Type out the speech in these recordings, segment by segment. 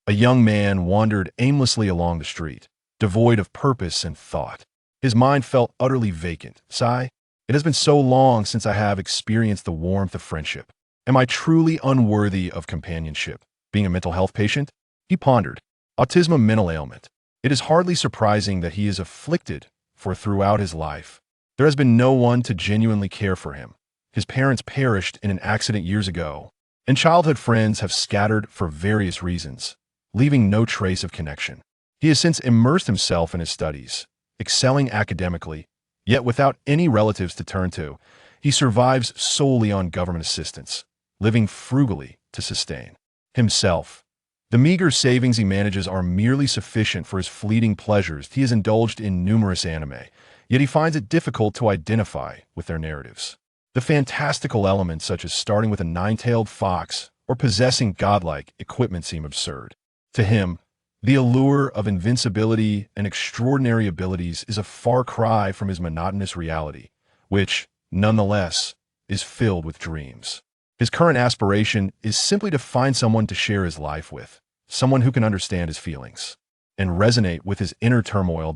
A young man wandered aimlessly along the street, devoid of purpose and thought. His mind felt utterly vacant. Sigh, it has been so long since I have experienced the warmth of friendship. Am I truly unworthy of companionship? Being a mental health patient? He pondered. Autism, a mental ailment. It is hardly surprising that he is afflicted, for throughout his life, there has been no one to genuinely care for him. His parents perished in an accident years ago, and childhood friends have scattered for various reasons, leaving no trace of connection. He has since immersed himself in his studies, excelling academically, yet without any relatives to turn to. He survives solely on government assistance, living frugally to sustain himself. The meager savings he manages are merely sufficient for his fleeting pleasures. He has indulged in numerous anime, yet he finds it difficult to identify with their narratives. The fantastical elements, such as starting with a nine-tailed fox or possessing godlike equipment, seem absurd. To him, the allure of invincibility and extraordinary abilities is a far cry from his monotonous reality, which, nonetheless, is filled with dreams. His current aspiration is simply to find someone to share his life with, someone who can understand his feelings and resonate with his inner turmoil.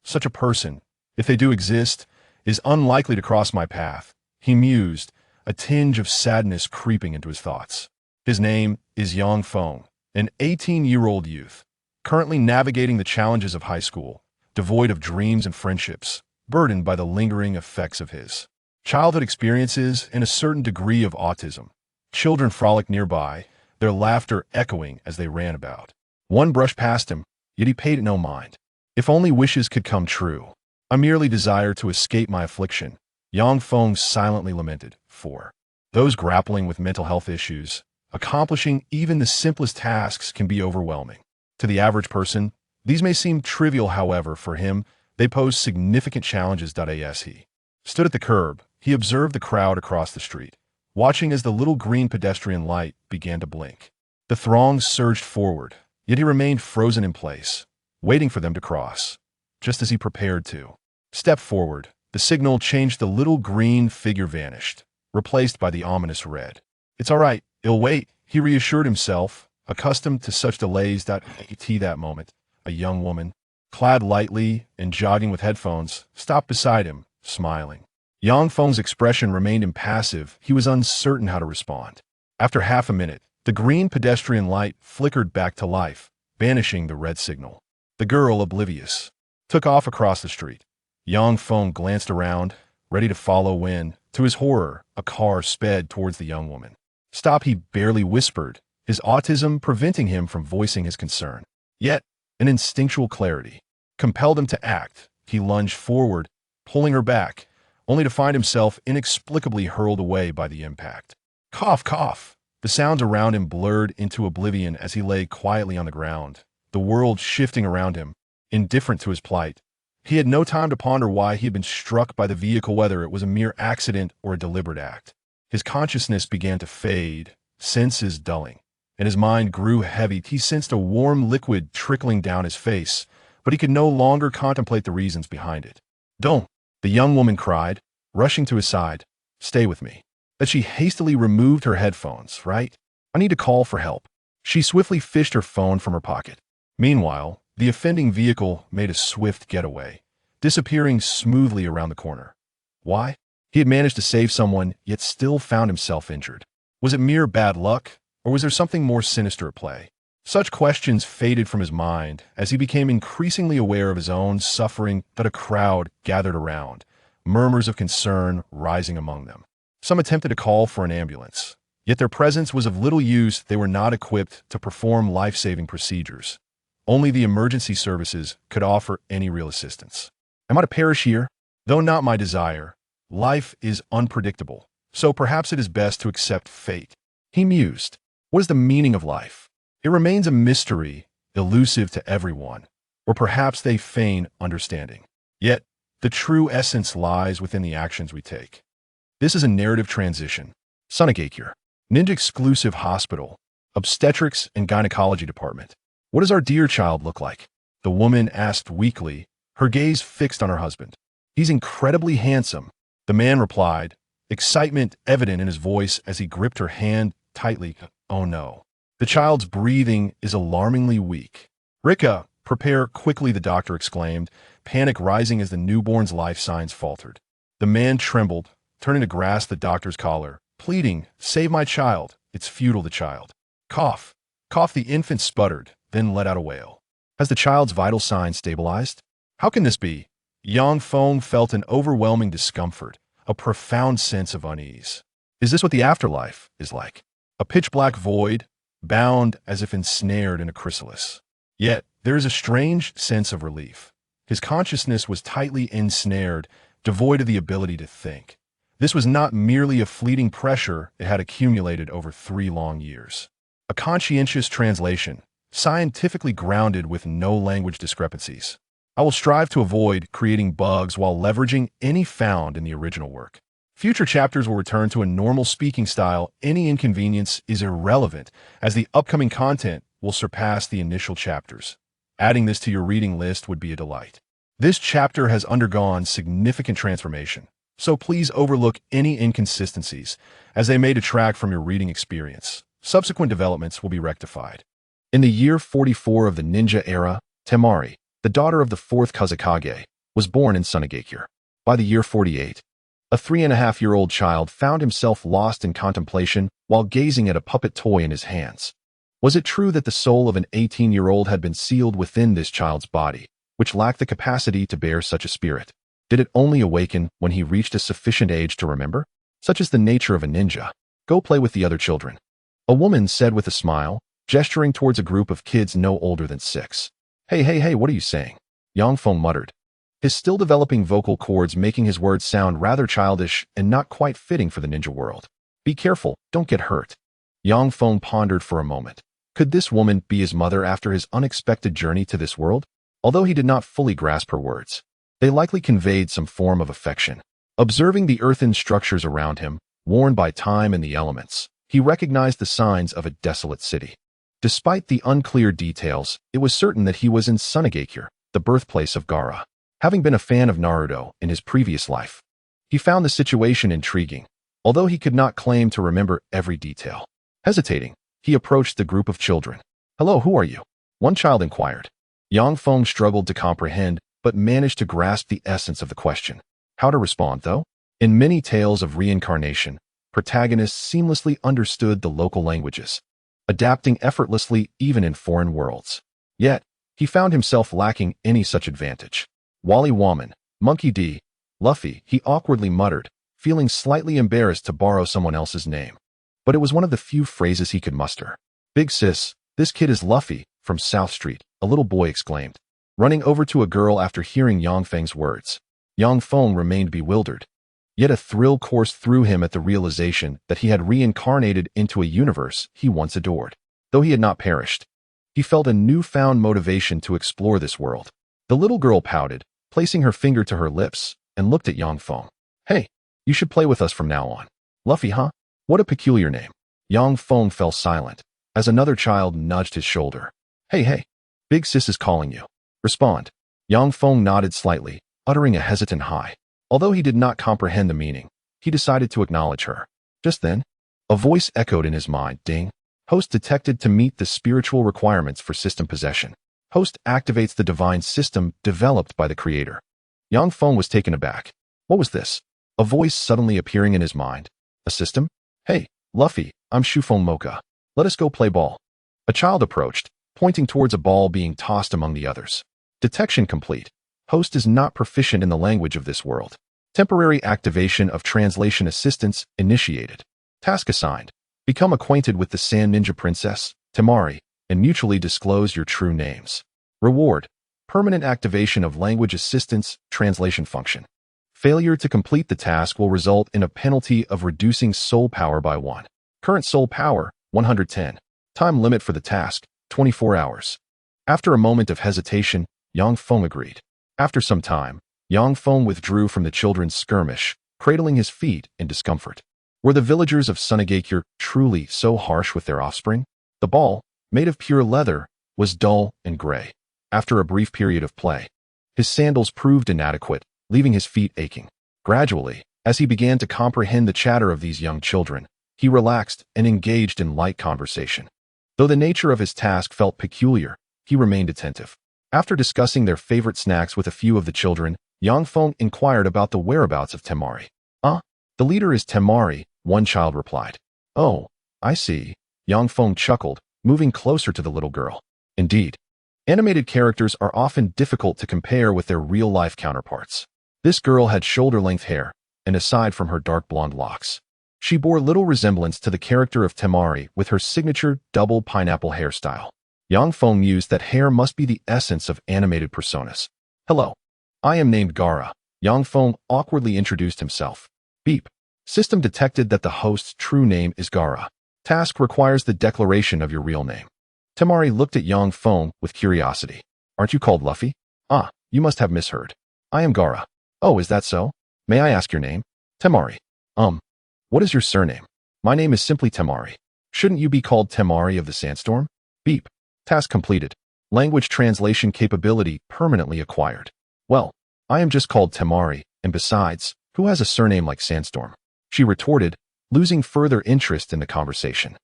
Such a person, if they do exist, is unlikely to cross my path, he mused, a tinge of sadness creeping into his thoughts. His name is Feng, an 18-year-old youth, currently navigating the challenges of high school, devoid of dreams and friendships, burdened by the lingering effects of his childhood experiences and a certain degree of autism. Children frolicked nearby, their laughter echoing as they ran about. One brushed past him, yet he paid it no mind. If only wishes could come true. I merely desire to escape my affliction, Feng silently lamented. For those grappling with mental health issues, accomplishing even the simplest tasks can be overwhelming. To the average person, these may seem trivial. However, for him, they pose significant challenges. As he stood at the curb, he observed the crowd across the street, watching as the little green pedestrian light began to blink. The throng surged forward, yet he remained frozen in place, waiting for them to cross. Just as he prepared to step forward, the signal changed. The little green figure vanished, replaced by the ominous red. It's all right, it'll wait, he reassured himself, accustomed to such delays. At that moment, a young woman, clad lightly and jogging with headphones, stopped beside him, smiling. Feng's expression remained impassive. He was uncertain how to respond. After half a minute, the green pedestrian light flickered back to life, banishing the red signal. The girl, oblivious, took off across the street. Feng glanced around, ready to follow when, to his horror, a car sped towards the young woman. Stop, he barely whispered, his autism preventing him from voicing his concern. Yet, an instinctual clarity compelled him to act. He lunged forward, pulling her back, only to find himself inexplicably hurled away by the impact. Cough, cough. The sounds around him blurred into oblivion as he lay quietly on the ground, the world shifting around him, indifferent to his plight. He had no time to ponder why he had been struck by the vehicle, whether it was a mere accident or a deliberate act. His consciousness began to fade, senses dulling, and his mind grew heavy. He sensed a warm liquid trickling down his face, but he could no longer contemplate the reasons behind it. Don't, the young woman cried, rushing to his side. Stay with me. That she hastily removed her headphones. Right? I need to call for help. She swiftly fished her phone from her pocket. Meanwhile, the offending vehicle made a swift getaway, disappearing smoothly around the corner. Why? He had managed to save someone, yet still found himself injured. Was it mere bad luck, or was there something more sinister at play? Such questions faded from his mind as he became increasingly aware of his own suffering. That a crowd gathered around, murmurs of concern rising among them. Some attempted to call for an ambulance, yet their presence was of little use. They were not equipped to perform life-saving procedures. Only the emergency services could offer any real assistance. Am I to perish here? Though not my desire, life is unpredictable, so perhaps it is best to accept fate. He mused. What is the meaning of life? It remains a mystery, elusive to everyone, or perhaps they feign understanding. Yet, the true essence lies within the actions we take. This is a narrative transition. Tsunade, Ninja Exclusive Hospital, Obstetrics and Gynecology Department. What does our dear child look like? The woman asked weakly, her gaze fixed on her husband. He's incredibly handsome, the man replied, excitement evident in his voice as he gripped her hand tightly. Oh no. The child's breathing is alarmingly weak. Rika, prepare quickly, the doctor exclaimed, panic rising as the newborn's life signs faltered. The man trembled, turning to grasp the doctor's collar, pleading, "Save my child." "It's futile," the child. Cough. Cough, the infant sputtered, then let out a wail. Has the child's vital signs stabilized? How can this be? Yang Feng felt an overwhelming discomfort, a profound sense of unease. Is this what the afterlife is like? A pitch-black void, bound as if ensnared in a chrysalis. Yet, there is a strange sense of relief. His consciousness was tightly ensnared, devoid of the ability to think. This was not merely a fleeting pressure it had accumulated over 3 long years. A conscientious translation, scientifically grounded with no language discrepancies. I will strive to avoid creating bugs while leveraging any found in the original work. Future chapters will return to a normal speaking style. Any inconvenience is irrelevant, as the upcoming content will surpass the initial chapters. Adding this to your reading list would be a delight. This chapter has undergone significant transformation, so please overlook any inconsistencies, as they may detract from your reading experience. Subsequent developments will be rectified. In the year 44 of the ninja era, Temari, the daughter of the 4th Kazekage, was born in Tsunade. By the year 48, a 3.5-year-old child found himself lost in contemplation while gazing at a puppet toy in his hands. Was it true that the soul of an 18-year-old had been sealed within this child's body, which lacked the capacity to bear such a spirit? Did it only awaken when he reached a sufficient age to remember? Such is the nature of a ninja. Go play with the other children. A woman said with a smile, gesturing towards a group of kids no older than 6. Hey, what are you saying? Yang Feng muttered, his still developing vocal cords making his words sound rather childish and not quite fitting for the ninja world. Be careful, don't get hurt. Yang Feng pondered for a moment. Could this woman be his mother after his unexpected journey to this world? Although he did not fully grasp her words, they likely conveyed some form of affection. Observing the earthen structures around him, worn by time and the elements, he recognized the signs of a desolate city. Despite the unclear details, it was certain that he was in Tsunade, the birthplace of Gaara. Having been a fan of Naruto in his previous life, he found the situation intriguing, although he could not claim to remember every detail. Hesitating, he approached the group of children. "Hello, who are you?" one child inquired. Yang Feng struggled to comprehend, but managed to grasp the essence of the question. How to respond, though? In many tales of reincarnation, protagonists seamlessly understood the local languages, adapting effortlessly even in foreign worlds. Yet, he found himself lacking any such advantage. Wally Woman, Monkey D, Luffy, he awkwardly muttered, feeling slightly embarrassed to borrow someone else's name. But it was one of the few phrases he could muster. "Big sis, this kid is Luffy, from South Street," a little boy exclaimed, running over to a girl after hearing Yang Feng's words. Yang Feng remained bewildered. Yet a thrill coursed through him at the realization that he had reincarnated into a universe he once adored. Though he had not perished, he felt a newfound motivation to explore this world. The little girl pouted, placing her finger to her lips, and looked at Yang Feng. "Hey, you should play with us from now on." "Luffy, huh? What a peculiar name." Yang Feng fell silent, as another child nudged his shoulder. Hey, big sis is calling you. Respond." Yang Feng nodded slightly, uttering a hesitant hi. Although he did not comprehend the meaning, he decided to acknowledge her. Just then, a voice echoed in his mind. Ding. Host detected to meet the spiritual requirements for system possession. Host activates the divine system developed by the creator. Yang Feng was taken aback. What was this? A voice suddenly appearing in his mind. A system? "Hey, Luffy, I'm Shufeng Mocha. Let us go play ball." A child approached, pointing towards a ball being tossed among the others. Detection complete. Host is not proficient in the language of this world. Temporary activation of translation assistance initiated. Task assigned. Become acquainted with the Sand Ninja Princess, Temari, and mutually disclose your true names. Reward. Permanent activation of language assistance translation function. Failure to complete the task will result in a penalty of reducing soul power by 1. Current soul power, 110. Time limit for the task, 24 hours. After a moment of hesitation, Yang Feng agreed. After some time, Yang Feng withdrew from the children's skirmish, cradling his feet in discomfort. Were the villagers of Tsunade truly so harsh with their offspring? The ball, made of pure leather, was dull and gray. After a brief period of play, his sandals proved inadequate, leaving his feet aching. Gradually, as he began to comprehend the chatter of these young children, he relaxed and engaged in light conversation. Though the nature of his task felt peculiar, he remained attentive. After discussing their favorite snacks with a few of the children, young Feng inquired about the whereabouts of Temari. The leader is Temari, one child replied. Oh, I see. Yang Feng chuckled, moving closer to the little girl. Indeed, animated characters are often difficult to compare with their real-life counterparts. This girl had shoulder-length hair, and aside from her dark blonde locks, she bore little resemblance to the character of Temari with her signature double pineapple hairstyle. Yang Feng mused that hair must be the essence of animated personas. Hello. I am named Gaara. Yang Feng awkwardly introduced himself. Beep. System detected that the host's true name is Gaara. Task requires the declaration of your real name. Temari looked at Yang Feng with curiosity. Aren't you called Luffy? You must have misheard. I am Gaara. Oh, is that so? May I ask your name? Temari. What is your surname? My name is simply Temari. Shouldn't you be called Temari of the Sandstorm? Beep. Task completed. Language translation capability permanently acquired. Well, I am just called Temari, and besides, who has a surname like Sandstorm? She retorted, losing further interest in the conversation.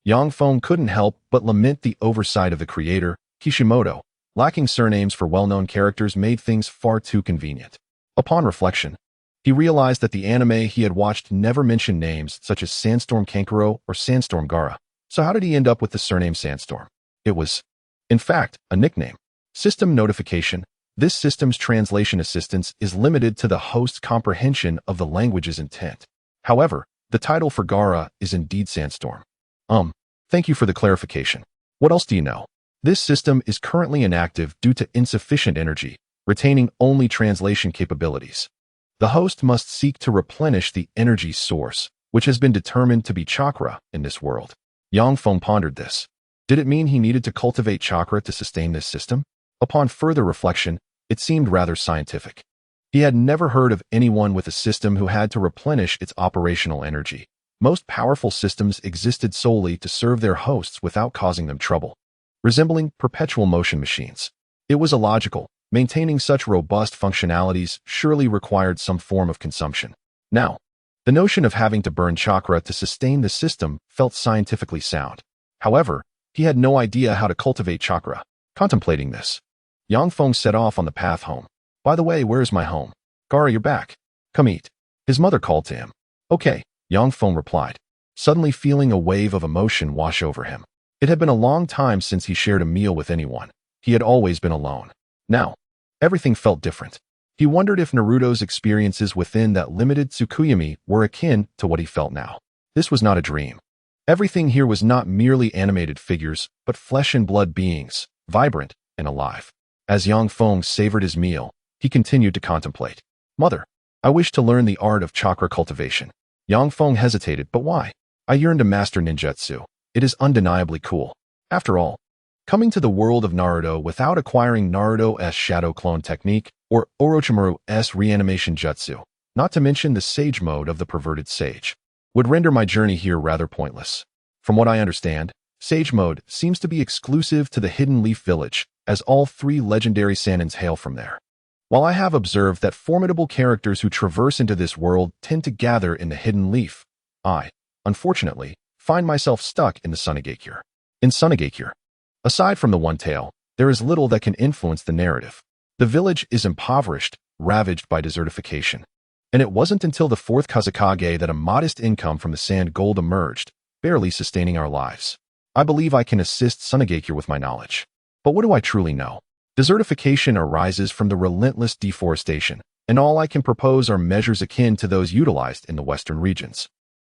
Yang Feng couldn't help but lament the oversight of the creator, Kishimoto. Lacking surnames for well-known characters made things far too convenient. Upon reflection, he realized that the anime he had watched never mentioned names such as Sandstorm Kankuro or Sandstorm Gaara. So how did he end up with the surname Sandstorm? It was, in fact, a nickname. System notification. This system's translation assistance is limited to the host's comprehension of the language's intent. However, the title for Gaara is indeed Sandstorm. Thank you for the clarification. What else do you know? This system is currently inactive due to insufficient energy, retaining only translation capabilities. The host must seek to replenish the energy source, which has been determined to be chakra in this world. Yang Feng pondered this. Did it mean he needed to cultivate chakra to sustain this system? Upon further reflection, it seemed rather scientific. He had never heard of anyone with a system who had to replenish its operational energy. Most powerful systems existed solely to serve their hosts without causing them trouble, resembling perpetual motion machines. It was illogical. Maintaining such robust functionalities surely required some form of consumption. Now, the notion of having to burn chakra to sustain the system felt scientifically sound. However, he had no idea how to cultivate chakra. Contemplating this, Yang Feng set off on the path home. By the way, where is my home? Gaara, you're back. Come eat. His mother called to him. Okay, Yang Feng replied, suddenly feeling a wave of emotion wash over him. It had been a long time since he shared a meal with anyone. He had always been alone. Now, everything felt different. He wondered if Naruto's experiences within that limited Tsukuyomi were akin to what he felt now. This was not a dream. Everything here was not merely animated figures, but flesh and blood beings, vibrant and alive. As Yang Feng savored his meal, he continued to contemplate. Mother, I wish to learn the art of chakra cultivation. Yang Feng hesitated, but why? I yearn to master ninjutsu. It is undeniably cool. After all, coming to the world of Naruto without acquiring Naruto's shadow clone technique or Orochimaru's reanimation jutsu, not to mention the sage mode of the perverted sage, would render my journey here rather pointless. From what I understand, sage mode seems to be exclusive to the Hidden Leaf Village, as all three legendary Sanins hail from there. While I have observed that formidable characters who traverse into this world tend to gather in the Hidden Leaf, I, unfortunately, find myself stuck in the Tsunade. In Tsunade, aside from the One Tail, there is little that can influence the narrative. The village is impoverished, ravaged by desertification. And it wasn't until the fourth Kazekage that a modest income from the sand gold emerged, barely sustaining our lives. I believe I can assist Tsunade with my knowledge. But what do I truly know? Desertification arises from the relentless deforestation, and all I can propose are measures akin to those utilized in the western regions.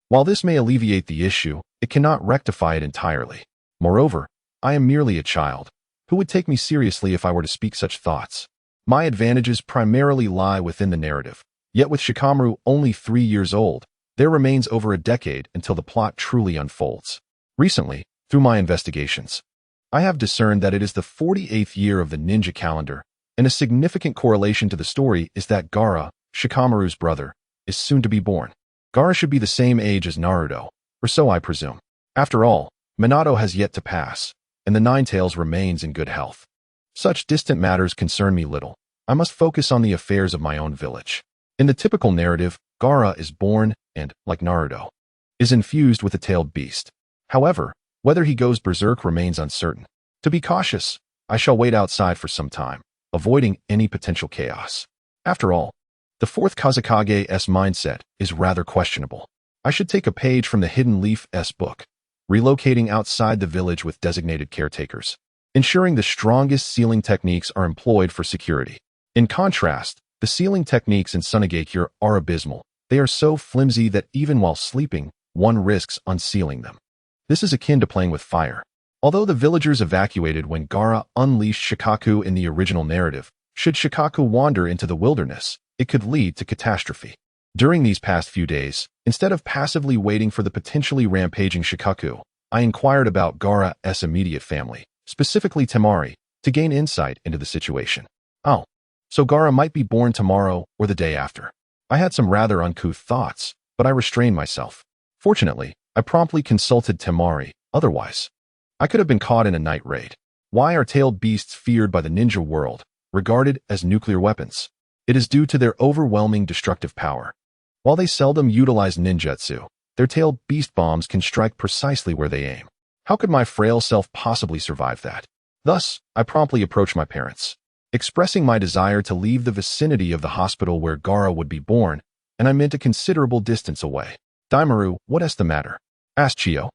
While this may alleviate the issue, it cannot rectify it entirely. Moreover, I am merely a child. Who would take me seriously if I were to speak such thoughts? My advantages primarily lie within the narrative. Yet with Shikamaru only 3 years old, there remains over a decade until the plot truly unfolds. Recently, through my investigations, I have discerned that it is the 48th year of the ninja calendar, and a significant correlation to the story is that Gaara, Shikamaru's brother, is soon to be born. Gaara should be the same age as Naruto, or so I presume. After all, Minato has yet to pass, and the Nine Tails remains in good health. Such distant matters concern me little. I must focus on the affairs of my own village. In the typical narrative, Gaara is born and, like Naruto, is infused with a tailed beast. However, Whether he goes berserk remains uncertain. To be cautious, I shall wait outside for some time, avoiding any potential chaos. After all, the fourth Kazekage's mindset is rather questionable. I should take a page from the Hidden Leaf's book, relocating outside the village with designated caretakers, ensuring the strongest sealing techniques are employed for security. In contrast, the sealing techniques in Tsunade are abysmal. They are so flimsy that even while sleeping, one risks unsealing them. This is akin to playing with fire. Although the villagers evacuated when Gaara unleashed Shikaku in the original narrative, should Shikaku wander into the wilderness, it could lead to catastrophe. During these past few days, instead of passively waiting for the potentially rampaging Shikaku, I inquired about Gaara's immediate family, specifically Temari, to gain insight into the situation. Oh, so Gaara might be born tomorrow or the day after. I had some rather uncouth thoughts, but I restrained myself. Fortunately, I promptly consulted Temari, otherwise I could have been caught in a night raid. Why are tailed beasts feared by the ninja world, regarded as nuclear weapons? It is due to their overwhelming destructive power. While they seldom utilize ninjutsu, their tailed beast bombs can strike precisely where they aim. How could my frail self possibly survive that? Thus, I promptly approached my parents, expressing my desire to leave the vicinity of the hospital where Gaara would be born, and I meant a considerable distance away. Daimaru, what is the matter? Asked Chiyo,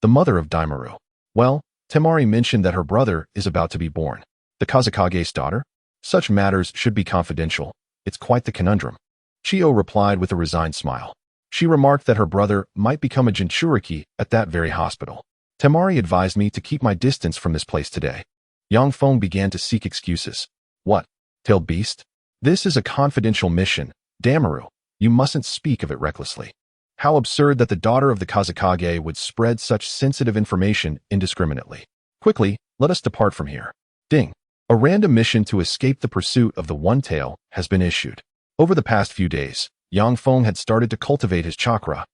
the mother of Daimaru. Well, Temari mentioned that her brother is about to be born. The Kazekage's daughter? Such matters should be confidential. It's quite the conundrum. Chiyo replied with a resigned smile. She remarked that her brother might become a Jinchuriki at that very hospital. Temari advised me to keep my distance from this place today. Yang Feng began to seek excuses. What? Tailed beast? This is a confidential mission. Damaru, you mustn't speak of it recklessly. How absurd that the daughter of the Kazekage would spread such sensitive information indiscriminately. Quickly, let us depart from here. Ding. A random mission to escape the pursuit of the One Tail has been issued. Over the past few days, Yang Feng had started to cultivate his chakra,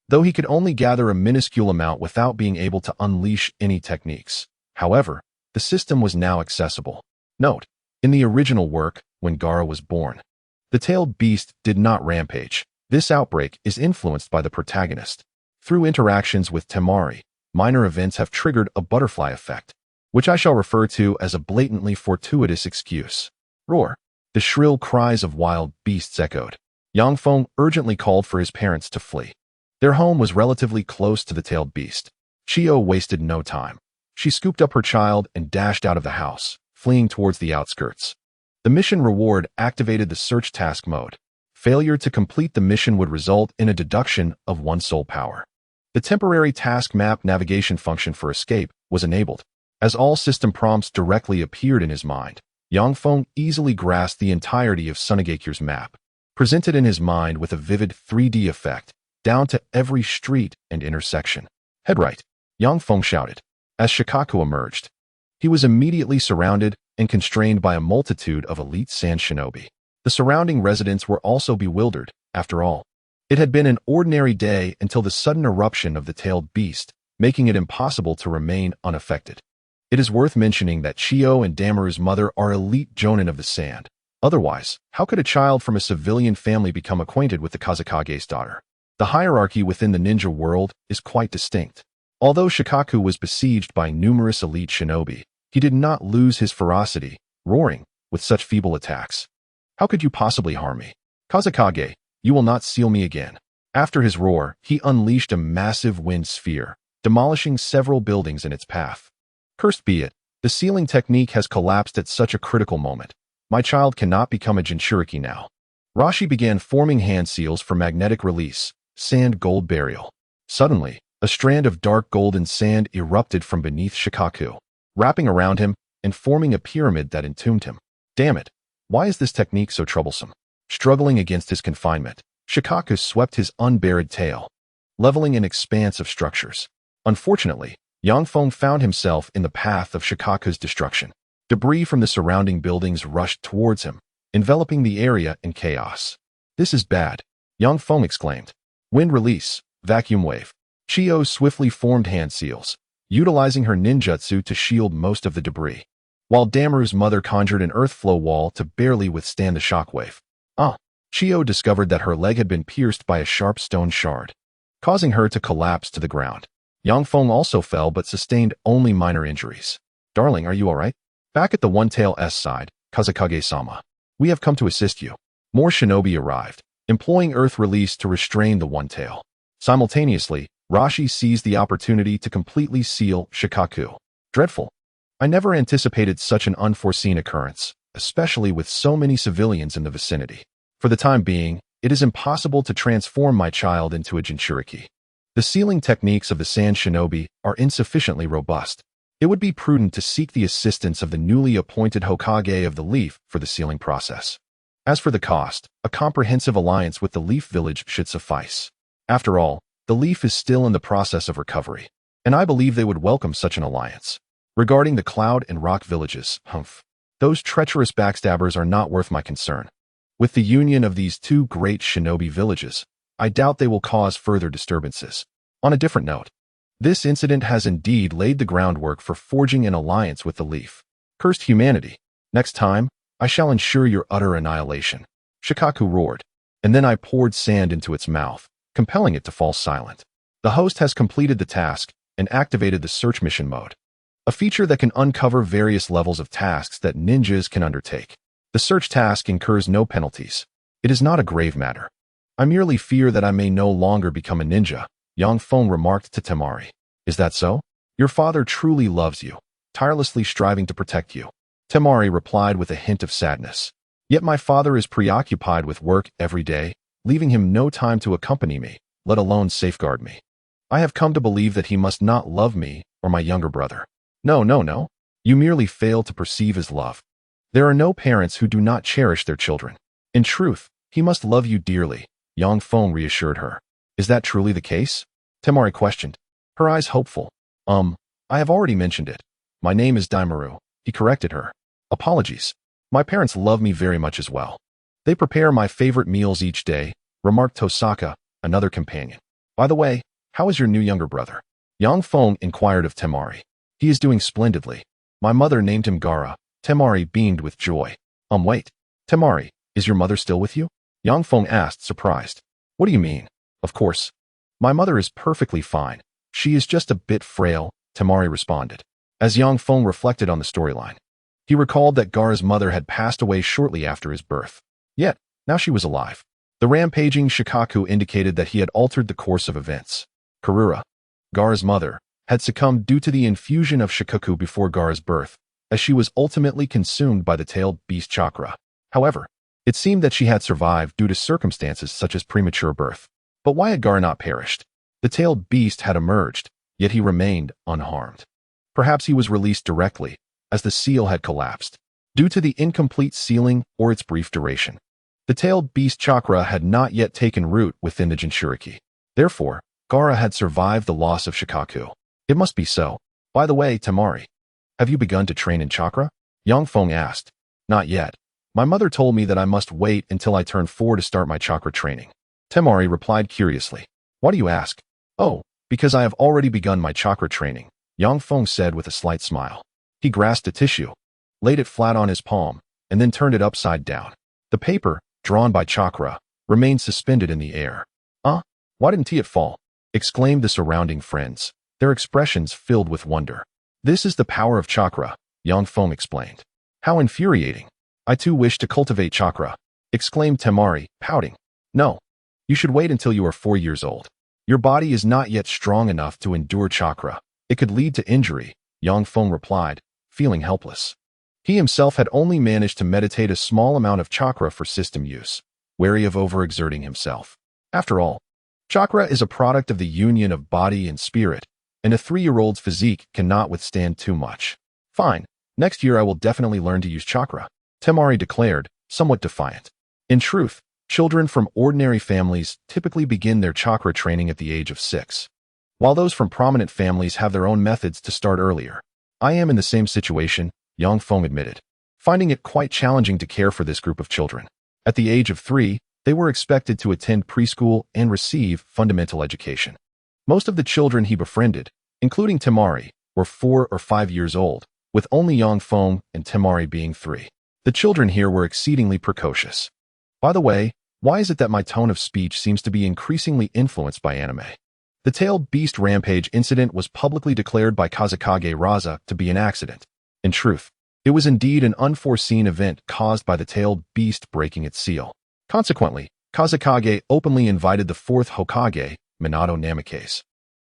though he could only gather a minuscule amount without being able to unleash any techniques. However, the system was now accessible. Note, in the original work, when Gaara was born, the tailed beast did not rampage. This outbreak is influenced by the protagonist. Through interactions with Temari, minor events have triggered a butterfly effect, which I shall refer to as a blatantly fortuitous excuse. Roar. The shrill cries of wild beasts echoed. Yang Feng urgently called for his parents to flee. Their home was relatively close to the tailed beast. Chiyo wasted no time. She scooped up her child and dashed out of the house, fleeing towards the outskirts. The mission reward activated the search task mode. Failure to complete the mission would result in a deduction of 1 soul power. The temporary task map navigation function for escape was enabled. As all system prompts directly appeared in his mind, Yang Feng easily grasped the entirety of Tsunade's map, presented in his mind with a vivid 3D effect, down to every street and intersection. Head right, Yang Feng shouted. As Shikaku emerged, he was immediately surrounded and constrained by a multitude of elite sand shinobi. The surrounding residents were also bewildered. After all, it had been an ordinary day until the sudden eruption of the tailed beast, making it impossible to remain unaffected. It is worth mentioning that Chiyo and Damaru's mother are elite jonin of the sand. Otherwise, how could a child from a civilian family become acquainted with the Kazekage's daughter? The hierarchy within the ninja world is quite distinct. Although Shikaku was besieged by numerous elite shinobi, he did not lose his ferocity, roaring with such feeble attacks. How could you possibly harm me? Kazekage, you will not seal me again. After his roar, he unleashed a massive wind sphere, demolishing several buildings in its path. Cursed be it, the sealing technique has collapsed at such a critical moment. My child cannot become a Jinchuriki now. Rashi began forming hand seals for magnetic release, sand gold burial. Suddenly, a strand of dark golden sand erupted from beneath Shikaku, wrapping around him and forming a pyramid that entombed him. Damn it, why is this technique so troublesome? Struggling against his confinement, Shikaku swept his unburied tail, leveling an expanse of structures. Unfortunately, Yang Feng found himself in the path of Shikaku's destruction. Debris from the surrounding buildings rushed towards him, enveloping the area in chaos. This is bad, Yang Feng exclaimed. Wind release, vacuum wave. Chiyo swiftly formed hand seals, utilizing her ninjutsu to shield most of the debris, while Damaru's mother conjured an earth flow wall to barely withstand the shockwave. Chiyo discovered that her leg had been pierced by a sharp stone shard, causing her to collapse to the ground. Yang Feng also fell but sustained only minor injuries. Darling, are you alright? Back at the One-Tail-S side, Kazekage-sama. We have come to assist you. More shinobi arrived, employing Earth Release to restrain the One-Tail. Simultaneously, Rashi seized the opportunity to completely seal Shikaku. Dreadful. I never anticipated such an unforeseen occurrence, especially with so many civilians in the vicinity. For the time being, it is impossible to transform my child into a Jinchuriki. The sealing techniques of the Sand Shinobi are insufficiently robust. It would be prudent to seek the assistance of the newly appointed Hokage of the Leaf for the sealing process. As for the cost, a comprehensive alliance with the Leaf Village should suffice. After all, the Leaf is still in the process of recovery, and I believe they would welcome such an alliance. Regarding the Cloud and Rock villages, those treacherous backstabbers are not worth my concern. With the union of these two great shinobi villages, I doubt they will cause further disturbances. On a different note, this incident has indeed laid the groundwork for forging an alliance with the Leaf. Cursed humanity, next time, I shall ensure your utter annihilation. Shikaku roared, and then I poured sand into its mouth, compelling it to fall silent. The host has completed the task and activated the search mission mode, a feature that can uncover various levels of tasks that ninjas can undertake. The search task incurs no penalties. It is not a grave matter. I merely fear that I may no longer become a ninja, Yang Feng remarked to Temari. Is that so? Your father truly loves you, tirelessly striving to protect you. Temari replied with a hint of sadness. Yet my father is preoccupied with work every day, leaving him no time to accompany me, let alone safeguard me. I have come to believe that he must not love me or my younger brother. No. You merely fail to perceive his love. There are no parents who do not cherish their children. In truth, he must love you dearly, Yang Feng reassured her. Is that truly the case? Temari questioned, her eyes hopeful. I have already mentioned it. My name is Daimaru, he corrected her. Apologies. My parents love me very much as well. They prepare my favorite meals each day, remarked Tosaka, another companion. By the way, how is your new younger brother? Yang Feng inquired of Temari. He is doing splendidly. My mother named him Gara. Temari beamed with joy. Wait. Temari, is your mother still with you? Yang Feng asked, surprised. What do you mean? Of course. My mother is perfectly fine. She is just a bit frail, Temari responded. As Yang Feng reflected on the storyline, he recalled that Gara's mother had passed away shortly after his birth. Yet, now she was alive. The rampaging Shikaku indicated that he had altered the course of events. Karura, Gara's mother, had succumbed due to the infusion of Shikaku before Gara's birth, as she was ultimately consumed by the tailed beast chakra. However, it seemed that she had survived due to circumstances such as premature birth. But why had Gara not perished? The tailed beast had emerged, yet he remained unharmed. Perhaps he was released directly, as the seal had collapsed, due to the incomplete sealing or its brief duration. The tailed beast chakra had not yet taken root within the Jinchuriki. Therefore, Gara had survived the loss of Shikaku. It must be so. By the way, Temari, have you begun to train in chakra? Yang Feng asked. Not yet. My mother told me that I must wait until I turn 4 to start my chakra training. Temari replied curiously. Why do you ask? Oh, because I have already begun my chakra training, Yang Feng said with a slight smile. He grasped a tissue, laid it flat on his palm, and then turned it upside down. The paper, drawn by chakra, remained suspended in the air. Why didn't it fall? Exclaimed the surrounding friends, their expressions filled with wonder. This is the power of chakra, Yang Feng explained. How infuriating. I too wish to cultivate chakra, exclaimed Temari, pouting. No. You should wait until you are 4 years old. Your body is not yet strong enough to endure chakra. It could lead to injury, Yang Feng replied, feeling helpless. He himself had only managed to meditate a small amount of chakra for system use, wary of overexerting himself. After all, chakra is a product of the union of body and spirit, and a 3-year-old's physique cannot withstand too much. Fine, next year I will definitely learn to use chakra, Temari declared, somewhat defiant. In truth, children from ordinary families typically begin their chakra training at the age of 6, while those from prominent families have their own methods to start earlier. I am in the same situation, Yang Feng admitted, finding it quite challenging to care for this group of children. At the age of 3, they were expected to attend preschool and receive fundamental education. Most of the children he befriended, including Temari, were 4 or 5 years old, with only Yang Feng and Temari being 3. The children here were exceedingly precocious. By the way, why is it that my tone of speech seems to be increasingly influenced by anime? The tailed beast rampage incident was publicly declared by Kazekage Raza to be an accident. In truth, it was indeed an unforeseen event caused by the tailed beast breaking its seal. Consequently, Kazekage openly invited the fourth Hokage, Minato Namikaze,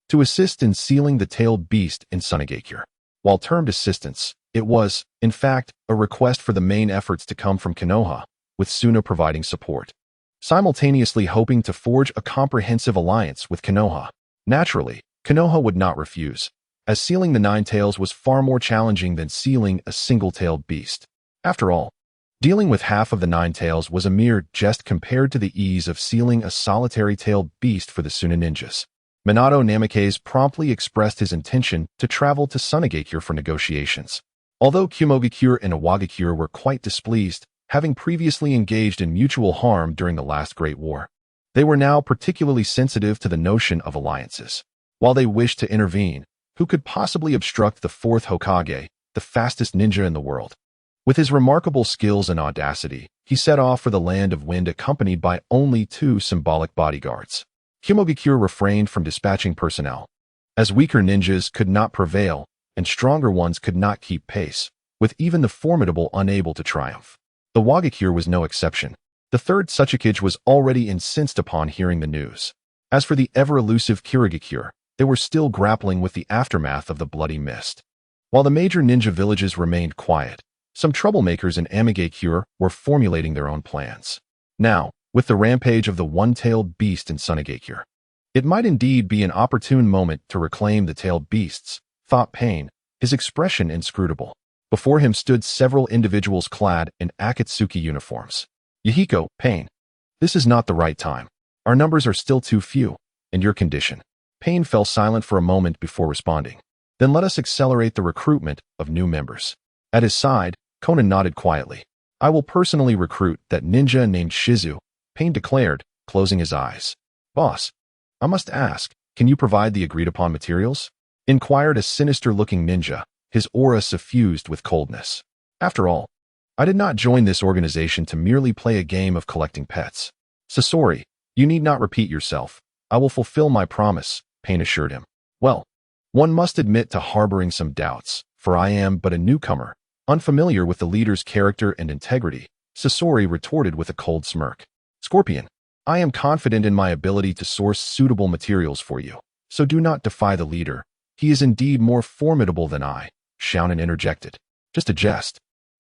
to assist in sealing the tailed beast in Tsunade. While termed assistance, it was, in fact, a request for the main efforts to come from Konoha, with Suna providing support, simultaneously hoping to forge a comprehensive alliance with Konoha. Naturally, Konoha would not refuse, as sealing the nine tails was far more challenging than sealing a single-tailed beast. After all, dealing with half of the nine tails was a mere jest compared to the ease of sealing a solitary-tailed beast for the Suna ninjas. Minato Namikaze promptly expressed his intention to travel to Tsunade for negotiations. Although Kumogakure and Iwagakure were quite displeased, having previously engaged in mutual harm during the last Great War, they were now particularly sensitive to the notion of alliances. While they wished to intervene, who could possibly obstruct the fourth Hokage, the fastest ninja in the world? With his remarkable skills and audacity, he set off for the Land of Wind accompanied by only 2 symbolic bodyguards. Kumogakure refrained from dispatching personnel, as weaker ninjas could not prevail and stronger ones could not keep pace, with even the formidable unable to triumph. The Iwagakure was no exception. The third Tsuchikage was already incensed upon hearing the news. As for the ever-elusive Kirigakure, they were still grappling with the aftermath of the bloody mist. While the major ninja villages remained quiet, some troublemakers in Amigakure were formulating their own plans. Now, with the rampage of the one-tailed beast in Tsunade, it might indeed be an opportune moment to reclaim the tailed beasts, thought Pain, his expression inscrutable. Before him stood several individuals clad in Akatsuki uniforms. Yahiko, Pain. This is not the right time. Our numbers are still too few, and your condition. Pain fell silent for a moment before responding. Then let us accelerate the recruitment of new members. At his side, Conan nodded quietly. I will personally recruit that ninja named Shizu, Pain declared, closing his eyes. Boss, I must ask, can you provide the agreed-upon materials? Inquired a sinister-looking ninja, his aura suffused with coldness. After all, I did not join this organization to merely play a game of collecting pets. Sasori, you need not repeat yourself. I will fulfill my promise, Pain assured him. Well, one must admit to harboring some doubts, for I am but a newcomer, unfamiliar with the leader's character and integrity, Sasori retorted with a cold smirk. Scorpion, I am confident in my ability to source suitable materials for you, so do not defy the leader. He is indeed more formidable than I, Shounen interjected. Just a jest.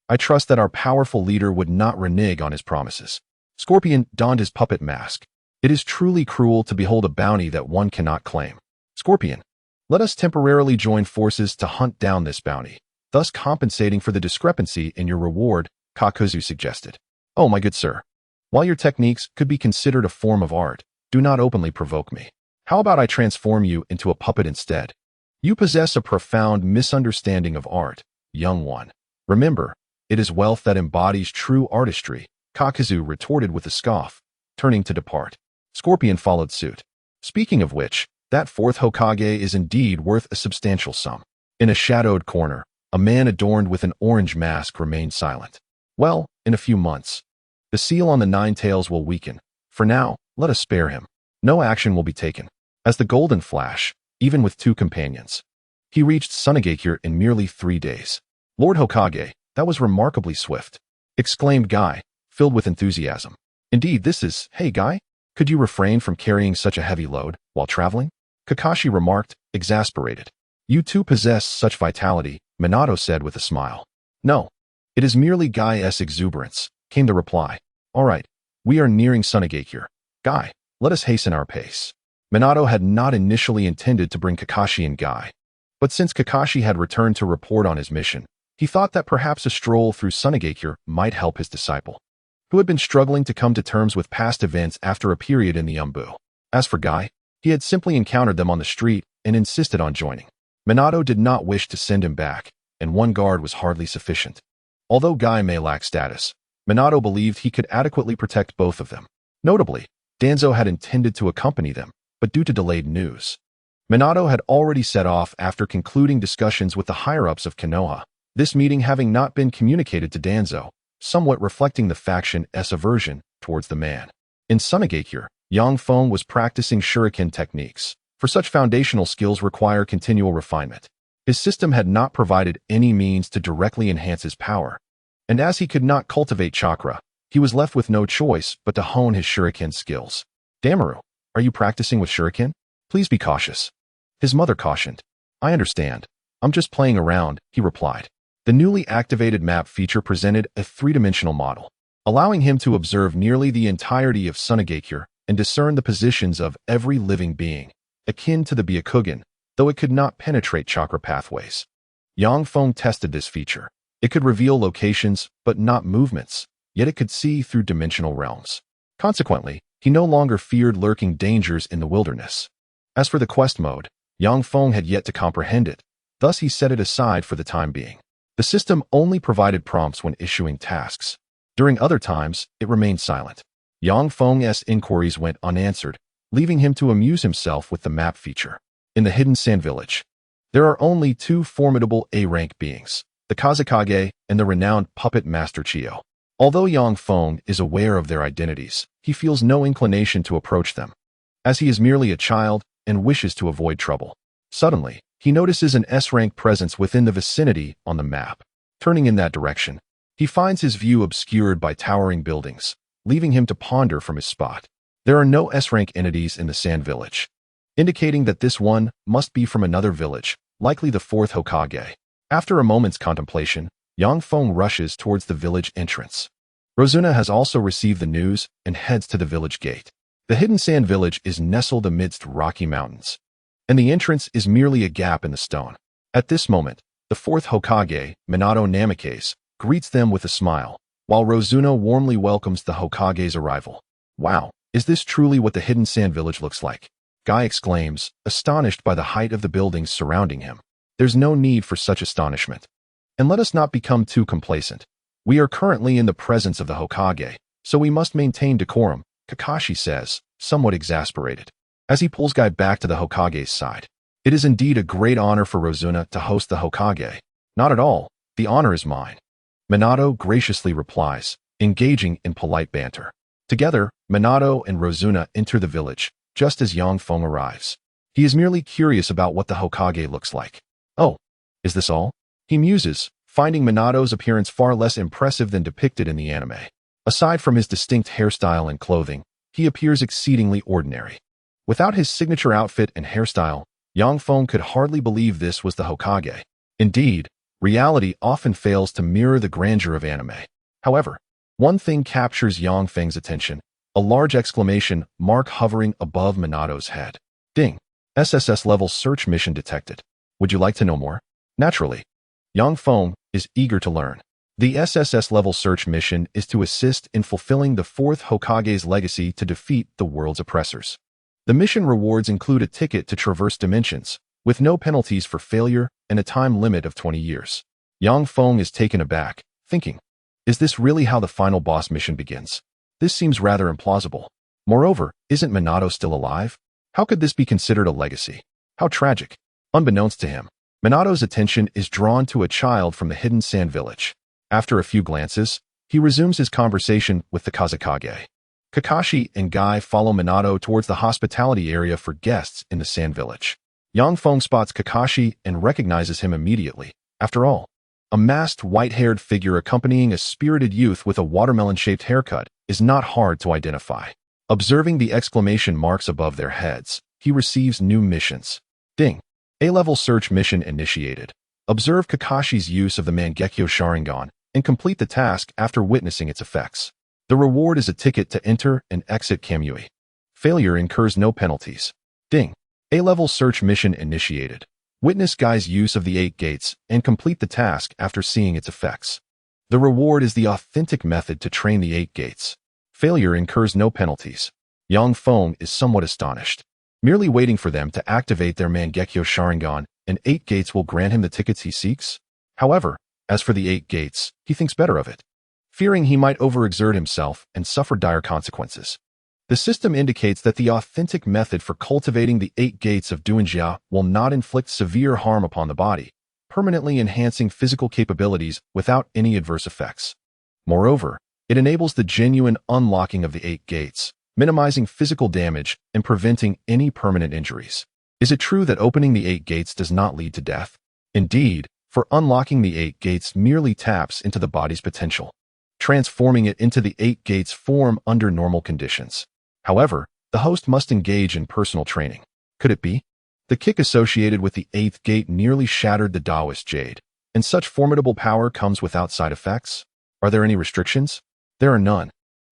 I trust that our powerful leader would not renege on his promises. Scorpion donned his puppet mask. It is truly cruel to behold a bounty that one cannot claim. Scorpion, let us temporarily join forces to hunt down this bounty, thus compensating for the discrepancy in your reward, Kakuzu suggested. Oh my good sir. While your techniques could be considered a form of art, do not openly provoke me. How about I transform you into a puppet instead? You possess a profound misunderstanding of art, young one. Remember, it is wealth that embodies true artistry, Kakuzu retorted with a scoff, turning to depart. Scorpion followed suit. Speaking of which, that fourth Hokage is indeed worth a substantial sum. In a shadowed corner, a man adorned with an orange mask remained silent. Well, in a few months, the seal on the nine tails will weaken. For now, let us spare him. No action will be taken. As the golden flash, even with 2 companions, he reached Tsunade in merely 3 days. Lord Hokage, that was remarkably swift, exclaimed Guy, filled with enthusiasm. Indeed, this is, hey Guy, could you refrain from carrying such a heavy load while traveling? Kakashi remarked, exasperated. You two possess such vitality, Minato said with a smile. No, it is merely Guy's exuberance, came the reply. All right, we are nearing Tsunade. Guy, let us hasten our pace. Minato had not initially intended to bring Kakashi and Guy, but since Kakashi had returned to report on his mission, he thought that perhaps a stroll through Tsunade might help his disciple, who had been struggling to come to terms with past events after a period in the Umbu. As for Guy, he had simply encountered them on the street and insisted on joining. Minato did not wish to send him back, and 1 guard was hardly sufficient. Although Guy may lack status, Minato believed he could adequately protect both of them. Notably, Danzo had intended to accompany them, but due to delayed news, Minato had already set off after concluding discussions with the higher-ups of Konoha, this meeting having not been communicated to Danzo, somewhat reflecting the faction's aversion towards the man. In Tsunade, young Feng was practicing shuriken techniques, for such foundational skills require continual refinement. His system had not provided any means to directly enhance his power, and as he could not cultivate chakra, he was left with no choice but to hone his shuriken skills. Damaru, are you practicing with shuriken? Please be cautious. His mother cautioned. I understand. I'm just playing around, he replied. The newly activated map feature presented a three-dimensional model, allowing him to observe nearly the entirety of Tsunade and discern the positions of every living being, akin to the Byakugan, though it could not penetrate chakra pathways. Yang Feng tested this feature. It could reveal locations, but not movements, yet it could see through dimensional realms. Consequently, he no longer feared lurking dangers in the wilderness. As for the quest mode, Yang Feng had yet to comprehend it, thus he set it aside for the time being. The system only provided prompts when issuing tasks. During other times, it remained silent. Yang Feng's inquiries went unanswered, leaving him to amuse himself with the map feature. In the hidden sand village, there are only two formidable A-rank beings, the Kazekage and the renowned puppet master Chiyo. Although Yang Feng is aware of their identities, he feels no inclination to approach them, as he is merely a child and wishes to avoid trouble. Suddenly, he notices an S-rank presence within the vicinity on the map. Turning in that direction, he finds his view obscured by towering buildings, leaving him to ponder from his spot. There are no S-rank entities in the sand village, indicating that this one must be from another village, likely the fourth Hokage. After a moment's contemplation, Yang Feng rushes towards the village entrance. Rozuna has also received the news and heads to the village gate. The hidden sand village is nestled amidst rocky mountains, and the entrance is merely a gap in the stone. At this moment, the fourth Hokage, Minato Namikaze, greets them with a smile, while Rozuna warmly welcomes the Hokage's arrival. Wow, is this truly what the hidden sand village looks like? Guy exclaims, astonished by the height of the buildings surrounding him. There's no need for such astonishment. And let us not become too complacent. We are currently in the presence of the Hokage, so we must maintain decorum, Kakashi says, somewhat exasperated, as he pulls Guy back to the Hokage's side. It is indeed a great honor for Rozuna to host the Hokage. Not at all, the honor is mine. Minato graciously replies, engaging in polite banter. Together, Minato and Rozuna enter the village, just as Yang Feng arrives. He is merely curious about what the Hokage looks like. Oh, is this all? He muses, finding Minato's appearance far less impressive than depicted in the anime. Aside from his distinct hairstyle and clothing, he appears exceedingly ordinary. Without his signature outfit and hairstyle, Yang Feng could hardly believe this was the Hokage. Indeed, reality often fails to mirror the grandeur of anime. However, one thing captures Yang Feng's attention, a large exclamation mark hovering above Minato's head. Ding! SSS level search mission detected. Would you like to know more? Naturally. Yang Feng is eager to learn. The SSS level search mission is to assist in fulfilling the fourth Hokage's legacy to defeat the world's oppressors. The mission rewards include a ticket to traverse dimensions, with no penalties for failure and a time limit of 20 years. Yang Feng is taken aback, thinking, is this really how the final boss mission begins? This seems rather implausible. Moreover, isn't Minato still alive? How could this be considered a legacy? How tragic. Unbeknownst to him, Minato's attention is drawn to a child from the hidden sand village. After a few glances, he resumes his conversation with the Kazekage. Kakashi and Guy follow Minato towards the hospitality area for guests in the sand village. Yang Feng spots Kakashi and recognizes him immediately. After all, a masked white-haired figure accompanying a spirited youth with a watermelon-shaped haircut is not hard to identify. Observing the exclamation marks above their heads, he receives new missions. Ding! A-level search mission initiated. Observe Kakashi's use of the Mangekyo Sharingan and complete the task after witnessing its effects. The reward is a ticket to enter and exit Kamui. Failure incurs no penalties. Ding! A-level search mission initiated. Witness Guy's use of the 8 gates and complete the task after seeing its effects. The reward is the authentic method to train the 8 gates. Failure incurs no penalties. Yang Feng is somewhat astonished. Merely waiting for them to activate their Mangekyo Sharingan and 8 gates will grant him the tickets he seeks. However, as for the 8 gates, he thinks better of it, fearing he might overexert himself and suffer dire consequences. The system indicates that the authentic method for cultivating the 8 gates of Duanjia will not inflict severe harm upon the body, permanently enhancing physical capabilities without any adverse effects. Moreover, it enables the genuine unlocking of the 8 gates, minimizing physical damage and preventing any permanent injuries. Is it true that opening the 8 gates does not lead to death? Indeed, for unlocking the 8 gates merely taps into the body's potential, transforming it into the 8 gates form under normal conditions. However, the host must engage in personal training. Could it be? The kick associated with the 8th gate nearly shattered the Taoist jade, and such formidable power comes without side effects? Are there any restrictions? There are none.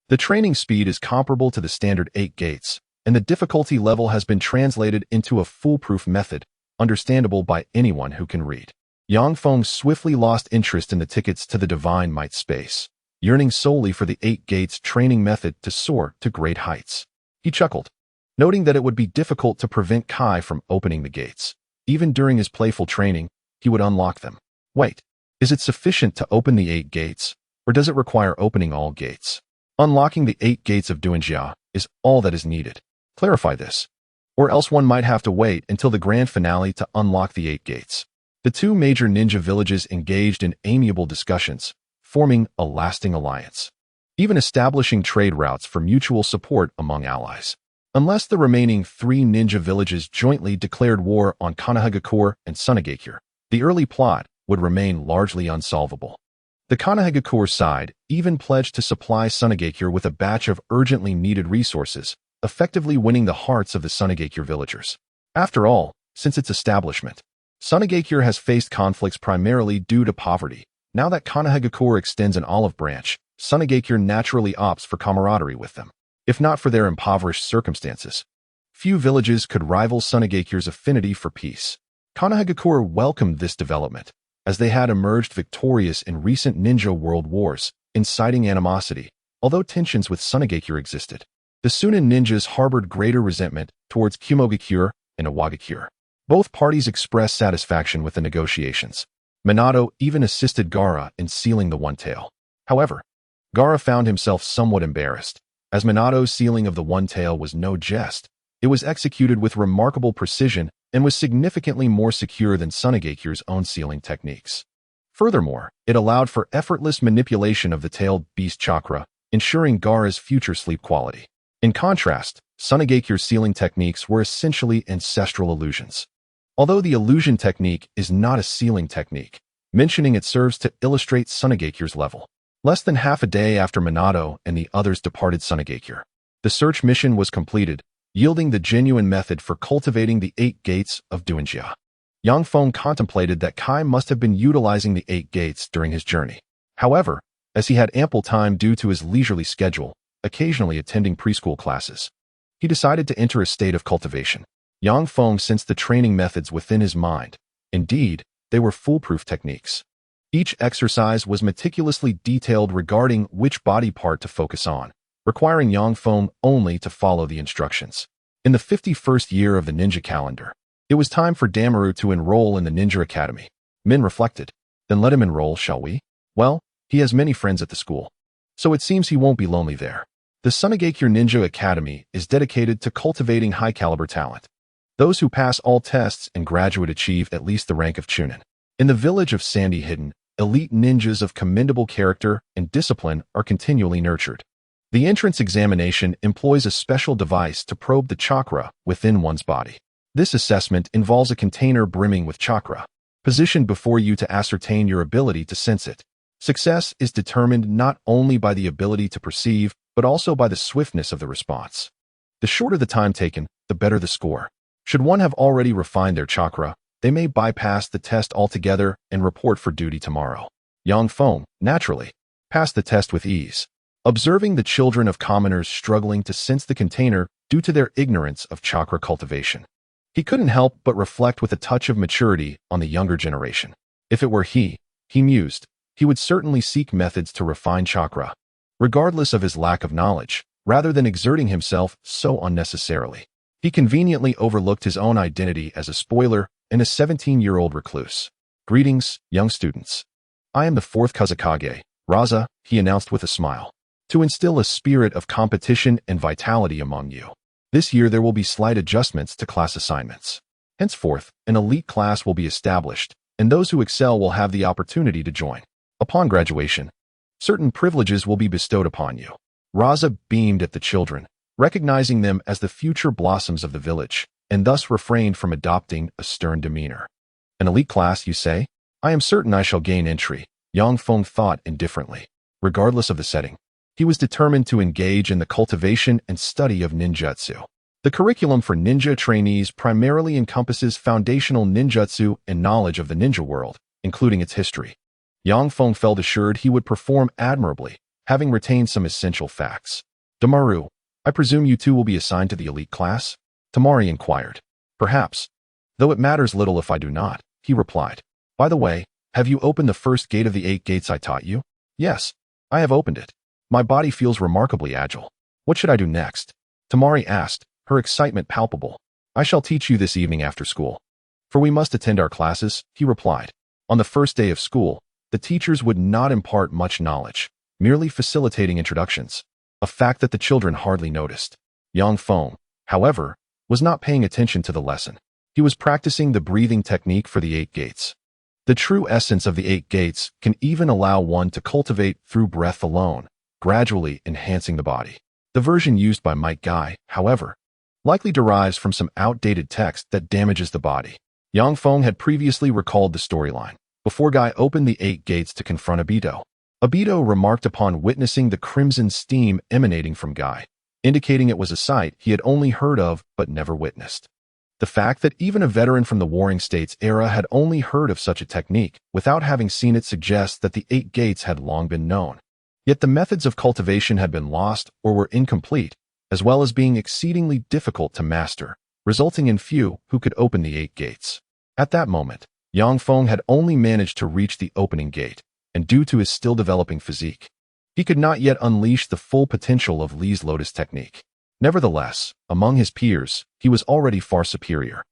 The training speed is comparable to the standard 8 gates, and the difficulty level has been translated into a foolproof method, understandable by anyone who can read. Yang Feng swiftly lost interest in the tickets to the divine might space, yearning solely for the 8 gates training method to soar to great heights. He chuckled, noting that it would be difficult to prevent Kai from opening the gates. Even during his playful training, he would unlock them. Wait, is it sufficient to open the 8 gates, or does it require opening all gates? Unlocking the 8 gates of Duanjia is all that is needed. Clarify this, or else one might have to wait until the grand finale to unlock the 8 gates. The two major ninja villages engaged in amiable discussions, forming a lasting alliance, even establishing trade routes for mutual support among allies. Unless the remaining 3 ninja villages jointly declared war on Konohagakure and Tsunade, the early plot would remain largely unsolvable. The Konohagakure side even pledged to supply Tsunade with a batch of urgently needed resources, effectively winning the hearts of the Tsunade villagers. After all, since its establishment, Tsunade has faced conflicts primarily due to poverty. Now that Konohagakure extends an olive branch, Tsunade naturally opts for camaraderie with them. If not for their impoverished circumstances, few villages could rival Tsunade's affinity for peace. Konohagakure welcomed this development, as they had emerged victorious in recent ninja world wars, inciting animosity, although tensions with Tsunade existed. The Sunan ninjas harbored greater resentment towards Kumogakure and Iwagakure. Both parties expressed satisfaction with the negotiations. Minato even assisted Gaara in sealing the One Tail. However, Gaara found himself somewhat embarrassed, as Minato's sealing of the One Tail was no jest. It was executed with remarkable precision and was significantly more secure than Tsunade's own sealing techniques. Furthermore, it allowed for effortless manipulation of the tailed beast chakra, ensuring Gaara's future sleep quality. In contrast, Tsunade's sealing techniques were essentially ancestral illusions. Although the illusion technique is not a sealing technique, mentioning it serves to illustrate Tsunade's level. Less than half a day after Minato and the others departed Tsunade, the search mission was completed, yielding the genuine method for cultivating the 8 gates of Duanjia. Yang Feng contemplated that Kai must have been utilizing the 8 gates during his journey. However, as he had ample time due to his leisurely schedule, occasionally attending preschool classes, he decided to enter a state of cultivation. Yang Feng sensed the training methods within his mind. Indeed, they were foolproof techniques. Each exercise was meticulously detailed regarding which body part to focus on, requiring Yang Feng only to follow the instructions. In the 51st year of the ninja calendar, it was time for Damaru to enroll in the Ninja Academy. Min reflected. Then let him enroll, shall we? Well, he has many friends at the school, so it seems he won't be lonely there. The Tsunade Ninja Academy is dedicated to cultivating high-caliber talent. Those who pass all tests and graduate achieve at least the rank of Chunin. In the village of Sandy Hidden, elite ninjas of commendable character and discipline are continually nurtured. The entrance examination employs a special device to probe the chakra within one's body. This assessment involves a container brimming with chakra, positioned before you to ascertain your ability to sense it. Success is determined not only by the ability to perceive, but also by the swiftness of the response. The shorter the time taken, the better the score. Should one have already refined their chakra, they may bypass the test altogether and report for duty tomorrow. Yang Feng, naturally, passed the test with ease, observing the children of commoners struggling to sense the container due to their ignorance of chakra cultivation. He couldn't help but reflect with a touch of maturity on the younger generation. If it were he mused, he would certainly seek methods to refine chakra, regardless of his lack of knowledge, rather than exerting himself so unnecessarily. He conveniently overlooked his own identity as a spoiler and a 17-year-old recluse. Greetings, young students. I am the 4th Kazakage, Raza, he announced with a smile, to instill a spirit of competition and vitality among you. This year there will be slight adjustments to class assignments. Henceforth, an elite class will be established, and those who excel will have the opportunity to join. Upon graduation, certain privileges will be bestowed upon you. Raza beamed at the children, recognizing them as the future blossoms of the village. and thus refrained from adopting a stern demeanor. An elite class, you say? I am certain I shall gain entry, Feng thought indifferently. Regardless of the setting, he was determined to engage in the cultivation and study of ninjutsu. The curriculum for ninja trainees primarily encompasses foundational ninjutsu and knowledge of the ninja world, including its history. Feng felt assured he would perform admirably, having retained some essential facts. Temari, I presume you two will be assigned to the elite class? Temari inquired. Perhaps. Though it matters little if I do not, he replied. By the way, have you opened the first gate of the 8 gates I taught you? Yes, I have opened it. My body feels remarkably agile. What should I do next? Temari asked, her excitement palpable. I shall teach you this evening after school. For we must attend our classes, he replied. On the first day of school, the teachers would not impart much knowledge, merely facilitating introductions, a fact that the children hardly noticed. Feng, however, was not paying attention to the lesson. He was practicing the breathing technique for the 8 gates. The true essence of the 8 gates can even allow one to cultivate through breath alone, gradually enhancing the body. The version used by Mike Guy, however, likely derives from some outdated text that damages the body. Feng had previously recalled the storyline, before Guy opened the 8 gates to confront Obito. Obito remarked upon witnessing the crimson steam emanating from Guy, indicating it was a sight he had only heard of but never witnessed. The fact that even a veteran from the Warring States era had only heard of such a technique without having seen it suggests that the 8 gates had long been known. Yet the methods of cultivation had been lost or were incomplete, as well as being exceedingly difficult to master, resulting in few who could open the 8 gates. At that moment, Feng had only managed to reach the opening gate, and due to his still developing physique, he could not yet unleash the full potential of Li's Lotus technique. Nevertheless, among his peers, he was already far superior.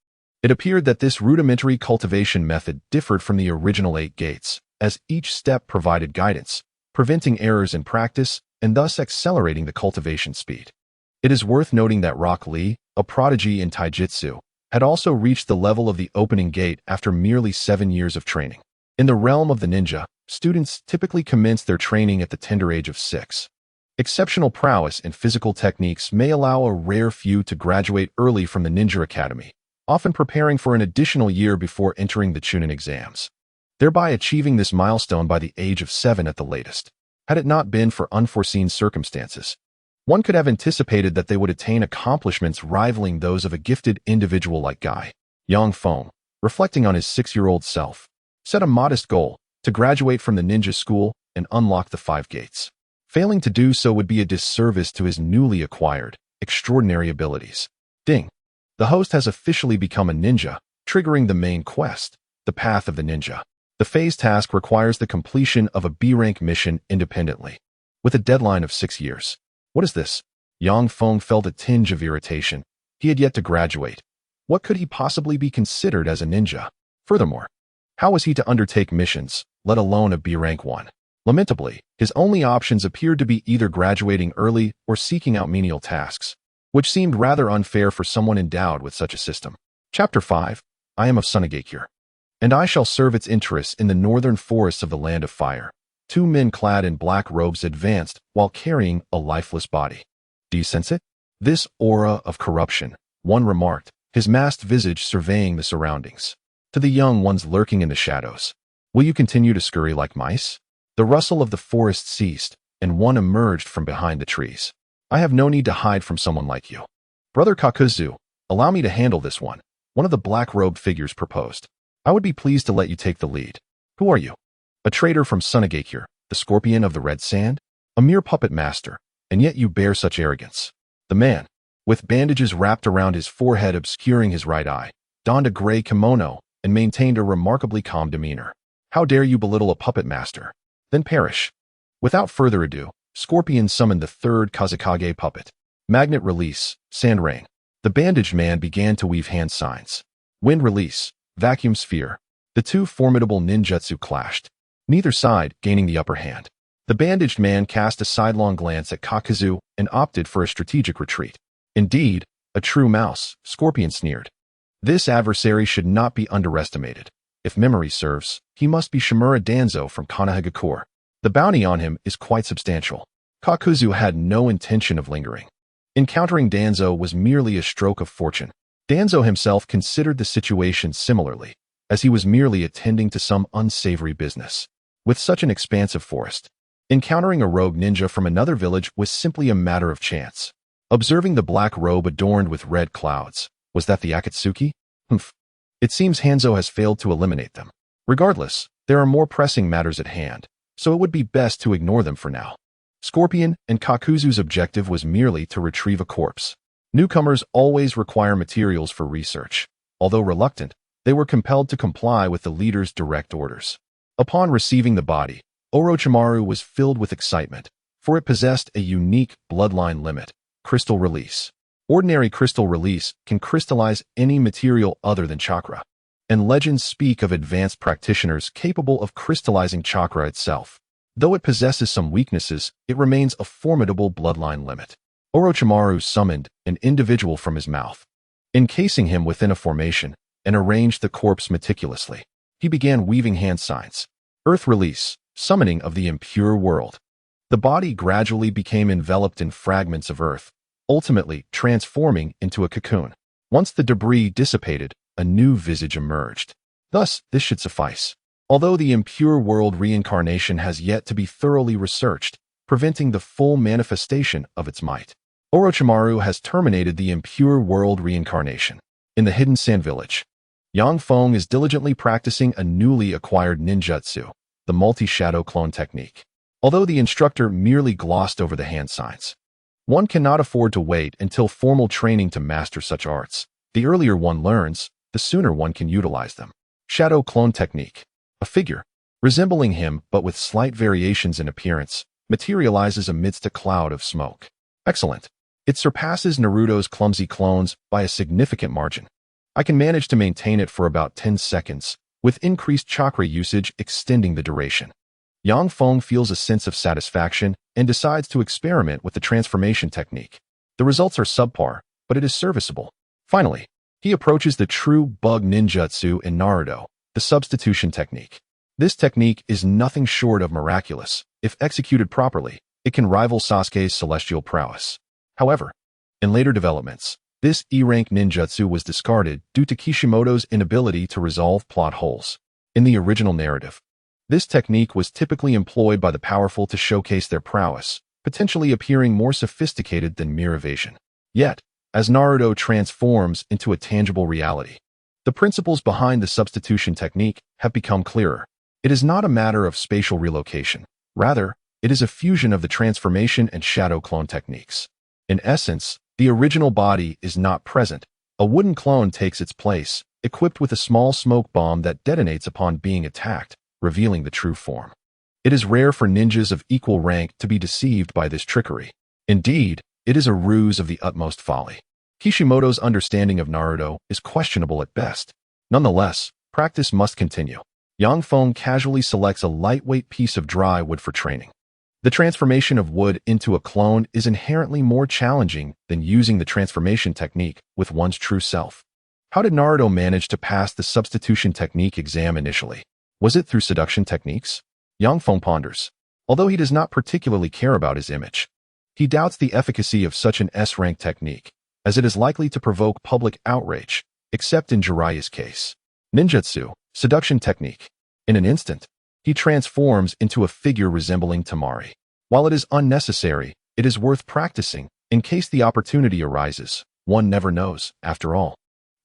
It appeared that this rudimentary cultivation method differed from the original 8 gates, as each step provided guidance, preventing errors in practice and thus accelerating the cultivation speed. It is worth noting that Rock Lee, a prodigy in taijutsu, had also reached the level of the opening gate after merely 7 years of training. In the realm of the ninja, students typically commence their training at the tender age of 6. Exceptional prowess in physical techniques may allow a rare few to graduate early from the ninja academy, often preparing for an additional year before entering the Chunin exams, thereby achieving this milestone by the age of 7 at the latest. Had it not been for unforeseen circumstances, one could have anticipated that they would attain accomplishments rivaling those of a gifted individual like Guy. Feng, reflecting on his 6-year-old self, set a modest goal to graduate from the ninja school and unlock the 5 gates. Failing to do so would be a disservice to his newly acquired, extraordinary abilities. Ding! The host has officially become a ninja, triggering the main quest, the Path of the Ninja. The phase task requires the completion of a B-rank mission independently, with a deadline of 6 years. What is this? Feng felt a tinge of irritation. He had yet to graduate. What could he possibly be considered as a ninja? Furthermore, how was he to undertake missions, let alone a B-rank one? Lamentably, his only options appeared to be either graduating early or seeking out menial tasks, which seemed rather unfair for someone endowed with such a system. Chapter 5. I am of Tsunade, and I shall serve its interests in the northern forests of the Land of Fire. 2 men clad in black robes advanced while carrying a lifeless body. Do you sense it? This aura of corruption, one remarked, his masked visage surveying the surroundings. To the young ones lurking in the shadows, will you continue to scurry like mice? The rustle of the forest ceased, and one emerged from behind the trees. I have no need to hide from someone like you. Brother Kakuzu, allow me to handle this one of the black-robed figures proposed. I would be pleased to let you take the lead. Who are you? A traitor from Tsunade, the scorpion of the red sand? A mere puppet master, and yet you bear such arrogance. The man, with bandages wrapped around his forehead obscuring his right eye, donned a gray kimono and maintained a remarkably calm demeanor. How dare you belittle a puppet master? Then perish. Without further ado, Scorpion summoned the 3rd Kazekage puppet. Magnet release, sand rain. The bandaged man began to weave hand signs. Wind release, vacuum sphere. The 2 formidable ninjutsu clashed, neither side gaining the upper hand. The bandaged man cast a sidelong glance at Kakuzu and opted for a strategic retreat. Indeed, a true mouse, Scorpion sneered. This adversary should not be underestimated. If memory serves, he must be Shimura Danzo from Konohagakure. The bounty on him is quite substantial. Kakuzu had no intention of lingering. Encountering Danzo was merely a stroke of fortune. Danzo himself considered the situation similarly, as he was merely attending to some unsavory business. With such an expansive forest, encountering a rogue ninja from another village was simply a matter of chance. Observing the black robe adorned with red clouds, was that the Akatsuki? Humph. It seems Hanzo has failed to eliminate them. Regardless, there are more pressing matters at hand, so it would be best to ignore them for now. Scorpion and Kakuzu's objective was merely to retrieve a corpse. Newcomers always require materials for research. Although reluctant, they were compelled to comply with the leader's direct orders. Upon receiving the body, Orochimaru was filled with excitement, for it possessed a unique bloodline limit, crystal release. Ordinary crystal release can crystallize any material other than chakra, and legends speak of advanced practitioners capable of crystallizing chakra itself. Though it possesses some weaknesses, it remains a formidable bloodline limit. Orochimaru summoned an individual from his mouth, encasing him within a formation, and arranged the corpse meticulously. He began weaving hand signs. Earth release, summoning of the impure world. The body gradually became enveloped in fragments of earth, ultimately transforming into a cocoon. Once the debris dissipated, a new visage emerged. Thus, this should suffice. Although the impure world reincarnation has yet to be thoroughly researched, preventing the full manifestation of its might, Orochimaru has terminated the impure world reincarnation. In the hidden sand village, Feng is diligently practicing a newly acquired ninjutsu, the multi-shadow clone technique. Although the instructor merely glossed over the hand signs, one cannot afford to wait until formal training to master such arts. The earlier one learns, the sooner one can utilize them. Shadow clone technique. A figure, resembling him but with slight variations in appearance, materializes amidst a cloud of smoke. Excellent. It surpasses Naruto's clumsy clones by a significant margin. I can manage to maintain it for about 10 seconds, with increased chakra usage extending the duration. Feng feels a sense of satisfaction and decides to experiment with the transformation technique. The results are subpar, but it is serviceable. Finally, he approaches the true bug ninjutsu in Naruto, the substitution technique. This technique is nothing short of miraculous. If executed properly, it can rival Sasuke's celestial prowess. However, in later developments, this E-rank ninjutsu was discarded due to Kishimoto's inability to resolve plot holes. In the original narrative, this technique was typically employed by the powerful to showcase their prowess, potentially appearing more sophisticated than mere evasion. Yet, as Naruto transforms into a tangible reality, the principles behind the substitution technique have become clearer. It is not a matter of spatial relocation. Rather, it is a fusion of the transformation and shadow clone techniques. In essence, the original body is not present. A wooden clone takes its place, equipped with a small smoke bomb that detonates upon being attacked, revealing the true form. It is rare for ninjas of equal rank to be deceived by this trickery. Indeed, it is a ruse of the utmost folly. Kishimoto's understanding of Naruto is questionable at best. Nonetheless, practice must continue. Feng casually selects a lightweight piece of dry wood for training. The transformation of wood into a clone is inherently more challenging than using the transformation technique with one's true self. How did Naruto manage to pass the substitution technique exam initially? Was it through seduction techniques? Feng ponders. Although he does not particularly care about his image, he doubts the efficacy of such an S-rank technique, as it is likely to provoke public outrage, except in Jiraiya's case. Ninjutsu, seduction technique. In an instant, he transforms into a figure resembling Temari. While it is unnecessary, it is worth practicing, in case the opportunity arises. One never knows, after all,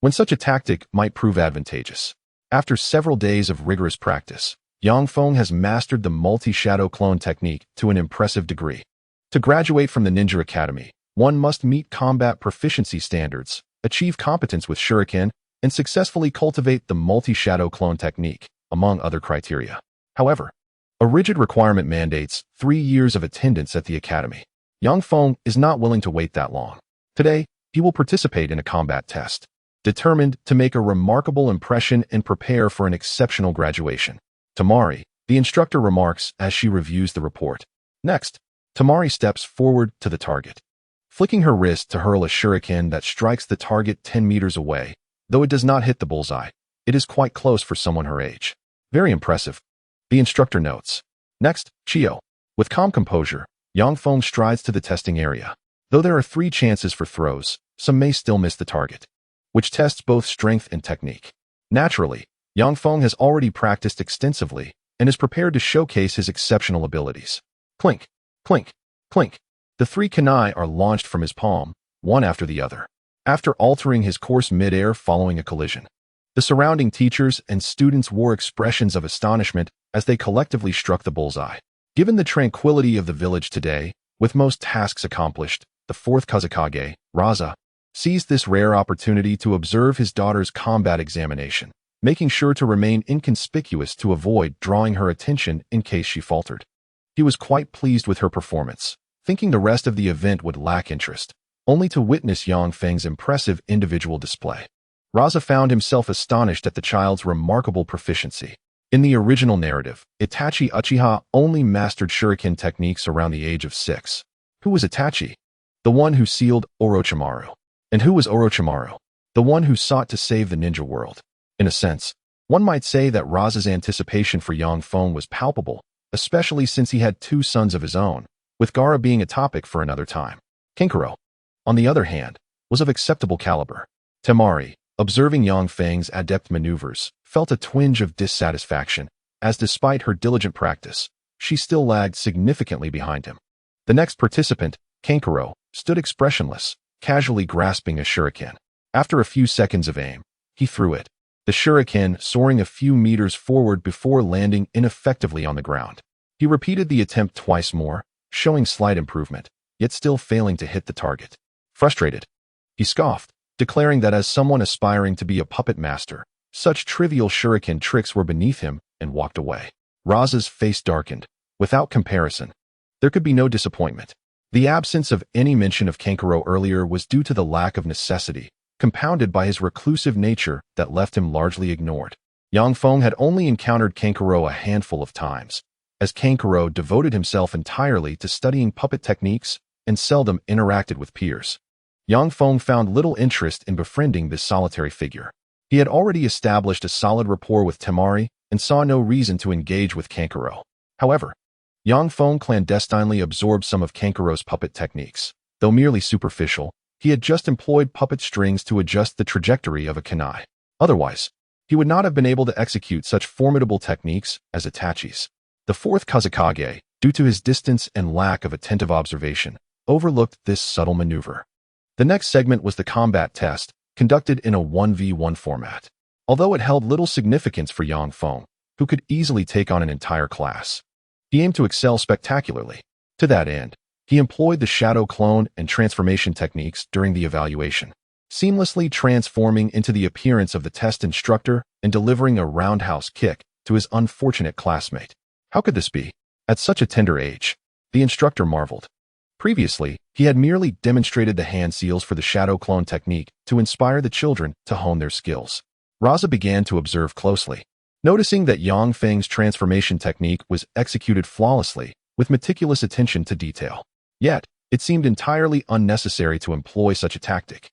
when such a tactic might prove advantageous. After several days of rigorous practice, Feng has mastered the multi-shadow clone technique to an impressive degree. To graduate from the Ninja Academy, one must meet combat proficiency standards, achieve competence with shuriken, and successfully cultivate the multi-shadow clone technique, among other criteria. However, a rigid requirement mandates 3 years of attendance at the academy. Feng is not willing to wait that long. Today, he will participate in a combat test, determined to make a remarkable impression and prepare for an exceptional graduation. Temari, the instructor remarks as she reviews the report. Next, Temari steps forward to the target, flicking her wrist to hurl a shuriken that strikes the target 10 meters away. Though it does not hit the bullseye, it is quite close for someone her age. Very impressive, the instructor notes. Next, Chio. With calm composure, Feng strides to the testing area. Though there are 3 chances for throws, some may still miss the target. which tests both strength and technique. Naturally, Yang Feng has already practiced extensively and is prepared to showcase his exceptional abilities. Clink, clink, clink. The three kunai are launched from his palm, one after the other, after altering his course mid-air following a collision. The surrounding teachers and students wore expressions of astonishment as they collectively struck the bullseye. Given the tranquility of the village today, with most tasks accomplished, the fourth Kazakage, Raza, seized this rare opportunity to observe his daughter's combat examination, making sure to remain inconspicuous to avoid drawing her attention in case she faltered. He was quite pleased with her performance, thinking the rest of the event would lack interest, only to witness Yang Feng's impressive individual display. Raza found himself astonished at the child's remarkable proficiency. In the original narrative, Itachi Uchiha only mastered shuriken techniques around the age of 6. Who was Itachi? The one who sealed Orochimaru. And who was Orochimaru? The one who sought to save the ninja world. In a sense, one might say that Raza's anticipation for Yang Feng was palpable, especially since he had 2 sons of his own, with Gaara being a topic for another time. Kinkaro, on the other hand, was of acceptable caliber. Temari, observing Yang Feng's adept maneuvers, felt a twinge of dissatisfaction, as despite her diligent practice, she still lagged significantly behind him. The next participant, Kankuro, stood expressionless, casually grasping a shuriken. After a few seconds of aim, he threw it, the shuriken soaring a few meters forward before landing ineffectively on the ground. He repeated the attempt twice more, showing slight improvement, yet still failing to hit the target. Frustrated, he scoffed, declaring that as someone aspiring to be a puppet master, such trivial shuriken tricks were beneath him, and walked away. Raza's face darkened. Without comparison, there could be no disappointment. The absence of any mention of Kankuro earlier was due to the lack of necessity, compounded by his reclusive nature that left him largely ignored. Yang Feng had only encountered Kankuro a handful of times, as Kankuro devoted himself entirely to studying puppet techniques and seldom interacted with peers. Yang Feng found little interest in befriending this solitary figure. He had already established a solid rapport with Temari and saw no reason to engage with Kankuro. However, Yang Feng clandestinely absorbed some of Kankuro's puppet techniques. Though merely superficial, he had just employed puppet strings to adjust the trajectory of a kunai. Otherwise, he would not have been able to execute such formidable techniques as Itachi's. The fourth Kazakage, due to his distance and lack of attentive observation, overlooked this subtle maneuver. The next segment was the combat test, conducted in a 1v1 format. Although it held little significance for Yang Feng, who could easily take on an entire class, he aimed to excel spectacularly. To that end, he employed the shadow clone and transformation techniques during the evaluation, seamlessly transforming into the appearance of the test instructor and delivering a roundhouse kick to his unfortunate classmate. How could this be? At such a tender age, the instructor marveled. Previously, he had merely demonstrated the hand seals for the shadow clone technique to inspire the children to hone their skills. Raza began to observe closely, noticing that Yang Feng's transformation technique was executed flawlessly, with meticulous attention to detail. Yet, it seemed entirely unnecessary to employ such a tactic.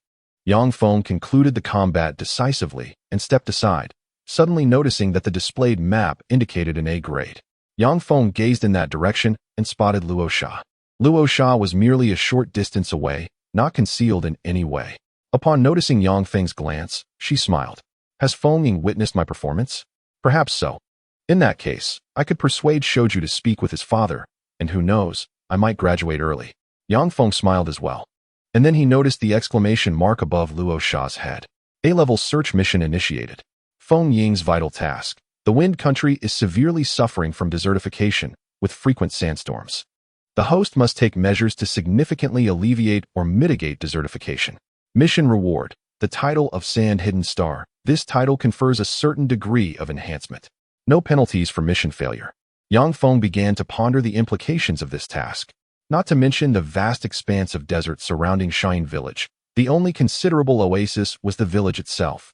Yang Feng concluded the combat decisively and stepped aside, suddenly noticing that the displayed map indicated an A grade. Yang Feng gazed in that direction and spotted Luo Sha. Luo Sha was merely a short distance away, not concealed in any way. Upon noticing Yang Feng's glance, she smiled. Has Feng Ying witnessed my performance? Perhaps so. In that case, I could persuade Shoju to speak with his father, and who knows, I might graduate early. Yang Feng smiled as well. And then he noticed the exclamation mark above Luo Sha's head. A-level search mission initiated. Feng Ying's vital task. The Wind Country is severely suffering from desertification, with frequent sandstorms. The host must take measures to significantly alleviate or mitigate desertification. Mission reward. The title of Sand Hidden Star. This title confers a certain degree of enhancement. No penalties for mission failure. Yang Feng began to ponder the implications of this task. Not to mention the vast expanse of desert surrounding Shine Village. The only considerable oasis was the village itself.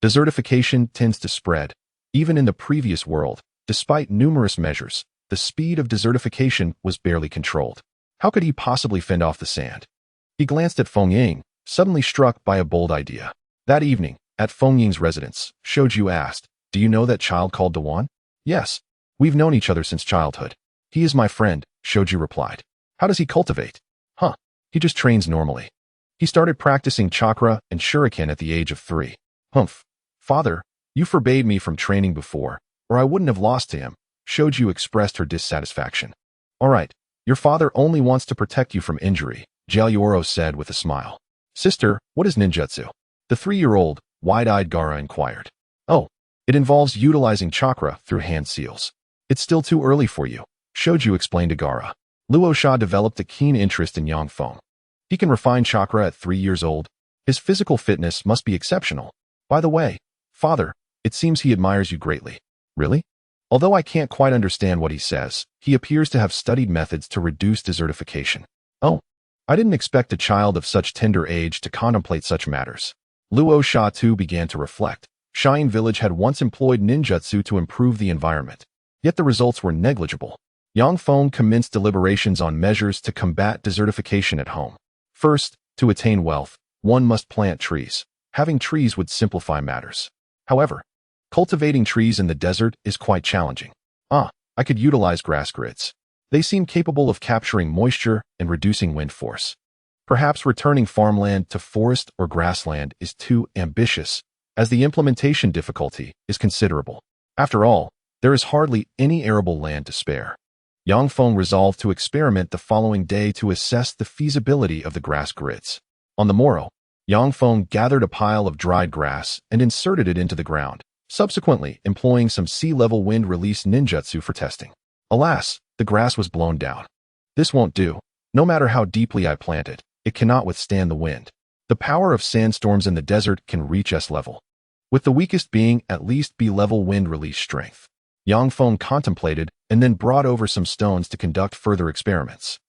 Desertification tends to spread. Even in the previous world, despite numerous measures, the speed of desertification was barely controlled. How could he possibly fend off the sand? He glanced at Feng Ying, suddenly struck by a bold idea. That evening, at Feng Ying's residence, Shoju asked, "Do you know that child called Dewan?" "Yes. We've known each other since childhood. He is my friend," Shoju replied. "How does he cultivate?" "Huh. He just trains normally." He started practicing chakra and shuriken at the age of 3. Humph. Father, you forbade me from training before, or I wouldn't have lost to him. Shoju expressed her dissatisfaction. All right, your father only wants to protect you from injury, Jailoro said with a smile. Sister, what is ninjutsu? The 3-year-old, wide-eyed Gaara inquired. Oh, it involves utilizing chakra through hand seals. It's still too early for you, Shoju explained to Gaara. Luo Sha developed a keen interest in Yang Feng. He can refine chakra at 3 years old. His physical fitness must be exceptional. By the way, father, it seems he admires you greatly. Really? Although I can't quite understand what he says, he appears to have studied methods to reduce desertification. Oh, I didn't expect a child of such tender age to contemplate such matters. Luo Sha too began to reflect. Shine Village had once employed ninjutsu to improve the environment, yet the results were negligible. Yang Feng commenced deliberations on measures to combat desertification at home. First, to attain wealth, one must plant trees. Having trees would simplify matters. However, cultivating trees in the desert is quite challenging. I could utilize grass grids. They seem capable of capturing moisture and reducing wind force. Perhaps returning farmland to forest or grassland is too ambitious, as the implementation difficulty is considerable. After all, there is hardly any arable land to spare. Yang Feng resolved to experiment the following day to assess the feasibility of the grass grids. On the morrow, Yang Feng gathered a pile of dried grass and inserted it into the ground, subsequently employing some sea-level wind-release ninjutsu for testing. Alas, the grass was blown down. This won't do. No matter how deeply I plant it, it cannot withstand the wind. The power of sandstorms in the desert can reach S level, with the weakest being at least B level wind release strength. Yang Feng contemplated and then brought over some stones to conduct further experiments.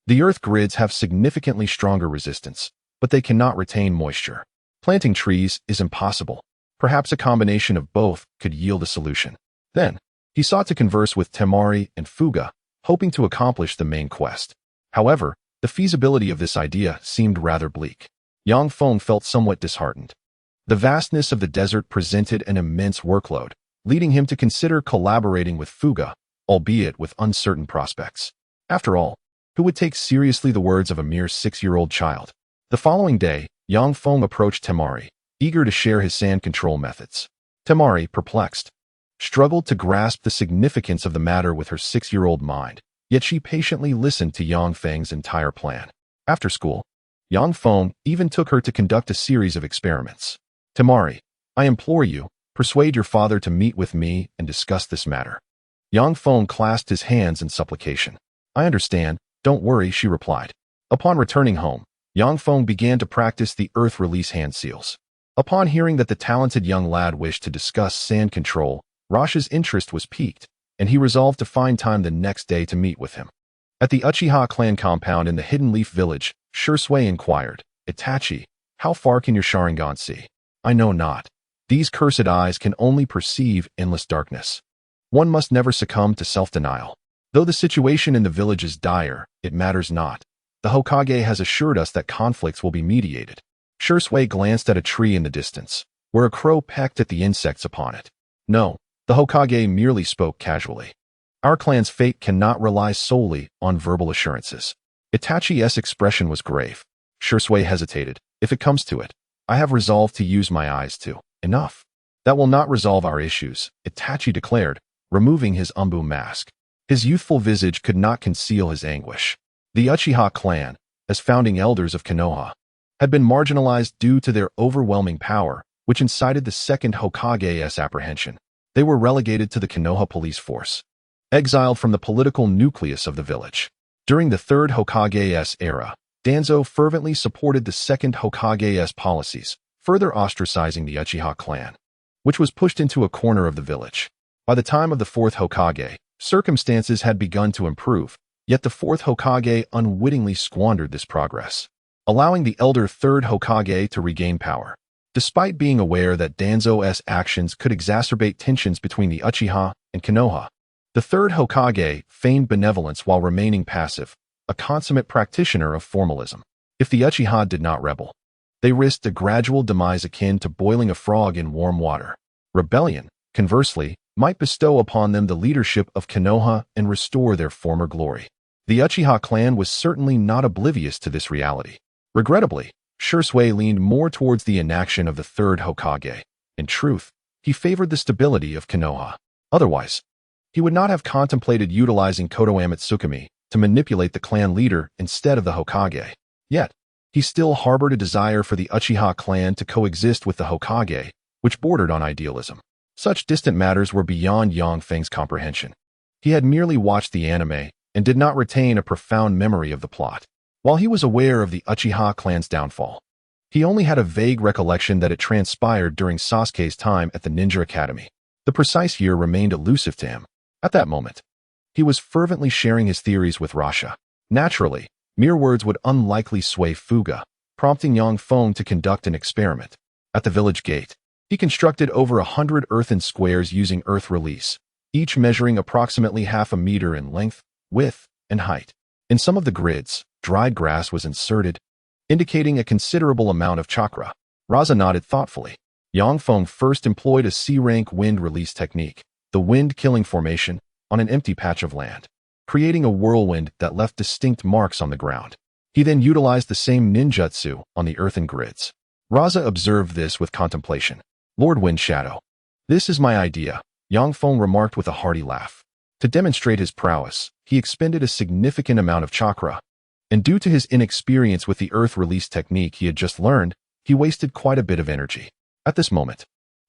The earth grids have significantly stronger resistance, but they cannot retain moisture. Planting trees is impossible. Perhaps a combination of both could yield a solution. Then, he sought to converse with Temari and Fuga, hoping to accomplish the main quest. However, the feasibility of this idea seemed rather bleak. Yang Feng felt somewhat disheartened. The vastness of the desert presented an immense workload, leading him to consider collaborating with Fuga, albeit with uncertain prospects. After all, who would take seriously the words of a mere 6-year-old child? The following day, Yang Feng approached Temari, eager to share his sand control methods. Temari, perplexed, struggled to grasp the significance of the matter with her 6-year-old mind, yet she patiently listened to Yang Feng's entire plan. After school, Yang Feng even took her to conduct a series of experiments. Temari, I implore you, persuade your father to meet with me and discuss this matter. Yang Feng clasped his hands in supplication. I understand, don't worry, she replied. Upon returning home, Yang Feng began to practice the earth release hand seals. Upon hearing that the talented young lad wished to discuss sand control, Rasha's interest was piqued, and he resolved to find time the next day to meet with him. At the Uchiha clan compound in the Hidden Leaf village, Shursui inquired, Itachi, how far can your Sharingan see? I know not. These cursed eyes can only perceive endless darkness. One must never succumb to self-denial. Though the situation in the village is dire, it matters not. The Hokage has assured us that conflicts will be mediated. Shursui glanced at a tree in the distance, where a crow pecked at the insects upon it. No, the Hokage merely spoke casually. Our clan's fate cannot rely solely on verbal assurances. Itachi's expression was grave. Shursui hesitated. If it comes to it, I have resolved to use my eyes too. Enough. That will not resolve our issues, Itachi declared, removing his umbu mask. His youthful visage could not conceal his anguish. The Uchiha clan, as founding elders of Konoha, had been marginalized due to their overwhelming power, which incited the second Hokage's apprehension. They were relegated to the Konoha police force, exiled from the political nucleus of the village. During the third Hokage's era, Danzo fervently supported the second Hokage's policies, further ostracizing the Uchiha clan, which was pushed into a corner of the village. By the time of the fourth Hokage, circumstances had begun to improve, yet the fourth Hokage unwittingly squandered this progress, allowing the elder third Hokage to regain power. Despite being aware that Danzo's actions could exacerbate tensions between the Uchiha and Konoha, the third Hokage feigned benevolence while remaining passive, a consummate practitioner of formalism. If the Uchiha did not rebel, they risked a gradual demise akin to boiling a frog in warm water. Rebellion, conversely, might bestow upon them the leadership of Konoha and restore their former glory. The Uchiha clan was certainly not oblivious to this reality. Regrettably, Shursui leaned more towards the inaction of the third Hokage. In truth, he favored the stability of Konoha. Otherwise, he would not have contemplated utilizing Kotoame Tsukumi to manipulate the clan leader instead of the Hokage. Yet, he still harbored a desire for the Uchiha clan to coexist with the Hokage, which bordered on idealism. Such distant matters were beyond Yang Feng's comprehension. He had merely watched the anime and did not retain a profound memory of the plot. While he was aware of the Uchiha clan's downfall, he only had a vague recollection that it transpired during Sasuke's time at the Ninja Academy. The precise year remained elusive to him. At that moment, he was fervently sharing his theories with Rasha. Naturally, mere words would unlikely sway Fuga, prompting Yang Feng to conduct an experiment. At the village gate, he constructed over 100 earthen squares using earth release, each measuring approximately half a meter in length, width, and height. In some of the grids, dried grass was inserted, indicating a considerable amount of chakra. Raza nodded thoughtfully. Yang Feng first employed a C-rank wind release technique, the wind-killing formation, on an empty patch of land, creating a whirlwind that left distinct marks on the ground. He then utilized the same ninjutsu on the earthen grids. Raza observed this with contemplation. Lord Wind Shadow. This is my idea, Yang Feng remarked with a hearty laugh. To demonstrate his prowess, he expended a significant amount of chakra, and due to his inexperience with the earth release technique he had just learned, he wasted quite a bit of energy. At this moment,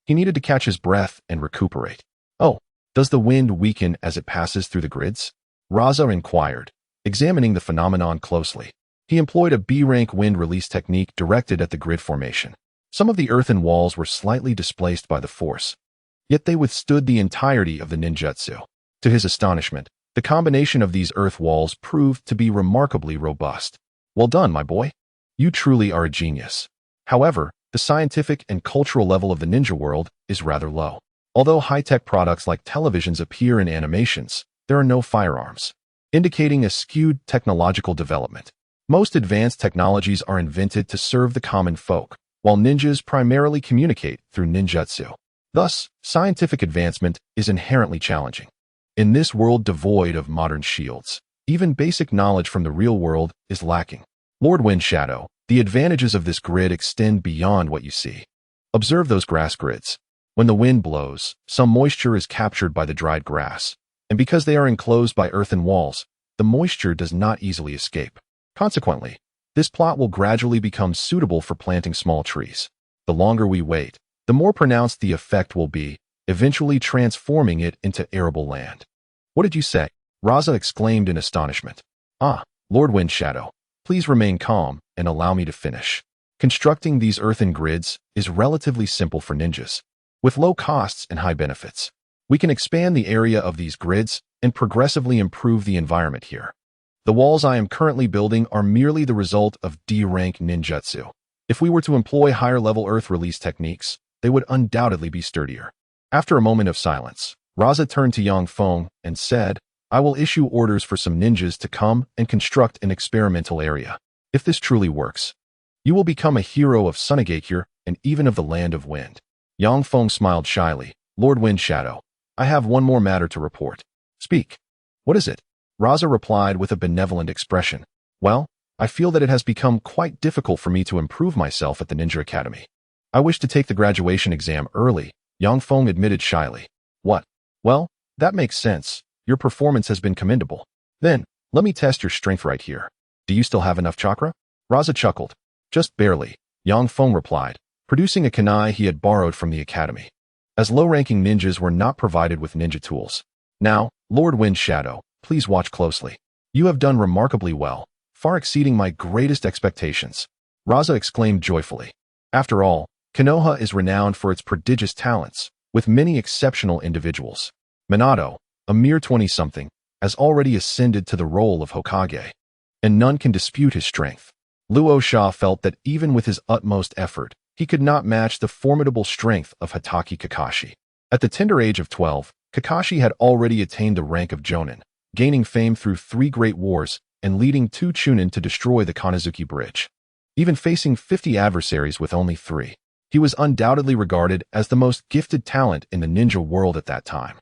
he needed to catch his breath and recuperate. Oh, does the wind weaken as it passes through the grids? Raza inquired, examining the phenomenon closely. He employed a B-rank wind release technique directed at the grid formation. Some of the earthen walls were slightly displaced by the force, yet they withstood the entirety of the ninjutsu. To his astonishment, the combination of these earth walls proved to be remarkably robust. Well done, my boy. You truly are a genius. However, the scientific and cultural level of the ninja world is rather low. Although high-tech products like televisions appear in animations, there are no firearms, indicating a skewed technological development. Most advanced technologies are invented to serve the common folk, while ninjas primarily communicate through ninjutsu. Thus, scientific advancement is inherently challenging. In this world devoid of modern shields, even basic knowledge from the real world is lacking. Lord Wind Shadow, the advantages of this grid extend beyond what you see. Observe those grass grids. When the wind blows, some moisture is captured by the dried grass, and because they are enclosed by earthen walls, the moisture does not easily escape. Consequently, this plot will gradually become suitable for planting small trees. The longer we wait, the more pronounced the effect will be, eventually transforming it into arable land. What did you say? Raza exclaimed in astonishment. Ah, Lord Wind Shadow, please remain calm and allow me to finish. Constructing these earthen grids is relatively simple for ninjas, with low costs and high benefits. We can expand the area of these grids and progressively improve the environment here. The walls I am currently building are merely the result of D-rank ninjutsu. If we were to employ higher-level earth release techniques, they would undoubtedly be sturdier. After a moment of silence, Raza turned to Yang Feng and said, I will issue orders for some ninjas to come and construct an experimental area. If this truly works, you will become a hero of Tsunade and even of the Land of Wind. Yang Feng smiled shyly. Lord Wind Shadow, I have one more matter to report. Speak. What is it? Raza replied with a benevolent expression. Well, I feel that it has become quite difficult for me to improve myself at the Ninja Academy. I wish to take the graduation exam early, Yang Feng admitted shyly. What? Well, that makes sense. Your performance has been commendable. Then, let me test your strength right here. Do you still have enough chakra? Raza chuckled. Just barely, Yang Feng replied, producing a kunai he had borrowed from the academy, as low-ranking ninjas were not provided with ninja tools. Now, Lord Wind Shadow, please watch closely. You have done remarkably well, far exceeding my greatest expectations. Raza exclaimed joyfully. After all, Konoha is renowned for its prodigious talents, with many exceptional individuals. Minato, a mere 20-something, has already ascended to the role of Hokage, and none can dispute his strength. Luo Sha felt that even with his utmost effort, he could not match the formidable strength of Hatake Kakashi. At the tender age of 12, Kakashi had already attained the rank of Jonin, gaining fame through 3 great wars and leading 2 Chunin to destroy the Kanazuki Bridge. Even facing 50 adversaries with only 3, he was undoubtedly regarded as the most gifted talent in the ninja world at that time,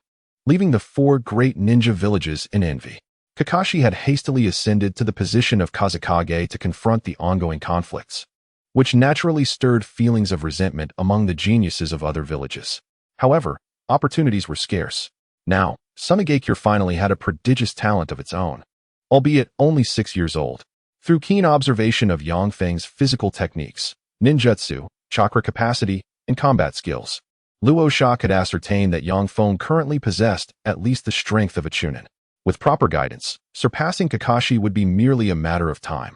leaving the 4 great ninja villages in envy. Kakashi had hastily ascended to the position of Kazekage to confront the ongoing conflicts, which naturally stirred feelings of resentment among the geniuses of other villages. However, opportunities were scarce. Now, Tsunade finally had a prodigious talent of its own, albeit only 6 years old. Through keen observation of Yang Feng's physical techniques, ninjutsu, chakra capacity, and combat skills, Luo Sha could ascertain that Yang Feng currently possessed at least the strength of a chunin. With proper guidance, surpassing Kakashi would be merely a matter of time.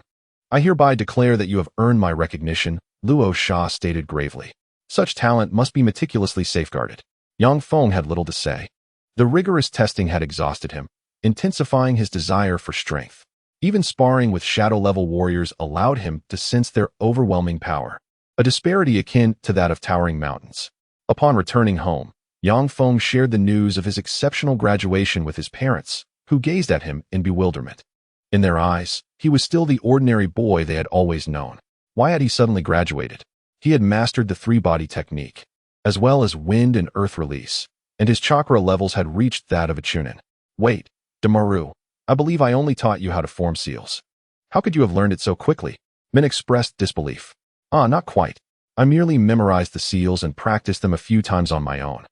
I hereby declare that you have earned my recognition, Luo Sha stated gravely. Such talent must be meticulously safeguarded. Yang Feng had little to say. The rigorous testing had exhausted him, intensifying his desire for strength. Even sparring with shadow-level warriors allowed him to sense their overwhelming power, a disparity akin to that of towering mountains. Upon returning home, Yang Feng shared the news of his exceptional graduation with his parents, who gazed at him in bewilderment. In their eyes, he was still the ordinary boy they had always known. Why had he suddenly graduated? He had mastered the three-body technique, as well as wind and earth release, and his chakra levels had reached that of a chunin. Wait, Temari, I believe I only taught you how to form seals. How could you have learned it so quickly? Min expressed disbelief. Not quite. I merely memorized the seals and practiced them a few times on my own.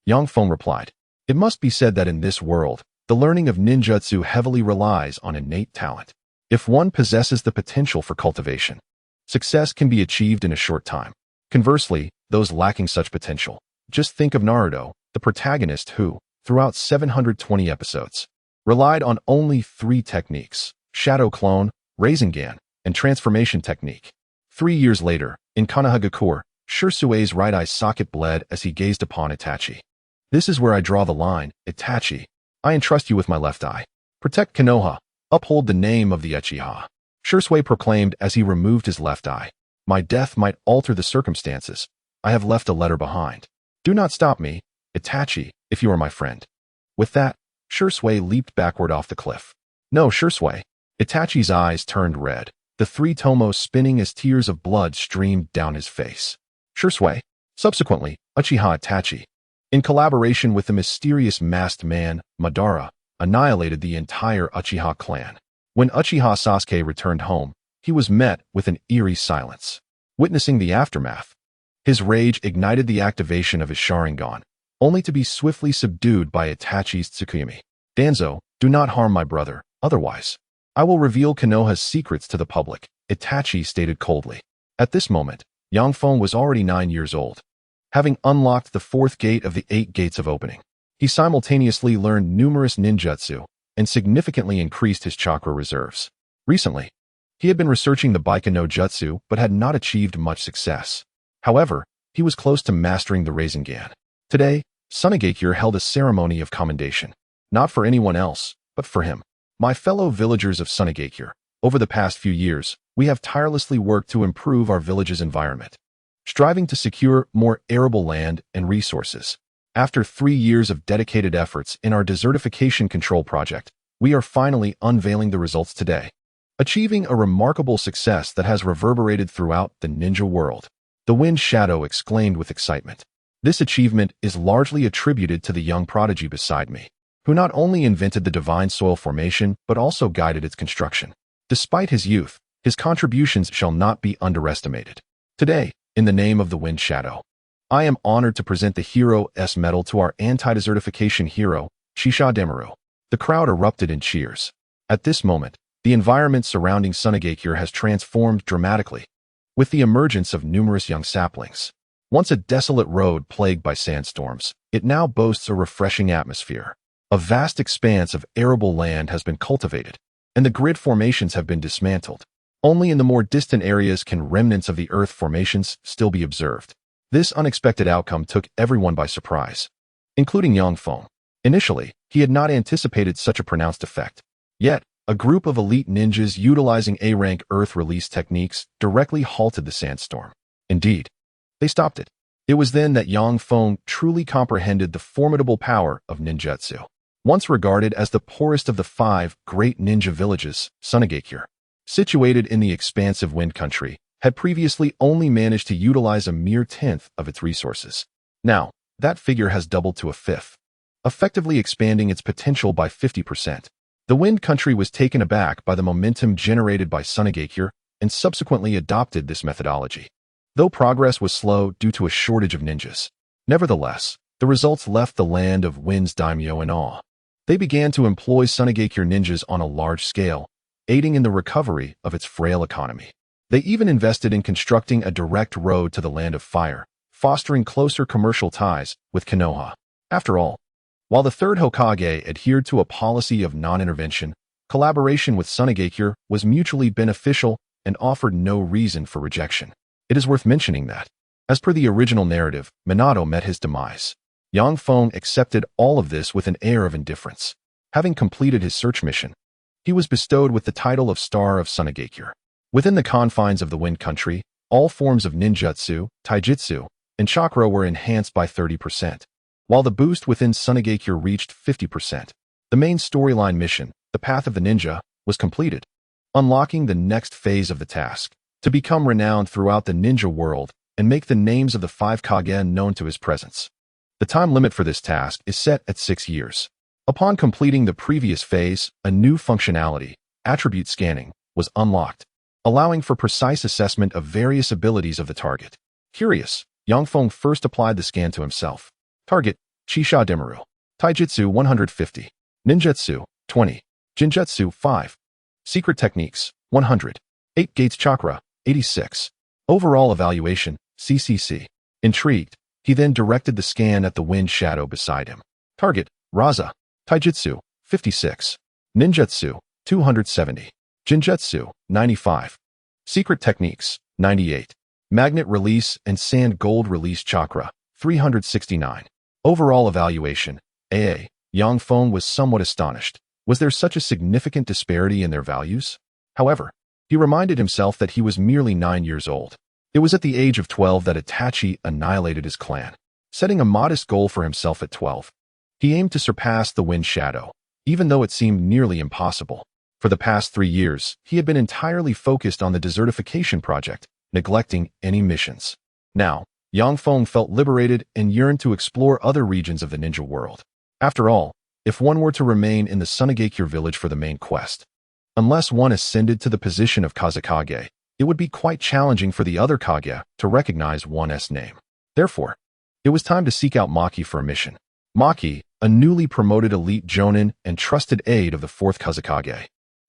Yang Feng replied. It must be said that in this world, the learning of ninjutsu heavily relies on innate talent. If one possesses the potential for cultivation, success can be achieved in a short time. Conversely, those lacking such potential, just think of Naruto, the protagonist who, throughout 720 episodes, relied on only 3 techniques: shadow clone, Rasengan, and transformation technique. 3 years later, in Konohagakure, Shirsue's right eye socket bled as he gazed upon Itachi. This is where I draw the line, Itachi. I entrust you with my left eye. Protect Konoha. Uphold the name of the Uchiha. Shirsue proclaimed as he removed his left eye. My death might alter the circumstances. I have left a letter behind. Do not stop me, Itachi, if you are my friend. With that, Shirsue leaped backward off the cliff. No, Shirsue. Itachi's eyes turned red, the 3 tomos spinning as tears of blood streamed down his face. Shirsue, subsequently, Uchiha Itachi, in collaboration with the mysterious masked man, Madara, annihilated the entire Uchiha clan. When Uchiha Sasuke returned home, he was met with an eerie silence. Witnessing the aftermath, his rage ignited the activation of his Sharingan, only to be swiftly subdued by Itachi's Tsukimi. Danzo, do not harm my brother, otherwise I will reveal Konoha's secrets to the public, Itachi stated coldly. At this moment, Yang Feng was already 9 years old. Having unlocked the 4th gate of the 8 gates of opening, he simultaneously learned numerous ninjutsu and significantly increased his chakra reserves. Recently, he had been researching the Baika no Jutsu but had not achieved much success. However, he was close to mastering the Rasengan. Today, Tsunade held a ceremony of commendation, not for anyone else, but for him. My fellow villagers of Tsunade, over the past few years, we have tirelessly worked to improve our village's environment, striving to secure more arable land and resources. After 3 years of dedicated efforts in our desertification control project, we are finally unveiling the results today, achieving a remarkable success that has reverberated throughout the ninja world. The Wind Shadow exclaimed with excitement. This achievement is largely attributed to the young prodigy beside me, who not only invented the divine soil formation but also guided its construction. Despite his youth, his contributions shall not be underestimated. Today, in the name of the Wind Shadow, I am honored to present the Hero S medal to our anti-desertification hero, Shisha Demaru. The crowd erupted in cheers. At this moment, the environment surrounding Tsunade has transformed dramatically, with the emergence of numerous young saplings. Once a desolate road plagued by sandstorms, it now boasts a refreshing atmosphere. A vast expanse of arable land has been cultivated, and the grid formations have been dismantled. Only in the more distant areas can remnants of the earth formations still be observed. This unexpected outcome took everyone by surprise, including Yang Feng. Initially, he had not anticipated such a pronounced effect. Yet, a group of elite ninjas utilizing A-rank earth release techniques directly halted the sandstorm. Indeed, they stopped it. It was then that Yang Feng truly comprehended the formidable power of ninjutsu. Once regarded as the poorest of the 5 great ninja villages, Tsunade, situated in the expansive wind country, had previously only managed to utilize a mere 10th of its resources. Now, that figure has doubled to a 5th, effectively expanding its potential by 50%. The Wind Country was taken aback by the momentum generated by Tsunade and subsequently adopted this methodology. Though progress was slow due to a shortage of ninjas, nevertheless, the results left the land of Wind's daimyo in awe. They began to employ Tsunade ninjas on a large scale, aiding in the recovery of its frail economy. They even invested in constructing a direct road to the Land of Fire, fostering closer commercial ties with Konoha. After all, while the third Hokage adhered to a policy of non-intervention, collaboration with Tsunade was mutually beneficial and offered no reason for rejection. It is worth mentioning that, as per the original narrative, Minato met his demise. Yang Feng accepted all of this with an air of indifference. Having completed his search mission, he was bestowed with the title of Star of Tsunade. Within the confines of the Wind Country, all forms of ninjutsu, taijutsu, and chakra were enhanced by 30%, while the boost within Tsunade reached 50%. The main storyline mission, the Path of the Ninja, was completed, unlocking the next phase of the task, to become renowned throughout the ninja world and make the names of the 5 Kage known to his presence. The time limit for this task is set at 6 years. Upon completing the previous phase, a new functionality, attribute scanning, was unlocked, allowing for precise assessment of various abilities of the target. Curious, Yang Feng first applied the scan to himself. Target, Chisha Demaru. Taijutsu 150. Ninjutsu, 20. Jinjutsu 5. Secret Techniques, 100. 8 Gates Chakra, 86. Overall Evaluation, CCC. Intrigued, he then directed the scan at the wind shadow beside him. Target, Raza. Taijutsu, 56. Ninjutsu, 270. Jinjutsu, 95. Secret Techniques, 98. Magnet Release and Sand Gold Release Chakra, 369. Overall Evaluation, AA. Yang Feng was somewhat astonished. Was there such a significant disparity in their values? However, he reminded himself that he was merely 9 years old. It was at the age of 12 that Itachi annihilated his clan. Setting a modest goal for himself at 12, he aimed to surpass the Wind Shadow, even though it seemed nearly impossible. For the past 3 years, he had been entirely focused on the desertification project, neglecting any missions. Now, Yang Feng felt liberated and yearned to explore other regions of the ninja world. After all, if one were to remain in the Tsunade village for the main quest, unless one ascended to the position of Kazekage, it would be quite challenging for the other Kage to recognize one's name. Therefore, it was time to seek out Maki for a mission. Maki, a newly promoted elite jonin and trusted aide of the 4th Kazekage,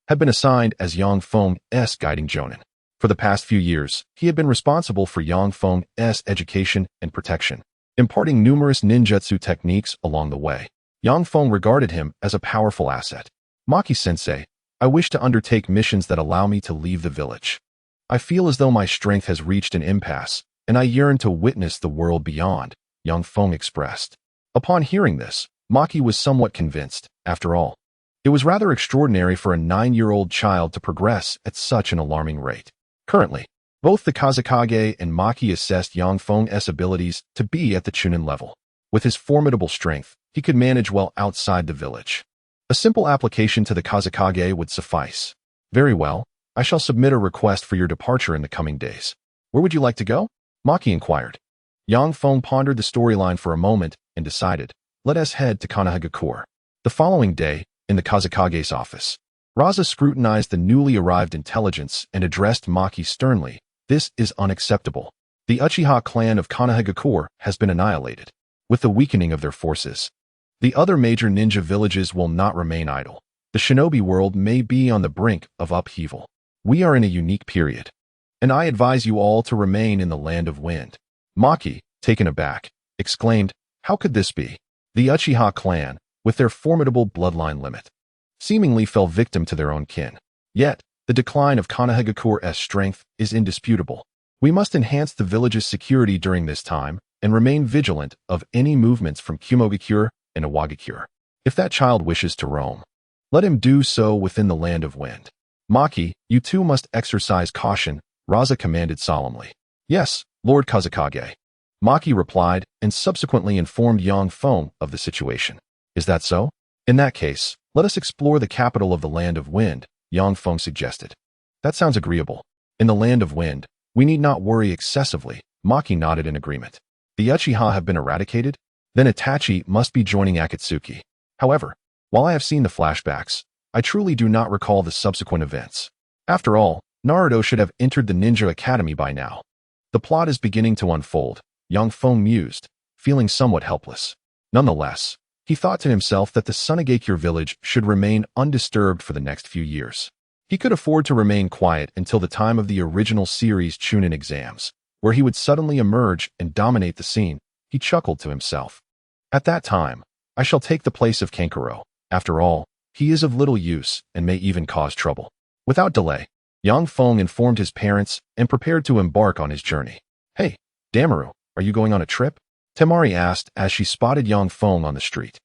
had been assigned as Yang Feng's guiding jonin. For the past few years, he had been responsible for Yang Feng's education and protection, imparting numerous ninjutsu techniques along the way. Yang Feng regarded him as a powerful asset. Maki-sensei, I wish to undertake missions that allow me to leave the village. I feel as though my strength has reached an impasse, and I yearn to witness the world beyond, Yang Feng expressed. Upon hearing this, Maki was somewhat convinced. After all, it was rather extraordinary for a 9-year-old child to progress at such an alarming rate. Currently, both the Kazekage and Maki assessed Yang Feng's abilities to be at the Chunin level. With his formidable strength, he could manage well outside the village. A simple application to the Kazekage would suffice. Very well, I shall submit a request for your departure in the coming days. Where would you like to go? Maki inquired. Yang Feng pondered the storyline for a moment and decided, let us head to Konohagakure. The following day, in the Kazekage's office, Raza scrutinized the newly arrived intelligence and addressed Maki sternly. This is unacceptable. The Uchiha clan of Konohagakure has been annihilated. With the weakening of their forces, the other major ninja villages will not remain idle. The shinobi world may be on the brink of upheaval. We are in a unique period, and I advise you all to remain in the Land of Wind. Maki, taken aback, exclaimed, how could this be? The Uchiha clan, with their formidable bloodline limit, seemingly fell victim to their own kin. Yet, the decline of Konohagakure's strength is indisputable. We must enhance the village's security during this time and remain vigilant of any movements from Kumogakure and Iwagakure. If that child wishes to roam, let him do so within the Land of Wind. Maki, you too must exercise caution, Raza commanded solemnly. Yes, Lord Kazekage. Maki replied and subsequently informed Yang Feng of the situation. Is that so? In that case, let us explore the capital of the Land of Wind, Yang Feng suggested. That sounds agreeable. In the Land of Wind, we need not worry excessively, Maki nodded in agreement. The Uchiha have been eradicated? Then Itachi must be joining Akatsuki. However, while I have seen the flashbacks, I truly do not recall the subsequent events. After all, Naruto should have entered the ninja academy by now. The plot is beginning to unfold, young Feng mused, feeling somewhat helpless. Nonetheless, he thought to himself that the Tsunade village should remain undisturbed for the next few years. He could afford to remain quiet until the time of the original series Chunin exams, where he would suddenly emerge and dominate the scene. He chuckled to himself. At that time, I shall take the place of Kankuro. After all, he is of little use and may even cause trouble. Without delay, young Feng informed his parents and prepared to embark on his journey. Hey, Damaru, are you going on a trip? Temari asked as she spotted young Feng on the street.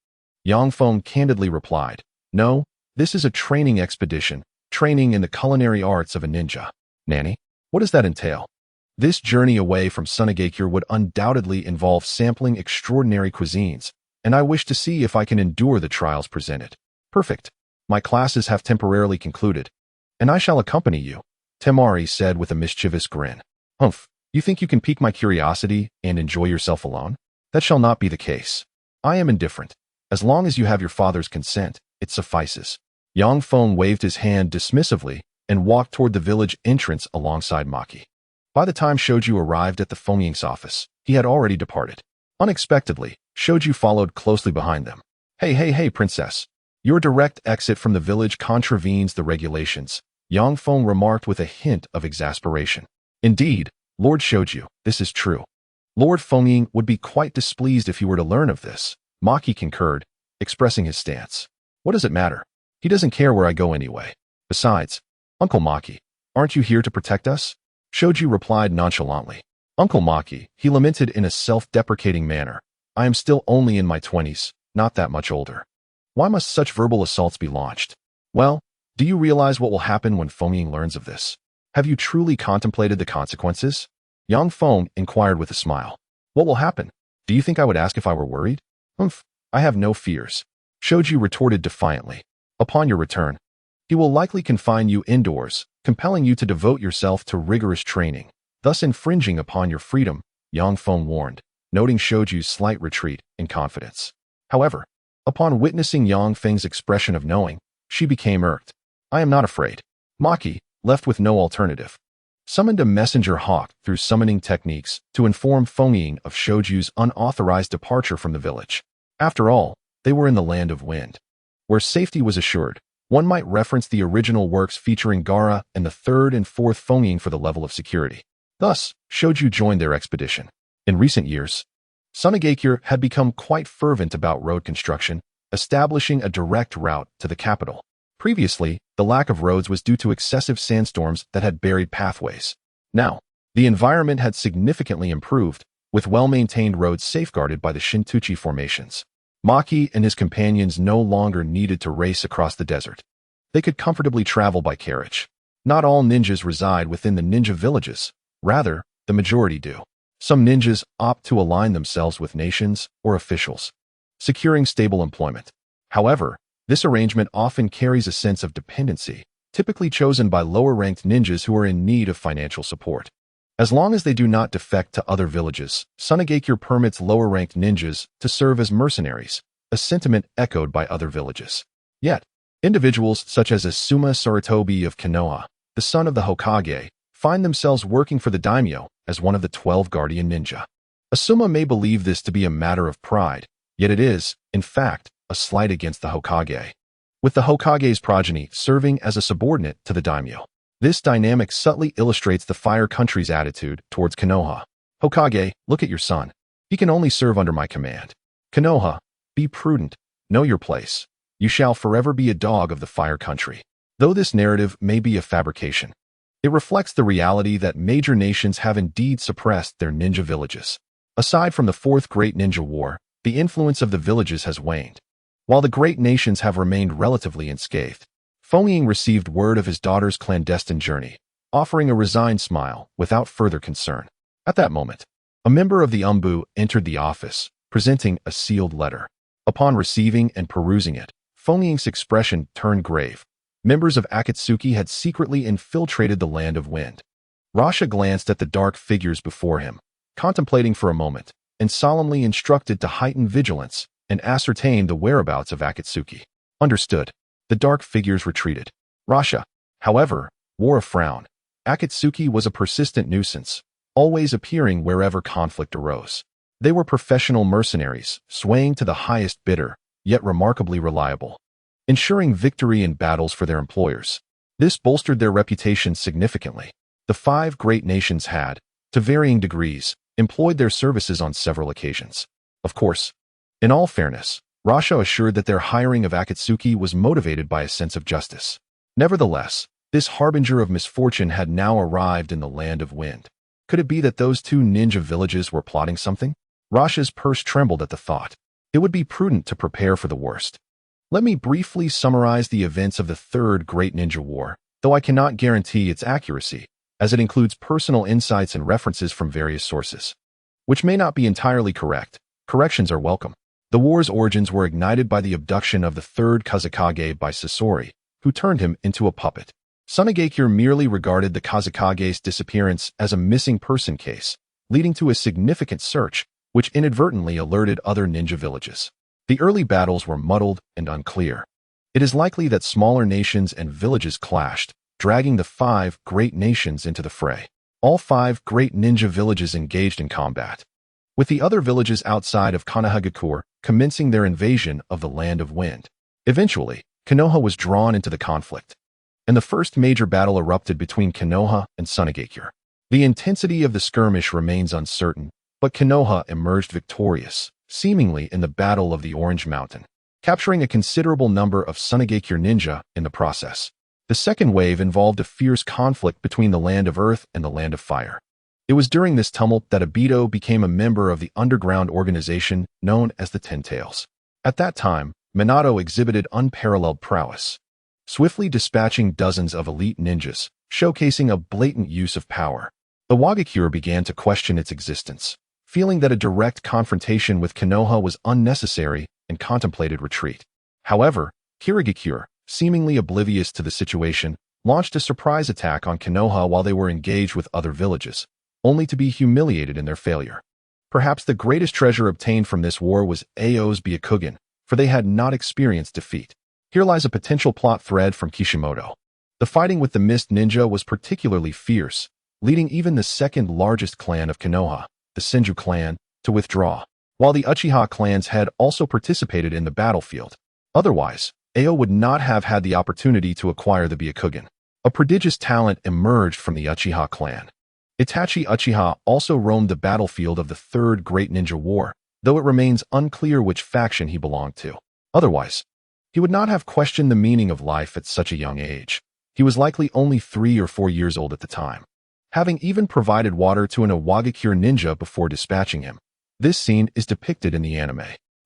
Young Feng candidly replied, No, this is a training expedition, training in the culinary arts of a ninja. Nanny, what does that entail? This journey away from Tsunade would undoubtedly involve sampling extraordinary cuisines, and I wish to see if I can endure the trials presented. Perfect. My classes have temporarily concluded, and I shall accompany you, Temari said with a mischievous grin. Humph, you think you can pique my curiosity and enjoy yourself alone? That shall not be the case. I am indifferent. As long as you have your father's consent, it suffices. Yang Feng waved his hand dismissively and walked toward the village entrance alongside Maki. By the time Shoju arrived at the Fengying's office, he had already departed. Unexpectedly, Shoju followed closely behind them. Hey, princess. Your direct exit from the village contravenes the regulations, Yang Feng remarked with a hint of exasperation. Indeed, Lord Shoju, this is true. Lord Fengying would be quite displeased if he were to learn of this, Maki concurred, expressing his stance. What does it matter? He doesn't care where I go anyway. Besides, Uncle Maki, aren't you here to protect us? Shoju replied nonchalantly. Uncle Maki, he lamented in a self-deprecating manner. I am still only in my 20s, not that much older. Why must such verbal assaults be launched? Well, do you realize what will happen when Fengying learns of this? Have you truly contemplated the consequences? Yang Feng inquired with a smile. What will happen? Do you think I would ask if I were worried? Humph, I have no fears. Shoju retorted defiantly. Upon your return, he will likely confine you indoors, compelling you to devote yourself to rigorous training, thus infringing upon your freedom, Yang Feng warned, noting Shoju's slight retreat in confidence. However, upon witnessing Yang Feng's expression of knowing, she became irked. I am not afraid. Maki, left with no alternative, summoned a messenger hawk through summoning techniques to inform Fengying of Shoju's unauthorized departure from the village. After all, they were in the land of wind, where safety was assured. One might reference the original works featuring Gaara and the third and fourth Fengying for the level of security. Thus, Shoju joined their expedition. In recent years, Tsunade had become quite fervent about road construction, establishing a direct route to the capital. Previously, the lack of roads was due to excessive sandstorms that had buried pathways. Now, the environment had significantly improved, with well-maintained roads safeguarded by the Shintuchi formations. Maki and his companions no longer needed to race across the desert. They could comfortably travel by carriage. Not all ninjas reside within the ninja villages. Rather, the majority do. Some ninjas opt to align themselves with nations or officials, securing stable employment. However, this arrangement often carries a sense of dependency, typically chosen by lower-ranked ninjas who are in need of financial support. As long as they do not defect to other villages, Tsunade permits lower-ranked ninjas to serve as mercenaries, a sentiment echoed by other villages. Yet, individuals such as Asuma Sarutobi of Konoha, the son of the Hokage, find themselves working for the daimyo as one of the 12 guardian ninja. Asuma may believe this to be a matter of pride, yet it is, in fact, a slight against the Hokage, with the Hokage's progeny serving as a subordinate to the daimyo. This dynamic subtly illustrates the Fire Country's attitude towards Konoha. Hokage, look at your son. He can only serve under my command. Konoha, be prudent, know your place. You shall forever be a dog of the Fire Country. Though this narrative may be a fabrication, it reflects the reality that major nations have indeed suppressed their ninja villages. Aside from the Fourth Great Ninja War, the influence of the villages has waned. While the great nations have remained relatively unscathed, Fengying received word of his daughter's clandestine journey, offering a resigned smile without further concern. At that moment, a member of the Umbu entered the office, presenting a sealed letter. Upon receiving and perusing it, Fengying's expression turned grave. Members of Akatsuki had secretly infiltrated the Land of Wind. Rasha glanced at the dark figures before him, contemplating for a moment, and solemnly instructed to heighten vigilance and ascertain the whereabouts of Akatsuki. Understood. the dark figures retreated. Rasha, however, wore a frown. Akatsuki was a persistent nuisance, always appearing wherever conflict arose. They were professional mercenaries, swaying to the highest bidder, yet remarkably reliable, ensuring victory in battles for their employers. This bolstered their reputation significantly. The 5 great nations had, to varying degrees, employed their services on several occasions. Of course, in all fairness, Rasha assured that their hiring of Akatsuki was motivated by a sense of justice. Nevertheless, this harbinger of misfortune had now arrived in the land of wind. Could it be that those 2 ninja villages were plotting something? Rasha's purse trembled at the thought. It would be prudent to prepare for the worst. Let me briefly summarize the events of the Third Great Ninja War, though I cannot guarantee its accuracy, as it includes personal insights and references from various sources, which may not be entirely correct. Corrections are welcome. The war's origins were ignited by the abduction of the 3rd Kazekage by Sasori, who turned him into a puppet. Tsunade merely regarded the Kazekage's disappearance as a missing person case, leading to a significant search, which inadvertently alerted other ninja villages. The early battles were muddled and unclear. It is likely that smaller nations and villages clashed, dragging the 5 great nations into the fray. All 5 great ninja villages engaged in combat, with the other villages outside of Konohagakure commencing their invasion of the Land of Wind. Eventually, Konoha was drawn into the conflict, and the first major battle erupted between Konoha and Tsunade. The intensity of the skirmish remains uncertain, but Konoha emerged victorious, seemingly in the Battle of the Orange Mountain, capturing a considerable number of Tsunade ninja in the process. The second wave involved a fierce conflict between the Land of Earth and the Land of Fire. It was during this tumult that Obito became a member of the underground organization known as the Ten Tails. At that time, Minato exhibited unparalleled prowess, swiftly dispatching dozens of elite ninjas, showcasing a blatant use of power. The Wagakure began to question its existence, feeling that a direct confrontation with Konoha was unnecessary and contemplated retreat. However, Kirigakure, seemingly oblivious to the situation, launched a surprise attack on Konoha while they were engaged with other villages, only to be humiliated in their failure. Perhaps the greatest treasure obtained from this war was Ao's Byakugan, for they had not experienced defeat. Here lies a potential plot thread from Kishimoto. The fighting with the Mist Ninja was particularly fierce, leading even the second largest clan of Konoha, the Senju clan, to withdraw, while the Uchiha clans had also participated in the battlefield. Otherwise, Ao would not have had the opportunity to acquire the Byakugan. A prodigious talent emerged from the Uchiha clan. Itachi Uchiha also roamed the battlefield of the Third Great Ninja War, though it remains unclear which faction he belonged to. Otherwise, he would not have questioned the meaning of life at such a young age. He was likely only 3 or 4 years old at the time, having even provided water to an Iwagakure ninja before dispatching him. This scene is depicted in the anime.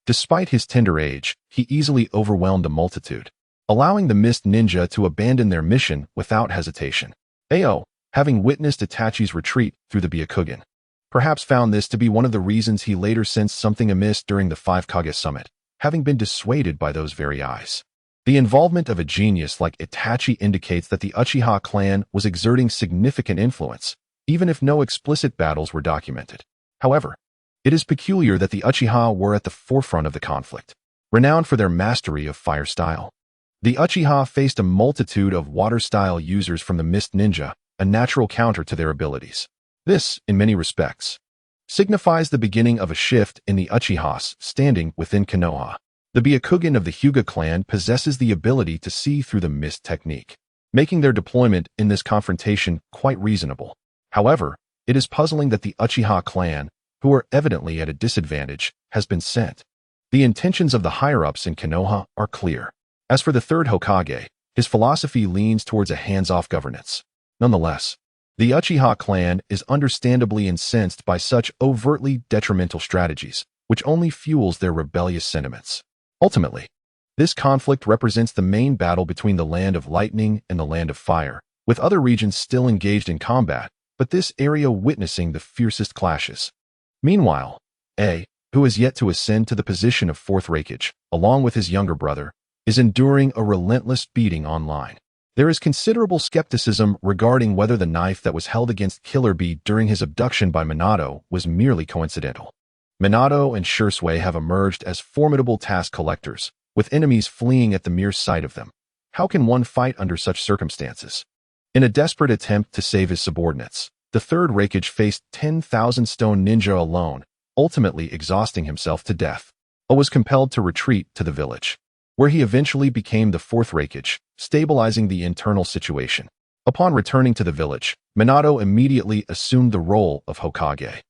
Despite his tender age, he easily overwhelmed the multitude, allowing the Mist Ninja to abandon their mission without hesitation. Ao, having witnessed Itachi's retreat through the Byakugan, perhaps found this to be one of the reasons he later sensed something amiss during the 5 Kage summit, having been dissuaded by those very eyes. The involvement of a genius like Itachi indicates that the Uchiha clan was exerting significant influence, even if no explicit battles were documented. However, it is peculiar that the Uchiha were at the forefront of the conflict, renowned for their mastery of fire style. The Uchiha faced a multitude of water style users from the Mist Ninja, a natural counter to their abilities. This, in many respects, signifies the beginning of a shift in the Uchihas standing within Konoha. The Byakugan of the Hyuga clan possesses the ability to see through the mist technique, making their deployment in this confrontation quite reasonable. However, it is puzzling that the Uchiha clan, who are evidently at a disadvantage, has been sent. The intentions of the higher-ups in Konoha are clear. As for the third Hokage, his philosophy leans towards a hands-off governance. Nonetheless, the Uchiha clan is understandably incensed by such overtly detrimental strategies, which only fuels their rebellious sentiments. Ultimately, this conflict represents the main battle between the Land of Lightning and the Land of Fire, with other regions still engaged in combat, but this area witnessing the fiercest clashes. Meanwhile, A, who has yet to ascend to the position of fourth Raikage, along with his younger brother, is enduring a relentless beating online. There is considerable skepticism regarding whether the knife that was held against Killer Bee during his abduction by Minato was merely coincidental. Minato and Shursui have emerged as formidable task collectors, with enemies fleeing at the mere sight of them. How can one fight under such circumstances? In a desperate attempt to save his subordinates, the third Raikage faced 10,000 stone ninja alone, ultimately exhausting himself to death. He was compelled to retreat to the village, where he eventually became the fourth Raikage, stabilizing the internal situation. Upon returning to the village, Minato immediately assumed the role of Hokage.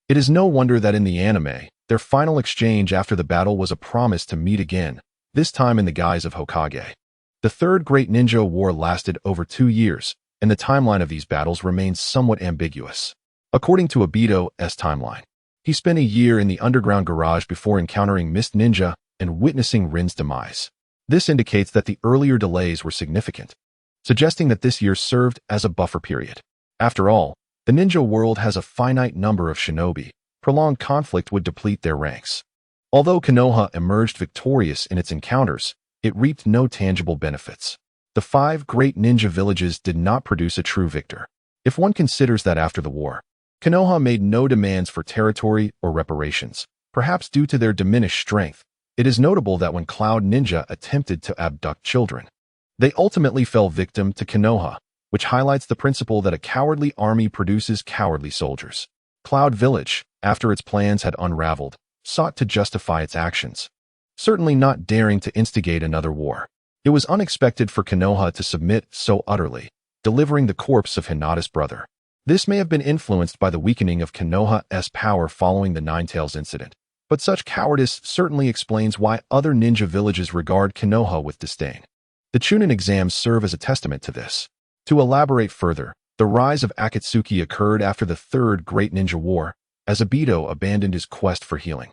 It is no wonder that in the anime, their final exchange after the battle was a promise to meet again, this time in the guise of Hokage. The Third Great Ninja War lasted over 2 years, and the timeline of these battles remains somewhat ambiguous. According to Obito's timeline, he spent a year in the underground garage before encountering Mist Ninja and witnessing Rin's demise. This indicates that the earlier delays were significant, suggesting that this year served as a buffer period. After all, the ninja world has a finite number of shinobi. Prolonged conflict would deplete their ranks. Although Konoha emerged victorious in its encounters, it reaped no tangible benefits. The 5 great ninja villages did not produce a true victor. If one considers that after the war, Konoha made no demands for territory or reparations, perhaps due to their diminished strength. It is notable that when Cloud Ninja attempted to abduct children, they ultimately fell victim to Konoha, which highlights the principle that a cowardly army produces cowardly soldiers. Cloud Village, after its plans had unraveled, sought to justify its actions, certainly not daring to instigate another war. It was unexpected for Konoha to submit so utterly, delivering the corpse of Hinata's brother. This may have been influenced by the weakening of Konoha's power following the Ninetales incident, but such cowardice certainly explains why other ninja villages regard Konoha with disdain. The Chunin exams serve as a testament to this. To elaborate further, the rise of Akatsuki occurred after the Third Great Ninja War, as Obito abandoned his quest for healing,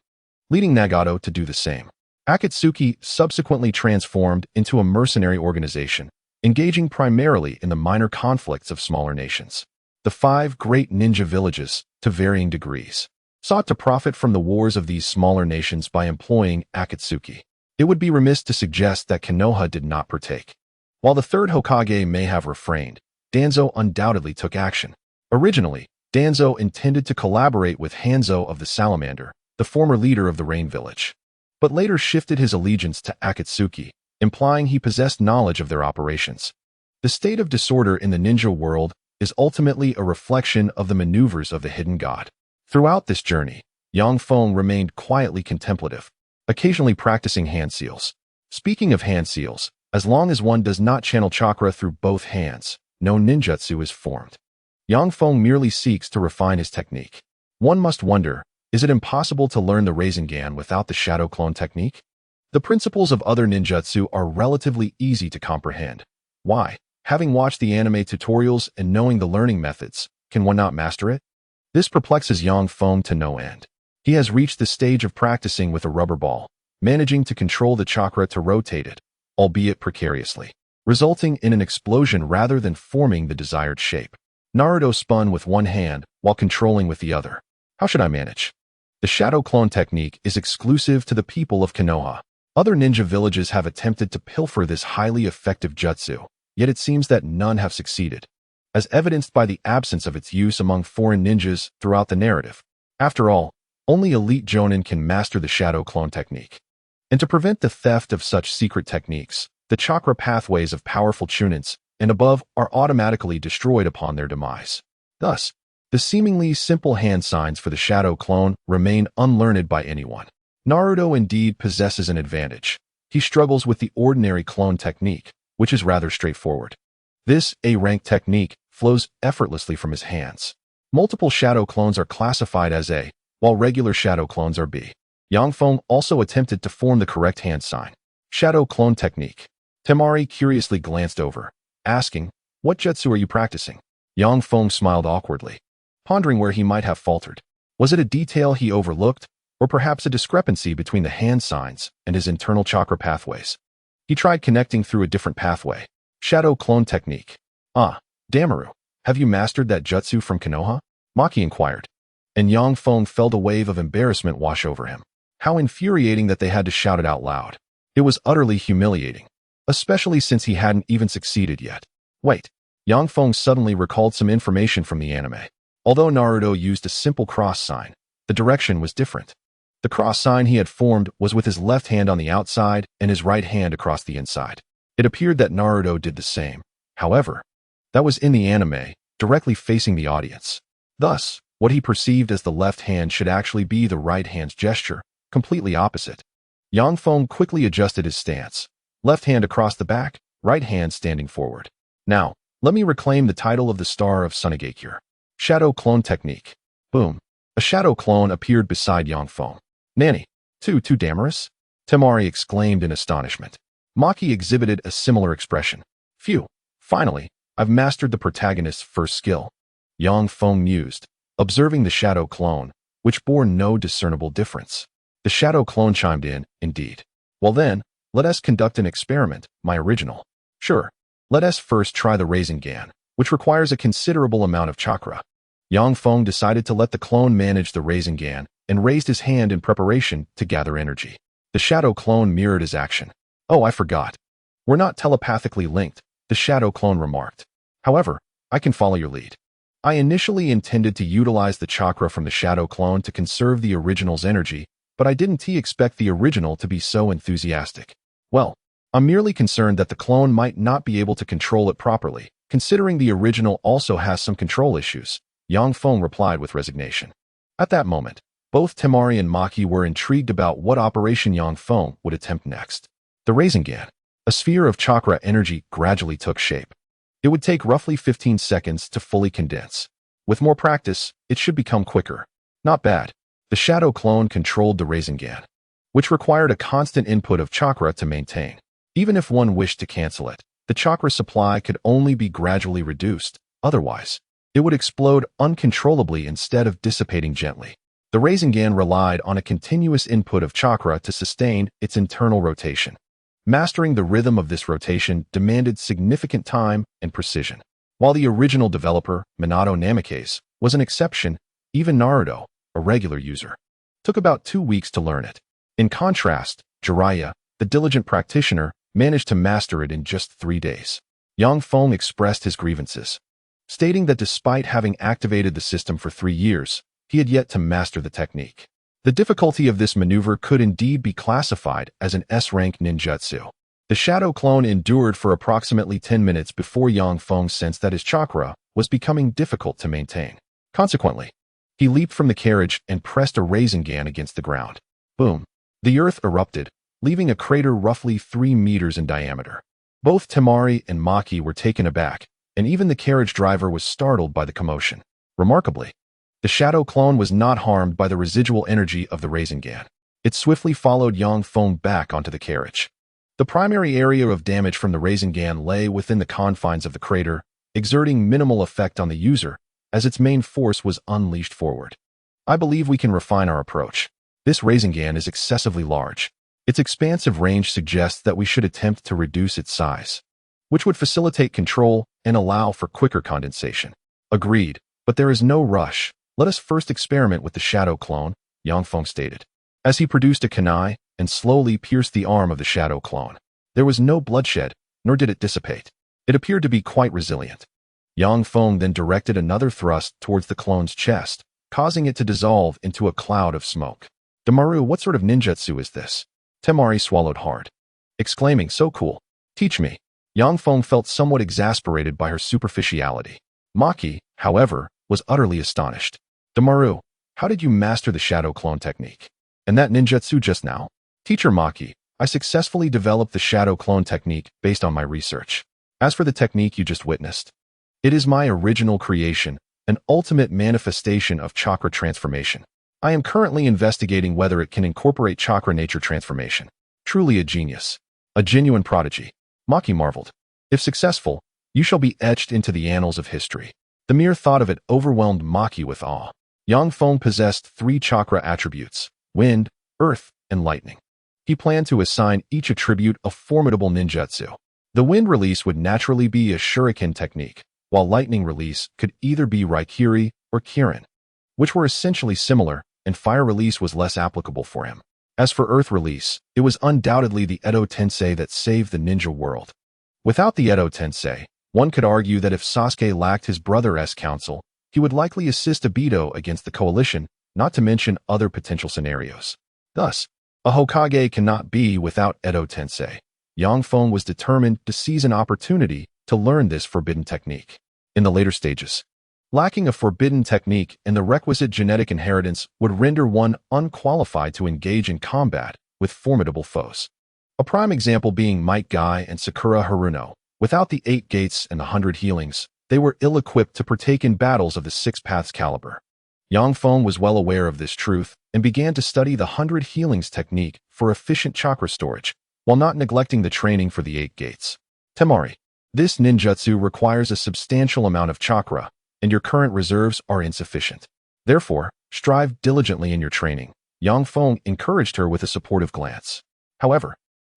leading Nagato to do the same. Akatsuki subsequently transformed into a mercenary organization, engaging primarily in the minor conflicts of smaller nations. The 5 great ninja villages, to varying degrees, sought to profit from the wars of these smaller nations by employing Akatsuki. It would be remiss to suggest that Konoha did not partake. While the third Hokage may have refrained, Danzo undoubtedly took action. Originally, Danzo intended to collaborate with Hanzo of the Salamander, the former leader of the Rain Village, but later shifted his allegiance to Akatsuki, implying he possessed knowledge of their operations. The state of disorder in the ninja world is ultimately a reflection of the maneuvers of the hidden god. Throughout this journey, Feng remained quietly contemplative, occasionally practicing hand seals. Speaking of hand seals, as long as one does not channel chakra through both hands, no ninjutsu is formed. Feng merely seeks to refine his technique. One must wonder, is it impossible to learn the Rasengan without the shadow clone technique? The principles of other ninjutsu are relatively easy to comprehend. Why, having watched the anime tutorials and knowing the learning methods, can one not master it? This perplexes Feng to no end. He has reached the stage of practicing with a rubber ball, managing to control the chakra to rotate it, albeit precariously, resulting in an explosion rather than forming the desired shape. Naruto spun with one hand while controlling with the other. How should I manage? The shadow clone technique is exclusive to the people of Konoha. Other ninja villages have attempted to pilfer this highly effective jutsu, yet it seems that none have succeeded, as evidenced by the absence of its use among foreign ninjas throughout the narrative. After all, only elite jonin can master the shadow clone technique. And to prevent the theft of such secret techniques, the chakra pathways of powerful chunins and above are automatically destroyed upon their demise. Thus, the seemingly simple hand signs for the shadow clone remain unlearned by anyone. Naruto indeed possesses an advantage. He struggles with the ordinary clone technique, which is rather straightforward. This A-rank technique flows effortlessly from his hands. Multiple shadow clones are classified as A, while regular shadow clones are B. Feng also attempted to form the correct hand sign. Shadow clone technique. Temari curiously glanced over, asking, "What jutsu are you practicing?" Feng smiled awkwardly, pondering where he might have faltered. Was it a detail he overlooked, or perhaps a discrepancy between the hand signs and his internal chakra pathways? He tried connecting through a different pathway. Shadow clone technique. Ah, Damaru, have you mastered that jutsu from Konoha? Maki inquired, and Feng felt a wave of embarrassment wash over him. How infuriating that they had to shout it out loud. It was utterly humiliating, especially since he hadn't even succeeded yet. Wait, Feng suddenly recalled some information from the anime. Although Naruto used a simple cross sign, the direction was different. The cross sign he had formed was with his left hand on the outside and his right hand across the inside. It appeared that Naruto did the same. However, that was in the anime, directly facing the audience. Thus, what he perceived as the left hand should actually be the right hand's gesture, completely opposite. Yang Feng quickly adjusted his stance. Left hand across the back, right hand standing forward. Now, let me reclaim the title of the star of Tsunade. Shadow Clone Technique. Boom. A shadow clone appeared beside Yang Feng. Nanny, too damorous? Temari exclaimed in astonishment. Maki exhibited a similar expression. Phew, finally, I've mastered the protagonist's first skill. Yang Feng mused, observing the shadow clone, which bore no discernible difference. The shadow clone chimed in, indeed. Well then, let us conduct an experiment, my original. Sure, let us first try the Rasengan, which requires a considerable amount of chakra. Yang Feng decided to let the clone manage the Rasengan and raised his hand in preparation to gather energy. The shadow clone mirrored his action. Oh, I forgot. We're not telepathically linked, the shadow clone remarked. However, I can follow your lead. I initially intended to utilize the chakra from the shadow clone to conserve the original's energy, but I didn't expect the original to be so enthusiastic. Well, I'm merely concerned that the clone might not be able to control it properly, considering the original also has some control issues, Yang Feng replied with resignation. At that moment, both Temari and Maki were intrigued about what operation Yang Feng would attempt next. The Rasengan, a sphere of chakra energy, gradually took shape. It would take roughly 15 seconds to fully condense. With more practice, it should become quicker. Not bad. The shadow clone controlled the Rasengan, which required a constant input of chakra to maintain. Even if one wished to cancel it, the chakra supply could only be gradually reduced. Otherwise, it would explode uncontrollably instead of dissipating gently. The Rasengan relied on a continuous input of chakra to sustain its internal rotation. Mastering the rhythm of this rotation demanded significant time and precision. While the original developer, Minato Namikaze, was an exception, even Naruto, a regular user, took about 2 weeks to learn it. In contrast, Jiraiya, the diligent practitioner, managed to master it in just 3 days. Yang Feng expressed his grievances, stating that despite having activated the system for 3 years, he had yet to master the technique. The difficulty of this maneuver could indeed be classified as an S-rank ninjutsu. The shadow clone endured for approximately 10 minutes before Yang Feng sensed that his chakra was becoming difficult to maintain. Consequently, he leaped from the carriage and pressed a Rasengan against the ground. Boom! The earth erupted, leaving a crater roughly 3 meters in diameter. Both Temari and Maki were taken aback, and even the carriage driver was startled by the commotion. Remarkably, the shadow clone was not harmed by the residual energy of the Rasengan. It swiftly followed Yang Feng back onto the carriage. The primary area of damage from the Rasengan lay within the confines of the crater, exerting minimal effect on the user, as its main force was unleashed forward. I believe we can refine our approach. This Rasengan is excessively large. Its expansive range suggests that we should attempt to reduce its size, which would facilitate control and allow for quicker condensation. Agreed, but there is no rush. Let us first experiment with the shadow clone, Yang Feng stated, as he produced a kunai and slowly pierced the arm of the shadow clone. There was no bloodshed, nor did it dissipate. It appeared to be quite resilient. Yang Feng then directed another thrust towards the clone's chest, causing it to dissolve into a cloud of smoke. Demaru, what sort of ninjutsu is this? Temari swallowed hard, exclaiming, so cool. Teach me. Yang Feng felt somewhat exasperated by her superficiality. Maki, however, was utterly astonished. Demaru, how did you master the shadow clone technique? And that ninjutsu just now? Teacher Maki, I successfully developed the shadow clone technique based on my research. As for the technique you just witnessed, it is my original creation, an ultimate manifestation of chakra transformation. I am currently investigating whether it can incorporate chakra nature transformation. Truly a genius. A genuine prodigy. Maki marveled. If successful, you shall be etched into the annals of history. The mere thought of it overwhelmed Maki with awe. Yang Feng possessed 3 chakra attributes: wind, earth, and lightning. He planned to assign each attribute a formidable ninjutsu. The wind release would naturally be a shuriken technique, while lightning release could either be Raikage or Kirin, which were essentially similar, and fire release was less applicable for him. As for earth release, it was undoubtedly the Edo Tensei that saved the ninja world. Without the Edo Tensei, one could argue that if Sasuke lacked his brother's counsel, he would likely assist Obito against the coalition, not to mention other potential scenarios. Thus, a Hokage cannot be without Edo Tensei. Yang Feng was determined to seize an opportunity to learn this forbidden technique. In the later stages, lacking a forbidden technique and the requisite genetic inheritance would render one unqualified to engage in combat with formidable foes. A prime example being Might Guy and Sakura Haruno. Without the 8 gates and the 100 healings, they were ill-equipped to partake in battles of the 6 paths caliber. Yang Feng was well aware of this truth and began to study the 100 healings technique for efficient chakra storage, while not neglecting the training for the 8 gates. Temari. This ninjutsu requires a substantial amount of chakra, and your current reserves are insufficient. Therefore, strive diligently in your training. Yang Feng encouraged her with a supportive glance. However,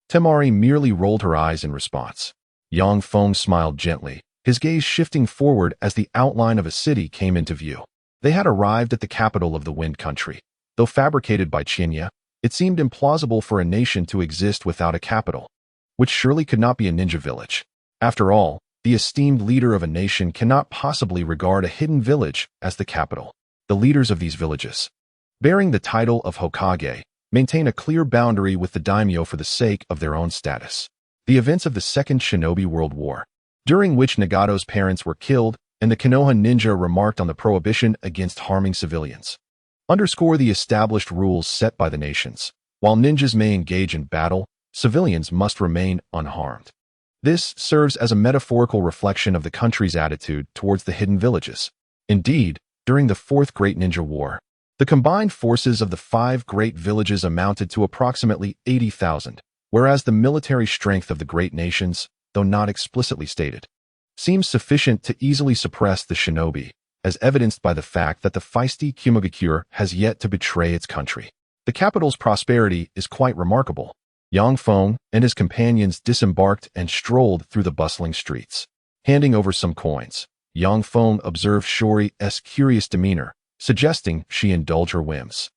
Temari merely rolled her eyes in response. Yang Feng smiled gently, his gaze shifting forward as the outline of a city came into view. They had arrived at the capital of the Wind Country. Though fabricated by Qinya, it seemed implausible for a nation to exist without a capital, which surely could not be a ninja village. After all, the esteemed leader of a nation cannot possibly regard a hidden village as the capital. The leaders of these villages, bearing the title of Hokage, maintain a clear boundary with the daimyo for the sake of their own status. The events of the Second Shinobi World War, during which Nagato's parents were killed and the Konoha ninja remarked on the prohibition against harming civilians, underscore the established rules set by the nations. While ninjas may engage in battle, civilians must remain unharmed. This serves as a metaphorical reflection of the country's attitude towards the hidden villages. Indeed, during the Fourth Great Ninja War, the combined forces of the 5 great villages amounted to approximately 80,000, whereas the military strength of the great nations, though not explicitly stated, seems sufficient to easily suppress the shinobi, as evidenced by the fact that the feisty Kumogakure has yet to betray its country. The capital's prosperity is quite remarkable. Yang Feng and his companions disembarked and strolled through the bustling streets. Handing over some coins, Yang Feng observed Shori's curious demeanor, suggesting she indulge her whims.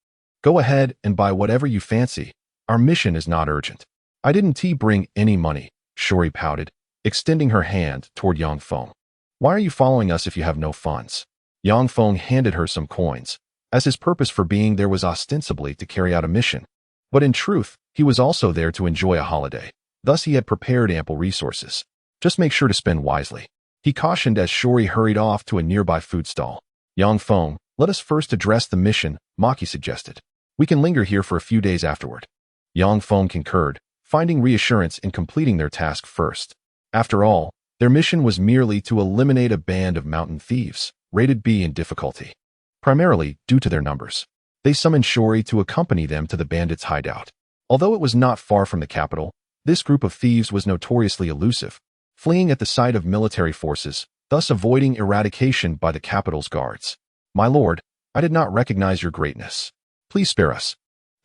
Go ahead and buy whatever you fancy. Our mission is not urgent. I didn't bring any money, Shori pouted, extending her hand toward Yang Feng. Why are you following us if you have no funds? Yang Feng handed her some coins, as his purpose for being there was ostensibly to carry out a mission. But in truth, he was also there to enjoy a holiday. Thus he had prepared ample resources. Just make sure to spend wisely, he cautioned as Shori hurried off to a nearby food stall. Yang Feng, let us first address the mission, Maki suggested. We can linger here for a few days afterward. Yang Feng concurred, finding reassurance in completing their task first. After all, their mission was merely to eliminate a band of mountain thieves, rated B in difficulty. Primarily due to their numbers, they summoned Shori to accompany them to the bandits' hideout. Although it was not far from the capital, this group of thieves was notoriously elusive, fleeing at the sight of military forces, thus avoiding eradication by the capital's guards. My lord, I did not recognize your greatness. Please spare us.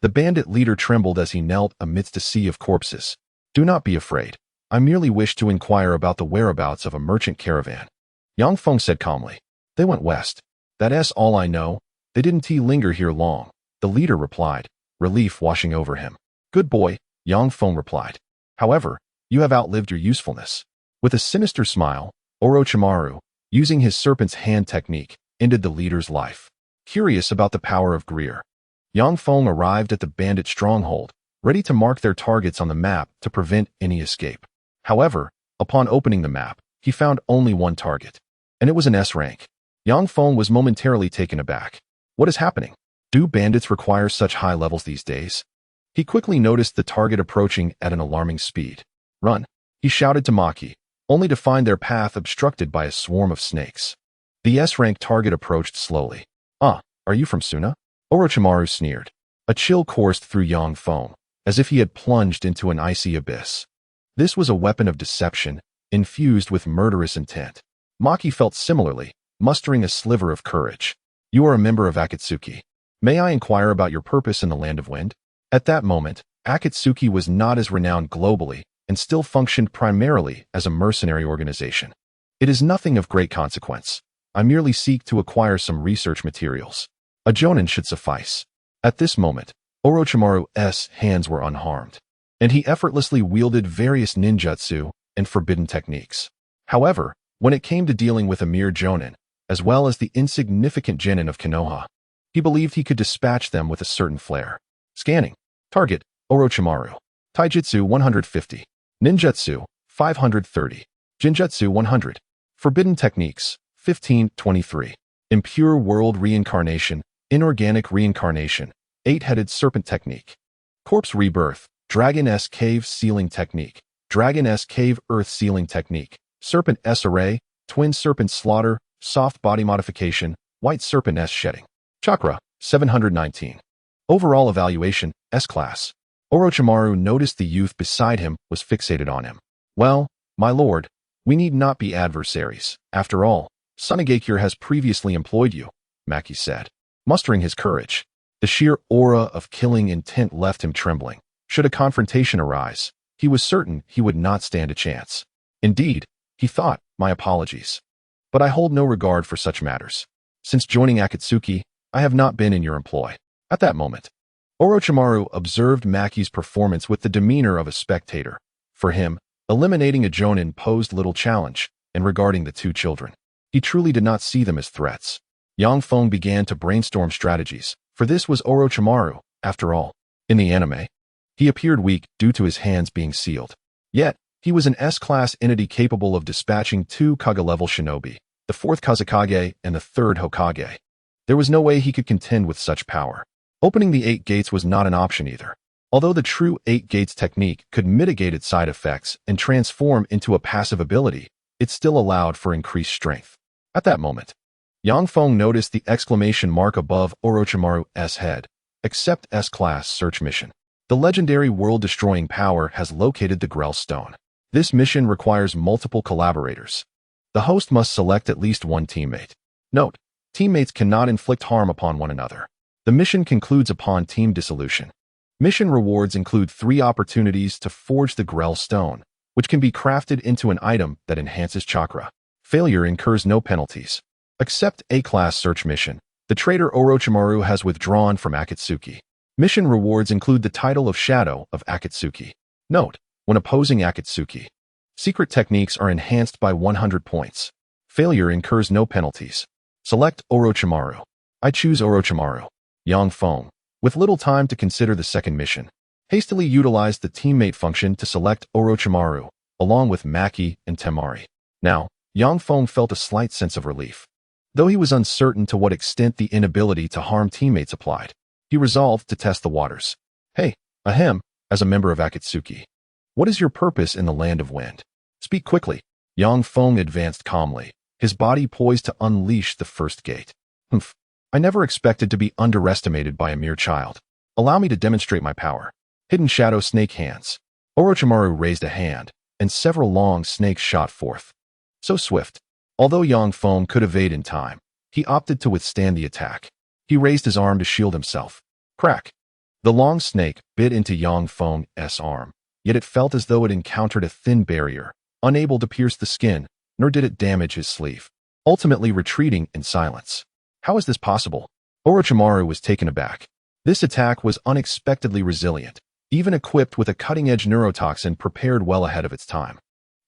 The bandit leader trembled as he knelt amidst a sea of corpses. Do not be afraid. I merely wish to inquire about the whereabouts of a merchant caravan. Yang Feng said calmly. They went west. That's all I know. They didn't linger here long, the leader replied, relief washing over him. Good boy, Yang Feng replied. However, you have outlived your usefulness. With a sinister smile, Orochimaru, using his serpent's hand technique, ended the leader's life. Curious about the power of Greer, Yang Feng arrived at the bandit stronghold, ready to mark their targets on the map to prevent any escape. However, upon opening the map, he found only one target, and it was an S rank. Yang Feng was momentarily taken aback. What is happening? Do bandits require such high levels these days? He quickly noticed the target approaching at an alarming speed. Run, he shouted to Maki, only to find their path obstructed by a swarm of snakes. The S-rank target approached slowly. Are you from Suna? Orochimaru sneered. A chill coursed through Yang Feng, as if he had plunged into an icy abyss. This was a weapon of deception, infused with murderous intent. Maki felt similarly, mustering a sliver of courage. You are a member of Akatsuki. May I inquire about your purpose in the Land of Wind? At that moment, Akatsuki was not as renowned globally and still functioned primarily as a mercenary organization. It is nothing of great consequence. I merely seek to acquire some research materials. A jonin should suffice. At this moment, Orochimaru's hands were unharmed, and he effortlessly wielded various ninjutsu and forbidden techniques. However, when it came to dealing with a mere jonin, as well as the insignificant genin of Konoha, he believed he could dispatch them with a certain flair. Scanning. Target, Orochimaru. Taijutsu 150. Ninjutsu, 530. Jinjutsu, 100. Forbidden techniques, 1523. Impure world reincarnation, inorganic reincarnation, eight-headed serpent technique. Corpse rebirth, dragon-s cave sealing technique, dragon-s cave earth sealing technique, serpent s array, twin serpent slaughter, soft body modification, white serpent s shedding. Chakra, 719. Overall evaluation, S-class. Orochimaru noticed the youth beside him was fixated on him. Well, my lord, we need not be adversaries. After all, Tsunade has previously employed you, Maki said, mustering his courage. The sheer aura of killing intent left him trembling. Should a confrontation arise, he was certain he would not stand a chance. Indeed, he thought, my apologies. But I hold no regard for such matters. Since joining Akatsuki, I have not been in your employ. At that moment, Orochimaru observed Maki's performance with the demeanor of a spectator. For him, eliminating a Jonin posed little challenge, and regarding the two children, he truly did not see them as threats. Feng began to brainstorm strategies, for this was Orochimaru, after all. In the anime, he appeared weak due to his hands being sealed. Yet, he was an S-class entity capable of dispatching two Kage-level shinobi, the fourth Kazekage and the third Hokage. There was no way he could contend with such power. Opening the 8 gates was not an option either. Although the true 8 gates technique could mitigate its side effects and transform into a passive ability, it still allowed for increased strength. At that moment, Feng noticed the exclamation mark above Orochimaru's head. Accept S-class search mission. The legendary world-destroying power has located the Grell Stone. This mission requires multiple collaborators. The host must select at least one teammate. Note, teammates cannot inflict harm upon one another. The mission concludes upon team dissolution. Mission rewards include 3 opportunities to forge the Grell Stone, which can be crafted into an item that enhances chakra. Failure incurs no penalties. Accept A-class search mission. The traitor Orochimaru has withdrawn from Akatsuki. Mission rewards include the title of Shadow of Akatsuki. Note, when opposing Akatsuki, secret techniques are enhanced by 100 points. Failure incurs no penalties. Select Orochimaru. I choose Orochimaru. Feng, with little time to consider the second mission, hastily utilized the teammate function to select Orochimaru, along with Maki and Temari. Now, Feng felt a slight sense of relief. Though he was uncertain to what extent the inability to harm teammates applied, he resolved to test the waters. Hey, ahem, as a member of Akatsuki, what is your purpose in the Land of Wind? Speak quickly. Feng advanced calmly, his body poised to unleash the first gate. Humph. I never expected to be underestimated by a mere child. Allow me to demonstrate my power. Hidden Shadow Snake Hands. Orochimaru raised a hand, and several long snakes shot forth. So swift. Although Feng could evade in time, he opted to withstand the attack. He raised his arm to shield himself. Crack. The long snake bit into Feng's arm, yet it felt as though it encountered a thin barrier, unable to pierce the skin, nor did it damage his sleeve, ultimately retreating in silence. How is this possible? Orochimaru was taken aback. This attack was unexpectedly resilient, even equipped with a cutting-edge neurotoxin prepared well ahead of its time,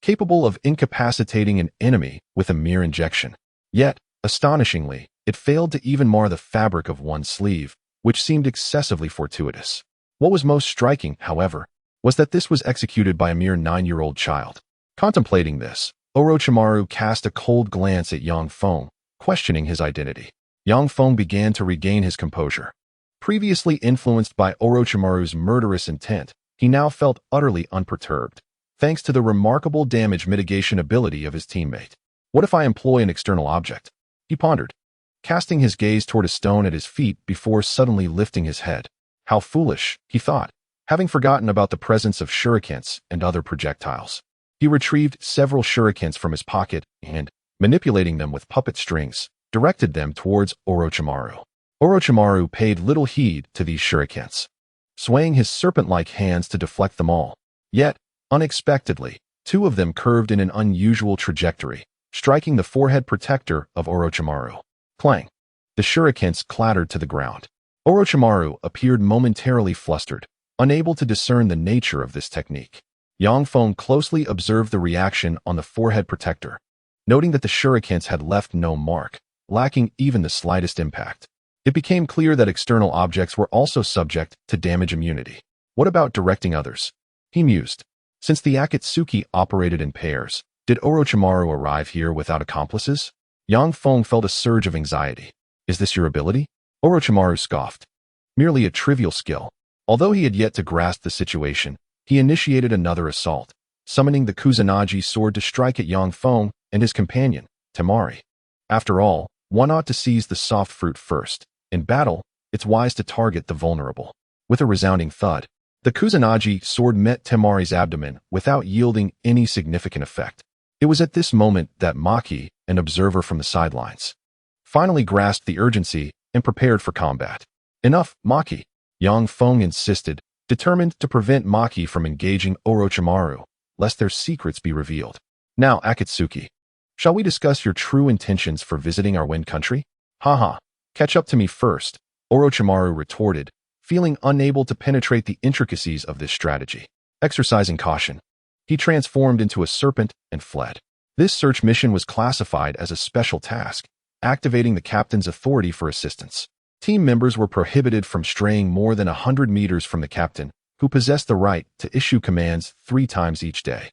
capable of incapacitating an enemy with a mere injection. Yet, astonishingly, it failed to even mar the fabric of one sleeve, which seemed excessively fortuitous. What was most striking, however, was that this was executed by a mere 9-year-old child. Contemplating this, Orochimaru cast a cold glance at Feng, questioning his identity. Feng began to regain his composure. Previously influenced by Orochimaru's murderous intent, he now felt utterly unperturbed, thanks to the remarkable damage mitigation ability of his teammate. What if I employ an external object? He pondered, casting his gaze toward a stone at his feet before suddenly lifting his head. How foolish, he thought, having forgotten about the presence of shurikens and other projectiles. He retrieved several shurikens from his pocket and, manipulating them with puppet strings, directed them towards Orochimaru. Orochimaru paid little heed to these shurikens, swaying his serpent-like hands to deflect them all. Yet, unexpectedly, 2 of them curved in an unusual trajectory, striking the forehead protector of Orochimaru. Clang! The shurikens clattered to the ground. Orochimaru appeared momentarily flustered, unable to discern the nature of this technique. Feng closely observed the reaction on the forehead protector, noting that the shurikens had left no mark, lacking even the slightest impact. It became clear that external objects were also subject to damage immunity. What about directing others? He mused. Since the Akatsuki operated in pairs, did Orochimaru arrive here without accomplices? Yang Feng felt a surge of anxiety. Is this your ability? Orochimaru scoffed. Merely a trivial skill. Although he had yet to grasp the situation, he initiated another assault, summoning the Kusanagi sword to strike at Yang Feng and his companion, Temari. After all, one ought to seize the soft fruit first. In battle, it's wise to target the vulnerable. With a resounding thud, the Kusanagi sword met Temari's abdomen without yielding any significant effect. It was at this moment that Maki, an observer from the sidelines, finally grasped the urgency and prepared for combat. Enough, Maki, Yang Feng insisted, determined to prevent Maki from engaging Orochimaru, lest their secrets be revealed. Now, Akatsuki, shall we discuss your true intentions for visiting our wind country? Haha, catch up to me first, Orochimaru retorted, feeling unable to penetrate the intricacies of this strategy. Exercising caution, he transformed into a serpent and fled. This search mission was classified as a special task, activating the captain's authority for assistance. Team members were prohibited from straying more than 100 meters from the captain, who possessed the right to issue commands 3 times each day.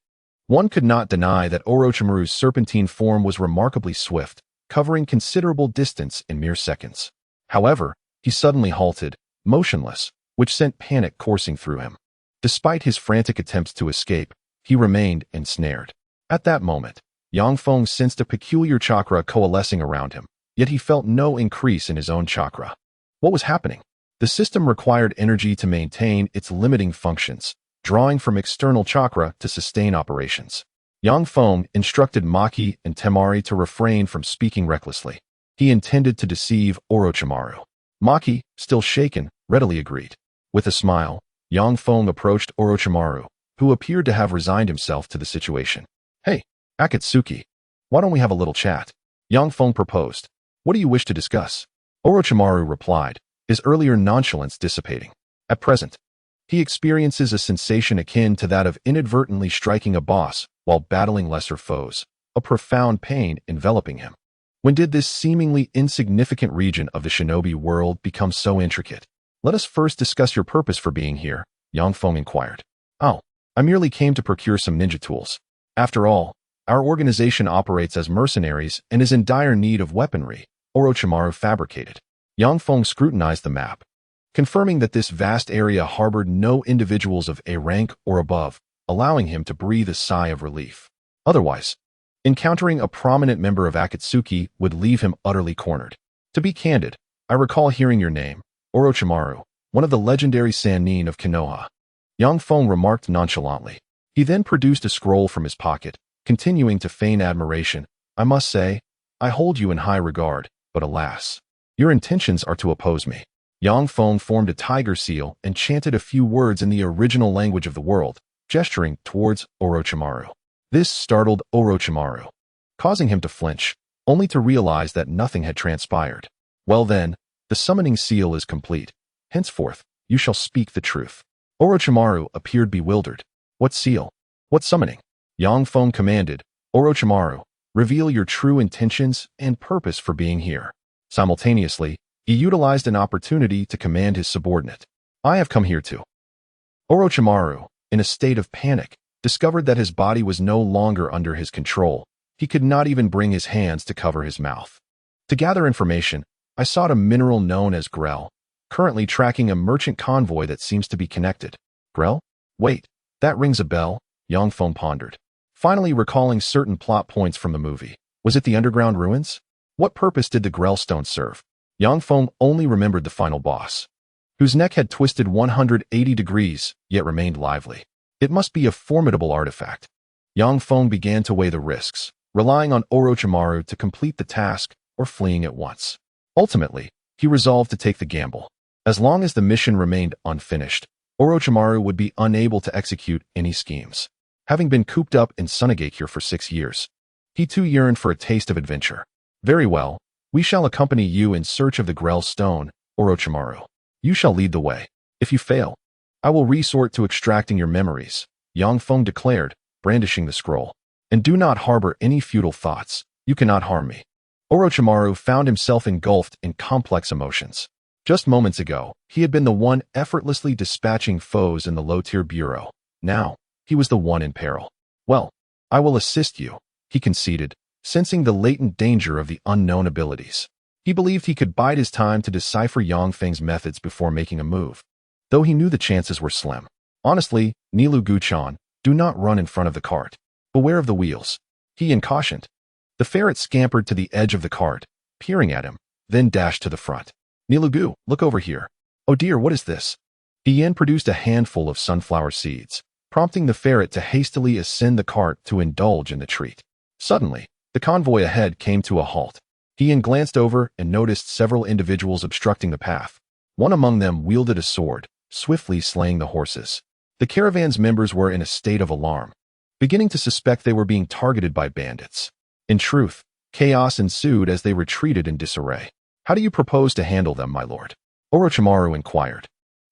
One could not deny that Orochimaru's serpentine form was remarkably swift, covering considerable distance in mere seconds. However, he suddenly halted, motionless, which sent panic coursing through him. Despite his frantic attempts to escape, he remained ensnared. At that moment, Yang Feng sensed a peculiar chakra coalescing around him, yet he felt no increase in his own chakra. What was happening? The system required energy to maintain its limiting functions, drawing from external chakra to sustain operations. Yang Feng instructed Maki and Temari to refrain from speaking recklessly. He intended to deceive Orochimaru. Maki, still shaken, readily agreed. With a smile, Yang Feng approached Orochimaru, who appeared to have resigned himself to the situation. Hey, Akatsuki, why don't we have a little chat? Yang Feng proposed. What do you wish to discuss? Orochimaru replied, his earlier nonchalance dissipating. At present, he experiences a sensation akin to that of inadvertently striking a boss while battling lesser foes, a profound pain enveloping him. When did this seemingly insignificant region of the shinobi world become so intricate? Let us first discuss your purpose for being here, Yang Feng inquired. Oh, I merely came to procure some ninja tools. After all, our organization operates as mercenaries and is in dire need of weaponry, Orochimaru fabricated. Yang Feng scrutinized the map, confirming that this vast area harbored no individuals of A rank or above, allowing him to breathe a sigh of relief. Otherwise, encountering a prominent member of Akatsuki would leave him utterly cornered. To be candid, I recall hearing your name, Orochimaru, one of the legendary Sannin of Konoha. Yang Feng remarked nonchalantly. He then produced a scroll from his pocket, continuing to feign admiration. I must say, I hold you in high regard, but alas, your intentions are to oppose me. Yang Feng formed a tiger seal and chanted a few words in the original language of the world, gesturing towards Orochimaru. This startled Orochimaru, causing him to flinch, only to realize that nothing had transpired. Well then, the summoning seal is complete. Henceforth, you shall speak the truth. Orochimaru appeared bewildered. What seal? What summoning? Yang Feng commanded, Orochimaru, reveal your true intentions and purpose for being here. Simultaneously, he utilized an opportunity to command his subordinate. I have come here to. Orochimaru, in a state of panic, discovered that his body was no longer under his control. He could not even bring his hands to cover his mouth. To gather information, I sought a mineral known as grel, currently tracking a merchant convoy that seems to be connected. Grel? Wait, that rings a bell, Yang Feng pondered. Finally recalling certain plot points from the movie. Was it the underground ruins? What purpose did the grel stone serve? Yang Feng only remembered the final boss, whose neck had twisted 180 degrees, yet remained lively. It must be a formidable artifact. Yang Feng began to weigh the risks, relying on Orochimaru to complete the task or fleeing at once. Ultimately, he resolved to take the gamble. As long as the mission remained unfinished, Orochimaru would be unable to execute any schemes. Having been cooped up in Tsunade for 6 years, he too yearned for a taste of adventure. Very well, we shall accompany you in search of the grel stone, Orochimaru. You shall lead the way. If you fail, I will resort to extracting your memories, Yang Feng declared, brandishing the scroll. And do not harbor any futile thoughts. You cannot harm me. Orochimaru found himself engulfed in complex emotions. Just moments ago, he had been the one effortlessly dispatching foes in the low-tier bureau. Now, he was the one in peril. Well, I will assist you, he conceded, sensing the latent danger of the unknown abilities. He believed he could bide his time to decipher Yang Feng's methods before making a move, though he knew the chances were slim. Honestly, Nilu Guchan, do not run in front of the cart. Beware of the wheels, he cautioned. The ferret scampered to the edge of the cart, peering at him, then dashed to the front. Nilugu, look over here. Oh dear, what is this? Ian produced a handful of sunflower seeds, prompting the ferret to hastily ascend the cart to indulge in the treat. Suddenly, the convoy ahead came to a halt. Ian glanced over and noticed several individuals obstructing the path. One among them wielded a sword, swiftly slaying the horses. The caravan's members were in a state of alarm, beginning to suspect they were being targeted by bandits. In truth, chaos ensued as they retreated in disarray. How do you propose to handle them, my lord? Orochimaru inquired,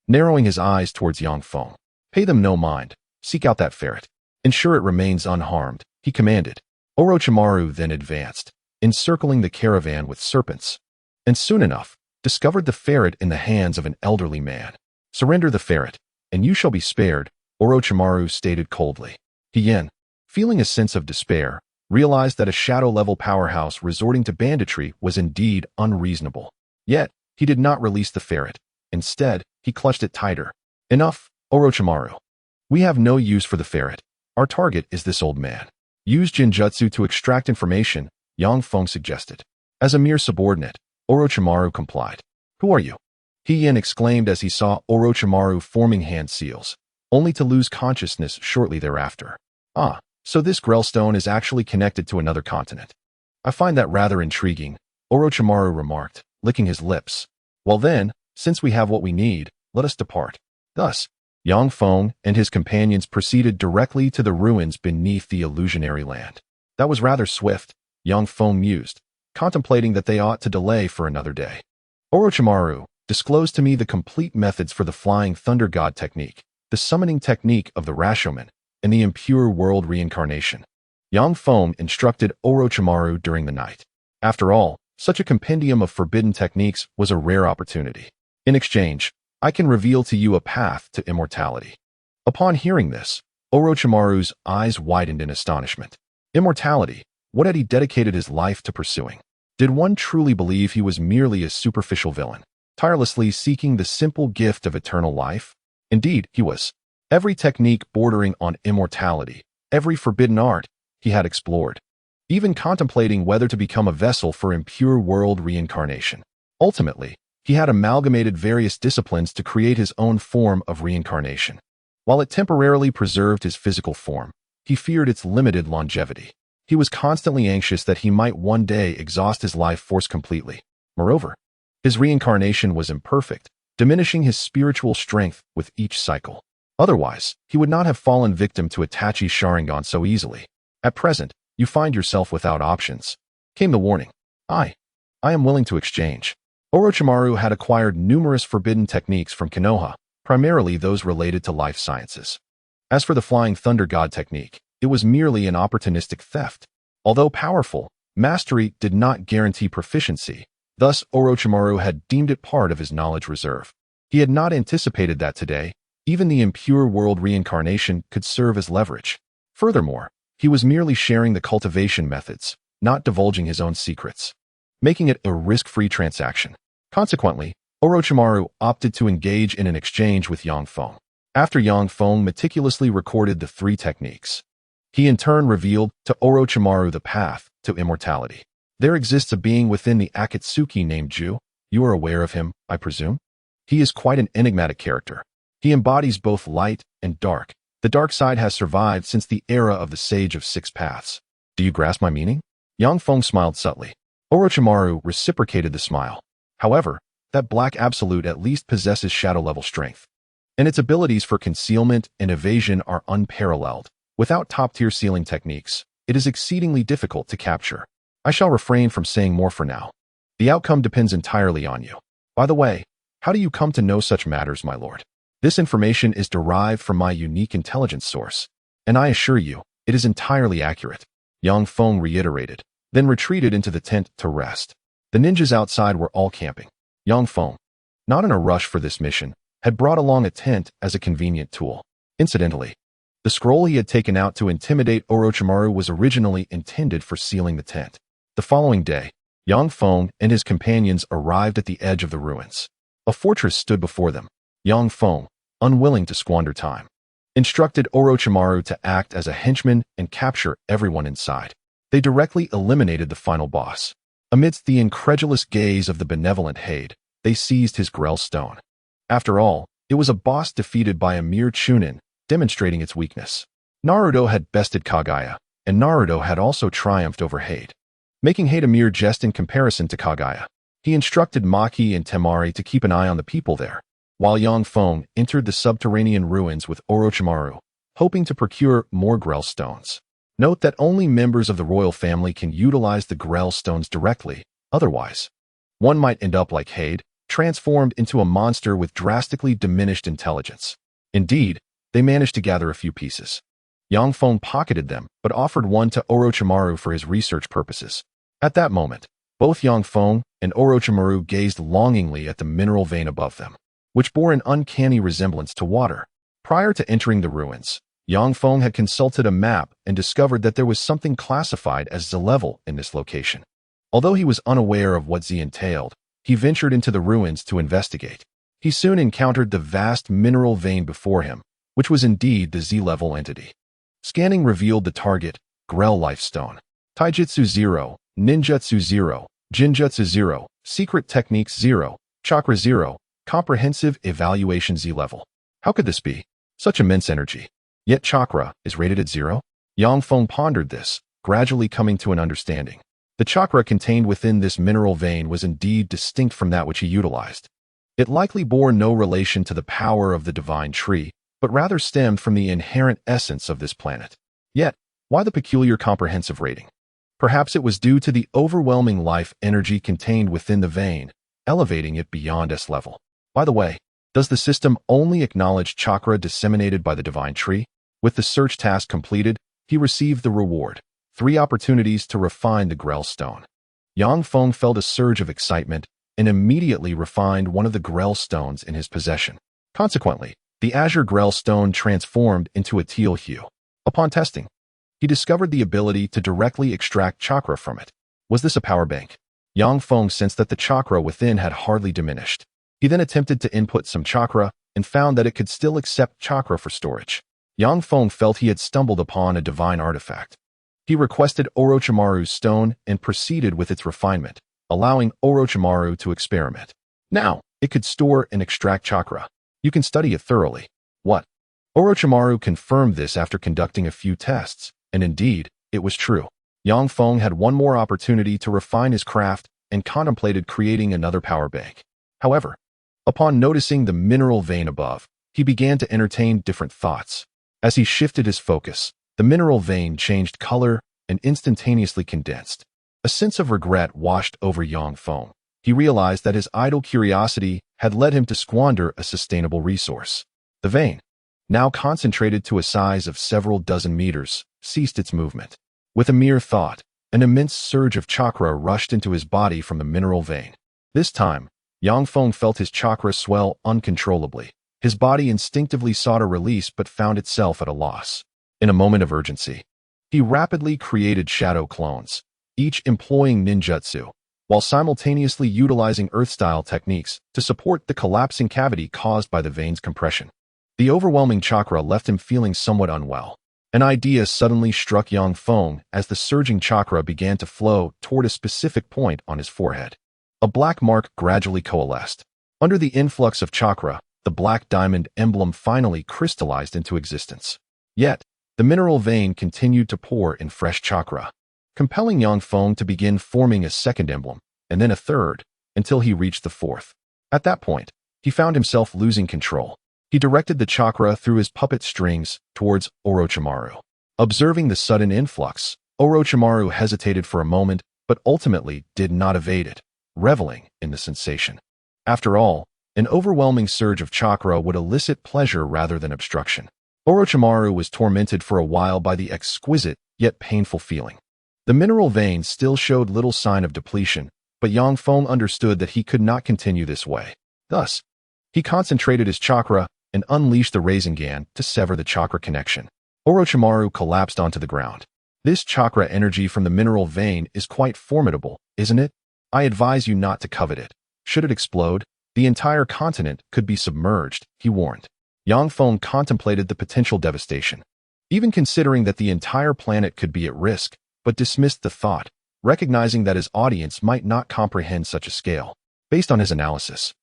narrowing his eyes towards Yang Feng. Pay them no mind. Seek out that ferret. Ensure it remains unharmed, he commanded. Orochimaru then advanced, encircling the caravan with serpents, and soon enough, discovered the ferret in the hands of an elderly man. Surrender the ferret, and you shall be spared, Orochimaru stated coldly. Hien, feeling a sense of despair, realized that a shadow-level powerhouse resorting to banditry was indeed unreasonable. Yet, he did not release the ferret. Instead, he clutched it tighter. Enough, Orochimaru. We have no use for the ferret. Our target is this old man. Use ninjutsu to extract information, Yang Feng suggested. As a mere subordinate, Orochimaru complied. Who are you? Hien exclaimed as he saw Orochimaru forming hand seals, only to lose consciousness shortly thereafter. Ah, so this Grellstone is actually connected to another continent. I find that rather intriguing, Orochimaru remarked, licking his lips. Well then, since we have what we need, let us depart. Thus, Yang Feng and his companions proceeded directly to the ruins beneath the illusionary land. That was rather swift, Yang Feng mused, contemplating that they ought to delay for another day. Orochimaru, disclose to me the complete methods for the Flying Thunder God technique, the summoning technique of the Rashomon, and the impure world reincarnation. Yang Feng instructed Orochimaru during the night. After all, such a compendium of forbidden techniques was a rare opportunity. In exchange, I can reveal to you a path to immortality. Upon hearing this, Orochimaru's eyes widened in astonishment. Immortality, what had he dedicated his life to pursuing? Did one truly believe he was merely a superficial villain, tirelessly seeking the simple gift of eternal life? Indeed, he was. Every technique bordering on immortality, every forbidden art, he had explored, even contemplating whether to become a vessel for impure world reincarnation. Ultimately, he had amalgamated various disciplines to create his own form of reincarnation. While it temporarily preserved his physical form, he feared its limited longevity. He was constantly anxious that he might one day exhaust his life force completely. Moreover, his reincarnation was imperfect, diminishing his spiritual strength with each cycle. Otherwise, he would not have fallen victim to Itachi's Sharingan so easily. At present, you find yourself without options. Came the warning. I am willing to exchange. Orochimaru had acquired numerous forbidden techniques from Konoha, primarily those related to life sciences. As for the Flying Thunder God technique, it was merely an opportunistic theft. Although powerful, mastery did not guarantee proficiency. Thus, Orochimaru had deemed it part of his knowledge reserve. He had not anticipated that today, even the impure world reincarnation could serve as leverage. Furthermore, he was merely sharing the cultivation methods, not divulging his own secrets, making it a risk-free transaction. Consequently, Orochimaru opted to engage in an exchange with Yang Feng. After Yang Feng meticulously recorded the three techniques, he in turn revealed to Orochimaru the path to immortality. There exists a being within the Akatsuki named Ju. You are aware of him, I presume? He is quite an enigmatic character. He embodies both light and dark. The dark side has survived since the era of the Sage of Six Paths. Do you grasp my meaning? Yang Feng smiled subtly. Orochimaru reciprocated the smile. However, that black absolute at least possesses shadow-level strength, and its abilities for concealment and evasion are unparalleled. Without top-tier sealing techniques, it is exceedingly difficult to capture. I shall refrain from saying more for now. The outcome depends entirely on you. By the way, how do you come to know such matters, my lord? This information is derived from my unique intelligence source, and I assure you, it is entirely accurate. Yang Feng reiterated, then retreated into the tent to rest. The ninjas outside were all camping. Yang Feng, not in a rush for this mission, had brought along a tent as a convenient tool. Incidentally, The scroll he had taken out to intimidate Orochimaru was originally intended for sealing the tent. The following day, Yang Feng and his companions arrived at the edge of the ruins. A fortress stood before them. Yang Feng, unwilling to squander time, instructed Orochimaru to act as a henchman and capture everyone inside. They directly eliminated the final boss. Amidst the incredulous gaze of the benevolent Hade, they seized his Grell stone. After all, it was a boss defeated by a mere Chunin, demonstrating its weakness. Naruto had bested Kaguya, and Naruto had also triumphed over Hade, making Hade a mere jest in comparison to Kaguya. He instructed Maki and Temari to keep an eye on the people there, while Yang Feng entered the subterranean ruins with Orochimaru, hoping to procure more Grell stones. Note that only members of the royal family can utilize the Grell stones directly, otherwise, one might end up like Hade, transformed into a monster with drastically diminished intelligence. Indeed, they managed to gather a few pieces. Yang Feng pocketed them, but offered one to Orochimaru for his research purposes. At that moment, both Yang Feng and Orochimaru gazed longingly at the mineral vein above them, which bore an uncanny resemblance to water. Prior to entering the ruins, Yang Feng had consulted a map and discovered that there was something classified as Z level in this location. Although he was unaware of what Z entailed, he ventured into the ruins to investigate. He soon encountered the vast mineral vein before him, which was indeed the Z-level entity. Scanning revealed the target, Grell Life Stone. Taijutsu 0, Ninjutsu 0, Jinjutsu 0, Secret Techniques 0, Chakra 0, Comprehensive Evaluation Z-level. How could this be? Such immense energy. Yet chakra is rated at 0? Yang Feng pondered this, gradually coming to an understanding. The chakra contained within this mineral vein was indeed distinct from that which he utilized. It likely bore no relation to the power of the divine tree, but rather stemmed from the inherent essence of this planet. Yet, why the peculiar comprehensive rating? Perhaps it was due to the overwhelming life energy contained within the vein, elevating it beyond S level. By the way, does the system only acknowledge chakra disseminated by the divine tree? With the search task completed, he received the reward, 3 opportunities to refine the Grell stone. Yang Feng felt a surge of excitement and immediately refined one of the Grell stones in his possession. Consequently, the azure Grell stone transformed into a teal hue. Upon testing, he discovered the ability to directly extract chakra from it. Was this a power bank? Yang Feng sensed that the chakra within had hardly diminished. He then attempted to input some chakra and found that it could still accept chakra for storage. Yang Feng felt he had stumbled upon a divine artifact. He requested Orochimaru's stone and proceeded with its refinement, allowing Orochimaru to experiment. Now, it could store and extract chakra. You can study it thoroughly. What? Orochimaru confirmed this after conducting a few tests, and indeed, it was true. Yang Feng had one more opportunity to refine his craft and contemplated creating another power bank. However, upon noticing the mineral vein above, he began to entertain different thoughts. As he shifted his focus, the mineral vein changed color and instantaneously condensed. A sense of regret washed over Yang Feng. He realized that his idle curiosity had led him to squander a sustainable resource. The vein, now concentrated to a size of several dozen meters, ceased its movement. With a mere thought, an immense surge of chakra rushed into his body from the mineral vein. This time, Yang Feng felt his chakra swell uncontrollably. His body instinctively sought a release but found itself at a loss. In a moment of urgency, he rapidly created shadow clones, each employing ninjutsu, while simultaneously utilizing earth-style techniques to support the collapsing cavity caused by the vein's compression. The overwhelming chakra left him feeling somewhat unwell. An idea suddenly struck Yang Feng as the surging chakra began to flow toward a specific point on his forehead. A black mark gradually coalesced. Under the influx of chakra, the black diamond emblem finally crystallized into existence. Yet, the mineral vein continued to pour in fresh chakra, compelling Yang Feng to begin forming a second emblem, and then a third, until he reached the fourth. At that point, he found himself losing control. He directed the chakra through his puppet strings towards Orochimaru. Observing the sudden influx, Orochimaru hesitated for a moment, but ultimately did not evade it, reveling in the sensation. After all, an overwhelming surge of chakra would elicit pleasure rather than obstruction. Orochimaru was tormented for a while by the exquisite yet painful feeling. The mineral vein still showed little sign of depletion, but Yang Feng understood that he could not continue this way. Thus, he concentrated his chakra and unleashed the Rasengan to sever the chakra connection. Orochimaru collapsed onto the ground. This chakra energy from the mineral vein is quite formidable, isn't it? I advise you not to covet it. Should it explode, the entire continent could be submerged, he warned. Yang Feng contemplated the potential devastation, even considering that the entire planet could be at risk, but dismissed the thought, recognizing that his audience might not comprehend such a scale. Based on his analysis,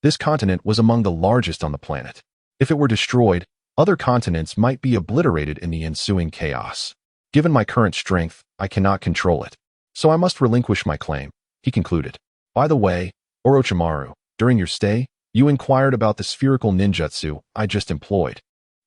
this continent was among the largest on the planet. If it were destroyed, other continents might be obliterated in the ensuing chaos. Given my current strength, I cannot control it, so I must relinquish my claim, he concluded. By the way, Orochimaru, during your stay, you inquired about the spherical ninjutsu I just employed,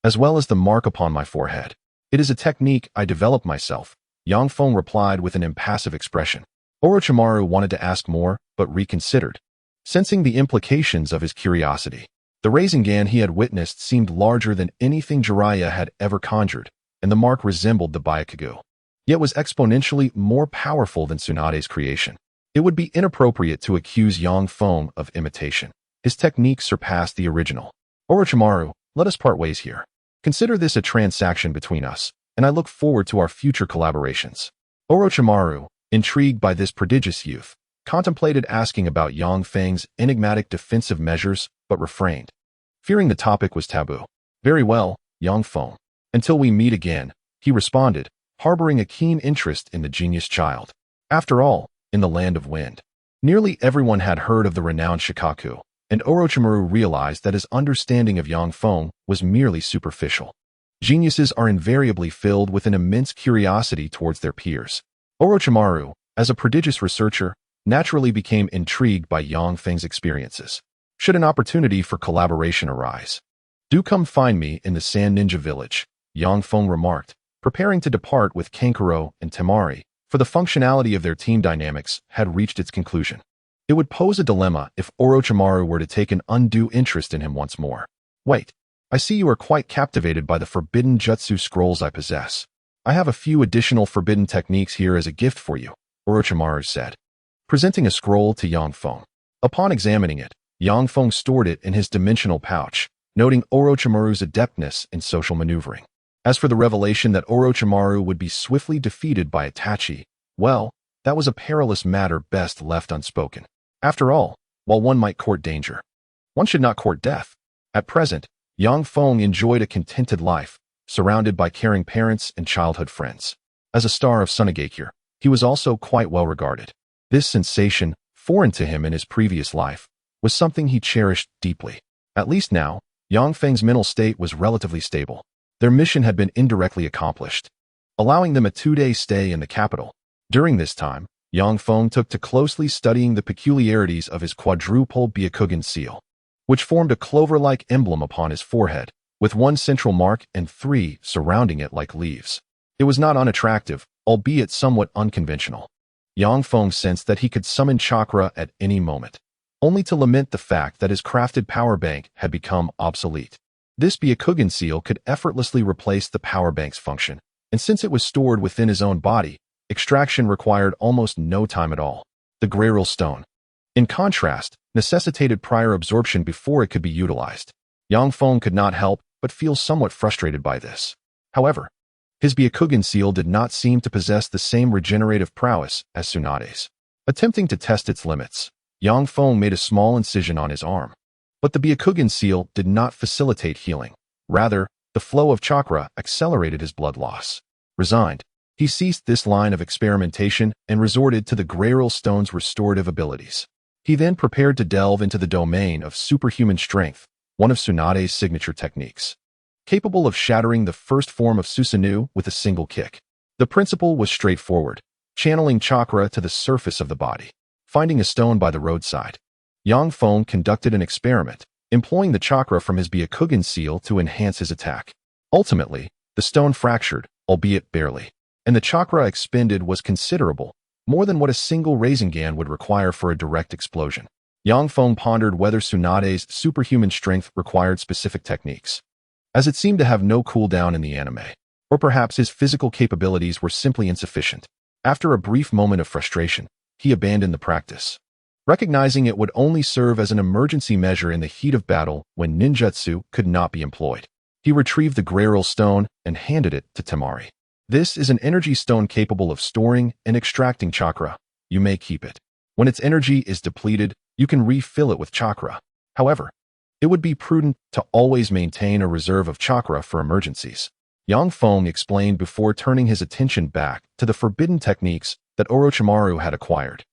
as well as the mark upon my forehead. It is a technique I developed myself, Yang Feng replied with an impassive expression. Orochimaru wanted to ask more, but reconsidered, sensing the implications of his curiosity. The Rasengan he had witnessed seemed larger than anything Jiraiya had ever conjured, and the mark resembled the Byakugan, yet was exponentially more powerful than Tsunade's creation. It would be inappropriate to accuse Yang Feng of imitation. His technique surpassed the original. Orochimaru, let us part ways here. Consider this a transaction between us, and I look forward to our future collaborations. Orochimaru, intrigued by this prodigious youth, contemplated asking about Yang Feng's enigmatic defensive measures, but refrained, fearing the topic was taboo. Very well, Yang Feng. Until we meet again, he responded, harboring a keen interest in the genius child. After all, in the land of wind, nearly everyone had heard of the renowned Shikaku, and Orochimaru realized that his understanding of Yang Feng was merely superficial. Geniuses are invariably filled with an immense curiosity towards their peers. Orochimaru, as a prodigious researcher, naturally became intrigued by Yang Feng's experiences. Should an opportunity for collaboration arise, do come find me in the Sand Ninja Village, Yang Feng remarked, preparing to depart with Kankuro and Temari, for the functionality of their team dynamics had reached its conclusion. It would pose a dilemma if Orochimaru were to take an undue interest in him once more. Wait, I see you are quite captivated by the forbidden jutsu scrolls I possess. I have a few additional forbidden techniques here as a gift for you, Orochimaru said, presenting a scroll to Yang Feng. Upon examining it, Yang Feng stored it in his dimensional pouch, noting Orochimaru's adeptness in social maneuvering. As for the revelation that Orochimaru would be swiftly defeated by Itachi, well, that was a perilous matter best left unspoken. After all, while one might court danger, one should not court death. At present, Yang Feng enjoyed a contented life, surrounded by caring parents and childhood friends. As a star of Tsunade, he was also quite well regarded. This sensation, foreign to him in his previous life, was something he cherished deeply. At least now, Yang Feng's mental state was relatively stable. Their mission had been indirectly accomplished, allowing them a 2-day stay in the capital. During this time, Yang Feng took to closely studying the peculiarities of his quadruple Byakugan seal, which formed a clover-like emblem upon his forehead, with one central mark and 3 surrounding it like leaves. It was not unattractive, albeit somewhat unconventional. Yang Feng sensed that he could summon chakra at any moment, only to lament the fact that his crafted power bank had become obsolete. This Byakugan seal could effortlessly replace the power bank's function, and since it was stored within his own body, extraction required almost no time at all. The Grayril stone, in contrast, necessitated prior absorption before it could be utilized. Yang Feng could not help but feel somewhat frustrated by this. However, his Byakugan seal did not seem to possess the same regenerative prowess as Tsunade's. Attempting to test its limits, Yang Feng made a small incision on his arm. But the Byakugan seal did not facilitate healing. Rather, the flow of chakra accelerated his blood loss. Resigned, he ceased this line of experimentation and resorted to the Grayril stone's restorative abilities. He then prepared to delve into the domain of superhuman strength, one of Tsunade's signature techniques, capable of shattering the first form of Susanoo with a single kick. The principle was straightforward, channeling chakra to the surface of the body. Finding a stone by the roadside, Yang Feng conducted an experiment, employing the chakra from his Byakugan seal to enhance his attack. Ultimately, the stone fractured, albeit barely, and the chakra expended was considerable, more than what a single Rasengan would require for a direct explosion. Yang Feng pondered whether Tsunade's superhuman strength required specific techniques, as it seemed to have no cooldown in the anime, or perhaps his physical capabilities were simply insufficient. After a brief moment of frustration, he abandoned the practice, recognizing it would only serve as an emergency measure in the heat of battle when ninjutsu could not be employed. He retrieved the Greyril stone and handed it to Temari. This is an energy stone capable of storing and extracting chakra. You may keep it. When its energy is depleted, you can refill it with chakra. However, it would be prudent to always maintain a reserve of chakra for emergencies. Feng explained before turning his attention back to the forbidden techniques that Orochimaru had acquired,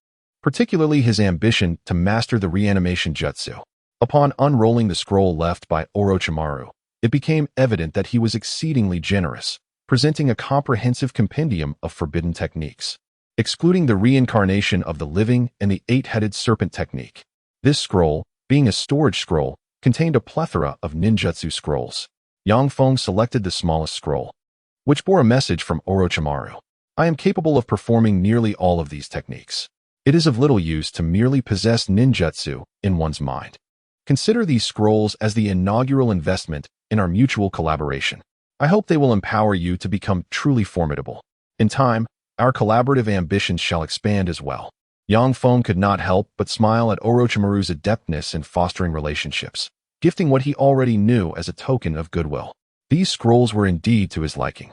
particularly his ambition to master the reanimation jutsu. Upon unrolling the scroll left by Orochimaru, it became evident that he was exceedingly generous, presenting a comprehensive compendium of forbidden techniques, excluding the reincarnation of the living and the eight-headed serpent technique. This scroll, being a storage scroll, contained a plethora of ninjutsu scrolls. Feng selected the smallest scroll, which bore a message from Orochimaru. I am capable of performing nearly all of these techniques. It is of little use to merely possess ninjutsu in one's mind. Consider these scrolls as the inaugural investment in our mutual collaboration. I hope they will empower you to become truly formidable. In time, our collaborative ambitions shall expand as well. Feng could not help but smile at Orochimaru's adeptness in fostering relationships, gifting what he already knew as a token of goodwill. These scrolls were indeed to his liking.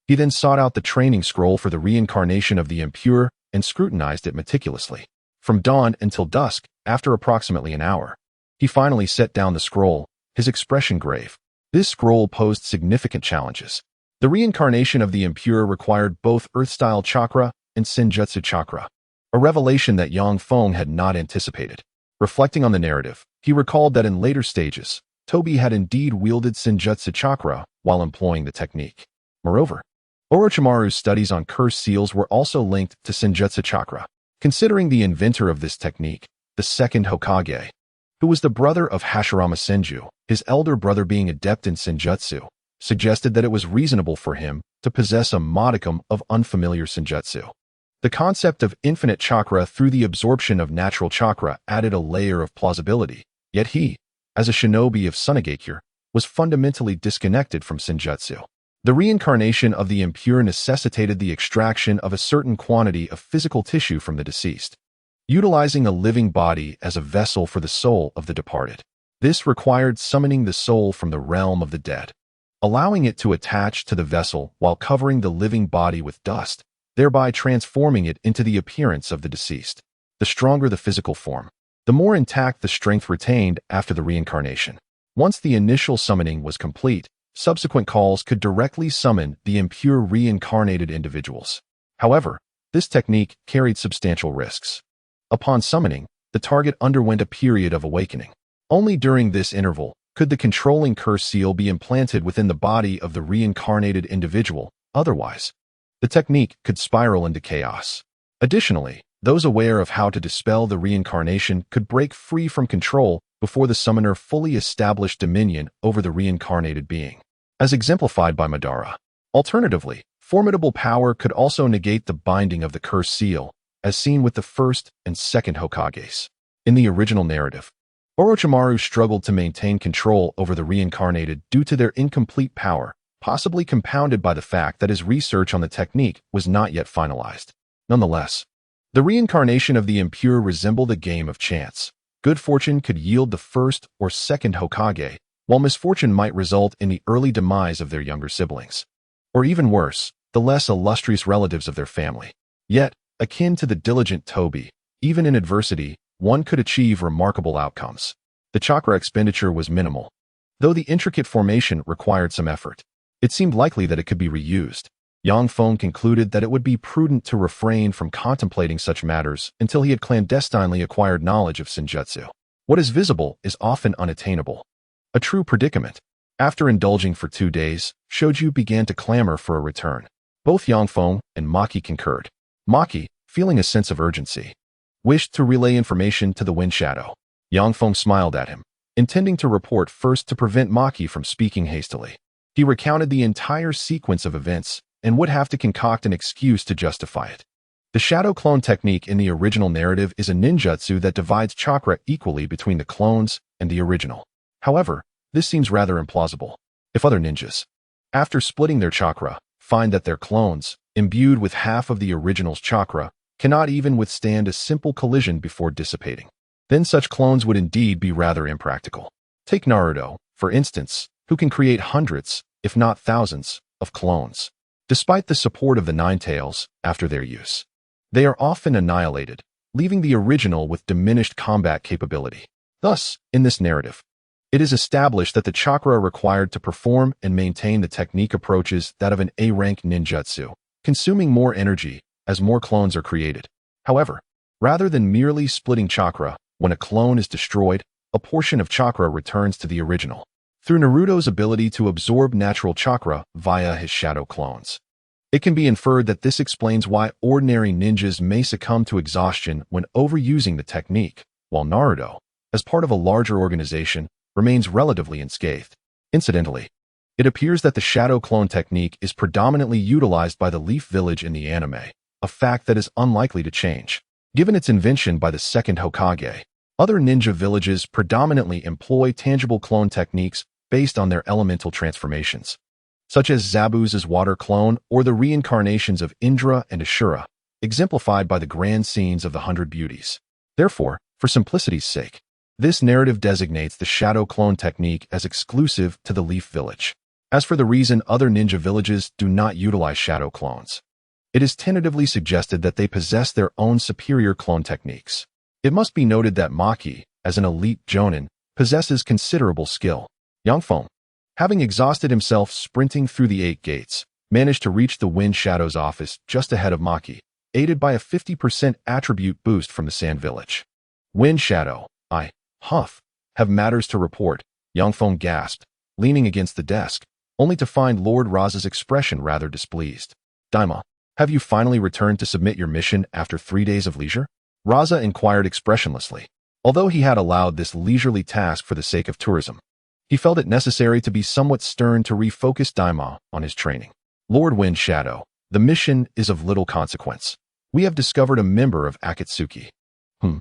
He then sought out the training scroll for the reincarnation of the impure and scrutinized it meticulously. From dawn until dusk, after approximately an hour, he finally set down the scroll, his expression grave. This scroll posed significant challenges. The reincarnation of the impure required both earth-style chakra and senjutsu chakra, a revelation that Feng had not anticipated. Reflecting on the narrative, he recalled that in later stages, Tobi had indeed wielded senjutsu chakra while employing the technique. Moreover, Orochimaru's studies on cursed seals were also linked to senjutsu chakra. Considering the inventor of this technique, the second Hokage, who was the brother of Hasirama Senju, his elder brother being adept in senjutsu, suggested that it was reasonable for him to possess a modicum of unfamiliar senjutsu. The concept of infinite chakra through the absorption of natural chakra added a layer of plausibility, yet he, as a shinobi of Tsunade, was fundamentally disconnected from senjutsu. The reincarnation of the impure necessitated the extraction of a certain quantity of physical tissue from the deceased, utilizing a living body as a vessel for the soul of the departed. This required summoning the soul from the realm of the dead, allowing it to attach to the vessel while covering the living body with dust, thereby transforming it into the appearance of the deceased. The stronger the physical form, the more intact the strength retained after the reincarnation. Once the initial summoning was complete, subsequent calls could directly summon the impure reincarnated individuals. However, this technique carried substantial risks. Upon summoning, the target underwent a period of awakening. Only during this interval could the controlling curse seal be implanted within the body of the reincarnated individual. Otherwise, the technique could spiral into chaos. Additionally, those aware of how to dispel the reincarnation could break free from control before the summoner fully established dominion over the reincarnated being, as exemplified by Madara. Alternatively, formidable power could also negate the binding of the curse seal, as seen with the first and second Hokages. In the original narrative, Orochimaru struggled to maintain control over the reincarnated due to their incomplete power, possibly compounded by the fact that his research on the technique was not yet finalized. Nonetheless, the reincarnation of the impure resembled a game of chance. Good fortune could yield the first or second Hokage, while misfortune might result in the early demise of their younger siblings, or even worse, the less illustrious relatives of their family. Yet, akin to the diligent Tobi, even in adversity, one could achieve remarkable outcomes. The chakra expenditure was minimal, though the intricate formation required some effort. It seemed likely that it could be reused. Feng concluded that it would be prudent to refrain from contemplating such matters until he had clandestinely acquired knowledge of senjutsu. What is visible is often unattainable. A true predicament. After indulging for 2 days, Shoju began to clamor for a return. Both Feng and Maki concurred. Maki, feeling a sense of urgency, wished to relay information to the Wind Shadow. Feng smiled at him, intending to report first to prevent Maki from speaking hastily. He recounted the entire sequence of events and would have to concoct an excuse to justify it. The shadow clone technique in the original narrative is a ninjutsu that divides chakra equally between the clones and the original. However, this seems rather implausible. If other ninjas, after splitting their chakra, find that their clones, imbued with half of the original's chakra, cannot even withstand a simple collision before dissipating, then such clones would indeed be rather impractical. Take Naruto, for instance. who can create hundreds, if not thousands, of clones. Despite the support of the Nine Tails after their use, they are often annihilated, leaving the original with diminished combat capability. Thus, in this narrative, it is established that the chakra required to perform and maintain the technique approaches that of an A-rank ninjutsu, consuming more energy as more clones are created. However, rather than merely splitting chakra, when a clone is destroyed, a portion of chakra returns to the original, through Naruto's ability to absorb natural chakra via his shadow clones. It can be inferred that this explains why ordinary ninjas may succumb to exhaustion when overusing the technique, while Naruto, as part of a larger organization, remains relatively unscathed. Incidentally, it appears that the shadow clone technique is predominantly utilized by the Leaf Village in the anime, a fact that is unlikely to change. Given its invention by the second Hokage, other ninja villages predominantly employ tangible clone techniques based on their elemental transformations, such as Zabuza's water clone or the reincarnations of Indra and Ashura, exemplified by the grand scenes of the Hundred Beauties. Therefore, for simplicity's sake, this narrative designates the shadow clone technique as exclusive to the Leaf Village. As for the reason other ninja villages do not utilize shadow clones, it is tentatively suggested that they possess their own superior clone techniques. It must be noted that Maki, as an elite jonin, possesses considerable skill. Yang Feng, having exhausted himself sprinting through the 8 gates, managed to reach the Wind Shadow's office just ahead of Maki, aided by a 50% attribute boost from the Sand Village. Wind Shadow, have matters to report, Yang Feng gasped, leaning against the desk, only to find Lord Raza's expression rather displeased. Daima, have you finally returned to submit your mission after 3 days of leisure? Raza inquired expressionlessly. Although he had allowed this leisurely task for the sake of tourism, he felt it necessary to be somewhat stern to refocus Daima on his training. Lord Wind Shadow, the mission is of little consequence. We have discovered a member of Akatsuki. Who?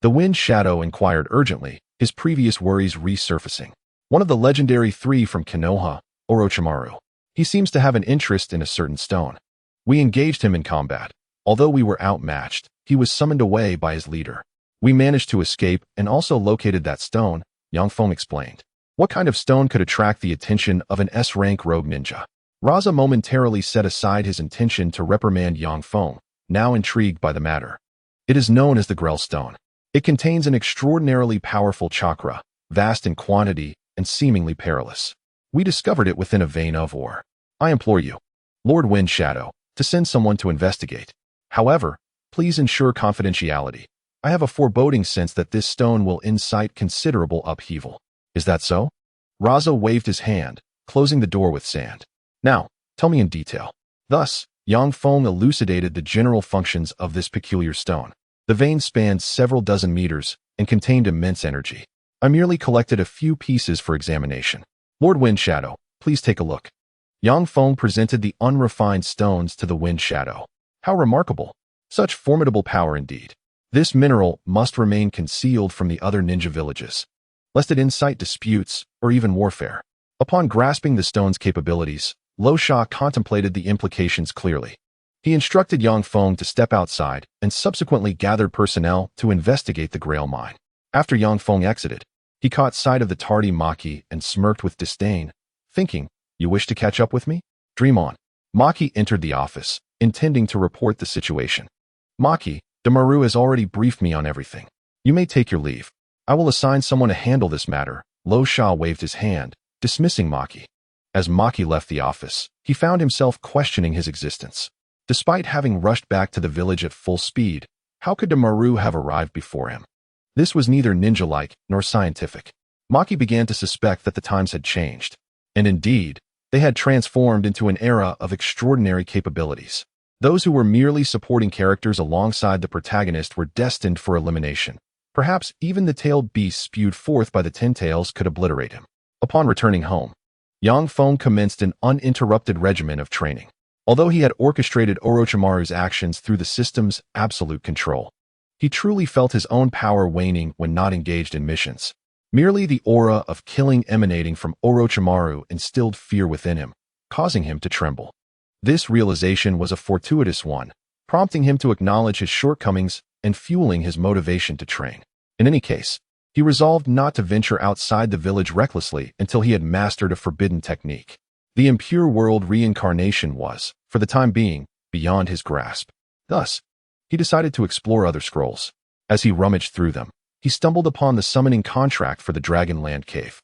The Wind Shadow inquired urgently, his previous worries resurfacing. One of the legendary 3 from Konoha, Orochimaru. He seems to have an interest in a certain stone. We engaged him in combat. Although we were outmatched, he was summoned away by his leader. We managed to escape and also located that stone, Yang Feng explained. What kind of stone could attract the attention of an S-rank rogue ninja? Raza momentarily set aside his intention to reprimand Yang Feng, now intrigued by the matter. It is known as the Grell Stone. It contains an extraordinarily powerful chakra, vast in quantity and seemingly perilous. We discovered it within a vein of ore. I implore you, Lord Wind Shadow, to send someone to investigate. However, please ensure confidentiality. I have a foreboding sense that this stone will incite considerable upheaval. Is that so? Raza waved his hand, closing the door with sand. Now, tell me in detail. Thus, Yang Feng elucidated the general functions of this peculiar stone. The vein spanned several dozen meters and contained immense energy. I merely collected a few pieces for examination. Lord Wind Shadow, please take a look. Yang Feng presented the unrefined stones to the Wind Shadow. How remarkable! Such formidable power indeed. This mineral must remain concealed from the other ninja villages, lest it incite disputes or even warfare. Upon grasping the stone's capabilities, Lo Sha contemplated the implications clearly. He instructed Yang Feng to step outside and subsequently gathered personnel to investigate the Grail mine. After Yang Feng exited, he caught sight of the tardy Maki and smirked with disdain, thinking, "You wish to catch up with me? Dream on." Maki entered the office, intending to report the situation. "Maki, Temari has already briefed me on everything. You may take your leave. I will assign someone to handle this matter." Lo Sha waved his hand, dismissing Maki. As Maki left the office, he found himself questioning his existence. Despite having rushed back to the village at full speed, how could Temari have arrived before him? This was neither ninja-like nor scientific. Maki began to suspect that the times had changed. And indeed, they had transformed into an era of extraordinary capabilities. Those who were merely supporting characters alongside the protagonist were destined for elimination. Perhaps even the tailed beast spewed forth by the Ten Tails could obliterate him. Upon returning home, Yang Feng commenced an uninterrupted regimen of training. Although he had orchestrated Orochimaru's actions through the system's absolute control, he truly felt his own power waning when not engaged in missions. Merely the aura of killing emanating from Orochimaru instilled fear within him, causing him to tremble. This realization was a fortuitous one, prompting him to acknowledge his shortcomings and fueling his motivation to train. In any case, He resolved not to venture outside the village recklessly until he had mastered a forbidden technique. The impure world reincarnation was, for the time being, beyond his grasp. Thus, he decided to explore other scrolls. As he rummaged through them, he stumbled upon the summoning contract for the Dragonland Cave.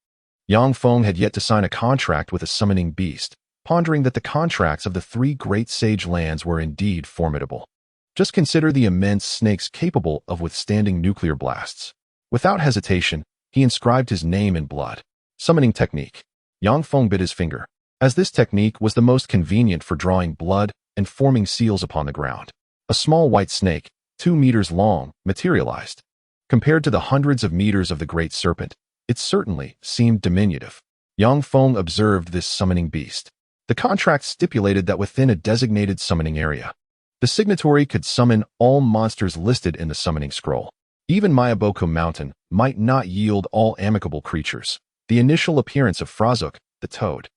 Feng had yet to sign a contract with a summoning beast, pondering that the contracts of the three great sage lands were indeed formidable. Just consider the immense snakes capable of withstanding nuclear blasts. Without hesitation, he inscribed his name in blood. Summoning technique. Feng bit his finger, as this technique was the most convenient for drawing blood and forming seals upon the ground. A small white snake, 2 meters long, materialized. Compared to the hundreds of meters of the great serpent, it certainly seemed diminutive. Feng observed this summoning beast. The contract stipulated that within a designated summoning area, the signatory could summon all monsters listed in the summoning scroll. Even Mayaboko Mountain might not yield all amicable creatures. The initial appearance of Frazuk, the toad,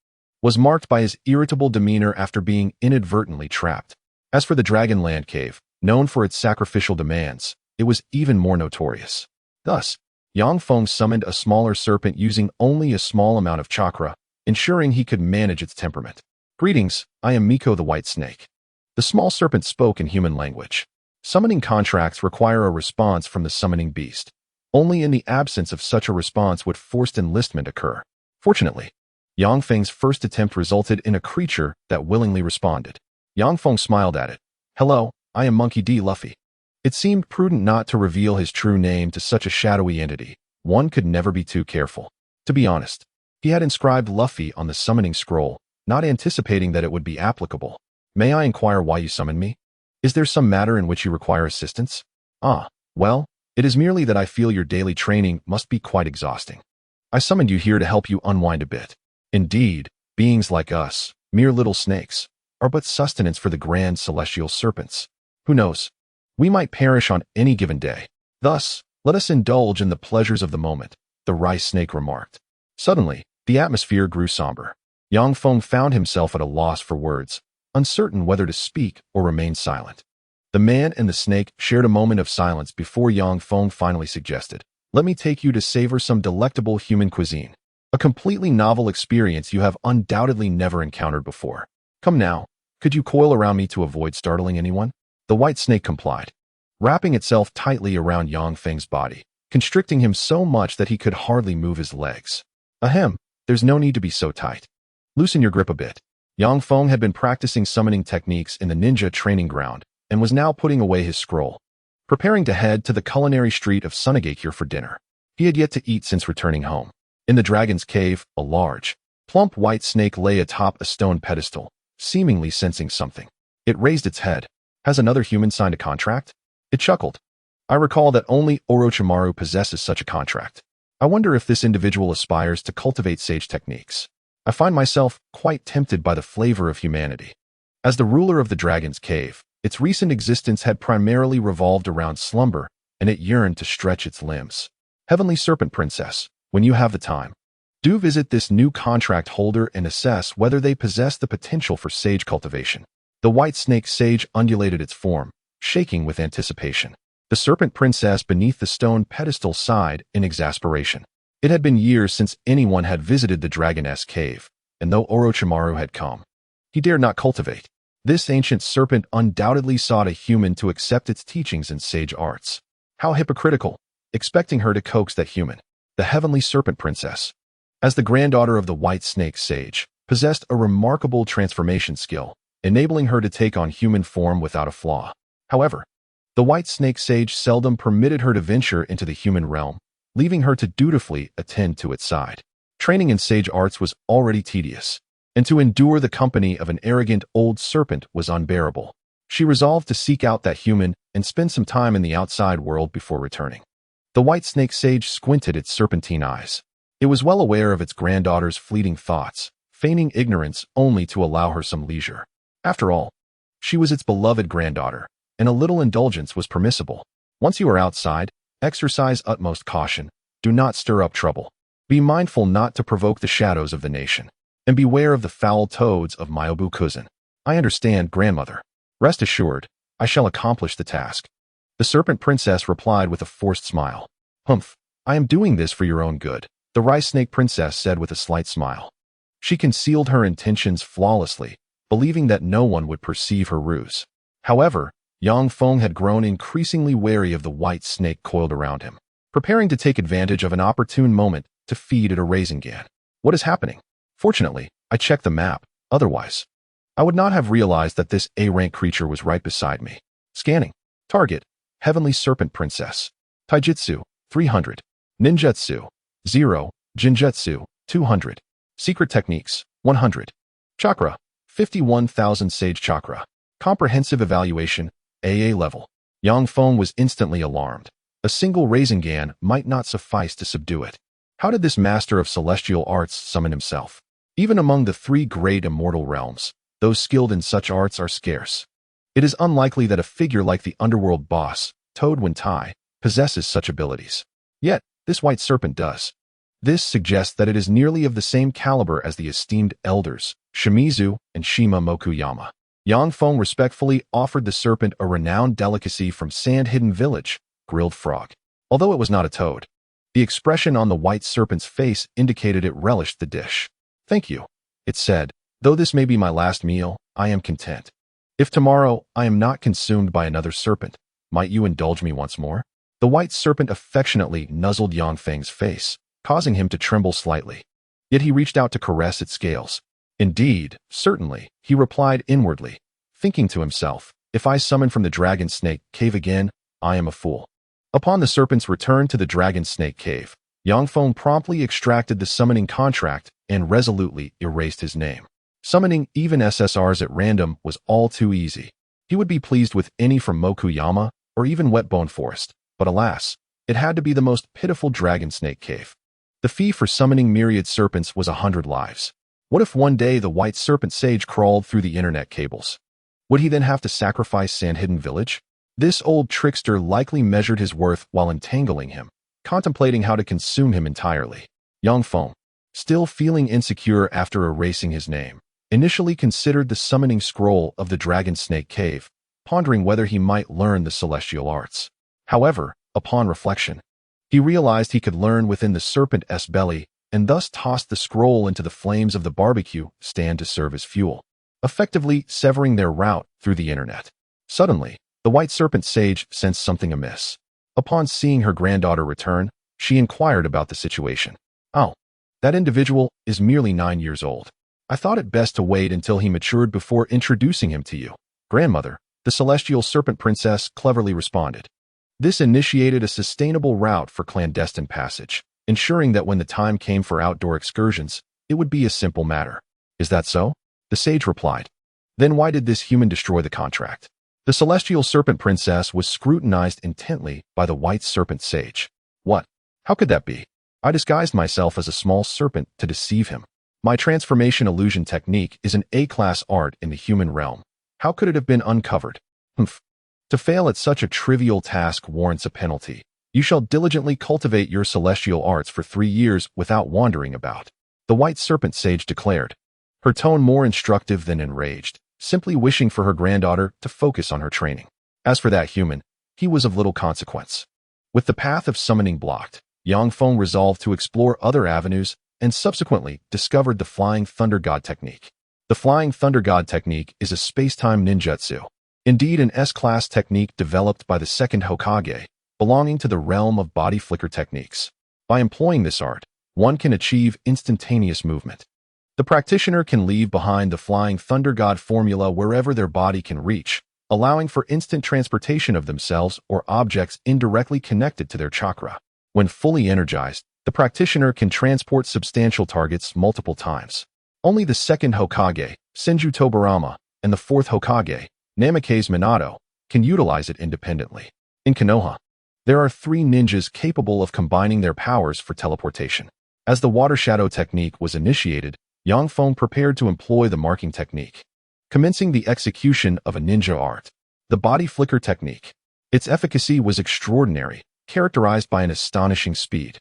was marked by his irritable demeanor after being inadvertently trapped. As for the Dragonland Cave, known for its sacrificial demands, it was even more notorious. Thus, Feng summoned a smaller serpent using only a small amount of chakra, ensuring he could manage its temperament. "Greetings, I am Miko the White Snake." The small serpent spoke in human language. Summoning contracts require a response from the summoning beast. Only in the absence of such a response would forced enlistment occur. Fortunately, Feng's first attempt resulted in a creature that willingly responded. Feng smiled at it. "Hello, I am Monkey D. Luffy." It seemed prudent not to reveal his true name to such a shadowy entity. One could never be too careful. To be honest, he had inscribed Luffy on the summoning scroll, not anticipating that it would be applicable. "May I inquire why you summoned me? Is there some matter in which you require assistance?" Well, it is merely that I feel your daily training must be quite exhausting. I summoned you here to help you unwind a bit. Indeed, beings like us, mere little snakes, are but sustenance for the grand celestial serpents. Who knows? We might perish on any given day. Thus, let us indulge in the pleasures of the moment," the rice snake remarked. Suddenly, the atmosphere grew somber. Feng found himself at a loss for words, uncertain whether to speak or remain silent. The man and the snake shared a moment of silence before Feng finally suggested, "Let me take you to savor some delectable human cuisine. A completely novel experience you have undoubtedly never encountered before. Come now, could you coil around me to avoid startling anyone?" The white snake complied, wrapping itself tightly around Feng's body, constricting him so much that he could hardly move his legs. "Ahem, there's no need to be so tight. Loosen your grip a bit." Feng had been practicing summoning techniques in the ninja training ground and was now putting away his scroll, preparing to head to the culinary street of Tsunade for dinner. He had yet to eat since returning home. In the dragon's cave, a large, plump white snake lay atop a stone pedestal, seemingly sensing something. It raised its head. "Has another human signed a contract?" It chuckled. "I recall that only Orochimaru possesses such a contract. I wonder if this individual aspires to cultivate sage techniques. I find myself quite tempted by the flavor of humanity." As the ruler of the dragon's cave, its recent existence had primarily revolved around slumber, and it yearned to stretch its limbs. "Heavenly Serpent Princess, when you have the time, do visit this new contract holder and assess whether they possess the potential for sage cultivation." The white snake sage undulated its form, shaking with anticipation. The serpent princess beneath the stone pedestal sighed in exasperation. It had been years since anyone had visited the dragoness cave, and though Orochimaru had come, he dared not cultivate. This ancient serpent undoubtedly sought a human to accept its teachings in sage arts. How hypocritical, expecting her to coax that human. The heavenly serpent princess, as the granddaughter of the white snake sage, possessed a remarkable transformation skill, enabling her to take on human form without a flaw. However, the white snake sage seldom permitted her to venture into the human realm, leaving her to dutifully attend to its side. Training in sage arts was already tedious, and to endure the company of an arrogant old serpent was unbearable. She resolved to seek out that human and spend some time in the outside world before returning. The white snake sage squinted its serpentine eyes. It was well aware of its granddaughter's fleeting thoughts, feigning ignorance only to allow her some leisure. After all, she was its beloved granddaughter, and a little indulgence was permissible. Once you are outside, exercise utmost caution. Do not stir up trouble. Be mindful not to provoke the shadows of the nation, and beware of the foul toads of Myobu-Kuzan. I understand, grandmother. Rest assured, I shall accomplish the task. The serpent princess replied with a forced smile. Humph, I am doing this for your own good, the rice snake princess said with a slight smile. She concealed her intentions flawlessly, believing that no one would perceive her ruse. However, Yang Feng had grown increasingly wary of the white snake coiled around him, preparing to take advantage of an opportune moment to feed it a Rasengan. What is happening? Fortunately, I checked the map. Otherwise, I would not have realized that this A-rank creature was right beside me. Scanning. Target. Heavenly Serpent Princess. Taijutsu. 300. Ninjutsu. 0. Jinjutsu. 200. Secret Techniques. 100. Chakra. 51,000 Sage Chakra. Comprehensive Evaluation. AA level. Yang Feng was instantly alarmed. A single Rasengan might not suffice to subdue it. How did this master of celestial arts summon himself? Even among the three great immortal realms, those skilled in such arts are scarce. It is unlikely that a figure like the underworld boss, Toad Wentai, possesses such abilities. Yet, this white serpent does. This suggests that it is nearly of the same caliber as the esteemed elders, Shimizu and Shima Mokuyama. Yang Feng respectfully offered the serpent a renowned delicacy from Sand-Hidden Village, grilled frog. Although it was not a toad, the expression on the white serpent's face indicated it relished the dish. Thank you, it said. Though this may be my last meal, I am content. If tomorrow I am not consumed by another serpent, might you indulge me once more? The white serpent affectionately nuzzled Yang Feng's face, causing him to tremble slightly. Yet he reached out to caress its scales. Indeed, certainly, he replied inwardly, thinking to himself, if I summon from the dragon snake cave again, I am a fool. Upon the serpent's return to the dragon snake cave, Yang Feng promptly extracted the summoning contract and resolutely erased his name. Summoning even SSRs at random was all too easy. He would be pleased with any from Mokuyama or even Wetbone Forest, but alas, it had to be the most pitiful dragon snake cave. The fee for summoning myriad serpents was 100 lives. What if one day the white serpent sage crawled through the internet cables? Would he then have to sacrifice Sand-Hidden Village? This old trickster likely measured his worth while entangling him, contemplating how to consume him entirely. Yang Feng, still feeling insecure after erasing his name, initially considered the summoning scroll of the dragon snake cave, pondering whether he might learn the celestial arts. However, upon reflection, he realized he could learn within the serpent's belly and thus tossed the scroll into the flames of the barbecue stand to serve as fuel, effectively severing their route through the internet. Suddenly, the white serpent sage sensed something amiss. Upon seeing her granddaughter return, she inquired about the situation. Oh, that individual is merely 9 years old. I thought it best to wait until he matured before introducing him to you. Grandmother, the celestial serpent princess cleverly responded. This initiated a sustainable route for clandestine passage, ensuring that when the time came for outdoor excursions, it would be a simple matter. Is that so? The sage replied. Then why did this human destroy the contract? The celestial serpent princess was scrutinized intently by the white serpent sage. What? How could that be? I disguised myself as a small serpent to deceive him. My transformation illusion technique is an A-class art in the human realm. How could it have been uncovered? Humph. To fail at such a trivial task warrants a penalty. You shall diligently cultivate your celestial arts for 3 years without wandering about, the white serpent sage declared, her tone more instructive than enraged, simply wishing for her granddaughter to focus on her training. As for that human, he was of little consequence. With the path of summoning blocked, Yang Feng resolved to explore other avenues and subsequently discovered the Flying Thunder God technique. The Flying Thunder God technique is a space-time ninjutsu, indeed an S-class technique developed by the second Hokage, belonging to the realm of body flicker techniques. By employing this art, one can achieve instantaneous movement. The practitioner can leave behind the Flying Thunder God formula wherever their body can reach, allowing for instant transportation of themselves or objects indirectly connected to their chakra. When fully energized, the practitioner can transport substantial targets multiple times. Only the second Hokage, Senju Tobarama, and the fourth Hokage, Namikaze Minato, can utilize it independently. In Konoha, there are 3 ninjas capable of combining their powers for teleportation. As the Water Shadow technique was initiated, Yang Feng prepared to employ the marking technique, commencing the execution of a ninja art, the body flicker technique. Its efficacy was extraordinary, characterized by an astonishing speed.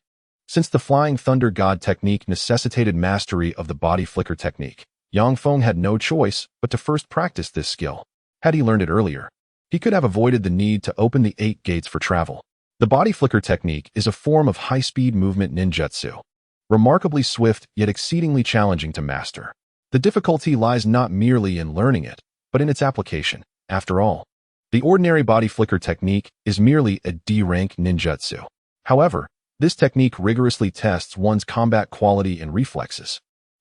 Since the Flying Thunder God technique necessitated mastery of the body flicker technique, Yang Feng had no choice but to first practice this skill. Had he learned it earlier, he could have avoided the need to open the 8 gates for travel. The body flicker technique is a form of high-speed movement ninjutsu, remarkably swift yet exceedingly challenging to master. The difficulty lies not merely in learning it, but in its application. After all, the ordinary body flicker technique is merely a D-rank ninjutsu. However, this technique rigorously tests one's combat quality and reflexes,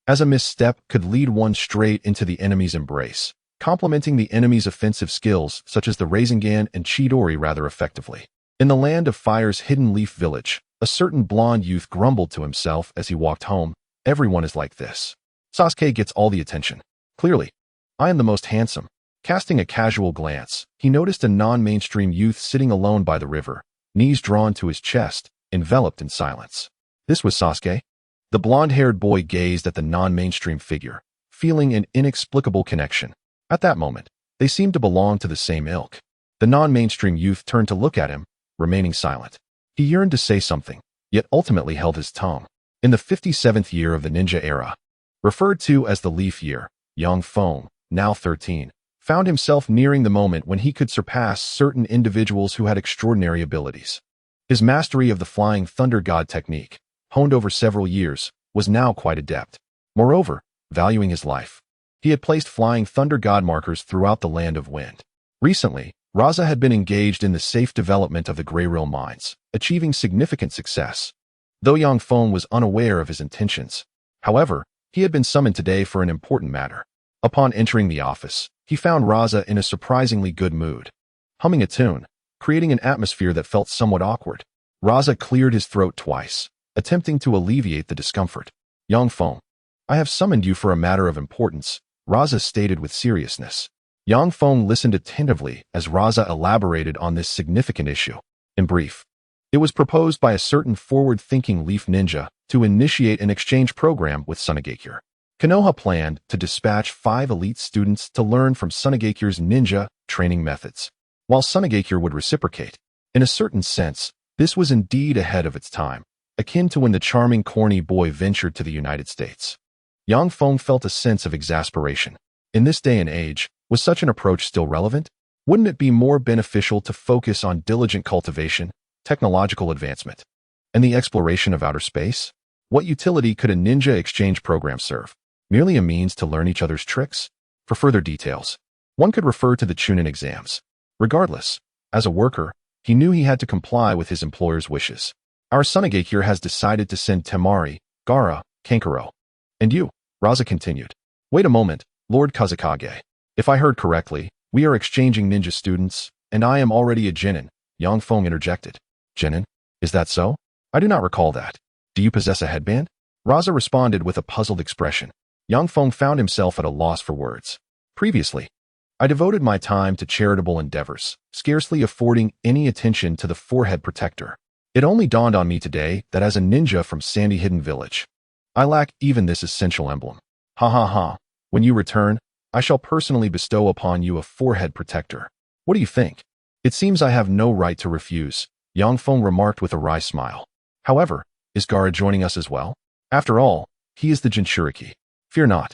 as a misstep could lead one straight into the enemy's embrace, complementing the enemy's offensive skills such as the Rasengan and Chidori rather effectively. In the land of Fire's hidden leaf village, a certain blonde youth grumbled to himself as he walked home, "Everyone is like this. Sasuke gets all the attention. Clearly, I am the most handsome." Casting a casual glance, he noticed a non-mainstream youth sitting alone by the river, knees drawn to his chest, enveloped in silence. This was Sasuke. The blonde-haired boy gazed at the non-mainstream figure, feeling an inexplicable connection. At that moment, they seemed to belong to the same ilk. The non-mainstream youth turned to look at him, remaining silent. He yearned to say something, yet ultimately held his tongue. In the 57th year of the ninja era, referred to as the Leaf Year, young Feng, now 13, found himself nearing the moment when he could surpass certain individuals who had extraordinary abilities. His mastery of the Flying Thunder God technique, honed over several years, was now quite adept. Moreover, valuing his life, he had placed Flying Thunder God markers throughout the Land of Wind. Recently, Raza had been engaged in the safe development of the Greyrill mines, achieving significant success. Though young Feng was unaware of his intentions, however, he had been summoned today for an important matter. Upon entering the office, he found Raza in a surprisingly good mood, humming a tune, creating an atmosphere that felt somewhat awkward. Raza cleared his throat twice, attempting to alleviate the discomfort. "Young Feng, I have summoned you for a matter of importance," Raza stated with seriousness. Yang Feng listened attentively as Raza elaborated on this significant issue. In brief, it was proposed by a certain forward-thinking leaf ninja to initiate an exchange program with Tsunade. Konoha planned to dispatch 5 elite students to learn from Tsunade's ninja training methods, while Tsunade would reciprocate. In a certain sense, this was indeed ahead of its time, akin to when the charming corny boy ventured to the United States. Yang Feng felt a sense of exasperation. In this day and age, was such an approach still relevant? Wouldn't it be more beneficial to focus on diligent cultivation, technological advancement, and the exploration of outer space? What utility could a ninja exchange program serve? Merely a means to learn each other's tricks? For further details, one could refer to the Chunin exams. Regardless, as a worker, he knew he had to comply with his employer's wishes. "Our Tsunade has decided to send Temari, Gaara, Kankuro. And you," Raza continued. "Wait a moment, Lord Kazekage. If I heard correctly, we are exchanging ninja students, and I am already a genin," Yang Feng interjected. "Genin? Is that so? I do not recall that. Do you possess a headband?" Raza responded with a puzzled expression. Yang Feng found himself at a loss for words. "Previously, I devoted my time to charitable endeavors, scarcely affording any attention to the forehead protector. It only dawned on me today that as a ninja from Sandy Hidden Village, I lack even this essential emblem. Ha ha ha. When you return, I shall personally bestow upon you a forehead protector. What do you think?" "It seems I have no right to refuse," Yang Feng remarked with a wry smile. "However, is Gaara joining us as well? After all, he is the Jinchuriki. Fear not.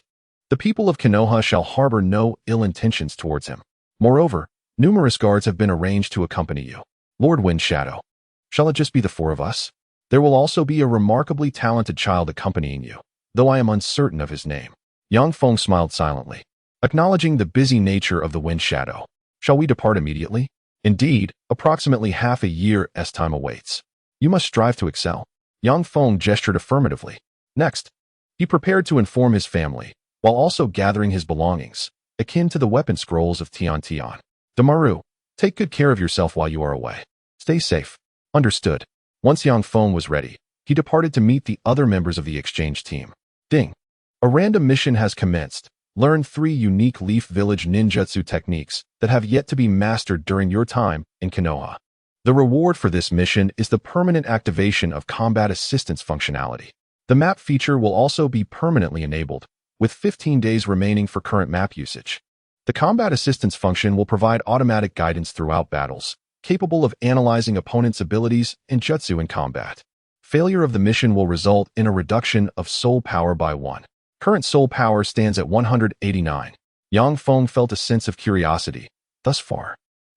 The people of Konoha shall harbor no ill intentions towards him. Moreover, numerous guards have been arranged to accompany you. Lord Wind Shadow. Shall it just be the 4 of us? There will also be a remarkably talented child accompanying you, though I am uncertain of his name." Yang Feng smiled silently, acknowledging the busy nature of the Wind Shadow. "Shall we depart immediately? Indeed, approximately half a year's time awaits. You must strive to excel." Yang Feng gestured affirmatively. Next, he prepared to inform his family, while also gathering his belongings, akin to the weapon scrolls of Tian Tian. "Demaru, take good care of yourself while you are away. Stay safe." "Understood." Once Yang Feng was ready, he departed to meet the other members of the exchange team. Ding. A random mission has commenced. Learn 3 unique Leaf Village ninjutsu techniques that have yet to be mastered during your time in Konoha. The reward for this mission is the permanent activation of combat assistance functionality. The map feature will also be permanently enabled, with 15 days remaining for current map usage. The combat assistance function will provide automatic guidance throughout battles, capable of analyzing opponents' abilities and jutsu in combat. Failure of the mission will result in a reduction of soul power by 1. Current soul power stands at 189. Yang Feng felt a sense of curiosity. Thus far,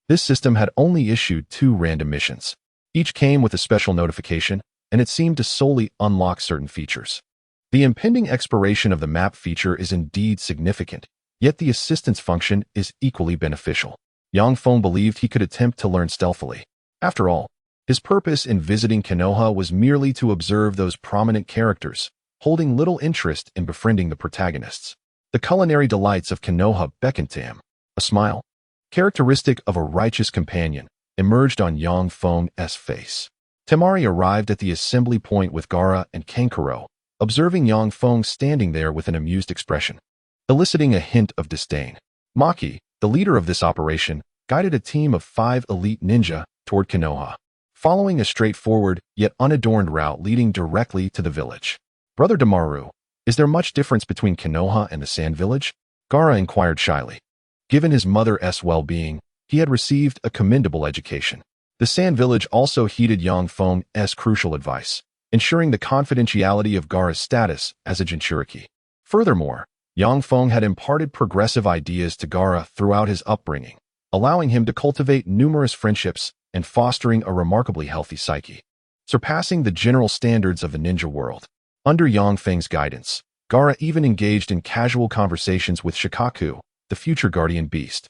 this system had only issued 2 random missions. Each came with a special notification, and it seemed to solely unlock certain features. The impending expiration of the map feature is indeed significant, yet the assistance function is equally beneficial. Yang Feng believed he could attempt to learn stealthily. After all, his purpose in visiting Konoha was merely to observe those prominent characters, holding little interest in befriending the protagonists. The culinary delights of Konoha beckoned to him. A smile, characteristic of a righteous companion, emerged on Yang Feng's face. Temari arrived at the assembly point with Gaara and Kankuro, observing Yang Feng standing there with an amused expression, eliciting a hint of disdain. Maki, the leader of this operation, guided a team of 5 elite ninja toward Konoha, following a straightforward yet unadorned route leading directly to the village. Brother Damaru, is there much difference between Konoha and the Sand Village? Gaara inquired shyly. Given his mother's well-being, he had received a commendable education. The Sand Village also heeded Yang Feng's crucial advice, ensuring the confidentiality of Gaara's status as a Jinchuriki. Furthermore, Yang Feng had imparted progressive ideas to Gaara throughout his upbringing, allowing him to cultivate numerous friendships and fostering a remarkably healthy psyche, surpassing the general standards of the ninja world. Under Yang Feng's guidance, Gaara even engaged in casual conversations with Shikaku, the future guardian beast,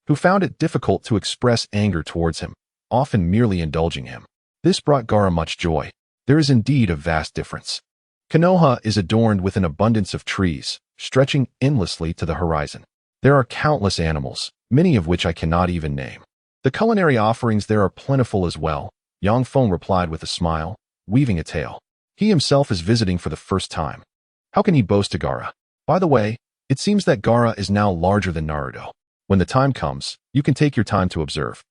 who found it difficult to express anger towards him, often merely indulging him. This brought Gaara much joy. There is indeed a vast difference. Konoha is adorned with an abundance of trees, stretching endlessly to the horizon. There are countless animals, many of which I cannot even name. The culinary offerings there are plentiful as well, Yang Feng replied with a smile, weaving a tale. He himself is visiting for the first time. How can he boast to Gaara? By the way, it seems that Gaara is now larger than Naruto. When the time comes, you can take your time to observe.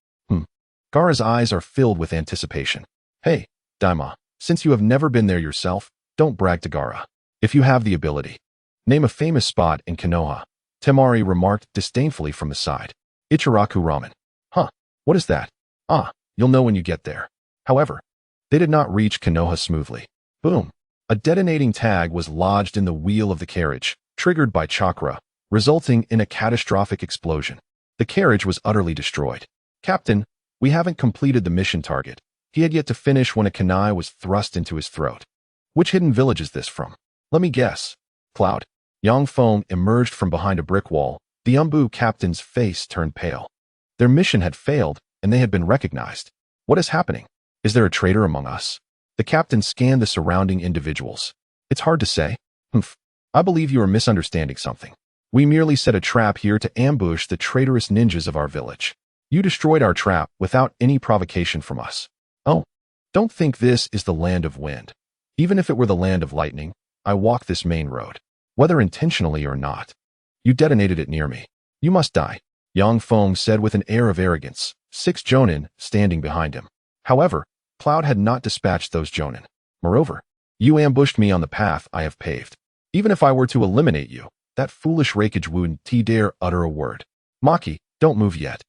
Gaara's eyes are filled with anticipation. Hey, Daima, since you have never been there yourself, don't brag to Gaara. If you have the ability, name a famous spot in Konoha. Temari remarked disdainfully from the side. Ichiraku Ramen. Huh, what is that? You'll know when you get there. However, they did not reach Konoha smoothly. Boom. A detonating tag was lodged in the wheel of the carriage, triggered by chakra, resulting in a catastrophic explosion. The carriage was utterly destroyed. Captain, we haven't completed the mission target. He had yet to finish when a kunai was thrust into his throat. Which hidden village is this from? Let me guess. Cloud. Yang Feng emerged from behind a brick wall. The Umbu captain's face turned pale. Their mission had failed, and they had been recognized. What is happening? Is there a traitor among us? The captain scanned the surrounding individuals. It's hard to say. I believe you are misunderstanding something. We merely set a trap here to ambush the traitorous ninjas of our village. You destroyed our trap without any provocation from us. Oh, don't think this is the land of wind. Even if it were the land of lightning, I walk this main road, whether intentionally or not. You detonated it near me. You must die, Yang Feng said with an air of arrogance, 6 jonin standing behind him. However, Cloud had not dispatched those jonin. Moreover, you ambushed me on the path I have paved. Even if I were to eliminate you, that foolish Raikage wouldn't dare utter a word. Maki, don't move yet.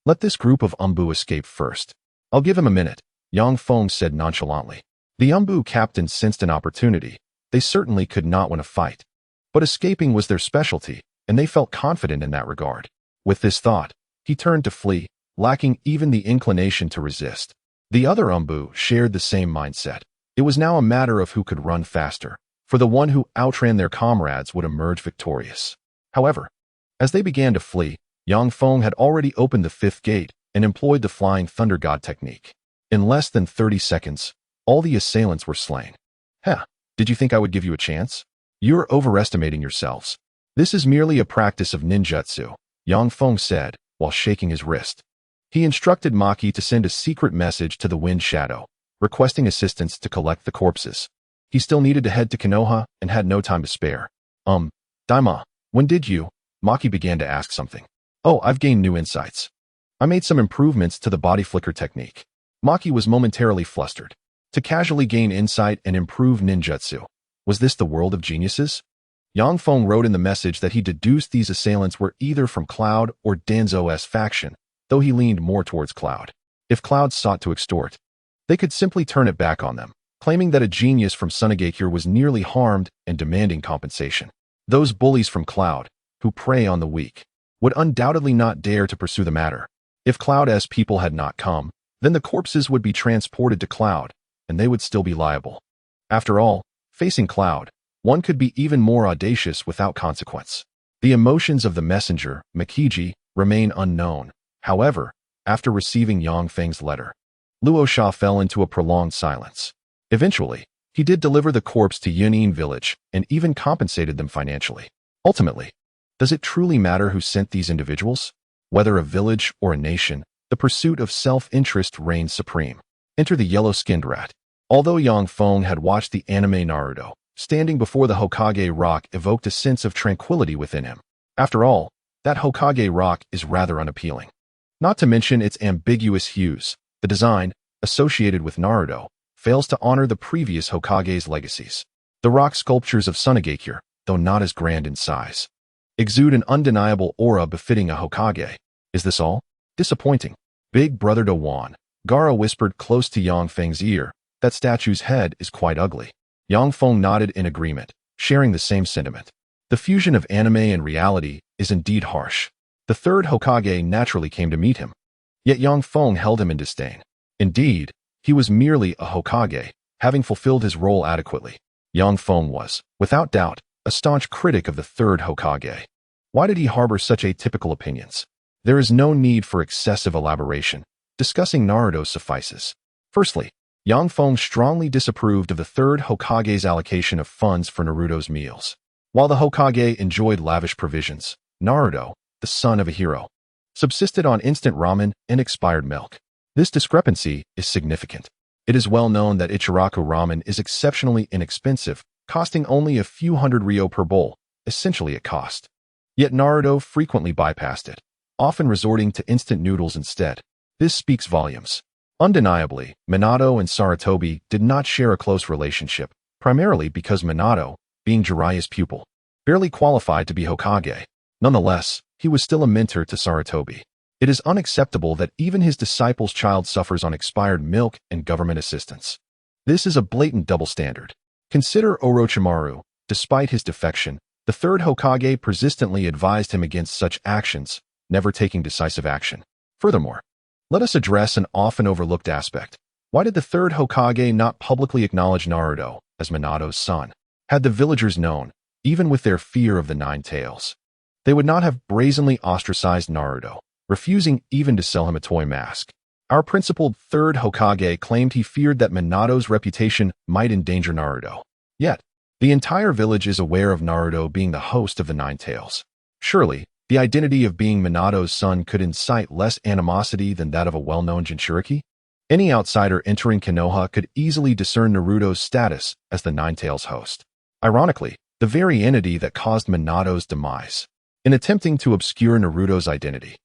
Let this group of Umbu escape first. I'll give him a minute, Yang Feng said nonchalantly. The Umbu captain sensed an opportunity. They certainly could not win a fight. But escaping was their specialty, and they felt confident in that regard. With this thought, he turned to flee, lacking even the inclination to resist. The other Umbu shared the same mindset. It was now a matter of who could run faster, for the one who outran their comrades would emerge victorious. However, as they began to flee, Yang Feng had already opened the 5th gate and employed the Flying Thunder God technique. In less than 30 seconds, all the assailants were slain. Did you think I would give you a chance? You're overestimating yourselves. This is merely a practice of ninjutsu, Yang Feng said, while shaking his wrist. He instructed Maki to send a secret message to the Wind Shadow, requesting assistance to collect the corpses. He still needed to head to Konoha and had no time to spare. Daima, when did you? Maki began to ask something. Oh, I've gained new insights. I made some improvements to the body flicker technique. Maki was momentarily flustered. To casually gain insight and improve ninjutsu. Was this the world of geniuses? Yang Feng wrote in the message that he deduced these assailants were either from Cloud or Danzo's faction, though he leaned more towards Cloud. If Cloud sought to extort, they could simply turn it back on them, claiming that a genius from Tsunade was nearly harmed and demanding compensation. Those bullies from Cloud, who prey on the weak, would undoubtedly not dare to pursue the matter. If Cloud's people had not come, Then the corpses would be transported to Cloud, and they would still be liable. After all, facing Cloud, one could be even more audacious without consequence. The emotions of the messenger, Mikiji, remain unknown. However, after receiving Yang Feng's letter, Luo Sha fell into a prolonged silence. Eventually, he did deliver the corpse to Yunin village and even compensated them financially. Ultimately, does it truly matter who sent these individuals? Whether a village or a nation, the pursuit of self-interest reigns supreme. Enter the yellow-skinned rat. Although Yang Feng had watched the anime Naruto, standing before the Hokage rock evoked a sense of tranquility within him. After all, that Hokage rock is rather unappealing. Not to mention its ambiguous hues. The design, associated with Naruto, fails to honor the previous Hokage's legacies. The rock sculptures of Tsunade, though not as grand in size, exude an undeniable aura befitting a Hokage. Is this all? Disappointing. Big Brother Dewan, Gaara whispered close to Yang Feng's ear, that statue's head is quite ugly. Yang Feng nodded in agreement, sharing the same sentiment. The fusion of anime and reality is indeed harsh. The third Hokage naturally came to meet him. Yet Yang Feng held him in disdain. Indeed, he was merely a Hokage, having fulfilled his role adequately. Yang Feng was, without doubt, a staunch critic of the third Hokage. Why did he harbor such atypical opinions? There is no need for excessive elaboration. Discussing Naruto suffices. Firstly, Yang Feng strongly disapproved of the third Hokage's allocation of funds for Naruto's meals. While the Hokage enjoyed lavish provisions, Naruto, the son of a hero, subsisted on instant ramen and expired milk. This discrepancy is significant. It is well known that Ichiraku ramen is exceptionally inexpensive, costing only a few hundred ryo per bowl, essentially at cost. Yet Naruto frequently bypassed it, often resorting to instant noodles instead. This speaks volumes. Undeniably, Minato and Sarutobi did not share a close relationship, primarily because Minato, being Jiraiya's pupil, barely qualified to be Hokage. Nonetheless, he was still a mentor to Sarutobi. It is unacceptable that even his disciple's child suffers on expired milk and government assistance. This is a blatant double standard. Consider Orochimaru. Despite his defection, the third Hokage persistently advised him against such actions, never taking decisive action. Furthermore, let us address an often overlooked aspect. Why did the third Hokage not publicly acknowledge Naruto as Minato's son? Had the villagers known, even with their fear of the Nine Tails, they would not have brazenly ostracized Naruto, refusing even to sell him a toy mask. Our principled third Hokage claimed he feared that Minato's reputation might endanger Naruto. Yet, the entire village is aware of Naruto being the host of the Nine Tails. Surely, the identity of being Minato's son could incite less animosity than that of a well-known Jinchuriki? Any outsider entering Konoha could easily discern Naruto's status as the Nine Tails host. Ironically, the very entity that caused Minato's demise. In attempting to obscure Naruto's identity,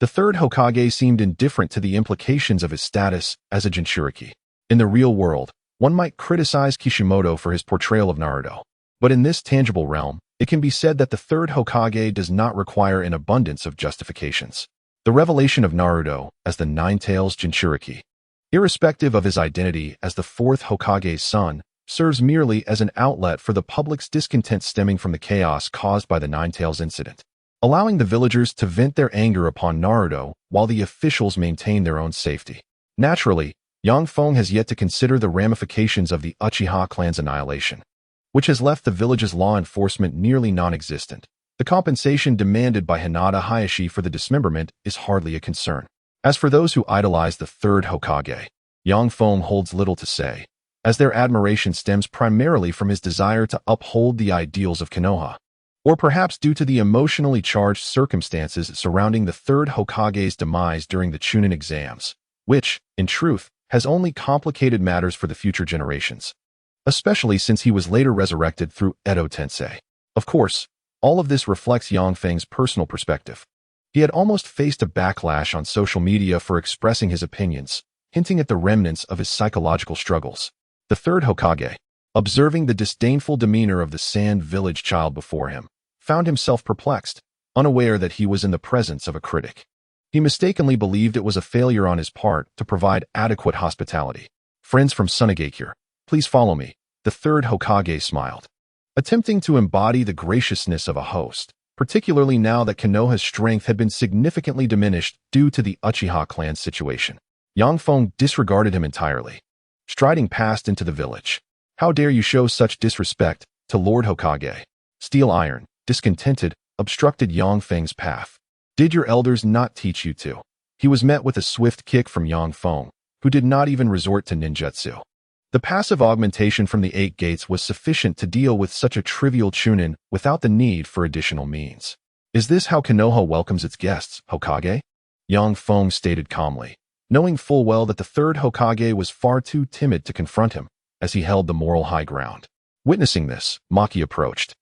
the third Hokage seemed indifferent to the implications of his status as a Jinchuriki. In the real world, one might criticize Kishimoto for his portrayal of Naruto. But in this tangible realm, it can be said that the third Hokage does not require an abundance of justifications. The revelation of Naruto as the Nine Tails Jinchuriki, irrespective of his identity as the fourth Hokage's son, serves merely as an outlet for the public's discontent stemming from the chaos caused by the Nine Tails incident, allowing the villagers to vent their anger upon Naruto while the officials maintain their own safety. Naturally, Yang Feng has yet to consider the ramifications of the Uchiha clan's annihilation, which has left the village's law enforcement nearly non-existent. The compensation demanded by Hinata Hayashi for the dismemberment is hardly a concern. As for those who idolize the third Hokage, Yang Feng holds little to say, as their admiration stems primarily from his desire to uphold the ideals of Konoha, or perhaps due to the emotionally charged circumstances surrounding the third Hokage's demise during the Chunin exams, which, in truth, has only complicated matters for the future generations, especially since he was later resurrected through Edo Tensei. Of course, all of this reflects Yang Feng's personal perspective. He had almost faced a backlash on social media for expressing his opinions, hinting at the remnants of his psychological struggles. The third Hokage, observing the disdainful demeanor of the Sand Village child before him, found himself perplexed, unaware that he was in the presence of a critic. He mistakenly believed it was a failure on his part to provide adequate hospitality. Friends from Tsunade, please follow me, the third Hokage smiled, attempting to embody the graciousness of a host, particularly now that Konoha's strength had been significantly diminished due to the Uchiha clan situation. Yang Feng disregarded him entirely, striding past into the village. How dare you show such disrespect to Lord Hokage? Steel Iron, discontented, obstructed Yang Feng's path. Did your elders not teach you to? He was met with a swift kick from Yang Feng, who did not even resort to ninjutsu. The passive augmentation from the 8 gates was sufficient to deal with such a trivial chunin without the need for additional means. Is this how Konoha welcomes its guests, Hokage? Yang Feng stated calmly, knowing full well that the third Hokage was far too timid to confront him, as he held the moral high ground. Witnessing this, Maki approached,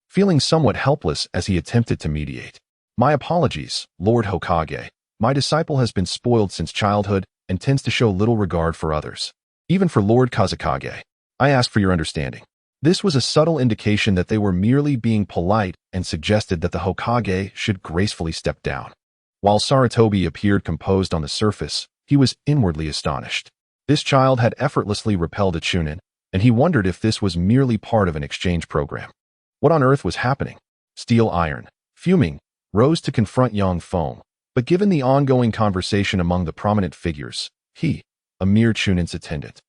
feeling somewhat helpless as he attempted to mediate. My apologies, Lord Hokage. My disciple has been spoiled since childhood and tends to show little regard for others. Even for Lord Kazekage, I ask for your understanding. This was a subtle indication that they were merely being polite and suggested that the Hokage should gracefully step down. While Sarutobi appeared composed on the surface, he was inwardly astonished. This child had effortlessly repelled a chunin, and he wondered if this was merely part of an exchange program. What on earth was happening? Steel Iron, fuming, rose to confront Yang Feng, but given the ongoing conversation among the prominent figures, he, a mere chunin's attendant,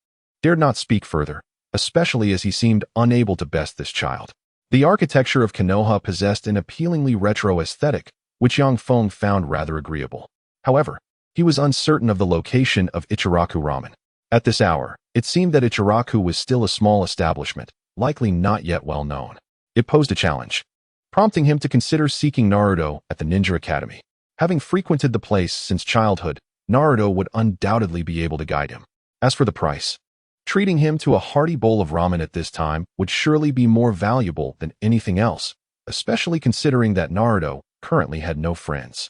dared not speak further, especially as he seemed unable to best this child. The architecture of Konoha possessed an appealingly retro aesthetic, which Yang Feng found rather agreeable. However, he was uncertain of the location of Ichiraku Ramen. At this hour, it seemed that Ichiraku was still a small establishment, likely not yet well known. It posed a challenge, prompting him to consider seeking Naruto at the Ninja Academy. Having frequented the place since childhood, Naruto would undoubtedly be able to guide him. As for the price, treating him to a hearty bowl of ramen at this time would surely be more valuable than anything else, especially considering that Naruto currently had no friends.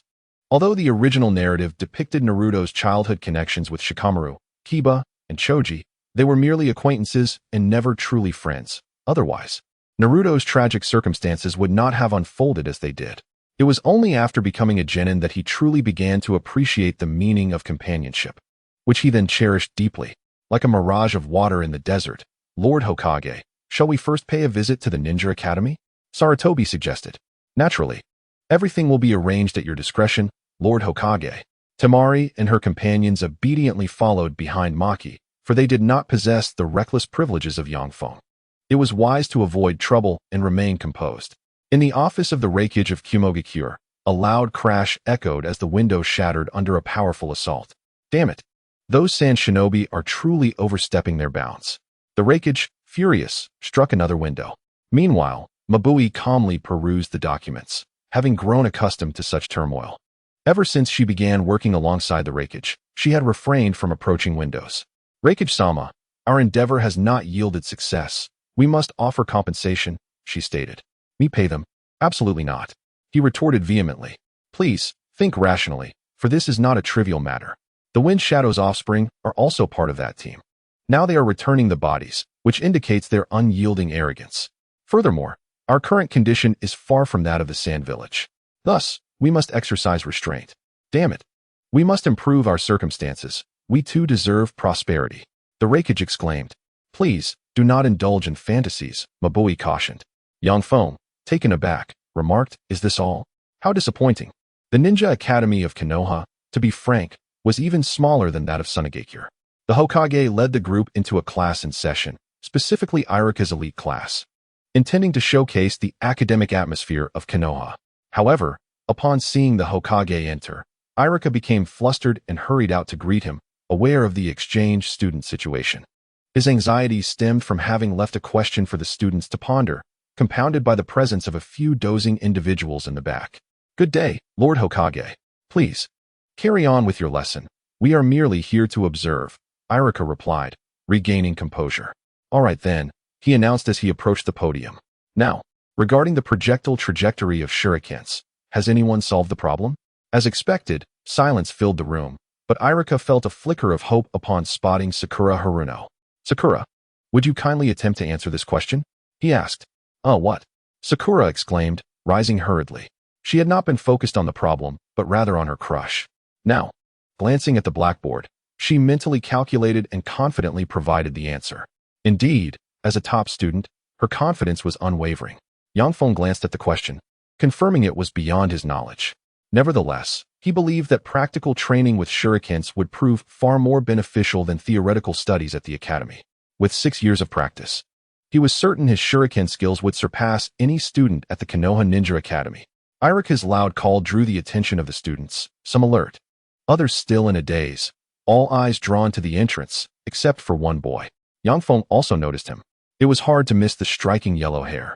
Although the original narrative depicted Naruto's childhood connections with Shikamaru, Kiba, and Choji, they were merely acquaintances and never truly friends. Otherwise, Naruto's tragic circumstances would not have unfolded as they did. It was only after becoming a genin that he truly began to appreciate the meaning of companionship, which he then cherished deeply. Like a mirage of water in the desert, Lord Hokage, shall we first pay a visit to the Ninja Academy? Sarutobi suggested. Naturally. Everything will be arranged at your discretion, Lord Hokage. Temari and her companions obediently followed behind Maki, for they did not possess the reckless privileges of Yang Feng. It was wise to avoid trouble and remain composed. In the office of the Raikage of Kumogakure, a loud crash echoed as the window shattered under a powerful assault. Damn it! Those sand shinobi are truly overstepping their bounds. The Raikage, furious, struck another window. Meanwhile, Mabui calmly perused the documents, having grown accustomed to such turmoil. Ever since she began working alongside the Raikage, she had refrained from approaching windows. Raikage-sama, our endeavor has not yielded success. We must offer compensation, she stated. Me pay them? Absolutely not. He retorted vehemently. Please, think rationally, for this is not a trivial matter. The Wind Shadow's offspring are also part of that team. Now they are returning the bodies, which indicates their unyielding arrogance. Furthermore, our current condition is far from that of the Sand Village. Thus, we must exercise restraint. Damn it. We must improve our circumstances. We too deserve prosperity. The Raikage exclaimed. Please, do not indulge in fantasies, Mabui cautioned. Yang Feng, taken aback, remarked, is this all? How disappointing. The Ninja Academy of Konoha, to be frank, was even smaller than that of Tsunade. The Hokage led the group into a class in session, specifically Irika's elite class, intending to showcase the academic atmosphere of Konoha. However, upon seeing the Hokage enter, Irika became flustered and hurried out to greet him, aware of the exchange student situation. His anxiety stemmed from having left a question for the students to ponder, compounded by the presence of a few dozing individuals in the back. Good day, Lord Hokage. Please, carry on with your lesson. We are merely here to observe, Irika replied, regaining composure. All right then, he announced as he approached the podium. Now, regarding the projectile trajectory of shurikens, has anyone solved the problem? As expected, silence filled the room, but Irika felt a flicker of hope upon spotting Sakura Haruno. Sakura, would you kindly attempt to answer this question? He asked. What? Sakura exclaimed, rising hurriedly. She had not been focused on the problem, but rather on her crush. Now, glancing at the blackboard, she mentally calculated and confidently provided the answer. Indeed, as a top student, her confidence was unwavering. Yang Feng glanced at the question, confirming it was beyond his knowledge. Nevertheless, He believed that practical training with shurikens would prove far more beneficial than theoretical studies at the academy. With 6 years of practice, he was certain his shuriken skills would surpass any student at the Konoha Ninja Academy. Irika's loud call drew the attention of the students, some alert, others still in a daze, all eyes drawn to the entrance, except for one boy. Yang Feng also noticed him. It was hard to miss the striking yellow hair.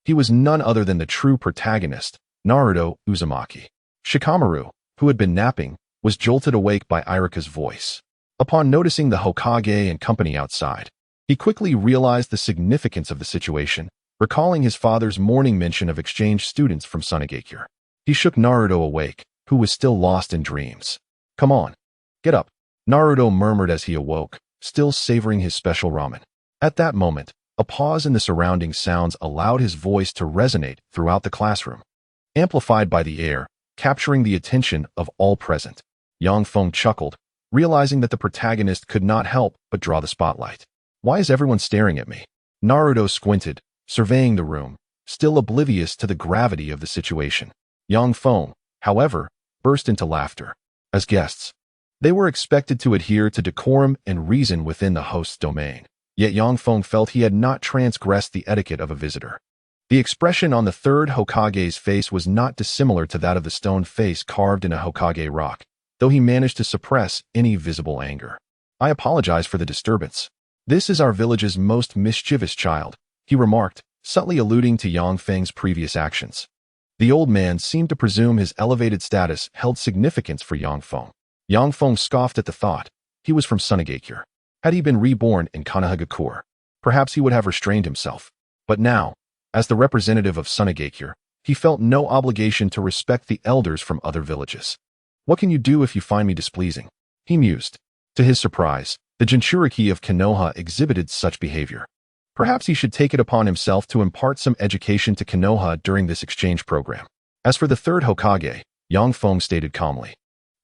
He was none other than the true protagonist, Naruto Uzumaki. Shikamaru, who had been napping, was jolted awake by Irika's voice. Upon noticing the Hokage and company outside, he quickly realized the significance of the situation, recalling his father's morning mention of exchange students from Tsunade. He shook Naruto awake, who was still lost in dreams. "Come on, get up," Naruto murmured as he awoke, still savoring his special ramen. At that moment, a pause in the surrounding sounds allowed his voice to resonate throughout the classroom, amplified by the air, capturing the attention of all present. Yang Feng chuckled, realizing that the protagonist could not help but draw the spotlight. "Why is everyone staring at me?" Naruto squinted, surveying the room, still oblivious to the gravity of the situation. Yang Feng, however, burst into laughter. As guests, they were expected to adhere to decorum and reason within the host's domain. Yet Yang Feng felt he had not transgressed the etiquette of a visitor. The expression on the third Hokage's face was not dissimilar to that of the stone face carved in a Hokage rock, though he managed to suppress any visible anger. "I apologize for the disturbance. This is our village's most mischievous child," he remarked, subtly alluding to Yang Feng's previous actions. The old man seemed to presume his elevated status held significance for Yang Feng. Yang Feng scoffed at the thought. He was from Tsunade. Had he been reborn in Konohagakure, perhaps he would have restrained himself. But now, as the representative of Tsunade, he felt no obligation to respect the elders from other villages. "What can you do if you find me displeasing?" he mused. To his surprise, the Jinchuriki of Konoha exhibited such behavior. Perhaps he should take it upon himself to impart some education to Konoha during this exchange program. As for the third Hokage, Yang Feng stated calmly,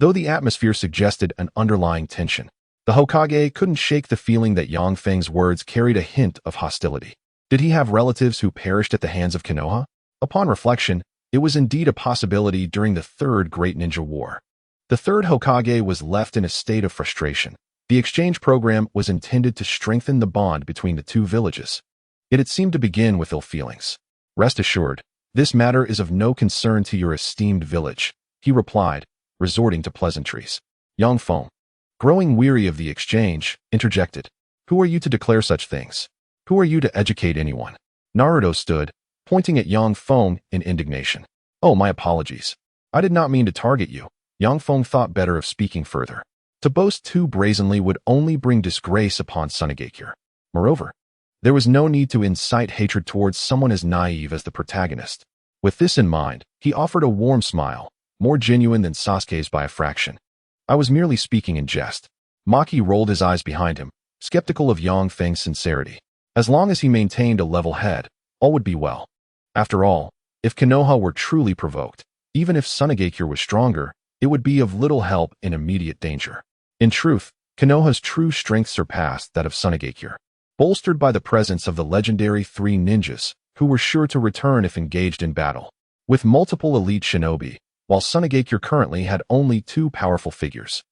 though the atmosphere suggested an underlying tension. The Hokage couldn't shake the feeling that Yang Feng's words carried a hint of hostility. Did he have relatives who perished at the hands of Konoha? Upon reflection, it was indeed a possibility during the Third Great Ninja War. The third Hokage was left in a state of frustration. The exchange program was intended to strengthen the bond between the two villages. Yet it seemed to begin with ill feelings. "Rest assured, this matter is of no concern to your esteemed village," he replied, resorting to pleasantries. Yang Feng, growing weary of the exchange, interjected, "Who are you to declare such things? Who are you to educate anyone?" Naruto stood, pointing at Yang Feng in indignation. "Oh, my apologies. I did not mean to target you." Yang Feng thought better of speaking further. To boast too brazenly would only bring disgrace upon Tsunade. Moreover, there was no need to incite hatred towards someone as naive as the protagonist. With this in mind, he offered a warm smile, more genuine than Sasuke's by a fraction. "I was merely speaking in jest." Maki rolled his eyes behind him, skeptical of Yang Feng's sincerity. As long as he maintained a level head, all would be well. After all, if Konoha were truly provoked, even if Tsunade was stronger, it would be of little help in immediate danger. In truth, Konoha's true strength surpassed that of Tsunade, bolstered by the presence of the legendary 3 ninjas, who were sure to return if engaged in battle. With multiple elite shinobi, while Tsunade currently had only 2 powerful figures,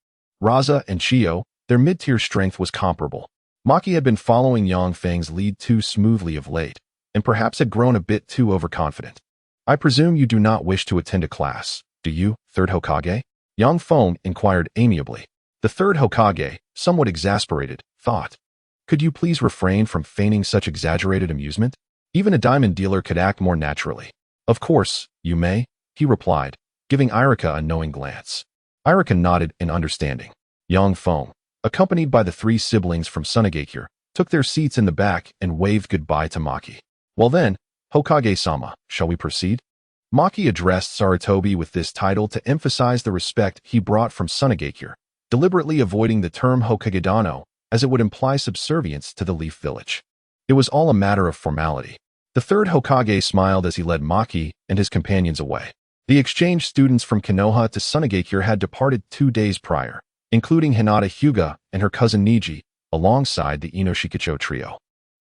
Raza and Chiyo, their mid-tier strength was comparable. Maki had been following Yang Feng's lead too smoothly of late, and perhaps had grown a bit too overconfident. "I presume you do not wish to attend a class, do you, third Hokage?" Yang Feng inquired amiably. The third Hokage, somewhat exasperated, thought, "Could you please refrain from feigning such exaggerated amusement? Even a diamond dealer could act more naturally." "Of course, you may," he replied, giving Irika a knowing glance. Irika nodded in understanding. Yang Feng, accompanied by the 3 siblings from Tsunade, took their seats in the back and waved goodbye to Maki. "Well then, Hokage-sama, shall we proceed?" Maki addressed Sarutobi with this title to emphasize the respect he brought from Tsunade, deliberately avoiding the term Hokage-dano, as it would imply subservience to the Leaf Village. It was all a matter of formality. The third Hokage smiled as he led Maki and his companions away. The exchange students from Konoha to Tsunade had departed 2 days prior, including Hinata Hyuga and her cousin Niji, alongside the Inoshikacho trio.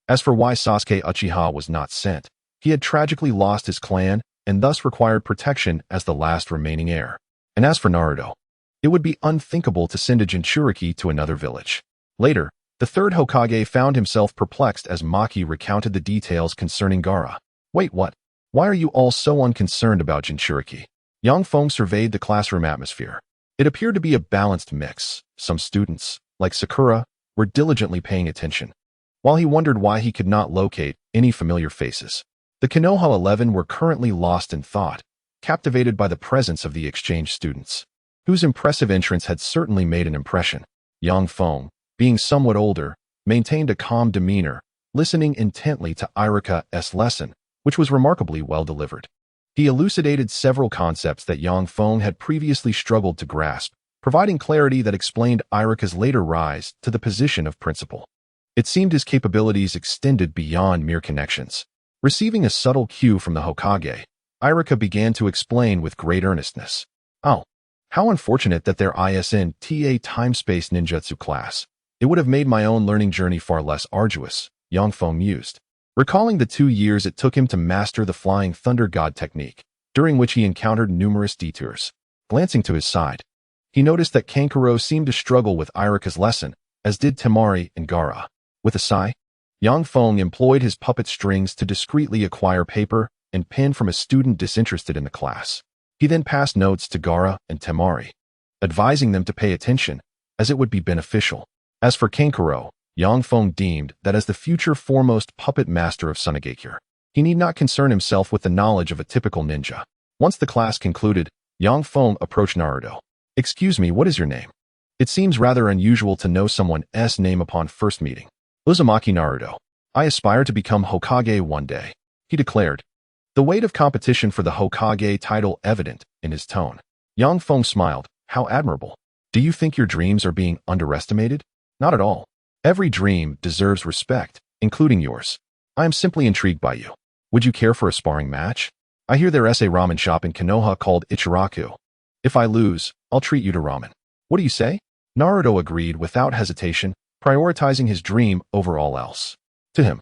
As for why Sasuke Uchiha was not sent, he had tragically lost his clan and thus required protection as the last remaining heir. And as for Naruto, it would be unthinkable to send a Jinchuriki to another village. Later, the third Hokage found himself perplexed as Maki recounted the details concerning Gaara. Wait, what? Why are you all so unconcerned about Jinchuriki? Yang Feng surveyed the classroom atmosphere. It appeared to be a balanced mix. Some students, like Sakura, were diligently paying attention, while he wondered why he could not locate any familiar faces. The Konoha 11 were currently lost in thought, captivated by the presence of the exchange students, whose impressive entrance had certainly made an impression. Yang Feng, being somewhat older, maintained a calm demeanor, listening intently to Irika's lesson, which was remarkably well delivered. He elucidated several concepts that Yang Feng had previously struggled to grasp, providing clarity that explained Irika's later rise to the position of principal. It seemed his capabilities extended beyond mere connections. Receiving a subtle cue from the Hokage, Irika began to explain with great earnestness. Oh, how unfortunate that there isn't a time-space ninjutsu class. It would have made my own learning journey far less arduous, Yang Feng mused, recalling the 2 years it took him to master the Flying Thunder God technique, during which he encountered numerous detours. Glancing to his side, he noticed that Kankuro seemed to struggle with Irika's lesson, as did Temari and Gaara. With a sigh, Yang Feng employed his puppet strings to discreetly acquire paper and pen from a student disinterested in the class. He then passed notes to Gaara and Temari, advising them to pay attention, as it would be beneficial. As for Kankuro, Yang Feng deemed that as the future foremost puppet master of Tsunade, he need not concern himself with the knowledge of a typical ninja. Once the class concluded, Yang Feng approached Naruto. Excuse me, what is your name? It seems rather unusual to know someone's name upon first meeting. Uzumaki Naruto. I aspire to become Hokage one day, he declared, the weight of competition for the Hokage title evident in his tone. Yang Feng smiled. How admirable. Do you think your dreams are being underestimated? Not at all. Every dream deserves respect, including yours. I am simply intrigued by you. Would you care for a sparring match? I hear there's a ramen shop in Konoha called Ichiraku. If I lose, I'll treat you to ramen. What do you say? Naruto agreed without hesitation, prioritizing his dream over all else. To him,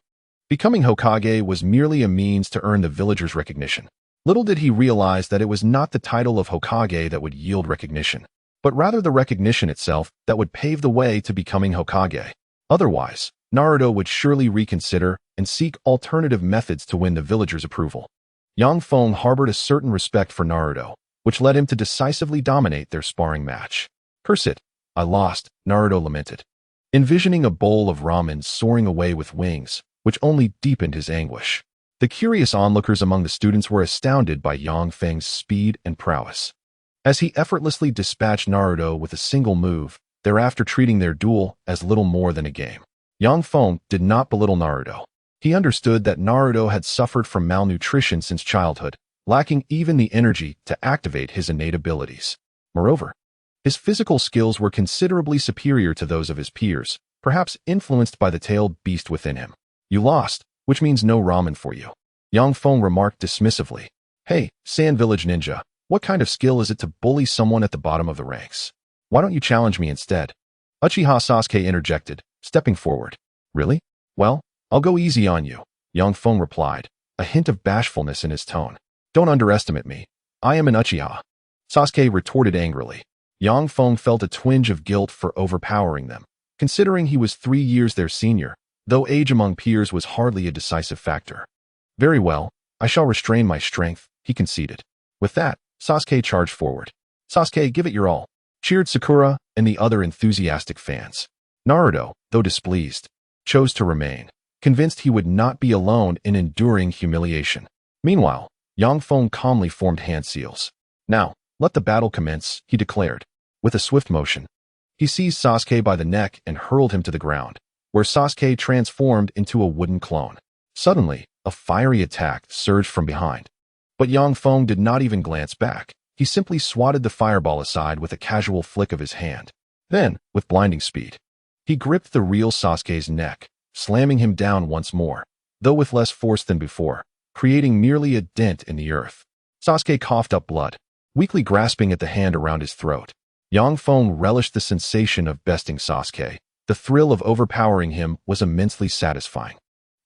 becoming Hokage was merely a means to earn the villagers' recognition. Little did he realize that it was not the title of Hokage that would yield recognition, but rather the recognition itself that would pave the way to becoming Hokage. Otherwise, Naruto would surely reconsider and seek alternative methods to win the villagers' approval. Yang Feng harbored a certain respect for Naruto, which led him to decisively dominate their sparring match. Curse it, I lost, Naruto lamented, envisioning a bowl of ramen soaring away with wings, which only deepened his anguish. The curious onlookers among the students were astounded by Yang Feng's speed and prowess, as he effortlessly dispatched Naruto with a single move, thereafter treating their duel as little more than a game. Yang Feng did not belittle Naruto. He understood that Naruto had suffered from malnutrition since childhood, lacking even the energy to activate his innate abilities. Moreover, his physical skills were considerably superior to those of his peers, perhaps influenced by the tailed beast within him. You lost, which means no ramen for you. Yang Feng remarked dismissively. Hey, Sand Village Ninja, what kind of skill is it to bully someone at the bottom of the ranks? Why don't you challenge me instead? Uchiha Sasuke interjected, stepping forward. Really? Well, I'll go easy on you, Yang Feng replied, a hint of bashfulness in his tone. Don't underestimate me. I am an Uchiha. Sasuke retorted angrily. Yang Feng felt a twinge of guilt for overpowering them, considering he was 3 years their senior, though age among peers was hardly a decisive factor. Very well, I shall restrain my strength, he conceded. With that, Sasuke charged forward. Sasuke, give it your all, cheered Sakura and the other enthusiastic fans. Naruto, though displeased, chose to remain, convinced he would not be alone in enduring humiliation. Meanwhile, Yang Feng calmly formed hand seals. Now, let the battle commence, he declared. With a swift motion, he seized Sasuke by the neck and hurled him to the ground, where Sasuke transformed into a wooden clone. Suddenly, a fiery attack surged from behind. But Yang Feng did not even glance back. He simply swatted the fireball aside with a casual flick of his hand. Then, with blinding speed, he gripped the real Sasuke's neck, slamming him down once more, though with less force than before, creating merely a dent in the earth. Sasuke coughed up blood, weakly grasping at the hand around his throat. Yang Feng relished the sensation of besting Sasuke. The thrill of overpowering him was immensely satisfying.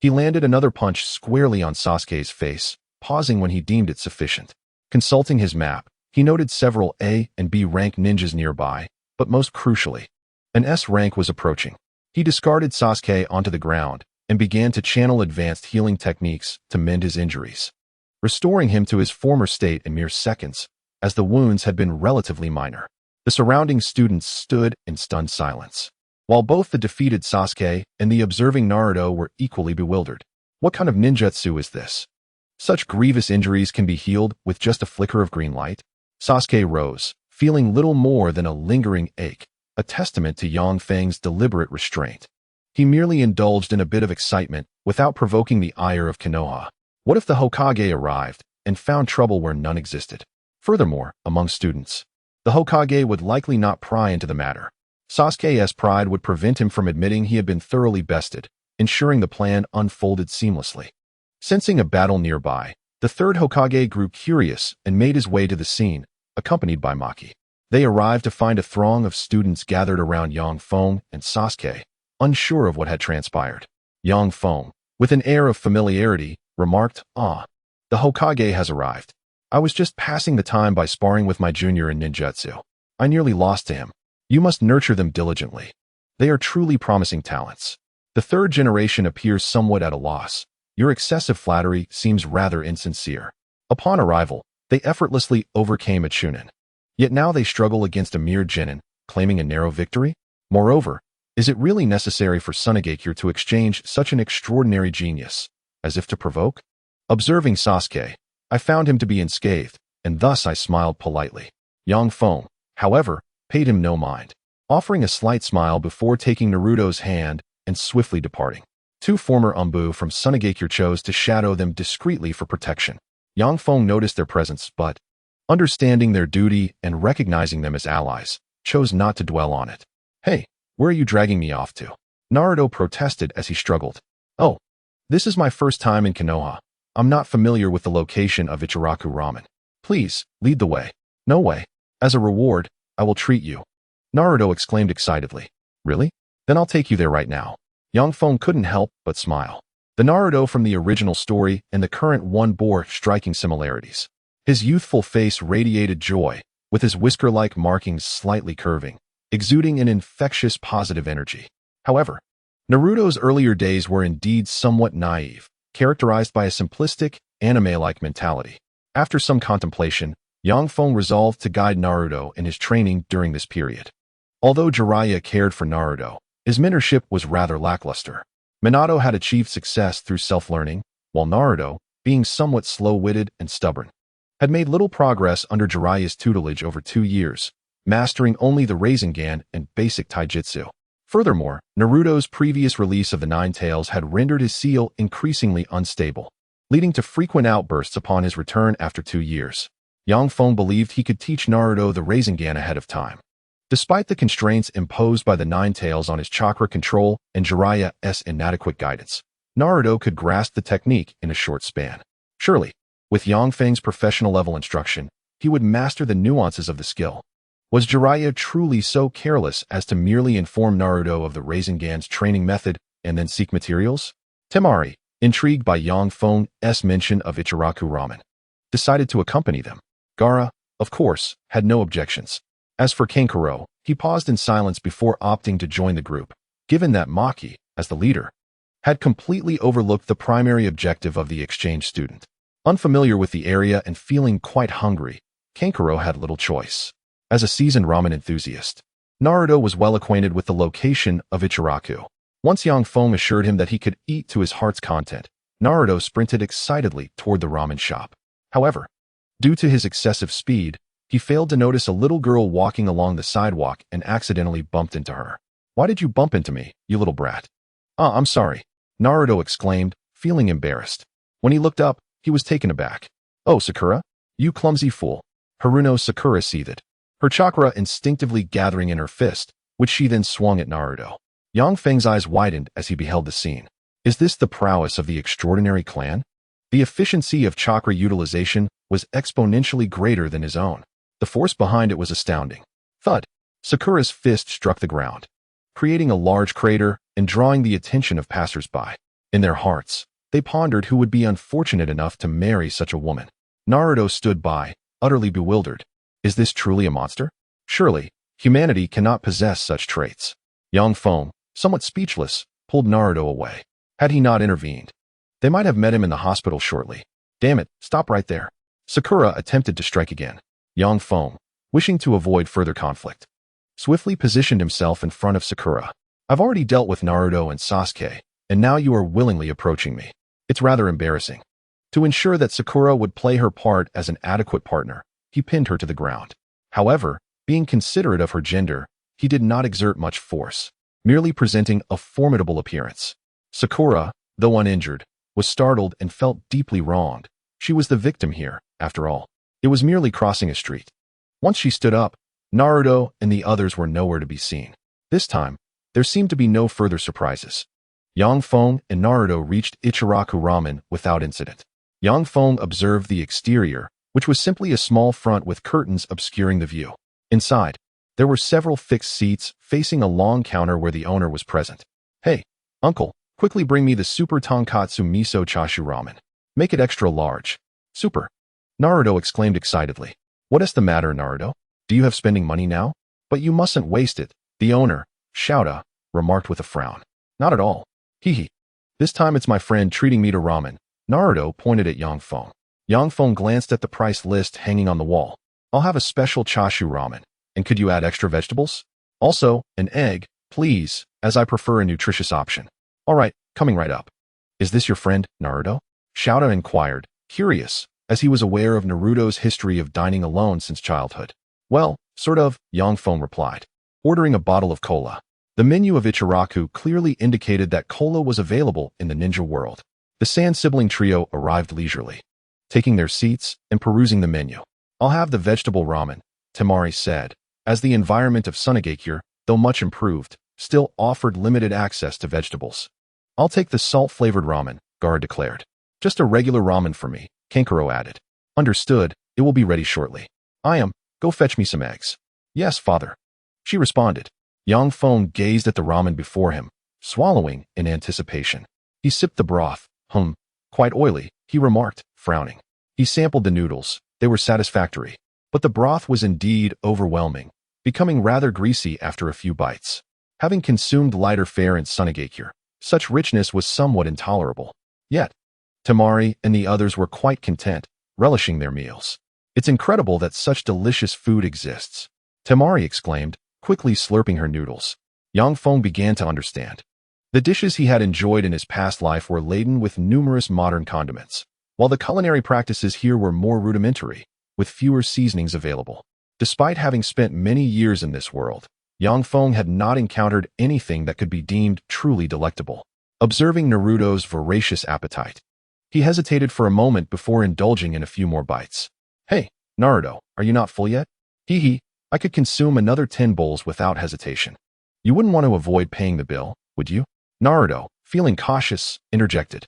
He landed another punch squarely on Sasuke's face, pausing when he deemed it sufficient. Consulting his map, He noted several A and B rank ninjas nearby, but most crucially, an S rank was approaching. He discarded Sasuke onto the ground and began to channel advanced healing techniques to mend his injuries, restoring him to his former state in mere seconds, as the wounds had been relatively minor. The surrounding students stood in stunned silence, while both the defeated Sasuke and the observing Naruto were equally bewildered. What kind of ninjutsu is this? Such grievous injuries can be healed with just a flicker of green light? Sasuke rose, feeling little more than a lingering ache, a testament to Feng's deliberate restraint. He merely indulged in a bit of excitement without provoking the ire of Konoha. What if the Hokage arrived and found trouble where none existed? Furthermore, among students, the Hokage would likely not pry into the matter. Sasuke's pride would prevent him from admitting he had been thoroughly bested, ensuring the plan unfolded seamlessly. Sensing a battle nearby, the third Hokage grew curious and made his way to the scene, accompanied by Maki. They arrived to find a throng of students gathered around Feng and Sasuke, unsure of what had transpired. Feng, with an air of familiarity, remarked, "Ah, the Hokage has arrived. I was just passing the time by sparring with my junior in ninjutsu. I nearly lost to him. You must nurture them diligently. They are truly promising talents." The third generation appears somewhat at a loss. Your excessive flattery seems rather insincere. Upon arrival, they effortlessly overcame a Chunin. Yet now they struggle against a mere genin, claiming a narrow victory? Moreover, is it really necessary for Tsunade to exchange such an extraordinary genius, as if to provoke? Observing Sasuke, I found him to be unscathed, and thus I smiled politely. Feng, however, paid him no mind, offering a slight smile before taking Naruto's hand and swiftly departing. Two former Umbu from Tsunade chose to shadow them discreetly for protection. Feng noticed their presence, but, understanding their duty and recognizing them as allies, chose not to dwell on it. "Hey, where are you dragging me off to?" Naruto protested as he struggled. "Oh, this is my first time in Konoha. I'm not familiar with the location of Ichiraku Ramen. Please, lead the way." "No way. As a reward, I will treat you," Naruto exclaimed excitedly. "Really? Then I'll take you there right now." Feng couldn't help but smile. The Naruto from the original story and the current one bore striking similarities. His youthful face radiated joy, with his whisker-like markings slightly curving, exuding an infectious positive energy. However, Naruto's earlier days were indeed somewhat naive, characterized by a simplistic, anime-like mentality. After some contemplation, Feng resolved to guide Naruto in his training during this period. Although Jiraiya cared for Naruto, his mentorship was rather lackluster. Minato had achieved success through self-learning, while Naruto, being somewhat slow-witted and stubborn, had made little progress under Jiraiya's tutelage over 2 years, mastering only the Rasengan and basic taijutsu. Furthermore, Naruto's previous release of the Nine Tails had rendered his seal increasingly unstable, leading to frequent outbursts upon his return after 2 years. Feng believed he could teach Naruto the Rasengan ahead of time. Despite the constraints imposed by the Nine Tails on his chakra control and Jiraiya's inadequate guidance, Naruto could grasp the technique in a short span. Surely, with Feng's professional-level instruction, he would master the nuances of the skill. Was Jiraiya truly so careless as to merely inform Naruto of the Rasengan's training method and then seek materials? Temari, intrigued by Feng's mention of Ichiraku Ramen, decided to accompany them. Gaara, of course, had no objections. As for Kankuro, he paused in silence before opting to join the group, given that Maki, as the leader, had completely overlooked the primary objective of the exchange student. Unfamiliar with the area and feeling quite hungry, Kankuro had little choice. As a seasoned ramen enthusiast, Naruto was well acquainted with the location of Ichiraku. Once Feng assured him that he could eat to his heart's content, Naruto sprinted excitedly toward the ramen shop. However, due to his excessive speed, he failed to notice a little girl walking along the sidewalk and accidentally bumped into her. "Why did you bump into me, you little brat?" "Ah, I'm sorry," Naruto exclaimed, feeling embarrassed. When he looked up, he was taken aback. "Oh, Sakura? You clumsy fool." Haruno Sakura seethed, her chakra instinctively gathering in her fist, which she then swung at Naruto. Feng's eyes widened as he beheld the scene. Is this the prowess of the extraordinary clan? The efficiency of chakra utilization was exponentially greater than his own. The force behind it was astounding. Thud! Sakura's fist struck the ground, creating a large crater and drawing the attention of passers-by. In their hearts, they pondered who would be unfortunate enough to marry such a woman. Naruto stood by, utterly bewildered. Is this truly a monster? Surely, humanity cannot possess such traits. Yang Feng, somewhat speechless, pulled Naruto away. Had he not intervened, they might have met him in the hospital shortly. Damn it, stop right there. Sakura attempted to strike again. Yang Feng, wishing to avoid further conflict, swiftly positioned himself in front of Sakura. I've already dealt with Naruto and Sasuke, and now you are willingly approaching me. It's rather embarrassing. To ensure that Sakura would play her part as an adequate partner, he pinned her to the ground. However, being considerate of her gender, he did not exert much force, merely presenting a formidable appearance. Sakura, though uninjured, was startled and felt deeply wronged. She was the victim here, after all. It was merely crossing a street. Once she stood up, Naruto and the others were nowhere to be seen. This time, there seemed to be no further surprises. Yang Feng and Naruto reached Ichiraku Ramen without incident. Yang Feng observed the exterior, which was simply a small front with curtains obscuring the view. Inside, there were several fixed seats facing a long counter where the owner was present. Hey, uncle, quickly bring me the super tonkatsu miso chashu ramen. Make it extra large. Super. Naruto exclaimed excitedly. What is the matter, Naruto? Do you have spending money now? But you mustn't waste it, the owner, Shouta, remarked with a frown. Not at all. Hee. This time it's my friend treating me to ramen. Naruto pointed at Yang Feng. Yang Feng glanced at the price list hanging on the wall. I'll have a special chashu ramen. And could you add extra vegetables? Also, an egg, please, as I prefer a nutritious option. All right, coming right up. Is this your friend, Naruto? Shouta inquired, curious, as he was aware of Naruto's history of dining alone since childhood. Well, sort of, Yang Feng replied, ordering a bottle of cola. The menu of Ichiraku clearly indicated that cola was available in the ninja world. The Sand sibling trio arrived leisurely, taking their seats and perusing the menu. I'll have the vegetable ramen, Temari said, as the environment of Tsunade, though much improved, still offered limited access to vegetables. I'll take the salt-flavored ramen, Gaara declared. Just a regular ramen for me, Kankuro added. Understood, it will be ready shortly. Go fetch me some eggs. Yes, father. She responded. Yang Feng gazed at the ramen before him, swallowing in anticipation. He sipped the broth. Quite oily, he remarked, frowning. He sampled the noodles. They were satisfactory. But the broth was indeed overwhelming, becoming rather greasy after a few bites. Having consumed lighter fare in Tsunade, such richness was somewhat intolerable. Yet, Temari and the others were quite content, relishing their meals. It's incredible that such delicious food exists, Temari exclaimed, quickly slurping her noodles. Yang Feng began to understand. The dishes he had enjoyed in his past life were laden with numerous modern condiments, while the culinary practices here were more rudimentary, with fewer seasonings available. Despite having spent many years in this world, Yang Feng had not encountered anything that could be deemed truly delectable. Observing Naruto's voracious appetite, he hesitated for a moment before indulging in a few more bites. Hey, Naruto, are you not full yet? I could consume another 10 bowls without hesitation. You wouldn't want to avoid paying the bill, would you? Naruto, feeling cautious, interjected.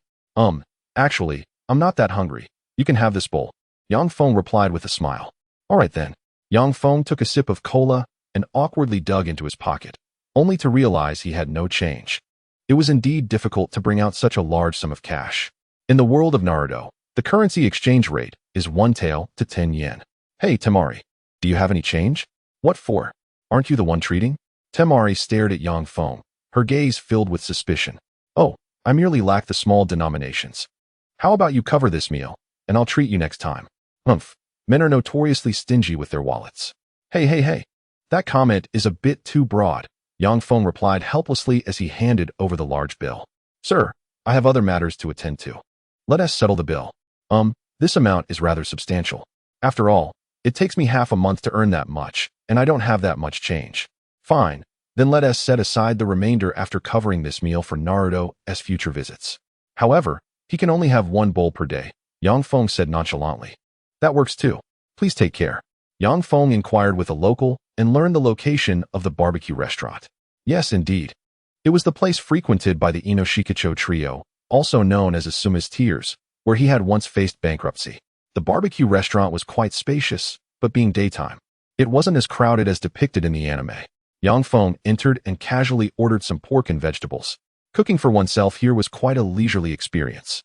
Actually, I'm not that hungry. You can have this bowl. Yang Feng replied with a smile. All right then. Yang Feng took a sip of cola and awkwardly dug into his pocket, only to realize he had no change. It was indeed difficult to bring out such a large sum of cash. In the world of Naruto, the currency exchange rate is 1 tael to 10 yen. Hey, Temari, do you have any change? What for? Aren't you the one treating? Temari stared at Yang Feng, her gaze filled with suspicion. Oh, I merely lack the small denominations. How about you cover this meal, and I'll treat you next time. Men are notoriously stingy with their wallets. Hey. That comment is a bit too broad, Yang Feng replied helplessly as he handed over the large bill. Sir, I have other matters to attend to. Let us settle the bill. This amount is rather substantial. After all, it takes me half a month to earn that much, and I don't have that much change. Fine, then let us set aside the remainder after covering this meal for Naruto's future visits. However, he can only have 1 bowl per day, Yang Feng said nonchalantly. That works too. Please take care. Yang Feng inquired with a local and learned the location of the barbecue restaurant. Yes, indeed. It was the place frequented by the Inoshikacho trio, also known as Asuma's Tears, where he had once faced bankruptcy. The barbecue restaurant was quite spacious, but being daytime, it wasn't as crowded as depicted in the anime. Yang Feng entered and casually ordered some pork and vegetables. Cooking for oneself here was quite a leisurely experience.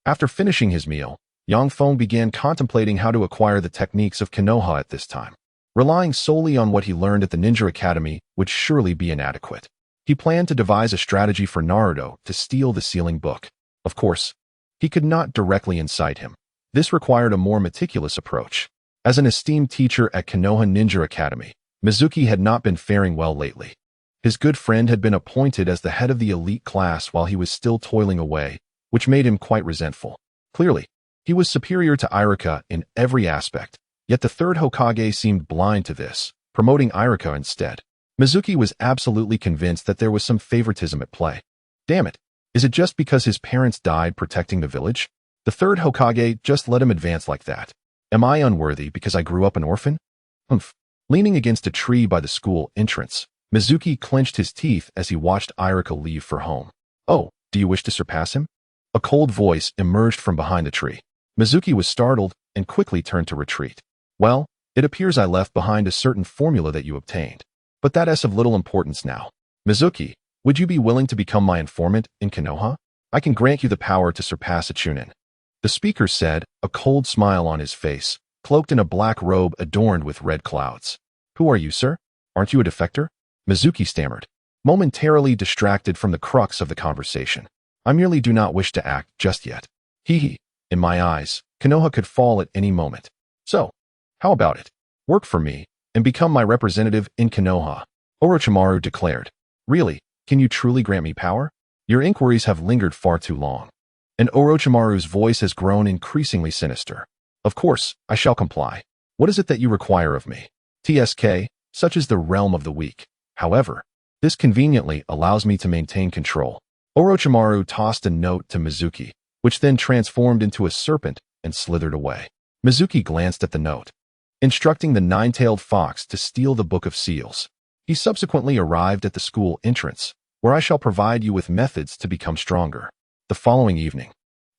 After finishing his meal, Yang Feng began contemplating how to acquire the techniques of Konoha at this time. Relying solely on what he learned at the Ninja Academy would surely be inadequate. He planned to devise a strategy for Naruto to steal the sealing book. Of course, he could not directly incite him. This required a more meticulous approach. As an esteemed teacher at Konoha Ninja Academy, Mizuki had not been faring well lately. His good friend had been appointed as the head of the elite class while he was still toiling away, which made him quite resentful. Clearly, he was superior to Iruka in every aspect, yet the third Hokage seemed blind to this, promoting Iruka instead. Mizuki was absolutely convinced that there was some favoritism at play. Damn it, is it just because his parents died protecting the village? The third Hokage just let him advance like that. Am I unworthy because I grew up an orphan? Humph. Leaning against a tree by the school entrance, Mizuki clenched his teeth as he watched Iruka leave for home. Oh, do you wish to surpass him? A cold voice emerged from behind the tree. Mizuki was startled and quickly turned to retreat. Well, it appears I left behind a certain formula that you obtained. But that is of little importance now. Mizuki, would you be willing to become my informant in Konoha? I can grant you the power to surpass a Chunin. The speaker said, a cold smile on his face, cloaked in a black robe adorned with red clouds. Who are you, sir? Aren't you a defector? Mizuki stammered, momentarily distracted from the crux of the conversation. I merely do not wish to act just yet. Hee. In my eyes, Konoha could fall at any moment. So, how about it? Work for me and become my representative in Konoha, Orochimaru declared. Really, can you truly grant me power? Your inquiries have lingered far too long. And Orochimaru's voice has grown increasingly sinister. Of course, I shall comply. What is it that you require of me? TSK, such is the realm of the weak. However, this conveniently allows me to maintain control. Orochimaru tossed a note to Mizuki, which then transformed into a serpent and slithered away. Mizuki glanced at the note, instructing the nine-tailed fox to steal the Book of Seals. He subsequently arrived at the school entrance, where I shall provide you with methods to become stronger. The following evening,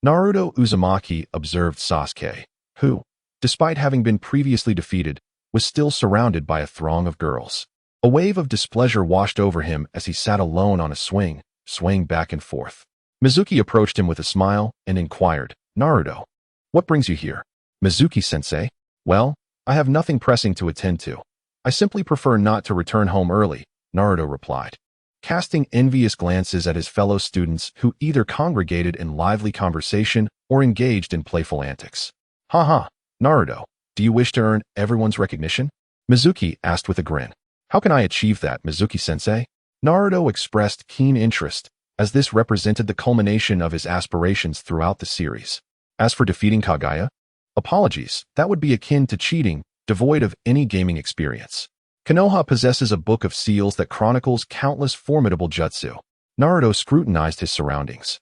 Naruto Uzumaki observed Sasuke, who, despite having been previously defeated, was still surrounded by a throng of girls. A wave of displeasure washed over him as he sat alone on a swing, swaying back and forth. Mizuki approached him with a smile and inquired, Naruto, what brings you here? Mizuki-sensei? Well, I have nothing pressing to attend to. I simply prefer not to return home early, Naruto replied, casting envious glances at his fellow students who either congregated in lively conversation or engaged in playful antics. Haha, Naruto, do you wish to earn everyone's recognition? Mizuki asked with a grin. How can I achieve that, Mizuki-sensei? Naruto expressed keen interest, as this represented the culmination of his aspirations throughout the series. As for defeating Kaguya, apologies, that would be akin to cheating, devoid of any gaming experience. Konoha possesses a book of seals that chronicles countless formidable jutsu. Naruto scrutinized his surroundings,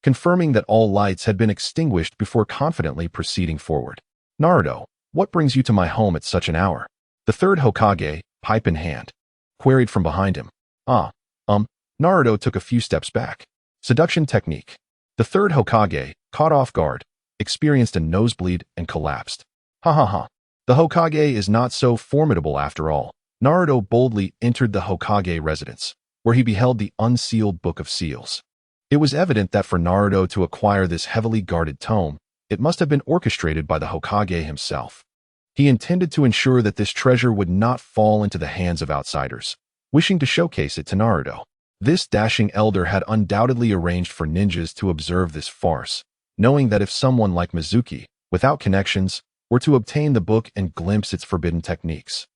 confirming that all lights had been extinguished before confidently proceeding forward. Naruto, what brings you to my home at such an hour? The third Hokage, pipe in hand, queried from behind him. Naruto took a few steps back. Seduction technique. The third Hokage, caught off guard, experienced a nosebleed and collapsed. Ha. The Hokage is not so formidable after all. Naruto boldly entered the Hokage residence, where he beheld the unsealed Book of Seals. It was evident that for Naruto to acquire this heavily guarded tome, it must have been orchestrated by the Hokage himself. He intended to ensure that this treasure would not fall into the hands of outsiders, wishing to showcase it to Naruto. This dashing elder had undoubtedly arranged for ninjas to observe this farce, knowing that if someone like Mizuki, without connections, were to obtain the book and glimpse its forbidden techniques,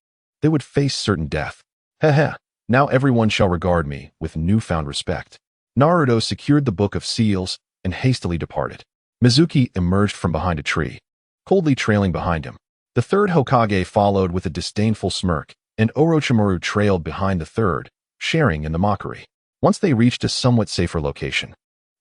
they would face certain death. Heh, now everyone shall regard me with newfound respect. Naruto secured the Book of Seals and hastily departed. Mizuki emerged from behind a tree, coldly trailing behind him. The third Hokage followed with a disdainful smirk, and Orochimaru trailed behind the third, sharing in the mockery. Once they reached a somewhat safer location,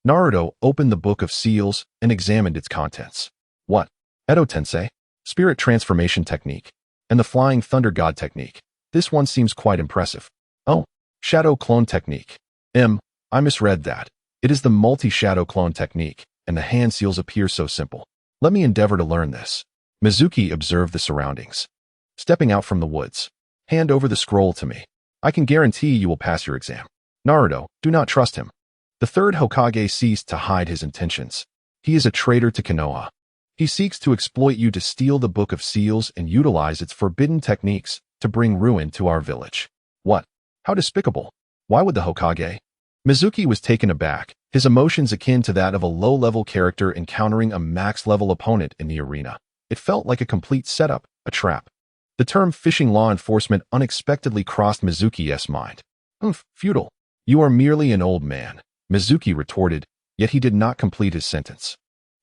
Naruto opened the Book of Seals and examined its contents. What? Edo Tensei? Spirit transformation technique, and the Flying Thunder God technique. This one seems quite impressive. Oh, Shadow Clone technique. I misread that. It is the multi-shadow clone technique, and the hand seals appear so simple. Let me endeavor to learn this. Mizuki observed the surroundings. Stepping out from the woods. Hand over the scroll to me. I can guarantee you will pass your exam. Naruto, do not trust him. The third Hokage ceased to hide his intentions. He is a traitor to Konoha. He seeks to exploit you to steal the Book of Seals and utilize its forbidden techniques to bring ruin to our village. What? How despicable. Why would the Hokage? Mizuki was taken aback, his emotions akin to that of a low-level character encountering a max-level opponent in the arena. It felt like a complete setup, a trap. The term fishing law enforcement unexpectedly crossed Mizuki's mind. Futile. You are merely an old man, Mizuki retorted, yet he did not complete his sentence.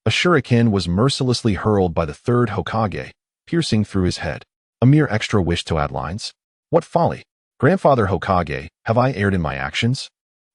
A shuriken was mercilessly hurled by the third Hokage, piercing through his head. A mere extra wish to add lines? What folly! Grandfather Hokage, have I erred in my actions?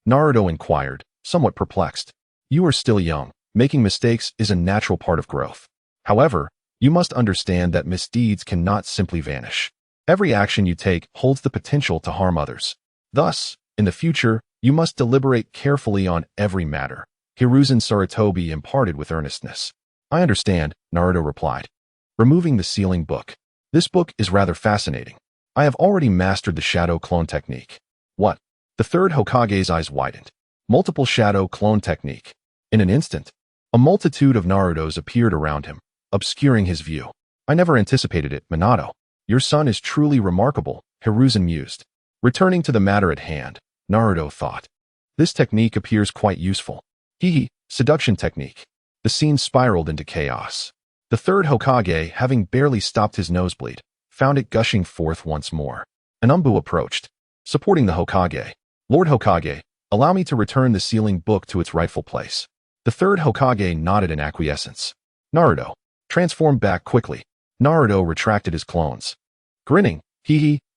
Naruto inquired, somewhat perplexed. You are still young. Making mistakes is a natural part of growth. However, you must understand that misdeeds cannot simply vanish. Every action you take holds the potential to harm others. Thus, in the future, you must deliberate carefully on every matter. Hiruzen Sarutobi imparted with earnestness. I understand, Naruto replied. Removing the sealing book. This book is rather fascinating. I have already mastered the shadow clone technique. What? The third Hokage's eyes widened. Multiple shadow clone technique. In an instant, a multitude of Narutos appeared around him, obscuring his view. I never anticipated it, Minato. Your son is truly remarkable, Hiruzen mused. Returning to the matter at hand, Naruto thought. This technique appears quite useful. Seduction technique. The scene spiraled into chaos. The third Hokage, having barely stopped his nosebleed, found it gushing forth once more. An Umbu approached, supporting the Hokage. Lord Hokage, allow me to return the sealing book to its rightful place. The third Hokage nodded in acquiescence. Naruto, transformed back quickly. Naruto retracted his clones. Grinning,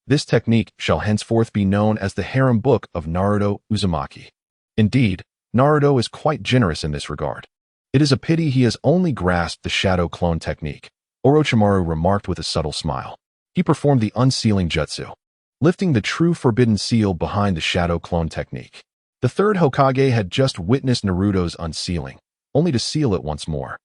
this technique shall henceforth be known as the harem book of Naruto Uzumaki. Indeed, Naruto is quite generous in this regard. It is a pity he has only grasped the shadow clone technique, Orochimaru remarked with a subtle smile. He performed the unsealing jutsu, lifting the true forbidden seal behind the shadow clone technique. The third Hokage had just witnessed Naruto's unsealing, only to seal it once more,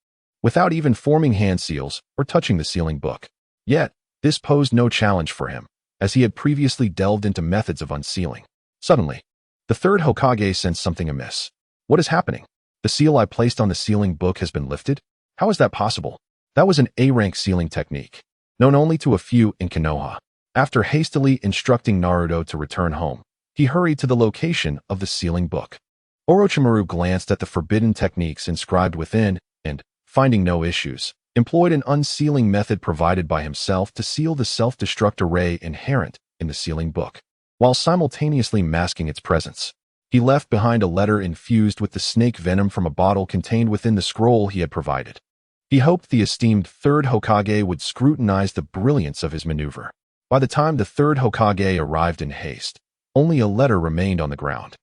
without even forming hand seals or touching the sealing book. Yet, this posed no challenge for him, as he had previously delved into methods of unsealing. Suddenly, the third Hokage sensed something amiss. What is happening? The seal I placed on the sealing book has been lifted? How is that possible? That was an A-rank sealing technique, known only to a few in Konoha. After hastily instructing Naruto to return home, he hurried to the location of the sealing book. Orochimaru glanced at the forbidden techniques inscribed within and, finding no issues, employed an unsealing method provided by himself to seal the self-destruct array inherent in the sealing book, while simultaneously masking its presence. He left behind a letter infused with the snake venom from a bottle contained within the scroll he had provided. He hoped the esteemed third Hokage would scrutinize the brilliance of his maneuver. By the time the third Hokage arrived in haste, only a letter remained on the ground.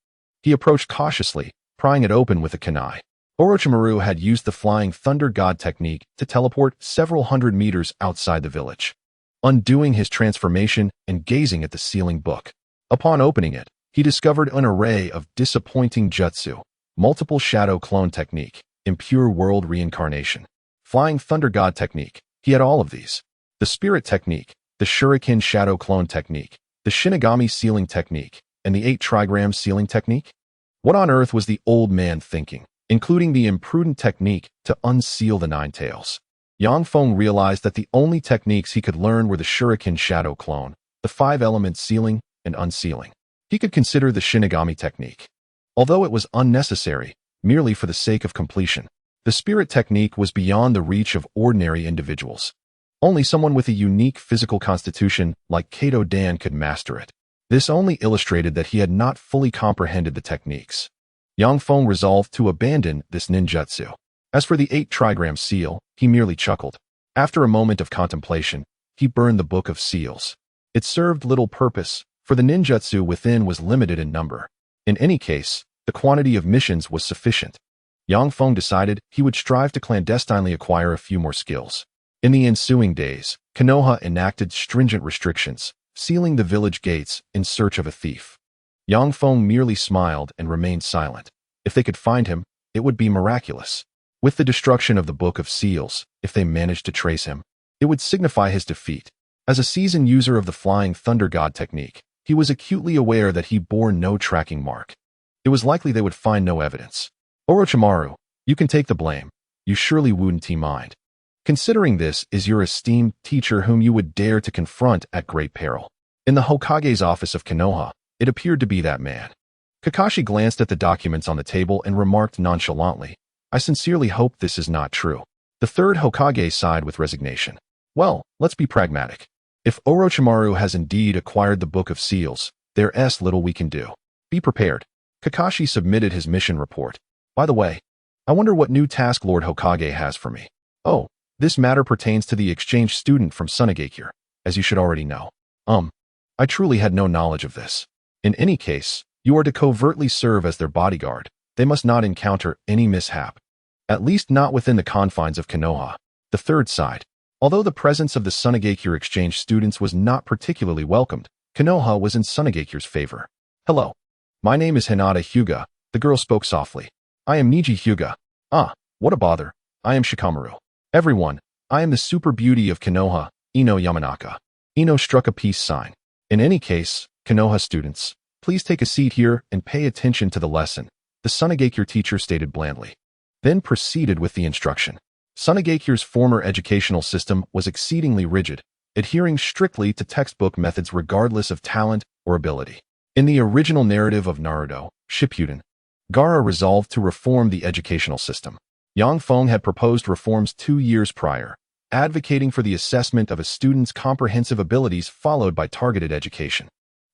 He approached cautiously, prying it open with a kunai. Orochimaru had used the Flying Thunder God technique to teleport several hundred meters outside the village, undoing his transformation and gazing at the sealing book. Upon opening it, he discovered an array of disappointing jutsu, multiple shadow clone technique, impure world reincarnation, Flying Thunder God technique. He had all of these. The spirit technique, the shuriken shadow clone technique, the Shinigami sealing technique, and the 8 trigram sealing technique? What on earth was the old man thinking, including the imprudent technique to unseal the 9 tails? Feng realized that the only techniques he could learn were the shuriken shadow clone, the 5-element sealing and unsealing. He could consider the Shinigami technique, although it was unnecessary, merely for the sake of completion. The spirit technique was beyond the reach of ordinary individuals. Only someone with a unique physical constitution like Kato Dan could master it. This only illustrated that he had not fully comprehended the techniques. Feng resolved to abandon this ninjutsu. As for the 8 trigram seal, he merely chuckled. After a moment of contemplation, he burned the Book of Seals. It served little purpose, for the ninjutsu within was limited in number. In any case, the quantity of missions was sufficient. Feng decided he would strive to clandestinely acquire a few more skills. In the ensuing days, Konoha enacted stringent restrictions, sealing the village gates in search of a thief. Feng merely smiled and remained silent. If they could find him, it would be miraculous. With the destruction of the Book of Seals, if they managed to trace him, it would signify his defeat. As a seasoned user of the Flying Thunder God technique, he was acutely aware that he bore no tracking mark. It was likely they would find no evidence. Orochimaru, you can take the blame. You surely wouldn't mind. Considering this is your esteemed teacher whom you would dare to confront at great peril. In the Hokage's office of Konoha, it appeared to be that man. Kakashi glanced at the documents on the table and remarked nonchalantly, I sincerely hope this is not true. The third Hokage sighed with resignation. Well, let's be pragmatic. If Orochimaru has indeed acquired the Book of Seals, there's little we can do. Be prepared. Kakashi submitted his mission report. By the way, I wonder what new task Lord Hokage has for me. Oh, this matter pertains to the exchange student from Tsunade, as you should already know. I truly had no knowledge of this. In any case, you are to covertly serve as their bodyguard. They must not encounter any mishap. At least not within the confines of Konoha. The third side. Although the presence of the Tsunade exchange students was not particularly welcomed, Konoha was in Tsunade's favor. Hello. My name is Hinata Hyuga, the girl spoke softly. I am Niji Hyuga. Ah, what a bother. I am Shikamaru. Everyone, I am the super beauty of Konoha, Ino Yamanaka. Ino struck a peace sign. In any case, Konoha students, please take a seat here and pay attention to the lesson, the Tsunade teacher stated blandly. Then proceeded with the instruction. Tsunade's former educational system was exceedingly rigid, adhering strictly to textbook methods regardless of talent or ability. In the original narrative of Naruto, Shippuden, Gaara resolved to reform the educational system. Feng had proposed reforms 2 years prior, advocating for the assessment of a student's comprehensive abilities followed by targeted education.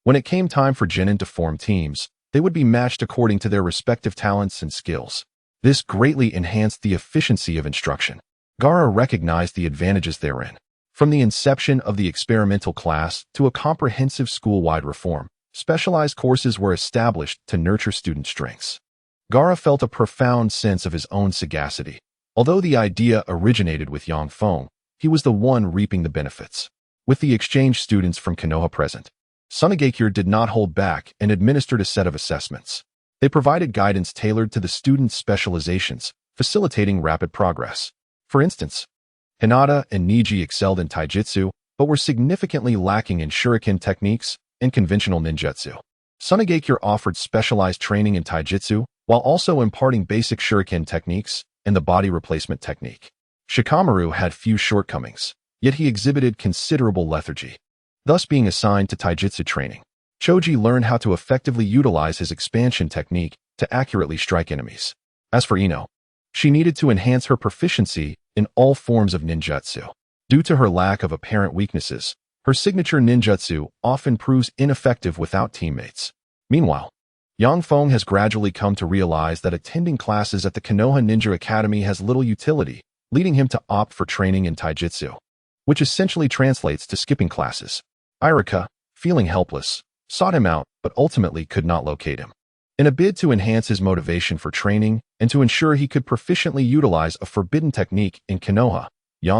When it came time for genin to form teams, they would be matched according to their respective talents and skills. This greatly enhanced the efficiency of instruction. Gaara recognized the advantages therein. From the inception of the experimental class to a comprehensive school-wide reform, specialized courses were established to nurture student strengths. Gaara felt a profound sense of his own sagacity. Although the idea originated with Feng, he was the one reaping the benefits. With the exchange students from Konoha present, Tsunade did not hold back and administered a set of assessments. They provided guidance tailored to the students' specializations, facilitating rapid progress. For instance, Hinata and Niji excelled in taijutsu, but were significantly lacking in shuriken techniques and conventional ninjutsu. Tsunade offered specialized training in taijutsu, while also imparting basic shuriken techniques and the body replacement technique. Shikamaru had few shortcomings, yet he exhibited considerable lethargy. Thus being assigned to taijutsu training, Choji learned how to effectively utilize his expansion technique to accurately strike enemies. As for Ino, she needed to enhance her proficiency in all forms of ninjutsu. Due to her lack of apparent weaknesses, her signature ninjutsu often proves ineffective without teammates. Meanwhile, Feng has gradually come to realize that attending classes at the Konoha Ninja Academy has little utility, leading him to opt for training in taijutsu, which essentially translates to skipping classes. Irika, feeling helpless, sought him out but ultimately could not locate him. In a bid to enhance his motivation for training and to ensure he could proficiently utilize a forbidden technique in Konoha,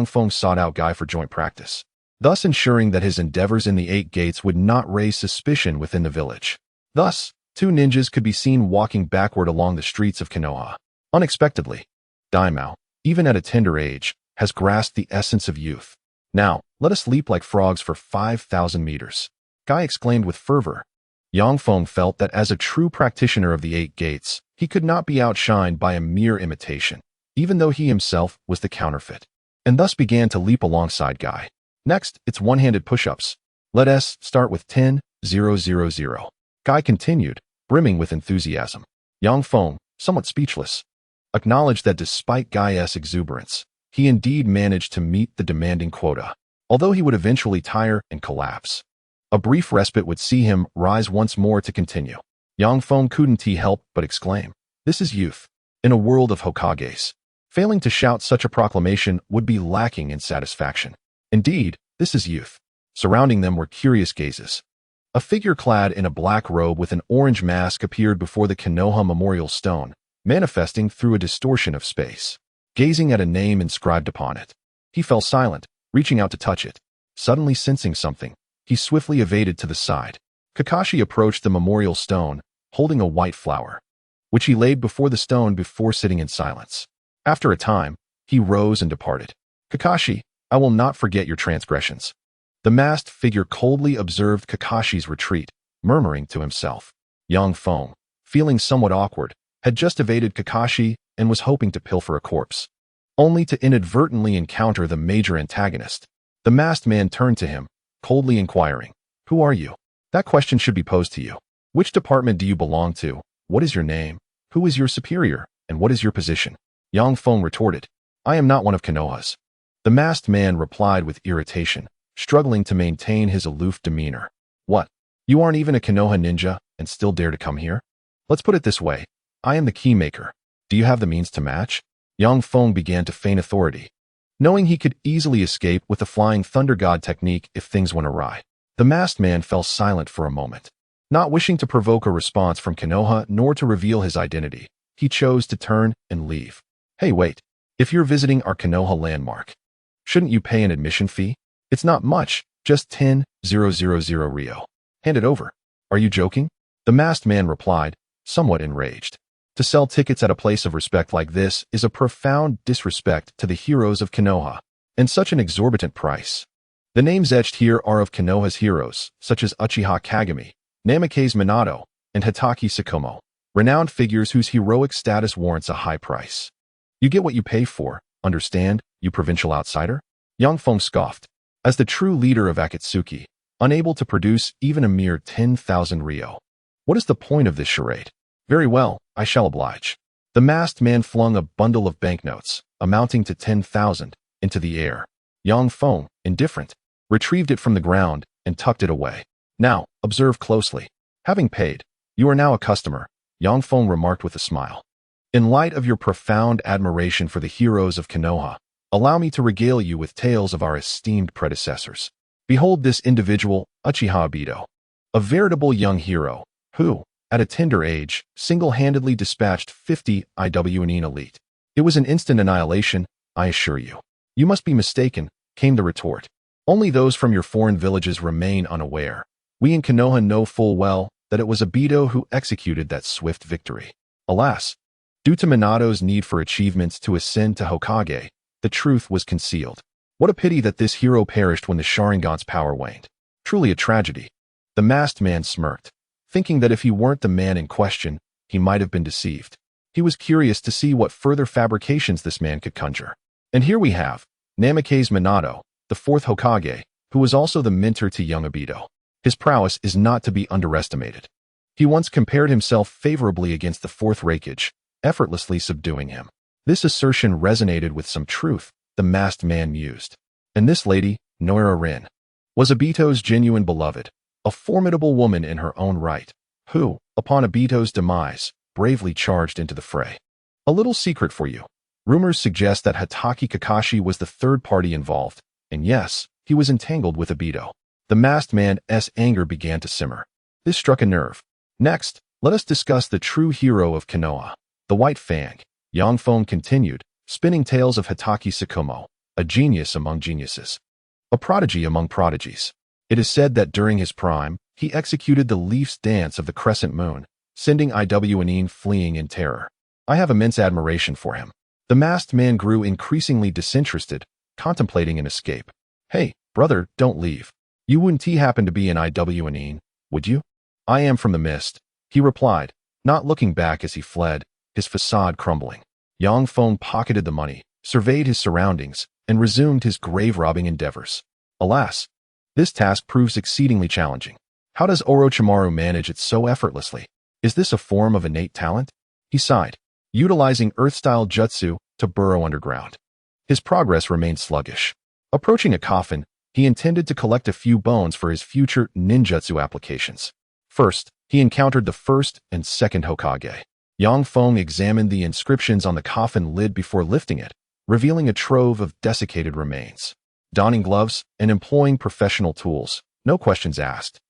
Feng sought out Guy for joint practice, thus ensuring that his endeavors in the 8 Gates would not raise suspicion within the village. Thus, 2 ninjas could be seen walking backward along the streets of Konoha. Unexpectedly, Daimao, even at a tender age, has grasped the essence of youth. Now, let us leap like frogs for 5,000 meters. Guy exclaimed with fervor. Feng felt that as a true practitioner of the 8 Gates, he could not be outshined by a mere imitation, even though he himself was the counterfeit, and thus began to leap alongside Guy. Next, it's one-handed push-ups. Let us start with 10,000. Guy continued, brimming with enthusiasm. Feng, somewhat speechless, acknowledged that despite Guy's exuberance, he indeed managed to meet the demanding quota, although he would eventually tire and collapse. A brief respite would see him rise once more to continue. Feng couldn't help but exclaim, "This is youth, in a world of Hokages." Failing to shout such a proclamation would be lacking in satisfaction. Indeed, this is youth. Surrounding them were curious gazes. A figure clad in a black robe with an orange mask appeared before the Konoha Memorial Stone, manifesting through a distortion of space. Gazing at a name inscribed upon it, he fell silent, reaching out to touch it. Suddenly sensing something, he swiftly evaded to the side. Kakashi approached the memorial stone, holding a white flower, which he laid before the stone before sitting in silence. After a time, he rose and departed. "Kakashi, I will not forget your transgressions." The masked figure coldly observed Kakashi's retreat, murmuring to himself. Feng, feeling somewhat awkward, had just evaded Kakashi and was hoping to pilfer a corpse. only to inadvertently encounter the major antagonist. The masked man turned to him, coldly inquiring, "Who are you?" That question should be posed to you. Which department do you belong to? What is your name? Who is your superior? And what is your position? Feng retorted, "I am not one of Konoha's." The masked man replied with irritation, struggling to maintain his aloof demeanor. "What? You aren't even a Konoha ninja and still dare to come here? Let's put it this way. I am the keymaker. Do you have the means to match?" Feng began to feign authority, knowing he could easily escape with the flying thunder god technique if things went awry. The masked man fell silent for a moment. Not wishing to provoke a response from Konoha nor to reveal his identity, he chose to turn and leave. "Hey, wait. If you're visiting our Konoha landmark, shouldn't you pay an admission fee? It's not much, just 10,000 Ryo. Hand it over." "Are you joking?" The masked man replied, somewhat enraged. To sell tickets at a place of respect like this is a profound disrespect to the heroes of Konoha, and such an exorbitant price. The names etched here are of Konoha's heroes, such as Uchiha Kagami, Namikaze Minato, and Hatake Tsukumo, renowned figures whose heroic status warrants a high price. "You get what you pay for, understand, you provincial outsider?" Feng scoffed. As the true leader of Akatsuki, unable to produce even a mere 10,000 Ryo. What is the point of this charade? "Very well, I shall oblige." The masked man flung a bundle of banknotes, amounting to 10,000, into the air. Feng, indifferent, retrieved it from the ground and tucked it away. "Now, observe closely. Having paid, you are now a customer," Feng remarked with a smile. "In light of your profound admiration for the heroes of Konoha, allow me to regale you with tales of our esteemed predecessors. Behold this individual, Uchiha Obito, a veritable young hero, who, at a tender age, single-handedly dispatched 50 IWN elite. It was an instant annihilation, I assure you." "You must be mistaken," came the retort. "Only those from your foreign villages remain unaware. We in Konoha know full well that it was Obito who executed that swift victory. Alas, due to Minato's need for achievements to ascend to Hokage, the truth was concealed. What a pity that this hero perished when the Sharingan's power waned. Truly a tragedy." The masked man smirked, thinking that if he weren't the man in question, he might have been deceived. He was curious to see what further fabrications this man could conjure. And here we have Namikaze Minato, the fourth Hokage, who was also the mentor to young Obito. His prowess is not to be underestimated. He once compared himself favorably against the fourth Raikage, effortlessly subduing him. This assertion resonated with some truth, the masked man mused. And this lady, Noira Rin, was Obito's genuine beloved, a formidable woman in her own right, who, upon Obito's demise, bravely charged into the fray. A little secret for you. Rumors suggest that Hatake Kakashi was the third party involved, and yes, he was entangled with Obito. The masked man's anger began to simmer. This struck a nerve. "Next, let us discuss the true hero of Konoha, the White Fang," Feng continued, spinning tales of Hatake Tsukumo, a genius among geniuses, a prodigy among prodigies. It is said that during his prime, he executed the Leaf's Dance of the Crescent Moon, sending IWN fleeing in terror. I have immense admiration for him. The masked man grew increasingly disinterested, contemplating an escape. "Hey, brother, don't leave. You wouldn't happen to be in IWN, would you?" "I am from the mist," he replied, not looking back as he fled, his facade crumbling. Feng pocketed the money, surveyed his surroundings, and resumed his grave-robbing endeavors. Alas, this task proves exceedingly challenging. How does Orochimaru manage it so effortlessly? Is this a form of innate talent? He sighed, utilizing earth-style jutsu to burrow underground. His progress remained sluggish. Approaching a coffin, he intended to collect a few bones for his future ninjutsu applications. First, he encountered the first and second Hokage. Feng examined the inscriptions on the coffin lid before lifting it, revealing a trove of desiccated remains. Donning gloves and employing professional tools, no questions asked.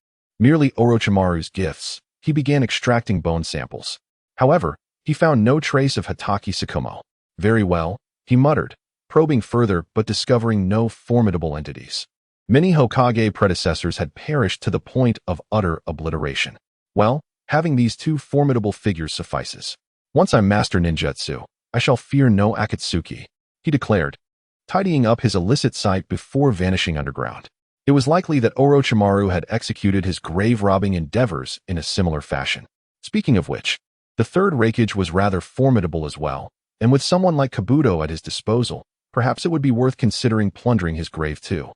Merely Orochimaru's gifts, he began extracting bone samples. However, he found no trace of Hatake Tsukumo. "Very well," he muttered, probing further but discovering no formidable entities. Many Hokage predecessors had perished to the point of utter obliteration. Well, having these two formidable figures suffices. "Once I master ninjutsu, I shall fear no Akatsuki," he declared, tidying up his illicit sight before vanishing underground. It was likely that Orochimaru had executed his grave-robbing endeavors in a similar fashion. Speaking of which, the third Raikage was rather formidable as well, And with someone like Kabuto at his disposal, perhaps it would be worth considering plundering his grave too.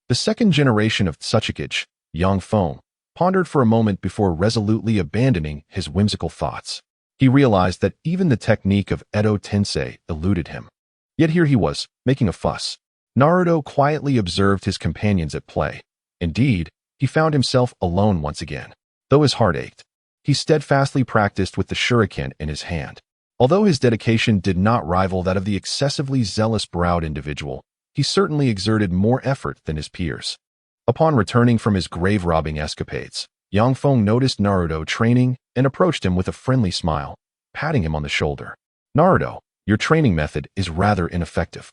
The second generation of Tsuchikage, young Feng, pondered for a moment before resolutely abandoning his whimsical thoughts. He realized that even the technique of Edo Tensei eluded him. Yet here he was, making a fuss. Naruto quietly observed his companions at play. Indeed, he found himself alone once again. Though his heart ached, he steadfastly practiced with the shuriken in his hand. Although his dedication did not rival that of the excessively zealous browed individual, he certainly exerted more effort than his peers. Upon returning from his grave-robbing escapades, Yang Feng noticed Naruto training and approached him with a friendly smile, patting him on the shoulder. "Naruto, your training method is rather ineffective.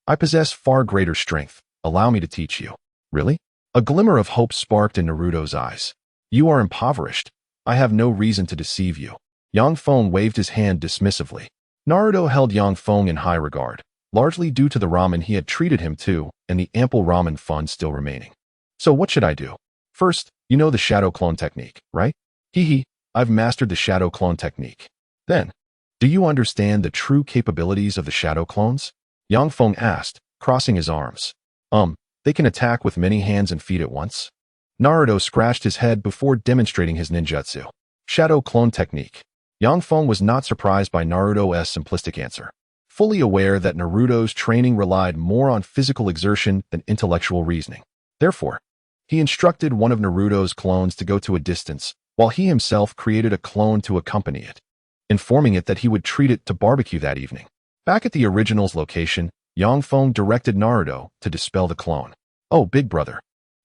I possess far greater strength. Allow me to teach you." "Really?" A glimmer of hope sparked in Naruto's eyes. "You are impoverished. I have no reason to deceive you." Yang Feng waved his hand dismissively. Naruto held Yang Feng in high regard, largely due to the ramen he had treated him to and the ample ramen fund still remaining. "So what should I do?" "First, you know the shadow clone technique, right?" "Hee, I've mastered the shadow clone technique." "Then, do you understand the true capabilities of the shadow clones?" Yang Feng asked, crossing his arms. They can attack with many hands and feet at once?" Naruto scratched his head before demonstrating his ninjutsu. Shadow clone technique. Yang Feng was not surprised by Naruto's simplistic answer. Fully aware that Naruto's training relied more on physical exertion than intellectual reasoning. Therefore, he instructed one of Naruto's clones to go to a distance, while he himself created a clone to accompany it, informing it that he would treat it to barbecue that evening. Back at the original's location, Yang Feng directed Naruto to dispel the clone. "Oh, big brother,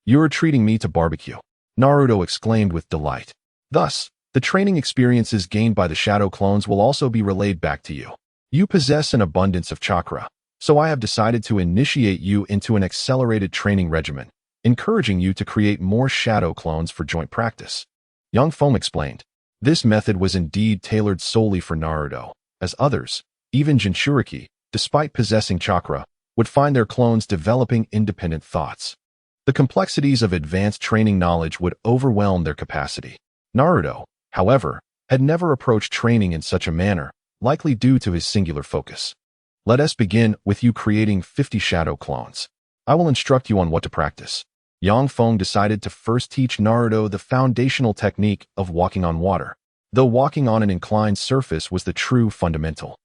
you're treating me to barbecue," Naruto exclaimed with delight. "Thus, the training experiences gained by the shadow clones will also be relayed back to you. You possess an abundance of chakra, so I have decided to initiate you into an accelerated training regimen, encouraging you to create more shadow clones for joint practice." Yang Feng explained. This method was indeed tailored solely for Naruto, as others, even Jinchuriki, despite possessing chakra, would find their clones developing independent thoughts. The complexities of advanced training knowledge would overwhelm their capacity. Naruto, however, had never approached training in such a manner, likely due to his singular focus. "Let us begin with you creating 50 shadow clones. I will instruct you on what to practice." Yang Feng decided to first teach Naruto the foundational technique of walking on water, though walking on an inclined surface was the true fundamental.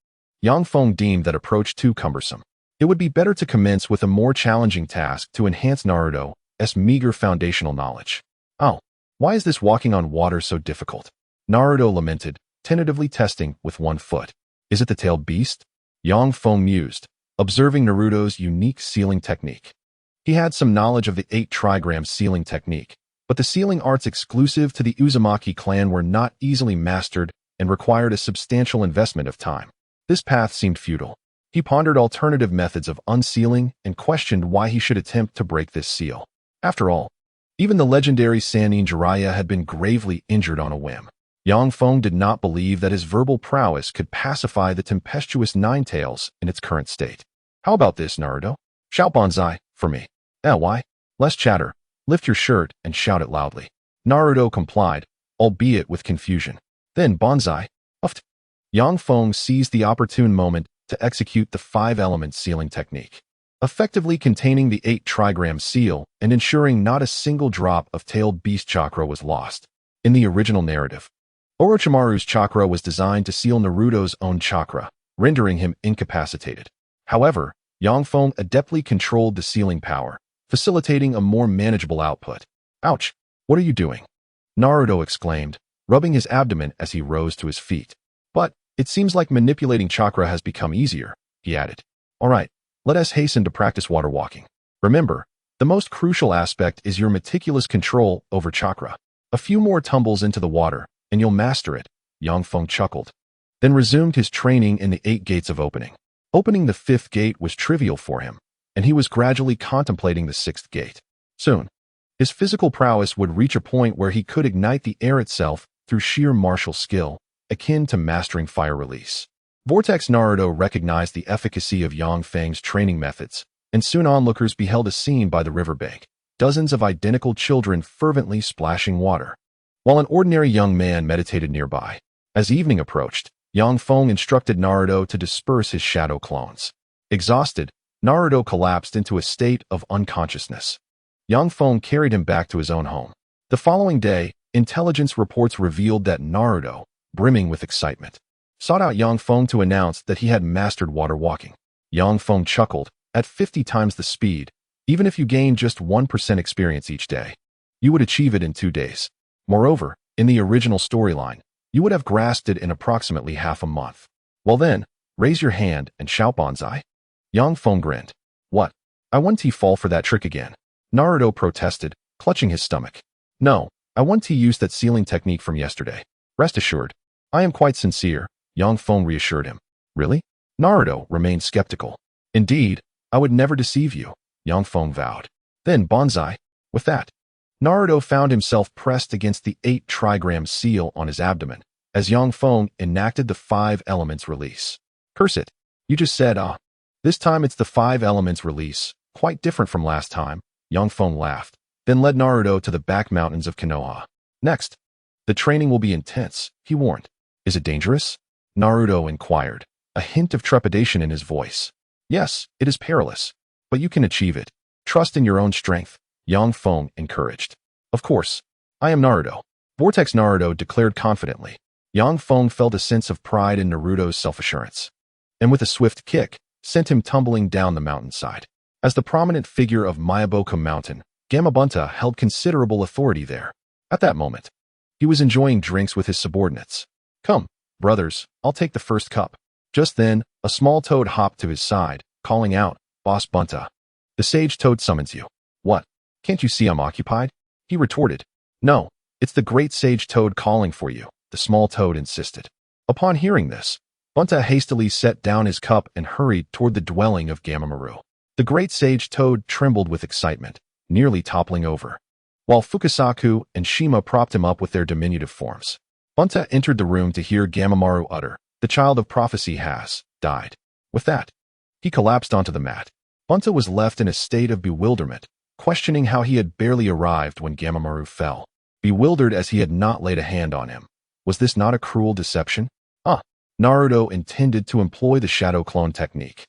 Yang Feng deemed that approach too cumbersome. It would be better to commence with a more challenging task to enhance Naruto's meager foundational knowledge. "Oh, why is this walking on water so difficult?" Naruto lamented, tentatively testing with one foot. "Is it the tailed beast?" Yang Feng mused, observing Naruto's unique sealing technique. He had some knowledge of the 8 trigram sealing technique, but the sealing arts exclusive to the Uzumaki clan were not easily mastered and required a substantial investment of time. This path seemed futile. He pondered alternative methods of unsealing and questioned why he should attempt to break this seal. After all, even the legendary Sannin Jiraiya had been gravely injured on a whim. Yang Feng did not believe that his verbal prowess could pacify the tempestuous Ninetales in its current state. "How about this, Naruto? Shout banzai for me." "Why? Less chatter. Lift your shirt and shout it loudly." Naruto complied, albeit with confusion. "Then banzai." Uft. Yang Feng seized the opportune moment to execute the 5-element sealing technique, effectively containing the 8 trigram seal and ensuring not a single drop of tailed beast chakra was lost. In the original narrative, Orochimaru's chakra was designed to seal Naruto's own chakra, rendering him incapacitated. However, Yang Feng adeptly controlled the sealing power, facilitating a more manageable output. "Ouch! What are you doing?" Naruto exclaimed, rubbing his abdomen as he rose to his feet. "But it seems like manipulating chakra has become easier," he added. "All right, let us hasten to practice water walking. Remember, the most crucial aspect is your meticulous control over chakra. A few more tumbles into the water, and you'll master it," Yang Feng chuckled, then resumed his training in the 8 gates of opening. Opening the 5th gate was trivial for him, and he was gradually contemplating the 6th gate. Soon, his physical prowess would reach a point where he could ignite the air itself through sheer martial skill, akin to mastering fire release. Vortex Naruto recognized the efficacy of Yang Feng's training methods, and soon onlookers beheld a scene by the riverbank, dozens of identical children fervently splashing water, while an ordinary young man meditated nearby. As evening approached, Feng instructed Naruto to disperse his shadow clones. Exhausted, Naruto collapsed into a state of unconsciousness. Feng carried him back to his own home. The following day, intelligence reports revealed that Naruto, brimming with excitement, sought out Feng to announce that he had mastered water walking. Feng chuckled, at 50 times the speed, even if you gain just 1% experience each day, you would achieve it in 2 days. Moreover, in the original storyline, you would have grasped it in approximately half a month. Well then, raise your hand and shout Banzai. Feng grinned. What? I won't fall for that trick again. Naruto protested, clutching his stomach. No, I won't use that sealing technique from yesterday. Rest assured, I am quite sincere, Feng reassured him. Really? Naruto remained skeptical. Indeed, I would never deceive you, Feng vowed. Then Banzai. With that, Naruto found himself pressed against the 8 trigram seal on his abdomen, as Feng enacted the 5 elements release. Curse it. You just said, This time it's the 5 elements release, quite different from last time, Feng laughed, then led Naruto to the back mountains of Konoha. Next, the training will be intense, he warned. Is it dangerous? Naruto inquired, a hint of trepidation in his voice. Yes, it is perilous, but you can achieve it. Trust in your own strength, Feng encouraged. Of course, I am Naruto. Vortex Naruto declared confidently. Feng felt a sense of pride in Naruto's self-assurance, and with a swift kick, sent him tumbling down the mountainside. As the prominent figure of Myaboku Mountain, Gamabunta held considerable authority there. At that moment, he was enjoying drinks with his subordinates. Come, brothers, I'll take the first cup. Just then, a small toad hopped to his side, calling out, Boss Bunta. The sage toad summons you. What? Can't you see I'm occupied? He retorted. No, it's the great sage toad calling for you, the small toad insisted. Upon hearing this, Bunta hastily set down his cup and hurried toward the dwelling of Gamamaru. The great sage toad trembled with excitement, nearly toppling over, while Fukasaku and Shima propped him up with their diminutive forms. Bunta entered the room to hear Gamamaru utter, the child of prophecy has died. With that, he collapsed onto the mat. Bunta was left in a state of bewilderment, questioning how he had barely arrived when Gamamaru fell. Bewildered as he had not laid a hand on him. Was this not a cruel deception? Naruto intended to employ the shadow clone technique.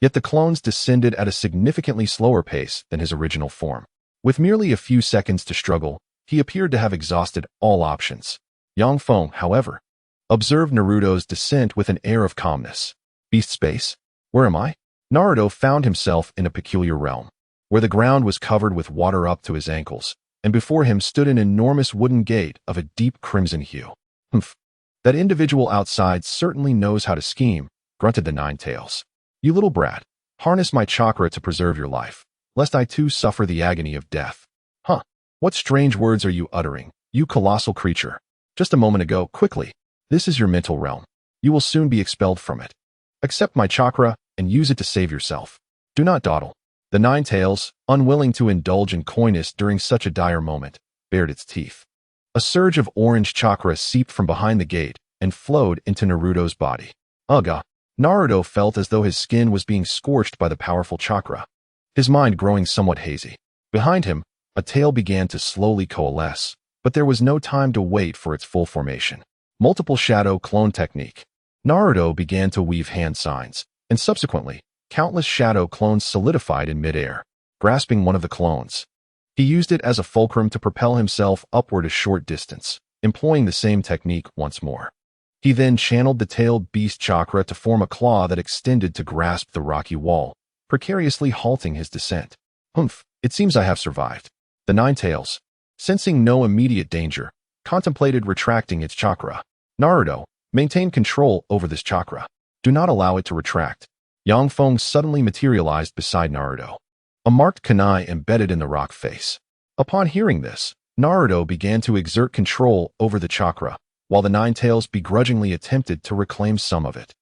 Yet the clones descended at a significantly slower pace than his original form. With merely a few seconds to struggle, he appeared to have exhausted all options. Feng, however, observed Naruto's descent with an air of calmness. Beast space? Where am I? Naruto found himself in a peculiar realm, where the ground was covered with water up to his ankles, and before him stood an enormous wooden gate of a deep crimson hue. Humph. That individual outside certainly knows how to scheme, grunted the Nine-Tails. You little brat, harness my chakra to preserve your life, lest I too suffer the agony of death. What strange words are you uttering, you colossal creature? Just a moment ago, quickly. This is your mental realm. You will soon be expelled from it. Accept my chakra and use it to save yourself. Do not dawdle. The Nine-Tails, unwilling to indulge in coyness during such a dire moment, bared its teeth. A surge of orange chakra seeped from behind the gate and flowed into Naruto's body. Ugh! Naruto felt as though his skin was being scorched by the powerful chakra, his mind growing somewhat hazy. Behind him, a tail began to slowly coalesce, but there was no time to wait for its full formation. Multiple shadow clone technique. Naruto began to weave hand signs, and subsequently, countless shadow clones solidified in midair. Grasping one of the clones, he used it as a fulcrum to propel himself upward a short distance, employing the same technique once more. He then channeled the tailed beast chakra to form a claw that extended to grasp the rocky wall, precariously halting his descent. Humph, it seems I have survived. The Nine-Tails, sensing no immediate danger, contemplated retracting its chakra. Naruto, maintain control over this chakra. Do not allow it to retract. Feng suddenly materialized beside Naruto, a marked kunai embedded in the rock face. Upon hearing this, Naruto began to exert control over the chakra, while the Nine-Tails begrudgingly attempted to reclaim some of it.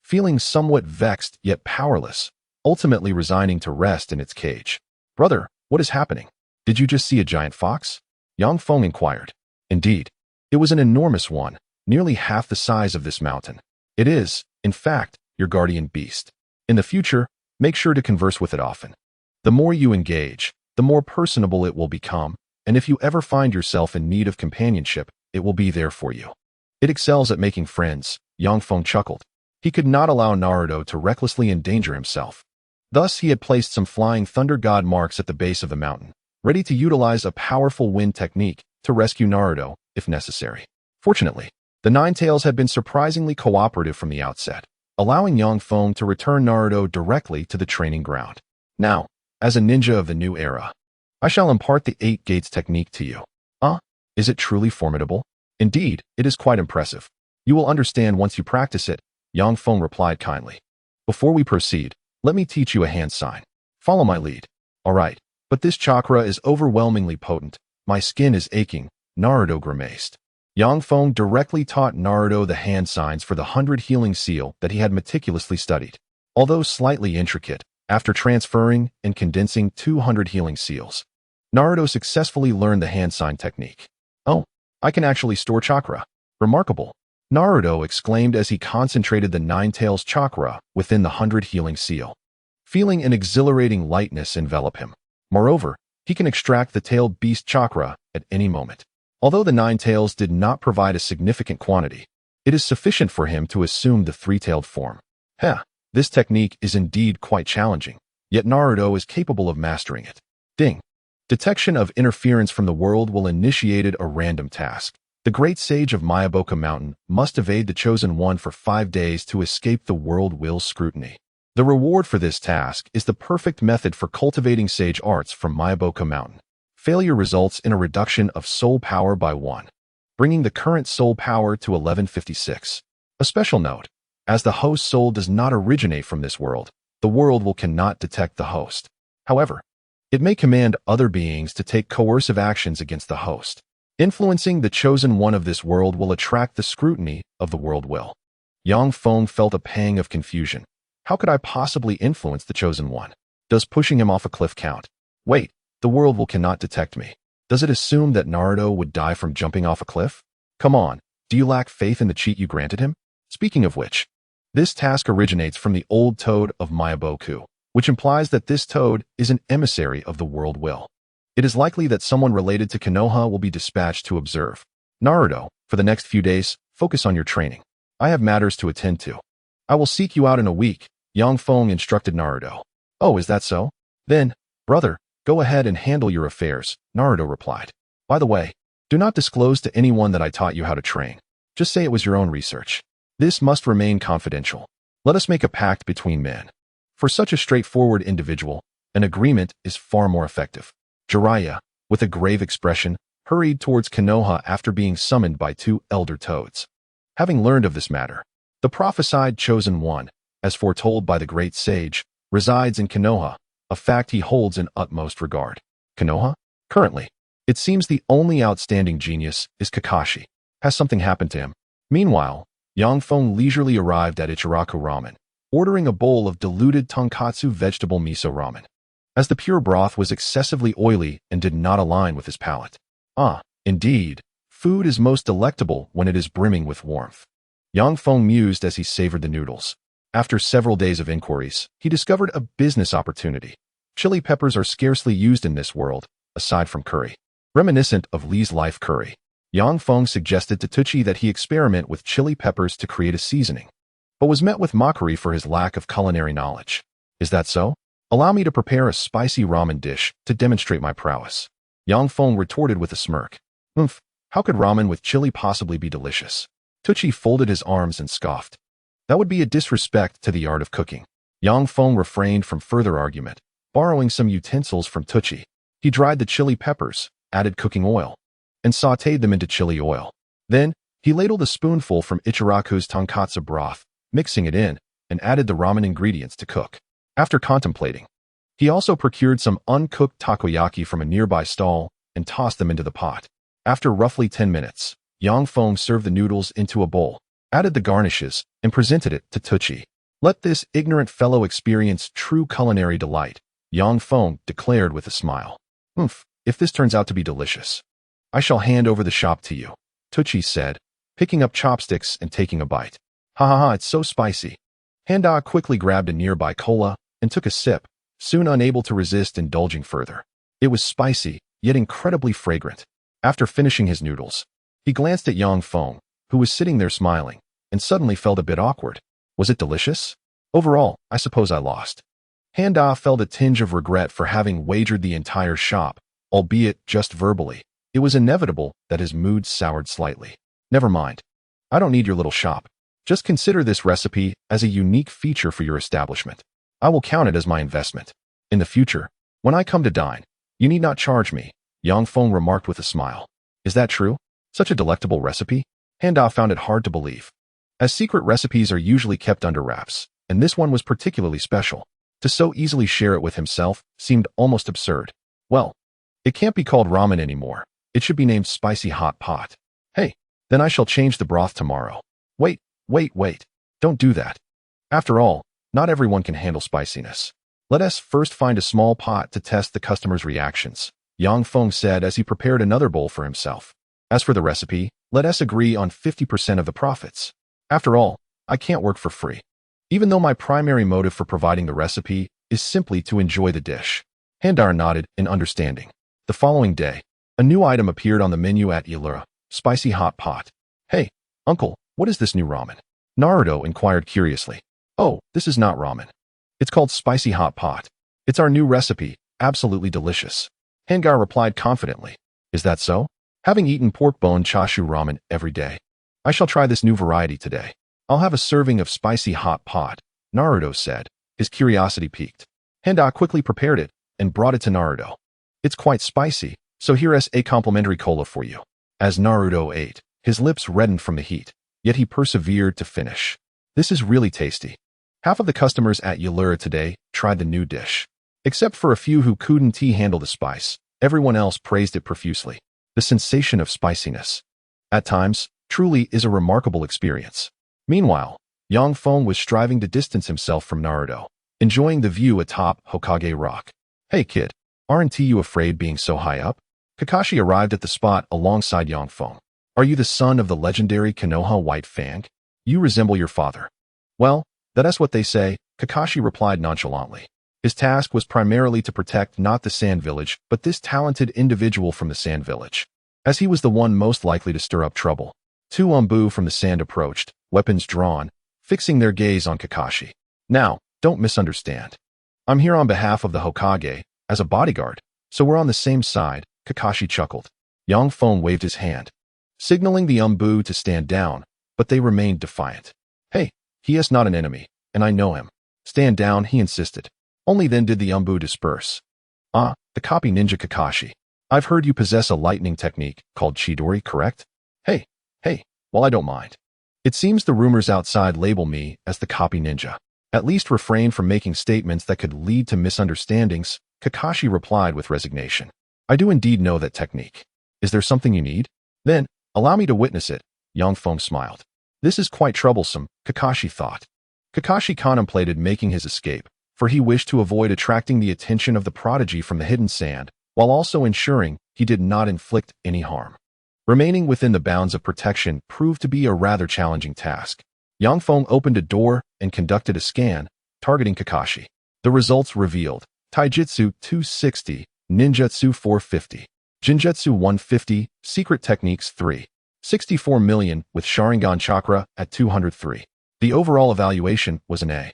Feeling somewhat vexed yet powerless, ultimately resigning to rest in its cage. Brother, what is happening? Did you just see a giant fox? Feng inquired. Indeed, it was an enormous one, nearly half the size of this mountain. It is, in fact, your guardian beast. In the future, make sure to converse with it often. The more you engage, the more personable it will become, and if you ever find yourself in need of companionship, it will be there for you. It excels at making friends, Yang Feng chuckled. He could not allow Naruto to recklessly endanger himself. Thus, he had placed some flying thunder god marks at the base of the mountain, ready to utilize a powerful wind technique to rescue Naruto if necessary. Fortunately, the Nine Tails had been surprisingly cooperative from the outset, allowing Yang Feng to return Naruto directly to the training ground. Now, as a ninja of the new era, I shall impart the Eight Gates technique to you. Is it truly formidable? Indeed, it is quite impressive. You will understand once you practice it, Yang Feng replied kindly. Before we proceed, let me teach you a hand sign. Follow my lead. All right, but this chakra is overwhelmingly potent. My skin is aching, Naruto grimaced. Yang Feng directly taught Naruto the hand signs for the 100 healing seal that he had meticulously studied. Although slightly intricate, after transferring and condensing 200 healing seals, Naruto successfully learned the hand sign technique. Oh, I can actually store chakra. Remarkable. Naruto exclaimed as he concentrated the Nine Tails chakra within the 100 healing seal, feeling an exhilarating lightness envelop him. Moreover, he can extract the tailed beast chakra at any moment. Although the Nine Tails did not provide a significant quantity, it is sufficient for him to assume the three-tailed form. This technique is indeed quite challenging, yet Naruto is capable of mastering it. Ding. Detection of interference from the world will initiated a random task. The great sage of Myaboka Mountain must evade the chosen one for 5 days to escape the world will's scrutiny. The reward for this task is the perfect method for cultivating sage arts from Myaboka Mountain. Failure results in a reduction of soul power by 1, bringing the current soul power to 1156. A special note, as the host soul does not originate from this world, the world will cannot detect the host. However, it may command other beings to take coercive actions against the host. Influencing the chosen one of this world will attract the scrutiny of the world will. Yang Feng felt a pang of confusion. How could I possibly influence the chosen one? Does pushing him off a cliff count? Wait, the world will cannot detect me. Does it assume that Naruto would die from jumping off a cliff? Come on, do you lack faith in the cheat you granted him? Speaking of which, this task originates from the old toad of Myaboku, which implies that this toad is an emissary of the world will. It is likely that someone related to Konoha will be dispatched to observe. Naruto, for the next few days, focus on your training. I have matters to attend to. I will seek you out in a week, Yang Feng instructed Naruto. Oh, is that so? Then, brother, go ahead and handle your affairs, Naruto replied. By the way, do not disclose to anyone that I taught you how to train. Just say it was your own research. This must remain confidential. Let us make a pact between men. For such a straightforward individual, an agreement is far more effective. Jiraiya, with a grave expression, hurried towards Konoha after being summoned by 2 elder toads. Having learned of this matter, the prophesied chosen one, as foretold by the great sage, resides in Konoha, a fact he holds in utmost regard. Konoha? Currently, it seems the only outstanding genius is Kakashi. Has something happened to him? Meanwhile, Yang Feng leisurely arrived at Ichiraku Ramen, ordering a bowl of diluted tonkatsu vegetable miso ramen, as the pure broth was excessively oily and did not align with his palate. Indeed, food is most delectable when it is brimming with warmth. Yang Feng mused as he savored the noodles. After several days of inquiries, he discovered a business opportunity. Chili peppers are scarcely used in this world, aside from curry. Reminiscent of Lee's life curry, Yang Feng suggested to Tucci that he experiment with chili peppers to create a seasoning, but was met with mockery for his lack of culinary knowledge. Is that so? Allow me to prepare a spicy ramen dish to demonstrate my prowess. Yang Feng retorted with a smirk. How could ramen with chili possibly be delicious? Tucci folded his arms and scoffed. That would be a disrespect to the art of cooking. Yang Feng refrained from further argument, borrowing some utensils from Tucci. He dried the chili peppers, added cooking oil, and sautéed them into chili oil. Then, he ladled a spoonful from Ichiraku's tonkatsu broth, mixing it in, and added the ramen ingredients to cook. After contemplating, he also procured some uncooked takoyaki from a nearby stall and tossed them into the pot. After roughly 10 minutes, Yang Feng served the noodles into a bowl, added the garnishes, and presented it to Tucci. Let this ignorant fellow experience true culinary delight, Yang Feng declared with a smile. If this turns out to be delicious, I shall hand over the shop to you, Tucci said, picking up chopsticks and taking a bite. Ha, it's so spicy. Handa quickly grabbed a nearby cola and took a sip, soon unable to resist indulging further. It was spicy, yet incredibly fragrant. After finishing his noodles, he glanced at Yang Feng, who was sitting there smiling, and suddenly felt a bit awkward. Was it delicious? Overall, I suppose I lost. Handa felt a tinge of regret for having wagered the entire shop, albeit just verbally. It was inevitable that his mood soured slightly. Never mind. I don't need your little shop. Just consider this recipe as a unique feature for your establishment. I will count it as my investment. In the future, when I come to dine, you need not charge me, Yang Feng remarked with a smile. Is that true? Such a delectable recipe? Handa found it hard to believe, as secret recipes are usually kept under wraps, and this one was particularly special. To so easily share it with himself seemed almost absurd. Well, it can't be called ramen anymore. It should be named spicy hot pot. Hey, then I shall change the broth tomorrow. Wait. Don't do that. After all, not everyone can handle spiciness. Let us first find a small pot to test the customer's reactions, Yang Feng said as he prepared another bowl for himself. As for the recipe, let us agree on 50% of the profits. After all, I can't work for free. Even though my primary motive for providing the recipe is simply to enjoy the dish. Handar nodded in understanding. The following day, a new item appeared on the menu at Yulura, spicy hot pot. Hey, uncle, what is this new ramen? Naruto inquired curiously. Oh, this is not ramen. It's called spicy hot pot. It's our new recipe, absolutely delicious. Hangar replied confidently. Is that so? Having eaten pork bone chashu ramen every day, I shall try this new variety today. I'll have a serving of spicy hot pot, Naruto said, his curiosity piqued. Handa quickly prepared it and brought it to Naruto. It's quite spicy, so here's a complimentary cola for you. As Naruto ate, his lips reddened from the heat, yet he persevered to finish. This is really tasty. Half of the customers at Yulura today tried the new dish. Except for a few who couldn't handle the spice, everyone else praised it profusely. The sensation of spiciness, at times, truly is a remarkable experience. Meanwhile, Yang Feng was striving to distance himself from Naruto, enjoying the view atop Hokage Rock. Hey kid, aren't you afraid being so high up? Kakashi arrived at the spot alongside Yang Feng. Are you the son of the legendary Konoha White Fang? You resemble your father. Well, that's what they say, Kakashi replied nonchalantly. His task was primarily to protect not the Sand Village, but this talented individual from the Sand Village, as he was the one most likely to stir up trouble. Two Umbu from the sand approached, weapons drawn, fixing their gaze on Kakashi. Now, don't misunderstand. I'm here on behalf of the Hokage, as a bodyguard, so we're on the same side, Kakashi chuckled. Yang Feng waved his hand, signaling the Umbu to stand down, but they remained defiant. Hey, he is not an enemy, and I know him. Stand down, he insisted. Only then did the Umbu disperse. Ah, the copy ninja Kakashi. I've heard you possess a lightning technique called Chidori, correct? Hey, well I don't mind. It seems the rumors outside label me as the copy ninja. At least refrain from making statements that could lead to misunderstandings, Kakashi replied with resignation. I do indeed know that technique. Is there something you need? Then, allow me to witness it, Yang Feng smiled. This is quite troublesome, Kakashi thought. Kakashi contemplated making his escape, for he wished to avoid attracting the attention of the prodigy from the hidden sand, while also ensuring he did not inflict any harm. Remaining within the bounds of protection proved to be a rather challenging task. Yang Feng opened a door and conducted a scan, targeting Kakashi. The results revealed: Taijutsu 260, Ninjutsu 450, Jinjutsu 150, Secret Techniques 3, 64 million with Sharingan Chakra at 203. The overall evaluation was an A.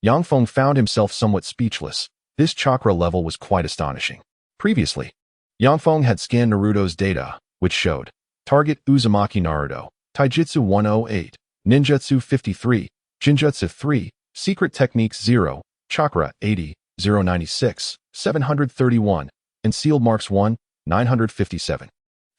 Yang Feng found himself somewhat speechless. This chakra level was quite astonishing. Previously, Yang Feng had scanned Naruto's data, which showed Target Uzumaki Naruto, Taijutsu 108, Ninjutsu 53, Jinjutsu 3, Secret Techniques 0, Chakra 80, 096, 731, and Sealed Marks 1, 957.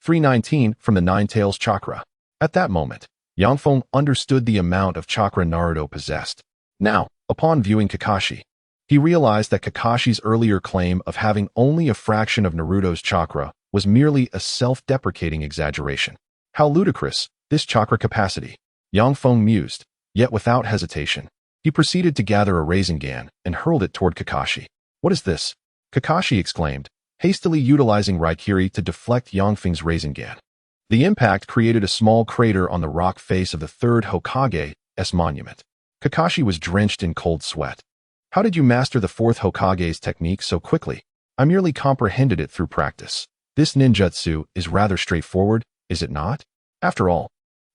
319 from the Nine Tails Chakra. At that moment, Yang Feng understood the amount of chakra Naruto possessed. Now, upon viewing Kakashi, he realized that Kakashi's earlier claim of having only a fraction of Naruto's chakra was merely a self-deprecating exaggeration. How ludicrous, this chakra capacity, Yang Feng mused, yet without hesitation. He proceeded to gather a Rasengan and hurled it toward Kakashi. What is this? Kakashi exclaimed, hastily utilizing Raikage to deflect Yang Feng's Rasengan. The impact created a small crater on the rock face of the third Hokage's monument. Kakashi was drenched in cold sweat. How did you master the fourth Hokage's technique so quickly? I merely comprehended it through practice. This ninjutsu is rather straightforward, is it not? After all,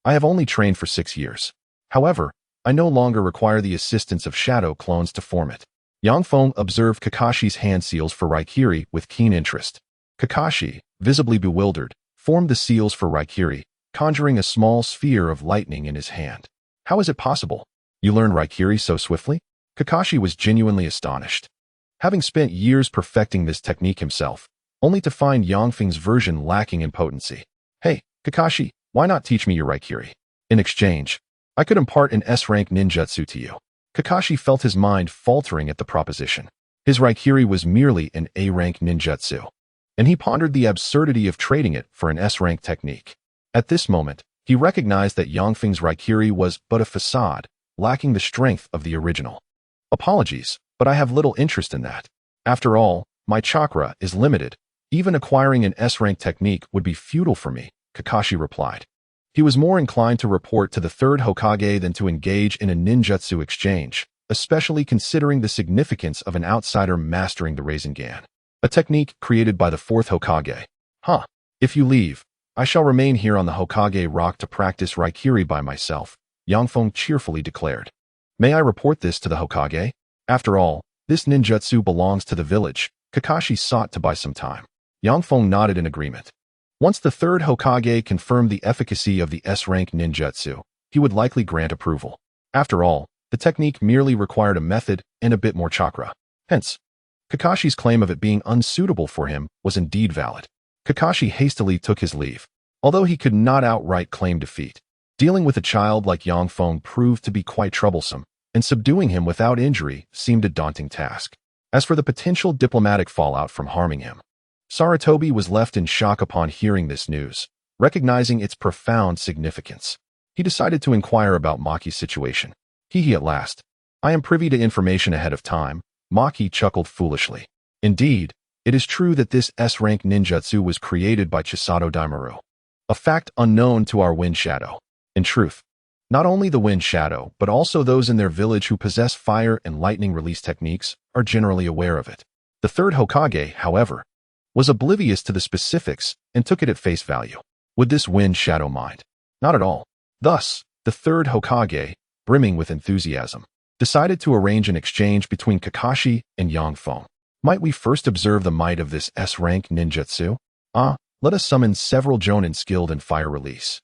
I have only trained for 6 years. However, I no longer require the assistance of shadow clones to form it. Yang Feng observed Kakashi's hand seals for Raikiri with keen interest. Kakashi, visibly bewildered, formed the seals for Raikiri, conjuring a small sphere of lightning in his hand. How is it possible? You learned Raikiri so swiftly? Kakashi was genuinely astonished. Having spent years perfecting this technique himself, only to find Yang Feng's version lacking in potency. Hey, Kakashi, why not teach me your Raikiri? In exchange, I could impart an S-rank ninjutsu to you. Kakashi felt his mind faltering at the proposition. His Raikiri was merely an A-rank ninjutsu, and he pondered the absurdity of trading it for an S-rank technique. At this moment, he recognized that Yang Feng's Raikiri was but a facade, lacking the strength of the original. Apologies, but I have little interest in that. After all, my chakra is limited. Even acquiring an S-rank technique would be futile for me, Kakashi replied. He was more inclined to report to the third Hokage than to engage in a ninjutsu exchange, especially considering the significance of an outsider mastering the Rasengan, a technique created by the fourth Hokage. If you leave, I shall remain here on the Hokage Rock to practice Raikiri by myself, Yang Feng cheerfully declared. May I report this to the Hokage? After all, this ninjutsu belongs to the village. Kakashi sought to buy some time. Yang Feng nodded in agreement. Once the third Hokage confirmed the efficacy of the S-rank ninjutsu, he would likely grant approval. After all, the technique merely required a method and a bit more chakra. Hence, Kakashi's claim of it being unsuitable for him was indeed valid. Kakashi hastily took his leave. Although he could not outright claim defeat, dealing with a child like Yang Feng proved to be quite troublesome, and subduing him without injury seemed a daunting task. As for the potential diplomatic fallout from harming him, Sarutobi was left in shock upon hearing this news, recognizing its profound significance. He decided to inquire about Maki's situation. At last. I am privy to information ahead of time, Maki chuckled foolishly. Indeed, it is true that this S-rank ninjutsu was created by Chisato Daimaru, a fact unknown to our Wind Shadow. In truth, not only the Wind Shadow, but also those in their village who possess fire and lightning release techniques are generally aware of it. The third Hokage, however, was oblivious to the specifics and took it at face value. Would this Wind Shadow mind? Not at all. Thus, the third Hokage, brimming with enthusiasm, decided to arrange an exchange between Kakashi and Yang Feng. Might we first observe the might of this S-rank ninjutsu? Let us summon several jonin skilled in fire release.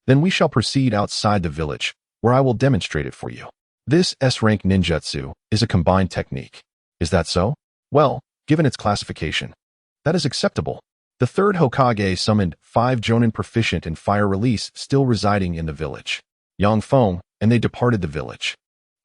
Then we shall proceed outside the village, where I will demonstrate it for you. This S-rank ninjutsu is a combined technique. Is that so? Well, given its classification, that is acceptable. The third Hokage summoned 5 jonin proficient in fire release still residing in the village. Yang Feng, and they departed the village,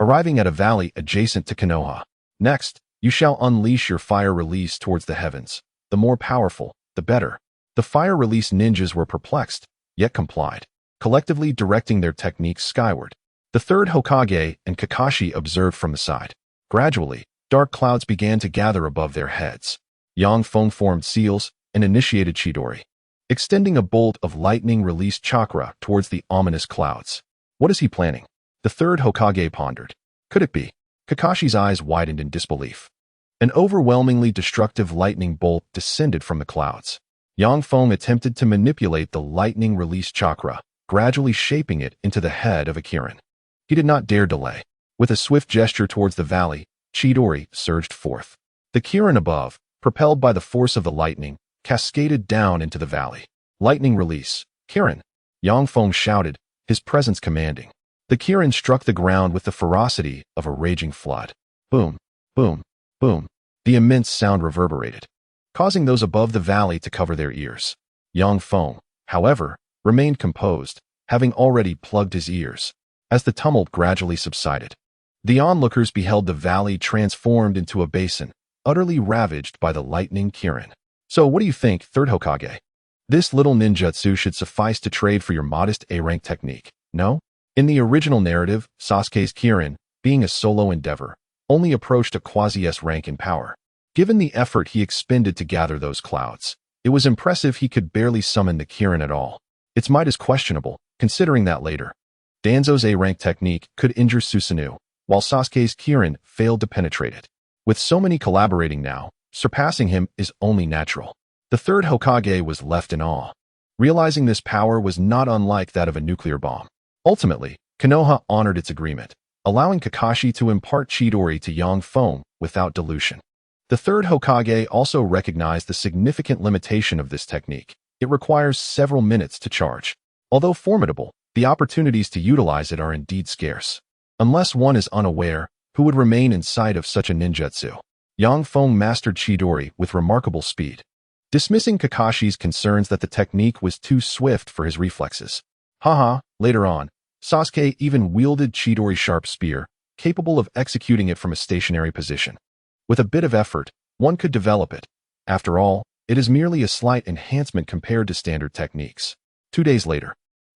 arriving at a valley adjacent to Konoha. Next, you shall unleash your fire release towards the heavens. The more powerful, the better. The fire release ninjas were perplexed, yet complied, collectively directing their techniques skyward. The third Hokage and Kakashi observed from the side. Gradually, dark clouds began to gather above their heads. Yang Feng formed seals and initiated Chidori, extending a bolt of lightning released chakra towards the ominous clouds. What is he planning? The third Hokage pondered. Could it be? Kakashi's eyes widened in disbelief. An overwhelmingly destructive lightning bolt descended from the clouds. Yang Feng attempted to manipulate the lightning released chakra, gradually shaping it into the head of a Kirin. He did not dare delay. With a swift gesture towards the valley, Chidori surged forth. The Kirin above, propelled by the force of the lightning, cascaded down into the valley. Lightning release. Kirin! Yang Feng shouted, his presence commanding. The Kirin struck the ground with the ferocity of a raging flood. Boom, boom, boom. The immense sound reverberated, causing those above the valley to cover their ears. Yang Feng, however, remained composed, having already plugged his ears. As the tumult gradually subsided, the onlookers beheld the valley transformed into a basin, utterly ravaged by the lightning Kirin. So what do you think, third Hokage? This little ninjutsu should suffice to trade for your modest A-rank technique, no? In the original narrative, Sasuke's Kirin, being a solo endeavor, only approached a quasi-S rank in power. Given the effort he expended to gather those clouds, it was impressive he could barely summon the Kirin at all. Its might is questionable, considering that later, Danzo's A-rank technique could injure Susanoo, while Sasuke's Kirin failed to penetrate it. With so many collaborating now, surpassing him is only natural. The third Hokage was left in awe. realizing this power was not unlike that of a nuclear bomb. Ultimately, Konoha honored its agreement, allowing Kakashi to impart Chidori to young Feng without dilution. The third Hokage also recognized the significant limitation of this technique. It requires several minutes to charge. Although formidable, the opportunities to utilize it are indeed scarce. Unless one is unaware, who would remain in sight of such a ninjutsu? Yang Feng mastered Chidori with remarkable speed, dismissing Kakashi's concerns that the technique was too swift for his reflexes. Later on, Sasuke even wielded Chidori's sharp spear, capable of executing it from a stationary position. With a bit of effort, one could develop it. After all, it is merely a slight enhancement compared to standard techniques. 2 days later,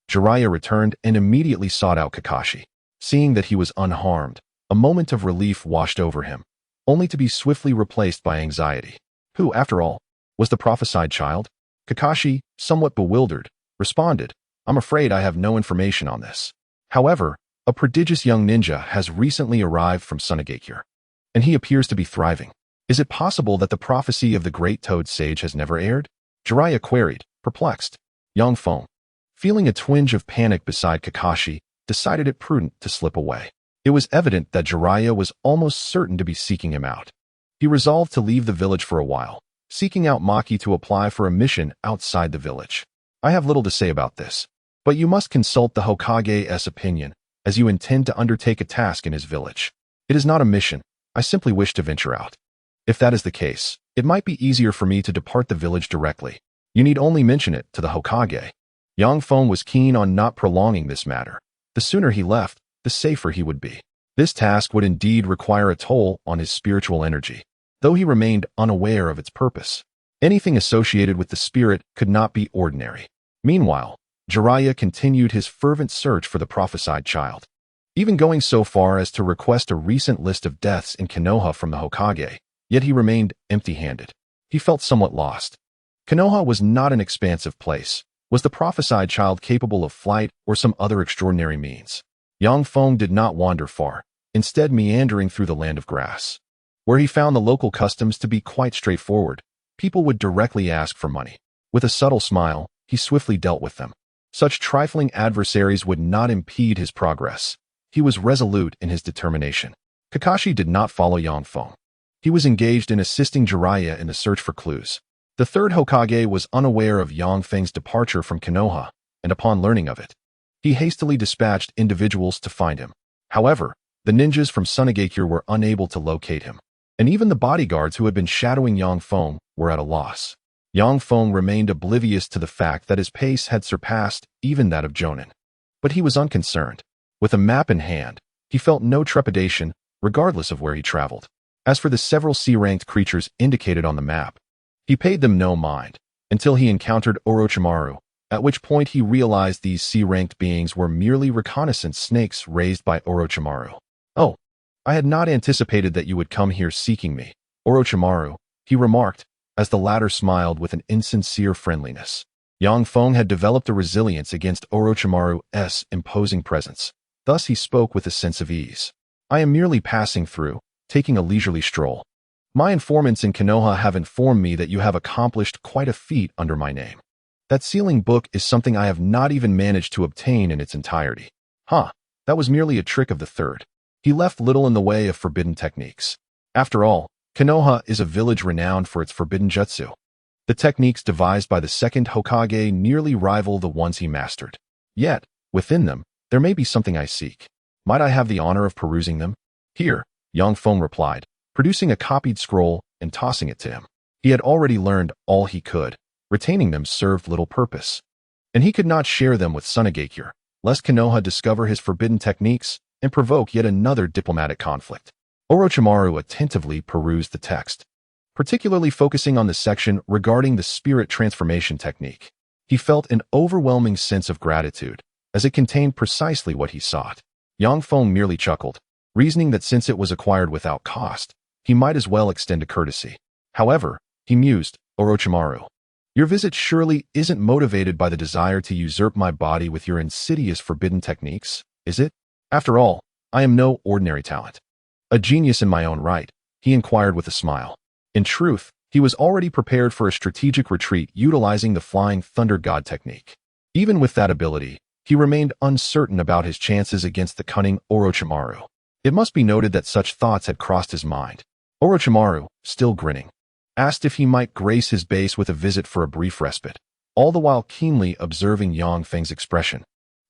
Jiraiya returned and immediately sought out Kakashi. Seeing that he was unharmed, a moment of relief washed over him, only to be swiftly replaced by anxiety. Who, after all, was the prophesied child? Kakashi, somewhat bewildered, responded, "I'm afraid I have no information on this. However, a prodigious young ninja has recently arrived from Tsunade, and he appears to be thriving. Is it possible that the prophecy of the great toad sage has never aired?" Jiraiya queried, perplexed. Young Feng, feeling a twinge of panic beside Kakashi, decided it prudent to slip away. It was evident that Jiraiya was almost certain to be seeking him out. He resolved to leave the village for a while, seeking out Maki to apply for a mission outside the village. "I have little to say about this, but you must consult the Hokage's opinion, as you intend to undertake a task in his village. It is not a mission, I simply wish to venture out. If that is the case, it might be easier for me to depart the village directly. You need only mention it to the Hokage." Yang Feng was keen on not prolonging this matter. The sooner he left, the safer he would be. This task would indeed require a toll on his spiritual energy, though he remained unaware of its purpose. Anything associated with the spirit could not be ordinary. Meanwhile, Jiraiya continued his fervent search for the prophesied child, even going so far as to request a recent list of deaths in Konoha from the Hokage, yet he remained empty-handed. He felt somewhat lost. Konoha was not an expansive place. Was the prophesied child capable of flight or some other extraordinary means? Yang Feng did not wander far, instead meandering through the land of grass, where he found the local customs to be quite straightforward. People would directly ask for money. With a subtle smile, he swiftly dealt with them. Such trifling adversaries would not impede his progress. He was resolute in his determination. Kakashi did not follow Yang Feng. He was engaged in assisting Jiraiya in the search for clues. The third Hokage was unaware of Yang Feng's departure from Konoha, and upon learning of it, he hastily dispatched individuals to find him. However, the ninjas from Tsunade were unable to locate him, and even the bodyguards who had been shadowing Yang Feng were at a loss. Yang Feng remained oblivious to the fact that his pace had surpassed even that of Jonin. But he was unconcerned. With a map in hand, he felt no trepidation, regardless of where he traveled. As for the several C-ranked creatures indicated on the map, he paid them no mind, until he encountered Orochimaru, at which point he realized these C-ranked beings were merely reconnaissance snakes raised by Orochimaru. "Oh, I had not anticipated that you would come here seeking me, Orochimaru," he remarked, as the latter smiled with an insincere friendliness. Yang Feng had developed a resilience against Orochimaru's imposing presence. Thus he spoke with a sense of ease. "I am merely passing through, taking a leisurely stroll. My informants in Konoha have informed me that you have accomplished quite a feat under my name. That sealing book is something I have not even managed to obtain in its entirety." That was merely a trick of the third. He left little in the way of forbidden techniques. After all, Konoha is a village renowned for its forbidden jutsu. The techniques devised by the second Hokage nearly rival the ones he mastered. Yet, within them, there may be something I seek. Might I have the honor of perusing them? "Here," Yang Feng replied, producing a copied scroll and tossing it to him. He had already learned all he could. Retaining them served little purpose, and he could not share them with Tsunade, lest Konoha discover his forbidden techniques and provoke yet another diplomatic conflict. Orochimaru attentively perused the text, particularly focusing on the section regarding the spirit transformation technique. He felt an overwhelming sense of gratitude, as it contained precisely what he sought. Yang Feng merely chuckled, reasoning that since it was acquired without cost, he might as well extend a courtesy. However, he mused, "Orochimaru, your visit surely isn't motivated by the desire to usurp my body with your insidious forbidden techniques, is it? After all, I am no ordinary talent. A genius in my own right," he inquired with a smile. In truth, He was already prepared for a strategic retreat utilizing the Flying Thunder God technique. Even with that ability, he remained uncertain about his chances against the cunning Orochimaru. It must be noted that such thoughts had crossed his mind. Orochimaru, still grinning, asked if he might grace his base with a visit for a brief respite, all the while keenly observing Yang Feng's expression,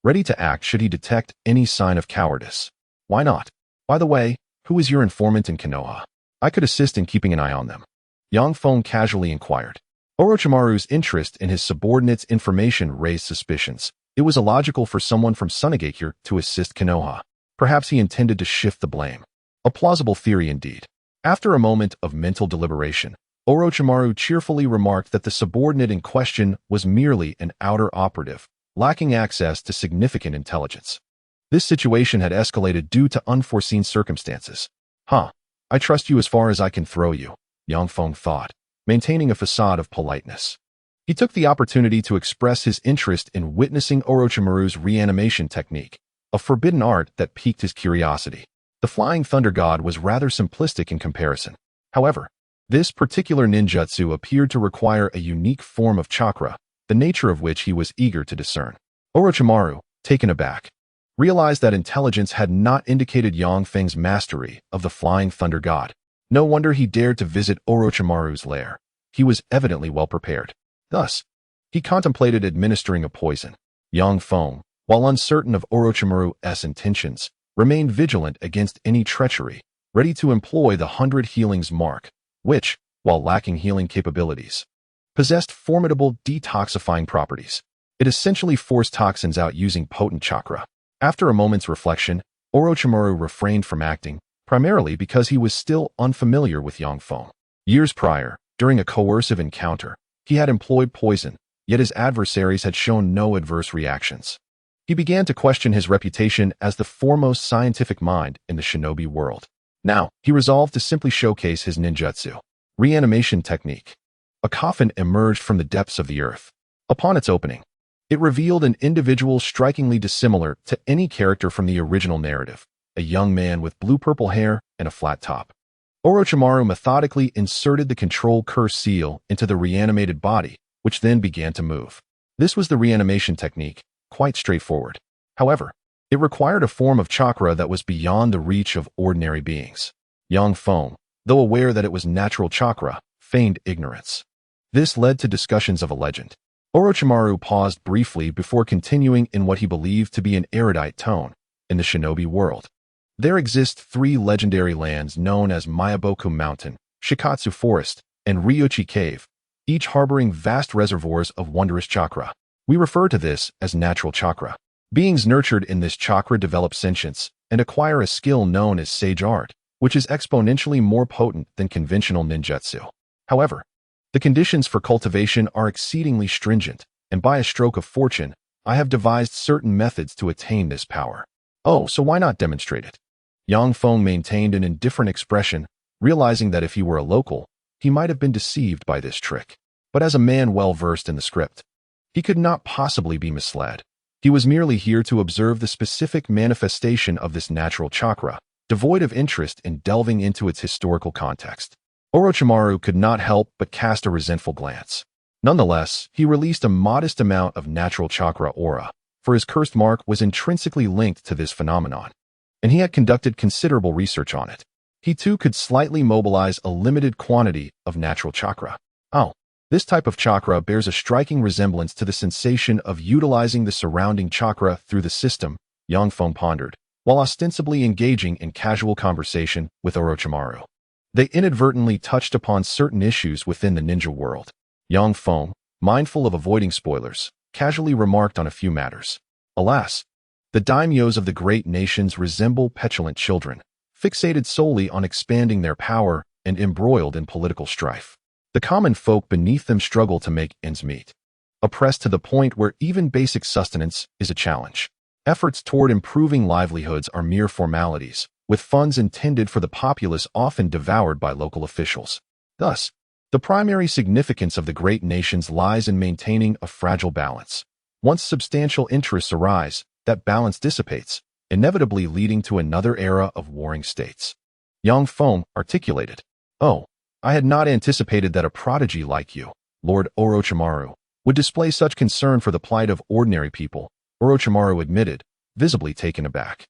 ready to act should he detect any sign of cowardice. Why not? By the way, who is your informant in Konoha? I could assist in keeping an eye on them. Yang Feng casually inquired. Orochimaru's interest in his subordinate's information raised suspicions. It was illogical for someone from Tsunade to assist Konoha. Perhaps he intended to shift the blame. A plausible theory indeed. After a moment of mental deliberation, Orochimaru cheerfully remarked that the subordinate in question was merely an outer operative, lacking access to significant intelligence. This situation had escalated due to unforeseen circumstances. I trust you as far as I can throw you, Yang Feng thought, maintaining a facade of politeness. He took the opportunity to express his interest in witnessing Orochimaru's reanimation technique, a forbidden art that piqued his curiosity. The Flying Thunder God was rather simplistic in comparison. However, this particular ninjutsu appeared to require a unique form of chakra, the nature of which he was eager to discern. Orochimaru, taken aback, realized that intelligence had not indicated Yang Feng's mastery of the Flying Thunder God. No wonder he dared to visit Orochimaru's lair. He was evidently well prepared. Thus, he contemplated administering a poison. Yang Feng, while uncertain of Orochimaru's intentions, remained vigilant against any treachery, ready to employ the 100 healings mark, which, while lacking healing capabilities, possessed formidable detoxifying properties. It essentially forced toxins out using potent chakra. After a moment's reflection, Orochimaru refrained from acting, primarily because he was still unfamiliar with Yang Feng. Years prior, during a coercive encounter, he had employed poison, yet his adversaries had shown no adverse reactions. He began to question his reputation as the foremost scientific mind in the shinobi world. Now, he resolved to simply showcase his ninjutsu reanimation technique. A coffin emerged from the depths of the earth. Upon its opening, it revealed an individual strikingly dissimilar to any character from the original narrative, a young man with blue-purple hair and a flat top. Orochimaru methodically inserted the control curse seal into the reanimated body, which then began to move. This was the reanimation technique, quite straightforward. However, it required a form of chakra that was beyond the reach of ordinary beings. Yang Feng, though aware that it was natural chakra, feigned ignorance. This led to discussions of a legend. Orochimaru paused briefly before continuing in what he believed to be an erudite tone. In the shinobi world, there exist 3 legendary lands known as Miyaboku Mountain, Shikatsu Forest, and Ryuchi Cave, each harboring vast reservoirs of wondrous chakra. We refer to this as natural chakra. Beings nurtured in this chakra develop sentience and acquire a skill known as sage art, which is exponentially more potent than conventional ninjutsu. However, the conditions for cultivation are exceedingly stringent, and by a stroke of fortune, I have devised certain methods to attain this power. Oh, so why not demonstrate it? Yang Feng maintained an indifferent expression, realizing that if he were a local, he might have been deceived by this trick. But as a man well versed in the script, he could not possibly be misled. He was merely here to observe the specific manifestation of this natural chakra, devoid of interest in delving into its historical context. Orochimaru could not help but cast a resentful glance. Nonetheless, he released a modest amount of natural chakra aura, for his cursed mark was intrinsically linked to this phenomenon, and he had conducted considerable research on it. He too could slightly mobilize a limited quantity of natural chakra. Oh, this type of chakra bears a striking resemblance to the sensation of utilizing the surrounding chakra through the system, Yang Feng pondered, while ostensibly engaging in casual conversation with Orochimaru. They inadvertently touched upon certain issues within the ninja world. Yang Feng, mindful of avoiding spoilers, casually remarked on a few matters. Alas, the daimyos of the great nations resemble petulant children, fixated solely on expanding their power and embroiled in political strife. The common folk beneath them struggle to make ends meet, oppressed to the point where even basic sustenance is a challenge. Efforts toward improving livelihoods are mere formalities, with funds intended for the populace often devoured by local officials. Thus, the primary significance of the great nations lies in maintaining a fragile balance. Once substantial interests arise, that balance dissipates, inevitably leading to another era of warring states. Yang Feng articulated, "Oh, I had not anticipated that a prodigy like you, Lord Orochimaru, would display such concern for the plight of ordinary people, Orochimaru admitted, visibly taken aback.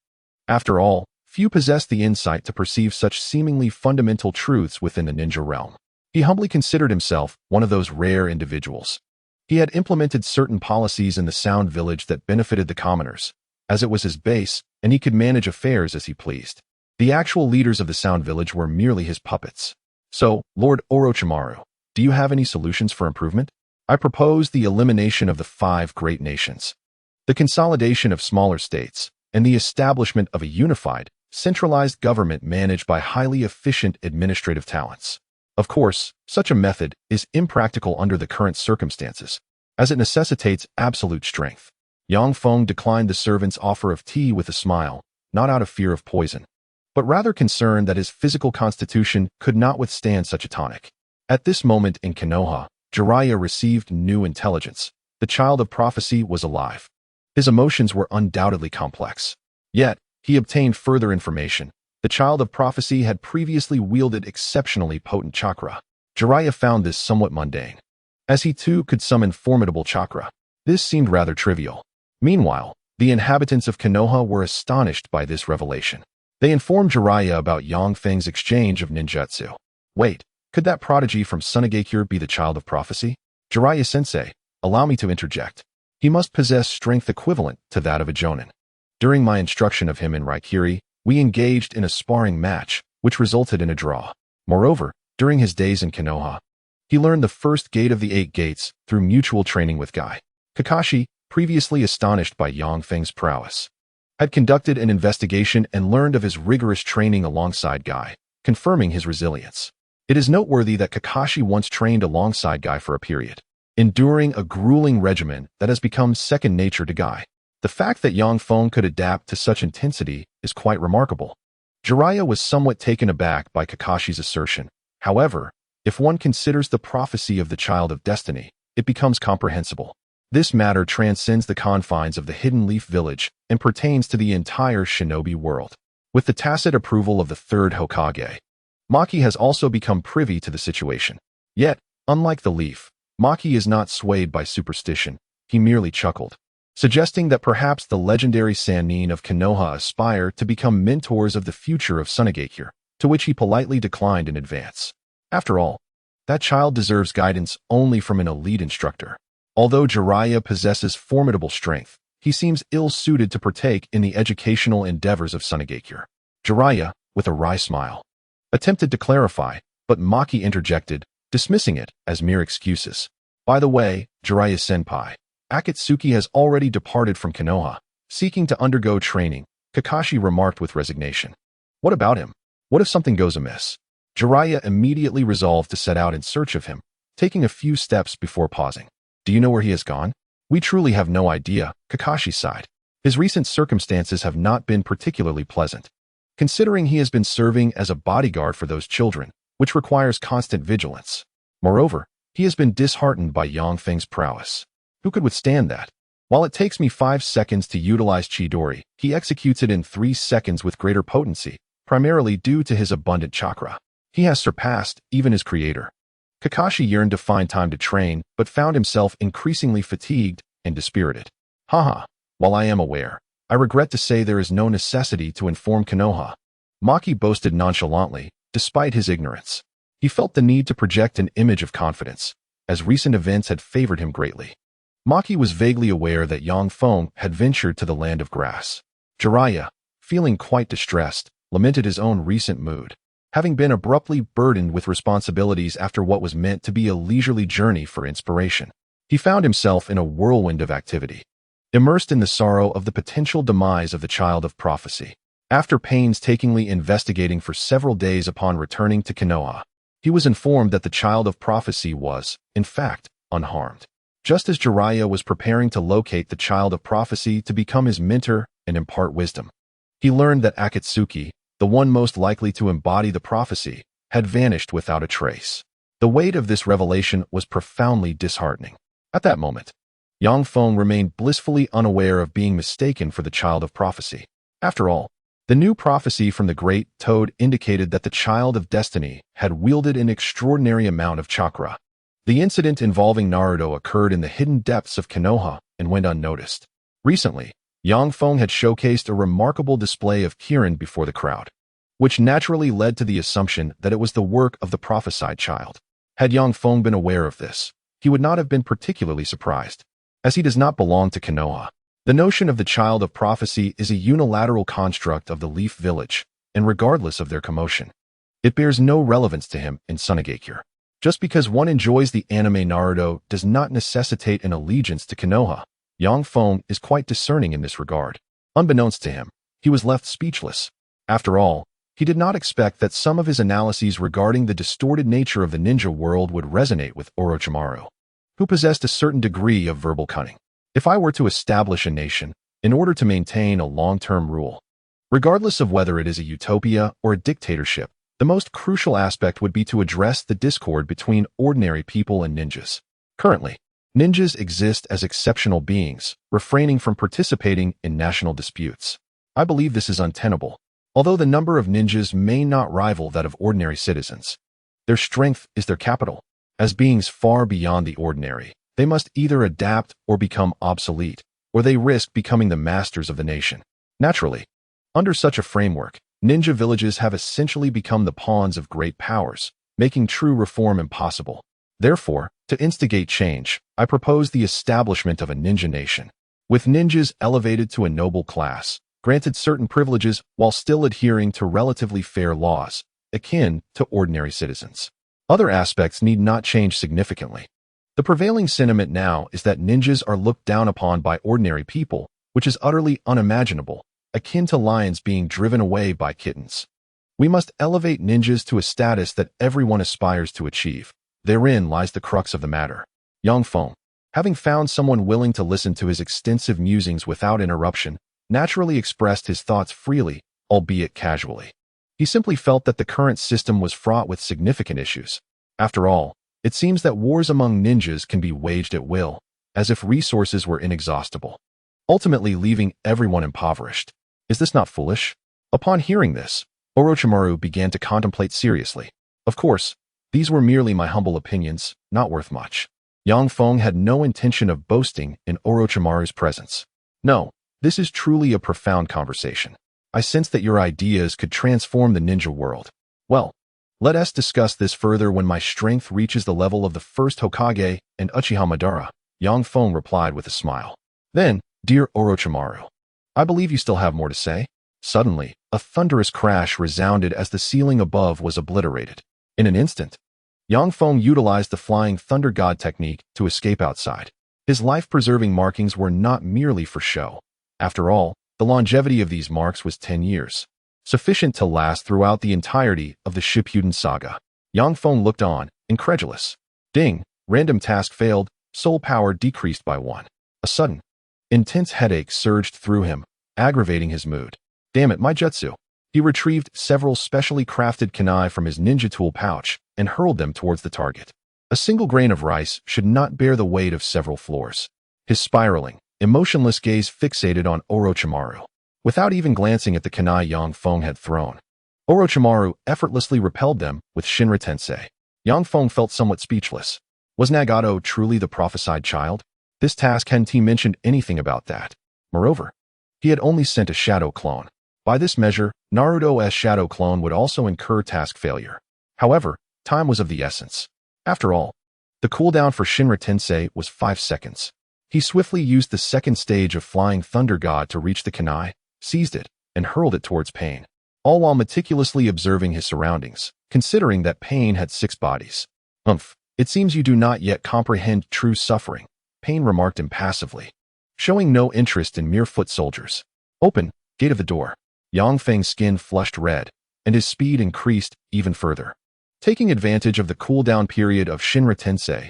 After all, few possess the insight to perceive such seemingly fundamental truths within the ninja realm. He humbly considered himself one of those rare individuals. He had implemented certain policies in the Sound Village that benefited the commoners, as it was his base, and he could manage affairs as he pleased. The actual leaders of the Sound Village were merely his puppets. So, Lord Orochimaru, do you have any solutions for improvement? I propose the elimination of the 5 great nations, the consolidation of smaller states, and the establishment of a unified, centralized government managed by highly efficient administrative talents. Of course, such a method is impractical under the current circumstances, as it necessitates absolute strength. Yang Feng declined the servant's offer of tea with a smile, not out of fear of poison, but rather concerned that his physical constitution could not withstand such a tonic. At this moment in Konoha, Jiraiya received new intelligence. The child of prophecy was alive. His emotions were undoubtedly complex. Yet, he obtained further information. The child of prophecy had previously wielded exceptionally potent chakra. Jiraiya found this somewhat mundane, as he too could summon formidable chakra. This seemed rather trivial. Meanwhile, the inhabitants of Konoha were astonished by this revelation. They informed Jiraiya about Yang Feng's exchange of ninjutsu. Wait, could that prodigy from Tsunade be the child of prophecy? Jiraiya-sensei, allow me to interject. He must possess strength equivalent to that of a jonin. During my instruction of him in Raikage, we engaged in a sparring match, which resulted in a draw. Moreover, during his days in Konoha, he learned the first gate of the 8 gates through mutual training with Guy. Kakashi, previously astonished by Yang Feng's prowess, had conducted an investigation and learned of his rigorous training alongside Guy, confirming his resilience. It is noteworthy that Kakashi once trained alongside Guy for a period, enduring a grueling regimen that has become second nature to Guy. The fact that Yang Feng could adapt to such intensity is quite remarkable. Jiraiya was somewhat taken aback by Kakashi's assertion. However, if one considers the prophecy of the Child of Destiny, it becomes comprehensible. This matter transcends the confines of the Hidden Leaf Village and pertains to the entire shinobi world. With the tacit approval of the 3rd Hokage, Maki has also become privy to the situation. Yet, unlike the leaf, Maki is not swayed by superstition. He merely chuckled, suggesting that perhaps the legendary Sannin of Konoha aspire to become mentors of the future of Tsunade, to which he politely declined in advance. After all, that child deserves guidance only from an elite instructor. Although Jiraiya possesses formidable strength, he seems ill-suited to partake in the educational endeavors of Tsunade. Jiraiya, with a wry smile, attempted to clarify, but Maki interjected, dismissing it as mere excuses. By the way, Jiraiya-senpai, Akatsuki has already departed from Konoha, seeking to undergo training, Kakashi remarked with resignation. What about him? What if something goes amiss? Jiraiya immediately resolved to set out in search of him, taking a few steps before pausing. Do you know where he has gone? We truly have no idea, Kakashi sighed. His recent circumstances have not been particularly pleasant, considering he has been serving as a bodyguard for those children, which requires constant vigilance. Moreover, he has been disheartened by Yang Feng's prowess. Who could withstand that? While it takes me 5 seconds to utilize Chidori, he executes it in 3 seconds with greater potency, primarily due to his abundant chakra. He has surpassed even his creator. Kakashi yearned to find time to train, but found himself increasingly fatigued and dispirited. Haha, while I am aware, I regret to say there is no necessity to inform Konoha. Maki boasted nonchalantly, despite his ignorance. He felt the need to project an image of confidence, as recent events had favored him greatly. Maki was vaguely aware that Yang Feng had ventured to the land of grass. Jiraiya, feeling quite distressed, lamented his own recent mood, having been abruptly burdened with responsibilities after what was meant to be a leisurely journey for inspiration. He found himself in a whirlwind of activity, immersed in the sorrow of the potential demise of the Child of Prophecy. After painstakingly investigating for several days upon returning to Konoha, he was informed that the Child of Prophecy was, in fact, unharmed. Just as Jiraiya was preparing to locate the Child of Prophecy to become his mentor and impart wisdom, he learned that Akatsuki, the one most likely to embody the prophecy, had vanished without a trace. The weight of this revelation was profoundly disheartening. At that moment, Yang Feng remained blissfully unaware of being mistaken for the Child of Prophecy. After all, The new prophecy from the Great Toad indicated that the Child of Destiny had wielded an extraordinary amount of chakra. The incident involving Naruto occurred in the hidden depths of Konoha and went unnoticed. Recently, Feng had showcased a remarkable display of Kirin before the crowd, which naturally led to the assumption that it was the work of the prophesied child. Had Feng been aware of this, he would not have been particularly surprised, as he does not belong to Konoha. The notion of the child of prophecy is a unilateral construct of the Leaf Village, and regardless of their commotion, it bears no relevance to him in Tsunade. Just because one enjoys the anime Naruto does not necessitate an allegiance to Konoha. Feng is quite discerning in this regard. Unbeknownst to him, he was left speechless. After all, he did not expect that some of his analyses regarding the distorted nature of the ninja world would resonate with Orochimaru, who possessed a certain degree of verbal cunning. If I were to establish a nation, in order to maintain a long-term rule, regardless of whether it is a utopia or a dictatorship, the most crucial aspect would be to address the discord between ordinary people and ninjas. Currently, ninjas exist as exceptional beings, refraining from participating in national disputes. I believe this is untenable. Although the number of ninjas may not rival that of ordinary citizens, their strength is their capital. As beings far beyond the ordinary, they must either adapt or become obsolete, or they risk becoming the masters of the nation. Naturally, under such a framework, ninja villages have essentially become the pawns of great powers, making true reform impossible. Therefore, to instigate change, I propose the establishment of a ninja nation, with ninjas elevated to a noble class, granted certain privileges while still adhering to relatively fair laws, akin to ordinary citizens. Other aspects need not change significantly. The prevailing sentiment now is that ninjas are looked down upon by ordinary people, which is utterly unimaginable, akin to lions being driven away by kittens. We must elevate ninjas to a status that everyone aspires to achieve. Therein lies the crux of the matter. Feng, having found someone willing to listen to his extensive musings without interruption, naturally expressed his thoughts freely, albeit casually. He simply felt that the current system was fraught with significant issues. After all, it seems that wars among ninjas can be waged at will, as if resources were inexhaustible, ultimately leaving everyone impoverished. Is this not foolish? Upon hearing this, Orochimaru began to contemplate seriously. Of course, these were merely my humble opinions, not worth much. Feng had no intention of boasting in Orochimaru's presence. No, this is truly a profound conversation. I sense that your ideas could transform the ninja world. Well, let us discuss this further when my strength reaches the level of the first Hokage and Uchiha Madara, Feng replied with a smile. Then, dear Orochimaru, I believe you still have more to say? Suddenly, a thunderous crash resounded as the ceiling above was obliterated. In an instant, Feng utilized the flying thunder god technique to escape outside. His life-preserving markings were not merely for show. After all, the longevity of these marks was 10 years. Sufficient to last throughout the entirety of the Shippuden saga. Feng looked on, incredulous. Ding, random task failed, soul power decreased by 1. A sudden, intense headache surged through him, aggravating his mood. Damn it, my jutsu. He retrieved several specially crafted kunai from his ninja tool pouch and hurled them towards the target. A single grain of rice should not bear the weight of several floors. His spiraling, emotionless gaze fixated on Orochimaru. Without even glancing at the kunai Feng had thrown, Orochimaru effortlessly repelled them with Shinra Tensei. Feng felt somewhat speechless. Was Nagato truly the prophesied child? This task hadn't he mentioned anything about that. Moreover, he had only sent a shadow clone. By this measure, Naruto's shadow clone would also incur task failure. However, time was of the essence. After all, the cooldown for Shinra Tensei was 5 seconds. He swiftly used the second stage of Flying Thunder God to reach the kunai, seized it, and hurled it towards Pain, all while meticulously observing his surroundings, considering that Pain had 6 bodies. It seems you do not yet comprehend true suffering, Pain remarked impassively, showing no interest in mere foot soldiers. Open, gate of the door. Feng's skin flushed red, and his speed increased even further. Taking advantage of the cooldown period of Shinra Tensei,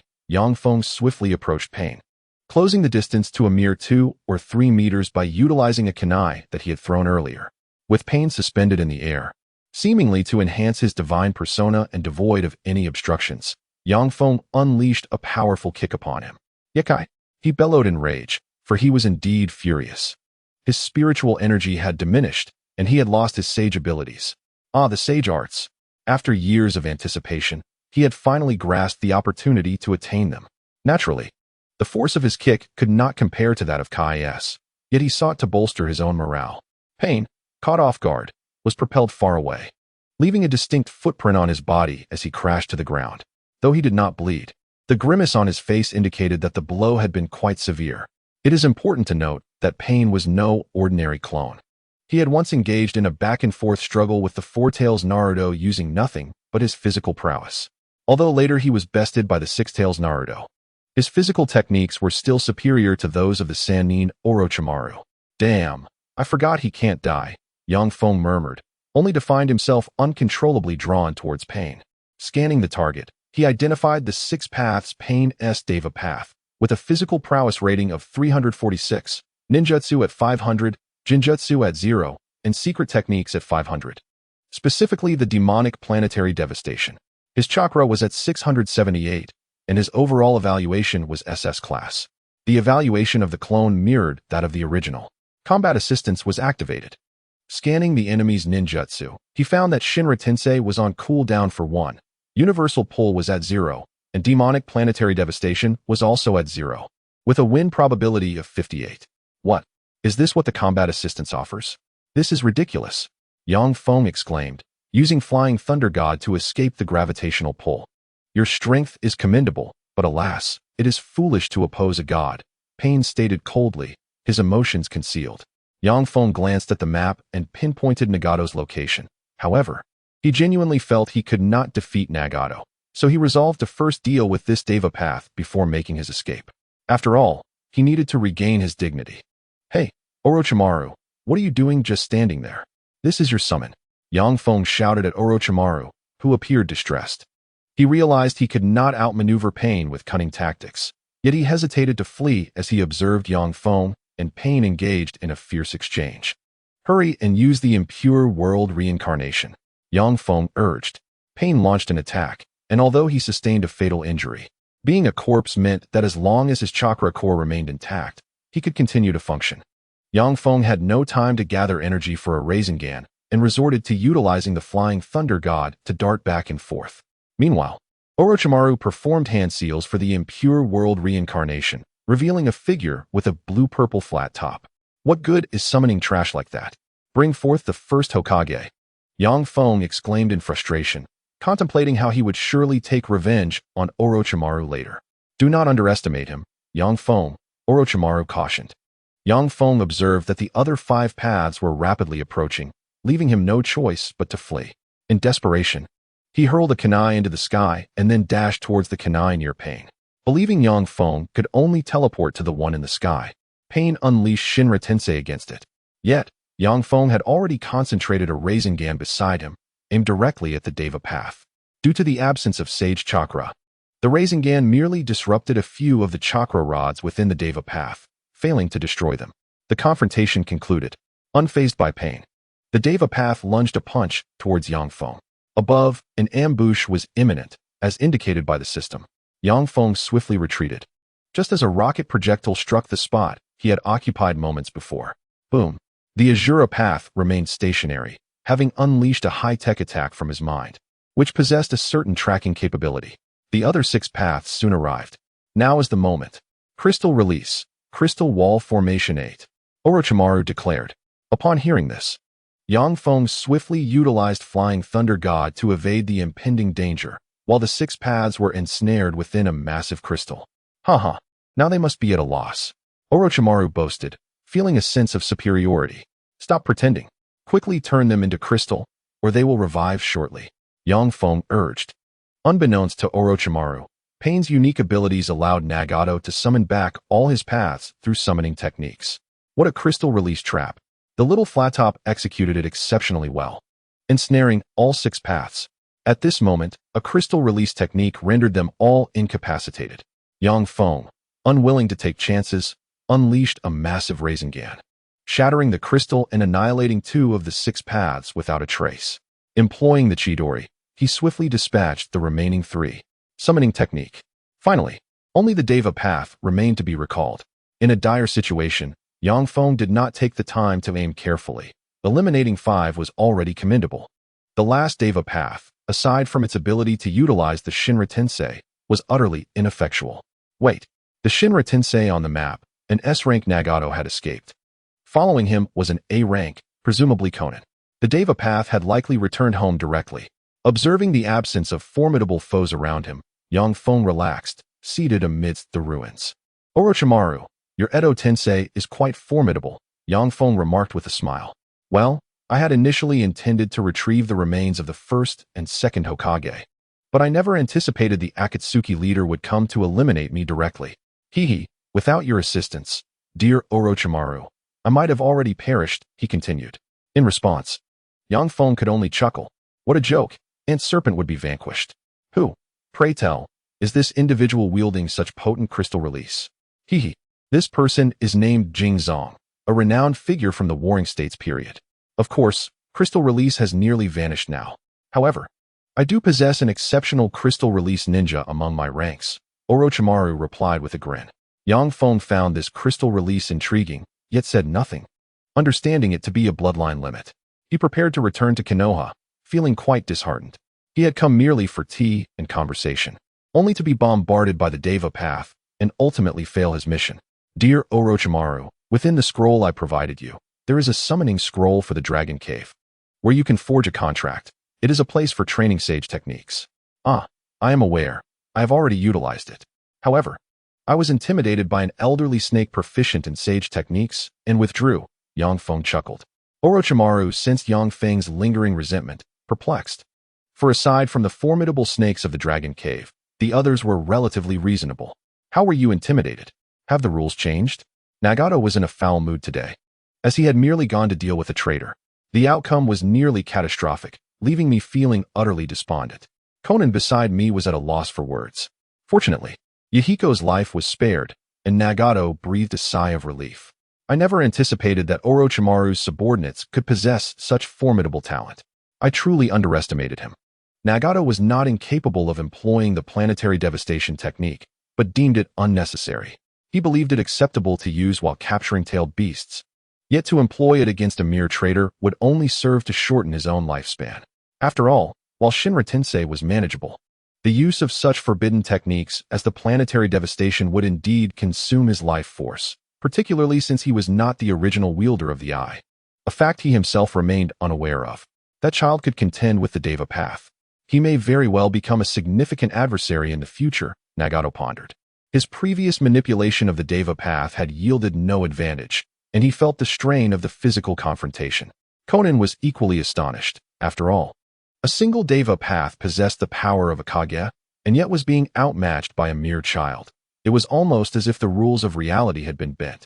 Feng swiftly approached Pain, closing the distance to a mere 2 or 3 meters by utilizing a kunai that he had thrown earlier. With Pain suspended in the air, seemingly to enhance his divine persona and devoid of any obstructions, Feng unleashed a powerful kick upon him. Yakai! He bellowed in rage, for he was indeed furious. His spiritual energy had diminished, and he had lost his sage abilities. Ah, the sage arts. After years of anticipation, he had finally grasped the opportunity to attain them. Naturally, the force of his kick could not compare to that of Kai's, yet he sought to bolster his own morale. Pain, caught off guard, was propelled far away, leaving a distinct footprint on his body as he crashed to the ground. Though he did not bleed, the grimace on his face indicated that the blow had been quite severe. It is important to note that Pain was no ordinary clone. He had once engaged in a back-and-forth struggle with the Four-Tails Naruto using nothing but his physical prowess. Although later he was bested by the Six-Tails Naruto, his physical techniques were still superior to those of the Sannin Orochimaru. Damn, I forgot he can't die, young Feng murmured, only to find himself uncontrollably drawn towards Pain. Scanning the target, he identified the Six Paths Pain's Deva Path, with a physical prowess rating of 346, ninjutsu at 500, Jinjutsu at 0, and secret techniques at 500. Specifically the demonic planetary devastation. His chakra was at 678, and his overall evaluation was SS class. The evaluation of the clone mirrored that of the original. Combat assistance was activated. Scanning the enemy's ninjutsu, he found that Shinra Tensei was on cooldown for 1, universal pull was at 0, and demonic planetary devastation was also at 0, with a win probability of 58. What? Is this what the combat assistance offers? This is ridiculous, Yang Feng exclaimed, using Flying Thunder God to escape the gravitational pull. Your strength is commendable, but alas, it is foolish to oppose a god, Pain stated coldly, his emotions concealed. Yang Feng glanced at the map and pinpointed Nagato's location. However, he genuinely felt he could not defeat Nagato, so he resolved to first deal with this Deva path before making his escape. After all, he needed to regain his dignity. Hey, Orochimaru, what are you doing just standing there? This is your summon, Yang Feng shouted at Orochimaru, who appeared distressed. He realized he could not outmaneuver Pain with cunning tactics, yet he hesitated to flee as he observed Yang Feng and Pain engaged in a fierce exchange. Hurry and use the impure world reincarnation, Yang Feng urged. Pain launched an attack, and although he sustained a fatal injury, being a corpse meant that as long as his chakra core remained intact, he could continue to function. Yang Feng had no time to gather energy for a Rasengan and resorted to utilizing the Flying Thunder God to dart back and forth. Meanwhile, Orochimaru performed hand seals for the impure world reincarnation, revealing a figure with a blue-purple flat top. What good is summoning trash like that? Bring forth the first Hokage, Yang Feng exclaimed in frustration, contemplating how he would surely take revenge on Orochimaru later. Do not underestimate him, Yang Feng, Orochimaru cautioned. Yang Feng observed that the other 5 paths were rapidly approaching, leaving him no choice but to flee. In desperation, he hurled a kunai into the sky and then dashed towards the kunai near Pain. Believing Yang Feng could only teleport to the one in the sky, Pain unleashed Shinra Tensei against it. Yet, Yang Feng had already concentrated a Rasengan beside him, aimed directly at the Deva path. Due to the absence of Sage Chakra, the Rasengan merely disrupted a few of the chakra rods within the Deva path, failing to destroy them. The confrontation concluded. Unfazed by Pain, the Deva path lunged a punch towards Yang Feng. Above, an ambush was imminent, as indicated by the system. Yang Feng swiftly retreated. Just as a rocket projectile struck the spot he had occupied moments before. Boom. The Azura path remained stationary, having unleashed a high-tech attack from his mind, which possessed a certain tracking capability. The other 6 paths soon arrived. Now is the moment. Crystal release. Crystal wall formation 8. Orochimaru declared. Upon hearing this, Yang Feng swiftly utilized Flying Thunder God to evade the impending danger, while the 6 paths were ensnared within a massive crystal. Haha, now they must be at a loss, Orochimaru boasted, feeling a sense of superiority. Stop pretending. Quickly turn them into crystal, or they will revive shortly, Yang Feng urged. Unbeknownst to Orochimaru, Pain's unique abilities allowed Nagato to summon back all his paths through summoning techniques. What a crystal release trap. The little flat top executed it exceptionally well, ensnaring all 6 paths. At this moment, a crystal release technique rendered them all incapacitated. Yang Feng, unwilling to take chances, unleashed a massive Rasengan, shattering the crystal and annihilating 2 of the 6 paths without a trace. Employing the Chidori, he swiftly dispatched the remaining 3. Summoning technique. Finally, only the Deva path remained to be recalled. In a dire situation, Yang Feng did not take the time to aim carefully, Eliminating 5 was already commendable. The last Deva path, aside from its ability to utilize the Shinra Tensei, was utterly ineffectual. Wait, the Shinra Tensei on the map, an S-rank Nagato had escaped. Following him was an A-rank, presumably Conan. The Deva path had likely returned home directly. Observing the absence of formidable foes around him, Feng relaxed, seated amidst the ruins. Orochimaru, your Edo Tensei is quite formidable, Feng remarked with a smile. Well, I had initially intended to retrieve the remains of the first and second Hokage, but I never anticipated the Akatsuki leader would come to eliminate me directly. Hehe, without your assistance, dear Orochimaru, I might have already perished, he continued. In response, Feng could only chuckle. What a joke, Ant Serpent would be vanquished. Who, pray tell, is this individual wielding such potent crystal release? Hehe, this person is named Jing Zong, a renowned figure from the Warring States period. Of course, crystal release has nearly vanished now. However, I do possess an exceptional crystal release ninja among my ranks, Orochimaru replied with a grin. Feng found this crystal release intriguing, yet said nothing. Understanding it to be a bloodline limit, he prepared to return to Konoha, feeling quite disheartened. He had come merely for tea and conversation, only to be bombarded by the Deva path and ultimately fail his mission. Dear Orochimaru, within the scroll I provided you, there is a summoning scroll for the Dragon Cave, where you can forge a contract. It is a place for training sage techniques. I am aware. I have already utilized it. However, I was intimidated by an elderly snake proficient in sage techniques and withdrew, Feng chuckled. Orochimaru sensed Feng's lingering resentment, perplexed. For aside from the formidable snakes of the Dragon Cave, the others were relatively reasonable. How were you intimidated? Have the rules changed? Nagato was in a foul mood today, as he had merely gone to deal with a traitor. The outcome was nearly catastrophic, leaving me feeling utterly despondent. Conan beside me was at a loss for words. Fortunately, Yahiko's life was spared, and Nagato breathed a sigh of relief. I never anticipated that Orochimaru's subordinates could possess such formidable talent. I truly underestimated him. Nagato was not incapable of employing the planetary devastation technique, but deemed it unnecessary. He believed it acceptable to use while capturing tailed beasts. Yet to employ it against a mere traitor would only serve to shorten his own lifespan. After all, while Shinra Tensei was manageable, the use of such forbidden techniques as the planetary devastation would indeed consume his life force, particularly since he was not the original wielder of the eye, a fact he himself remained unaware of. That child could contend with the Deva path. He may very well become a significant adversary in the future, Nagato pondered. His previous manipulation of the Deva path had yielded no advantage, and he felt the strain of the physical confrontation. Conan was equally astonished. After all, a single Deva path possessed the power of a Kage, and yet was being outmatched by a mere child. It was almost as if the rules of reality had been bent.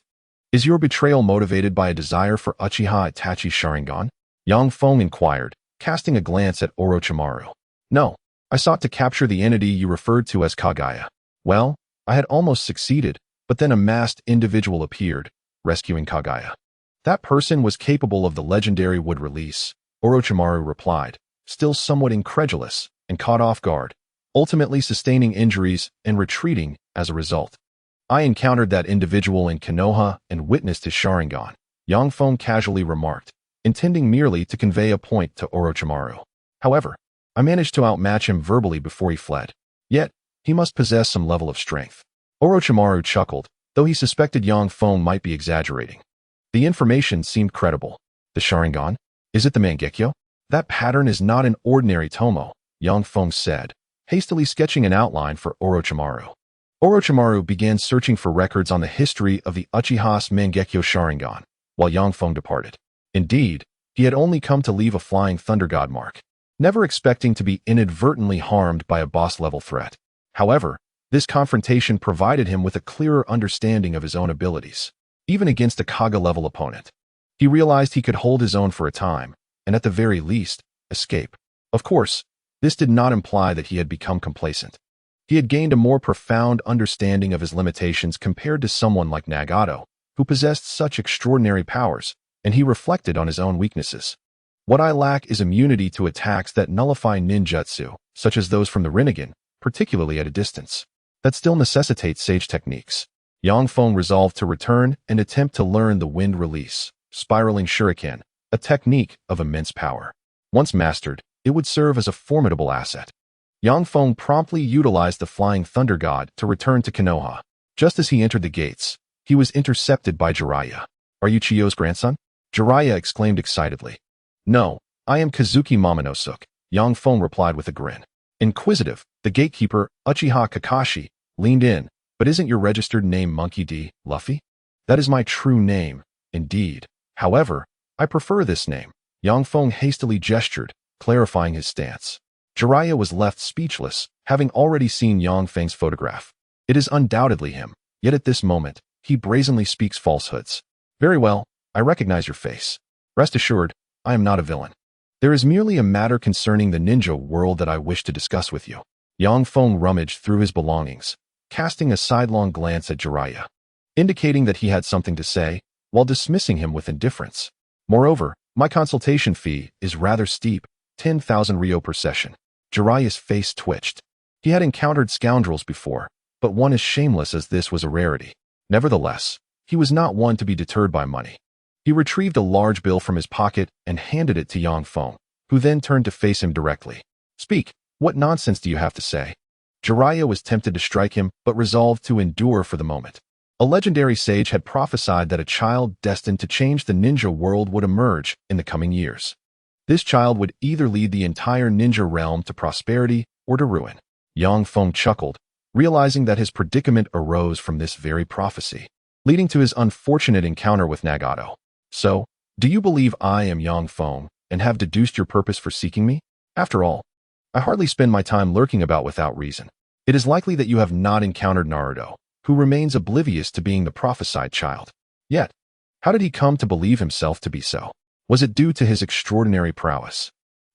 Is your betrayal motivated by a desire for Uchiha Itachi's Sharingan? Feng inquired, casting a glance at Orochimaru. No, I sought to capture the entity you referred to as Kaguya. Well, I had almost succeeded, but then a masked individual appeared, rescuing Kaguya. That person was capable of the legendary wood release, Orochimaru replied, still somewhat incredulous and caught off guard, ultimately sustaining injuries and retreating as a result. I encountered that individual in Konoha and witnessed his Sharingan, Feng casually remarked, intending merely to convey a point to Orochimaru. However, I managed to outmatch him verbally before he fled. Yet, he must possess some level of strength. Orochimaru chuckled, though he suspected Feng might be exaggerating. The information seemed credible. The Sharingan? Is it the Mangekyo? That pattern is not an ordinary tomo, Feng said, hastily sketching an outline for Orochimaru. Orochimaru began searching for records on the history of the Uchiha's Mangekyo Sharingan, while Feng departed. Indeed, he had only come to leave a flying thunder god mark, never expecting to be inadvertently harmed by a boss-level threat. However, this confrontation provided him with a clearer understanding of his own abilities, even against a Kaga-level opponent. He realized he could hold his own for a time, and at the very least, escape. Of course, this did not imply that he had become complacent. He had gained a more profound understanding of his limitations compared to someone like Nagato, who possessed such extraordinary powers, and he reflected on his own weaknesses. What I lack is immunity to attacks that nullify ninjutsu, such as those from the Rinnegan, particularly at a distance. That still necessitates sage techniques. Feng resolved to return and attempt to learn the wind release, spiraling shuriken, a technique of immense power. Once mastered, it would serve as a formidable asset. Yang Feng promptly utilized the flying thunder god to return to Konoha. Just as he entered the gates, he was intercepted by Jiraiya. "Are you Chiyo's grandson?" Jiraiya exclaimed excitedly. "No, I am Kazuki Momonosuke," Yang Feng replied with a grin. Inquisitive, the gatekeeper, Uchiha Kakashi, leaned in. "But isn't your registered name Monkey D. Luffy?" "That is my true name, indeed. However, I prefer this name." Yang Feng hastily gestured, clarifying his stance. Jiraiya was left speechless, having already seen Yang Feng's photograph. It is undoubtedly him, yet at this moment, he brazenly speaks falsehoods. "Very well, I recognize your face. Rest assured, I am not a villain. There is merely a matter concerning the ninja world that I wish to discuss with you." Yang Feng rummaged through his belongings, casting a sidelong glance at Jiraiya, indicating that he had something to say, while dismissing him with indifference. "Moreover, my consultation fee is rather steep, 10,000 ryo per session." Jiraiya's face twitched. He had encountered scoundrels before, but one as shameless as this was a rarity. Nevertheless, he was not one to be deterred by money. He retrieved a large bill from his pocket and handed it to Yang Feng, who then turned to face him directly. "Speak, what nonsense do you have to say?" Jiraiya was tempted to strike him, but resolved to endure for the moment. A legendary sage had prophesied that a child destined to change the ninja world would emerge in the coming years. This child would either lead the entire ninja realm to prosperity or to ruin. Yang Feng chuckled, realizing that his predicament arose from this very prophecy, leading to his unfortunate encounter with Nagato. "So, do you believe I am Yang Feng and have deduced your purpose for seeking me? After all, I hardly spend my time lurking about without reason. It is likely that you have not encountered Naruto, who remains oblivious to being the prophesied child. Yet, how did he come to believe himself to be so? Was it due to his extraordinary prowess?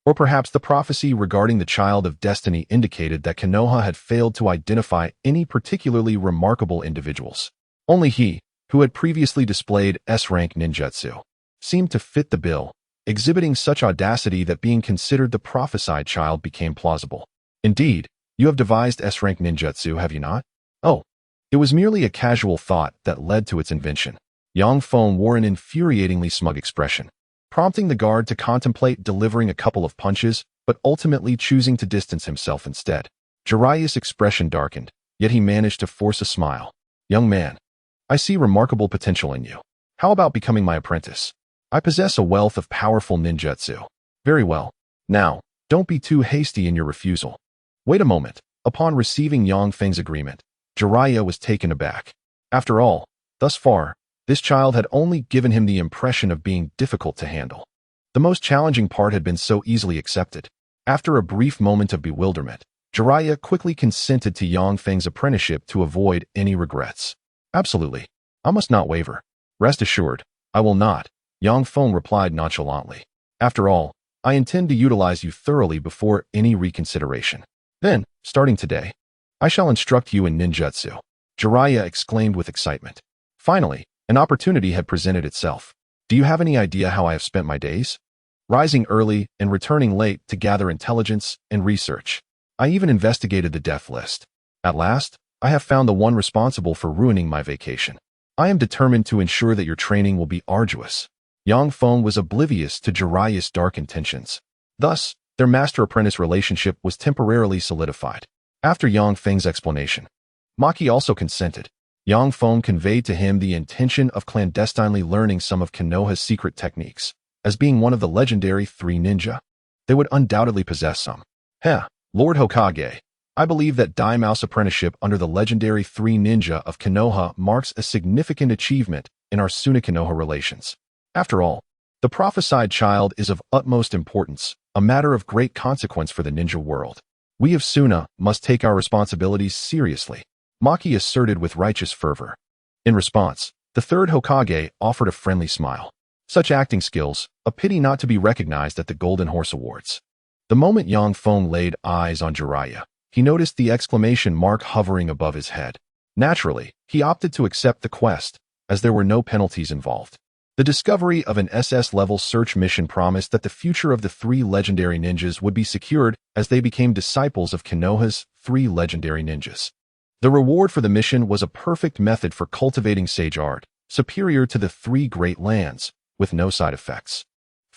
Or perhaps the prophecy regarding the child of destiny indicated that Konoha had failed to identify any particularly remarkable individuals. Only he, who had previously displayed S-rank ninjutsu, seemed to fit the bill, exhibiting such audacity that being considered the prophesied child became plausible. Indeed, you have devised S-rank ninjutsu, have you not? Oh, it was merely a casual thought that led to its invention. Yang Feng wore an infuriatingly smug expression, prompting the guard to contemplate delivering a couple of punches, but ultimately choosing to distance himself instead. Jiraiya's expression darkened, yet he managed to force a smile. "Young man, I see remarkable potential in you. How about becoming my apprentice? I possess a wealth of powerful ninjutsu." "Very well. Now, don't be too hasty in your refusal." Wait a moment. Upon receiving Yang Feng's agreement, Jiraiya was taken aback. After all, thus far, this child had only given him the impression of being difficult to handle. The most challenging part had been so easily accepted. After a brief moment of bewilderment, Jiraiya quickly consented to Yang Feng's apprenticeship to avoid any regrets. "Absolutely. I must not waver. Rest assured, I will not," Yang Feng replied nonchalantly. "After all, I intend to utilize you thoroughly before any reconsideration. Then, starting today, I shall instruct you in ninjutsu," Jiraiya exclaimed with excitement. Finally, an opportunity had presented itself. "Do you have any idea how I have spent my days? Rising early and returning late to gather intelligence and research. I even investigated the death list. At last, I have found the one responsible for ruining my vacation. I am determined to ensure that your training will be arduous." Yang Feng was oblivious to Jiraiya's dark intentions. Thus, their master-apprentice relationship was temporarily solidified. After Yang Feng's explanation, Maki also consented. Yang Feng conveyed to him the intention of clandestinely learning some of Konoha's secret techniques. As being one of the legendary 3 ninja, they would undoubtedly possess some. Lord Hokage, I believe that Daimau's apprenticeship under the legendary 3 ninja of Konoha marks a significant achievement in our Suna-Konoha relations. After all, the prophesied child is of utmost importance, a matter of great consequence for the ninja world. We of Suna must take our responsibilities seriously, Maki asserted with righteous fervor. In response, the 3rd Hokage offered a friendly smile. Such acting skills, a pity not to be recognized at the Golden Horse Awards. The moment Yang Feng laid eyes on Jiraiya, he noticed the exclamation mark hovering above his head. Naturally, he opted to accept the quest, as there were no penalties involved. The discovery of an SS-level search mission promised that the future of the 3 legendary ninjas would be secured as they became disciples of Konoha's 3 legendary ninjas. The reward for the mission was a perfect method for cultivating sage art, superior to the 3 great lands, with no side effects.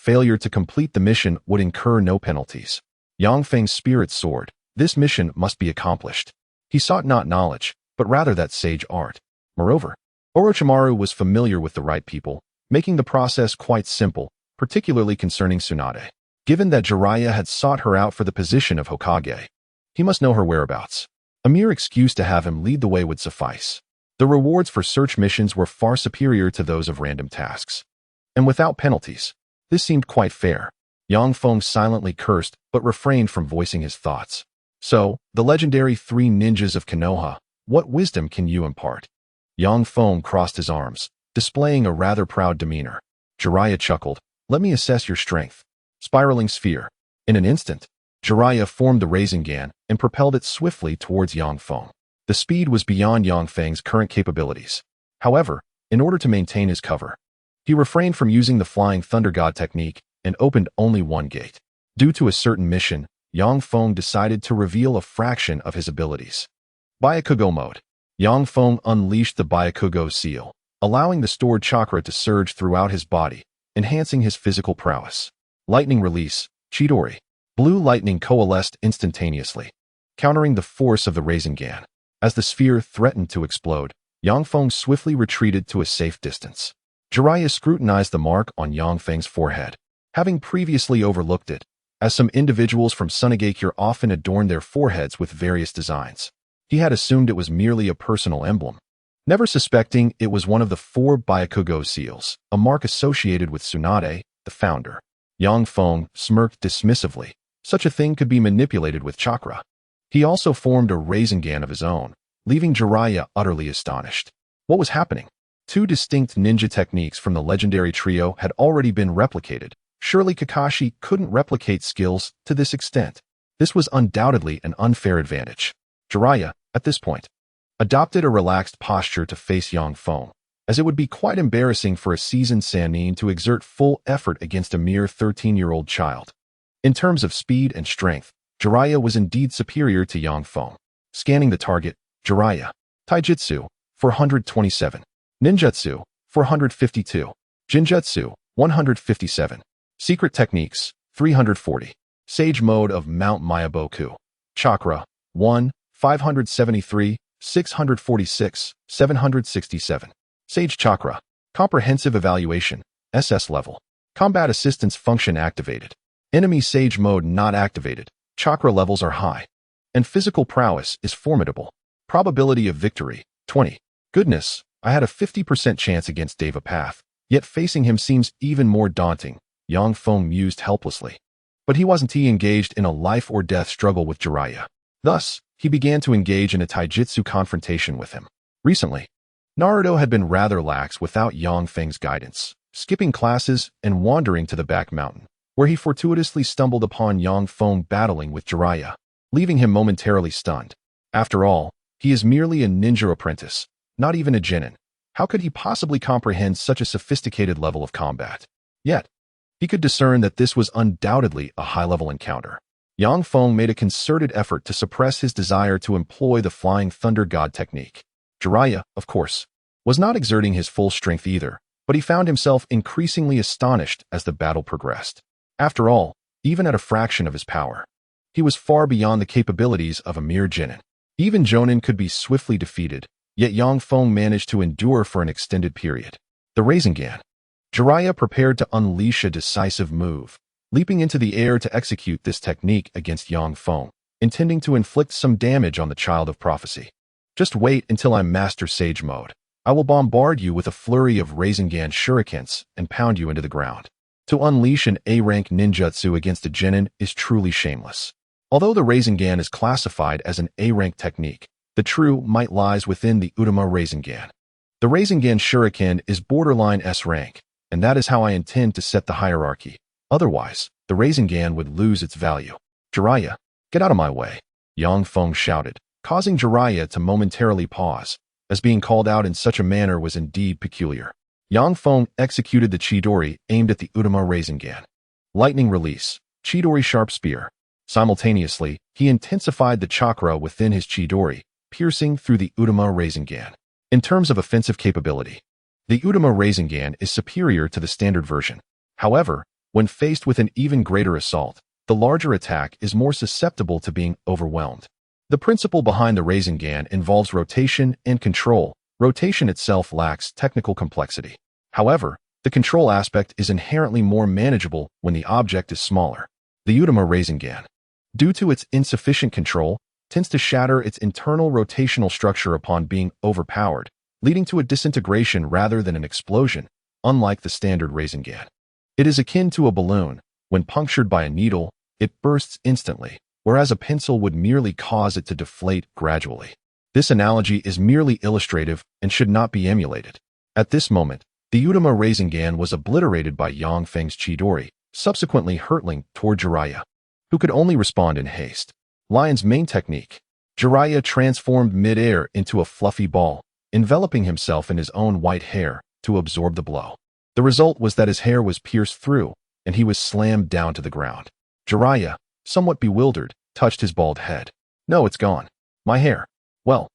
Failure to complete the mission would incur no penalties. Yang Feng's spirit soared. This mission must be accomplished. He sought not knowledge, but rather that sage art. Moreover, Orochimaru was familiar with the right people, making the process quite simple, particularly concerning Tsunade. Given that Jiraiya had sought her out for the position of Hokage, he must know her whereabouts. A mere excuse to have him lead the way would suffice. The rewards for search missions were far superior to those of random tasks. And without penalties, this seemed quite fair. Yang Feng silently cursed, but refrained from voicing his thoughts. So, the legendary 3 ninjas of Konoha, what wisdom can you impart? Yang Feng crossed his arms, displaying a rather proud demeanor. Jiraiya chuckled, let me assess your strength. Spiraling sphere. In an instant, Jiraiya formed the Rasengan and propelled it swiftly towards Yang Feng. The speed was beyond Yang Feng's current capabilities. However, in order to maintain his cover, he refrained from using the Flying Thunder God technique and opened only one gate. Due to a certain mission, Yang Feng decided to reveal a fraction of his abilities. Byakugo mode. Yang Feng unleashed the Byakugo seal, allowing the stored chakra to surge throughout his body, enhancing his physical prowess. Lightning release, Chidori. Blue lightning coalesced instantaneously, countering the force of the Rasengan. As the sphere threatened to explode, Yang Feng swiftly retreated to a safe distance. Jiraiya scrutinized the mark on Yang Feng's forehead, having previously overlooked it, as some individuals from Tsunade often adorn their foreheads with various designs. He had assumed it was merely a personal emblem, never suspecting it was one of the 4 Byakugo seals, a mark associated with Tsunade, the founder. Yang Feng smirked dismissively. Such a thing could be manipulated with chakra. He also formed a Rasengan of his own, leaving Jiraiya utterly astonished. What was happening? 2 distinct ninja techniques from the legendary trio had already been replicated. Surely Kakashi couldn't replicate skills to this extent. This was undoubtedly an unfair advantage. Jiraiya, at this point, adopted a relaxed posture to face Yang Feng, as it would be quite embarrassing for a seasoned Sannin to exert full effort against a mere 13-year-old child. In terms of speed and strength, Jiraiya was indeed superior to Yang Feng. Scanning the target, Jiraiya. Taijutsu, 427. Ninjutsu, 452. Jinjutsu, 157. Secret techniques, 340. Sage mode of Mount Mayaboku. Chakra, 1, 573, 646, 767. Sage chakra. Comprehensive evaluation, SS level. Combat assistance function activated. Enemy sage mode not activated. Chakra levels are high. And physical prowess is formidable. Probability of victory, 20. Goodness, I had a 50% chance against Devapath, yet facing him seems even more daunting, Yang Feng mused helplessly. But he wasn't engaged in a life-or-death struggle with Jiraiya. Thus, he began to engage in a taijutsu confrontation with him. Recently, Naruto had been rather lax without Yang Feng's guidance, skipping classes and wandering to the back mountain, where he fortuitously stumbled upon Yang Feng battling with Jiraiya, leaving him momentarily stunned. After all, he is merely a ninja apprentice, not even a genin. How could he possibly comprehend such a sophisticated level of combat? Yet, he could discern that this was undoubtedly a high-level encounter. Yang Feng made a concerted effort to suppress his desire to employ the Flying Thunder God technique. Jiraiya, of course, was not exerting his full strength either, but he found himself increasingly astonished as the battle progressed. After all, even at a fraction of his power, he was far beyond the capabilities of a mere genin. Even jonin could be swiftly defeated, yet Yang Feng managed to endure for an extended period. The Rasengan. Jiraiya prepared to unleash a decisive move, leaping into the air to execute this technique against Yang Feng, intending to inflict some damage on the Child of Prophecy. Just wait until I'm Master Sage mode. I will bombard you with a flurry of Rasengan shurikens and pound you into the ground. To unleash an A-rank ninjutsu against a genin is truly shameless. Although the Rasengan is classified as an A-rank technique, the true might lies within the Utama Rasengan. The Rasengan shuriken is borderline S-rank, and that is how I intend to set the hierarchy. Otherwise, the Rasengan would lose its value. Jiraiya, get out of my way, Yang Feng shouted, causing Jiraiya to momentarily pause, as being called out in such a manner was indeed peculiar. Yang Feng executed the Chidori aimed at the Utama Rasengan. Lightning release, Chidori sharp spear. Simultaneously, he intensified the chakra within his Chidori, piercing through the Utama Rasengan. In terms of offensive capability, the Utama Rasengan is superior to the standard version. However, When faced with an even greater assault, the larger attack is more susceptible to being overwhelmed. The principle behind the Rasengan involves rotation and control. Rotation itself lacks technical complexity. However, the control aspect is inherently more manageable when the object is smaller. The Utama Rasengan, due to its insufficient control, tends to shatter its internal rotational structure upon being overpowered, leading to a disintegration rather than an explosion, unlike the standard Rasengan. It is akin to a balloon. When punctured by a needle, it bursts instantly, whereas a pencil would merely cause it to deflate gradually. This analogy is merely illustrative and should not be emulated. At this moment, the Utama Rasengan was obliterated by Yang Feng's Chidori, subsequently hurtling toward Jiraiya, who could only respond in haste. Lion's main technique. Jiraiya transformed mid-air into a fluffy ball, enveloping himself in his own white hair to absorb the blow. The result was that his hair was pierced through, and he was slammed down to the ground. Jiraiya, somewhat bewildered, touched his bald head. "No, it's gone. My hair. Well,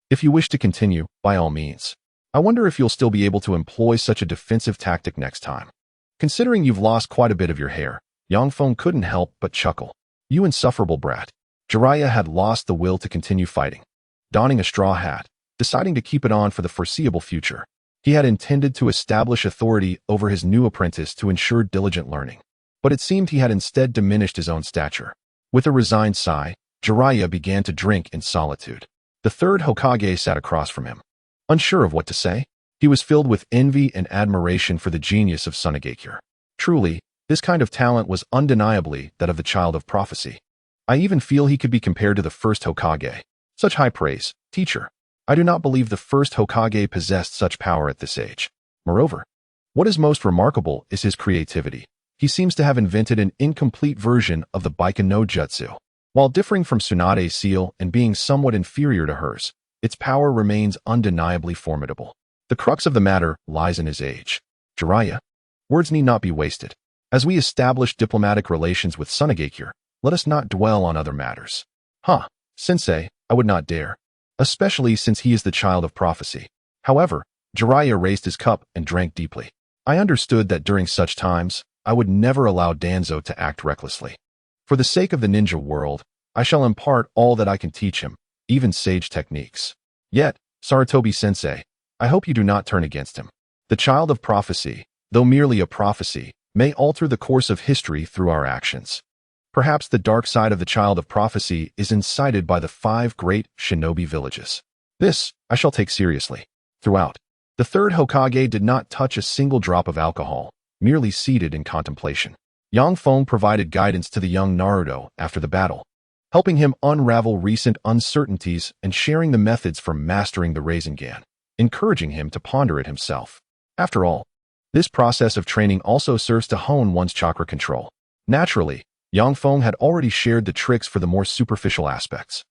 if you wish to continue, by all means. I wonder if you'll still be able to employ such a defensive tactic next time. Considering you've lost quite a bit of your hair." Yang Feng couldn't help but chuckle. "You insufferable brat." Jiraiya had lost the will to continue fighting. Donning a straw hat, deciding to keep it on for the foreseeable future, he had intended to establish authority over his new apprentice to ensure diligent learning. But it seemed he had instead diminished his own stature. With a resigned sigh, Jiraiya began to drink in solitude. The third Hokage sat across from him. Unsure of what to say, he was filled with envy and admiration for the genius of Tsunade. Truly, this kind of talent was undeniably that of the child of prophecy. I even feel he could be compared to the first Hokage. Such high praise, teacher. I do not believe the first Hokage possessed such power at this age. Moreover, what is most remarkable is his creativity. He seems to have invented an incomplete version of the Baiken no Jutsu. While differing from Tsunade's seal and being somewhat inferior to hers, its power remains undeniably formidable. The crux of the matter lies in his age. Jiraiya, words need not be wasted. As we establish diplomatic relations with Tsunade, let us not dwell on other matters. Sensei, I would not dare. Especially since he is the child of prophecy. However, Jiraiya raised his cup and drank deeply. I understood that during such times, I would never allow Danzo to act recklessly. For the sake of the ninja world, I shall impart all that I can teach him, even sage techniques. Yet, Sarutobi-sensei, I hope you do not turn against him. The child of prophecy, though merely a prophecy, may alter the course of history through our actions. Perhaps the dark side of the child of prophecy is incited by the 5 great shinobi villages. This, I shall take seriously. Throughout, the third Hokage did not touch a single drop of alcohol, merely seated in contemplation. Yang Feng provided guidance to the young Naruto after the battle, helping him unravel recent uncertainties and sharing the methods for mastering the Rasengan, encouraging him to ponder it himself. After all, this process of training also serves to hone one's chakra control. Naturally, Yang Feng had already shared the tricks for the more superficial aspects,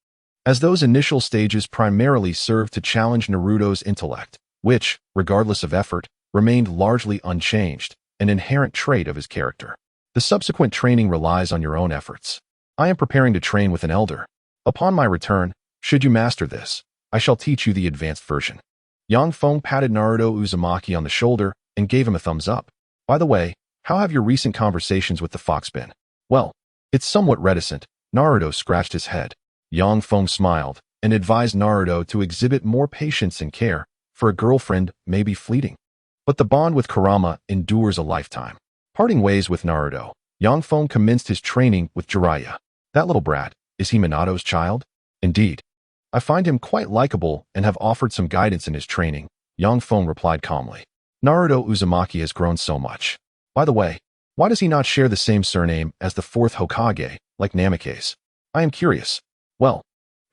as those initial stages primarily served to challenge Naruto's intellect, which, regardless of effort, remained largely unchanged, an inherent trait of his character. The subsequent training relies on your own efforts. I am preparing to train with an elder. Upon my return, should you master this, I shall teach you the advanced version. Yang Feng patted Naruto Uzumaki on the shoulder and gave him a thumbs up. By the way, how have your recent conversations with the fox been? Well, it's somewhat reticent. Naruto scratched his head. Yang Feng smiled and advised Naruto to exhibit more patience and care, for a girlfriend may be fleeting. But the bond with Kurama endures a lifetime. Parting ways with Naruto, Yang Feng commenced his training with Jiraiya. That little brat, is he Minato's child? Indeed. I find him quite likable and have offered some guidance in his training, Yang Feng replied calmly. Naruto Uzumaki has grown so much. By the way, why does he not share the same surname as the 4th Hokage, like Namikaze? I am curious. Well,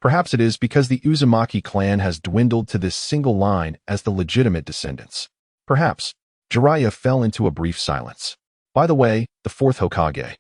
perhaps it is because the Uzumaki clan has dwindled to this single line as the legitimate descendants. Perhaps. Jiraiya fell into a brief silence. By the way, the 4th Hokage.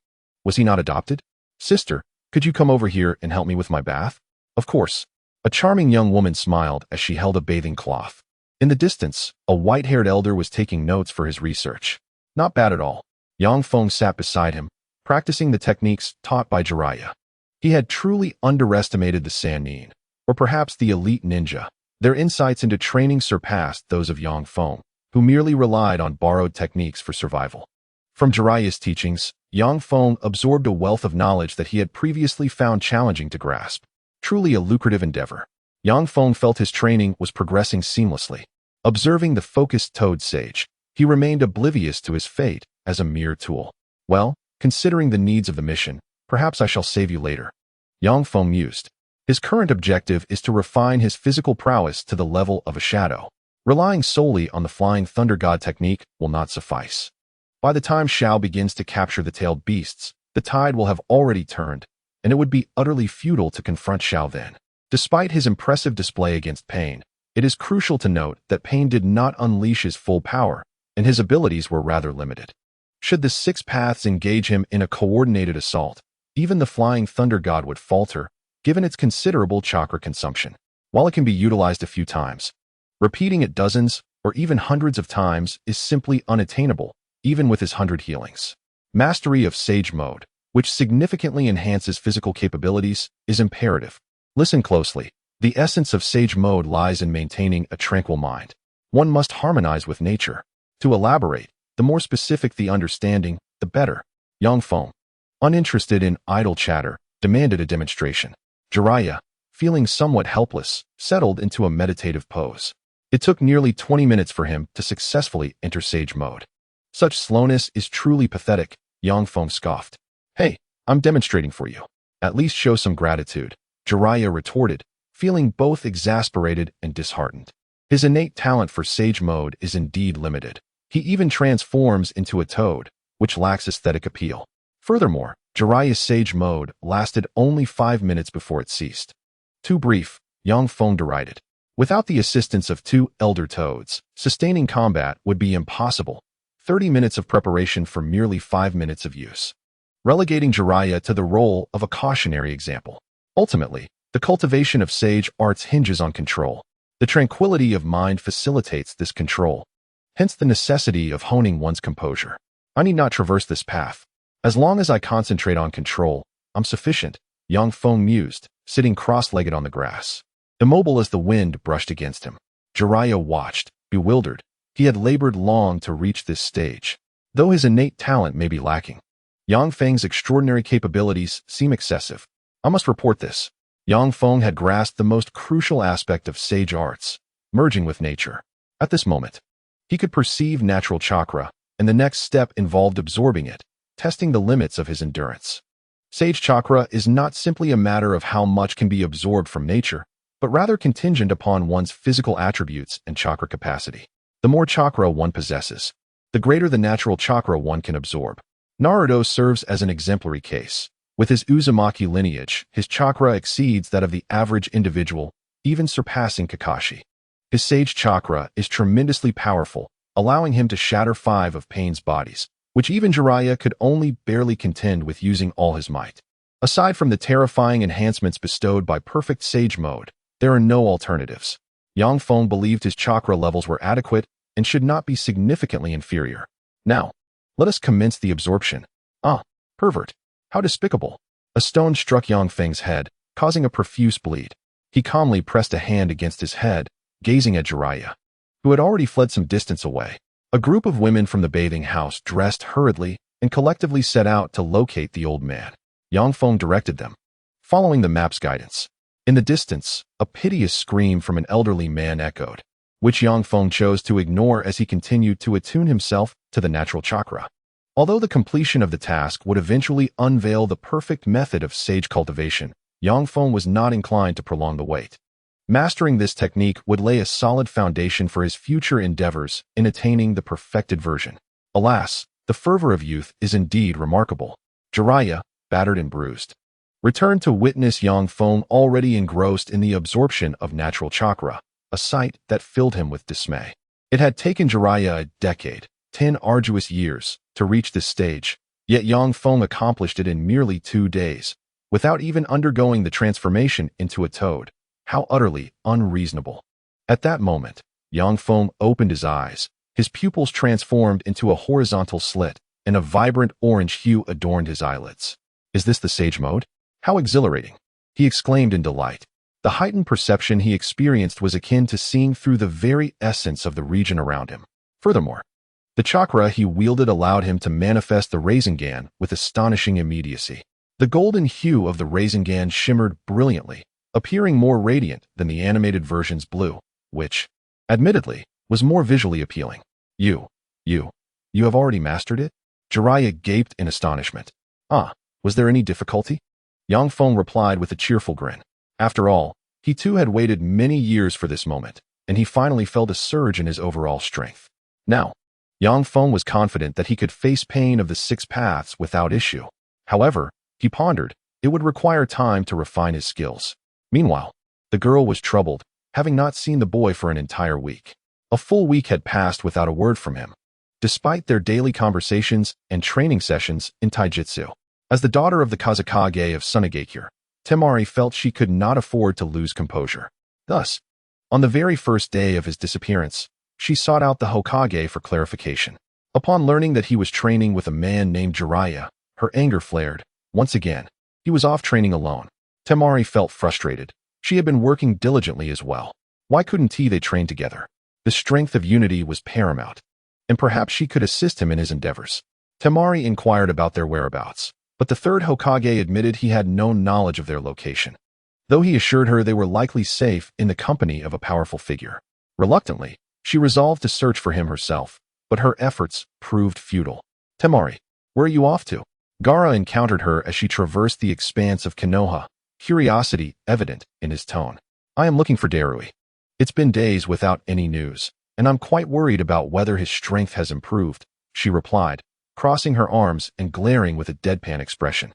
Was he not adopted? Sister, could you come over here and help me with my bath? Of course. A charming young woman smiled as she held a bathing cloth. In the distance, a white-haired elder was taking notes for his research. Not bad at all. Yang Feng sat beside him, practicing the techniques taught by Jiraiya. He had truly underestimated the Sannin, or perhaps the elite ninja. Their insights into training surpassed those of Yang Feng, who merely relied on borrowed techniques for survival. From Jiraiya's teachings, Feng absorbed a wealth of knowledge that he had previously found challenging to grasp. Truly a lucrative endeavor. Feng felt his training was progressing seamlessly. Observing the focused Toad Sage, he remained oblivious to his fate as a mere tool. Well, considering the needs of the mission, perhaps I shall save you later. Feng mused. His current objective is to refine his physical prowess to the level of a shadow. Relying solely on the Flying Thunder God technique will not suffice. By the time Shao begins to capture the tailed beasts, the tide will have already turned, and it would be utterly futile to confront Shao then. Despite his impressive display against Pain, it is crucial to note that Pain did not unleash his full power, and his abilities were rather limited. Should the six paths engage him in a coordinated assault, even the Flying Thunder God would falter, given its considerable chakra consumption. While it can be utilized a few times, repeating it dozens or even hundreds of times is simply unattainable, even with his 100 healings. Mastery of Sage Mode, which significantly enhances physical capabilities, is imperative. Listen closely. The essence of Sage Mode lies in maintaining a tranquil mind. One must harmonize with nature. To elaborate, the more specific the understanding, the better. Feng, uninterested in idle chatter, demanded a demonstration. Jiraiya, feeling somewhat helpless, settled into a meditative pose. It took nearly 20 minutes for him to successfully enter Sage Mode. Such slowness is truly pathetic, Feng scoffed. Hey, I'm demonstrating for you. At least show some gratitude, Jiraiya retorted, feeling both exasperated and disheartened. His innate talent for Sage Mode is indeed limited. He even transforms into a toad, which lacks aesthetic appeal. Furthermore, Jiraiya's Sage Mode lasted only 5 minutes before it ceased. Too brief, Feng derided. Without the assistance of two elder toads, sustaining combat would be impossible. 30 minutes of preparation for merely 5 minutes of use. Relegating Jiraiya to the role of a cautionary example. Ultimately, the cultivation of sage arts hinges on control. The tranquility of mind facilitates this control. Hence the necessity of honing one's composure. I need not traverse this path. As long as I concentrate on control, I'm sufficient, Feng mused, sitting cross-legged on the grass. Immobile as the wind brushed against him. Jiraiya watched, bewildered. He had labored long to reach this stage. Though his innate talent may be lacking, Feng's extraordinary capabilities seem excessive. I must report this. Feng had grasped the most crucial aspect of sage arts, merging with nature. At this moment, he could perceive natural chakra, and the next step involved absorbing it, testing the limits of his endurance. Sage chakra is not simply a matter of how much can be absorbed from nature, but rather contingent upon one's physical attributes and chakra capacity. The more chakra one possesses, the greater the natural chakra one can absorb. Naruto serves as an exemplary case. With his Uzumaki lineage, his chakra exceeds that of the average individual, even surpassing Kakashi. His sage chakra is tremendously powerful, allowing him to shatter 5 of Pain's bodies, which even Jiraiya could only barely contend with using all his might. Aside from the terrifying enhancements bestowed by perfect Sage Mode, there are no alternatives. Feng believed his chakra levels were adequate and should not be significantly inferior. Now, let us commence the absorption. Ah, pervert. How despicable. A stone struck Feng's head, causing a profuse bleed. He calmly pressed a hand against his head, gazing at Jiraiya, who had already fled some distance away. A group of women from the bathing house dressed hurriedly and collectively set out to locate the old man. Feng directed them, following the map's guidance. In the distance, a piteous scream from an elderly man echoed, which Feng chose to ignore as he continued to attune himself to the natural chakra. Although the completion of the task would eventually unveil the perfect method of sage cultivation, Feng was not inclined to prolong the wait. Mastering this technique would lay a solid foundation for his future endeavors in attaining the perfected version. Alas, the fervor of youth is indeed remarkable. Jiraiya, battered and bruised, returned to witness Feng already engrossed in the absorption of natural chakra, a sight that filled him with dismay. It had taken Jiraiya a decade, 10 arduous years, to reach this stage, yet Feng accomplished it in merely 2 days, without even undergoing the transformation into a toad. How utterly unreasonable. At that moment, Feng opened his eyes, his pupils transformed into a horizontal slit, and a vibrant orange hue adorned his eyelids. Is this the Sage Mode? How exhilarating! He exclaimed in delight. The heightened perception he experienced was akin to seeing through the very essence of the region around him. Furthermore, The chakra he wielded allowed him to manifest the Rasengan with astonishing immediacy. The golden hue of the Rasengan shimmered brilliantly, appearing more radiant than the animated version's blue, which, admittedly, was more visually appealing. You have already mastered it? Jiraiya gaped in astonishment. Was there any difficulty? Feng replied with a cheerful grin. After all, he too had waited many years for this moment, and he finally felt a surge in his overall strength. Now, Feng was confident that he could face pain of the 6 paths without issue. However, he pondered, it would require time to refine his skills. Meanwhile, the girl was troubled, having not seen the boy for an entire week. A full week had passed without a word from him, despite their daily conversations and training sessions in taijutsu. As the daughter of the Kazakage of Tsunade, Temari felt she could not afford to lose composure. Thus, on the very first day of his disappearance, she sought out the Hokage for clarification. Upon learning that he was training with a man named Jiraiya, her anger flared. Once again, he was off training alone. Temari felt frustrated. She had been working diligently as well. Why couldn't they train together? The strength of unity was paramount, and perhaps she could assist him in his endeavors. Temari inquired about their whereabouts, but the third Hokage admitted he had no knowledge of their location, though he assured her they were likely safe in the company of a powerful figure. Reluctantly, she resolved to search for him herself, but her efforts proved futile. Temari, where are you off to? Gaara encountered her as she traversed the expanse of Konoha, curiosity evident in his tone. I am looking for Darui. It's been days without any news, and I'm quite worried about whether his strength has improved, she replied, crossing her arms and glaring with a deadpan expression.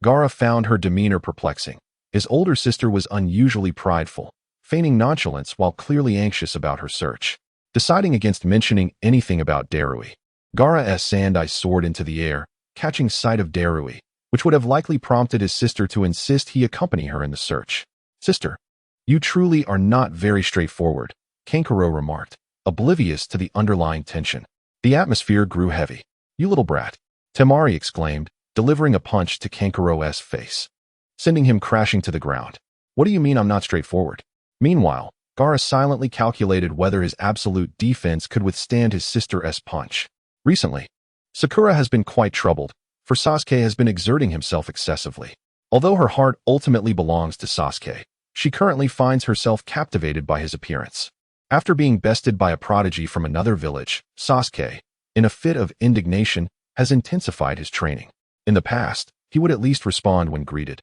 Gaara found her demeanor perplexing. His older sister was unusually prideful, feigning nonchalance while clearly anxious about her search. Deciding against mentioning anything about Darui, Gaara's sand eye soared into the air, catching sight of Darui, which would have likely prompted his sister to insist he accompany her in the search. Sister, you truly are not very straightforward, Kankuro remarked, oblivious to the underlying tension. The atmosphere grew heavy. You little brat, Temari exclaimed, delivering a punch to Kankuro's face, sending him crashing to the ground. What do you mean I'm not straightforward? Meanwhile, Gaara silently calculated whether his absolute defense could withstand his sister's punch. Recently, Sakura has been quite troubled, for Sasuke has been exerting himself excessively. Although her heart ultimately belongs to Sasuke, she currently finds herself captivated by his appearance. After being bested by a prodigy from another village, Sasuke, in a fit of indignation, has intensified his training. In the past, he would at least respond when greeted,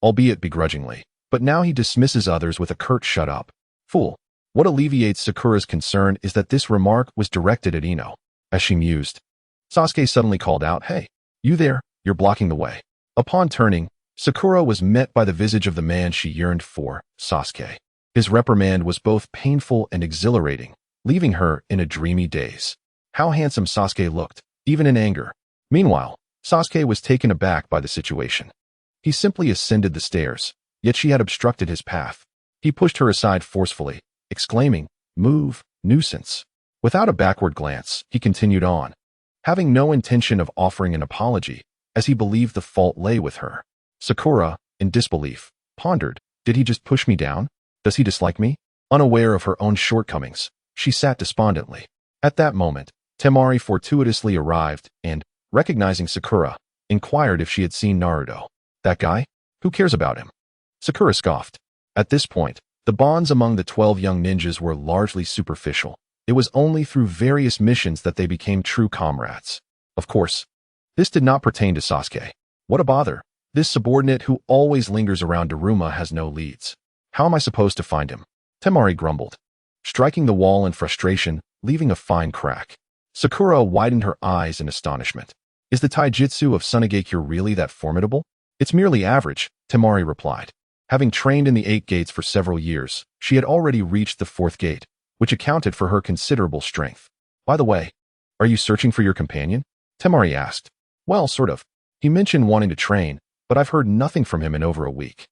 albeit begrudgingly, but now he dismisses others with a curt shut up. Fool. What alleviates Sakura's concern is that this remark was directed at Ino. As she mused, Sasuke suddenly called out, Hey, you there, you're blocking the way. Upon turning, Sakura was met by the visage of the man she yearned for, Sasuke. His reprimand was both painful and exhilarating, leaving her in a dreamy daze. How handsome Sasuke looked, even in anger. Meanwhile, Sasuke was taken aback by the situation. He simply ascended the stairs, yet she had obstructed his path. He pushed her aside forcefully, exclaiming, Move, nuisance. Without a backward glance, he continued on, having no intention of offering an apology, as he believed the fault lay with her. Sakura, in disbelief, pondered, Did he just push me down? Does he dislike me? Unaware of her own shortcomings, she sat despondently. At that moment, Temari fortuitously arrived and, recognizing Sakura, inquired if she had seen Naruto. That guy? Who cares about him? Sakura scoffed. At this point, the bonds among the 12 young ninjas were largely superficial. It was only through various missions that they became true comrades. Of course, this did not pertain to Sasuke. What a bother. This subordinate who always lingers around Daruma has no leads. How am I supposed to find him? Temari grumbled, striking the wall in frustration, leaving a fine crack. Sakura widened her eyes in astonishment. Is the taijutsu of Tsunade really that formidable? It's merely average, Temari replied. Having trained in the 8 gates for several years, she had already reached the 4th gate, which accounted for her considerable strength. By the way, are you searching for your companion? Temari asked. Well, sort of. He mentioned wanting to train, but I've heard nothing from him in over a week.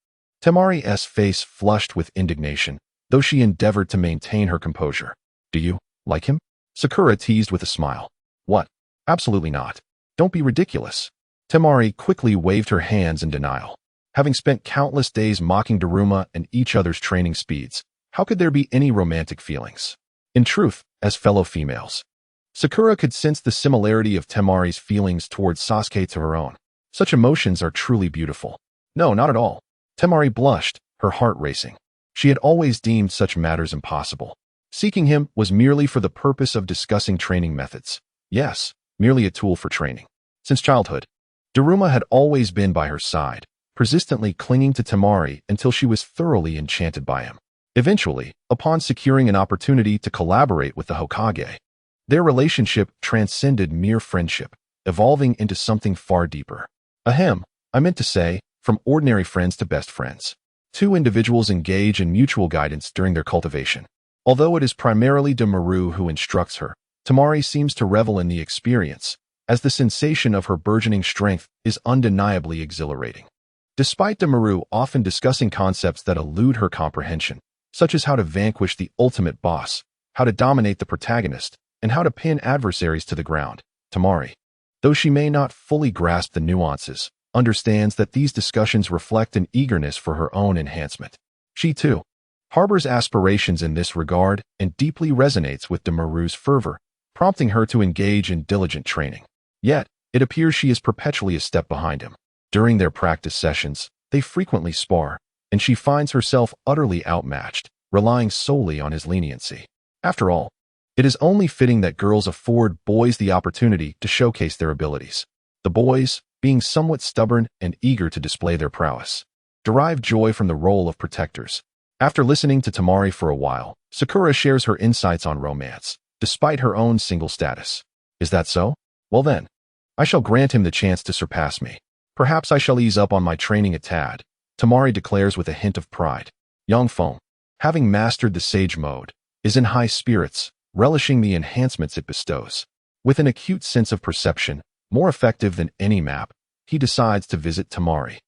Temari's face flushed with indignation, though she endeavored to maintain her composure. Do you like him? Sakura teased with a smile. What? Absolutely not. Don't be ridiculous. Temari quickly waved her hands in denial. Having spent countless days mocking Daruma and each other's training speeds, how could there be any romantic feelings? In truth, as fellow females, Sakura could sense the similarity of Temari's feelings towards Sasuke to her own. Such emotions are truly beautiful. No, not at all. Temari blushed, her heart racing. She had always deemed such matters impossible. Seeking him was merely for the purpose of discussing training methods. Yes, merely a tool for training. Since childhood, Daruma had always been by her side, persistently clinging to Temari until she was thoroughly enchanted by him. Eventually, upon securing an opportunity to collaborate with the Hokage, their relationship transcended mere friendship, evolving into something far deeper. Ahem, I meant to say, from ordinary friends to best friends. Two individuals engage in mutual guidance during their cultivation. Although it is primarily Maru who instructs her, Temari seems to revel in the experience, as the sensation of her burgeoning strength is undeniably exhilarating. Despite Maru often discussing concepts that elude her comprehension, such as how to vanquish the ultimate boss, how to dominate the protagonist, and how to pin adversaries to the ground, Temari, though she may not fully grasp the nuances, understands that these discussions reflect an eagerness for her own enhancement. She, too, harbors aspirations in this regard and deeply resonates with Maru's fervor, prompting her to engage in diligent training. Yet, it appears she is perpetually a step behind him. During their practice sessions, they frequently spar, and she finds herself utterly outmatched, relying solely on his leniency. After all, it is only fitting that girls afford boys the opportunity to showcase their abilities. The boys, being somewhat stubborn and eager to display their prowess, derive joy from the role of protectors. After listening to Temari for a while, Sakura shares her insights on romance, despite her own single status. Is that so? Well then, I shall grant him the chance to surpass me. Perhaps I shall ease up on my training a tad, Temari declares with a hint of pride. Young Feng, having mastered the sage mode, is in high spirits, relishing the enhancements it bestows. With an acute sense of perception, more effective than any map, he decides to visit Temari.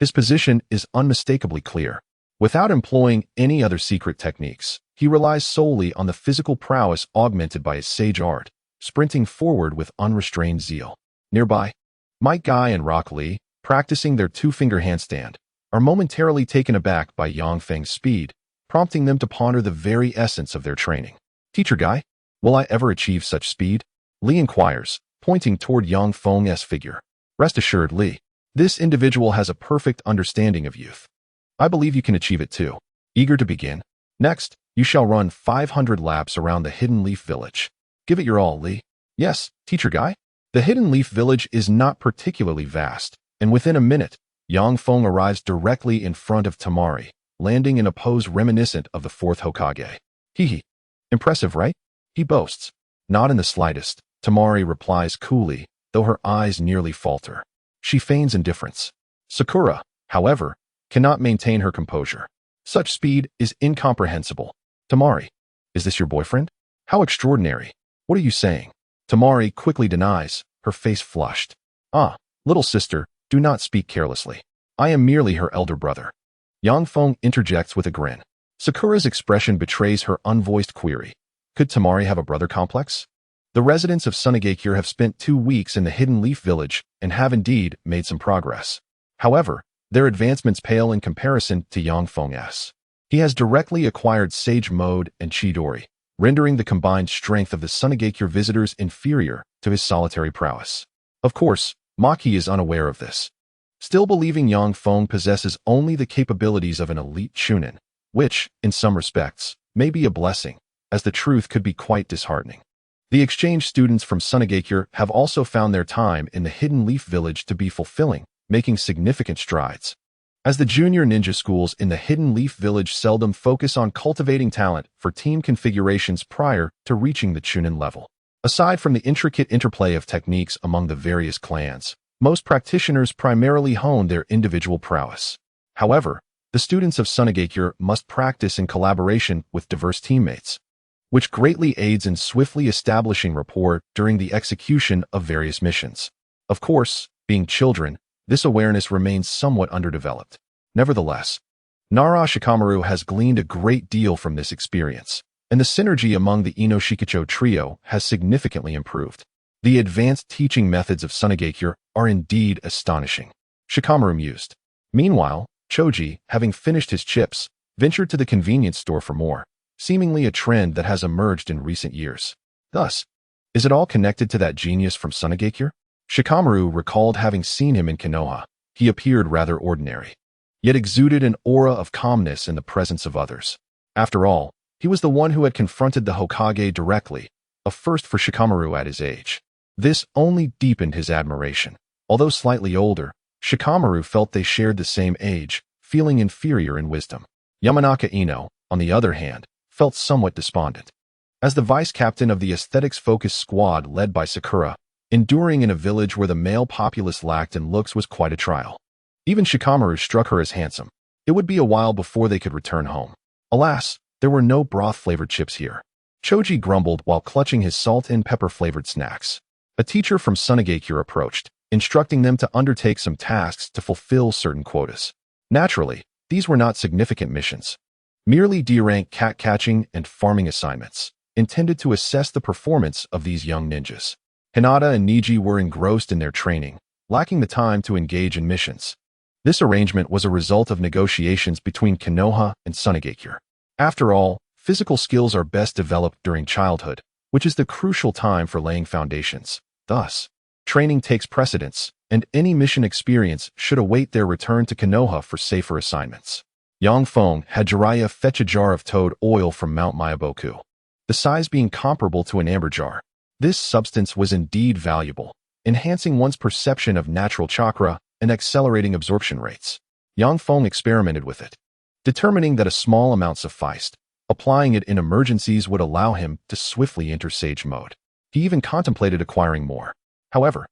His position is unmistakably clear. Without employing any other secret techniques, he relies solely on the physical prowess augmented by his sage art, sprinting forward with unrestrained zeal. Nearby, Mike Guy and Rock Lee, practicing their two-finger handstand, are momentarily taken aback by Yang Feng's speed, prompting them to ponder the very essence of their training. Teacher Guy, will I ever achieve such speed? Lee inquires, pointing toward Yang Feng's figure. Rest assured, Lee, this individual has a perfect understanding of youth. I believe you can achieve it too. Eager to begin? Next, you shall run 500 laps around the Hidden Leaf Village. Give it your all, Lee. Yes, Teacher Guy. The Hidden Leaf Village is not particularly vast, and within a minute, Yang Feng arrives directly in front of Temari, landing in a pose reminiscent of the fourth Hokage. Hee. Impressive, right? He boasts. Not in the slightest, Temari replies coolly, though her eyes nearly falter. She feigns indifference. Sakura, however, cannot maintain her composure. Such speed is incomprehensible. Temari, is this your boyfriend? How extraordinary. What are you saying? Temari quickly denies, her face flushed. Ah, little sister, do not speak carelessly. I am merely her elder brother. Yang Feng interjects with a grin. Sakura's expression betrays her unvoiced query. Could Temari have a brother complex? The residents of Tsunade have spent 2 weeks in the Hidden Leaf Village and have indeed made some progress. However, their advancements pale in comparison to Yang Feng's. He has directly acquired Sage Mode and Chidori, rendering the combined strength of the Tsunade visitors inferior to his solitary prowess. Of course, Maki is unaware of this, still believing Yang Feng possesses only the capabilities of an elite Chunin, which, in some respects, may be a blessing, as the truth could be quite disheartening. The exchange students from Tsunade have also found their time in the Hidden Leaf Village to be fulfilling, making significant strides. As the junior ninja schools in the Hidden Leaf Village seldom focus on cultivating talent for team configurations prior to reaching the Chunin level. Aside from the intricate interplay of techniques among the various clans, most practitioners primarily hone their individual prowess. However, the students of Tsunade must practice in collaboration with diverse teammates, which greatly aids in swiftly establishing rapport during the execution of various missions. Of course, being children, this awareness remains somewhat underdeveloped. Nevertheless, Nara Shikamaru has gleaned a great deal from this experience, and the synergy among the Ino-Shikacho trio has significantly improved. The advanced teaching methods of Tsunade are indeed astonishing, Shikamaru mused. Meanwhile, Choji, having finished his chips, ventured to the convenience store for more, seemingly a trend that has emerged in recent years. Thus, Is it all connected to that genius from Tsunade? Shikamaru recalled having seen him in Konoha. He appeared rather ordinary, yet exuded an aura of calmness in the presence of others. After all, he was the one who had confronted the Hokage directly, a first for Shikamaru at his age. This only deepened his admiration. Although slightly older, Shikamaru felt they shared the same age, feeling inferior in wisdom. Yamanaka Ino, on the other hand, felt somewhat despondent. As the vice-captain of the aesthetics-focused squad led by Sakura, enduring in a village where the male populace lacked in looks was quite a trial. Even Shikamaru struck her as handsome. It would be a while before they could return home. Alas, there were no broth-flavored chips here. Choji grumbled while clutching his salt and pepper-flavored snacks. A teacher from Tsunade approached, instructing them to undertake some tasks to fulfill certain quotas. Naturally, these were not significant missions. Merely D-rank cat-catching and farming assignments, intended to assess the performance of these young ninjas. Hinata and Niji were engrossed in their training, lacking the time to engage in missions. This arrangement was a result of negotiations between Konoha and Tsunade. After all, physical skills are best developed during childhood, which is the crucial time for laying foundations. Thus, training takes precedence, and any mission experience should await their return to Konoha for safer assignments. Yang Feng had Jiraiya fetch a jar of toad oil from Mount Myaboku, the size being comparable to an amber jar. This substance was indeed valuable, enhancing one's perception of natural chakra and accelerating absorption rates. Yang Feng experimented with it, determining that a small amount sufficed. Applying it in emergencies would allow him to swiftly enter Sage mode. He even contemplated acquiring more. However,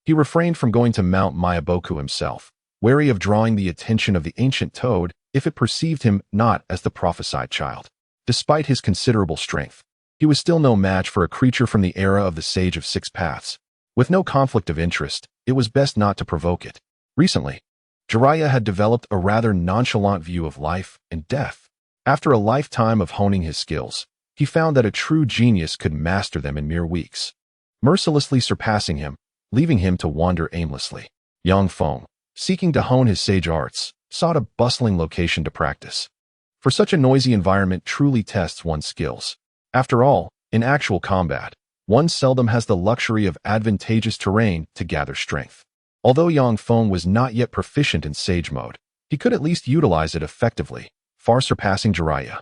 he refrained from going to Mount Myaboku himself, wary of drawing the attention of the ancient toad if it perceived him not as the prophesied child. Despite his considerable strength, he was still no match for a creature from the era of the Sage of Six Paths. With no conflict of interest, it was best not to provoke it. Recently, Jiraiya had developed a rather nonchalant view of life and death. After a lifetime of honing his skills, he found that a true genius could master them in mere weeks, mercilessly surpassing him, leaving him to wander aimlessly. Yang Feng, seeking to hone his sage arts, sought a bustling location to practice. For such a noisy environment truly tests one's skills. After all, in actual combat, one seldom has the luxury of advantageous terrain to gather strength. Although Yang Feng was not yet proficient in Sage mode, he could at least utilize it effectively, far surpassing Jiraiya,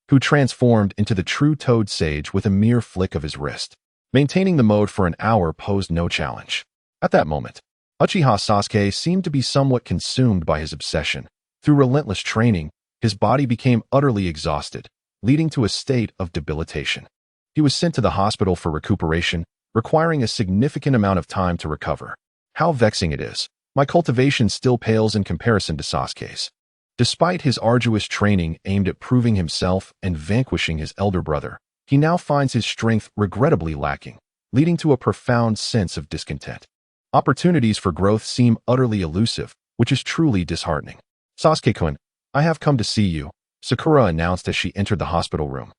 who transformed into the true Toad Sage with a mere flick of his wrist. Maintaining the mode for an hour posed no challenge. At that moment, Uchiha Sasuke seemed to be somewhat consumed by his obsession. Through relentless training, his body became utterly exhausted, leading to a state of debilitation. He was sent to the hospital for recuperation, requiring a significant amount of time to recover. How vexing it is. My cultivation still pales in comparison to Sasuke's. Despite his arduous training aimed at proving himself and vanquishing his elder brother, he now finds his strength regrettably lacking, leading to a profound sense of discontent. Opportunities for growth seem utterly elusive, which is truly disheartening. Sasuke-kun, I have come to see you, Sakura announced as she entered the hospital room,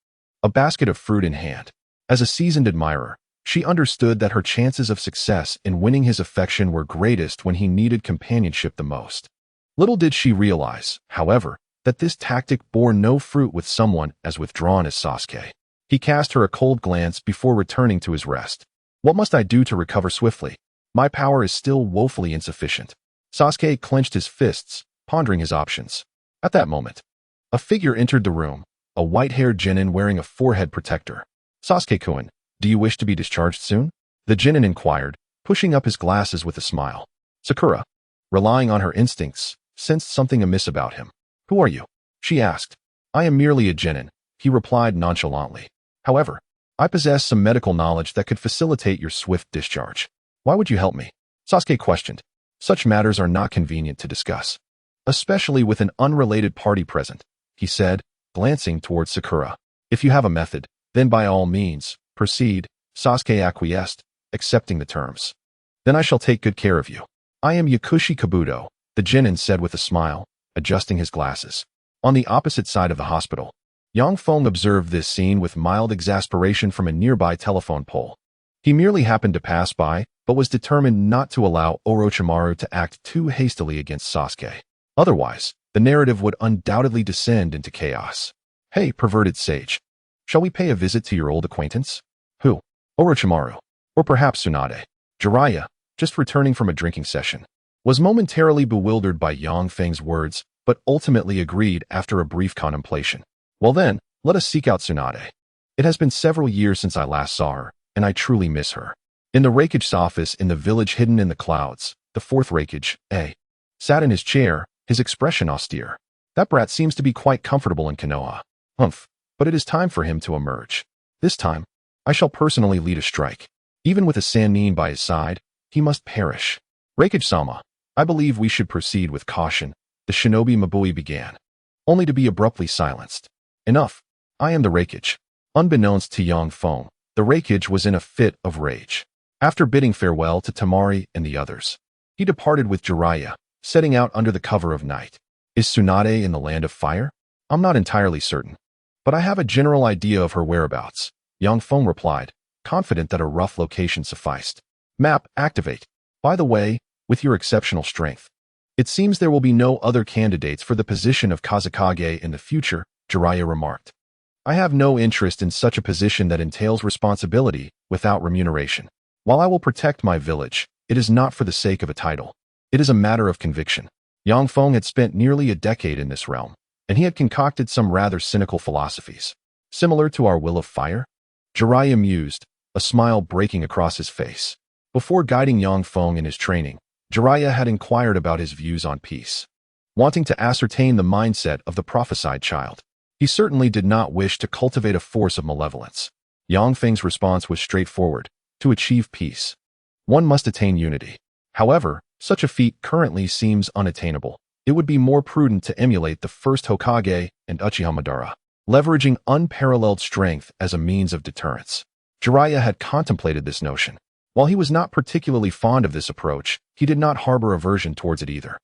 a basket of fruit in hand. As a seasoned admirer, she understood that her chances of success in winning his affection were greatest when he needed companionship the most. Little did she realize, however, that this tactic bore no fruit with someone as withdrawn as Sasuke. He cast her a cold glance before returning to his rest. What must I do to recover swiftly? My power is still woefully insufficient. Sasuke clenched his fists, pondering his options. At that moment, a figure entered the room, a white-haired genin wearing a forehead protector. Sasuke-kun, do you wish to be discharged soon? The genin inquired, pushing up his glasses with a smile. Sakura, relying on her instincts, sensed something amiss about him. Who are you? She asked. I am merely a genin, he replied nonchalantly. However, I possess some medical knowledge that could facilitate your swift discharge. Why would you help me? Sasuke questioned. Such matters are not convenient to discuss, especially with an unrelated party present, he said, glancing towards Sakura. If you have a method, then by all means, proceed, Sasuke acquiesced, accepting the terms. Then I shall take good care of you. I am Yakushi Kabuto, the genin said with a smile, adjusting his glasses. On the opposite side of the hospital, Yang Feng observed this scene with mild exasperation from a nearby telephone pole. He merely happened to pass by, but was determined not to allow Orochimaru to act too hastily against Sasuke. Otherwise, the narrative would undoubtedly descend into chaos. Hey, perverted sage. Shall we pay a visit to your old acquaintance? Who? Orochimaru. Or perhaps Tsunade. Jiraiya, just returning from a drinking session, was momentarily bewildered by Yang Feng's words, but ultimately agreed after a brief contemplation. Well then, let us seek out Tsunade. It has been several years since I last saw her, and I truly miss her. In the Raikage's office in the village hidden in the clouds, the fourth Raikage, sat in his chair, his expression austere. That brat seems to be quite comfortable in Konoha. Humph, but it is time for him to emerge. This time, I shall personally lead a strike. Even with a Sannin by his side, he must perish. Raikage-sama, I believe we should proceed with caution, the shinobi Mabui began, only to be abruptly silenced. Enough, I am the Raikage. Unbeknownst to Yang Feng, the Raikage was in a fit of rage. After bidding farewell to Temari and the others, he departed with Jiraiya, setting out under the cover of night. Is Tsunade in the land of fire? I'm not entirely certain, but I have a general idea of her whereabouts, Yang Feng replied, confident that a rough location sufficed. Map, activate. By the way, with your exceptional strength, it seems there will be no other candidates for the position of Kazekage in the future, Jiraiya remarked. I have no interest in such a position that entails responsibility without remuneration. While I will protect my village, it is not for the sake of a title. It is a matter of conviction. Yang Feng had spent nearly a decade in this realm, and he had concocted some rather cynical philosophies. Similar to our will of fire? Jiraiya mused, a smile breaking across his face. Before guiding Yang Feng in his training, Jiraiya had inquired about his views on peace, wanting to ascertain the mindset of the prophesied child. He certainly did not wish to cultivate a force of malevolence. Yang Feng's response was straightforward. To achieve peace, one must attain unity. However, such a feat currently seems unattainable. It would be more prudent to emulate the first Hokage and Uchiha Madara, leveraging unparalleled strength as a means of deterrence. Jiraiya had contemplated this notion. While he was not particularly fond of this approach, he did not harbor aversion towards it either.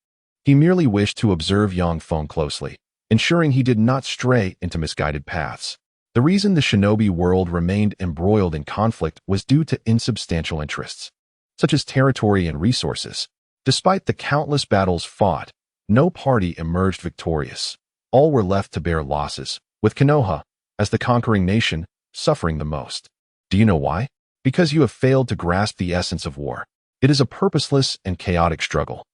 He merely wished to observe Yang Feng closely, ensuring he did not stray into misguided paths. The reason the shinobi world remained embroiled in conflict was due to insubstantial interests, such as territory and resources. Despite the countless battles fought, no party emerged victorious. All were left to bear losses, with Konoha, as the conquering nation, suffering the most. Do you know why? Because you have failed to grasp the essence of war. It is a purposeless and chaotic struggle.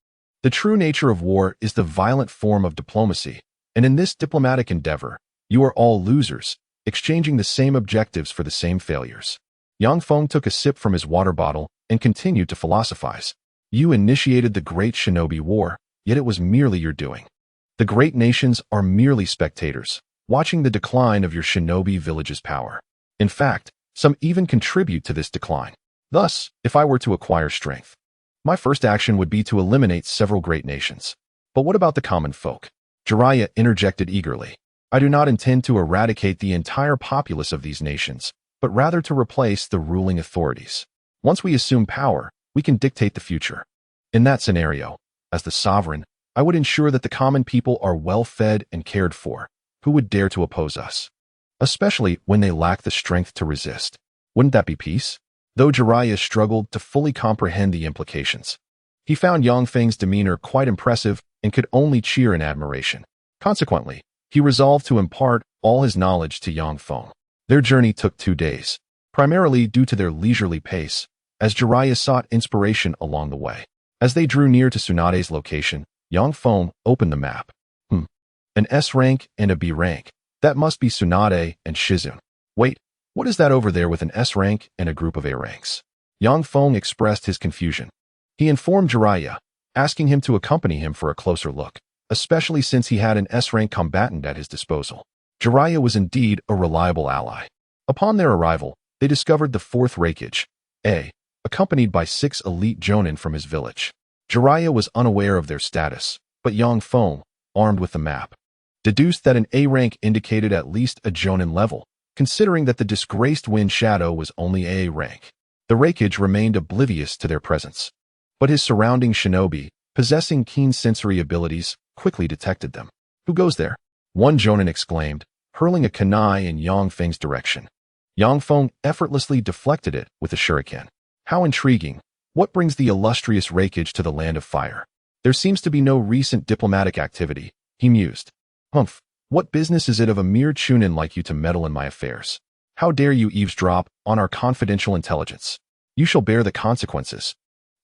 The true nature of war is the violent form of diplomacy, and in this diplomatic endeavor, you are all losers, exchanging the same objectives for the same failures. Yang Feng took a sip from his water bottle and continued to philosophize. You initiated the Great Shinobi War, yet it was merely your doing. The great nations are merely spectators, watching the decline of your shinobi village's power. In fact, some even contribute to this decline. Thus, if I were to acquire strength, my first action would be to eliminate several great nations. But what about the common folk? Jiraiya interjected eagerly. I do not intend to eradicate the entire populace of these nations, but rather to replace the ruling authorities. Once we assume power, we can dictate the future. In that scenario, as the sovereign, I would ensure that the common people are well fed and cared for. Who would dare to oppose us? Especially when they lack the strength to resist. Wouldn't that be peace? Though Jiraiya struggled to fully comprehend the implications, he found Yang Feng's demeanor quite impressive and could only cheer in admiration. Consequently, he resolved to impart all his knowledge to Yang Feng. Their journey took 2 days, primarily due to their leisurely pace, as Jiraiya sought inspiration along the way. As they drew near to Tsunade's location, Yang Feng opened the map. An S rank and a B rank. That must be Tsunade and Shizune. Wait, what is that over there with an S rank and a group of A ranks? Yang Feng expressed his confusion. He informed Jiraiya, asking him to accompany him for a closer look, especially since he had an S-rank combatant at his disposal. Jiraiya was indeed a reliable ally. Upon their arrival, they discovered the fourth Raikage, accompanied by 6 elite jonin from his village. Jiraiya was unaware of their status, but Yang Feng, armed with the map, deduced that an A rank indicated at least a jonin level, considering that the disgraced Wind Shadow was only A rank. The Raikage remained oblivious to their presence, but his surrounding shinobi, possessing keen sensory abilities, quickly detected them. Who goes there? One jonin exclaimed, hurling a kunai in Yang Feng's direction. Yang Feng effortlessly deflected it with a shuriken. How intriguing. What brings the illustrious Raikage to the land of fire? There seems to be no recent diplomatic activity, he mused. Humph, what business is it of a mere chunin like you to meddle in my affairs? How dare you eavesdrop on our confidential intelligence? You shall bear the consequences.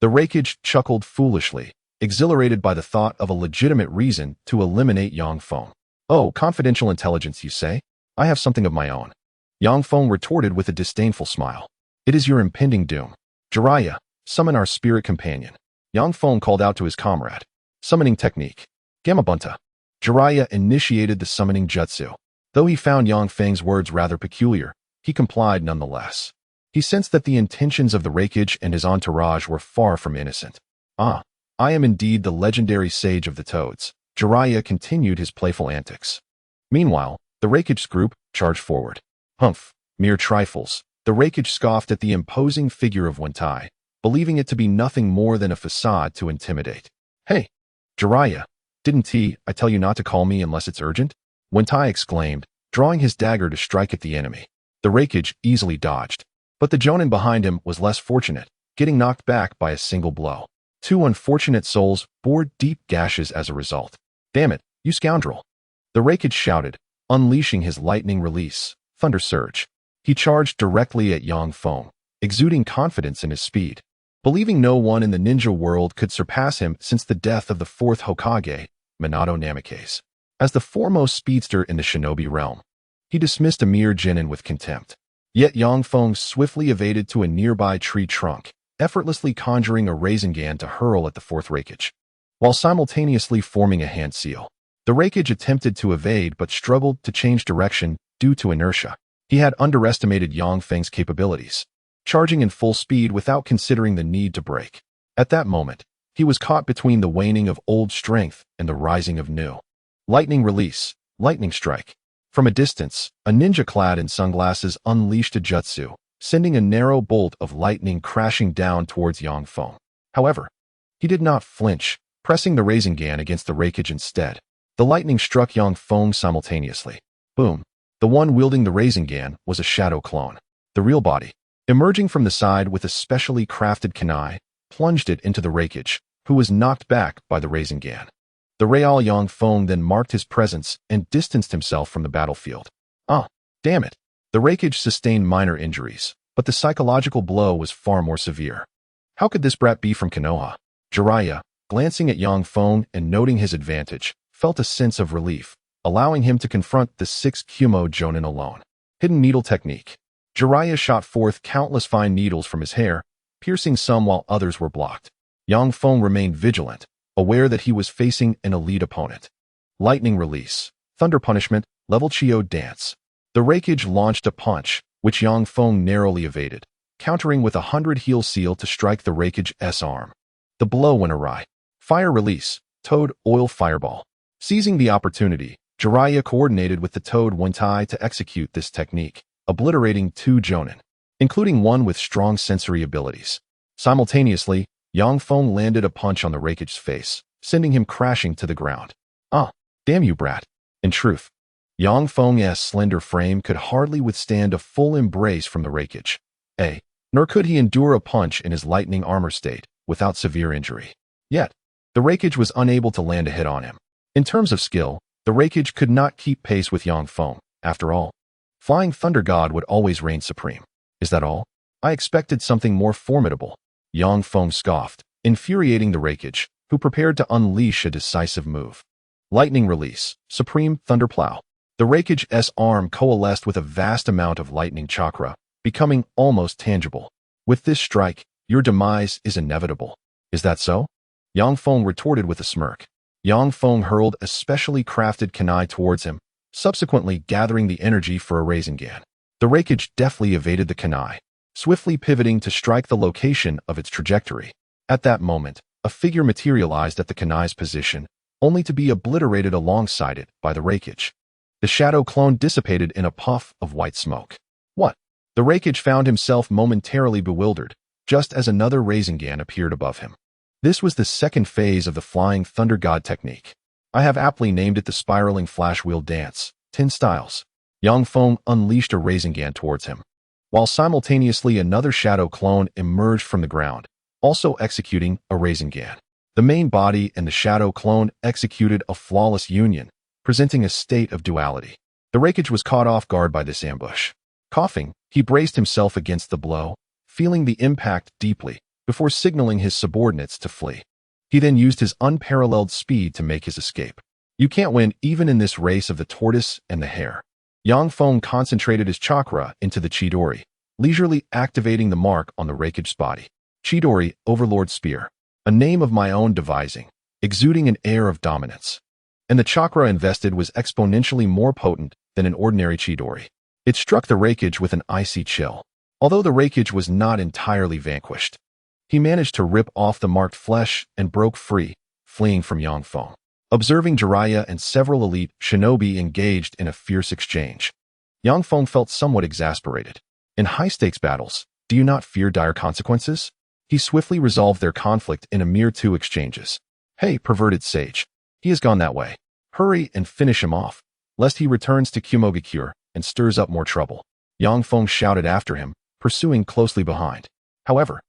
The Raikage chuckled foolishly, exhilarated by the thought of a legitimate reason to eliminate Yang Feng. Oh, confidential intelligence, you say? I have something of my own. Yang Feng retorted with a disdainful smile. It is your impending doom. Jiraiya, summon our spirit companion. Yang Feng called out to his comrade. Summoning technique. Gamabunta. Jiraiya initiated the summoning jutsu. Though he found Yang Feng's words rather peculiar, he complied nonetheless. He sensed that the intentions of the Raikage and his entourage were far from innocent. Ah, I am indeed the legendary sage of the toads. Jiraiya continued his playful antics. Meanwhile, the Raikage's group charged forward. Humph, mere trifles. The Raikage scoffed at the imposing figure of Wentai, believing it to be nothing more than a facade to intimidate. Hey, Jiraiya, didn't I tell you not to call me unless it's urgent? Wentai exclaimed, drawing his dagger to strike at the enemy. The Raikage easily dodged, but the Jonin behind him was less fortunate, getting knocked back by a single blow. Two unfortunate souls bore deep gashes as a result. Damn it, you scoundrel! The Raikage shouted, unleashing his lightning release, Thunder Surge. He charged directly at Yang Feng, exuding confidence in his speed. Believing no one in the ninja world could surpass him since the death of the fourth Hokage, Minato Namikaze. As the foremost speedster in the shinobi realm, he dismissed a mere genin with contempt. Yet Yang Feng swiftly evaded to a nearby tree trunk, effortlessly conjuring a Rasengan to hurl at the fourth Raikage, while simultaneously forming a hand seal. The Raikage attempted to evade but struggled to change direction due to inertia. He had underestimated Yang Feng's capabilities, charging in full speed without considering the need to brake. At that moment, he was caught between the waning of old strength and the rising of new. Lightning release, lightning strike. From a distance, a ninja clad in sunglasses unleashed a jutsu, sending a narrow bolt of lightning crashing down towards Yang Feng. However, he did not flinch, pressing the Rasengan against the Raikage instead. The lightning struck Yang Feng simultaneously. Boom. The one wielding the Rasengan was a shadow clone. The real body, emerging from the side with a specially crafted kunai, plunged it into the Raikage, who was knocked back by the Rasengan. The Real Yang Feng then marked his presence and distanced himself from the battlefield. Ah, damn it. The Raikage sustained minor injuries, but the psychological blow was far more severe. How could this brat be from Konoha? Jiraiya, glancing at Yang Feng and noting his advantage, felt a sense of relief, allowing him to confront the 6 Kumo Jonin alone. Hidden needle technique. Jiraiya shot forth countless fine needles from his hair, piercing some while others were blocked. Yang Feng remained vigilant, aware that he was facing an elite opponent. Lightning release. Thunder punishment. Level Chio dance. The Raikage launched a punch, which Yang Feng narrowly evaded, countering with 100 heel seal to strike the Raikage's arm. The blow went awry. Fire release. Toad oil fireball. Seizing the opportunity, Jiraiya coordinated with the Toad Wentai to execute this technique, obliterating 2 Jonin, including one with strong sensory abilities. Simultaneously, Yang Feng landed a punch on the Raikage's face, sending him crashing to the ground. Ah, damn you, brat. In truth, Yang Feng's slender frame could hardly withstand a full embrace from the Raikage. Nor could he endure a punch in his lightning armor state without severe injury. Yet, the Raikage was unable to land a hit on him. In terms of skill, the Raikage could not keep pace with Yang Feng. After all, Flying Thunder God would always reign supreme. Is that all? I expected something more formidable. Yang Feng scoffed, infuriating the Raikage, who prepared to unleash a decisive move. Lightning release. Supreme Thunderplow. The Raikage's arm coalesced with a vast amount of lightning chakra, becoming almost tangible. With this strike, your demise is inevitable. Is that so? Yang Feng retorted with a smirk. Yang Feng hurled a specially crafted kunai towards him, subsequently gathering the energy for a Rasengan. The Raikage deftly evaded the kunai, swiftly pivoting to strike the location of its trajectory. At that moment, a figure materialized at the kunai's position, only to be obliterated alongside it by the Raikage. The shadow clone dissipated in a puff of white smoke. What? The Raikage found himself momentarily bewildered, just as another Rasengan appeared above him. This was the second phase of the Flying Thunder God technique. I have aptly named it the Spiraling Flash Wheel Dance, 10 styles. Yang Feng unleashed a Rasengan towards him, while simultaneously another shadow clone emerged from the ground, also executing a Rasengan. The main body and the shadow clone executed a flawless union, presenting a state of duality. The Raikage was caught off guard by this ambush. Coughing, he braced himself against the blow, feeling the impact deeply before signaling his subordinates to flee. He then used his unparalleled speed to make his escape. You can't win even in this race of the tortoise and the hare. Yang Feng concentrated his chakra into the Chidori, leisurely activating the mark on the Raikage's body. Chidori, Overlord Spear, a name of my own devising, exuding an air of dominance. And the chakra invested was exponentially more potent than an ordinary Chidori. It struck the Raikage with an icy chill. Although the Raikage was not entirely vanquished, he managed to rip off the marked flesh and broke free, fleeing from Yang Feng. Observing Jiraiya and several elite shinobi engaged in a fierce exchange, Yang Feng felt somewhat exasperated. In high-stakes battles, do you not fear dire consequences? He swiftly resolved their conflict in a mere 2 exchanges. Hey, perverted sage. He has gone that way. Hurry and finish him off, lest he returns to Kumogakure and stirs up more trouble. Yang Feng shouted after him, pursuing closely behind. However,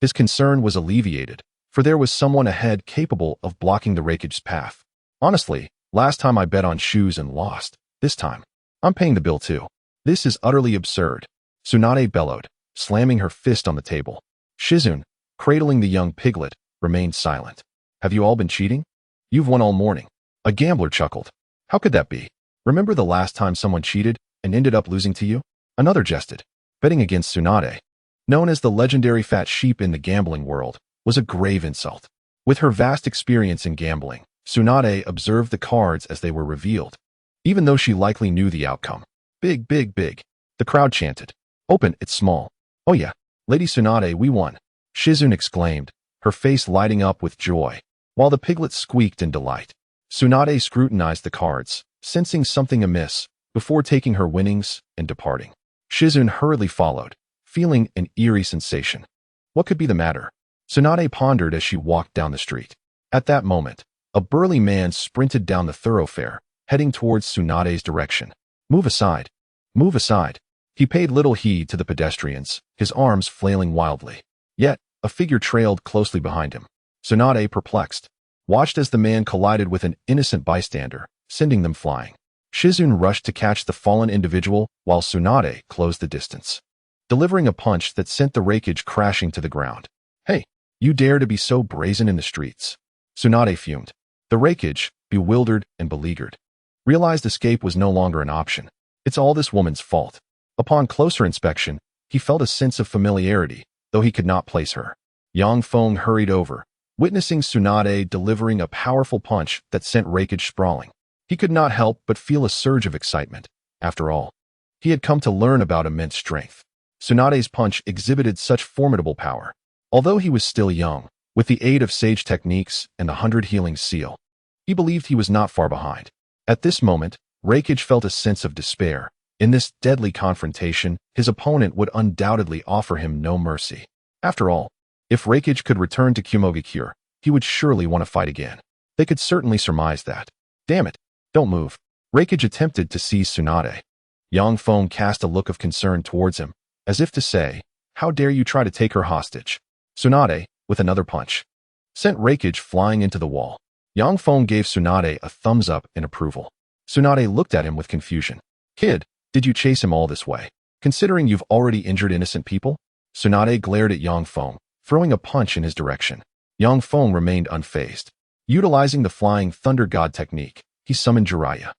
his concern was alleviated, for there was someone ahead capable of blocking the Raikage's path. Honestly, last time I bet on shoes and lost. This time, I'm paying the bill too. This is utterly absurd. Tsunade bellowed, slamming her fist on the table. Shizune, cradling the young piglet, remained silent. Have you all been cheating? You've won all morning. A gambler chuckled. How could that be? Remember the last time someone cheated and ended up losing to you? Another jested. Betting against Tsunade, known as the legendary fat sheep in the gambling world, was a grave insult. With her vast experience in gambling, Tsunade observed the cards as they were revealed, even though she likely knew the outcome. Big, big, big. The crowd chanted. Open, it's small. Oh yeah, Lady Tsunade, we won. Shizune exclaimed, her face lighting up with joy, while the piglet squeaked in delight. Tsunade scrutinized the cards, sensing something amiss, before taking her winnings and departing. Shizune hurriedly followed, feeling an eerie sensation. What could be the matter? Tsunade pondered as she walked down the street. At that moment, a burly man sprinted down the thoroughfare, heading towards Tsunade's direction. Move aside. Move aside. He paid little heed to the pedestrians, his arms flailing wildly. Yet, a figure trailed closely behind him. Tsunade, perplexed, watched as the man collided with an innocent bystander, sending them flying. Shizune rushed to catch the fallen individual while Tsunade closed the distance, delivering a punch that sent the Raikage crashing to the ground. Hey, you dare to be so brazen in the streets? Tsunade fumed. The Raikage, bewildered and beleaguered, realized escape was no longer an option. It's all this woman's fault. Upon closer inspection, he felt a sense of familiarity, though he could not place her. Yang Feng hurried over, witnessing Tsunade delivering a powerful punch that sent Raikage sprawling. He could not help but feel a surge of excitement. After all, he had come to learn about immense strength. Tsunade's punch exhibited such formidable power. Although he was still young, with the aid of sage techniques and the 100 healing seal, he believed he was not far behind. At this moment, Raikage felt a sense of despair. In this deadly confrontation, his opponent would undoubtedly offer him no mercy. After all, if Raikage could return to Kumogakure, he would surely want to fight again. They could certainly surmise that. Damn it, don't move. Raikage attempted to seize Tsunade. Yang Feng cast a look of concern towards him, as if to say, how dare you try to take her hostage? Tsunade, with another punch, sent Raikage flying into the wall. Yang Feng gave Tsunade a thumbs up in approval. Tsunade looked at him with confusion. Kid, did you chase him all this way, considering you've already injured innocent people? Tsunade glared at Yang Feng, throwing a punch in his direction. Yang Feng remained unfazed. Utilizing the Flying Thunder God technique, he summoned Jiraiya,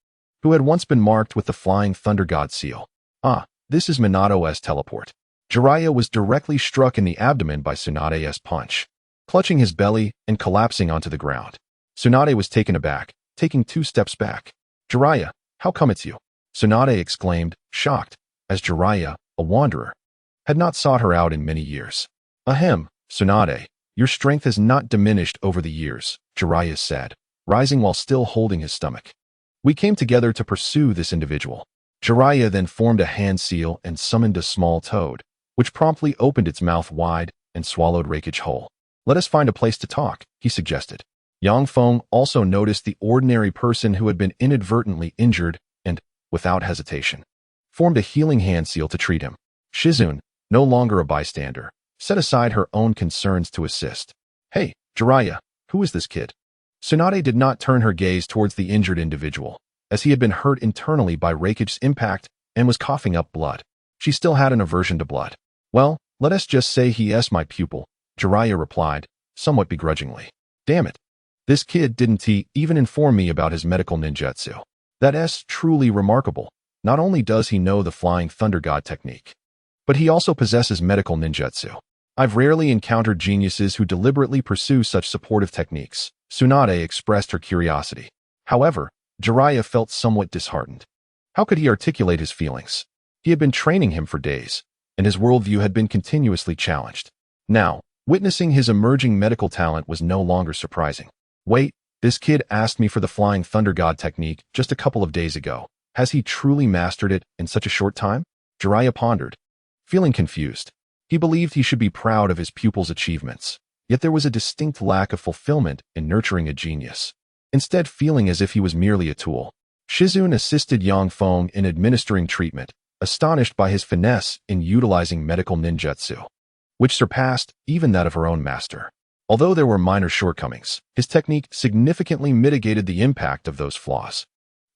who had once been marked with the Flying Thunder God seal. Ah, this is Minato's teleport. Jiraiya was directly struck in the abdomen by Tsunade's punch, clutching his belly and collapsing onto the ground. Tsunade was taken aback, taking 2 steps back. Jiraiya, how come it's you? Tsunade exclaimed, shocked, as Jiraiya, a wanderer, had not sought her out in many years. Ahem, Tsunade, your strength has not diminished over the years, Jiraiya said, rising while still holding his stomach. We came together to pursue this individual. Jiraiya then formed a hand seal and summoned a small toad, which promptly opened its mouth wide and swallowed Raikage whole. Let us find a place to talk, he suggested. Yang Feng also noticed the ordinary person who had been inadvertently injured and, without hesitation, formed a healing hand seal to treat him. Shizune, no longer a bystander, set aside her own concerns to assist. Hey, Jiraiya, who is this kid? Tsunade did not turn her gaze towards the injured individual, as he had been hurt internally by Raikage's impact and was coughing up blood. She still had an aversion to blood. Well, Let us just say he is my pupil, Jiraiya replied, somewhat begrudgingly. Damn it. This kid didn't even inform me about his medical ninjutsu. That is truly remarkable. Not only does he know the Flying Thunder God technique, but he also possesses medical ninjutsu. I've rarely encountered geniuses who deliberately pursue such supportive techniques. Tsunade expressed her curiosity. However, Jiraiya felt somewhat disheartened. How could he articulate his feelings? He had been training him for days, and his worldview had been continuously challenged. Now, witnessing his emerging medical talent was no longer surprising. Wait, this kid asked me for the Flying Thunder God technique just a couple of days ago. Has he truly mastered it in such a short time? Jiraiya pondered, feeling confused. He believed he should be proud of his pupil's achievements, yet there was a distinct lack of fulfillment in nurturing a genius, instead feeling as if he was merely a tool. Shizune assisted Yang Feng in administering treatment, astonished by his finesse in utilizing medical ninjutsu, which surpassed even that of her own master. Although there were minor shortcomings, his technique significantly mitigated the impact of those flaws.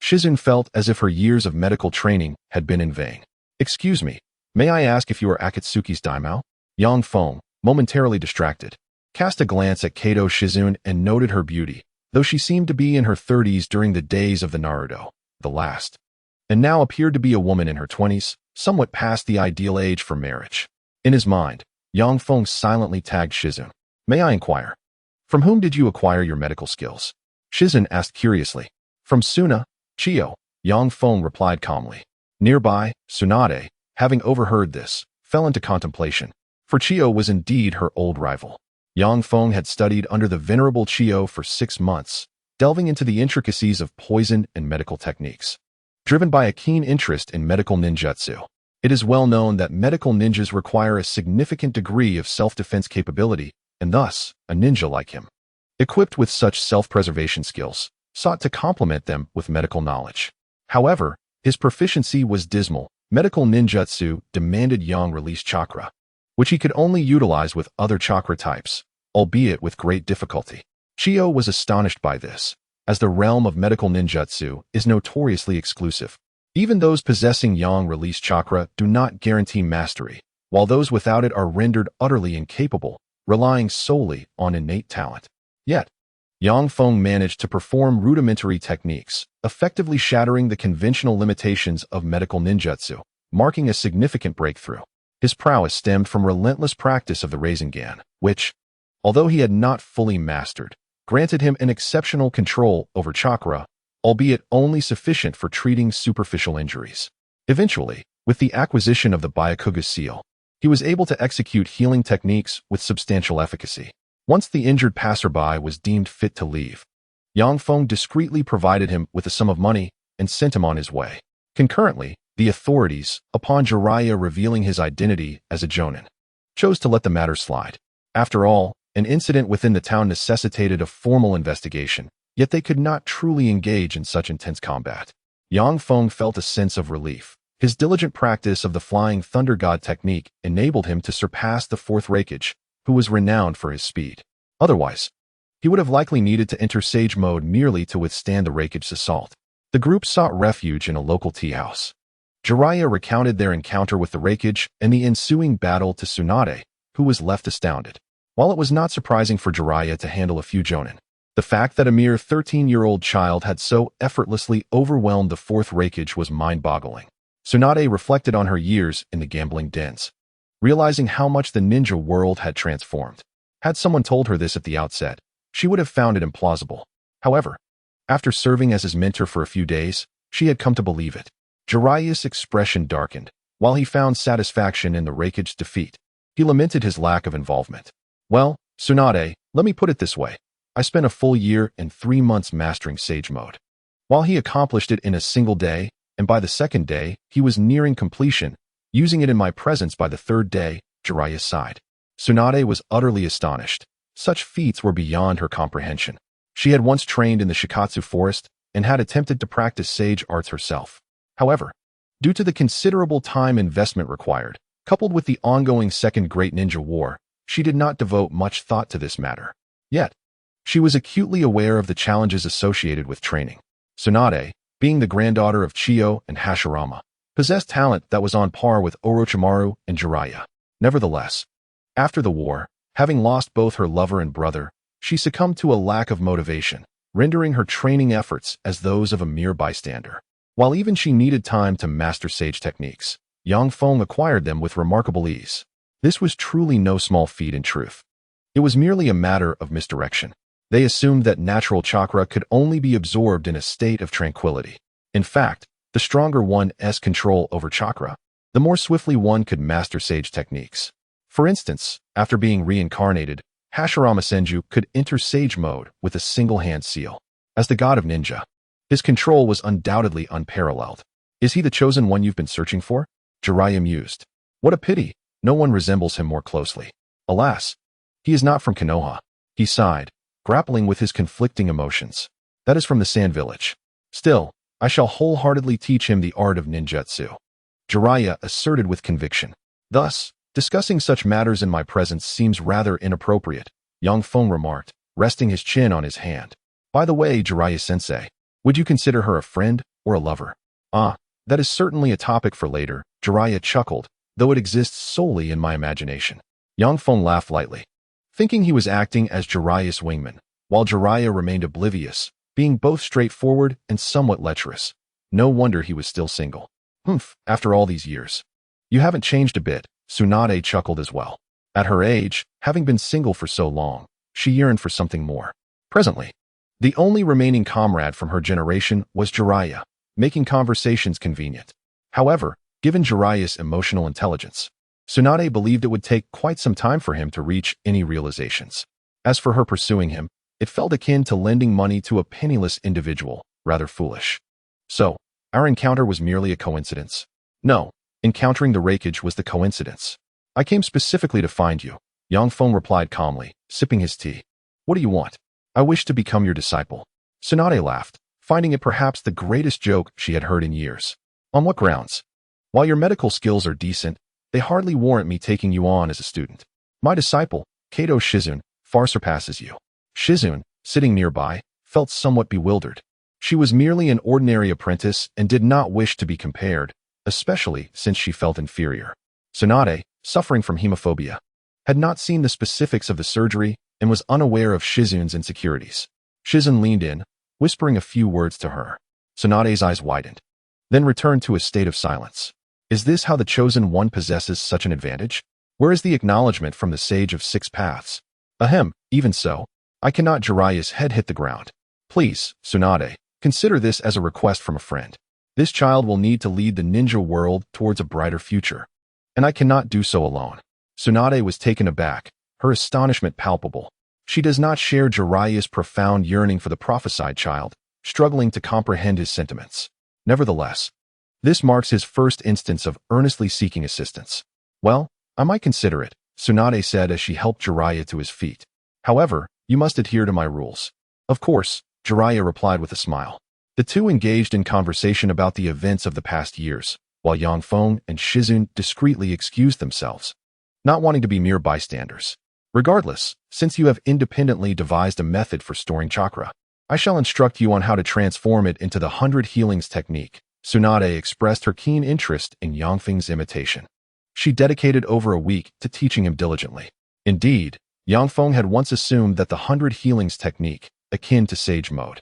Shizune felt as if her years of medical training had been in vain. Excuse me, may I ask if you are Akatsuki's daimyo? Yang Feng, momentarily distracted, cast a glance at Kato Shizune and noted her beauty, though she seemed to be in her 30s during the days of the Naruto, the last, and now appeared to be a woman in her 20s, somewhat past the ideal age for marriage. In his mind, Yang Feng silently tagged Shizune. May I inquire? From whom did you acquire your medical skills? Shizune asked curiously. From Suna, Chiyo, Yang Feng replied calmly. Nearby, Tsunade, having overheard this, fell into contemplation, for Chiyo was indeed her old rival. Yang Feng had studied under the venerable Chiyo for 6 months, delving into the intricacies of poison and medical techniques. Driven by a keen interest in medical ninjutsu, it is well known that medical ninjas require a significant degree of self-defense capability, and thus, a ninja like him, equipped with such self-preservation skills, sought to complement them with medical knowledge. However, his proficiency was dismal. Medical ninjutsu demanded yang release chakra, which he could only utilize with other chakra types, albeit with great difficulty. Chiyo was astonished by this, as the realm of medical ninjutsu is notoriously exclusive. Even those possessing yang release chakra do not guarantee mastery, while those without it are rendered utterly incapable, relying solely on innate talent. Yet, Yang Feng managed to perform rudimentary techniques, effectively shattering the conventional limitations of medical ninjutsu, marking a significant breakthrough. His prowess stemmed from relentless practice of the Rasengan, which, although he had not fully mastered, granted him an exceptional control over chakra, albeit only sufficient for treating superficial injuries. Eventually, with the acquisition of the Byakuga seal, he was able to execute healing techniques with substantial efficacy. Once the injured passerby was deemed fit to leave, Yang Feng discreetly provided him with a sum of money and sent him on his way. Concurrently, the authorities, upon Jiraiya revealing his identity as a jonin, chose to let the matter slide. After all, an incident within the town necessitated a formal investigation, yet they could not truly engage in such intense combat. Yang Feng felt a sense of relief. His diligent practice of the Flying Thunder God technique enabled him to surpass the 4th Raikage, who was renowned for his speed. Otherwise, he would have likely needed to enter Sage mode merely to withstand the Raikage's assault. The group sought refuge in a local tea house. Jiraiya recounted their encounter with the Raikage and the ensuing battle to Tsunade, who was left astounded. While it was not surprising for Jiraiya to handle a few jonin, the fact that a mere 13-year-old child had so effortlessly overwhelmed the 4th Raikage was mind-boggling. Tsunade reflected on her years in the gambling dens, realizing how much the ninja world had transformed. Had someone told her this at the outset, she would have found it implausible. However, after serving as his mentor for a few days, she had come to believe it. Jiraiya's expression darkened. While he found satisfaction in the Raikage's defeat, he lamented his lack of involvement. Well, Tsunade, let me put it this way. I spent a full year and 3 months mastering Sage mode. While he accomplished it in a single day, and by the 2nd day, he was nearing completion, using it in my presence by the 3rd day, Jiraiya sighed. Tsunade was utterly astonished. Such feats were beyond her comprehension. She had once trained in the Shikatsu forest and had attempted to practice sage arts herself. However, due to the considerable time investment required, coupled with the ongoing Second Great Ninja War, she did not devote much thought to this matter. Yet, she was acutely aware of the challenges associated with training. Tsunade, being the granddaughter of Chiyo and Hasirama, possessed talent that was on par with Orochimaru and Jiraiya. Nevertheless, after the war, having lost both her lover and brother, she succumbed to a lack of motivation, rendering her training efforts as those of a mere bystander. While even she needed time to master sage techniques, young Feng acquired them with remarkable ease. This was truly no small feat in truth. It was merely a matter of misdirection. They assumed that natural chakra could only be absorbed in a state of tranquility. In fact, the stronger one's control over chakra, the more swiftly one could master sage techniques. For instance, after being reincarnated, Hasirama Senju could enter sage mode with a single-hand seal. As the god of ninja, his control was undoubtedly unparalleled. Is he the chosen one you've been searching for? Jiraiya mused. What a pity, no one resembles him more closely. Alas, he is not from Konoha. He sighed, grappling with his conflicting emotions. That is from the Sand Village. Still, I shall wholeheartedly teach him the art of ninjutsu. Jiraiya asserted with conviction. Thus, discussing such matters in my presence seems rather inappropriate, young Feng remarked, resting his chin on his hand. By the way, Jiraiya-sensei, would you consider her a friend or a lover? Ah, that is certainly a topic for later, Jiraiya chuckled, though it exists solely in my imagination. Young Feng laughed lightly, thinking he was acting as Jiraiya's wingman, while Jiraiya remained oblivious, being both straightforward and somewhat lecherous. No wonder he was still single. Humph, after all these years. You haven't changed a bit, Tsunade chuckled as well. At her age, having been single for so long, she yearned for something more. Presently, the only remaining comrade from her generation was Jiraiya, making conversations convenient. However, given Jiraiya's emotional intelligence, Tsunade believed it would take quite some time for him to reach any realizations. As for her pursuing him, it felt akin to lending money to a penniless individual, rather foolish. So, our encounter was merely a coincidence? No, encountering the Raikage was the coincidence. I came specifically to find you, young Feng replied calmly, sipping his tea. What do you want? I wish to become your disciple. Tsunade laughed, finding it perhaps the greatest joke she had heard in years. On what grounds? While your medical skills are decent, they hardly warrant me taking you on as a student. My disciple, Kato Shizune, far surpasses you. Shizune, sitting nearby, felt somewhat bewildered. She was merely an ordinary apprentice and did not wish to be compared, especially since she felt inferior. Tsunade, suffering from hemophobia, had not seen the specifics of the surgery and was unaware of Shizune's insecurities. Shizune leaned in, whispering a few words to her. Tsunade's eyes widened, then returned to a state of silence. Is this how the chosen one possesses such an advantage? Where is the acknowledgement from the sage of six paths? Ahem, even so, I cannot. Jiraiya's head hit the ground. Please, Tsunade, consider this as a request from a friend. This child will need to lead the ninja world towards a brighter future, and I cannot do so alone. Tsunade was taken aback, her astonishment palpable. She does not share Jiraiya's profound yearning for the prophesied child, struggling to comprehend his sentiments. Nevertheless, this marks his first instance of earnestly seeking assistance. Well, I might consider it, Tsunade said as she helped Jiraiya to his feet. However, you must adhere to my rules. Of course, Jiraiya replied with a smile. The two engaged in conversation about the events of the past years, while Yang Feng and Shizune discreetly excused themselves, not wanting to be mere bystanders. Regardless, since you have independently devised a method for storing chakra, I shall instruct you on how to transform it into the 100 healings technique. Tsunade expressed her keen interest in Yang Feng's imitation. She dedicated over a week to teaching him diligently. Indeed, Yang Feng had once assumed that the 100 healings technique, akin to sage mode,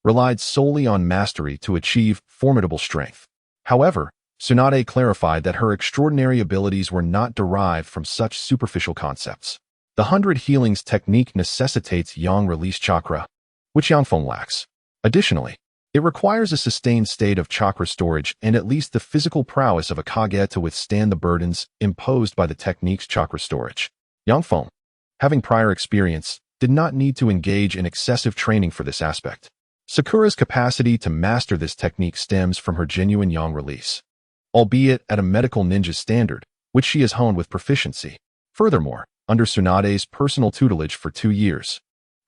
relied solely on mastery to achieve formidable strength. However, Tsunade clarified that her extraordinary abilities were not derived from such superficial concepts. The 100 healings technique necessitates yang release chakra, which Yang Feng lacks. Additionally, it requires a sustained state of chakra storage and at least the physical prowess of a Kage to withstand the burdens imposed by the technique's chakra storage. Yang Feng, having prior experience, did not need to engage in excessive training for this aspect. Sakura's capacity to master this technique stems from her genuine yang release, albeit at a medical ninja standard, which she has honed with proficiency. Furthermore, under Tsunade's personal tutelage for 2 years,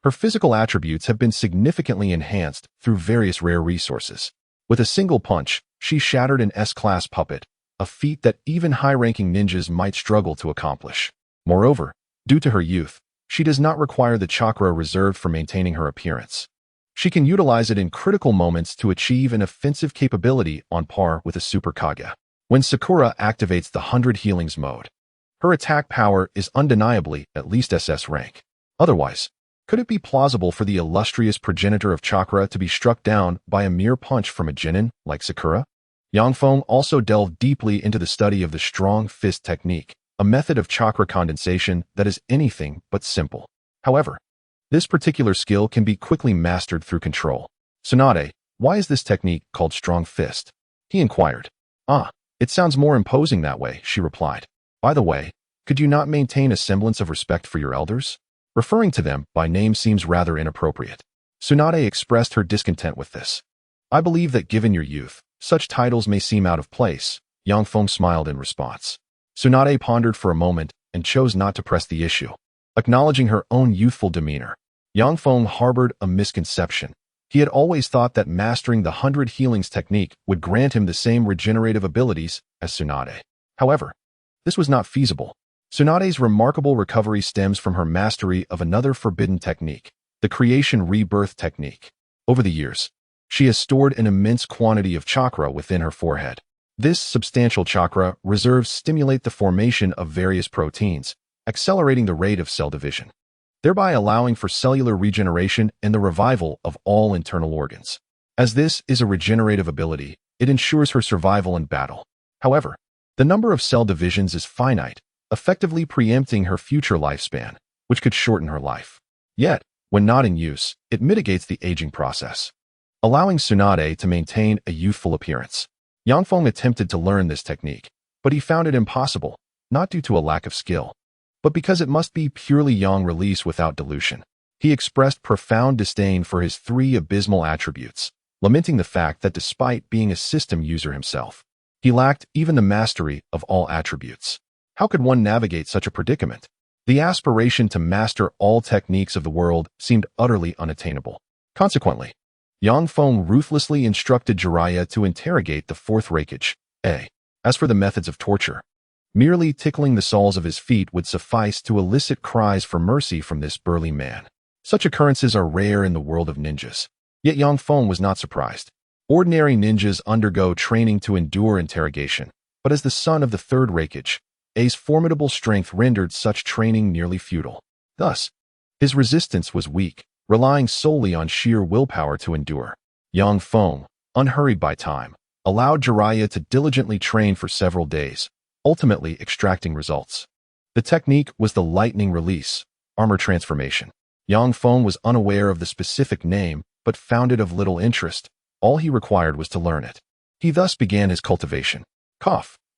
her physical attributes have been significantly enhanced through various rare resources. With a single punch, she shattered an S-class puppet, a feat that even high-ranking ninjas might struggle to accomplish. Moreover, due to her youth, she does not require the chakra reserved for maintaining her appearance. She can utilize it in critical moments to achieve an offensive capability on par with a Super Kage. When Sakura activates the 100 healings mode, Her attack power is undeniably at least SS rank. Otherwise, could it be plausible for the illustrious progenitor of chakra to be struck down by a mere punch from a genin like Sakura? Yang Feng also delved deeply into the study of the strong fist technique, a method of chakra condensation that is anything but simple. However, this particular skill can be quickly mastered through control. Tsunade, why is this technique called strong fist? He inquired. It sounds more imposing that way, she replied. By the way, could you not maintain a semblance of respect for your elders? Referring to them by name seems rather inappropriate. Tsunade expressed her discontent with this. I believe that given your youth, such titles may seem out of place. Yang Feng smiled in response. Tsunade pondered for a moment and chose not to press the issue. Acknowledging her own youthful demeanor, Yang Feng harbored a misconception. He had always thought that mastering the 100 healings technique would grant him the same regenerative abilities as Tsunade. However, this was not feasible. Tsunade's remarkable recovery stems from her mastery of another forbidden technique, the creation rebirth technique. Over the years, she has stored an immense quantity of chakra within her forehead. This substantial chakra reserves stimulate the formation of various proteins, accelerating the rate of cell division, thereby allowing for cellular regeneration and the revival of all internal organs. As this is a regenerative ability, it ensures her survival in battle. However, the number of cell divisions is finite, effectively preempting her future lifespan, which could shorten her life. Yet, when not in use, it mitigates the aging process, allowing Tsunade to maintain a youthful appearance. Yang Feng attempted to learn this technique, but he found it impossible, not due to a lack of skill, but because it must be purely yang release without dilution. He expressed profound disdain for his 3 abysmal attributes, lamenting the fact that despite being a system user himself, he lacked even the mastery of all attributes. How could one navigate such a predicament? The aspiration to master all techniques of the world seemed utterly unattainable. Consequently, Yang Feng ruthlessly instructed Jiraiya to interrogate the 4th Raikage. As for the methods of torture, merely tickling the soles of his feet would suffice to elicit cries for mercy from this burly man. Such occurrences are rare in the world of ninjas. Yet Yang Feng was not surprised. Ordinary ninjas undergo training to endure interrogation, but as the son of the 3rd Raikage, A's formidable strength rendered such training nearly futile. Thus, his resistance was weak, relying solely on sheer willpower to endure. Yang Feng, unhurried by time, allowed Jiraiya to diligently train for several days, ultimately extracting results. The technique was the lightning release, armor transformation. Yang Feng was unaware of the specific name, but found it of little interest. All he required was to learn it. He thus began his cultivation.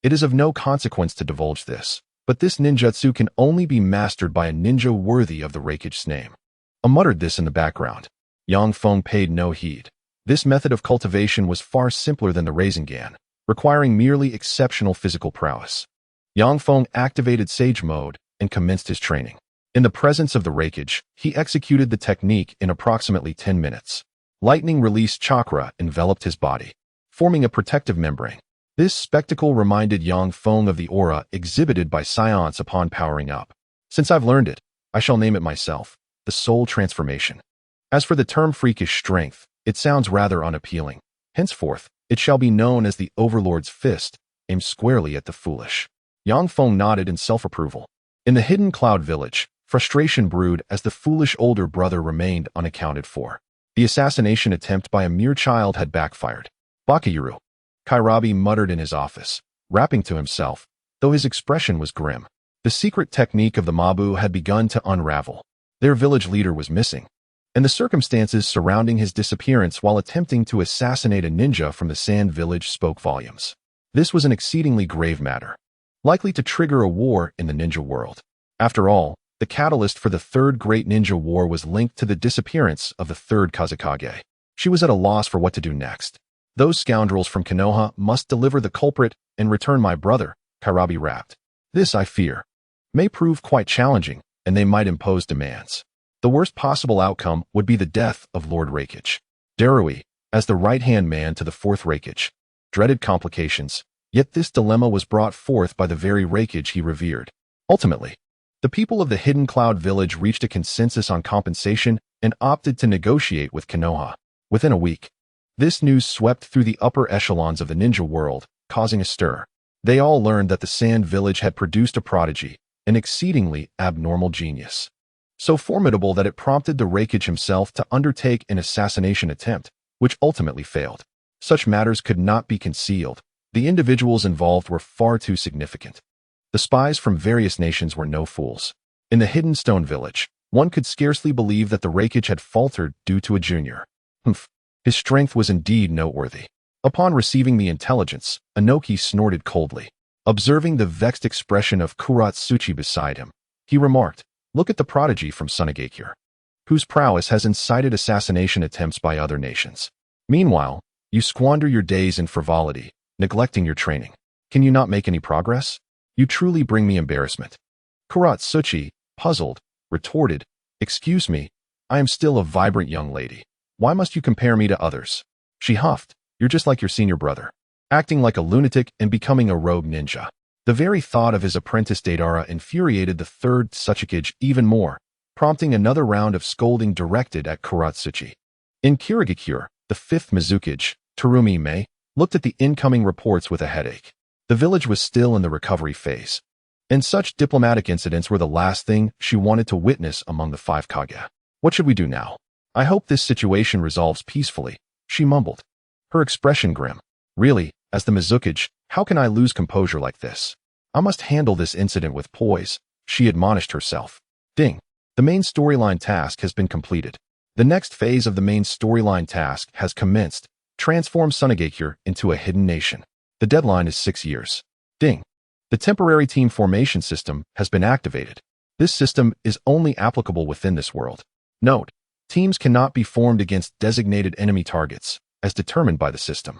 It is of no consequence to divulge this, but this ninjutsu can only be mastered by a ninja worthy of the Raikage's name. I muttered this in the background. Yang Feng paid no heed. This method of cultivation was far simpler than the Rasengan, requiring merely exceptional physical prowess. Yang Feng activated Sage Mode and commenced his training. In the presence of the Raikage, he executed the technique in approximately 10 minutes. Lightning released chakra enveloped his body, forming a protective membrane. This spectacle reminded Yang Feng of the aura exhibited by Science upon powering up. Since I've learned it, I shall name it myself, the soul transformation. As for the term freakish strength, it sounds rather unappealing. Henceforth, it shall be known as the Overlord's fist, aimed squarely at the foolish. Yang Feng nodded in self-approval. In the hidden cloud village, frustration brewed as the foolish older brother remained unaccounted for. The assassination attempt by a mere child had backfired. Bakayuru, Kairabi muttered in his office, rapping to himself, though his expression was grim. The secret technique of the Mabu had begun to unravel. Their village leader was missing, and the circumstances surrounding his disappearance while attempting to assassinate a ninja from the Sand Village spoke volumes. This was an exceedingly grave matter, likely to trigger a war in the ninja world. After all, the catalyst for the 3rd Great Ninja War was linked to the disappearance of the 3rd Kazekage. She was at a loss for what to do next. Those scoundrels from Konoha must deliver the culprit and return my brother, Kairabi rapped. This, I fear, may prove quite challenging, and they might impose demands. The worst possible outcome would be the death of Lord Raikage. Darui, as the right-hand man to the 4th Raikage, dreaded complications, yet this dilemma was brought forth by the very Raikage he revered. Ultimately, the people of the Hidden Cloud Village reached a consensus on compensation and opted to negotiate with Konoha. Within a week, this news swept through the upper echelons of the ninja world, causing a stir. They all learned that the Sand Village had produced a prodigy, an exceedingly abnormal genius. So formidable that it prompted the Raikage himself to undertake an assassination attempt, which ultimately failed. Such matters could not be concealed. The individuals involved were far too significant. The spies from various nations were no fools. In the hidden stone village, one could scarcely believe that the Raikage had faltered due to a junior. His strength was indeed noteworthy. Upon receiving the intelligence, Inoki snorted coldly. Observing the vexed expression of Kuratsuchi beside him, he remarked, "Look at the prodigy from Tsunade, whose prowess has incited assassination attempts by other nations. Meanwhile, you squander your days in frivolity, neglecting your training. Can you not make any progress? You truly bring me embarrassment." Kuratsuchi, puzzled, retorted, "Excuse me, I am still a vibrant young lady. Why must you compare me to others?" She huffed, "You're just like your senior brother, acting like a lunatic and becoming a rogue ninja." The very thought of his apprentice Deidara infuriated the third Tsuchikage even more, prompting another round of scolding directed at Kuratsuchi. In Kirigakure, the fifth Mizukage, Terumi Mei, looked at the incoming reports with a headache. The village was still in the recovery phase, and such diplomatic incidents were the last thing she wanted to witness among the five Kage. "What should we do now? I hope this situation resolves peacefully," she mumbled, her expression grim. "Really, as the Mizukage, how can I lose composure like this? I must handle this incident with poise," she admonished herself. Ding. The main storyline task has been completed. The next phase of the main storyline task has commenced. Transform Tsunade into a hidden nation. The deadline is 6 years. Ding. The temporary team formation system has been activated. This system is only applicable within this world. Note: teams cannot be formed against designated enemy targets, as determined by the system.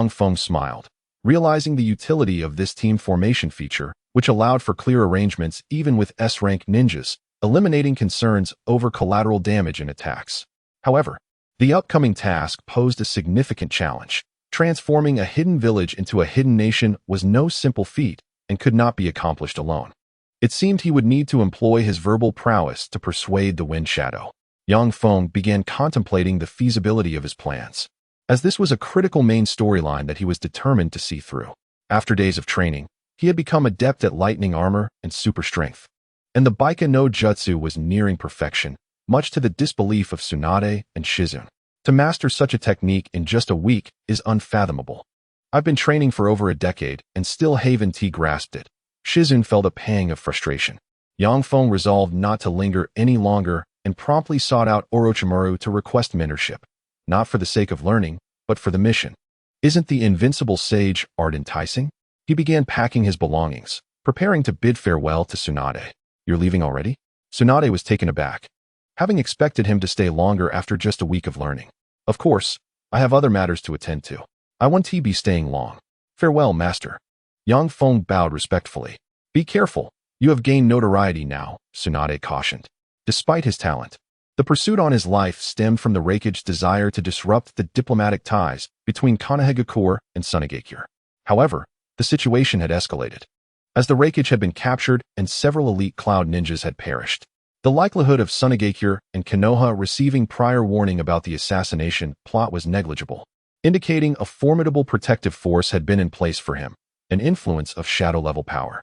Feng smiled, realizing the utility of this team formation feature, which allowed for clear arrangements even with S-rank ninjas, eliminating concerns over collateral damage in attacks. However, the upcoming task posed a significant challenge. Transforming a hidden village into a hidden nation was no simple feat and could not be accomplished alone. It seemed he would need to employ his verbal prowess to persuade the Wind Shadow. Feng began contemplating the feasibility of his plans, as this was a critical main storyline that he was determined to see through. After days of training, he had become adept at lightning armor and super strength, and the Baika no Jutsu was nearing perfection, much to the disbelief of Tsunade and Shizune. To master such a technique in just a week is unfathomable. "I've been training for over a decade, and still haven't grasped it." Shizune felt a pang of frustration. Feng resolved not to linger any longer and promptly sought out Orochimaru to request mentorship, not for the sake of learning, but for the mission. Isn't the invincible sage art enticing? He began packing his belongings, preparing to bid farewell to Tsunade. "You're leaving already?" Tsunade was taken aback, having expected him to stay longer after just a week of learning. "Of course, I have other matters to attend to. I won't be staying long. Farewell, master." Feng bowed respectfully. "Be careful, you have gained notoriety now," Tsunade cautioned. Despite his talent, the pursuit on his life stemmed from the Raikage's desire to disrupt the diplomatic ties between Konohagakure and Tsunade. However, the situation had escalated, as the Raikage had been captured and several elite cloud ninjas had perished. The likelihood of Tsunade and Konoha receiving prior warning about the assassination plot was negligible, indicating a formidable protective force had been in place for him, an influence of shadow-level power.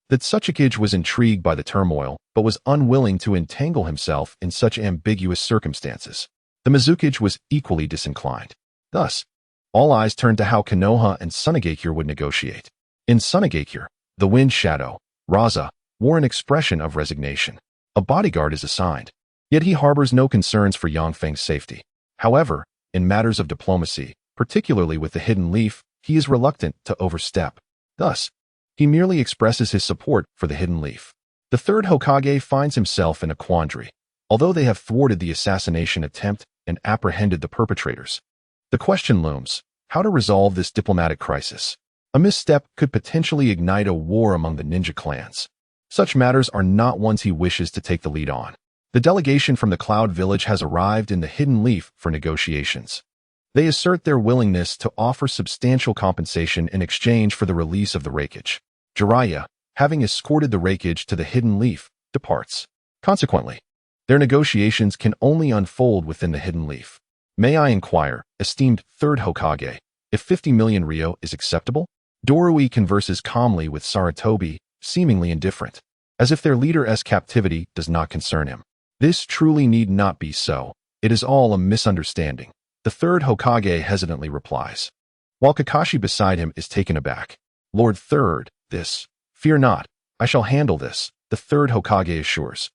The Tsuchikage was intrigued by the turmoil, but was unwilling to entangle himself in such ambiguous circumstances. The Mizukage was equally disinclined. Thus, all eyes turned to how Konoha and Tsunade would negotiate. In Tsunade, the Wind Shadow, Raza, wore an expression of resignation. A bodyguard is assigned, yet he harbors no concerns for Feng's safety. However, in matters of diplomacy, particularly with the Hidden Leaf, he is reluctant to overstep. Thus, he merely expresses his support for the Hidden Leaf. The third Hokage finds himself in a quandary. Although they have thwarted the assassination attempt and apprehended the perpetrators, the question looms: how to resolve this diplomatic crisis? A misstep could potentially ignite a war among the ninja clans. Such matters are not ones he wishes to take the lead on. The delegation from the Cloud Village has arrived in the Hidden Leaf for negotiations. They assert their willingness to offer substantial compensation in exchange for the release of the Raikage. Jiraiya, having escorted the Raikage to the Hidden Leaf, departs. Consequently, their negotiations can only unfold within the Hidden Leaf. "May I inquire, esteemed third Hokage, if 50 million Ryo is acceptable?" Dorui converses calmly with Sarutobi, seemingly indifferent, as if their leader's captivity does not concern him. This truly need not be so. It is all a misunderstanding. The third Hokage hesitantly replies, while Kakashi beside him is taken aback. Lord Third, this. Fear not, I shall handle this, the third Hokage assures,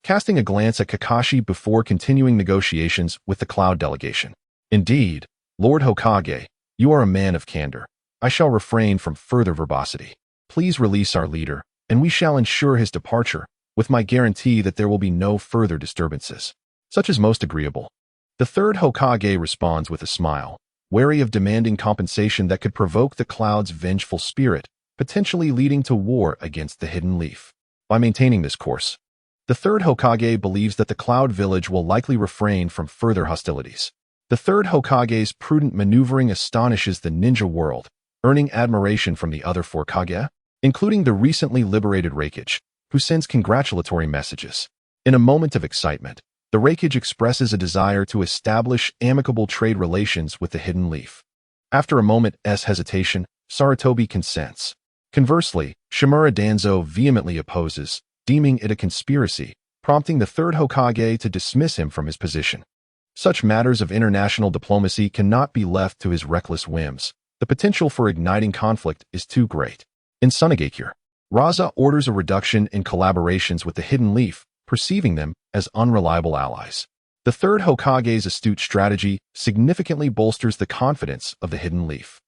casting a glance at Kakashi before continuing negotiations with the Cloud delegation. Indeed, Lord Hokage, you are a man of candor. I shall refrain from further verbosity. Please release our leader, and we shall ensure his departure, with my guarantee that there will be no further disturbances. Such is most agreeable. The third Hokage responds with a smile, wary of demanding compensation that could provoke the Cloud's vengeful spirit, potentially leading to war against the Hidden Leaf. By maintaining this course, the third Hokage believes that the Cloud village will likely refrain from further hostilities. The third Hokage's prudent maneuvering astonishes the ninja world, earning admiration from the other four Kage, including the recently liberated Raikage, who sends congratulatory messages. In a moment of excitement, the Raikage expresses a desire to establish amicable trade relations with the Hidden Leaf. After a moment's hesitation, Sarutobi consents. Conversely, Shimura Danzo vehemently opposes, deeming it a conspiracy, prompting the third Hokage to dismiss him from his position. Such matters of international diplomacy cannot be left to his reckless whims. The potential for igniting conflict is too great. In Tsunade, Raza orders a reduction in collaborations with the Hidden Leaf, perceiving them as unreliable allies. The third Hokage's astute strategy significantly bolsters the confidence of the Hidden Leaf.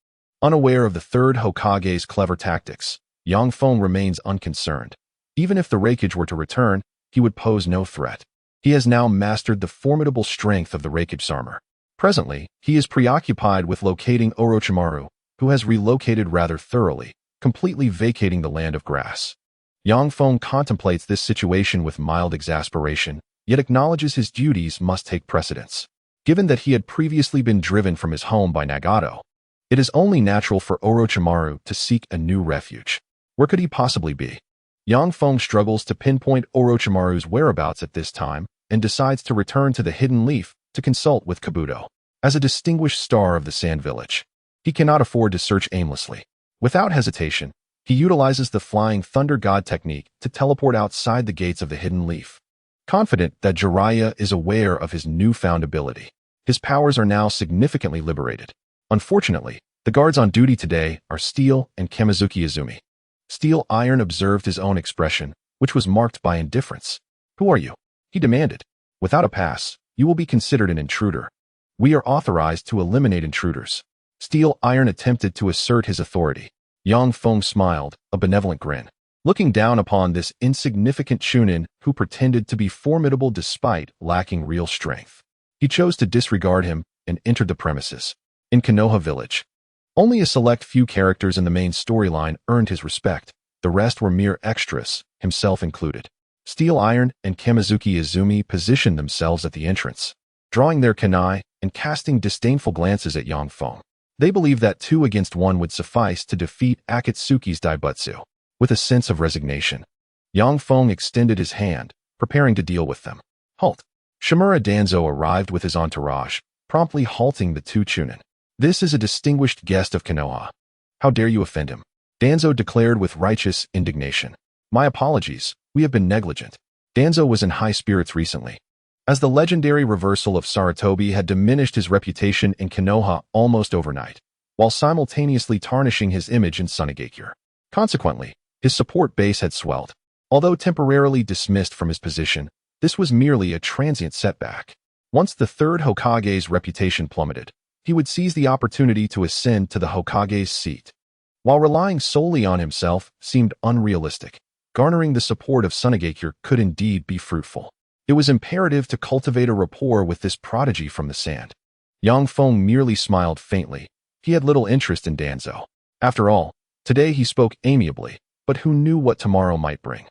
Unaware of the third Hokage's clever tactics, Feng remains unconcerned. Even if the Raikage were to return, he would pose no threat. He has now mastered the formidable strength of the Raikage's armor. Presently, he is preoccupied with locating Orochimaru, who has relocated rather thoroughly, completely vacating the land of grass. Feng contemplates this situation with mild exasperation, yet acknowledges his duties must take precedence. Given that he had previously been driven from his home by Nagato, it is only natural for Orochimaru to seek a new refuge. Where could he possibly be? Feng struggles to pinpoint Orochimaru's whereabouts at this time and decides to return to the Hidden Leaf to consult with Kabuto. As a distinguished star of the Sand Village, he cannot afford to search aimlessly. Without hesitation, he utilizes the Flying Thunder God technique to teleport outside the gates of the Hidden Leaf. Confident that Jiraiya is aware of his newfound ability, his powers are now significantly liberated. Unfortunately, the guards on duty today are Steel and Kamizuki Izumi. Steel Iron observed his own expression, which was marked by indifference. "Who are you?" he demanded. "Without a pass, you will be considered an intruder. We are authorized to eliminate intruders." Steel Iron attempted to assert his authority. Feng smiled, a benevolent grin, looking down upon this insignificant chunin who pretended to be formidable despite lacking real strength. He chose to disregard him and entered the premises. In Konoha Village, only a select few characters in the main storyline earned his respect. The rest were mere extras, himself included. Steel Iron and Kamizuki Izumi positioned themselves at the entrance, drawing their kunai and casting disdainful glances at Feng. They believed that 2 against 1 would suffice to defeat Akatsuki's Daibutsu. With a sense of resignation, Feng extended his hand, preparing to deal with them. "Halt!" Shimura Danzo arrived with his entourage, promptly halting the 2 chunin. "This is a distinguished guest of Konoha. How dare you offend him?" Danzo declared with righteous indignation. "My apologies, we have been negligent." Danzo was in high spirits recently, as the legendary reversal of Sarutobi had diminished his reputation in Konoha almost overnight, while simultaneously tarnishing his image in Tsunade. Consequently, his support base had swelled. Although temporarily dismissed from his position, this was merely a transient setback. Once the third Hokage's reputation plummeted, he would seize the opportunity to ascend to the Hokage's seat. While relying solely on himself seemed unrealistic, garnering the support of Tsunade could indeed be fruitful. It was imperative to cultivate a rapport with this prodigy from the sand. Feng merely smiled faintly. He had little interest in Danzo. After all, today he spoke amiably, but who knew what tomorrow might bring?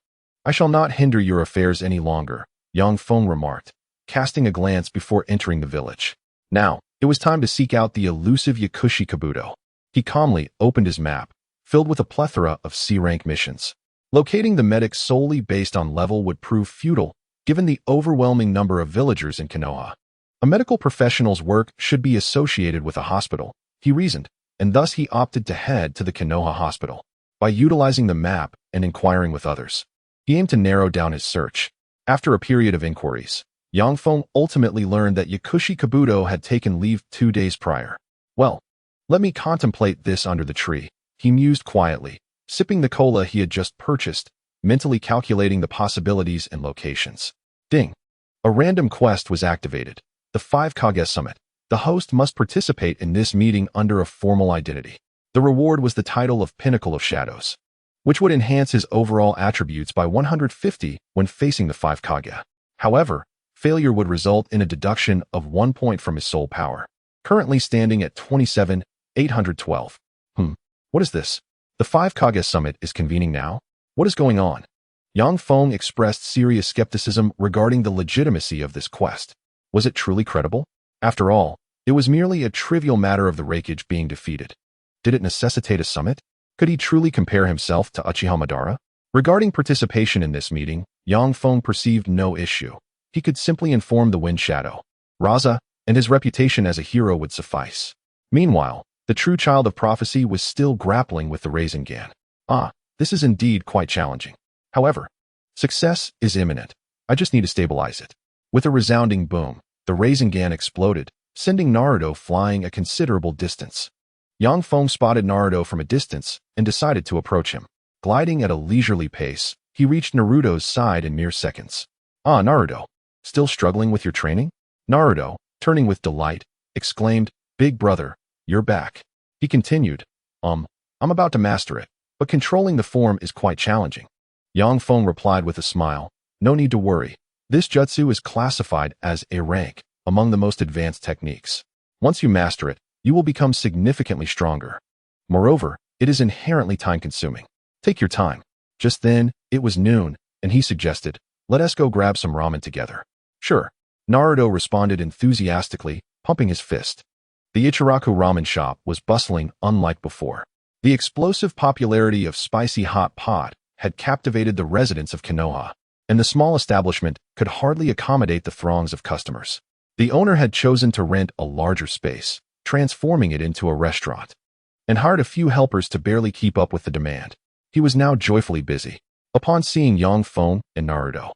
"I shall not hinder your affairs any longer," Feng remarked, casting a glance before entering the village. Now, it was time to seek out the elusive Yakushi Kabuto. He calmly opened his map, filled with a plethora of C-rank missions. Locating the medic solely based on level would prove futile, given the overwhelming number of villagers in Konoha. A medical professional's work should be associated with a hospital, he reasoned, and thus he opted to head to the Konoha hospital. By utilizing the map and inquiring with others, he aimed to narrow down his search. After a period of inquiries, Yang Feng ultimately learned that Yakushi Kabuto had taken leave 2 days prior. Well, let me contemplate this under the tree, he mused quietly, sipping the cola he had just purchased, mentally calculating the possibilities and locations. Ding! A random quest was activated. The 5 Kage Summit. The host must participate in this meeting under a formal identity. The reward was the title of Pinnacle of Shadows, which would enhance his overall attributes by 150 when facing the 5 Kage. However, failure would result in a deduction of 1 point from his soul power, currently standing at 27,812. What is this? The 5 Kage Summit is convening now? What is going on? Yang Feng expressed serious skepticism regarding the legitimacy of this quest. Was it truly credible? After all, it was merely a trivial matter of the Raikage being defeated. Did it necessitate a summit? Could he truly compare himself to Uchiha Madara? Regarding participation in this meeting, Yang Feng perceived no issue. He could simply inform the Wind Shadow, Raza, and his reputation as a hero would suffice. Meanwhile, the true child of prophecy was still grappling with the Rasengan. This is indeed quite challenging. However, success is imminent. I just need to stabilize it. With a resounding boom, the Rasengan exploded, sending Naruto flying a considerable distance. Yang Feng spotted Naruto from a distance and decided to approach him. Gliding at a leisurely pace, he reached Naruto's side in mere seconds. Naruto, still struggling with your training? Naruto, turning with delight, exclaimed, Big brother, you're back. He continued, I'm about to master it, but controlling the form is quite challenging. Yang Feng replied with a smile, no need to worry. This jutsu is classified as a rank among the most advanced techniques. Once you master it, you will become significantly stronger. Moreover, it is inherently time-consuming. Take your time. Just then, it was noon, and he suggested, let us go grab some ramen together. Sure. Naruto responded enthusiastically, pumping his fist. The Ichiraku ramen shop was bustling unlike before. The explosive popularity of spicy hot pot had captivated the residents of Konoha, and the small establishment could hardly accommodate the throngs of customers. The owner had chosen to rent a larger space, transforming it into a restaurant, and hired a few helpers to barely keep up with the demand. He was now joyfully busy. Upon seeing Yang Feng and Naruto,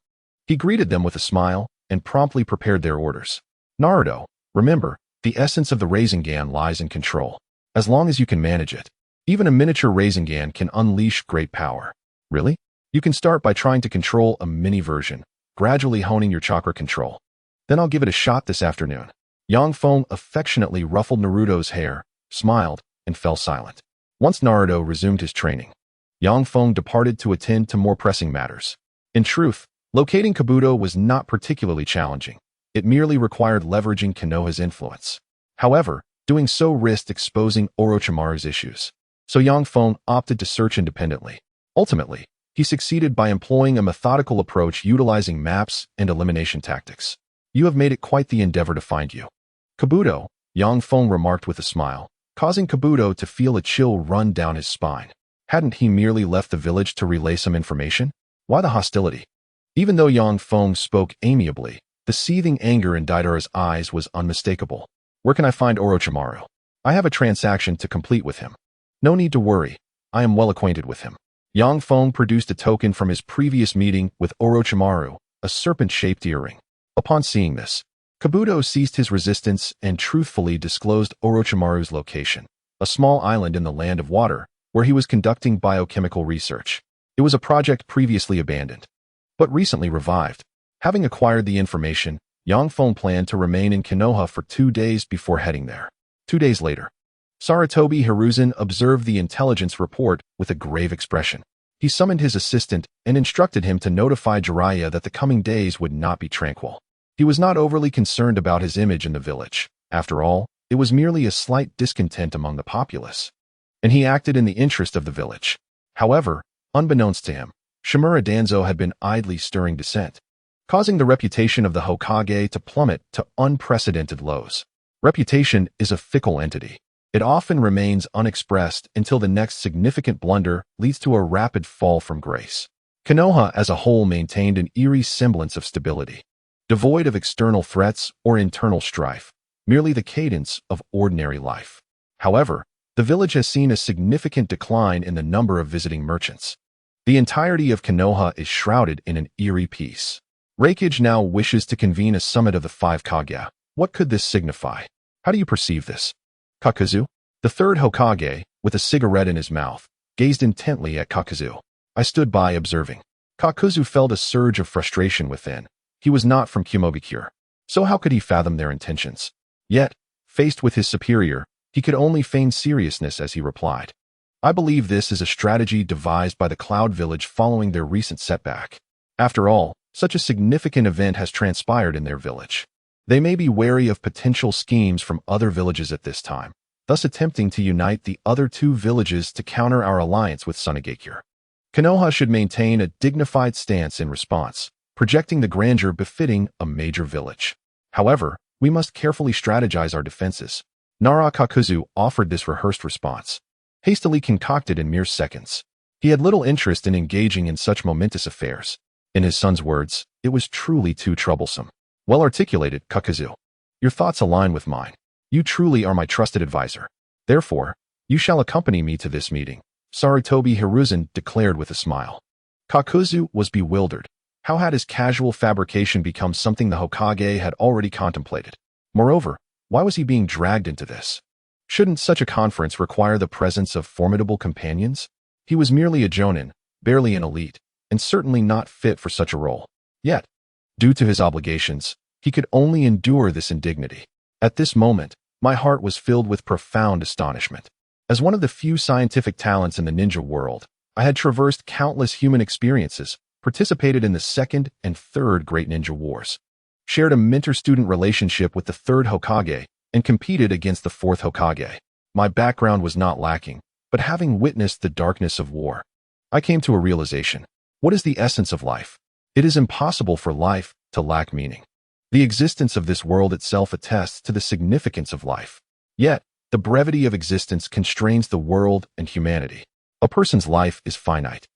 he greeted them with a smile and promptly prepared their orders. Naruto, remember, the essence of the Rasengan lies in control. As long as you can manage it, even a miniature Rasengan can unleash great power. Really? You can start by trying to control a mini version, gradually honing your chakra control. Then I'll give it a shot this afternoon. Yang Feng affectionately ruffled Naruto's hair, smiled, and fell silent. Once Naruto resumed his training, Yang Feng departed to attend to more pressing matters. In truth, locating Kabuto was not particularly challenging. It merely required leveraging Konoha's influence. However, doing so risked exposing Orochimaru's issues. So Yang Feng opted to search independently. Ultimately, he succeeded by employing a methodical approach utilizing maps and elimination tactics. You have made it quite the endeavor to find you. Kabuto, Yang Feng remarked with a smile, causing Kabuto to feel a chill run down his spine. Hadn't he merely left the village to relay some information? Why the hostility? Even though Yang Feng spoke amiably, the seething anger in Deidara's eyes was unmistakable. Where can I find Orochimaru? I have a transaction to complete with him. No need to worry. I am well acquainted with him. Yang Feng produced a token from his previous meeting with Orochimaru, a serpent-shaped earring. Upon seeing this, Kabuto ceased his resistance and truthfully disclosed Orochimaru's location, a small island in the land of water, where he was conducting biochemical research. It was a project previously abandoned, but recently revived. Having acquired the information, Yang Feng planned to remain in Konoha for 2 days before heading there. 2 days later, Sarutobi Hiruzen observed the intelligence report with a grave expression. He summoned his assistant and instructed him to notify Jiraiya that the coming days would not be tranquil. He was not overly concerned about his image in the village. After all, it was merely a slight discontent among the populace, and he acted in the interest of the village. However, unbeknownst to him, Shimura Danzo had been idly stirring dissent, causing the reputation of the Hokage to plummet to unprecedented lows. Reputation is a fickle entity. It often remains unexpressed until the next significant blunder leads to a rapid fall from grace. Konoha as a whole maintained an eerie semblance of stability, devoid of external threats or internal strife, merely the cadence of ordinary life. However, The village has seen a significant decline in the number of visiting merchants. The entirety of Konoha is shrouded in an eerie peace. Raikage now wishes to convene a summit of the 5 Kage. What could this signify? How do you perceive this? Kakuzu, the third Hokage, with a cigarette in his mouth, gazed intently at Kakuzu. I stood by observing. Kakuzu felt a surge of frustration within. He was not from Kumogakure, so how could he fathom their intentions? Yet, faced with his superior, he could only feign seriousness as he replied. I believe this is a strategy devised by the Cloud Village following their recent setback. After all, such a significant event has transpired in their village. They may be wary of potential schemes from other villages at this time, thus attempting to unite the other 2 villages to counter our alliance with Tsunade. Konoha should maintain a dignified stance in response, projecting the grandeur befitting a major village. However, we must carefully strategize our defenses. Nara Kakuzu offered this rehearsed response, hastily concocted in mere seconds. He had little interest in engaging in such momentous affairs. In his son's words, it was truly too troublesome. Well articulated, Kakuzu. Your thoughts align with mine. You truly are my trusted advisor. Therefore, you shall accompany me to this meeting, Sarutobi Hiruzen declared with a smile. Kakuzu was bewildered. How had his casual fabrication become something the Hokage had already contemplated? Moreover, why was he being dragged into this? Shouldn't such a conference require the presence of formidable companions? He was merely a jonin, barely an elite, and certainly not fit for such a role. Yet, due to his obligations, he could only endure this indignity. At this moment, my heart was filled with profound astonishment. As one of the few scientific talents in the ninja world, I had traversed countless human experiences, participated in the 2nd and 3rd Great Ninja Wars, shared a mentor-student relationship with the 3rd Hokage, and competed against the 4th Hokage. My background was not lacking, but having witnessed the darkness of war, I came to a realization. What is the essence of life? It is impossible for life to lack meaning. The existence of this world itself attests to the significance of life. Yet, the brevity of existence constrains the world and humanity. A person's life is finite.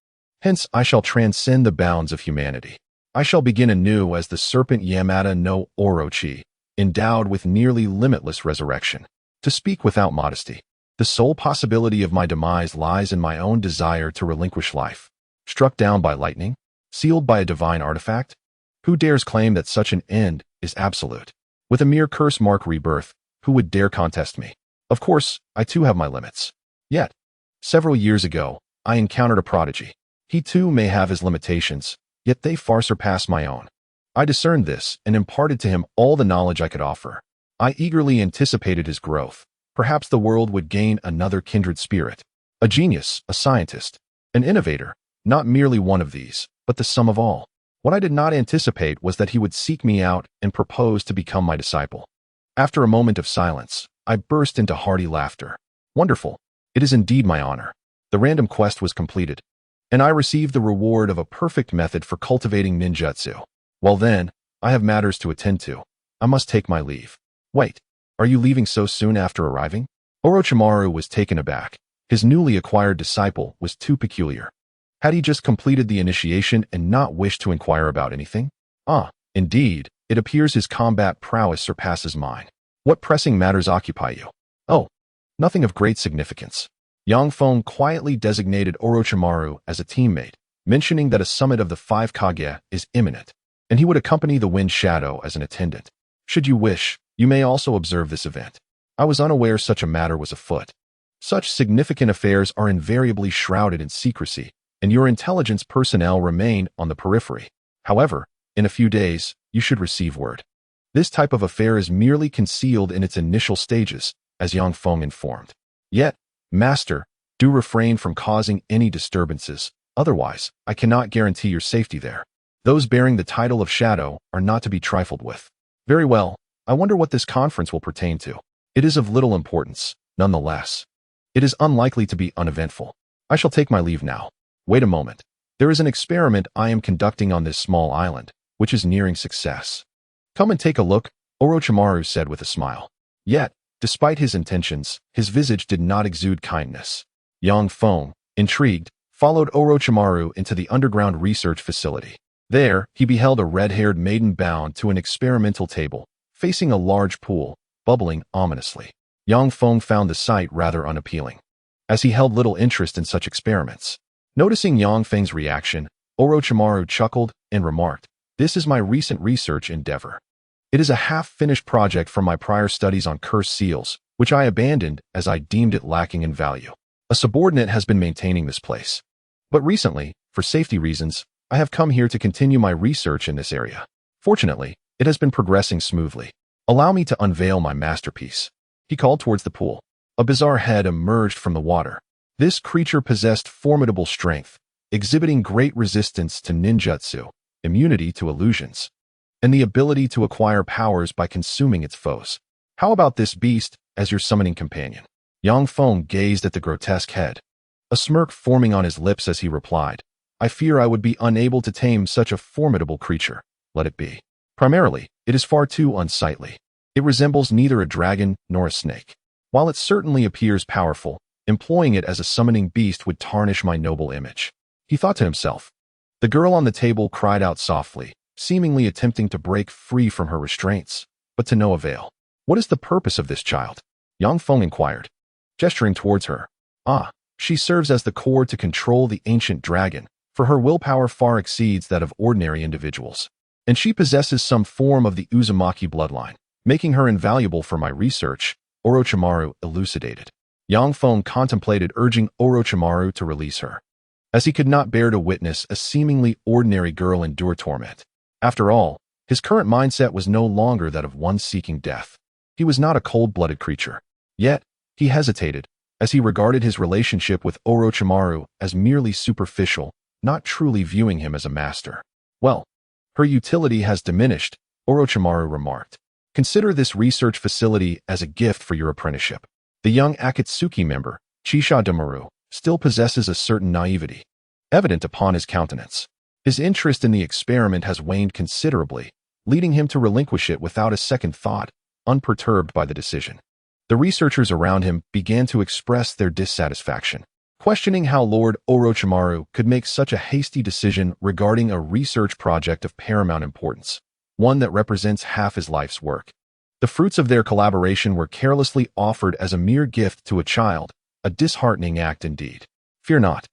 Hence, I shall transcend the bounds of humanity. I shall begin anew as the serpent Yamada no Orochi, endowed with nearly limitless resurrection. To speak without modesty, the sole possibility of my demise lies in my own desire to relinquish life. Struck down by lightning? Sealed by a divine artifact? Who dares claim that such an end is absolute? With a mere curse mark rebirth, who would dare contest me? Of course, I too have my limits. Yet, several years ago, I encountered a prodigy. He too may have his limitations, yet they far surpass my own. I discerned this and imparted to him all the knowledge I could offer. I eagerly anticipated his growth. Perhaps the world would gain another kindred spirit. A genius, a scientist, an innovator, not merely one of these, but the sum of all. What I did not anticipate was that he would seek me out and propose to become my disciple. After a moment of silence, I burst into hearty laughter. Wonderful. It is indeed my honor. The random quest was completed, and I received the reward of a perfect method for cultivating ninjutsu. Well then, I have matters to attend to. I must take my leave. Wait, are you leaving so soon after arriving? Orochimaru was taken aback. His newly acquired disciple was too peculiar. Had he just completed the initiation and not wished to inquire about anything? Ah, indeed, it appears his combat prowess surpasses mine. What pressing matters occupy you? Oh, nothing of great significance. Yang Feng quietly designated Orochimaru as a teammate, mentioning that a summit of the 5 Kage is imminent, and he would accompany the Wind Shadow as an attendant. Should you wish, you may also observe this event. I was unaware such a matter was afoot. Such significant affairs are invariably shrouded in secrecy, and your intelligence personnel remain on the periphery. However, in a few days, you should receive word. This type of affair is merely concealed in its initial stages, as Yang Feng informed. Yet, Master, do refrain from causing any disturbances, otherwise, I cannot guarantee your safety there. Those bearing the title of Shadow are not to be trifled with. Very well, I wonder what this conference will pertain to. It is of little importance, nonetheless. It is unlikely to be uneventful. I shall take my leave now. Wait a moment. There is an experiment I am conducting on this small island, which is nearing success. Come and take a look, Orochimaru said with a smile. Yet, despite his intentions, his visage did not exude kindness. Yang Feng, intrigued, followed Orochimaru into the underground research facility. There, he beheld a red-haired maiden bound to an experimental table, facing a large pool, bubbling ominously. Yang Feng found the sight rather unappealing, as he held little interest in such experiments. Noticing Yang Feng's reaction, Orochimaru chuckled and remarked, "This is my recent research endeavor. It is a half-finished project from my prior studies on cursed seals, which I abandoned as I deemed it lacking in value. A subordinate has been maintaining this place. But recently, for safety reasons, I have come here to continue my research in this area. Fortunately, it has been progressing smoothly. Allow me to unveil my masterpiece." He called towards the pool. A bizarre head emerged from the water. This creature possessed formidable strength, exhibiting great resistance to ninjutsu, immunity to illusions, and the ability to acquire powers by consuming its foes. "How about this beast as your summoning companion?" Yang Feng gazed at the grotesque head, a smirk forming on his lips as he replied, "I fear I would be unable to tame such a formidable creature. Let it be. Primarily, it is far too unsightly. It resembles neither a dragon nor a snake. While it certainly appears powerful, employing it as a summoning beast would tarnish my noble image," he thought to himself. The girl on the table cried out softly, seemingly attempting to break free from her restraints, but to no avail. "What is the purpose of this child?" Yang Feng inquired, gesturing towards her. "Ah, she serves as the core to control the ancient dragon, for her willpower far exceeds that of ordinary individuals. And she possesses some form of the Uzumaki bloodline, making her invaluable for my research," Orochimaru elucidated. Yang Feng contemplated urging Orochimaru to release her, as he could not bear to witness a seemingly ordinary girl endure torment. After all, his current mindset was no longer that of one seeking death. He was not a cold-blooded creature. Yet, he hesitated, as he regarded his relationship with Orochimaru as merely superficial, not truly viewing him as a master. "Well, her utility has diminished," Orochimaru remarked. "Consider this research facility as a gift for your apprenticeship." The young Akatsuki member, Chisha Damaru, still possesses a certain naivety, evident upon his countenance. His interest in the experiment has waned considerably, leading him to relinquish it without a second thought, unperturbed by the decision. The researchers around him began to express their dissatisfaction, questioning how Lord Orochimaru could make such a hasty decision regarding a research project of paramount importance, one that represents half his life's work. The fruits of their collaboration were carelessly offered as a mere gift to a child, a disheartening act indeed. "Fear not,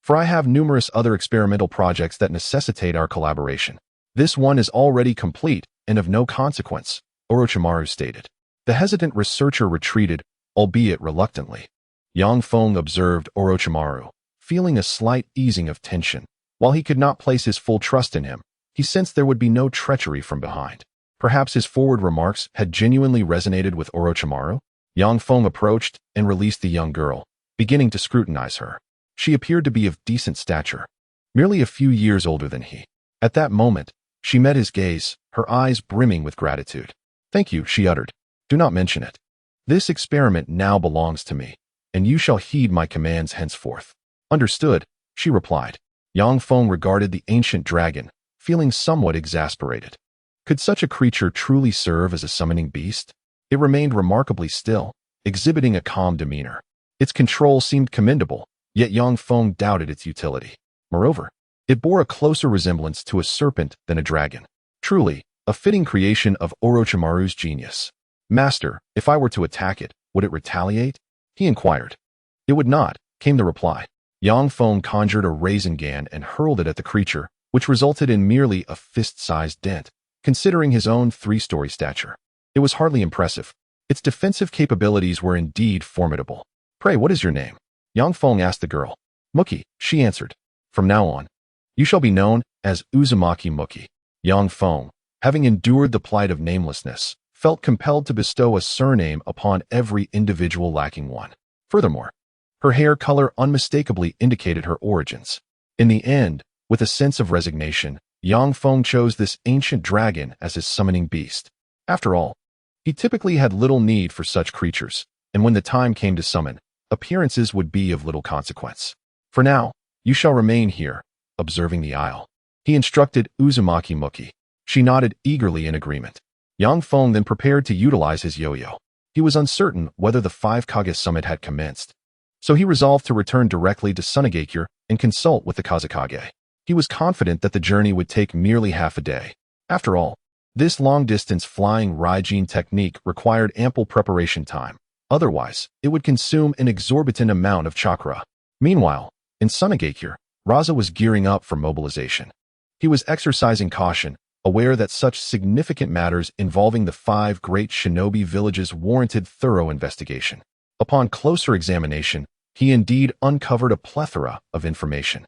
for I have numerous other experimental projects that necessitate our collaboration. This one is already complete and of no consequence," Orochimaru stated. The hesitant researcher retreated, albeit reluctantly. Yang Feng observed Orochimaru, feeling a slight easing of tension. While he could not place his full trust in him, he sensed there would be no treachery from behind. Perhaps his forward remarks had genuinely resonated with Orochimaru. Yang Feng approached and released the young girl, beginning to scrutinize her. She appeared to be of decent stature, merely a few years older than he. At that moment, she met his gaze, her eyes brimming with gratitude. "Thank you," she uttered. "Do not mention it. This experiment now belongs to me, and you shall heed my commands henceforth." "Understood," she replied. Yang Feng regarded the ancient dragon, feeling somewhat exasperated. Could such a creature truly serve as a summoning beast? It remained remarkably still, exhibiting a calm demeanor. Its control seemed commendable, yet Yang Feng doubted its utility. Moreover, it bore a closer resemblance to a serpent than a dragon. Truly, a fitting creation of Orochimaru's genius. "Master, if I were to attack it, would it retaliate?" he inquired. "It would not," came the reply. Yang Feng conjured a raisin gun and hurled it at the creature, which resulted in merely a fist-sized dent. Considering his own 3-story stature, it was hardly impressive. Its defensive capabilities were indeed formidable. "Pray, what is your name?" Yang Feng asked the girl. "Muki," she answered. "From now on, you shall be known as Uzumaki Muki." Yang Feng, having endured the plight of namelessness, felt compelled to bestow a surname upon every individual lacking one. Furthermore, her hair color unmistakably indicated her origins. In the end, with a sense of resignation, Yang Feng chose this ancient dragon as his summoning beast. After all, he typically had little need for such creatures, and when the time came to summon, appearances would be of little consequence. "For now, you shall remain here, observing the isle," he instructed Uzumaki Muki. She nodded eagerly in agreement. Yang Feng then prepared to utilize his yo-yo. He was uncertain whether the 5 Kage summit had commenced, so he resolved to return directly to Tsunade and consult with the Kazekage. He was confident that the journey would take merely half a day. After all, this long-distance flying Raijin technique required ample preparation time, Otherwise, it would consume an exorbitant amount of chakra. Meanwhile, in Tsunade, Raza was gearing up for mobilization. He was exercising caution, aware that such significant matters involving the 5 great shinobi villages warranted thorough investigation. Upon closer examination, he indeed uncovered a plethora of information.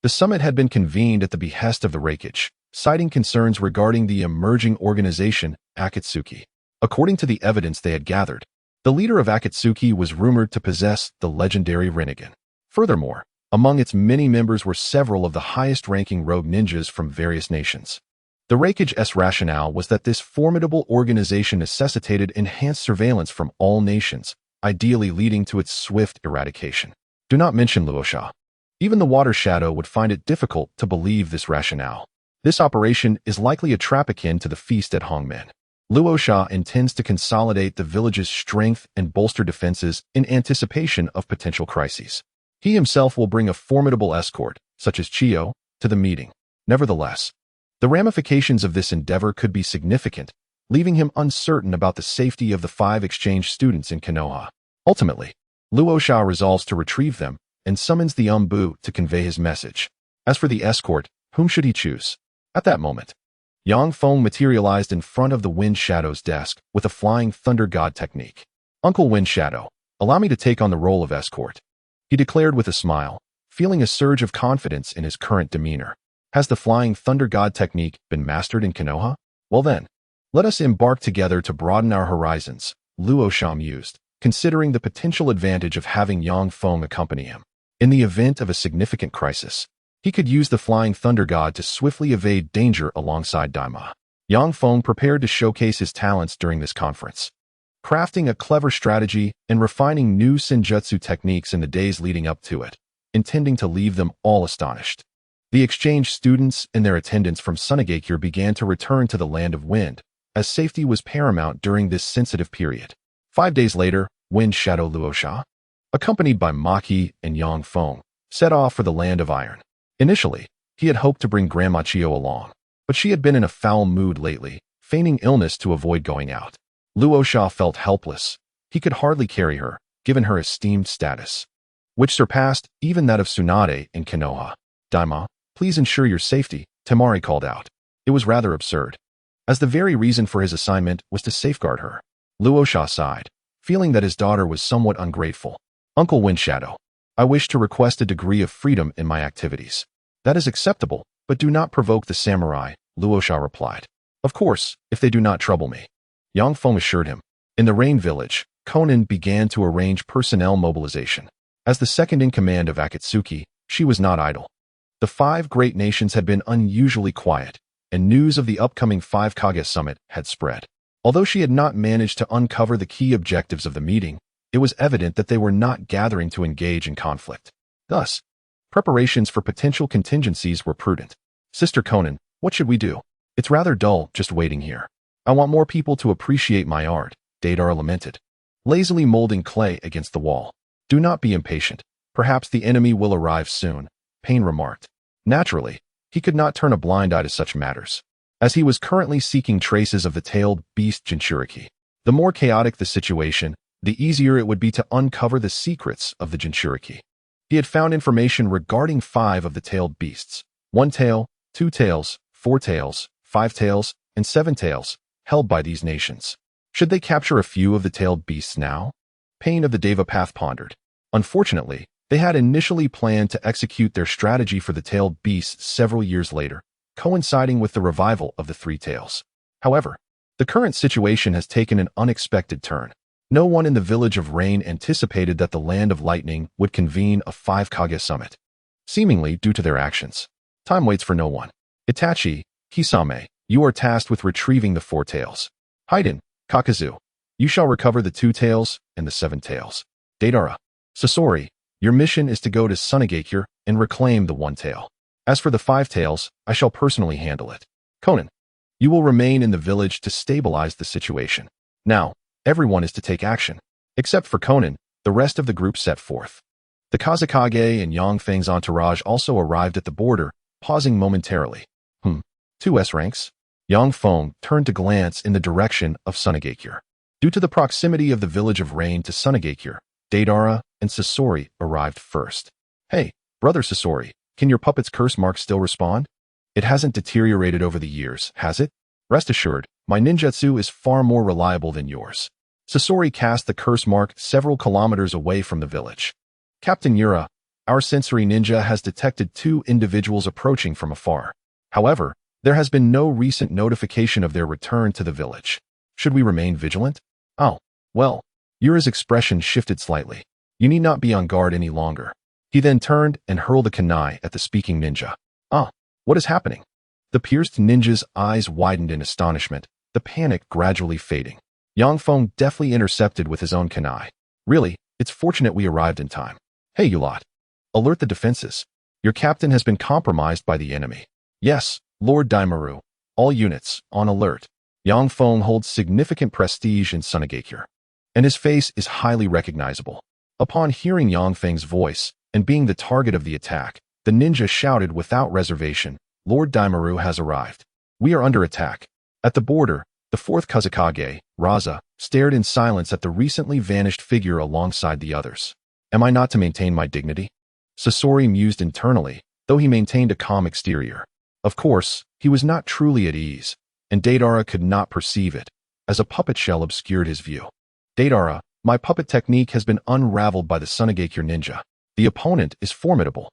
The summit had been convened at the behest of the Raikage, citing concerns regarding the emerging organization, Akatsuki. According to the evidence they had gathered, the leader of Akatsuki was rumored to possess the legendary Rinnegan. Furthermore, among its many members were several of the highest-ranking rogue ninjas from various nations. The Raikage's rationale was that this formidable organization necessitated enhanced surveillance from all nations, ideally leading to its swift eradication. Do not mention Luosha. Even the Water Shadow would find it difficult to believe this rationale. This operation is likely a trap akin to the feast at Hongmen. Luosha intends to consolidate the village's strength and bolster defenses in anticipation of potential crises. He himself will bring a formidable escort, such as Chiyo, to the meeting. Nevertheless, the ramifications of this endeavor could be significant, leaving him uncertain about the safety of the 5 exchange students in Konoha. Ultimately, Luosha resolves to retrieve them and summons the Umbu to convey his message. As for the escort, whom should he choose? At that moment, Yang Feng materialized in front of the Wind Shadow's desk with a flying thunder god technique. Uncle Wind Shadow, allow me to take on the role of escort, he declared with a smile, feeling a surge of confidence in his current demeanor. Has the flying thunder god technique been mastered in Konoha? Well then, let us embark together to broaden our horizons, Luosha mused, considering the potential advantage of having Yang Feng accompany him. In the event of a significant crisis, he could use the flying thunder god to swiftly evade danger alongside Daima. Yang Feng prepared to showcase his talents during this conference, crafting a clever strategy and refining new ninjutsu techniques in the days leading up to it, intending to leave them all astonished. The exchange students and their attendants from Tsunade began to return to the Land of Wind, as safety was paramount during this sensitive period. 5 days later, Wind Shadow Luosha, accompanied by Maki and Yang Feng, set off for the Land of Iron. Initially, he had hoped to bring Grandma Chiyo along, but she had been in a foul mood lately, feigning illness to avoid going out. Luosha felt helpless. He could hardly carry her, given her esteemed status, which surpassed even that of Tsunade in Konoha. Daima, please ensure your safety, Temari called out. It was rather absurd, as the very reason for his assignment was to safeguard her. Luosha sighed, feeling that his daughter was somewhat ungrateful. Uncle Wind Shadow, I wish to request a degree of freedom in my activities. That is acceptable, but do not provoke the samurai, Luosha replied. Of course, if they do not trouble me, Yang Feng assured him. In the Rain Village, Konan began to arrange personnel mobilization. As the second in command of Akatsuki, she was not idle. The 5 great nations had been unusually quiet, and news of the upcoming 5 Kage summit had spread. Although she had not managed to uncover the key objectives of the meeting, it was evident that they were not gathering to engage in conflict. Thus, preparations for potential contingencies were prudent. Sister Konan, what should we do? It's rather dull just waiting here. I want more people to appreciate my art, Deidara lamented, lazily molding clay against the wall. Do not be impatient. Perhaps the enemy will arrive soon, Pain remarked. Naturally, he could not turn a blind eye to such matters, as he was currently seeking traces of the tailed beast Jinchuriki. The more chaotic the situation, the easier it would be to uncover the secrets of the Jinchuriki. He had found information regarding 5 of the tailed beasts: 1 tail, 2 tails, 4 tails, 5 tails, and 7 tails, held by these nations. Should they capture a few of the tailed beasts now? Pain of the Deva Path pondered. Unfortunately, they had initially planned to execute their strategy for the tailed beasts several years later, coinciding with the revival of the 3 tails. However, the current situation has taken an unexpected turn. No one in the Village of Rain anticipated that the Land of Lightning would convene a 5 Kage summit, seemingly due to their actions. Time waits for no one. Itachi, Kisame, you are tasked with retrieving the 4 tails. Haiden, Kakazu, you shall recover the 2 tails and the 7 tails. Deidara, Sasori, your mission is to go to Tsunade and reclaim the 1 tail. As for the 5 tails, I shall personally handle it. Konan, you will remain in the village to stabilize the situation. Now, everyone is to take action. Except for Konan, the rest of the group set forth. The Kazekage and Yang Feng's entourage also arrived at the border, pausing momentarily. 2 S ranks? Yang Feng turned to glance in the direction of Tsunade. Due to the proximity of the village of Rain to Tsunade, Deidara and Sasori arrived first. Hey, brother Sasori, can your puppet's curse mark still respond? It hasn't deteriorated over the years, has it? Rest assured, my ninjutsu is far more reliable than yours. Sasori cast the curse mark several kilometers away from the village. Captain Yura, our sensory ninja has detected 2 individuals approaching from afar. However, there has been no recent notification of their return to the village. Should we remain vigilant? Oh, well. Yura's expression shifted slightly. You need not be on guard any longer. He then turned and hurled a kunai at the speaking ninja. What is happening? The pierced ninja's eyes widened in astonishment, the panic gradually fading. Yang Feng deftly intercepted with his own kunai. Really, it's fortunate we arrived in time. Hey, you lot. Alert the defenses. Your captain has been compromised by the enemy. Yes, Lord Daimaru. All units, on alert. Yang Feng holds significant prestige in Tsunade, and his face is highly recognizable. Upon hearing Yang Feng's voice, and being the target of the attack, the ninja shouted without reservation, Lord Daimaru has arrived. We are under attack. At the border, the 4th Kazakage, Raza, stared in silence at the recently vanished figure alongside the others. Am I not to maintain my dignity? Sasori mused internally, though he maintained a calm exterior. Of course, he was not truly at ease, and Deidara could not perceive it, as a puppet shell obscured his view. Deidara, my puppet technique has been unraveled by the Tsunade ninja. The opponent is formidable.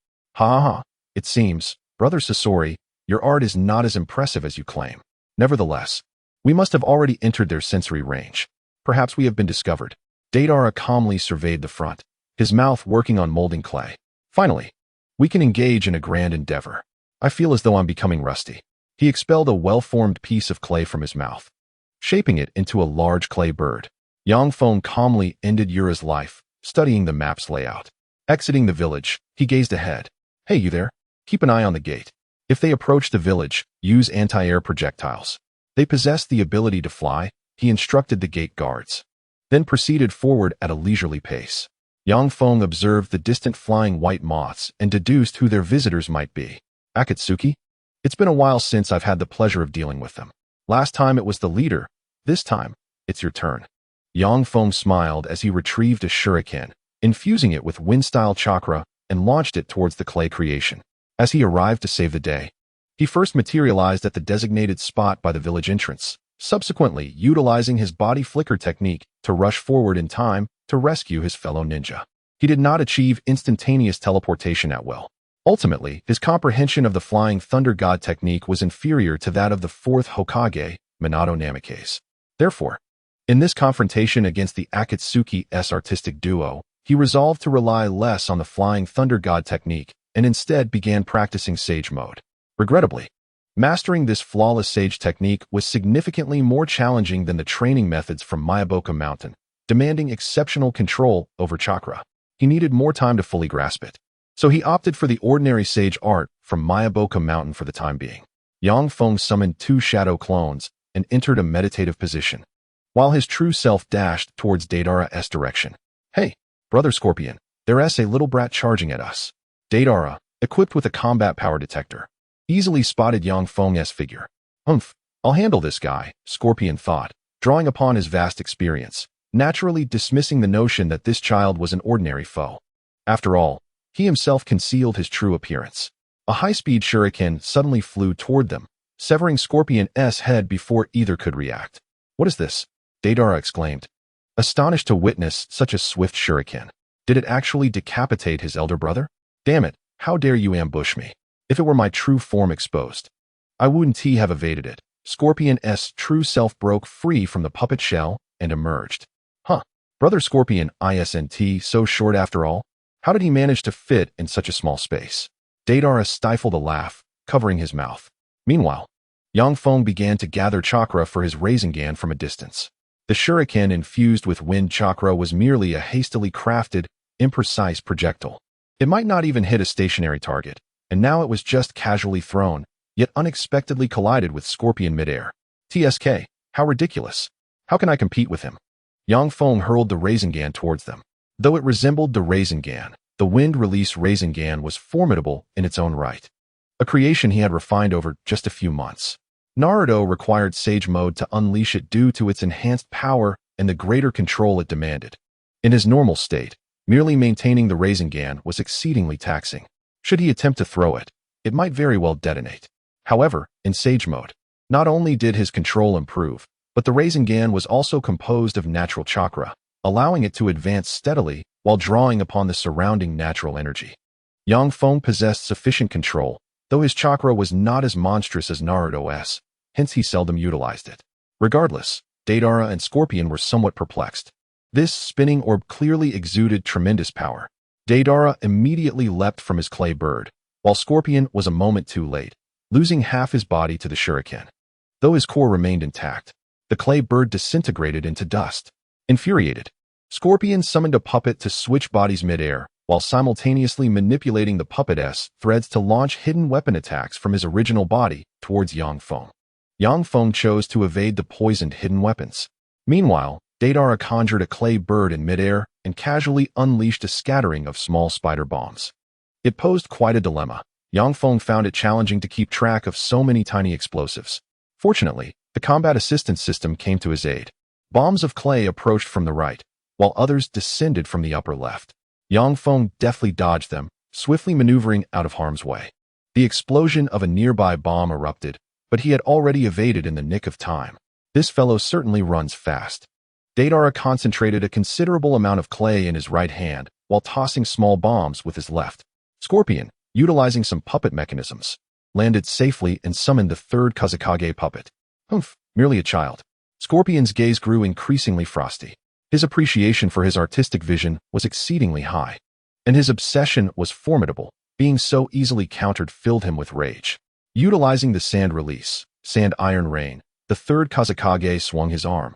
It seems, Brother Sasori, your art is not as impressive as you claim. Nevertheless, we must have already entered their sensory range. Perhaps we have been discovered. Deidara calmly surveyed the front, his mouth working on molding clay. Finally, we can engage in a grand endeavor. I feel as though I'm becoming rusty. He expelled a well-formed piece of clay from his mouth, shaping it into a large clay bird. Yang Feng calmly ended Yura's life, studying the map's layout. Exiting the village, he gazed ahead. Hey, you there? Keep an eye on the gate. If they approach the village, use anti-air projectiles. They possess the ability to fly, he instructed the gate guards. Then proceeded forward at a leisurely pace. Yang Feng observed the distant flying white moths and deduced who their visitors might be. Akatsuki? It's been a while since I've had the pleasure of dealing with them. Last time it was the leader. This time, it's your turn. Yang Feng smiled as he retrieved a shuriken, infusing it with wind-style chakra, and launched it towards the clay creation. As he arrived to save the day, he first materialized at the designated spot by the village entrance, subsequently utilizing his body flicker technique to rush forward in time to rescue his fellow ninja. He did not achieve instantaneous teleportation at will. Ultimately, his comprehension of the flying thunder god technique was inferior to that of the 4th Hokage, Minato Namikaze. Therefore, in this confrontation against the Akatsuki's artistic duo, he resolved to rely less on the flying thunder god technique and instead began practicing sage mode. Regrettably, mastering this flawless sage technique was significantly more challenging than the training methods from Miyaboka Mountain, demanding exceptional control over chakra. He needed more time to fully grasp it. So he opted for the ordinary sage art from Miyaboka Mountain for the time being. Yang Feng summoned 2 shadow clones and entered a meditative position, while his true self dashed towards Deidara's direction. Hey, Brother Scorpion, there's a little brat charging at us. Deidara, equipped with a combat power detector, easily spotted Yang Feng's figure. I'll handle this guy, Scorpion thought, drawing upon his vast experience, naturally dismissing the notion that this child was an ordinary foe. After all, he himself concealed his true appearance. A high-speed shuriken suddenly flew toward them, severing Scorpion's head before either could react. What is this? Deidara exclaimed, astonished to witness such a swift shuriken. Did it actually decapitate his elder brother? Damn it, how dare you ambush me? If it were my true form exposed, I wouldn't have evaded it. Scorpion's true self broke free from the puppet shell and emerged. Brother Scorpion isn't so short after all? How did he manage to fit in such a small space? Deidara stifled a laugh, covering his mouth. Meanwhile, Yang Feng began to gather chakra for his Rasengan from a distance. The shuriken infused with wind chakra was merely a hastily crafted, imprecise projectile. It might not even hit a stationary target, and now it was just casually thrown, yet unexpectedly collided with Scorpion midair. TSK, how ridiculous. How can I compete with him? Yang Feng hurled the Rasengan towards them. Though it resembled the Rasengan, the wind-release Rasengan was formidable in its own right, a creation he had refined over just a few months. Naruto required Sage Mode to unleash it due to its enhanced power and the greater control it demanded. In his normal state, merely maintaining the Rasengan was exceedingly taxing. Should he attempt to throw it, it might very well detonate. However, in Sage mode, not only did his control improve, but the Rasengan was also composed of natural chakra, allowing it to advance steadily while drawing upon the surrounding natural energy. Yang Feng possessed sufficient control, though his chakra was not as monstrous as Naruto's, hence he seldom utilized it. Regardless, Deidara and Scorpion were somewhat perplexed. This spinning orb clearly exuded tremendous power. Deidara immediately leapt from his clay bird, while Scorpion was a moment too late, losing half his body to the shuriken. Though his core remained intact, the clay bird disintegrated into dust. Infuriated, Scorpion summoned a puppet to switch bodies mid-air, while simultaneously manipulating the puppet's threads to launch hidden weapon attacks from his original body towards Yang Feng. Yang Feng chose to evade the poisoned hidden weapons. Meanwhile, Deidara conjured a clay bird in mid-air and casually unleashed a scattering of small spider bombs. It posed quite a dilemma. Yang Feng found it challenging to keep track of so many tiny explosives. Fortunately, the combat assistance system came to his aid. Bombs of clay approached from the right, while others descended from the upper left. Yang Feng deftly dodged them, swiftly maneuvering out of harm's way. The explosion of a nearby bomb erupted, but he had already evaded in the nick of time. This fellow certainly runs fast. Deidara concentrated a considerable amount of clay in his right hand while tossing small bombs with his left. Scorpion, utilizing some puppet mechanisms, landed safely and summoned the third Kazekage puppet. Humph, merely a child. Scorpion's gaze grew increasingly frosty. His appreciation for his artistic vision was exceedingly high, and his obsession was formidable. Being so easily countered filled him with rage. Utilizing the sand release, sand iron rain, the third Kazekage swung his arm,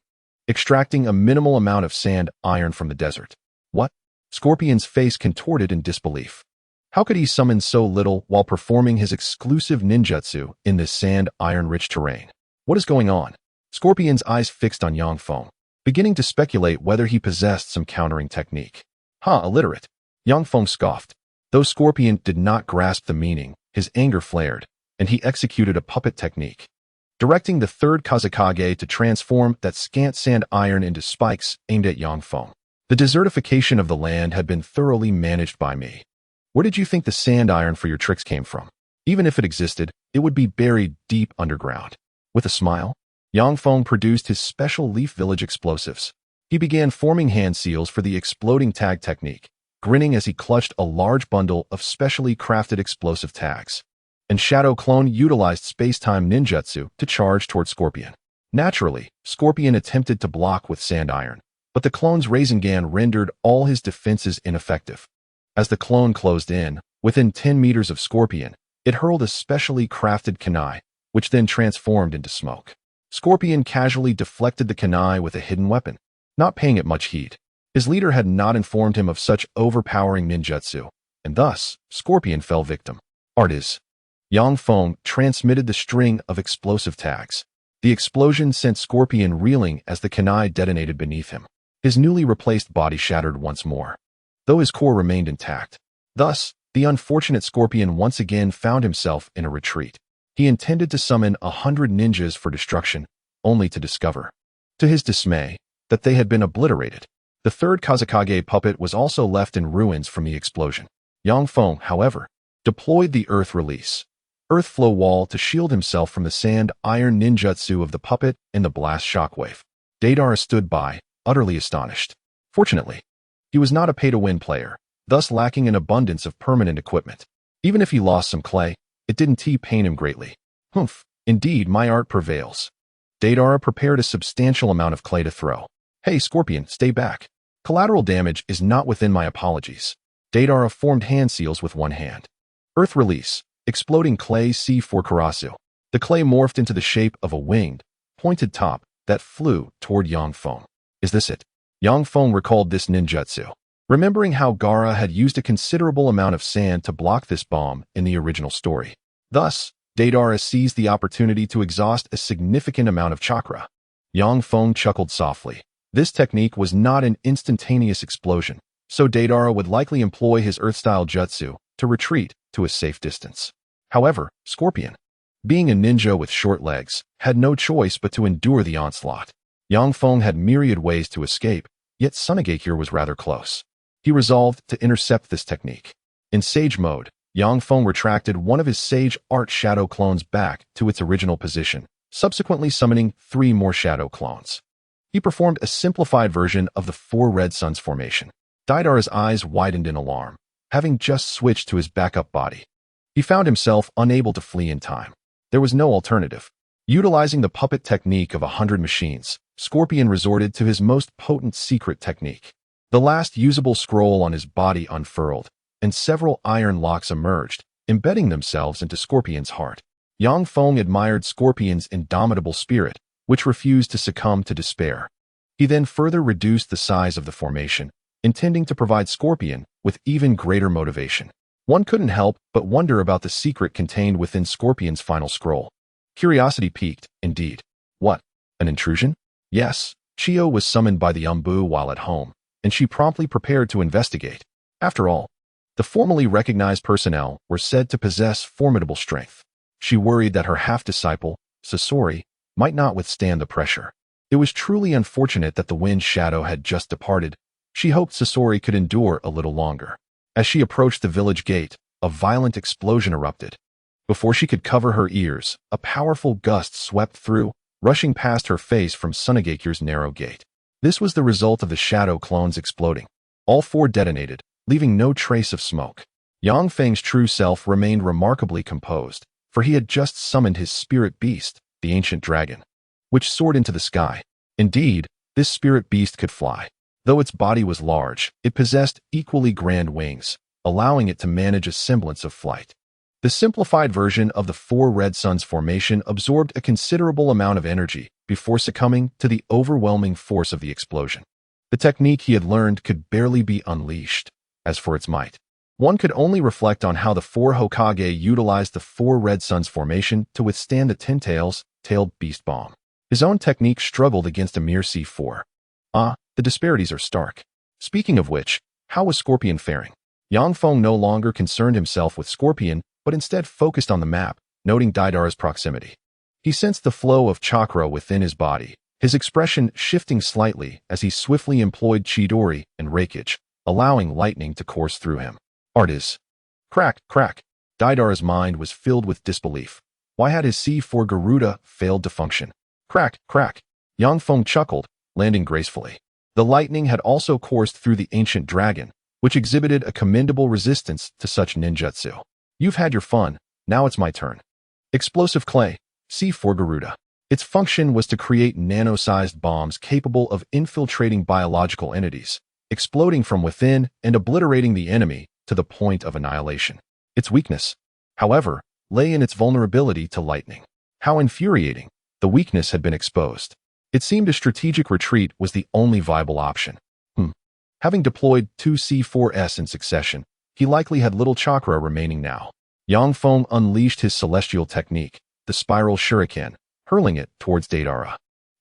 extracting a minimal amount of sand iron from the desert. What? Scorpion's face contorted in disbelief. How could he summon so little while performing his exclusive ninjutsu in this sand iron-rich terrain? What is going on? Scorpion's eyes fixed on Yang Feng, beginning to speculate whether he possessed some countering technique. Illiterate. Yang Feng scoffed. Though Scorpion did not grasp the meaning, his anger flared, and he executed a puppet technique, directing the third Kazekage to transform that scant sand iron into spikes aimed at Yang Feng. The desertification of the land had been thoroughly managed by me. Where did you think the sand iron for your tricks came from? Even if it existed, it would be buried deep underground. With a smile, Yang Feng produced his special Leaf Village explosives. He began forming hand seals for the exploding tag technique, grinning as he clutched a large bundle of specially crafted explosive tags. And Shadow Clone utilized space-time ninjutsu to charge toward Scorpion. Naturally, Scorpion attempted to block with sand iron, but the clone's Rasengan rendered all his defenses ineffective. As the clone closed in, within 10 meters of Scorpion, it hurled a specially crafted kunai, which then transformed into smoke. Scorpion casually deflected the kunai with a hidden weapon, not paying it much heed. His leader had not informed him of such overpowering ninjutsu, and thus, Scorpion fell victim. Artis. Yang Feng transmitted the string of explosive tags. The explosion sent Scorpion reeling as the kunai detonated beneath him. His newly replaced body shattered once more, though his core remained intact. Thus, the unfortunate Scorpion once again found himself in a retreat. He intended to summon 100 ninjas for destruction, only to discover, to his dismay, that they had been obliterated. The third Kazekage puppet was also left in ruins from the explosion. Yang Feng, however, deployed the earth release, earth flow wall to shield himself from the sand iron ninjutsu of the puppet and the blast shockwave. Deidara stood by, utterly astonished. Fortunately, he was not a pay-to-win player, thus lacking an abundance of permanent equipment. Even if he lost some clay, it didn't pain him greatly. Humph, indeed my art prevails. Deidara prepared a substantial amount of clay to throw. Hey Scorpion, stay back. Collateral damage is not within my apologies. Deidara formed hand seals with one hand. Earth release, exploding clay C4 Karasu. The clay morphed into the shape of a winged, pointed top that flew toward Yang Feng. Is this it? Yang Feng recalled this ninjutsu, remembering how Gaara had used a considerable amount of sand to block this bomb in the original story. Thus, Deidara seized the opportunity to exhaust a significant amount of chakra. Yang Feng chuckled softly. This technique was not an instantaneous explosion, so Deidara would likely employ his earth-style jutsu to retreat to a safe distance. However, Scorpion, being a ninja with short legs, had no choice but to endure the onslaught. Yang Feng had myriad ways to escape, yet Tsunade here was rather close. He resolved to intercept this technique. In Sage mode, Yang Feng retracted one of his Sage Art Shadow clones back to its original position, subsequently summoning 3 more Shadow clones. He performed a simplified version of the 4 Red Suns formation. Deidara's eyes widened in alarm, having just switched to his backup body. He found himself unable to flee in time. There was no alternative. Utilizing the puppet technique of 100 machines, Scorpion resorted to his most potent secret technique. The last usable scroll on his body unfurled, and several iron locks emerged, embedding themselves into Scorpion's heart. Yang Feng admired Scorpion's indomitable spirit, which refused to succumb to despair. He then further reduced the size of the formation, intending to provide Scorpion with even greater motivation. One couldn't help but wonder about the secret contained within Scorpion's final scroll. Curiosity piqued, indeed. What? An intrusion? Yes, Chio was summoned by the Umbu while at home, and she promptly prepared to investigate. After all, the formally recognized personnel were said to possess formidable strength. She worried that her half-disciple, Sasori, might not withstand the pressure. It was truly unfortunate that the wind shadow had just departed. She hoped Sasori could endure a little longer. As she approached the village gate, a violent explosion erupted. Before she could cover her ears, a powerful gust swept through, rushing past her face from Tsunade's narrow gate. This was the result of the shadow clones exploding. All 4 detonated, leaving no trace of smoke. Yang Feng's true self remained remarkably composed, for he had just summoned his spirit beast, the ancient dragon, which soared into the sky. Indeed, this spirit beast could fly. Though its body was large, it possessed equally grand wings, allowing it to manage a semblance of flight. The simplified version of the 4 Red Suns formation absorbed a considerable amount of energy before succumbing to the overwhelming force of the explosion. The technique he had learned could barely be unleashed. As for its might, one could only reflect on how the 4 Hokage utilized the 4 Red Suns formation to withstand the tailed beast bomb. His own technique struggled against a mere C4. The disparities are stark. Speaking of which, how was Scorpion faring? Yang Feng no longer concerned himself with Scorpion, but instead focused on the map, noting Deidara's proximity. He sensed the flow of chakra within his body, his expression shifting slightly as he swiftly employed Chidori and Raikage, allowing lightning to course through him. Artis. Crack, crack. Deidara's mind was filled with disbelief. Why had his C4 Garuda failed to function? Crack, crack. Yang Feng chuckled, landing gracefully. The lightning had also coursed through the ancient dragon, which exhibited a commendable resistance to such ninjutsu. You've had your fun, now it's my turn. Explosive clay, C4 Garuda. Its function was to create nano-sized bombs capable of infiltrating biological entities, exploding from within and obliterating the enemy to the point of annihilation. Its weakness, however, lay in its vulnerability to lightning. How infuriating! The weakness had been exposed. It seemed a strategic retreat was the only viable option. Having deployed 2 C4s in succession, he likely had little chakra remaining now. Yang Feng unleashed his celestial technique, the spiral shuriken, hurling it towards Deidara.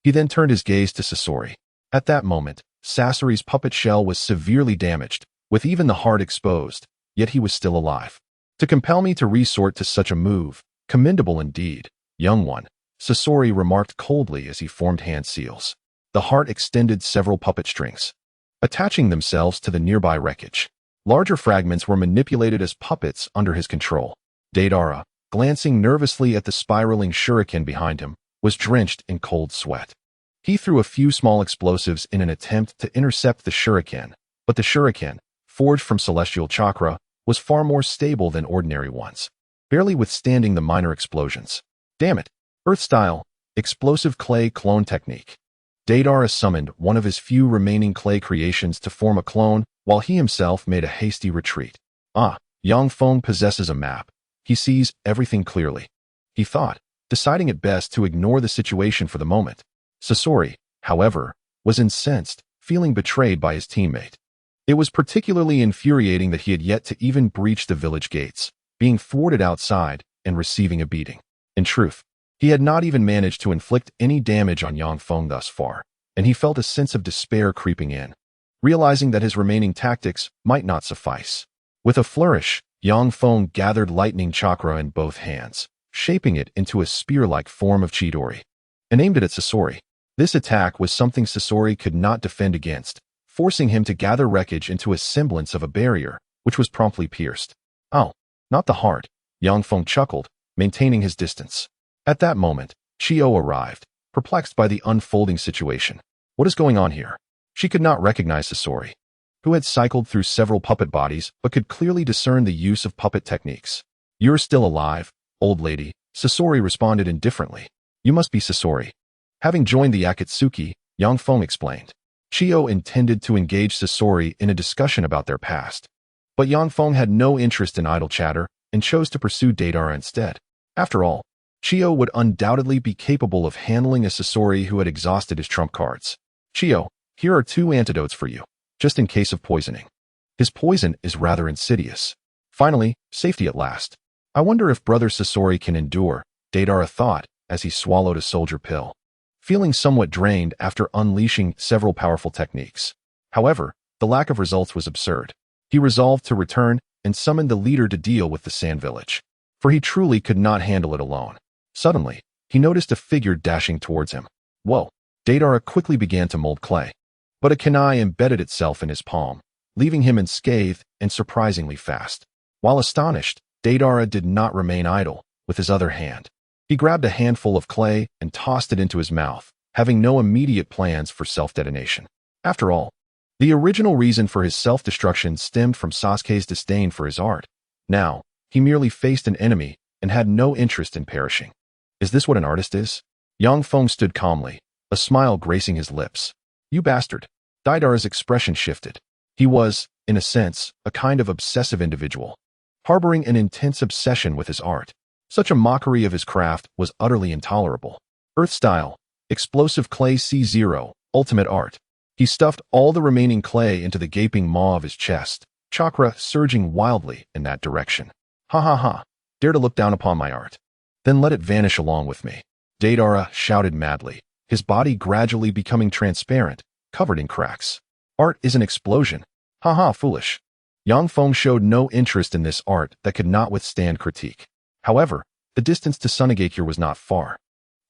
He then turned his gaze to Sasori. At that moment, Sasori's puppet shell was severely damaged, with even the heart exposed, yet he was still alive. To compel me to resort to such a move, commendable indeed, young one, Sasori remarked coldly as he formed hand seals. The heart extended several puppet strings, attaching themselves to the nearby wreckage. Larger fragments were manipulated as puppets under his control. Deidara, glancing nervously at the spiraling shuriken behind him, was drenched in cold sweat. He threw a few small explosives in an attempt to intercept the shuriken, but the shuriken, forged from celestial chakra, was far more stable than ordinary ones, barely withstanding the minor explosions. Damn it! Earth-style, explosive clay clone technique. Deidara summoned one of his few remaining clay creations to form a clone, while he himself made a hasty retreat. Yang Feng possesses a map. He sees everything clearly, he thought, deciding it best to ignore the situation for the moment. Sasori, however, was incensed, feeling betrayed by his teammate. It was particularly infuriating that he had yet to even breach the village gates, being thwarted outside and receiving a beating. In truth, he had not even managed to inflict any damage on Yang Feng thus far, and he felt a sense of despair creeping in, realizing that his remaining tactics might not suffice. With a flourish, Yang Feng gathered lightning chakra in both hands, shaping it into a spear-like form of Chidori, and aimed it at Sasori. This attack was something Sasori could not defend against, forcing him to gather Raikage into a semblance of a barrier, which was promptly pierced. Oh, not the heart, Yang Feng chuckled, maintaining his distance. At that moment, Chiyo arrived, perplexed by the unfolding situation. What is going on here? She could not recognize Sasori, who had cycled through several puppet bodies but could clearly discern the use of puppet techniques. You're still alive, old lady, Sasori responded indifferently. You must be Sasori. Having joined the Akatsuki, Yang Feng explained. Chiyo intended to engage Sasori in a discussion about their past. But Yang Feng had no interest in idle chatter and chose to pursue Deidara instead. After all, Chiyo would undoubtedly be capable of handling a Sasori who had exhausted his trump cards. Chiyo, here are 2 antidotes for you, just in case of poisoning. His poison is rather insidious. Finally, safety at last. I wonder if Brother Sasori can endure, Deidara thought as he swallowed a soldier pill, feeling somewhat drained after unleashing several powerful techniques. However, the lack of results was absurd. He resolved to return and summoned the leader to deal with the Sand Village, for he truly could not handle it alone. Suddenly, he noticed a figure dashing towards him. Whoa! Deidara quickly began to mold clay, but a kunai embedded itself in his palm, leaving him unscathed and surprisingly fast. While astonished, Deidara did not remain idle. With his other hand, he grabbed a handful of clay and tossed it into his mouth, having no immediate plans for self-detonation. After all, the original reason for his self-destruction stemmed from Sasuke's disdain for his art. Now, he merely faced an enemy and had no interest in perishing. Is this what an artist is? Yang Feng stood calmly, a smile gracing his lips. You bastard. Deidara's expression shifted. He was, in a sense, a kind of obsessive individual, harboring an intense obsession with his art. Such a mockery of his craft was utterly intolerable. Earth style, explosive clay C0, ultimate art. He stuffed all the remaining clay into the gaping maw of his chest, chakra surging wildly in that direction. Ha ha ha, dare to look down upon my art. Then let it vanish along with me. Deidara shouted madly, his body gradually becoming transparent, covered in cracks. Art is an explosion. Ha ha, foolish. Yang Feng showed no interest in this art that could not withstand critique. However, the distance to Tsunade was not far,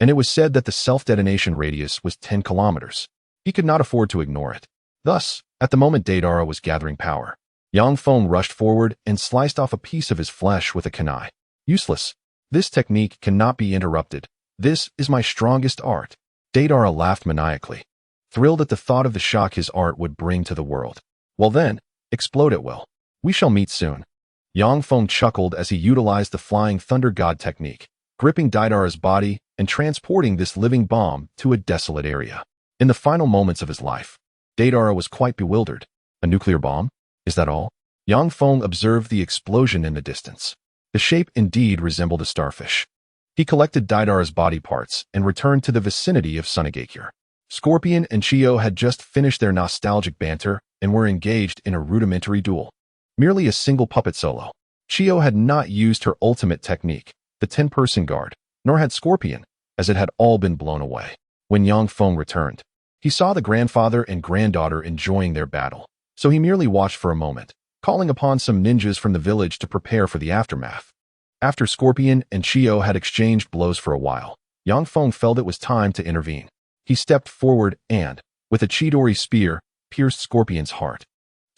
and it was said that the self-detonation radius was 10 kilometers. He could not afford to ignore it. Thus, at the moment Deidara was gathering power, Yang Feng rushed forward and sliced off a piece of his flesh with a kunai. Useless. This technique cannot be interrupted. This is my strongest art. Deidara laughed maniacally, thrilled at the thought of the shock his art would bring to the world. Well then, explode it will. We shall meet soon. Yang Feng chuckled as he utilized the Flying Thunder God technique, gripping Deidara's body and transporting this living bomb to a desolate area. In the final moments of his life, Deidara was quite bewildered. A nuclear bomb? Is that all? Yang Feng observed the explosion in the distance. The shape indeed resembled a starfish. He collected Deidara's body parts and returned to the vicinity of Tsunade. Scorpion and Chiyo had just finished their nostalgic banter and were engaged in a rudimentary duel. Merely a single puppet solo. Chiyo had not used her ultimate technique, the 10-person guard, nor had Scorpion, as it had all been blown away. When Yang Feng returned, he saw the grandfather and granddaughter enjoying their battle, so he merely watched for a moment, calling upon some ninjas from the village to prepare for the aftermath. After Scorpion and Chiyo had exchanged blows for a while, Yang Feng felt it was time to intervene. He stepped forward and, with a Chidori spear, pierced Scorpion's heart.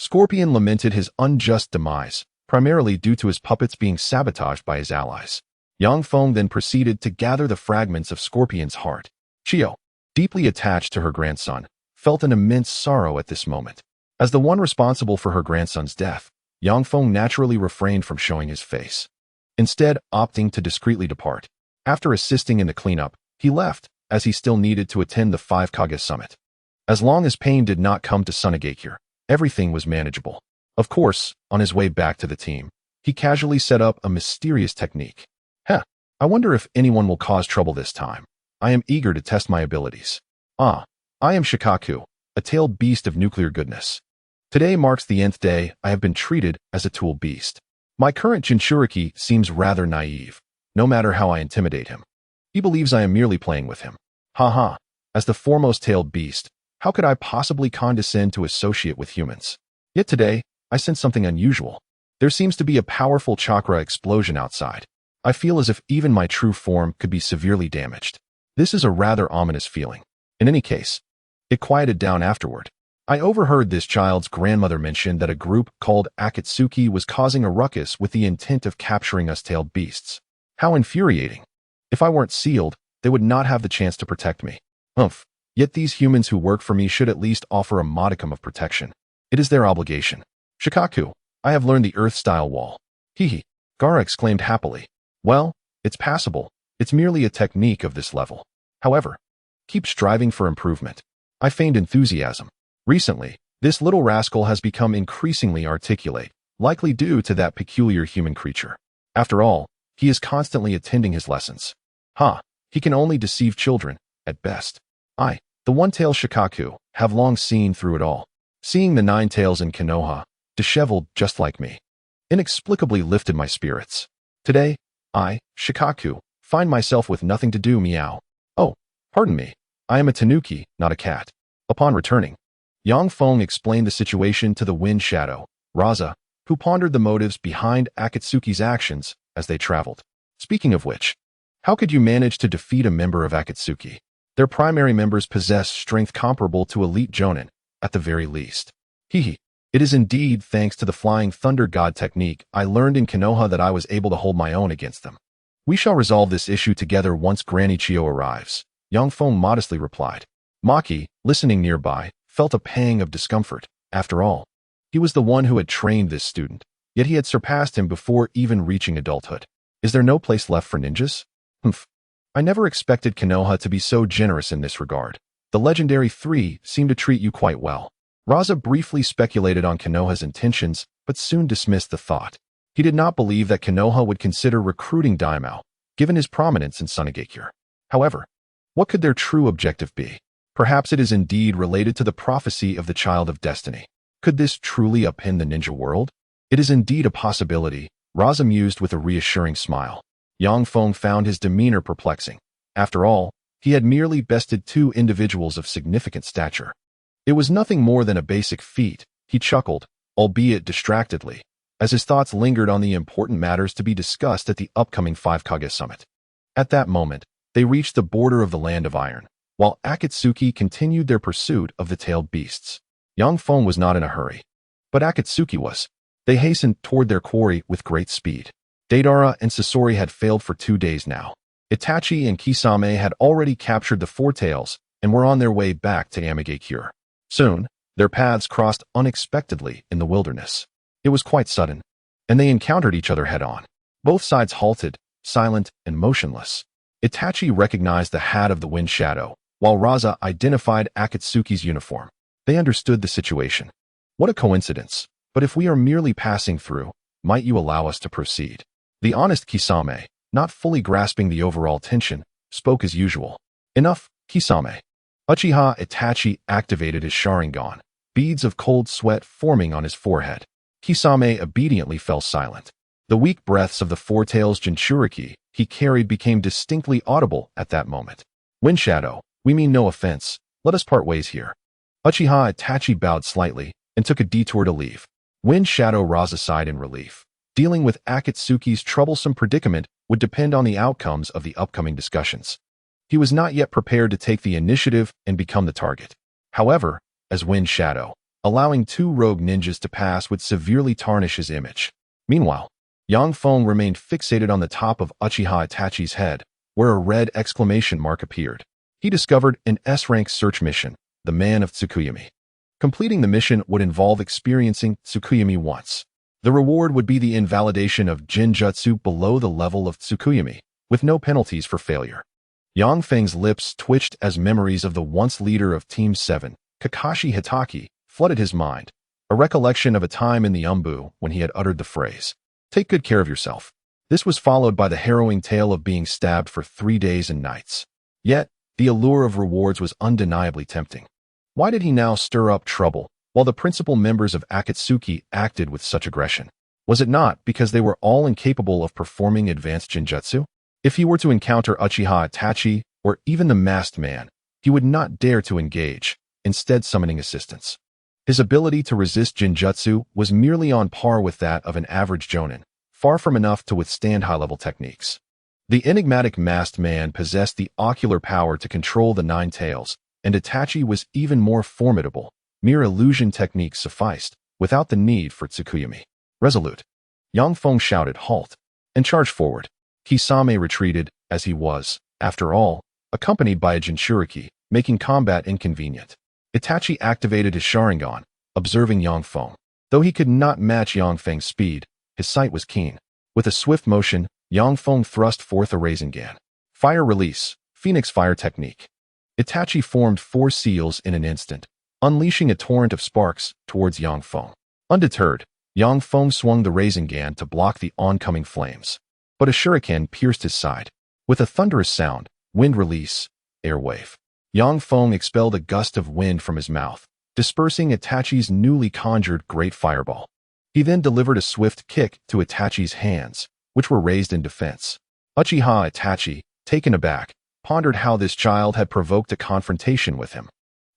Scorpion lamented his unjust demise, primarily due to his puppets being sabotaged by his allies. Yang Feng then proceeded to gather the fragments of Scorpion's heart. Chiyo, deeply attached to her grandson, felt an immense sorrow at this moment. As the one responsible for her grandson's death, Yang Feng naturally refrained from showing his face, instead opting to discreetly depart. After assisting in the cleanup, he left, as he still needed to attend the 5 Kage summit. As long as pain did not come to Tsunade, everything was manageable. Of course, on his way back to the team, he casually set up a mysterious technique. I wonder if anyone will cause trouble this time. I am eager to test my abilities. I am Shikaku, a tailed beast of nuclear goodness. Today marks the nth day I have been treated as a tool beast. My current Jinchuriki seems rather naive, no matter how I intimidate him. He believes I am merely playing with him. Haha, as the foremost tailed beast, how could I possibly condescend to associate with humans? Yet today, I sense something unusual. There seems to be a powerful chakra explosion outside. I feel as if even my true form could be severely damaged. This is a rather ominous feeling. In any case, it quieted down afterward. I overheard this child's grandmother mention that a group called Akatsuki was causing a ruckus with the intent of capturing us tailed beasts. How infuriating. If I weren't sealed, they would not have the chance to protect me. Humph. Yet these humans who work for me should at least offer a modicum of protection. It is their obligation. Shikaku, I have learned the Earth-style wall. Hee. Gaara exclaimed happily. Well, it's passable. It's merely a technique of this level. However, keep striving for improvement. I feigned enthusiasm. Recently, this little rascal has become increasingly articulate, likely due to that peculiar human creature. After all, he is constantly attending his lessons. He can only deceive children, at best. I, the one-tailed Shikaku, have long seen through it all. Seeing the nine tails in Konoha, disheveled just like me, inexplicably lifted my spirits. Today, I, Shikaku, find myself with nothing to do. Meow. Oh, pardon me. I am a tanuki, not a cat. Upon returning, Feng explained the situation to the Wind Shadow, Raza, who pondered the motives behind Akatsuki's actions as they traveled. Speaking of which, how could you manage to defeat a member of Akatsuki? Their primary members possess strength comparable to elite jonin, at the very least. It is indeed thanks to the Flying Thunder God technique I learned in Konoha that I was able to hold my own against them. We shall resolve this issue together once Granny Chio arrives, Feng modestly replied. Maki, listening nearby, felt a pang of discomfort. After all, he was the one who had trained this student, yet he had surpassed him before even reaching adulthood. Is there no place left for ninjas? Humph. I never expected Konoha to be so generous in this regard. The legendary three seem to treat you quite well. Raza briefly speculated on Konoha's intentions, but soon dismissed the thought. He did not believe that Konoha would consider recruiting Daimao, given his prominence in Tsunade. However, what could their true objective be? Perhaps it is indeed related to the prophecy of the Child of Destiny. Could this truly upend the ninja world? It is indeed a possibility, Raza mused with a reassuring smile. Feng found his demeanor perplexing. After all, he had merely bested two individuals of significant stature. It was nothing more than a basic feat, he chuckled, albeit distractedly, as his thoughts lingered on the important matters to be discussed at the upcoming Five Kage Summit. At that moment, they reached the border of the Land of Iron, while Akatsuki continued their pursuit of the tailed beasts. Feng was not in a hurry, but Akatsuki was. They hastened toward their quarry with great speed. Deidara and Sasori had failed for 2 days now. Itachi and Kisame had already captured the Four Tails and were on their way back to Amigakure. Soon, their paths crossed unexpectedly in the wilderness. It was quite sudden, and they encountered each other head-on. Both sides halted, silent and motionless. Itachi recognized the hat of the Wind Shadow, while Raza identified Akatsuki's uniform. They understood the situation. What a coincidence. But if we are merely passing through, might you allow us to proceed? The honest Kisame, not fully grasping the overall tension, spoke as usual. Enough, Kisame. Uchiha Itachi activated his Sharingan, beads of cold sweat forming on his forehead. Kisame obediently fell silent. The weak breaths of the Four Tails Jinchuriki he carried became distinctly audible at that moment. Wind Shadow, we mean no offense. Let us part ways here. Uchiha Itachi bowed slightly and took a detour to leave. Wind Shadow Raza sighed in relief. Dealing with Akatsuki's troublesome predicament would depend on the outcomes of the upcoming discussions. He was not yet prepared to take the initiative and become the target. However, as Wind Shadow, allowing 2 rogue ninjas to pass would severely tarnish his image. Meanwhile, Feng remained fixated on the top of Uchiha Itachi's head, where a red exclamation mark appeared. He discovered an S-rank search mission, the Man of Tsukuyami. Completing the mission would involve experiencing Tsukuyami once. The reward would be the invalidation of Jinjutsu below the level of Tsukuyami, with no penalties for failure. Feng's lips twitched as memories of the once leader of Team 7, Kakashi Hitaki, flooded his mind, a recollection of a time in the Umbu when he had uttered the phrase, "Take good care of yourself." This was followed by the harrowing tale of being stabbed for 3 days and nights. Yet, the allure of rewards was undeniably tempting. Why did he now stir up trouble, while the principal members of Akatsuki acted with such aggression? Was it not because they were all incapable of performing advanced Jinjutsu? If he were to encounter Uchiha Itachi, or even the Masked Man, he would not dare to engage, instead summoning assistance. His ability to resist Jinjutsu was merely on par with that of an average jonin, far from enough to withstand high-level techniques. The enigmatic Masked Man possessed the ocular power to control the 9 tails, and Itachi was even more formidable. Mere illusion techniques sufficed, without the need for Tsukuyomi. Resolute, Yang Feng shouted halt, and charged forward. Kisame retreated, as he was, after all, accompanied by a Jinchuriki, making combat inconvenient. Itachi activated his Sharingan, observing Yang Feng. Though he could not match Yang Feng's speed, his sight was keen. With a swift motion, Yang Feng thrust forth a Rasengan. Fire release, Phoenix Fire technique. Itachi formed 4 seals in an instant, unleashing a torrent of sparks towards Yang Feng. Undeterred, Yang Feng swung the Rasengan to block the oncoming flames. But a shuriken pierced his side. With a thunderous sound, wind release, air wave. Yang Feng expelled a gust of wind from his mouth, dispersing Itachi's newly conjured great fireball. He then delivered a swift kick to Itachi's hands, which were raised in defense. Uchiha Itachi, taken aback, pondered how this child had provoked a confrontation with him,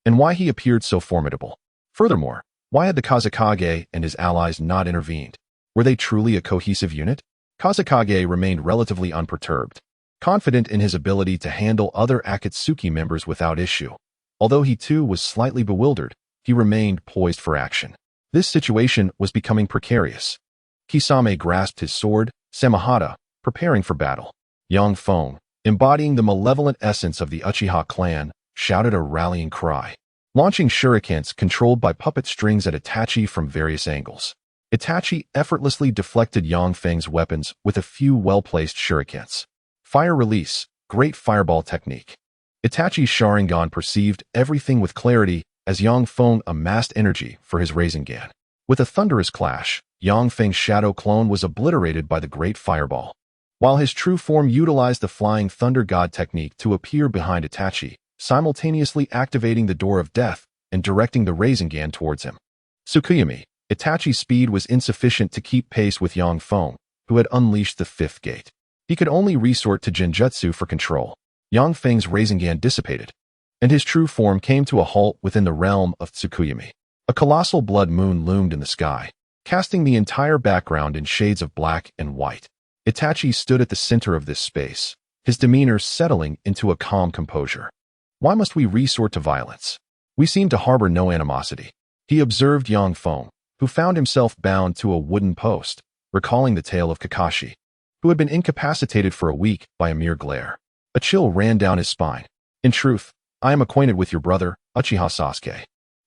and why he appeared so formidable. Furthermore, why had the Kazekage and his allies not intervened? Were they truly a cohesive unit? Kazekage remained relatively unperturbed, confident in his ability to handle other Akatsuki members without issue. Although he too was slightly bewildered, he remained poised for action. This situation was becoming precarious. Kisame grasped his sword, Samahata, preparing for battle. Yang Feng, embodying the malevolent essence of the Uchiha clan, shouted a rallying cry, launching shurikens controlled by puppet strings at Itachi from various angles. Itachi effortlessly deflected Yang Feng's weapons with a few well-placed shurikens. Fire release, great fireball technique. Itachi's Sharingan perceived everything with clarity as Yang Feng amassed energy for his Rasengan. With a thunderous clash, Yang Feng's shadow clone was obliterated by the great fireball, while his true form utilized the Flying Thunder God technique to appear behind Itachi, simultaneously activating the Door of Death and directing the Rasengan towards him. Tsukuyomi, Itachi's speed was insufficient to keep pace with Yang Feng, who had unleashed the 5th gate. He could only resort to Genjutsu for control. Yang Feng's Rasengan dissipated, and his true form came to a halt within the realm of Tsukuyomi. A colossal blood moon loomed in the sky, casting the entire background in shades of black and white. Itachi stood at the center of this space, his demeanor settling into a calm composure. Why must we resort to violence? We seem to harbor no animosity. He observed Yang Feng, who found himself bound to a wooden post, recalling the tale of Kakashi, who had been incapacitated for a week by a mere glare. A chill ran down his spine. In truth, I am acquainted with your brother, Uchiha Sasuke.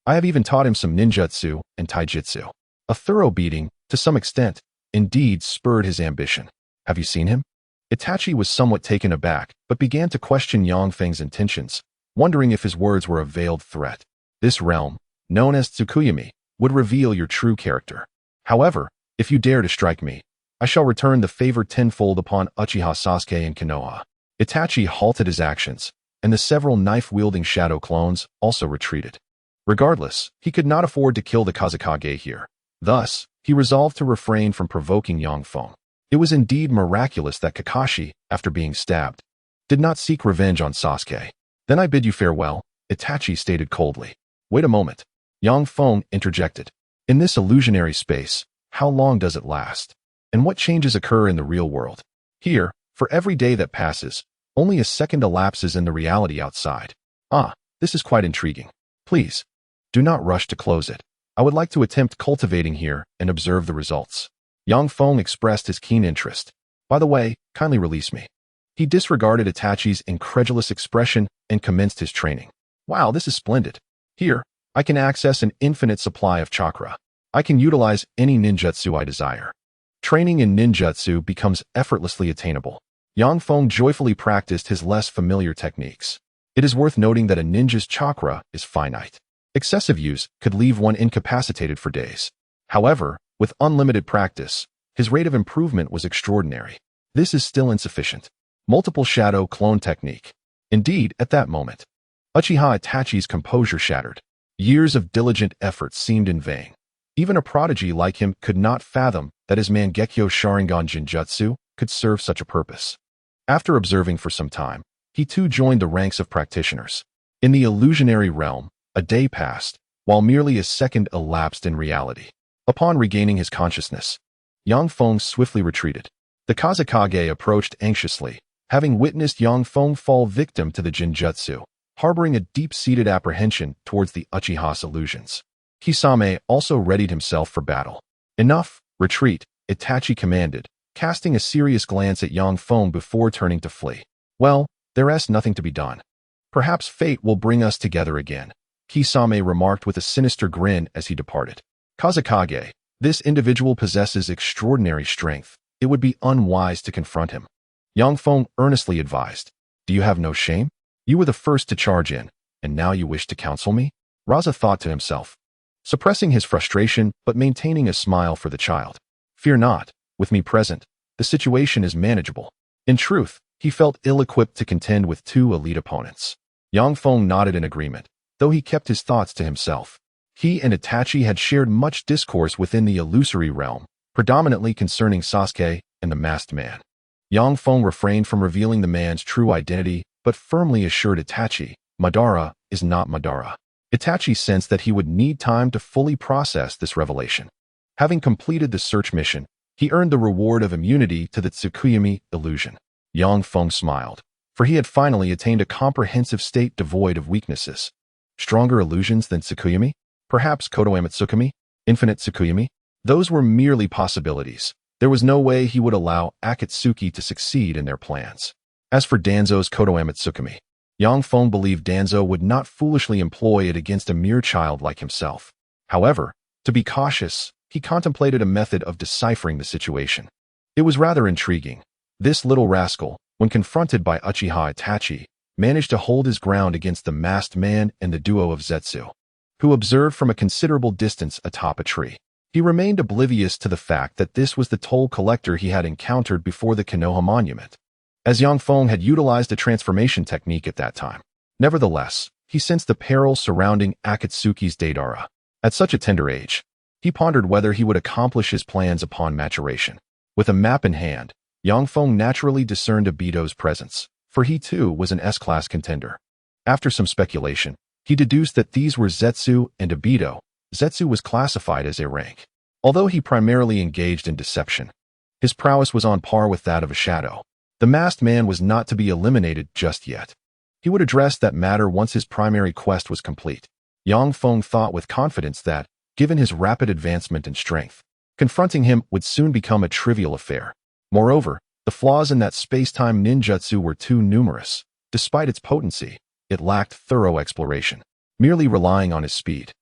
I have even taught him some ninjutsu and taijutsu. A thorough beating, to some extent, indeed spurred his ambition. Have you seen him? Itachi was somewhat taken aback, but began to question Yang Feng's intentions, wondering if his words were a veiled threat. This realm, known as Tsukuyomi, would reveal your true character. However, if you dare to strike me, I shall return the favor tenfold upon Uchiha Sasuke and Konoha. Itachi halted his actions, and the several knife-wielding shadow clones also retreated. Regardless, he could not afford to kill the Kazekage here. Thus, he resolved to refrain from provoking Yang Feng. It was indeed miraculous that Kakashi, after being stabbed, did not seek revenge on Sasuke. Then I bid you farewell, Itachi stated coldly. Wait a moment. Yang Feng interjected. In this illusionary space, how long does it last? And what changes occur in the real world? Here, for every day that passes, only a second elapses in the reality outside. Ah, this is quite intriguing. Please, do not rush to close it. I would like to attempt cultivating here and observe the results. Yang Feng expressed his keen interest. By the way, kindly release me. He disregarded Itachi's incredulous expression and commenced his training. Wow, this is splendid. Here, I can access an infinite supply of chakra. I can utilize any ninjutsu I desire. Training in ninjutsu becomes effortlessly attainable. Yang Feng joyfully practiced his less familiar techniques. It is worth noting that a ninja's chakra is finite. Excessive use could leave one incapacitated for days. However, with unlimited practice, his rate of improvement was extraordinary. This is still insufficient. Multiple shadow clone technique. Indeed, at that moment, Uchiha Itachi's composure shattered. Years of diligent effort seemed in vain. Even a prodigy like him could not fathom that his Mangekyo Sharingan Jinjutsu could serve such a purpose. After observing for some time, he too joined the ranks of practitioners. In the illusionary realm, a day passed, while merely a second elapsed in reality. Upon regaining his consciousness, Yang Feng swiftly retreated. The Kazekage approached anxiously, having witnessed Yang Feng fall victim to the Jinjutsu. harboring a deep-seated apprehension towards the Uchiha's illusions. Kisame also readied himself for battle. Enough, retreat, Itachi commanded, casting a serious glance at young Feng before turning to flee. Well, there's nothing to be done. Perhaps fate will bring us together again, Kisame remarked with a sinister grin as he departed. Kazekage, this individual possesses extraordinary strength. It would be unwise to confront him. Yang Feng earnestly advised. Do you have no shame? You were the first to charge in, and now you wish to counsel me? Raza thought to himself, suppressing his frustration but maintaining a smile for the child. Fear not, with me present, the situation is manageable. In truth, he felt ill-equipped to contend with two elite opponents. Yang Feng nodded in agreement, though he kept his thoughts to himself. He and Itachi had shared much discourse within the illusory realm, predominantly concerning Sasuke and the masked man. Yang Feng refrained from revealing the man's true identity, but firmly assured Itachi, Madara is not Madara. Itachi sensed that he would need time to fully process this revelation. Having completed the search mission, he earned the reward of immunity to the Tsukuyami illusion. Yang Feng smiled, for he had finally attained a comprehensive state devoid of weaknesses. Stronger illusions than Tsukuyami? Perhaps Kotoeme Tsukumi? Infinite Tsukuyami? Those were merely possibilities. There was no way he would allow Akatsuki to succeed in their plans. As for Danzo's Kotoeme Tsukumi, Yang Feng believed Danzo would not foolishly employ it against a mere child like himself. However, to be cautious, he contemplated a method of deciphering the situation. It was rather intriguing. This little rascal, when confronted by Uchiha Itachi, managed to hold his ground against the masked man and the duo of Zetsu, who observed from a considerable distance atop a tree. He remained oblivious to the fact that this was the toll collector he had encountered before the Konoha monument, as Yang Feng had utilized a transformation technique at that time. Nevertheless, he sensed the peril surrounding Akatsuki's Deidara. At such a tender age, he pondered whether he would accomplish his plans upon maturation. With a map in hand, Yang Feng naturally discerned Obito's presence, for he too was an S-class contender. After some speculation, he deduced that these were Zetsu and Obito. Zetsu was classified as a rank. Although he primarily engaged in deception, his prowess was on par with that of a shadow. The masked man was not to be eliminated just yet. He would address that matter once his primary quest was complete. Yang Feng thought with confidence that, given his rapid advancement in strength, confronting him would soon become a trivial affair. Moreover, the flaws in that space-time ninjutsu were too numerous. Despite its potency, it lacked thorough exploration. Merely relying on his speed,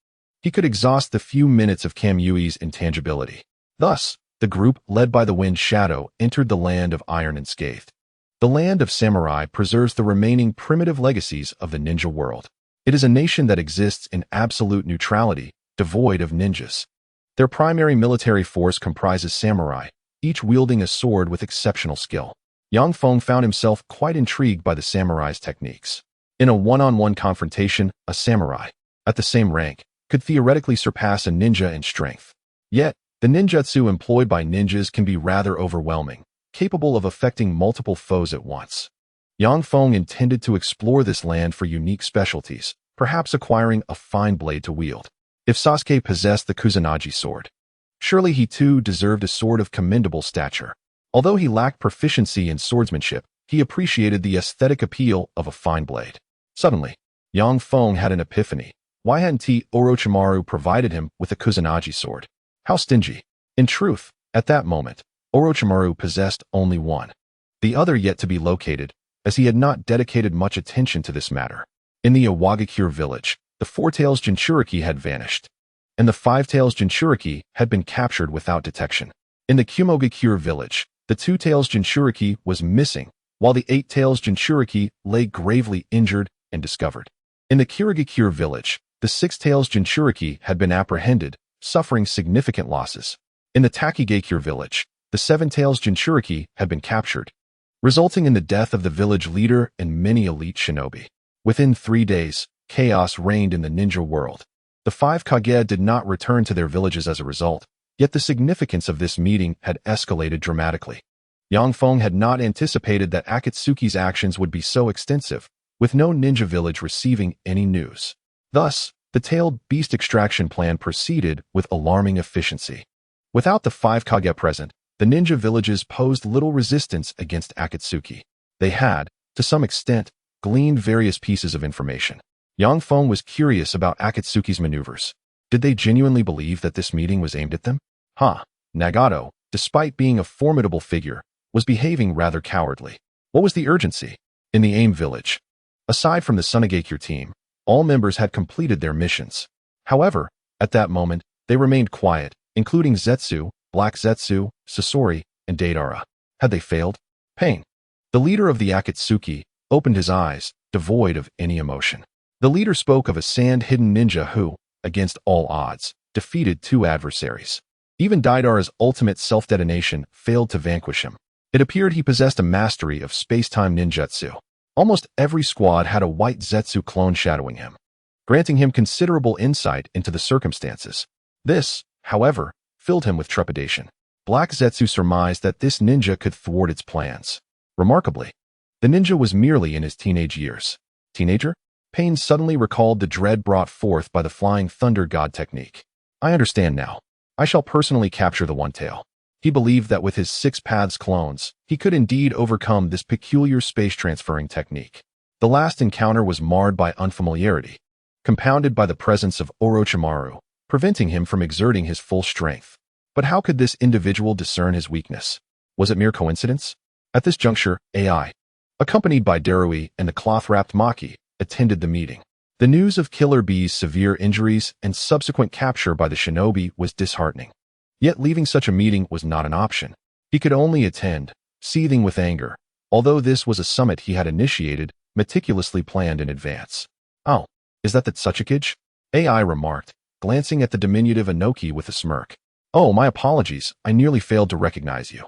he could exhaust the few minutes of Kamuyui's intangibility. Thus, the group, led by the Wind Shadow, entered the land of iron unscathed. The land of samurai preserves the remaining primitive legacies of the ninja world. It is a nation that exists in absolute neutrality, devoid of ninjas. Their primary military force comprises samurai, each wielding a sword with exceptional skill. Yang Feng found himself quite intrigued by the samurai's techniques. In a one-on-one confrontation, a samurai, at the same rank, could theoretically surpass a ninja in strength. Yet, the ninjutsu employed by ninjas can be rather overwhelming, capable of affecting multiple foes at once. Yang Feng intended to explore this land for unique specialties, perhaps acquiring a fine blade to wield. If Sasuke possessed the Kusanagi sword, surely he too deserved a sword of commendable stature. Although he lacked proficiency in swordsmanship, he appreciated the aesthetic appeal of a fine blade. Suddenly, Yang Feng had an epiphany. Why hadn't Orochimaru provided him with a Kusanagi sword? How stingy. In truth, at that moment, Orochimaru possessed only one, the other yet to be located, as he had not dedicated much attention to this matter. In the Iwagakure village, the Four-Tails Jinchuriki had vanished, and the Five-Tails Jinchuriki had been captured without detection. In the Kumogakure village, the Two-Tails Jinchuriki was missing, while the Eight-Tails Jinchuriki lay gravely injured and discovered. In the Kirigakure village, the Six-Tails Jinchuriki had been apprehended, suffering significant losses. In the Takigakure village, the Seven-Tails Jinchuriki had been captured, resulting in the death of the village leader and many elite shinobi. Within 3 days, chaos reigned in the ninja world. The 5 Kage did not return to their villages as a result, yet the significance of this meeting had escalated dramatically. Yang Feng had not anticipated that Akatsuki's actions would be so extensive, with no ninja village receiving any news. Thus, the tailed beast extraction plan proceeded with alarming efficiency. Without the 5 Kage present, the ninja villages posed little resistance against Akatsuki. They had, to some extent, gleaned various pieces of information. Yang Feng was curious about Akatsuki's maneuvers. Did they genuinely believe that this meeting was aimed at them? Nagato, despite being a formidable figure, was behaving rather cowardly. What was the urgency? In the AIM village, aside from the Tsunade team, all members had completed their missions. However, at that moment, they remained quiet, including Zetsu, Black Zetsu, Sasori, and Deidara. Had they failed? Pain. The leader of the Akatsuki opened his eyes, devoid of any emotion. The leader spoke of a sand-hidden ninja who, against all odds, defeated 2 adversaries. Even Deidara's ultimate self-detonation failed to vanquish him. It appeared he possessed a mastery of space-time ninjutsu. Almost every squad had a white Zetsu clone shadowing him, granting him considerable insight into the circumstances. This, however, filled him with trepidation. Black Zetsu surmised that this ninja could thwart its plans. Remarkably, the ninja was merely in his teenage years. Teenager? Pain suddenly recalled the dread brought forth by the Flying Thunder God technique. I understand now. I shall personally capture the One-Tail. He believed that with his 6 paths clones, he could indeed overcome this peculiar space-transferring technique. The last encounter was marred by unfamiliarity, compounded by the presence of Orochimaru, preventing him from exerting his full strength. But how could this individual discern his weakness? Was it mere coincidence? At this juncture, AI, accompanied by Darui and the cloth-wrapped Maki, attended the meeting. The news of Killer Bee's severe injuries and subsequent capture by the shinobi was disheartening. Yet leaving such a meeting was not an option. He could only attend, seething with anger, although this was a summit he had initiated, meticulously planned in advance. Oh, is that the Tsuchikage? AI remarked, glancing at the diminutive Inoki with a smirk. Oh, my apologies, I nearly failed to recognize you.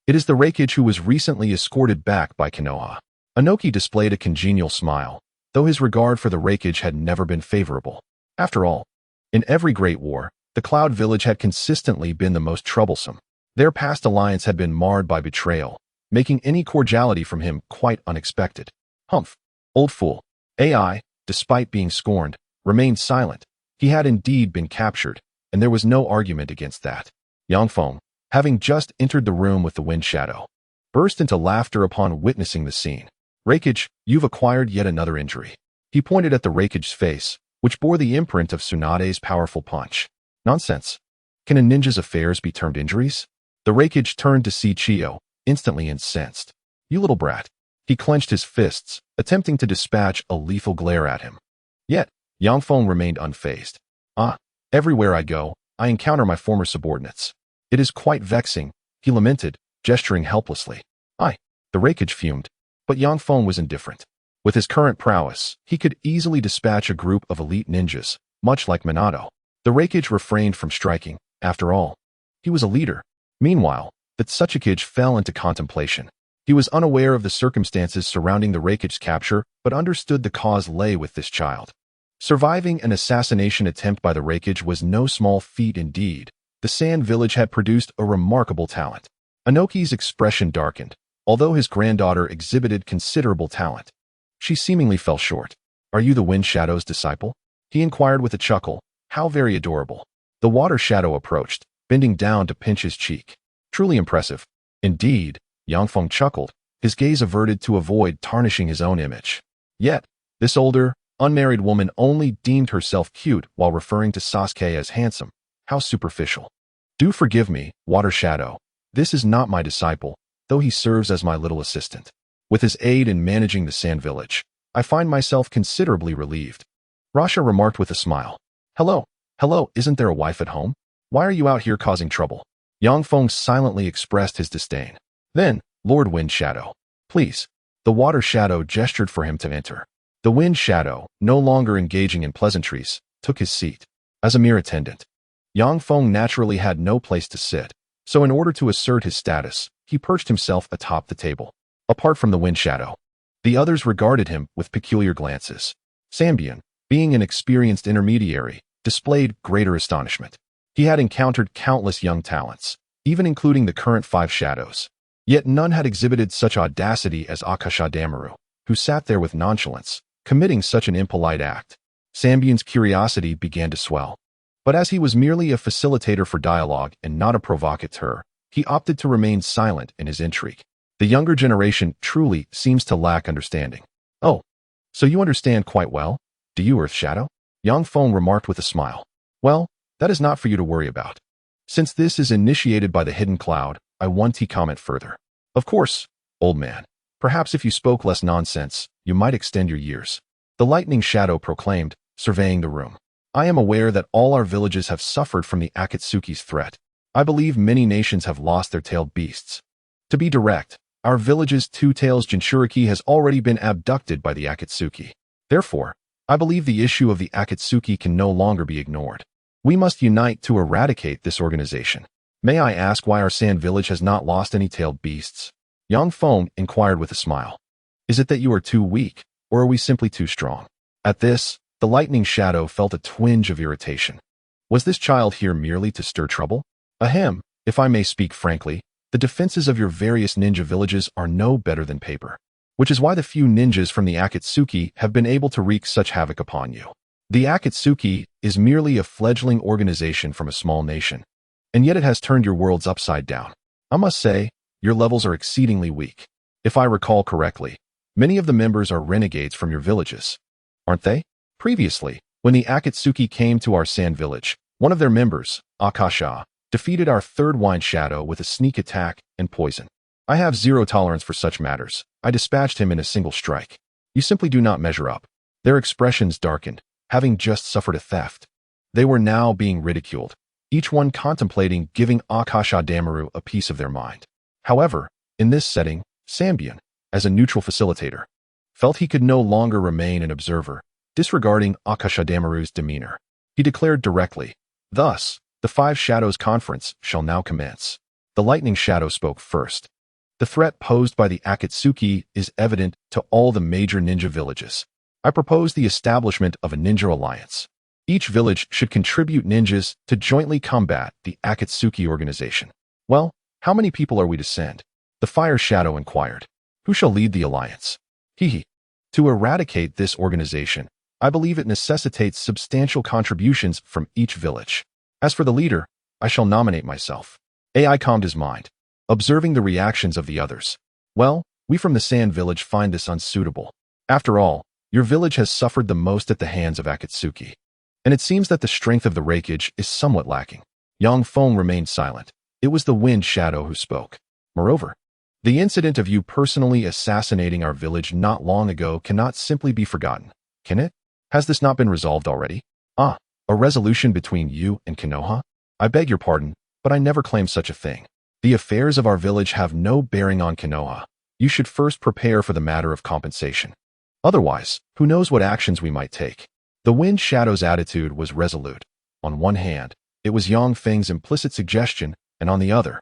It is the Raikage who was recently escorted back by Konoha. Inoki displayed a congenial smile, though his regard for the Raikage had never been favorable. After all, in every great war, the Cloud Village had consistently been the most troublesome. Their past alliance had been marred by betrayal, making any cordiality from him quite unexpected. Humph, old fool. AI, despite being scorned, remained silent. He had indeed been captured, and there was no argument against that. Yang Feng, having just entered the room with the wind shadow, burst into laughter upon witnessing the scene. Raikage, you've acquired yet another injury. He pointed at the Raikage's face, which bore the imprint of Tsunade's powerful punch. Nonsense. Can a ninja's affairs be termed injuries? The Raikage turned to see Chiyo, instantly incensed. You little brat. He clenched his fists, attempting to dispatch a lethal glare at him. Yet, Yang Feng remained unfazed. Everywhere I go, I encounter my former subordinates. It is quite vexing, he lamented, gesturing helplessly. The Raikage fumed, but Yang Feng was indifferent. With his current prowess, he could easily dispatch a group of elite ninjas, much like Minato. The Raikage refrained from striking, after all. He was a leader. Meanwhile, the Tsuchikage fell into contemplation. He was unaware of the circumstances surrounding the Raikage's capture, but understood the cause lay with this child. Surviving an assassination attempt by the Raikage was no small feat indeed. The Sand Village had produced a remarkable talent. Inoki's expression darkened, although his granddaughter exhibited considerable talent. She seemingly fell short. Are you the Wind Shadow's disciple? He inquired with a chuckle. How very adorable. The Water Shadow approached, bending down to pinch his cheek. Truly impressive. Indeed, Yang Feng chuckled, his gaze averted to avoid tarnishing his own image. Yet, this older, unmarried woman only deemed herself cute while referring to Sasuke as handsome. How superficial. Do forgive me, Water Shadow. This is not my disciple, though he serves as my little assistant. With his aid in managing the Sand Village, I find myself considerably relieved. Rasha remarked with a smile. Hello, isn't there a wife at home? Why are you out here causing trouble? Yang Feng silently expressed his disdain. Then, Lord Wind Shadow, please. The Water Shadow gestured for him to enter. The Wind Shadow, no longer engaging in pleasantries, took his seat. As a mere attendant, Yang Feng naturally had no place to sit, so in order to assert his status, he perched himself atop the table. Apart from the Wind Shadow, the others regarded him with peculiar glances. Sambian, being an experienced intermediary, displayed greater astonishment. He had encountered countless young talents, even including the current 5 shadows. Yet none had exhibited such audacity as Akasha Damaru, who sat there with nonchalance, committing such an impolite act. Sambian's curiosity began to swell. But as he was merely a facilitator for dialogue and not a provocateur, he opted to remain silent in his intrigue. The younger generation truly seems to lack understanding. Oh, So you understand quite well, do you, Earth Shadow? Yang Feng remarked with a smile. Well, that is not for you to worry about. Since this is initiated by the hidden cloud, I want to comment further. Of course, old man. Perhaps if you spoke less nonsense, you might extend your years. The lightning shadow proclaimed, surveying the room. I am aware that all our villages have suffered from the Akatsuki's threat. I believe many nations have lost their tailed beasts. To be direct, our village's two-tails Jinchuriki has already been abducted by the Akatsuki. Therefore, I believe the issue of the Akatsuki can no longer be ignored. We must unite to eradicate this organization. May I ask why our sand village has not lost any tailed beasts? Yang Feng inquired with a smile. Is it that you are too weak, or are we simply too strong? At this, the lightning shadow felt a twinge of irritation. Was this child here merely to stir trouble? Ahem, if I may speak frankly, the defenses of your various ninja villages are no better than paper, which is why the few ninjas from the Akatsuki have been able to wreak such havoc upon you. The Akatsuki is merely a fledgling organization from a small nation, and yet it has turned your worlds upside down. I must say, your levels are exceedingly weak. If I recall correctly, many of the members are renegades from your villages, aren't they? Previously, when the Akatsuki came to our sand village, one of their members, Akasha, defeated our third wine shadow with a sneak attack and poison. I have zero tolerance for such matters. I dispatched him in a single strike. You simply do not measure up. Their expressions darkened, having just suffered a theft. They were now being ridiculed, each one contemplating giving Akasha Damaru a piece of their mind. However, in this setting, Sambian, as a neutral facilitator, felt he could no longer remain an observer, disregarding Akasha Damaru's demeanor. He declared directly, thus, the Five Shadows Conference shall now commence. The Lightning Shadow spoke first. The threat posed by the Akatsuki is evident to all the major ninja villages. I propose the establishment of a ninja alliance. Each village should contribute ninjas to jointly combat the Akatsuki organization. Well, how many people are we to send? The Fire Shadow inquired. Who shall lead the alliance? Hehe. To eradicate this organization, I believe it necessitates substantial contributions from each village. As for the leader, I shall nominate myself. AI calmed his mind, observing the reactions of the others. Well, we from the Sand Village find this unsuitable. After all, your village has suffered the most at the hands of Akatsuki, and it seems that the strength of the Raikage is somewhat lacking. Yang Feng remained silent. It was the Wind Shadow who spoke. Moreover, the incident of you personally assassinating our village not long ago cannot simply be forgotten, can it? Has this not been resolved already? Ah, a resolution between you and Konoha? I beg your pardon, but I never claimed such a thing. The affairs of our village have no bearing on Konoha. You should first prepare for the matter of compensation. Otherwise, who knows what actions we might take. The Wind Shadow's attitude was resolute. On one hand, it was Yang Feng's implicit suggestion, and on the other,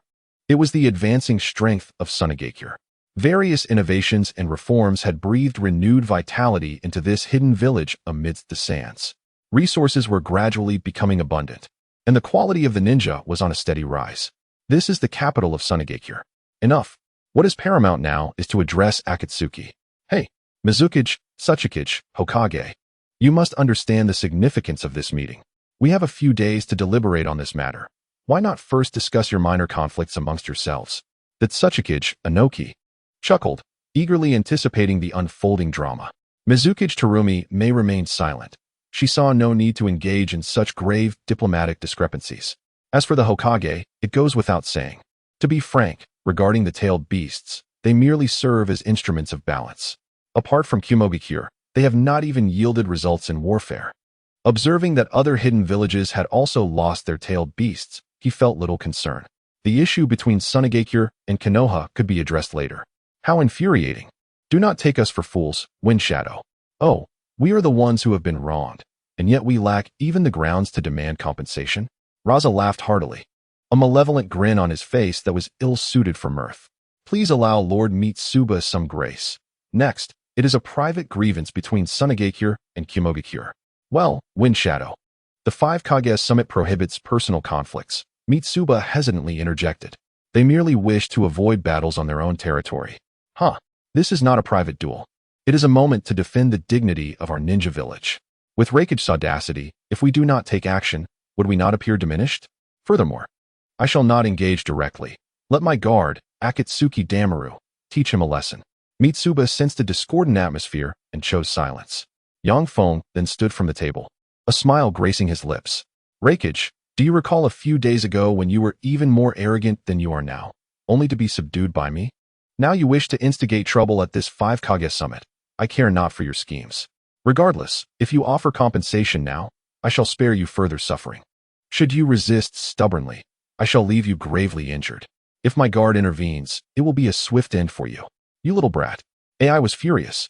it was the advancing strength of Tsunade. Various innovations and reforms had breathed renewed vitality into this hidden village amidst the sands. Resources were gradually becoming abundant, and the quality of the ninja was on a steady rise. This is the capital of Tsunade. Enough. What is paramount now is to address Akatsuki. Hey, Mizukage, Tsuchikage, Hokage. You must understand the significance of this meeting. We have a few days to deliberate on this matter. Why not first discuss your minor conflicts amongst yourselves? The Tsuchikage, Anoki, chuckled, eagerly anticipating the unfolding drama. Mizukage Terumi may remain silent. She saw no need to engage in such grave diplomatic discrepancies. As for the Hokage, it goes without saying. To be frank, regarding the tailed beasts, they merely serve as instruments of balance. Apart from Kumogakure, they have not even yielded results in warfare. Observing that other hidden villages had also lost their tailed beasts, he felt little concern. The issue between Tsunade and Konoha could be addressed later. How infuriating. Do not take us for fools, Wind Shadow. Oh, we are the ones who have been wronged, and yet we lack even the grounds to demand compensation? Raza laughed heartily, a malevolent grin on his face that was ill-suited for mirth. Please allow Lord Mitsuba some grace. Next, it is a private grievance between Tsunade and Kumogakure. Well, Wind Shadow. The Five Kage Summit prohibits personal conflicts. Mitsuba hesitantly interjected. They merely wish to avoid battles on their own territory. This is not a private duel. It is a moment to defend the dignity of our ninja village. With Raikage's audacity, if we do not take action, would we not appear diminished? Furthermore, I shall not engage directly. Let my guard, Akatsuki Damaru, teach him a lesson. Mitsuba sensed a discordant atmosphere and chose silence. Yang Feng then stood from the table, a smile gracing his lips. Raikage, do you recall a few days ago when you were even more arrogant than you are now, only to be subdued by me? Now you wish to instigate trouble at this 5 Kage summit. I care not for your schemes. Regardless, if you offer compensation now, I shall spare you further suffering. Should you resist stubbornly, I shall leave you gravely injured. If my guard intervenes, it will be a swift end for you. You little brat. AI was furious.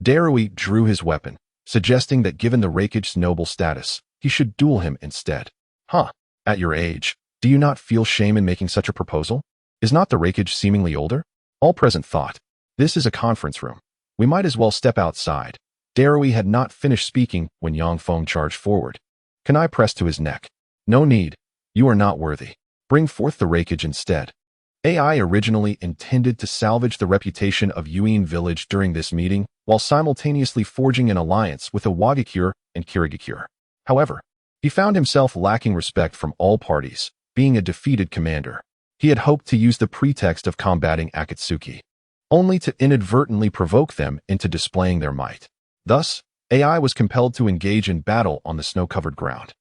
Darui drew his weapon, suggesting that given the Raikage's noble status, he should duel him instead. Huh, at your age, do you not feel shame in making such a proposal? Is not the Raikage seemingly older? All present thought, this is a conference room. We might as well step outside. Darui had not finished speaking when Yang Feng charged forward. Kanai pressed to his neck. No need. You are not worthy. Bring forth the Raikage instead. AI originally intended to salvage the reputation of Yuin village during this meeting, while simultaneously forging an alliance with the Wagakure and Kirigakure. However, he found himself lacking respect from all parties, being a defeated commander. He had hoped to use the pretext of combating Akatsuki, only to inadvertently provoke them into displaying their might. Thus, AI was compelled to engage in battle on the snow-covered ground.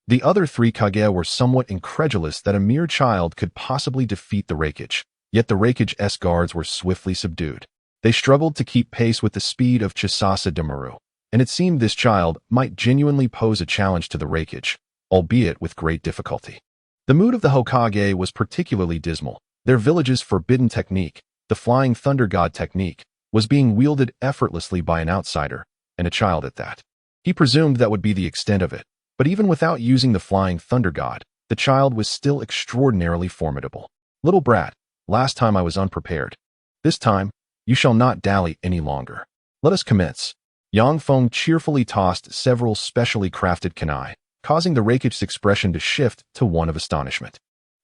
The other 3 Kage were somewhat incredulous that a mere child could possibly defeat the Raikage, yet the Raikage's guards were swiftly subdued. They struggled to keep pace with the speed of Chisasa Demaru, and it seemed this child might genuinely pose a challenge to the Raikage, albeit with great difficulty. The mood of the Hokage was particularly dismal. Their village's forbidden technique, the Flying Thunder God technique, was being wielded effortlessly by an outsider, and a child at that. He presumed that would be the extent of it, but even without using the Flying Thunder God, the child was still extraordinarily formidable. Little brat, last time I was unprepared. This time, you shall not dally any longer. Let us commence. Yang Feng cheerfully tossed several specially crafted kunai, causing the Raikage's expression to shift to one of astonishment.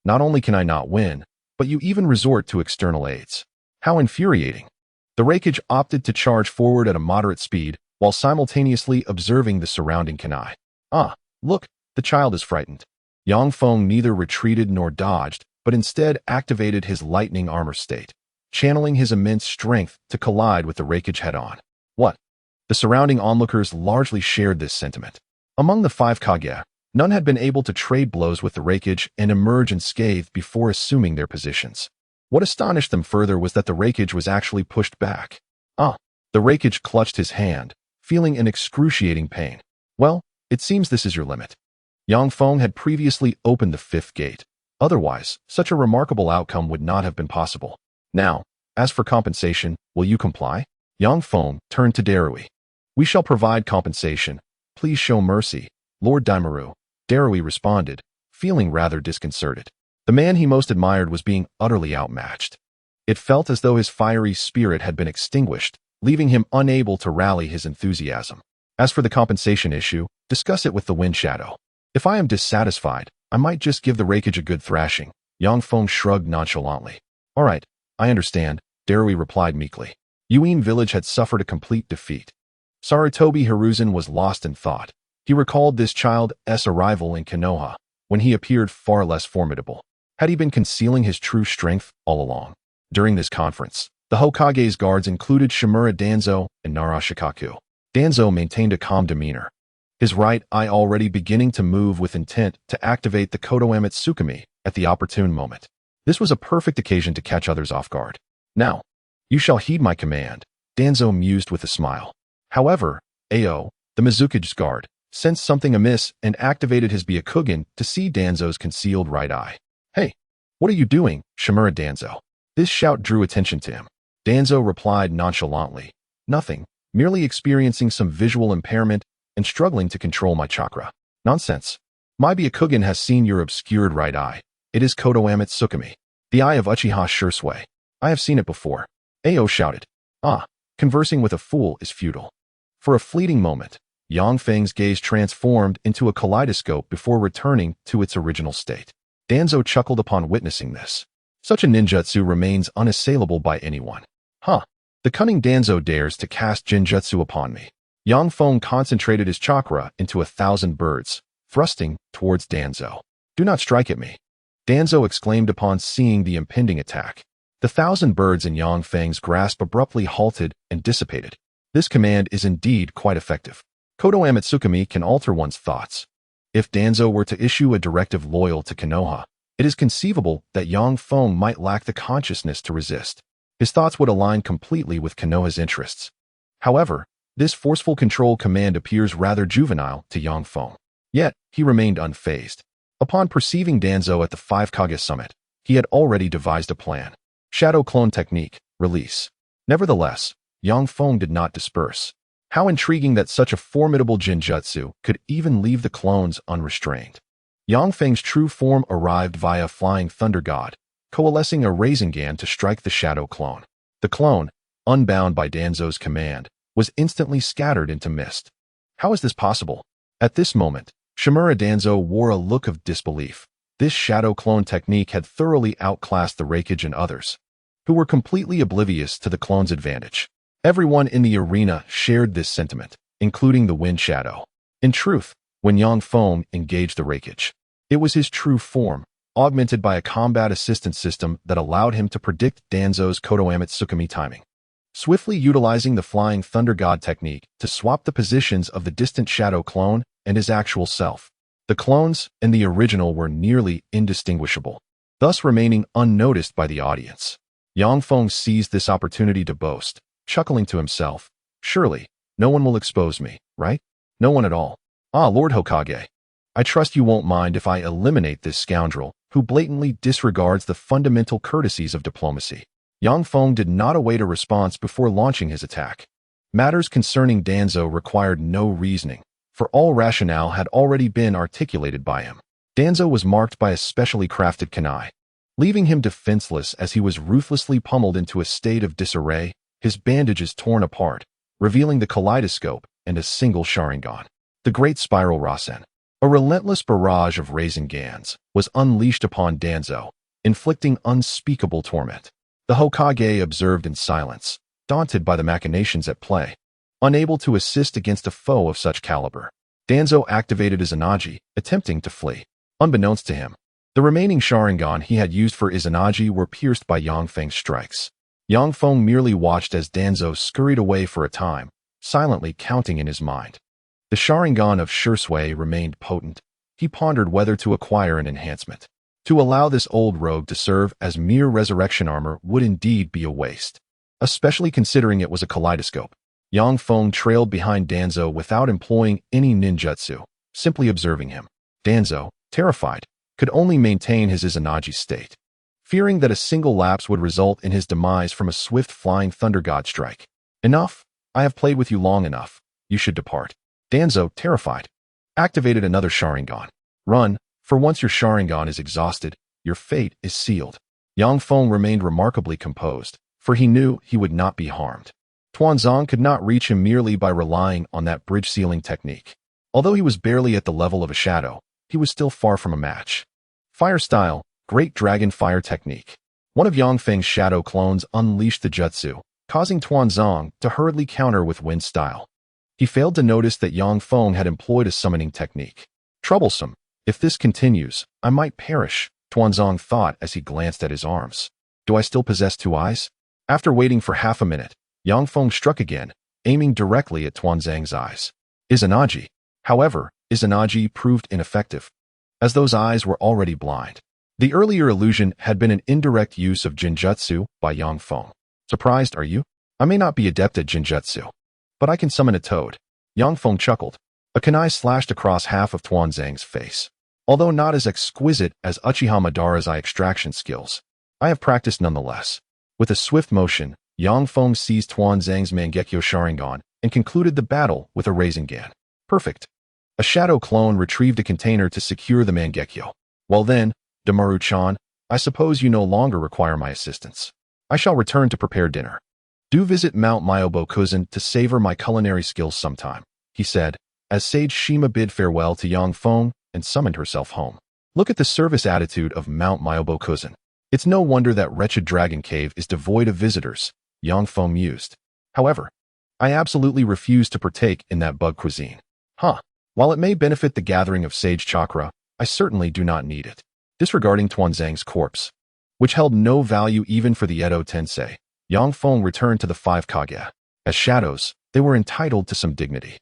Not only can I not win, but you even resort to external aids. How infuriating. The Raikage opted to charge forward at a moderate speed, while simultaneously observing the surrounding kunai. Ah, look, the child is frightened. Yang Feng neither retreated nor dodged, but instead activated his lightning armor state, channeling his immense strength to collide with the Raikage head-on. What? The surrounding onlookers largely shared this sentiment. Among the 5 Kage, none had been able to trade blows with the Raikage and emerge unscathed before assuming their positions. What astonished them further was that the Raikage was actually pushed back. Ah, the Raikage clutched his hand, feeling an excruciating pain. Well, it seems this is your limit. Yang Feng had previously opened the 5th gate. Otherwise, such a remarkable outcome would not have been possible. Now, as for compensation, will you comply? Yang Feng turned to Darui. We shall provide compensation. Please show mercy, Lord Daimaru. Darui responded, feeling rather disconcerted. The man he most admired was being utterly outmatched. It felt as though his fiery spirit had been extinguished, leaving him unable to rally his enthusiasm. As for the compensation issue, discuss it with the Wind Shadow. If I am dissatisfied, I might just give the Raikage a good thrashing. Yang Feng shrugged nonchalantly. All right, I understand, Darui replied meekly. Yuin village had suffered a complete defeat. Sarutobi Hiruzen was lost in thought. He recalled this child's arrival in Konoha, when he appeared far less formidable. Had he been concealing his true strength all along? During this conference, the Hokage's guards included Shimura Danzo and Narashikaku. Danzo maintained a calm demeanor, his right eye already beginning to move with intent to activate the Kotoeme Tsukumi at the opportune moment. This was a perfect occasion to catch others off guard. Now, you shall heed my command, Danzo mused with a smile. However, Ao, the Mizukage's guard, sensed something amiss and activated his Byakugan to see Danzo's concealed right eye. Hey, what are you doing, Shimura Danzo? This shout drew attention to him. Danzo replied nonchalantly, nothing, merely experiencing some visual impairment and struggling to control my chakra. Nonsense. My Byakugan has seen your obscured right eye. It is Kotoeme Tsukumi, the eye of Uchiha Shursui. I have seen it before. Ao shouted. Ah, conversing with a fool is futile. For a fleeting moment, Yang Feng's gaze transformed into a kaleidoscope before returning to its original state. Danzo chuckled upon witnessing this. Such a ninjutsu remains unassailable by anyone. Huh. The cunning Danzo dares to cast jinjutsu upon me. Yang Feng concentrated his chakra into 1,000 birds, thrusting towards Danzo. Do not strike at me. Danzo exclaimed upon seeing the impending attack. The 1,000 birds in Yang Feng's grasp abruptly halted and dissipated. This command is indeed quite effective. Kodo Amatsukami can alter one's thoughts. If Danzo were to issue a directive loyal to Konoha, it is conceivable that Yang Feng might lack the consciousness to resist. His thoughts would align completely with Konoha's interests. However, this forceful control command appears rather juvenile to Yang Feng. Yet, he remained unfazed. Upon perceiving Danzo at the Five Kage summit, he had already devised a plan. Shadow Clone Technique, Release. Nevertheless, Yang Feng did not disperse. How intriguing that such a formidable jinjutsu could even leave the clones unrestrained. Yang Feng's true form arrived via Flying Thunder God, coalescing a Rasengan to strike the Shadow Clone. The clone, unbound by Danzo's command, was instantly scattered into mist. How is this possible? At this moment, Shimura Danzo wore a look of disbelief. This Shadow Clone technique had thoroughly outclassed the Raikage and others, who were completely oblivious to the clone's advantage. Everyone in the arena shared this sentiment, including the Wind Shadow. In truth, when Yang Feng engaged the Raikage, it was his true form, augmented by a combat assistance system that allowed him to predict Danzo's Kodo Amatsukami timing. Swiftly utilizing the Flying Thunder God technique to swap the positions of the distant Shadow Clone and his actual self, the clones and the original were nearly indistinguishable, thus remaining unnoticed by the audience. Yang Feng seized this opportunity to boast, chuckling to himself, "Surely, no one will expose me, right? No one at all. Ah, Lord Hokage. I trust you won't mind if I eliminate this scoundrel who blatantly disregards the fundamental courtesies of diplomacy." Yang Feng did not await a response before launching his attack. Matters concerning Danzo required no reasoning, for all rationale had already been articulated by him. Danzo was marked by a specially crafted kunai, leaving him defenseless as he was ruthlessly pummeled into a state of disarray, his bandages torn apart, revealing the kaleidoscope and a single Sharingan. The Great Spiral Rasen, a relentless barrage of Rasengans, was unleashed upon Danzo, inflicting unspeakable torment. The Hokage observed in silence, daunted by the machinations at play. Unable to assist against a foe of such caliber, Danzo activated Izanagi, attempting to flee. Unbeknownst to him, the remaining Sharingan he had used for Izanagi were pierced by Yang Feng's strikes. Yang Feng merely watched as Danzo scurried away for a time, silently counting in his mind. The Sharingan of Shursui remained potent. He pondered whether to acquire an enhancement. To allow this old rogue to serve as mere resurrection armor would indeed be a waste, especially considering it was a kaleidoscope. Yang Feng trailed behind Danzo without employing any ninjutsu, simply observing him. Danzo, terrified, could only maintain his Izanagi state, fearing that a single lapse would result in his demise from a swift Flying Thunder God strike. "Enough, I have played with you long enough. You should depart." Danzo, terrified, activated another Sharingan. "Run, for once your Sharingan is exhausted, your fate is sealed." Yang Feng remained remarkably composed, for he knew he would not be harmed. Tuanzang could not reach him merely by relying on that bridge-sealing technique. Although he was barely at the level of a shadow, he was still far from a match. Fire Style, Great Dragon Fire Technique. One of Yang Feng's shadow clones unleashed the jutsu, causing Tuanzang to hurriedly counter with Wind Style. He failed to notice that Yang Feng had employed a summoning technique. "Troublesome. If this continues, I might perish," Tuanzang thought as he glanced at his arms. "Do I still possess two eyes?" After waiting for half a minute, Yang Feng struck again, aiming directly at Tuanzang's eyes. Izanagi. However, Izanagi proved ineffective, as those eyes were already blind. The earlier illusion had been an indirect use of Jinjutsu by Yang Feng. "Surprised, are you? I may not be adept at Jinjutsu, but I can summon a toad." Yang Feng chuckled. A kunai slashed across half of Tuanzang's face. "Although not as exquisite as Uchiha Madara's eye extraction skills, I have practiced nonetheless." With a swift motion, Yang Feng seized Tuanzang's Mangekyo Sharingan and concluded the battle with a Rasengan. "Perfect." A shadow clone retrieved a container to secure the Mangekyo. "Well then, Damaru-chan, I suppose you no longer require my assistance. I shall return to prepare dinner. Do visit Mount Myobokuzen to savor my culinary skills sometime," he said, as Sage Shima bid farewell to Yang Feng and summoned herself home. Look at the service attitude of Mount Myobokuzen. It's no wonder that wretched dragon cave is devoid of visitors, Yang Feng mused. "However, I absolutely refuse to partake in that bug cuisine. While it may benefit the gathering of sage chakra, I certainly do not need it." Disregarding Tuanzang's corpse, which held no value even for the Edo Tensei. Yang Feng returned to the five Kage. As shadows, they were entitled to some dignity.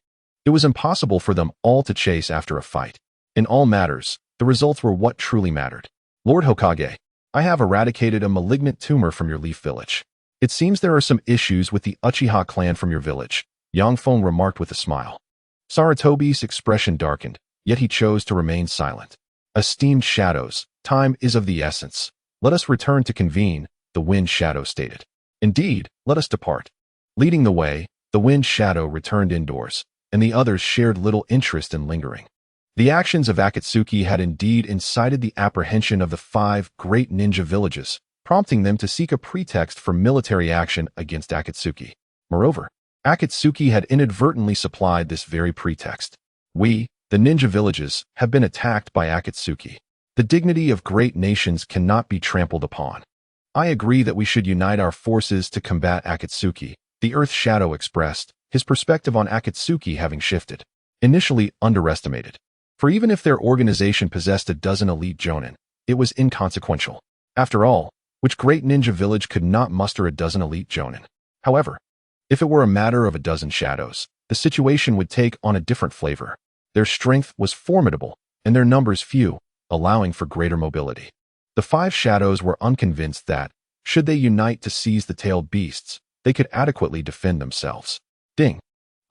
It was impossible for them all to chase after a fight. In all matters, the results were what truly mattered. Lord Hokage, I have eradicated a malignant tumor from your leaf village. It seems there are some issues with the Uchiha clan from your village, Yang Feng remarked with a smile. Sarutobi's expression darkened, yet he chose to remain silent. Esteemed shadows, time is of the essence. Let us return to convene, the Wind Shadow stated. Indeed, let us depart. Leading the way, the Wind Shadow returned indoors, and the others shared little interest in lingering. The actions of Akatsuki had indeed incited the apprehension of the 5 great ninja villages, prompting them to seek a pretext for military action against Akatsuki. Moreover, Akatsuki had inadvertently supplied this very pretext. We, the ninja villages, have been attacked by Akatsuki. The dignity of great nations cannot be trampled upon. I agree that we should unite our forces to combat Akatsuki, the Earth Shadow expressed, his perspective on Akatsuki having shifted. Initially underestimated. For even if their organization possessed a dozen elite jonin, it was inconsequential. After all, which great ninja village could not muster a dozen elite jonin? However, if it were a matter of a dozen shadows, the situation would take on a different flavor. Their strength was formidable, and their numbers few, allowing for greater mobility. The 5 shadows were unconvinced that, should they unite to seize the tailed beasts, they could adequately defend themselves. Ding.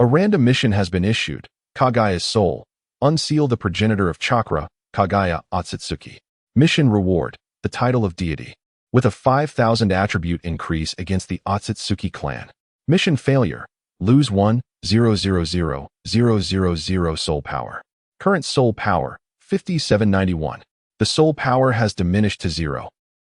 A random mission has been issued. Kagaya's soul. Unseal the progenitor of chakra, Kagaya Otsutsuki. Mission reward, the title of deity. With a 5,000 attribute increase against the Otsutsuki clan. Mission failure. Lose 1,000,000 soul power. Current soul power, 5791. The soul power has diminished to 0,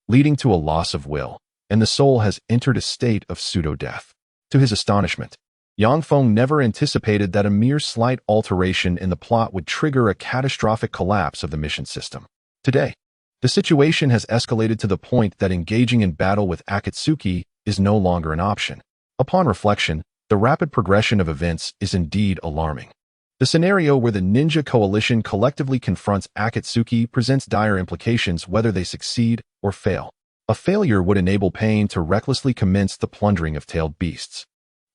leading to a loss of will, and the soul has entered a state of pseudo-death. To his astonishment, Yang Feng never anticipated that a mere slight alteration in the plot would trigger a catastrophic collapse of the mission system. Today, the situation has escalated to the point that engaging in battle with Akatsuki is no longer an option. Upon reflection, the rapid progression of events is indeed alarming. The scenario where the ninja coalition collectively confronts Akatsuki presents dire implications whether they succeed or fail. A failure would enable Pain to recklessly commence the plundering of tailed beasts,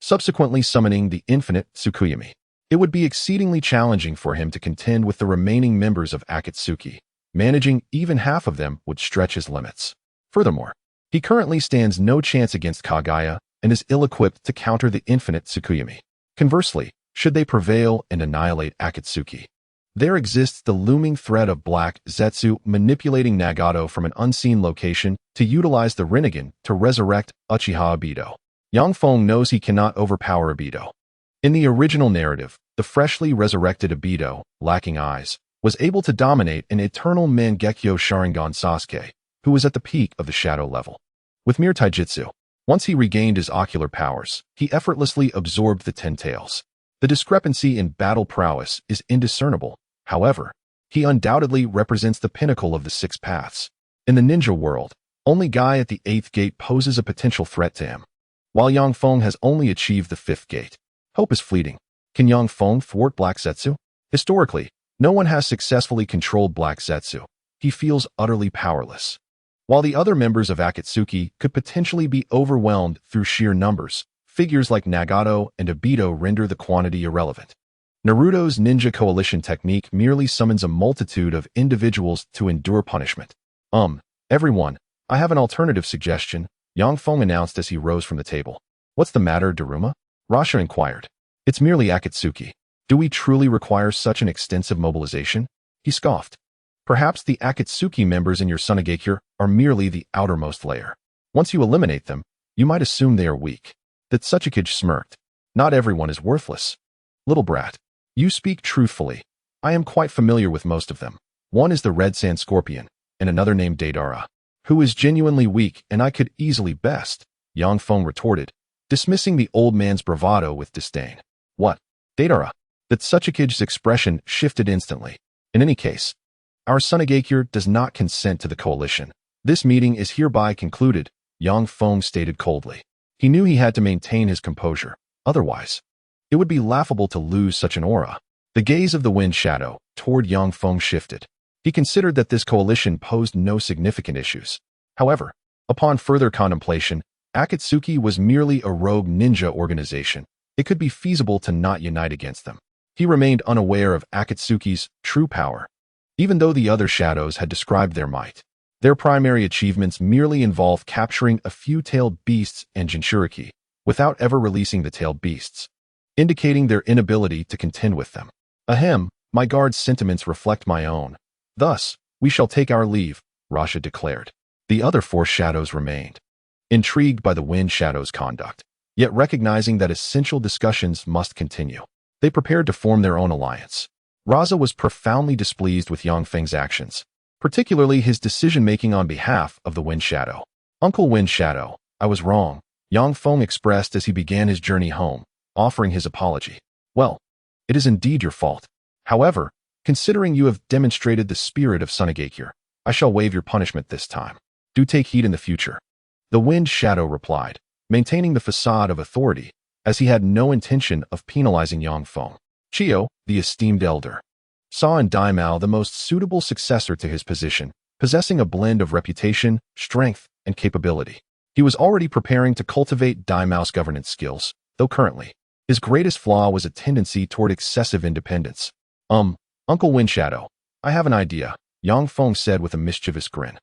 subsequently summoning the infinite Tsukuyomi. It would be exceedingly challenging for him to contend with the remaining members of Akatsuki. Managing even half of them would stretch his limits. Furthermore, he currently stands no chance against Kagaya and is ill-equipped to counter the infinite Tsukuyomi. Conversely, should they prevail and annihilate Akatsuki, there exists the looming threat of Black Zetsu manipulating Nagato from an unseen location to utilize the Rinnegan to resurrect Uchiha Obito. Yang Feng knows he cannot overpower Obito. In the original narrative, the freshly resurrected Obito, lacking eyes, was able to dominate an eternal Mangekyo Sharingan Sasuke, who was at the peak of the shadow level. With mere taijutsu, once he regained his ocular powers, he effortlessly absorbed the 10 tails. The discrepancy in battle prowess is indiscernible. However, he undoubtedly represents the pinnacle of the 6 paths. In the ninja world, only Guy at the 8th gate poses a potential threat to him, while Yang Feng has only achieved the 5th gate. Hope is fleeting. Can Yang Feng thwart Black Zetsu? Historically, no one has successfully controlled Black Zetsu. He feels utterly powerless. While the other members of Akatsuki could potentially be overwhelmed through sheer numbers, figures like Nagato and Obito render the quantity irrelevant. Naruto's ninja coalition technique merely summons a multitude of individuals to endure punishment. Everyone, I have an alternative suggestion, Yang Feng announced as he rose from the table. What's the matter, Daruma? Rasha inquired. It's merely Akatsuki. Do we truly require such an extensive mobilization? He scoffed. Perhaps the Akatsuki members in your Tsunade are merely the outermost layer. Once you eliminate them, you might assume they are weak. The Tsuchikage smirked. Not everyone is worthless. Little brat, you speak truthfully. I am quite familiar with most of them. One is the Red Sand Scorpion, and another named Deidara, who is genuinely weak and I could easily best, Yang Feng retorted, dismissing the old man's bravado with disdain. What? Deidara? The Tsuchikage's expression shifted instantly. In any case, our Tsunade does not consent to the coalition. This meeting is hereby concluded, Yang Feng stated coldly. He knew he had to maintain his composure. Otherwise, it would be laughable to lose such an aura. The gaze of the Wind Shadow toward Yang Feng shifted. He considered that this coalition posed no significant issues. However, upon further contemplation, Akatsuki was merely a rogue ninja organization. It could be feasible to not unite against them. He remained unaware of Akatsuki's true power. Even though the other shadows had described their might, their primary achievements merely involved capturing a few tailed beasts and Jinchuriki, without ever releasing the tailed beasts, indicating their inability to contend with them. Ahem, my guard's sentiments reflect my own. Thus, we shall take our leave, Rasha declared. The other 4 shadows remained, intrigued by the Wind Shadow's conduct, yet recognizing that essential discussions must continue. They prepared to form their own alliance. Raza was profoundly displeased with Yang Feng's actions, particularly his decision-making on behalf of the Wind Shadow. Uncle Wind Shadow, I was wrong, Yang Feng expressed as he began his journey home, offering his apology. Well, it is indeed your fault. However, considering you have demonstrated the spirit of Tsunade, I shall waive your punishment this time. Do take heed in the future. The Wind Shadow replied, maintaining the facade of authority, as he had no intention of penalizing Yang Feng. Chio, the esteemed elder, saw in Daimao the most suitable successor to his position, possessing a blend of reputation, strength, and capability. He was already preparing to cultivate Daimao's governance skills, though currently, his greatest flaw was a tendency toward excessive independence. Uncle Wind Shadow, I have an idea, Yang Feng said with a mischievous grin.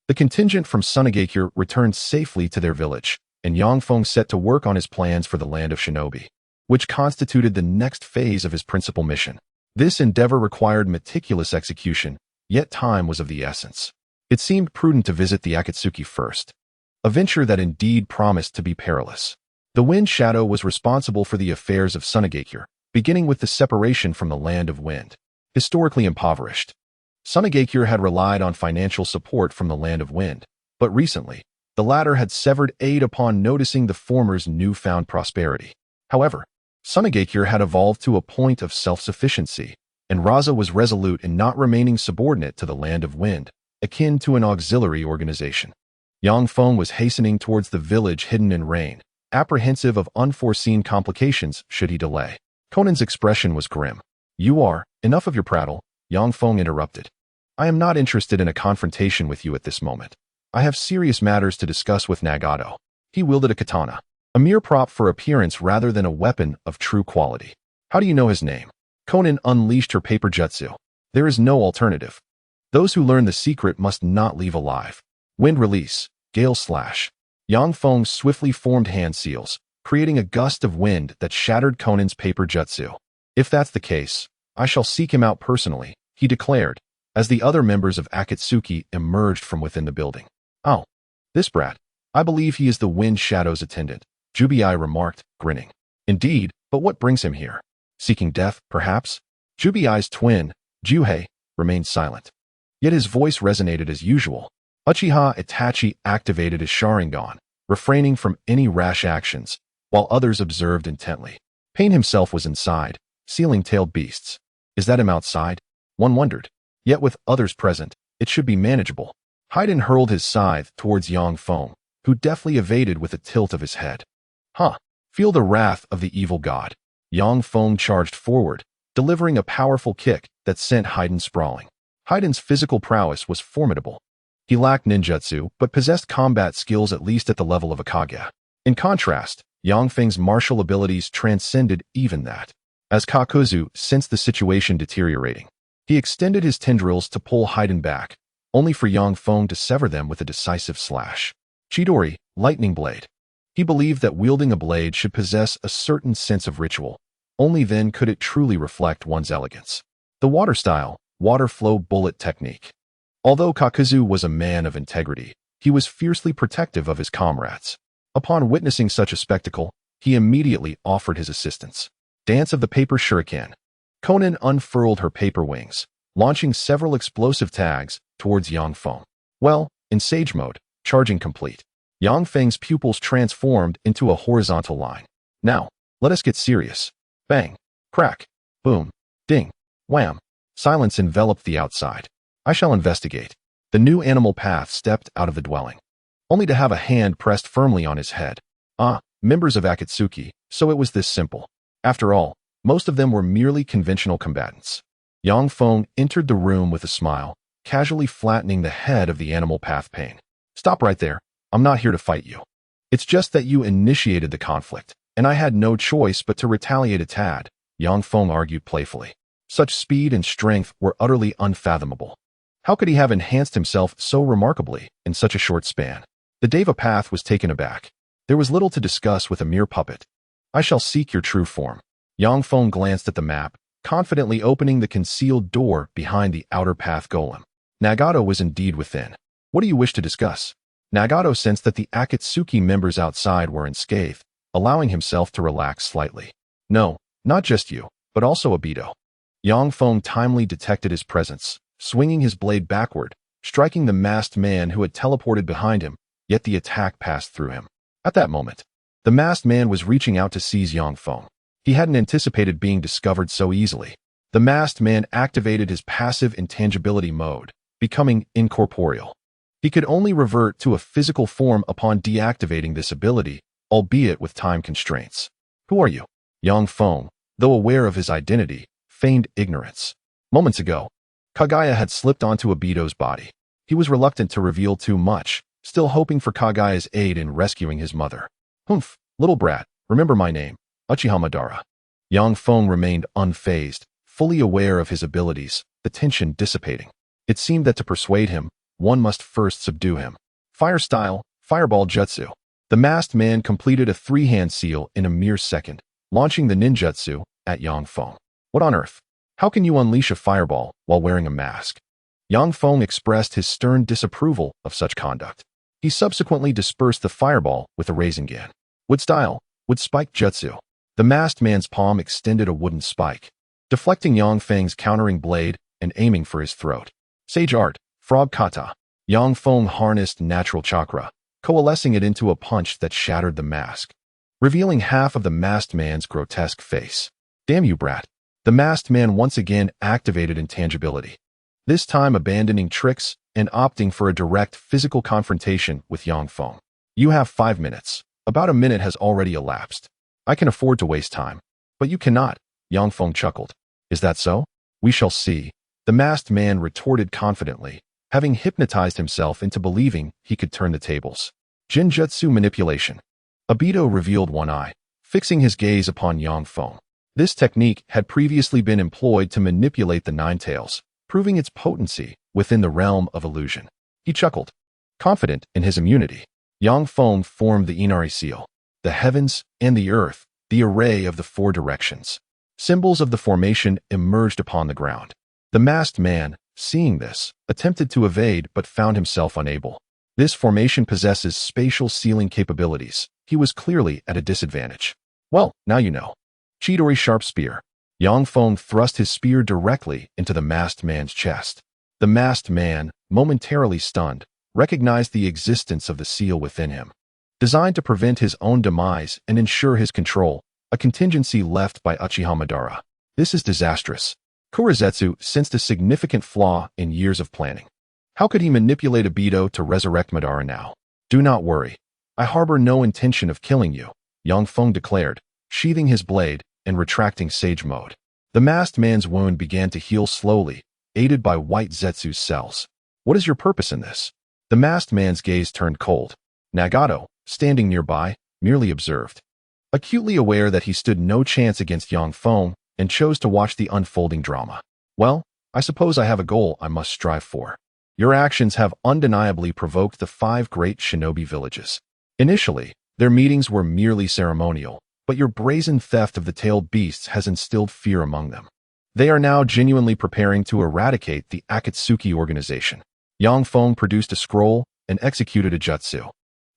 The contingent from Tsunade returned safely to their village, and Yang Feng set to work on his plans for the land of Shinobi, which constituted the next phase of his principal mission. This endeavor required meticulous execution, yet time was of the essence. It seemed prudent to visit the Akatsuki first, a venture that indeed promised to be perilous. The Wind Shadow was responsible for the affairs of Tsunade, beginning with the separation from the Land of Wind. Historically impoverished, Tsunade had relied on financial support from the Land of Wind, but recently, the latter had severed aid upon noticing the former's newfound prosperity. However, Tsunade had evolved to a point of self-sufficiency, and Raza was resolute in not remaining subordinate to the Land of Wind, akin to an auxiliary organization. Yang Feng was hastening towards the village hidden in rain, apprehensive of unforeseen complications should he delay. Conan's expression was grim. Enough of your prattle, Yang Feng interrupted. I am not interested in a confrontation with you at this moment. I have serious matters to discuss with Nagato. He wielded a katana, a mere prop for appearance rather than a weapon of true quality. How do you know his name? Conan unleashed her paper jutsu. There is no alternative. Those who learn the secret must not leave alive. Wind release, gale slash. Yang Feng swiftly formed hand seals, creating a gust of wind that shattered Conan's paper jutsu. If that's the case, I shall seek him out personally, he declared, as the other members of Akatsuki emerged from within the building. Oh, this brat. I believe he is the Wind Shadow's attendant, Jubai remarked, grinning. Indeed, but what brings him here? Seeking death, perhaps? Jubai's twin, Juhei, remained silent. Yet his voice resonated as usual. Uchiha Itachi activated his Sharingan, refraining from any rash actions, while others observed intently. Pain himself was inside, sealing tailed beasts. Is that him outside? One wondered. Yet with others present, it should be manageable. Haiden hurled his scythe towards Yang Feng, who deftly evaded with a tilt of his head. Feel the wrath of the evil god. Yang Feng charged forward, delivering a powerful kick that sent Haiden sprawling. Haiden's physical prowess was formidable. He lacked ninjutsu, but possessed combat skills at least at the level of a Kage. In contrast, Yang Feng's martial abilities transcended even that. As Kakuzu sensed the situation deteriorating, he extended his tendrils to pull Haiden back, only for Yang Feng to sever them with a decisive slash. Chidori, lightning blade. He believed that wielding a blade should possess a certain sense of ritual. Only then could it truly reflect one's elegance. The water style, water flow bullet technique. Although Kakuzu was a man of integrity, he was fiercely protective of his comrades. Upon witnessing such a spectacle, he immediately offered his assistance. Dance of the paper shuriken. Conan unfurled her paper wings, launching several explosive tags towards Yang Feng. Well, in sage mode, charging complete. Yang Feng's pupils transformed into a horizontal line. Now, let us get serious. Bang, crack, boom, ding, wham. Silence enveloped the outside. I shall investigate. The new animal path stepped out of the dwelling, only to have a hand pressed firmly on his head. Members of Akatsuki, so it was this simple. After all, most of them were merely conventional combatants. Yang Feng entered the room with a smile, casually flattening the head of the animal path pane. Stop right there. I'm not here to fight you. It's just that you initiated the conflict, and I had no choice but to retaliate a tad, Yang Feng argued playfully. Such speed and strength were utterly unfathomable. How could he have enhanced himself so remarkably in such a short span? The Deva Path was taken aback. There was little to discuss with a mere puppet. I shall seek your true form. Yang Feng glanced at the map, confidently opening the concealed door behind the outer path golem. Nagato was indeed within. What do you wish to discuss? Nagato sensed that the Akatsuki members outside were unscathed, allowing himself to relax slightly. No, not just you, but also Obito. Yang Feng timely detected his presence, swinging his blade backward, striking the masked man who had teleported behind him, yet the attack passed through him. At that moment, the masked man was reaching out to seize Yang Feng. He hadn't anticipated being discovered so easily. The masked man activated his passive intangibility mode, becoming incorporeal. He could only revert to a physical form upon deactivating this ability, albeit with time constraints. Who are you? Yang Feng, though aware of his identity, feigned ignorance. Moments ago, Kaguya had slipped onto Obito's body. He was reluctant to reveal too much, still hoping for Kaguya's aid in rescuing his mother. Humph, little brat, remember my name, Uchiha Madara. Yang Feng remained unfazed, fully aware of his abilities, the tension dissipating. It seemed that to persuade him, one must first subdue him. Fire style, fireball jutsu. The masked man completed a three-hand seal in a mere second, launching the ninjutsu at Yang Feng. What on earth? How can you unleash a fireball while wearing a mask? Yang Feng expressed his stern disapproval of such conduct. He subsequently dispersed the fireball with a Rasengan. Wood style, wood spike jutsu. The masked man's palm extended a wooden spike, deflecting Yang Feng's countering blade and aiming for his throat. Sage art, frog kata. Yang Feng harnessed natural chakra, coalescing it into a punch that shattered the mask, revealing half of the masked man's grotesque face. Damn you, brat. The masked man once again activated intangibility, this time abandoning tricks and opting for a direct physical confrontation with Yang Feng. You have 5 minutes. About a minute has already elapsed. I can afford to waste time. But you cannot, Yang Feng chuckled. Is that so? We shall see. The masked man retorted confidently, having hypnotized himself into believing he could turn the tables. Jinjutsu manipulation. Obito revealed one eye, fixing his gaze upon Yang Feng. This technique had previously been employed to manipulate the Nine Tails, proving its potency within the realm of illusion. He chuckled, confident in his immunity. Yang Feng formed the Inari seal, the heavens and the earth, the array of the 4 directions. Symbols of the formation emerged upon the ground. The masked man, seeing this, attempted to evade but found himself unable. This formation possesses spatial sealing capabilities. He was clearly at a disadvantage. Well, now you know. Chidori sharp spear. Yang Feng thrust his spear directly into the masked man's chest. The masked man, momentarily stunned, recognized the existence of the seal within him. Designed to prevent his own demise and ensure his control, a contingency left by Uchiha Madara. This is disastrous. Kurizetsu sensed a significant flaw in years of planning. How could he manipulate Obito to resurrect Madara now? Do not worry. I harbor no intention of killing you, Yang Feng declared, sheathing his blade and retracting Sage Mode. The masked man's wound began to heal slowly, aided by white Zetsu's cells. What is your purpose in this? The masked man's gaze turned cold. Nagato, standing nearby, merely observed. Acutely aware that he stood no chance against Yang Feng and chose to watch the unfolding drama. Well, I suppose I have a goal I must strive for. Your actions have undeniably provoked the 5 great shinobi villages. Initially, their meetings were merely ceremonial, but your brazen theft of the tailed beasts has instilled fear among them. They are now genuinely preparing to eradicate the Akatsuki organization. Yang Feng produced a scroll and executed a jutsu,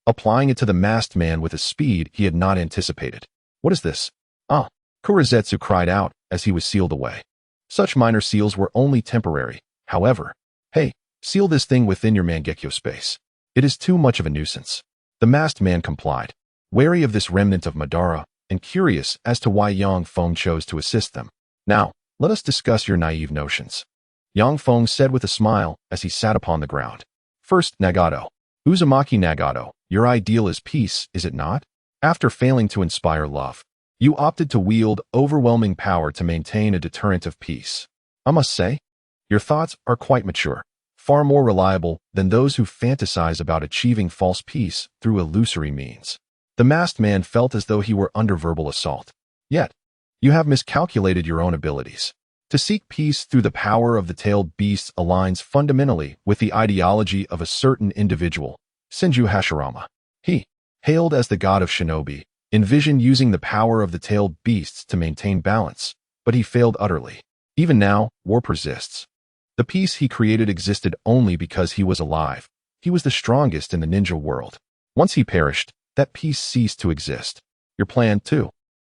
applying it to the masked man with a speed he had not anticipated. What is this? Ah, Kurizetsu cried out as he was sealed away. Such minor seals were only temporary, however. Hey, seal this thing within your Mangekyo space. It is too much of a nuisance. The masked man complied, wary of this remnant of Madara and curious as to why Yang Feng chose to assist them. Now, let us discuss your naive notions. Yang Feng said with a smile as he sat upon the ground. First, Nagato. Uzumaki Nagato, your ideal is peace, is it not? After failing to inspire love, you opted to wield overwhelming power to maintain a deterrent of peace. I must say, your thoughts are quite mature. far more reliable than those who fantasize about achieving false peace through illusory means. The masked man felt as though he were under verbal assault. Yet, you have miscalculated your own abilities. To seek peace through the power of the tailed beasts aligns fundamentally with the ideology of a certain individual, Senju Hasirama. He, hailed as the god of shinobi, envisioned using the power of the tailed beasts to maintain balance, but he failed utterly. Even now, war persists. The peace he created existed only because he was alive. He was the strongest in the ninja world. Once he perished, that peace ceased to exist. Your plan, too,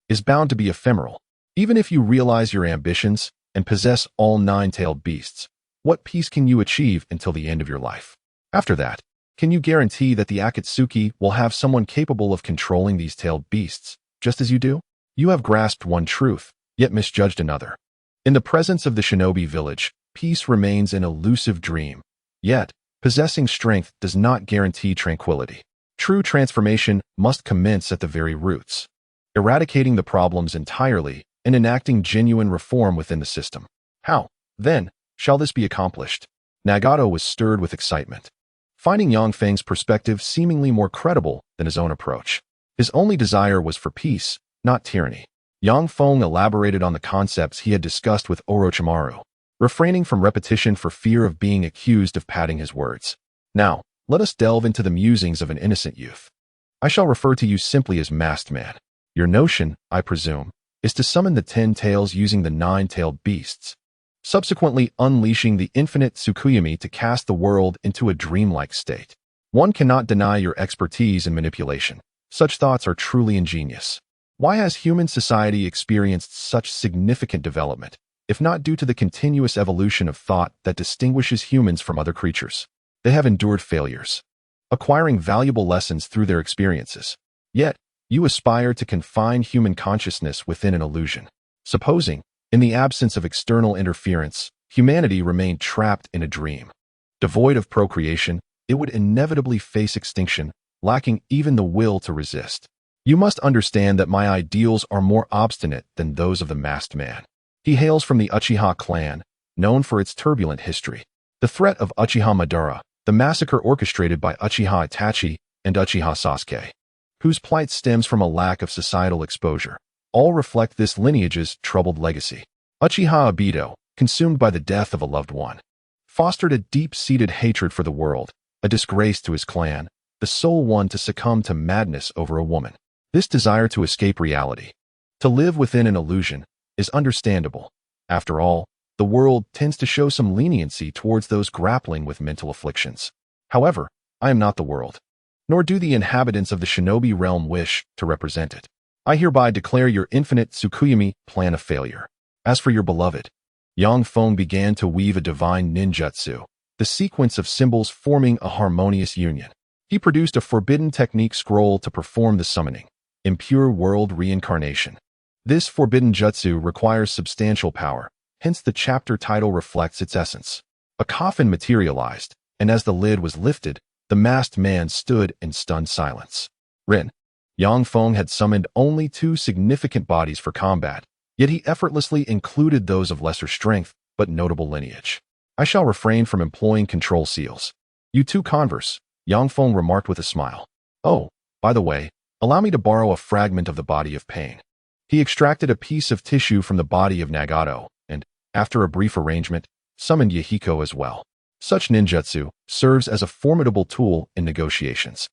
is bound to be ephemeral. Even if you realize your ambitions and possess all 9 tailed beasts, what peace can you achieve until the end of your life? After that, can you guarantee that the Akatsuki will have someone capable of controlling these tailed beasts, just as you do? You have grasped one truth, yet misjudged another. In the presence of the shinobi village, peace remains an elusive dream. Yet, possessing strength does not guarantee tranquility. True transformation must commence at the very roots, eradicating the problems entirely and enacting genuine reform within the system. How, then, shall this be accomplished? Nagato was stirred with excitement, finding Yang Feng's perspective seemingly more credible than his own approach. His only desire was for peace, not tyranny. Yang Feng elaborated on the concepts he had discussed with Orochimaru, refraining from repetition for fear of being accused of padding his words. Now, let us delve into the musings of an innocent youth. I shall refer to you simply as Masked Man. Your notion, I presume, is to summon the 10 tails using the 9-tailed beasts, subsequently unleashing the infinite Tsukuyomi to cast the world into a dreamlike state. One cannot deny your expertise in manipulation. Such thoughts are truly ingenious. Why has human society experienced such significant development, if not due to the continuous evolution of thought that distinguishes humans from other creatures? They have endured failures, acquiring valuable lessons through their experiences. Yet, you aspire to confine human consciousness within an illusion. Supposing, in the absence of external interference, humanity remained trapped in a dream. Devoid of procreation, it would inevitably face extinction, lacking even the will to resist. You must understand that my ideals are more obstinate than those of the Masked Man. He hails from the Uchiha clan, known for its turbulent history. The threat of Uchiha Madara, the massacre orchestrated by Uchiha Itachi and Uchiha Sasuke, whose plight stems from a lack of societal exposure, all reflect this lineage's troubled legacy. Uchiha Obito, consumed by the death of a loved one, fostered a deep-seated hatred for the world, a disgrace to his clan, the sole one to succumb to madness over a woman. This desire to escape reality, to live within an illusion, is understandable. After all, the world tends to show some leniency towards those grappling with mental afflictions. However, I am not the world, nor do the inhabitants of the shinobi realm wish to represent it. I hereby declare your infinite Tsukuyomi plan a failure. As for your beloved, Yang Feng began to weave a divine ninjutsu, the sequence of symbols forming a harmonious union. He produced a forbidden technique scroll to perform the summoning, impure world reincarnation. This forbidden jutsu requires substantial power, hence the chapter title reflects its essence. A coffin materialized, and as the lid was lifted, the masked man stood in stunned silence. Rin. Yang Feng had summoned only 2 significant bodies for combat, yet he effortlessly included those of lesser strength but notable lineage. I shall refrain from employing control seals. You two converse, Yang Feng remarked with a smile. Oh, by the way, allow me to borrow a fragment of the body of pain. He extracted a piece of tissue from the body of Nagato, and, after a brief arrangement, summoned Yahiko as well. Such ninjutsu serves as a formidable tool in negotiations.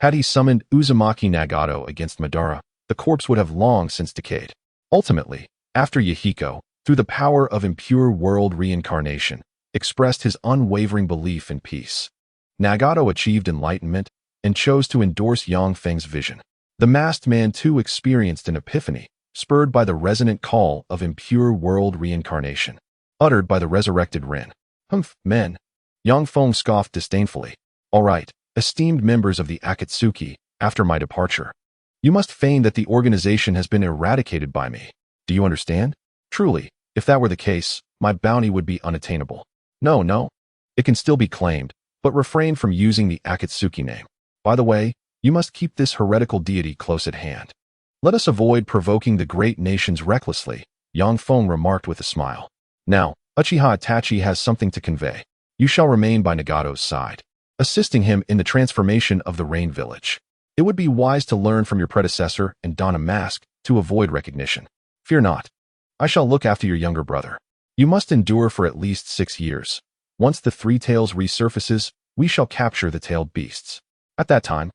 Had he summoned Uzumaki Nagato against Madara, the corpse would have long since decayed. Ultimately, after Yahiko, through the power of impure world reincarnation, expressed his unwavering belief in peace. Nagato achieved enlightenment and chose to endorse Yang Feng's vision. The masked man too experienced an epiphany, spurred by the resonant call of impure world reincarnation, uttered by the resurrected Rin. Humph, men. Yang Feng scoffed disdainfully. All right, esteemed members of the Akatsuki, after my departure, you must feign that the organization has been eradicated by me. Do you understand? Truly, if that were the case, my bounty would be unattainable. No. It can still be claimed, but refrain from using the Akatsuki name. By the way, you must keep this heretical deity close at hand. Let us avoid provoking the great nations recklessly, Yang Feng remarked with a smile. Now, Uchiha Itachi has something to convey. You shall remain by Nagato's side, assisting him in the transformation of the Rain Village. It would be wise to learn from your predecessor and don a mask to avoid recognition. Fear not. I shall look after your younger brother. You must endure for at least 6 years. Once the Three Tails resurfaces, we shall capture the tailed beasts. At that time,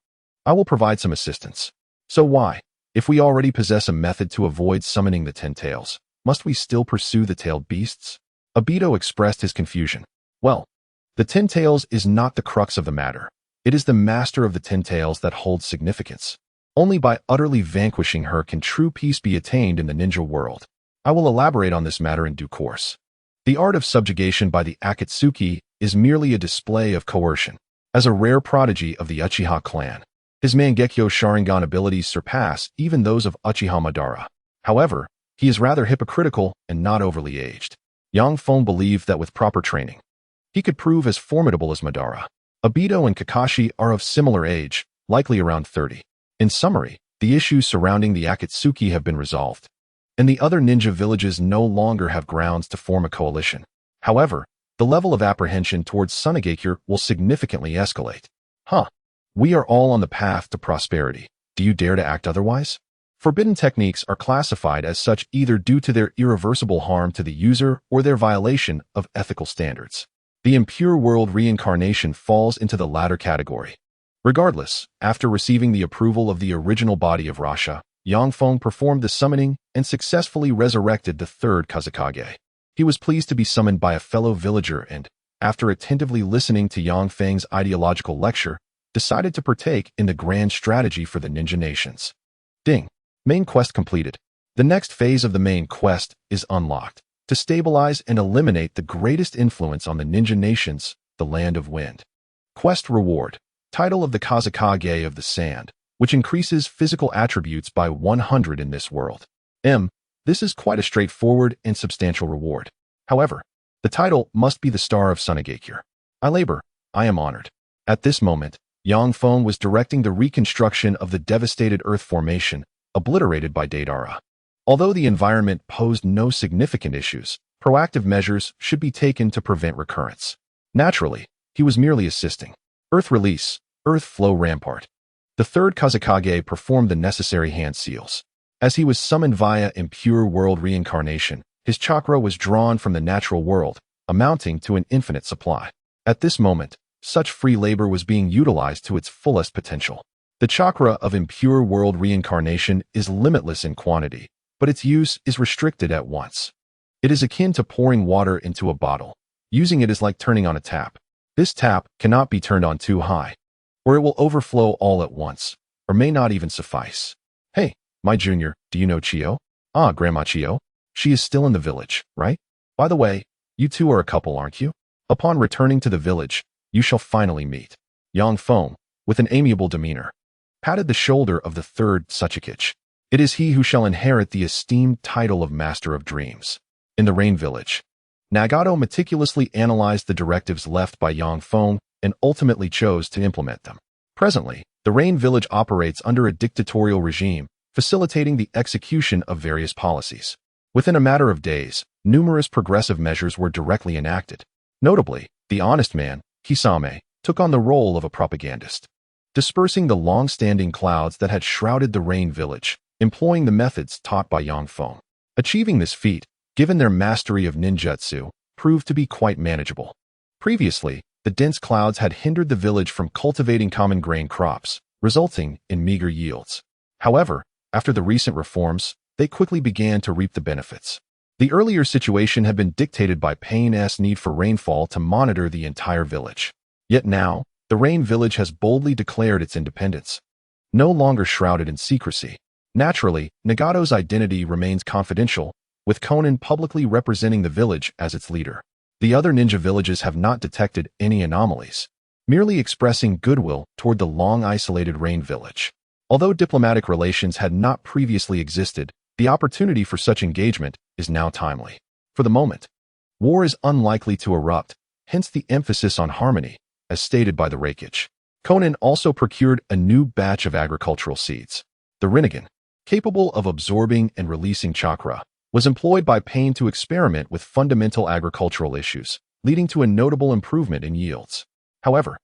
I will provide some assistance. So why, if we already possess a method to avoid summoning the 10 tails, must we still pursue the tailed beasts? Obito expressed his confusion. Well, the 10 tails is not the crux of the matter. It is the master of the 10 tails that holds significance. Only by utterly vanquishing her can true peace be attained in the ninja world. I will elaborate on this matter in due course. The art of subjugation by the Akatsuki is merely a display of coercion. As a rare prodigy of the Uchiha clan, his Mangekyo Sharingan abilities surpass even those of Uchiha Madara. However, he is rather hypocritical and not overly aged. Yang Feng believed that with proper training, he could prove as formidable as Madara. Obito and Kakashi are of similar age, likely around 30. In summary, the issues surrounding the Akatsuki have been resolved, and the other ninja villages no longer have grounds to form a coalition. However, the level of apprehension towards Tsunade will significantly escalate. We are all on the path to prosperity. Do you dare to act otherwise? Forbidden techniques are classified as such either due to their irreversible harm to the user or their violation of ethical standards. The impure world reincarnation falls into the latter category. Regardless, after receiving the approval of the original body of Rasha, Yang Feng performed the summoning and successfully resurrected the third Kazekage. He was pleased to be summoned by a fellow villager and, after attentively listening to Yang Feng's ideological lecture, decided to partake in the grand strategy for the ninja nations. Ding. Main quest completed. The next phase of the main quest is unlocked. To stabilize and eliminate the greatest influence on the ninja nations, the Land of Wind. Quest reward. Title of the Kazekage of the Sand, which increases physical attributes by 100 in this world. This is quite a straightforward and substantial reward. However, the title must be the Star of Tsunade. I am honored. At this moment, Yang Feng was directing the reconstruction of the devastated Earth formation, obliterated by Deidara. Although the environment posed no significant issues, proactive measures should be taken to prevent recurrence. Naturally, he was merely assisting. Earth release, Earth flow rampart. The third Kazekage performed the necessary hand seals. As he was summoned via impure world reincarnation, his chakra was drawn from the natural world, amounting to an infinite supply. At this moment, such free labor was being utilized to its fullest potential. The chakra of impure world reincarnation is limitless in quantity, but its use is restricted at once. It is akin to pouring water into a bottle. Using it is like turning on a tap. This tap cannot be turned on too high, or it will overflow all at once, or may not even suffice. Hey, my junior, do you know Chio? Ah, Grandma Chio. She is still in the village, right? By the way, you two are a couple, aren't you? Upon returning to the village, you shall finally meet. Yang Feng, with an amiable demeanor, patted the shoulder of the third Tsuchikage. It is he who shall inherit the esteemed title of Master of Dreams. In the Rain Village, Nagato meticulously analyzed the directives left by Yang Feng and ultimately chose to implement them. Presently, the Rain Village operates under a dictatorial regime, facilitating the execution of various policies. Within a matter of days, numerous progressive measures were directly enacted. Notably, the honest man, Kisame, took on the role of a propagandist, dispersing the long-standing clouds that had shrouded the Rain Village, employing the methods taught by Yang Feng. Achieving this feat, given their mastery of ninjutsu, proved to be quite manageable. Previously, the dense clouds had hindered the village from cultivating common grain crops, resulting in meager yields. However, after the recent reforms, they quickly began to reap the benefits. The earlier situation had been dictated by Pain's need for rainfall to monitor the entire village. Yet now, the Rain Village has boldly declared its independence. No longer shrouded in secrecy. Naturally, Nagato's identity remains confidential, with Conan publicly representing the village as its leader. The other ninja villages have not detected any anomalies, merely expressing goodwill toward the long-isolated Rain Village. Although diplomatic relations had not previously existed, the opportunity for such engagement is now timely. For the moment, war is unlikely to erupt, hence the emphasis on harmony, as stated by the Raikage. Conan also procured a new batch of agricultural seeds. The Rinnegan, capable of absorbing and releasing chakra, was employed by Pain to experiment with fundamental agricultural issues, leading to a notable improvement in yields. However,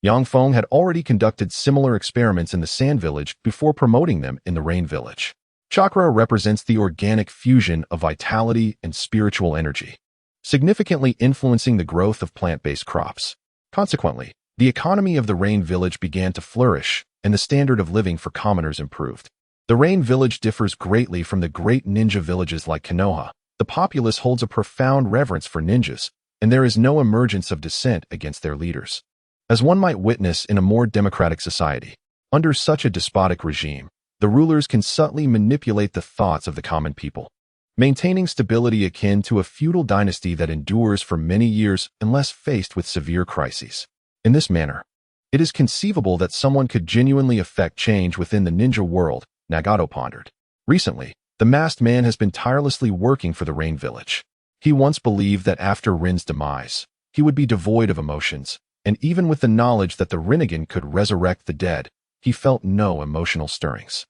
Yang Feng had already conducted similar experiments in the Sand Village before promoting them in the Rain Village. Chakra represents the organic fusion of vitality and spiritual energy, significantly influencing the growth of plant-based crops. Consequently, the economy of the Rain Village began to flourish, and the standard of living for commoners improved. The Rain Village differs greatly from the great ninja villages like Konoha. The populace holds a profound reverence for ninjas, and there is no emergence of dissent against their leaders, as one might witness in a more democratic society. Under such a despotic regime, the rulers can subtly manipulate the thoughts of the common people, maintaining stability akin to a feudal dynasty that endures for many years unless faced with severe crises. In this manner, it is conceivable that someone could genuinely affect change within the ninja world, Nagato pondered. Recently, the masked man has been tirelessly working for the Rain Village. He once believed that after Rin's demise, he would be devoid of emotions, and even with the knowledge that the Rinnegan could resurrect the dead, he felt no emotional stirrings.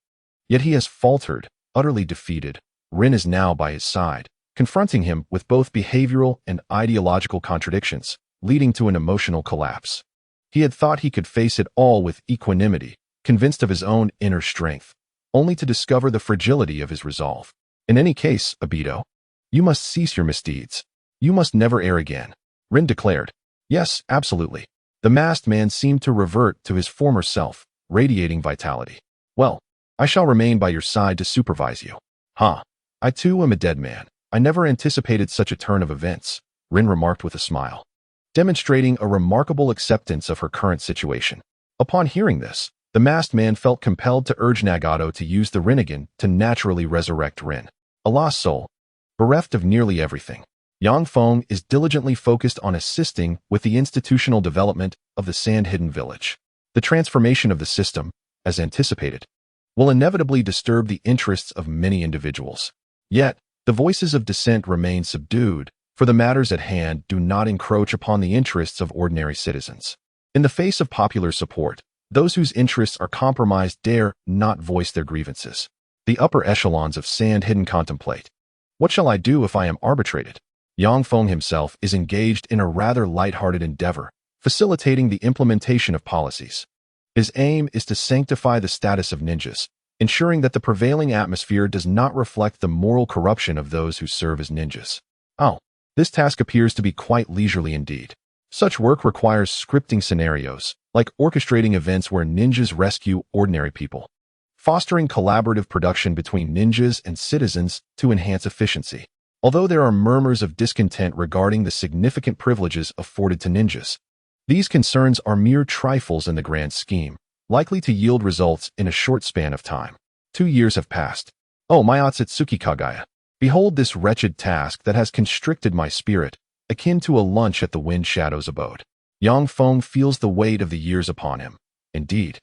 Yet he has faltered, utterly defeated. Rin is now by his side, confronting him with both behavioral and ideological contradictions, leading to an emotional collapse. He had thought he could face it all with equanimity, convinced of his own inner strength, only to discover the fragility of his resolve. In any case, Obito, you must cease your misdeeds. You must never err again, Rin declared. Yes, absolutely. The masked man seemed to revert to his former self, radiating vitality. Well, I shall remain by your side to supervise you. Huh. I too am a dead man. I never anticipated such a turn of events, Rin remarked with a smile, demonstrating a remarkable acceptance of her current situation. Upon hearing this, the masked man felt compelled to urge Nagato to use the Rinnegan to naturally resurrect Rin. A lost soul, bereft of nearly everything. Yang Feng is diligently focused on assisting with the institutional development of the Sand-Hidden Village. The transformation of the system, as anticipated, will inevitably disturb the interests of many individuals. Yet, the voices of dissent remain subdued, for the matters at hand do not encroach upon the interests of ordinary citizens. In the face of popular support, those whose interests are compromised dare not voice their grievances. The upper echelons of Sand-Hidden contemplate. What shall I do if I am arbitrated? Yang Feng himself is engaged in a rather light-hearted endeavor, facilitating the implementation of policies. His aim is to sanctify the status of ninjas, ensuring that the prevailing atmosphere does not reflect the moral corruption of those who serve as ninjas. Oh, this task appears to be quite leisurely indeed. Such work requires scripting scenarios, like orchestrating events where ninjas rescue ordinary people, fostering collaborative production between ninjas and citizens to enhance efficiency. Although there are murmurs of discontent regarding the significant privileges afforded to ninjas, these concerns are mere trifles in the grand scheme, likely to yield results in a short span of time. 2 years have passed. Oh, my Otsutsuki Kagaya, behold this wretched task that has constricted my spirit, akin to a lunch at the Wind Shadow's abode. Yang Feng feels the weight of the years upon him. Indeed,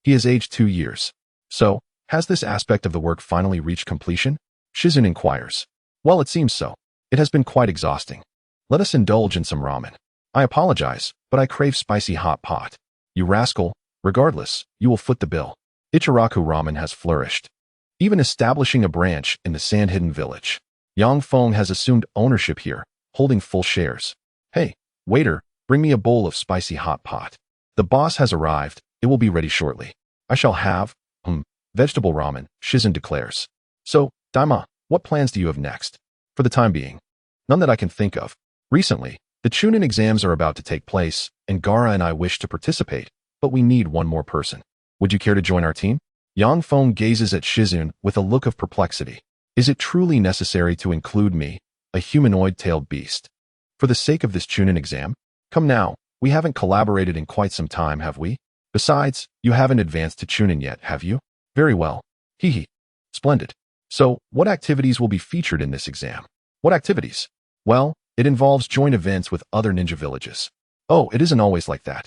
he has aged 2 years. So, has this aspect of the work finally reached completion? Shizun inquires. Well, it seems so. It has been quite exhausting. Let us indulge in some ramen. I apologize, but I crave spicy hot pot. You rascal, regardless, you will foot the bill. Ichiraku ramen has flourished, even establishing a branch in the Sand-Hidden Village. Yang Feng has assumed ownership here, holding full shares. Hey, waiter, bring me a bowl of spicy hot pot. The boss has arrived. It will be ready shortly. I shall have, vegetable ramen, Shizun declares. So, Daima, what plans do you have next? For the time being, none that I can think of. Recently, the Chunin exams are about to take place, and Gaara and I wish to participate, but we need one more person. Would you care to join our team? Yang Feng gazes at Shizun with a look of perplexity. Is it truly necessary to include me, a humanoid-tailed beast, for the sake of this Chunin exam? Come now, we haven't collaborated in quite some time, have we? Besides, you haven't advanced to Chunin yet, have you? Very well. Hee. Splendid. So, what activities will be featured in this exam? What activities? Well, it involves joint events with other ninja villages. Oh, it isn't always like that.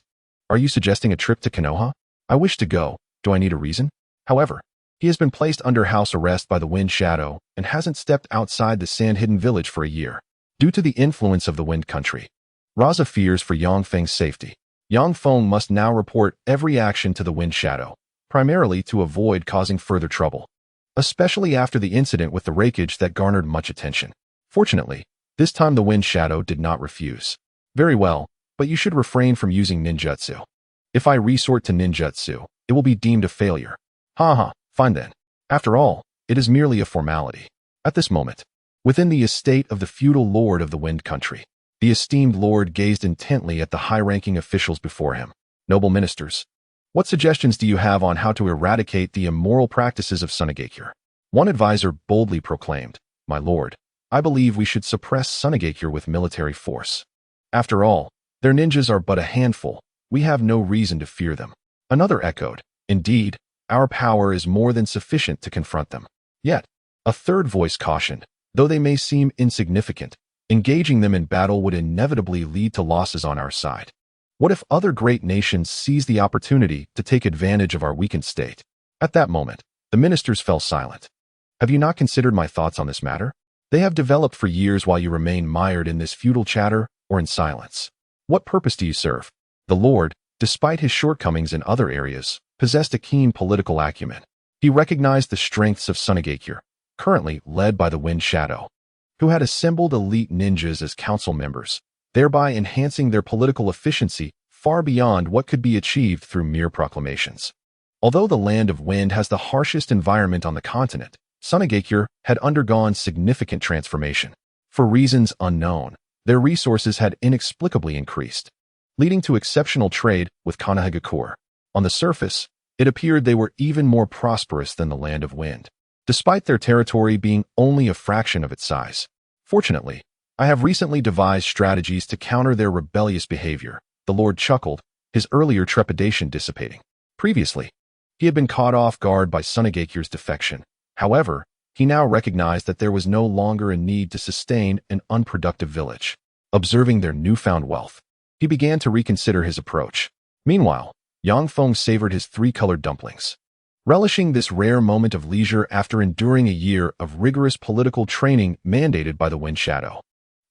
Are you suggesting a trip to Konoha? I wish to go. Do I need a reason? However, he has been placed under house arrest by the Wind Shadow and hasn't stepped outside the Sand-Hidden Village for a year, due to the influence of the Wind Country. Raza fears for Yang Feng's safety. Yang Feng must now report every action to the Wind Shadow, primarily to avoid causing further trouble, especially after the incident with the Raikage that garnered much attention. Fortunately, this time the Wind Shadow did not refuse. Very well, but you should refrain from using ninjutsu. If I resort to ninjutsu, it will be deemed a failure. Haha, fine then. After all, it is merely a formality. At this moment, within the estate of the feudal lord of the Wind Country, the esteemed lord gazed intently at the high-ranking officials before him. Noble ministers, what suggestions do you have on how to eradicate the immoral practices of Tsunade? One advisor boldly proclaimed, My lord, I believe we should suppress Tsunade with military force. After all, their ninjas are but a handful. We have no reason to fear them. Another echoed, Indeed, our power is more than sufficient to confront them. Yet, a third voice cautioned, though they may seem insignificant, engaging them in battle would inevitably lead to losses on our side. What if other great nations seize the opportunity to take advantage of our weakened state? At that moment, the ministers fell silent. Have you not considered my thoughts on this matter? They have developed for years while you remain mired in this futile chatter or in silence. What purpose do you serve? The Lord, despite his shortcomings in other areas, possessed a keen political acumen. He recognized the strengths of Tsunade, currently led by the Wind Shadow, who had assembled elite ninjas as council members, thereby enhancing their political efficiency far beyond what could be achieved through mere proclamations. Although the Land of Wind has the harshest environment on the continent, Tsunade had undergone significant transformation. For reasons unknown, their resources had inexplicably increased, leading to exceptional trade with Konohagakure. On the surface, it appeared they were even more prosperous than the Land of Wind, despite their territory being only a fraction of its size. Fortunately, I have recently devised strategies to counter their rebellious behavior. The Lord chuckled, his earlier trepidation dissipating. Previously, he had been caught off guard by Tsunade's defection. However, he now recognized that there was no longer a need to sustain an unproductive village. Observing their newfound wealth, he began to reconsider his approach. Meanwhile, Feng savored his three-colored dumplings, relishing this rare moment of leisure after enduring a year of rigorous political training mandated by the Wind Shadow.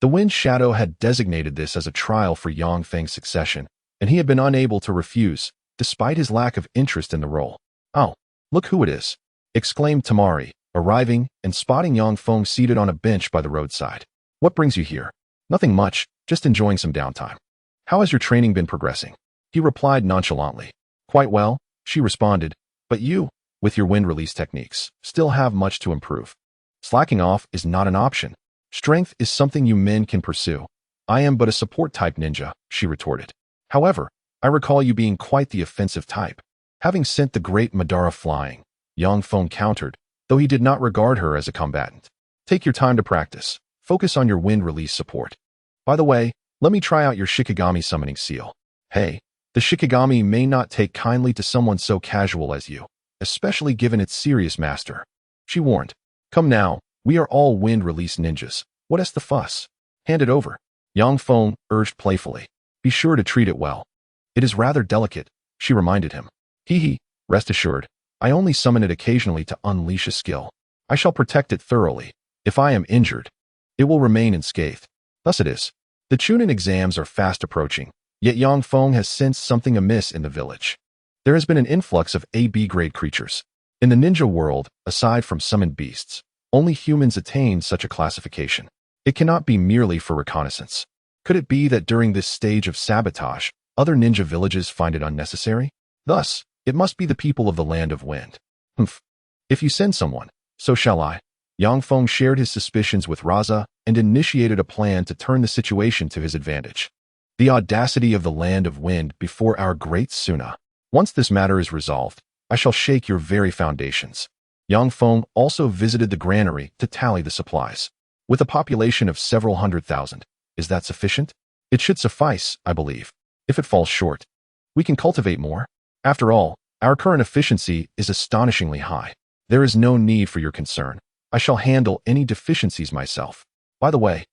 The Wind Shadow had designated this as a trial for Feng's succession, and he had been unable to refuse, despite his lack of interest in the role. Oh, look who it is, exclaimed Temari, arriving and spotting Feng seated on a bench by the roadside. What brings you here? Nothing much, just enjoying some downtime. How has your training been progressing? He replied nonchalantly. Quite well, she responded, but you, with your wind release techniques, still have much to improve. Slacking off is not an option. Strength is something you men can pursue. I am but a support-type ninja, she retorted. However, I recall you being quite the offensive type. Having sent the great Madara flying, Feng countered, though he did not regard her as a combatant. Take your time to practice. Focus on your wind release support. By the way, let me try out your Shikigami summoning seal. Hey, the Shikigami may not take kindly to someone so casual as you, especially given its serious master. She warned. Come now, we are all wind release ninjas. What is the fuss? Hand it over. Feng urged playfully. Be sure to treat it well. It is rather delicate, she reminded him. Hee, rest assured, I only summon it occasionally to unleash a skill. I shall protect it thoroughly. If I am injured, it will remain unscathed. Thus it is. The Chunin exams are fast approaching, yet Feng has sensed something amiss in the village. There has been an influx of AB grade creatures. In the ninja world, aside from summoned beasts, only humans attain such a classification. It cannot be merely for reconnaissance. Could it be that during this stage of sabotage, other ninja villages find it unnecessary? Thus, it must be the people of the Land of Wind. Humph. If you send someone, so shall I. Feng shared his suspicions with Raza and initiated a plan to turn the situation to his advantage. The audacity of the Land of Wind before our great Suna. Once this matter is resolved, I shall shake your very foundations. Feng also visited the granary to tally the supplies. With a population of several 100,000, is that sufficient? It should suffice, I believe. If it falls short, we can cultivate more. After all, our current efficiency is astonishingly high. There is no need for your concern. I shall handle any deficiencies myself. By the way,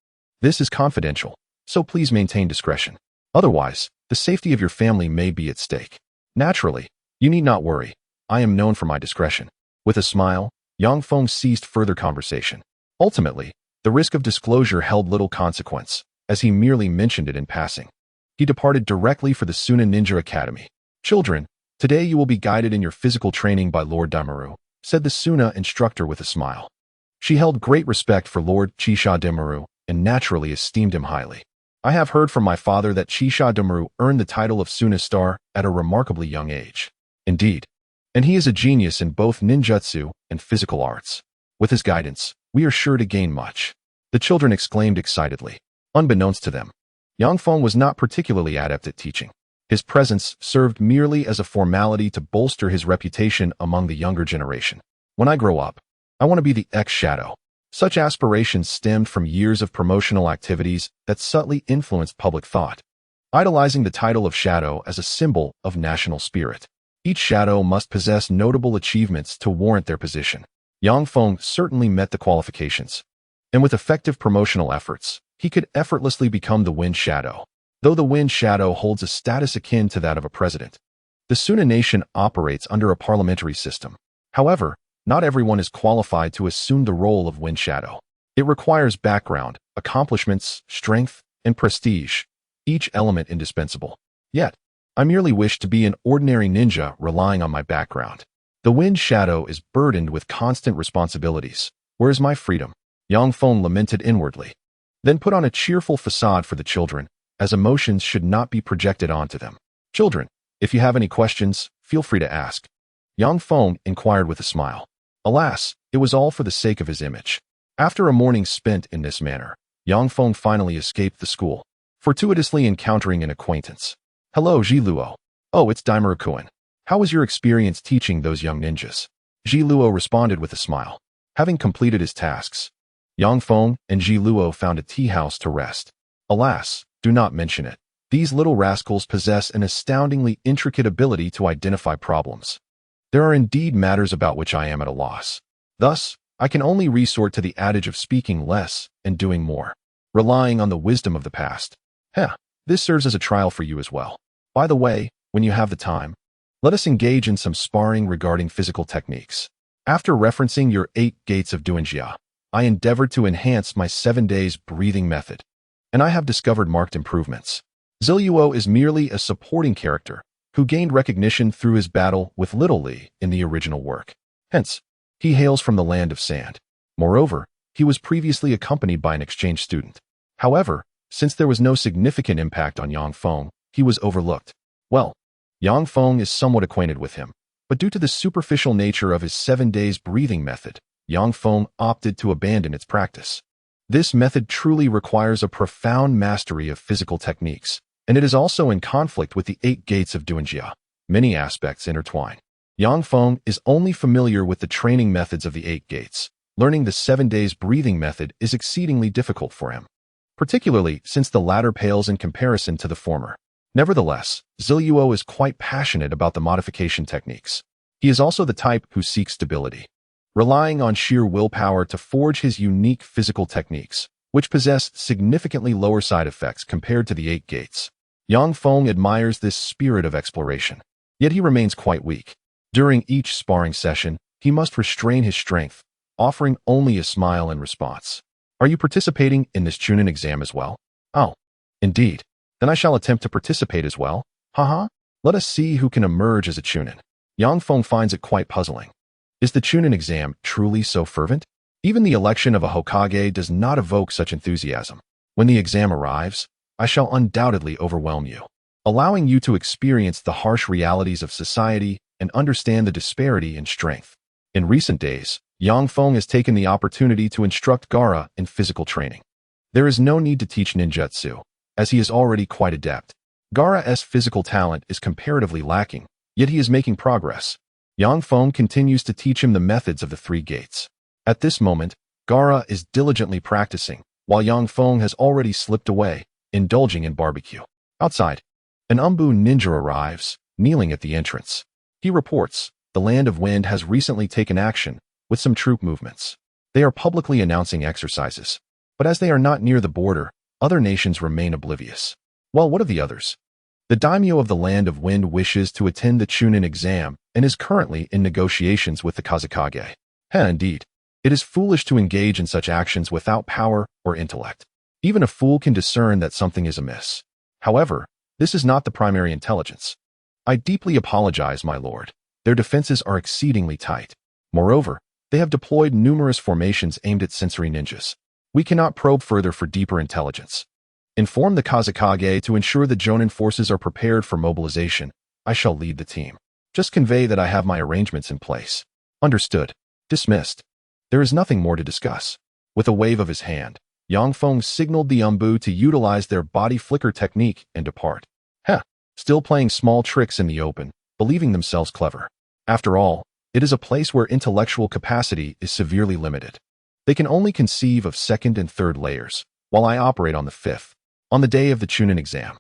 this is confidential, so please maintain discretion. Otherwise, the safety of your family may be at stake. Naturally, you need not worry. I am known for my discretion. With a smile, Feng ceased further conversation. Ultimately, the risk of disclosure held little consequence, as he merely mentioned it in passing. He departed directly for the Suna Ninja Academy. Children, today you will be guided in your physical training by Lord Daimaru, said the Suna instructor with a smile. She held great respect for Lord Chisha Daimaru and naturally esteemed him highly. I have heard from my father that Chisha Damaru earned the title of Suna Star at a remarkably young age. Indeed. And he is a genius in both ninjutsu and physical arts. With his guidance, we are sure to gain much. The children exclaimed excitedly. Unbeknownst to them, Yang Feng was not particularly adept at teaching. His presence served merely as a formality to bolster his reputation among the younger generation. When I grow up, I want to be the ex-shadow. Such aspirations stemmed from years of promotional activities that subtly influenced public thought, idolizing the title of shadow as a symbol of national spirit. Each shadow must possess notable achievements to warrant their position. Yang Feng certainly met the qualifications, and with effective promotional efforts, he could effortlessly become the Wind Shadow. Though the Wind Shadow holds a status akin to that of a president, the Suna nation operates under a parliamentary system. However, not everyone is qualified to assume the role of Wind Shadow. It requires background, accomplishments, strength, and prestige, each element indispensable. Yet, I merely wish to be an ordinary ninja relying on my background. The Wind Shadow is burdened with constant responsibilities. Where is my freedom? Yang Feng lamented inwardly, then put on a cheerful facade for the children, as emotions should not be projected onto them. Children, if you have any questions, feel free to ask. Yang Feng inquired with a smile. Alas, it was all for the sake of his image. After a morning spent in this manner, Yang Feng finally escaped the school, fortuitously encountering an acquaintance. Hello, Jiluo. Oh, it's Daimaru-kun. How was your experience teaching those young ninjas? Jiluo responded with a smile. Having completed his tasks, Yang Feng and Jiluo found a tea house to rest. Alas, do not mention it. These little rascals possess an astoundingly intricate ability to identify problems. There are indeed matters about which I am at a loss. Thus, I can only resort to the adage of speaking less and doing more, relying on the wisdom of the past. This serves as a trial for you as well. By the way, when you have the time, let us engage in some sparring regarding physical techniques. After referencing your 8 gates of Duanjia, I endeavored to enhance my 7 days breathing method, and I have discovered marked improvements. Ziluo is merely a supporting character who gained recognition through his battle with Little Li in the original work. Hence, he hails from the land of sand. Moreover, he was previously accompanied by an exchange student. However, since there was no significant impact on Yang Feng, he was overlooked. Well, Yang Feng is somewhat acquainted with him, but due to the superficial nature of his 7 days breathing method, Yang Feng opted to abandon its practice. This method truly requires a profound mastery of physical techniques, and it is also in conflict with the 8 gates of Duanjia. Many aspects intertwine. Yang Feng is only familiar with the training methods of the 8 gates. Learning the 7 days breathing method is exceedingly difficult for him, particularly since the latter pales in comparison to the former. Nevertheless, Ziluo is quite passionate about the modification techniques. He is also the type who seeks stability, relying on sheer willpower to forge his unique physical techniques, which possess significantly lower side effects compared to the 8 gates. Yang Feng admires this spirit of exploration, yet he remains quite weak. During each sparring session, he must restrain his strength, offering only a smile in response. Are you participating in this Chunin exam as well? Oh, indeed. Then I shall attempt to participate as well. Haha. Let us see who can emerge as a Chunin. Yang Feng finds it quite puzzling. Is the Chunin exam truly so fervent? Even the election of a Hokage does not evoke such enthusiasm. When the exam arrives, I shall undoubtedly overwhelm you, allowing you to experience the harsh realities of society and understand the disparity in strength. In recent days, Yang Feng has taken the opportunity to instruct Gaara in physical training. There is no need to teach ninjutsu, as he is already quite adept. Gaara's physical talent is comparatively lacking, yet he is making progress. Yang Feng continues to teach him the methods of the 3 gates. At this moment, Gaara is diligently practicing, while Yang Feng has already slipped away, indulging in barbecue. Outside, an Umbu ninja arrives, kneeling at the entrance. He reports, the Land of Wind has recently taken action, with some troop movements. They are publicly announcing exercises, but as they are not near the border, other nations remain oblivious. Well, what of the others? The daimyo of the Land of Wind wishes to attend the Chunin exam and is currently in negotiations with the Kazekage. Indeed. It is foolish to engage in such actions without power or intellect. Even a fool can discern that something is amiss. However, this is not the primary intelligence. I deeply apologize, my lord. Their defenses are exceedingly tight. Moreover, they have deployed numerous formations aimed at sensory ninjas. We cannot probe further for deeper intelligence. Inform the Kazekage to ensure the Jonin forces are prepared for mobilization. I shall lead the team. Just convey that I have my arrangements in place. Understood. Dismissed. There is nothing more to discuss. With a wave of his hand, Yang Feng signaled the Umbu to utilize their body flicker technique and depart. Still playing small tricks in the open, believing themselves clever. After all, it is a place where intellectual capacity is severely limited. They can only conceive of second and third layers, while I operate on the fifth. On the day of the Chunin exam,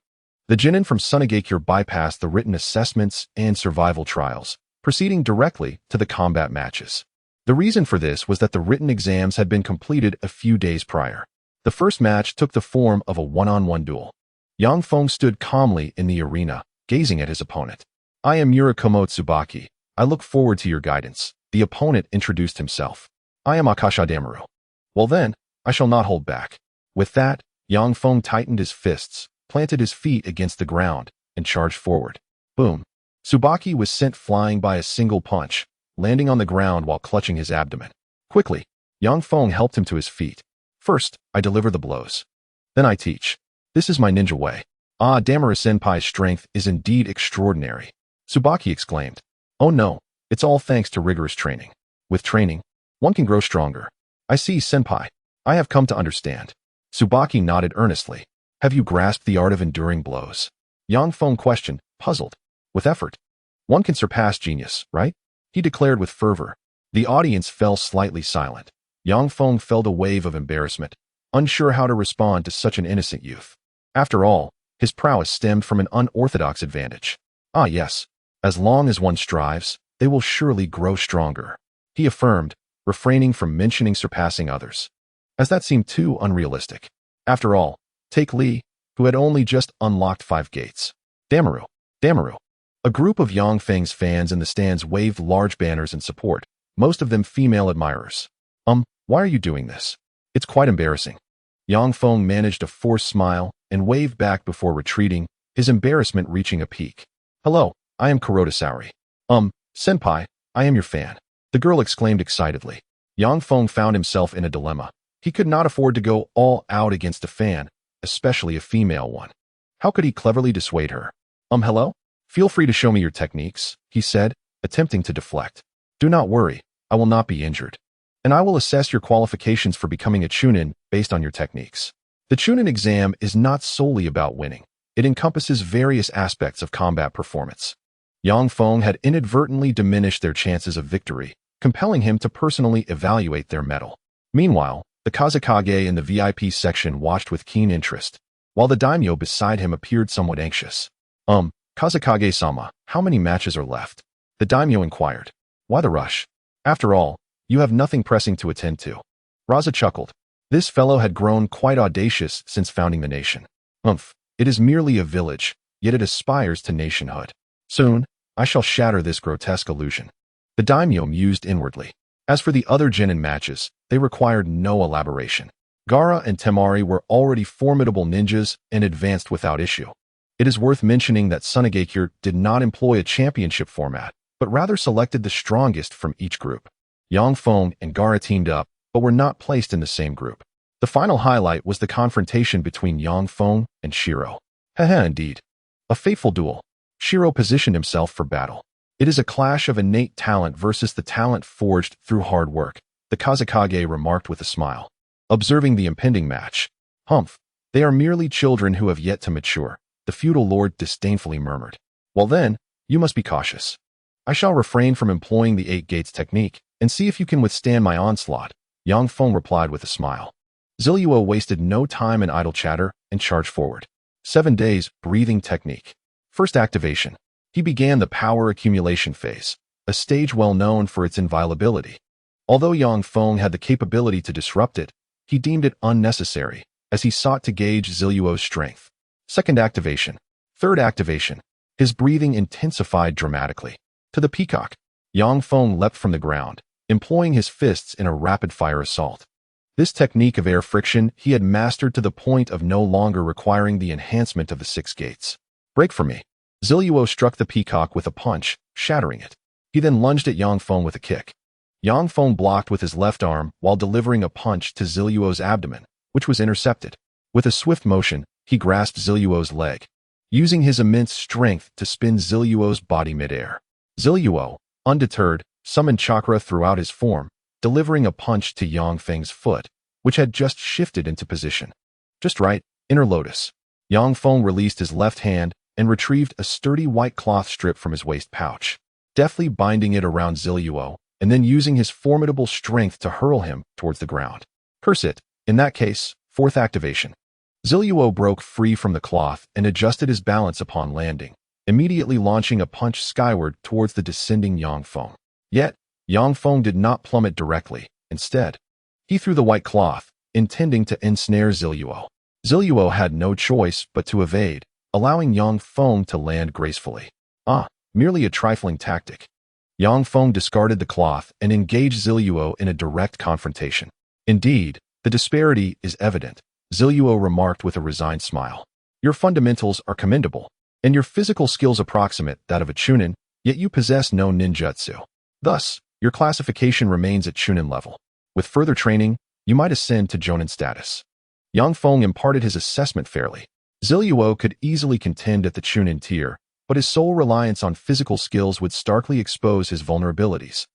the Jinin from Tsunade bypassed the written assessments and survival trials, proceeding directly to the combat matches. The reason for this was that the written exams had been completed a few days prior. The first match took the form of a one-on-one duel. Yang Feng stood calmly in the arena, gazing at his opponent. I am Murakumo Tsubaki. I look forward to your guidance. The opponent introduced himself. I am Akasha Damaru. Well then, I shall not hold back. With that, Yang Feng tightened his fists, planted his feet against the ground, and charged forward. Boom. Tsubaki was sent flying by a single punch, landing on the ground while clutching his abdomen. Quickly, Yang Feng helped him to his feet. First, I deliver the blows. Then I teach. This is my ninja way. Ah, Damaru-senpai's strength is indeed extraordinary. Tsubaki exclaimed. Oh no, it's all thanks to rigorous training. With training, one can grow stronger. I see, senpai. I have come to understand. Tsubaki nodded earnestly. Have you grasped the art of enduring blows? Yang Feng questioned, puzzled. With effort. One can surpass genius, right? He declared with fervor. The audience fell slightly silent. Yang Feng felt a wave of embarrassment, unsure how to respond to such an innocent youth. After all, his prowess stemmed from an unorthodox advantage. Ah yes, as long as one strives, they will surely grow stronger, he affirmed, refraining from mentioning surpassing others, as that seemed too unrealistic. After all, take Li, who had only just unlocked 5 gates. Damaru. A group of Yang Feng's fans in the stands waved large banners in support, most of them female admirers. Why are you doing this? It's quite embarrassing. Yang Feng managed a forced smile and waved back before retreating, his embarrassment reaching a peak. Hello, I am Kuroda Saori. Senpai, I am your fan. The girl exclaimed excitedly. Yang Feng found himself in a dilemma. He could not afford to go all out against a fan, especially a female one. How could he cleverly dissuade her? Hello? Feel free to show me your techniques, he said, attempting to deflect. Do not worry, I will not be injured. And I will assess your qualifications for becoming a Chunin based on your techniques. The Chunin exam is not solely about winning. It encompasses various aspects of combat performance. Yang Feng had inadvertently diminished their chances of victory, compelling him to personally evaluate their mettle. Meanwhile, the Kazekage in the VIP section watched with keen interest, while the daimyo beside him appeared somewhat anxious. Kazekage-sama, how many matches are left? The daimyo inquired. Why the rush? After all, you have nothing pressing to attend to. Raza chuckled. This fellow had grown quite audacious since founding the nation. It is merely a village, yet it aspires to nationhood. Soon, I shall shatter this grotesque illusion. The daimyo mused inwardly. As for the other Genin matches, they required no elaboration. Gaara and Temari were already formidable ninjas and advanced without issue. It is worth mentioning that Tsunade did not employ a championship format, but rather selected the strongest from each group. Yang Feng and Gaara teamed up, but were not placed in the same group. The final highlight was the confrontation between Yang Feng and Shiro. Indeed. A fateful duel. Shiro positioned himself for battle. It is a clash of innate talent versus the talent forged through hard work, the Kazekage remarked with a smile. Observing the impending match. They are merely children who have yet to mature, the feudal lord disdainfully murmured. Well then, you must be cautious. I shall refrain from employing the 8 gates technique, and see if you can withstand my onslaught, Yang Feng replied with a smile. Zilluo wasted no time in idle chatter and charged forward. 7 days, breathing technique. First activation. He began the power accumulation phase, a stage well known for its inviolability. Although Yang Feng had the capability to disrupt it, he deemed it unnecessary, as he sought to gauge Zilluo's strength. Second activation. Third activation. His breathing intensified dramatically. To the peacock, Yang Feng leapt from the ground, employing his fists in a rapid-fire assault. This technique of air friction he had mastered to the point of no longer requiring the enhancement of the 6 gates. Break for me. Zilluo struck the peacock with a punch, shattering it. He then lunged at Yang Feng with a kick. Yang Feng blocked with his left arm while delivering a punch to Zilluo's abdomen, which was intercepted. With a swift motion, He grasped Zilluo's leg, using his immense strength to spin Zilluo's body midair. Zilluo, undeterred, summoned chakra throughout his form, delivering a punch to Yang Feng's foot, which had just shifted into position. Just right, inner lotus. Yang Feng released his left hand and retrieved a sturdy white cloth strip from his waist pouch, deftly binding it around Zilluo, and then using his formidable strength to hurl him towards the ground. Curse it. In that case, fourth activation. Zilluo broke free from the cloth and adjusted his balance upon landing, immediately launching a punch skyward towards the descending Yang Feng. Yet, Yang Feng did not plummet directly. Instead, he threw the white cloth, intending to ensnare Zilluo. Zilluo had no choice but to evade, allowing Yang Feng to land gracefully. Merely a trifling tactic. Yang Feng discarded the cloth and engaged Zilluo in a direct confrontation. Indeed, the disparity is evident, Zilluo remarked with a resigned smile. Your fundamentals are commendable, and your physical skills approximate that of a chunin, yet you possess no ninjutsu. Thus, your classification remains at chunin level. With further training, you might ascend to jonin status. Yang Feng imparted his assessment fairly. Zilluo could easily contend at the chunin tier, but his sole reliance on physical skills would starkly expose his vulnerabilities,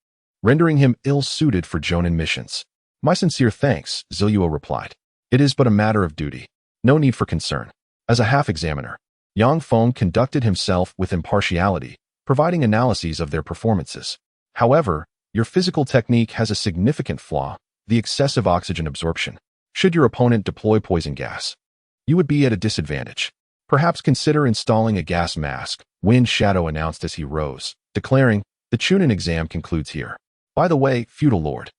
rendering him ill-suited for jonin missions. My sincere thanks, Zilluo replied. It is but a matter of duty. No need for concern. As a half-examiner, Yang Feng conducted himself with impartiality, providing analyses of their performances. However, your physical technique has a significant flaw, the excessive oxygen absorption. Should your opponent deploy poison gas, you would be at a disadvantage. Perhaps consider installing a gas mask, Wind Shadow announced as he rose, declaring, the Chunin exam concludes here. By the way, feudal lord,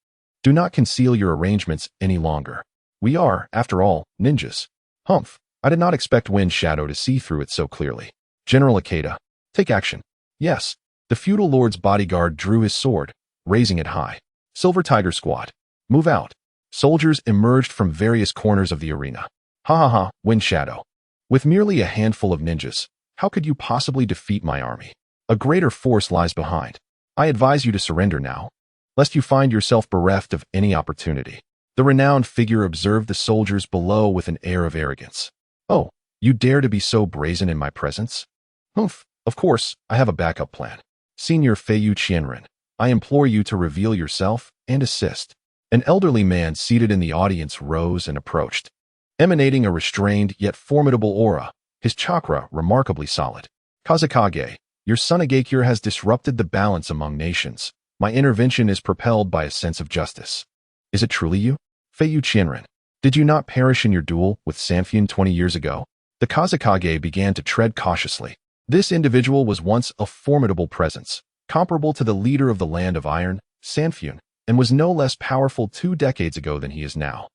do not conceal your arrangements any longer. We are, after all, ninjas. Humph, I did not expect Wind Shadow to see through it so clearly. General Ikeda, take action. Yes, the feudal lord's bodyguard drew his sword, raising it high. Silver Tiger Squad, move out. Soldiers emerged from various corners of the arena. Ha, Wind Shadow. With merely a handful of ninjas, how could you possibly defeat my army? A greater force lies behind. I advise you to surrender now, lest you find yourself bereft of any opportunity. The renowned figure observed the soldiers below with an air of arrogance. Oh, you dare to be so brazen in my presence? Humph, of course, I have a backup plan. Senior Feiyu Qianren, I implore you to reveal yourself and assist. An elderly man seated in the audience rose and approached, emanating a restrained yet formidable aura, his chakra remarkably solid. Kazekage, your Tsunade has disrupted the balance among nations. My intervention is propelled by a sense of justice. Is it truly you? Feiyu Qianren, did you not perish in your duel with Sanfeon 20 years ago? The Kazekage began to tread cautiously. This individual was once a formidable presence, comparable to the leader of the Land of Iron, Sanfeon, and was no less powerful 2 decades ago than he is now.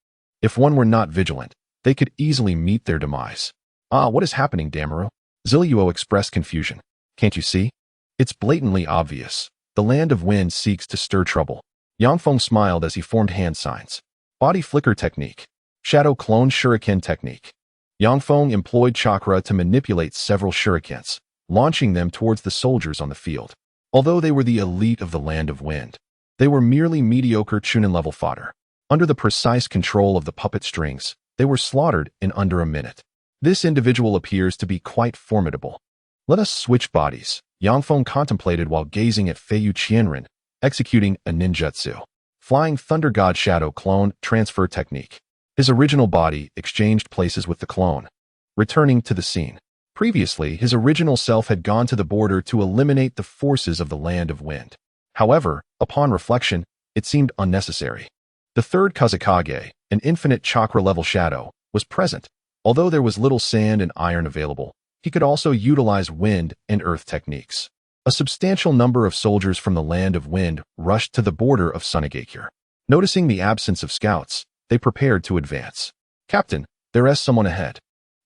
If one were not vigilant, they could easily meet their demise. What is happening, Damaro? Zilluo expressed confusion. Can't you see? It's blatantly obvious. The Land of Wind seeks to stir trouble. Yang Feng smiled as he formed hand signs. Body flicker technique. Shadow clone shuriken technique. Yang Feng employed chakra to manipulate several shurikens, launching them towards the soldiers on the field. Although they were the elite of the Land of Wind, they were merely mediocre Chunin-level fodder. Under the precise control of the puppet strings, they were slaughtered in under a minute. This individual appears to be quite formidable. Let us switch bodies, Yang Feng contemplated while gazing at Feiyu Qianren, executing a ninjutsu. Flying Thunder God Shadow Clone Transfer Technique. His original body exchanged places with the clone, returning to the scene. Previously, his original self had gone to the border to eliminate the forces of the Land of Wind. However, upon reflection, it seemed unnecessary. The third Kazekage, an infinite chakra-level shadow, was present. Although there was little sand and iron available, he could also utilize wind and earth techniques. A substantial number of soldiers from the Land of Wind rushed to the border of Tsunade. Noticing the absence of scouts, they prepared to advance. Captain, there is someone ahead.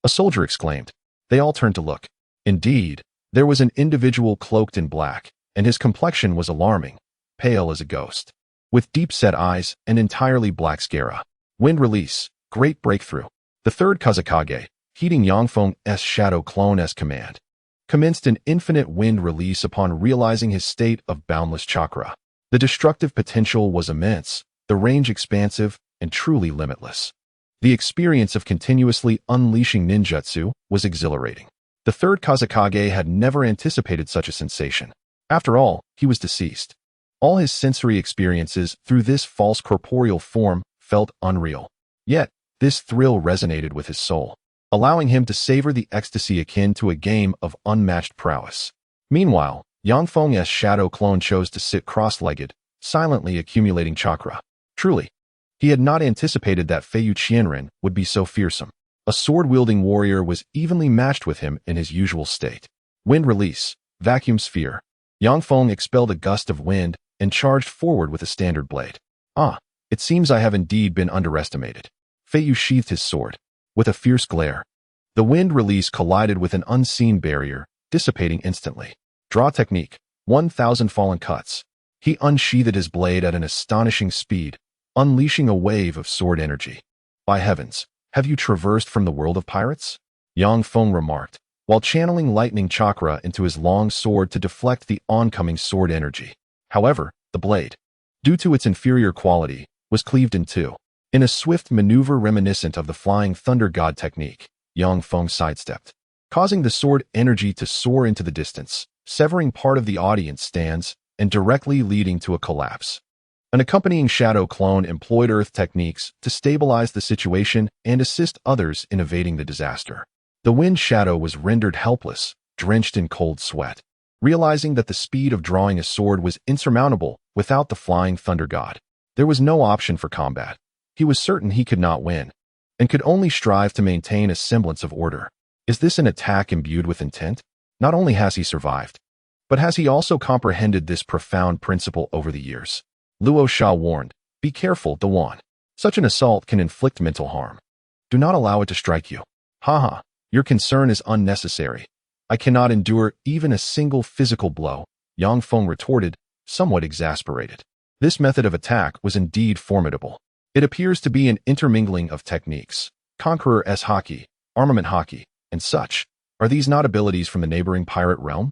A soldier exclaimed. They all turned to look. Indeed, there was an individual cloaked in black, and his complexion was alarming, pale as a ghost. With deep-set eyes and entirely black scara. Wind release, great breakthrough. The third Kazekage, heeding Yang Feng's shadow clone's command, commenced an infinite wind release upon realizing his state of boundless chakra. The destructive potential was immense, the range expansive, and truly limitless. The experience of continuously unleashing ninjutsu was exhilarating. The third Kazekage had never anticipated such a sensation. After all, he was deceased. All his sensory experiences through this false corporeal form felt unreal. Yet, this thrill resonated with his soul, allowing him to savor the ecstasy akin to a game of unmatched prowess. Meanwhile, Yang Feng's shadow clone chose to sit cross-legged, silently accumulating chakra. Truly, he had not anticipated that Feiyu Qianren would be so fearsome. A sword-wielding warrior was evenly matched with him in his usual state. Wind release, vacuum sphere. Yang Feng expelled a gust of wind and charged forward with a standard blade. Ah, it seems I have indeed been underestimated. Feiyu sheathed his sword. With a fierce glare, the wind release collided with an unseen barrier, dissipating instantly. Draw technique, 1,000 fallen cuts. He unsheathed his blade at an astonishing speed, unleashing a wave of sword energy. By heavens, have you traversed from the world of pirates? Yang Feng remarked, while channeling lightning chakra into his long sword to deflect the oncoming sword energy. However, the blade, due to its inferior quality, was cleaved in two. In a swift maneuver reminiscent of the flying thunder god technique, Yang Feng sidestepped, causing the sword energy to soar into the distance, severing part of the audience stands and directly leading to a collapse. An accompanying shadow clone employed earth techniques to stabilize the situation and assist others in evading the disaster. The wind shadow was rendered helpless, drenched in cold sweat. Realizing that the speed of drawing a sword was insurmountable without the flying thunder god, there was no option for combat. He was certain he could not win, and could only strive to maintain a semblance of order. Is this an attack imbued with intent? Not only has he survived, but has he also comprehended this profound principle over the years? Luo Sha warned, be careful, Dewan. Such an assault can inflict mental harm. Do not allow it to strike you. Haha, your concern is unnecessary. I cannot endure even a single physical blow, Yang Feng retorted, somewhat exasperated. This method of attack was indeed formidable. It appears to be an intermingling of techniques. Conqueror-S Haki, armament Haki, and such. Are these not abilities from the neighboring pirate realm?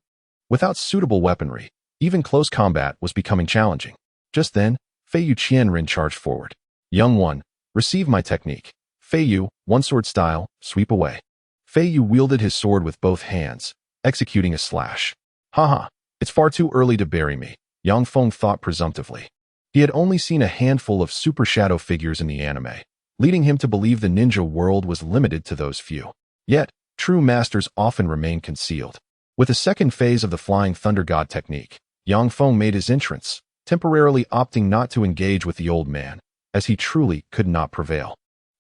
Without suitable weaponry, even close combat was becoming challenging. Just then, Feiyu Qianren charged forward. Young one, receive my technique. Feiyu, one-sword style, sweep away. Feiyu wielded his sword with both hands, executing a slash. Haha, it's far too early to bury me, Yang Feng thought presumptively. He had only seen a handful of super shadow figures in the anime, leading him to believe the ninja world was limited to those few. Yet, true masters often remain concealed. With the second phase of the Flying Thunder God technique, Yang Feng made his entrance, temporarily opting not to engage with the old man, as he truly could not prevail.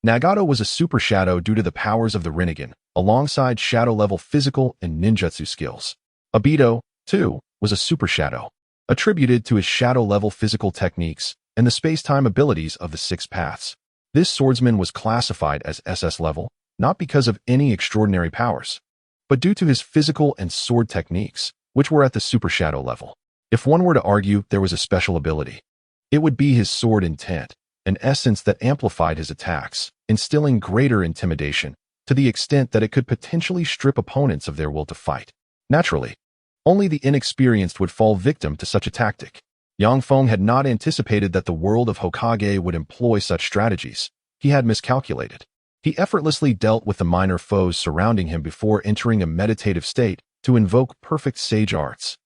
Nagato was a super shadow due to the powers of the Rinnegan, alongside shadow-level physical and ninjutsu skills. Obito, too, was a super shadow, attributed to his shadow-level physical techniques and the space-time abilities of the Six Paths. This swordsman was classified as SS level, not because of any extraordinary powers, but due to his physical and sword techniques, which were at the super shadow level. If one were to argue there was a special ability, it would be his sword intent, an essence that amplified his attacks, instilling greater intimidation, to the extent that it could potentially strip opponents of their will to fight. Naturally, only the inexperienced would fall victim to such a tactic. Yang Feng had not anticipated that the world of Hokage would employ such strategies. He had miscalculated. He effortlessly dealt with the minor foes surrounding him before entering a meditative state to invoke perfect sage arts.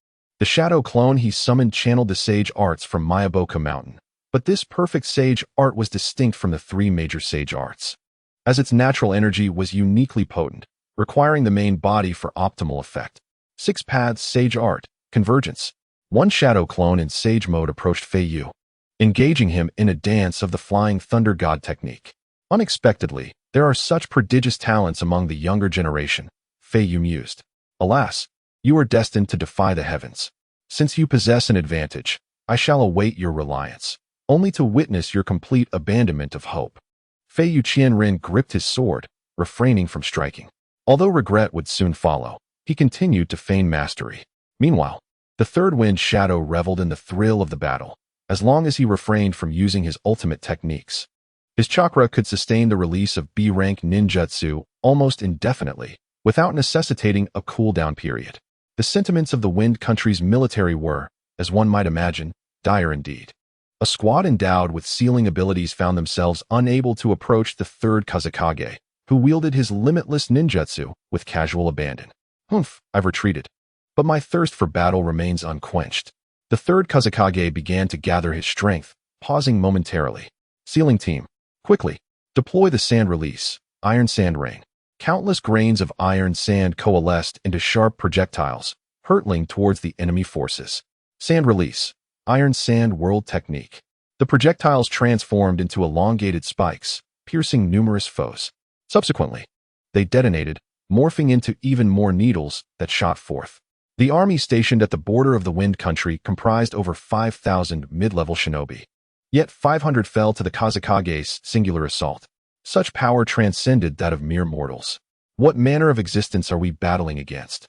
The shadow clone he summoned channeled the sage arts from Mayaboka Mountain, but this perfect sage art was distinct from the three major sage arts, as its natural energy was uniquely potent, requiring the main body for optimal effect. Six Paths Sage Art, Convergence. One shadow clone in sage mode approached Feiyu, engaging him in a dance of the Flying Thunder God technique. Unexpectedly, there are such prodigious talents among the younger generation, Feiyu mused. Alas, you are destined to defy the heavens. Since you possess an advantage, I shall await your reliance, only to witness your complete abandonment of hope. Feiyu Qianren gripped his sword, refraining from striking. Although regret would soon follow, he continued to feign mastery. Meanwhile, the third wind shadow reveled in the thrill of the battle, as long as he refrained from using his ultimate techniques. His chakra could sustain the release of B-rank ninjutsu almost indefinitely, without necessitating a cooldown period. The sentiments of the Wind Country's military were, as one might imagine, dire indeed. A squad endowed with sealing abilities found themselves unable to approach the third Kazekage, who wielded his limitless ninjutsu with casual abandon. Humph, I've retreated. But my thirst for battle remains unquenched. The third Kazekage began to gather his strength, pausing momentarily. Sealing team, quickly, deploy the sand release, iron sand rain. Countless grains of iron sand coalesced into sharp projectiles, hurtling towards the enemy forces. Sand release, iron sand world technique. The projectiles transformed into elongated spikes, piercing numerous foes. Subsequently, they detonated, morphing into even more needles that shot forth. The army stationed at the border of the Wind Country comprised over 5,000 mid-level shinobi. Yet 500 fell to the Kazekage's singular assault. Such power transcended that of mere mortals. What manner of existence are we battling against?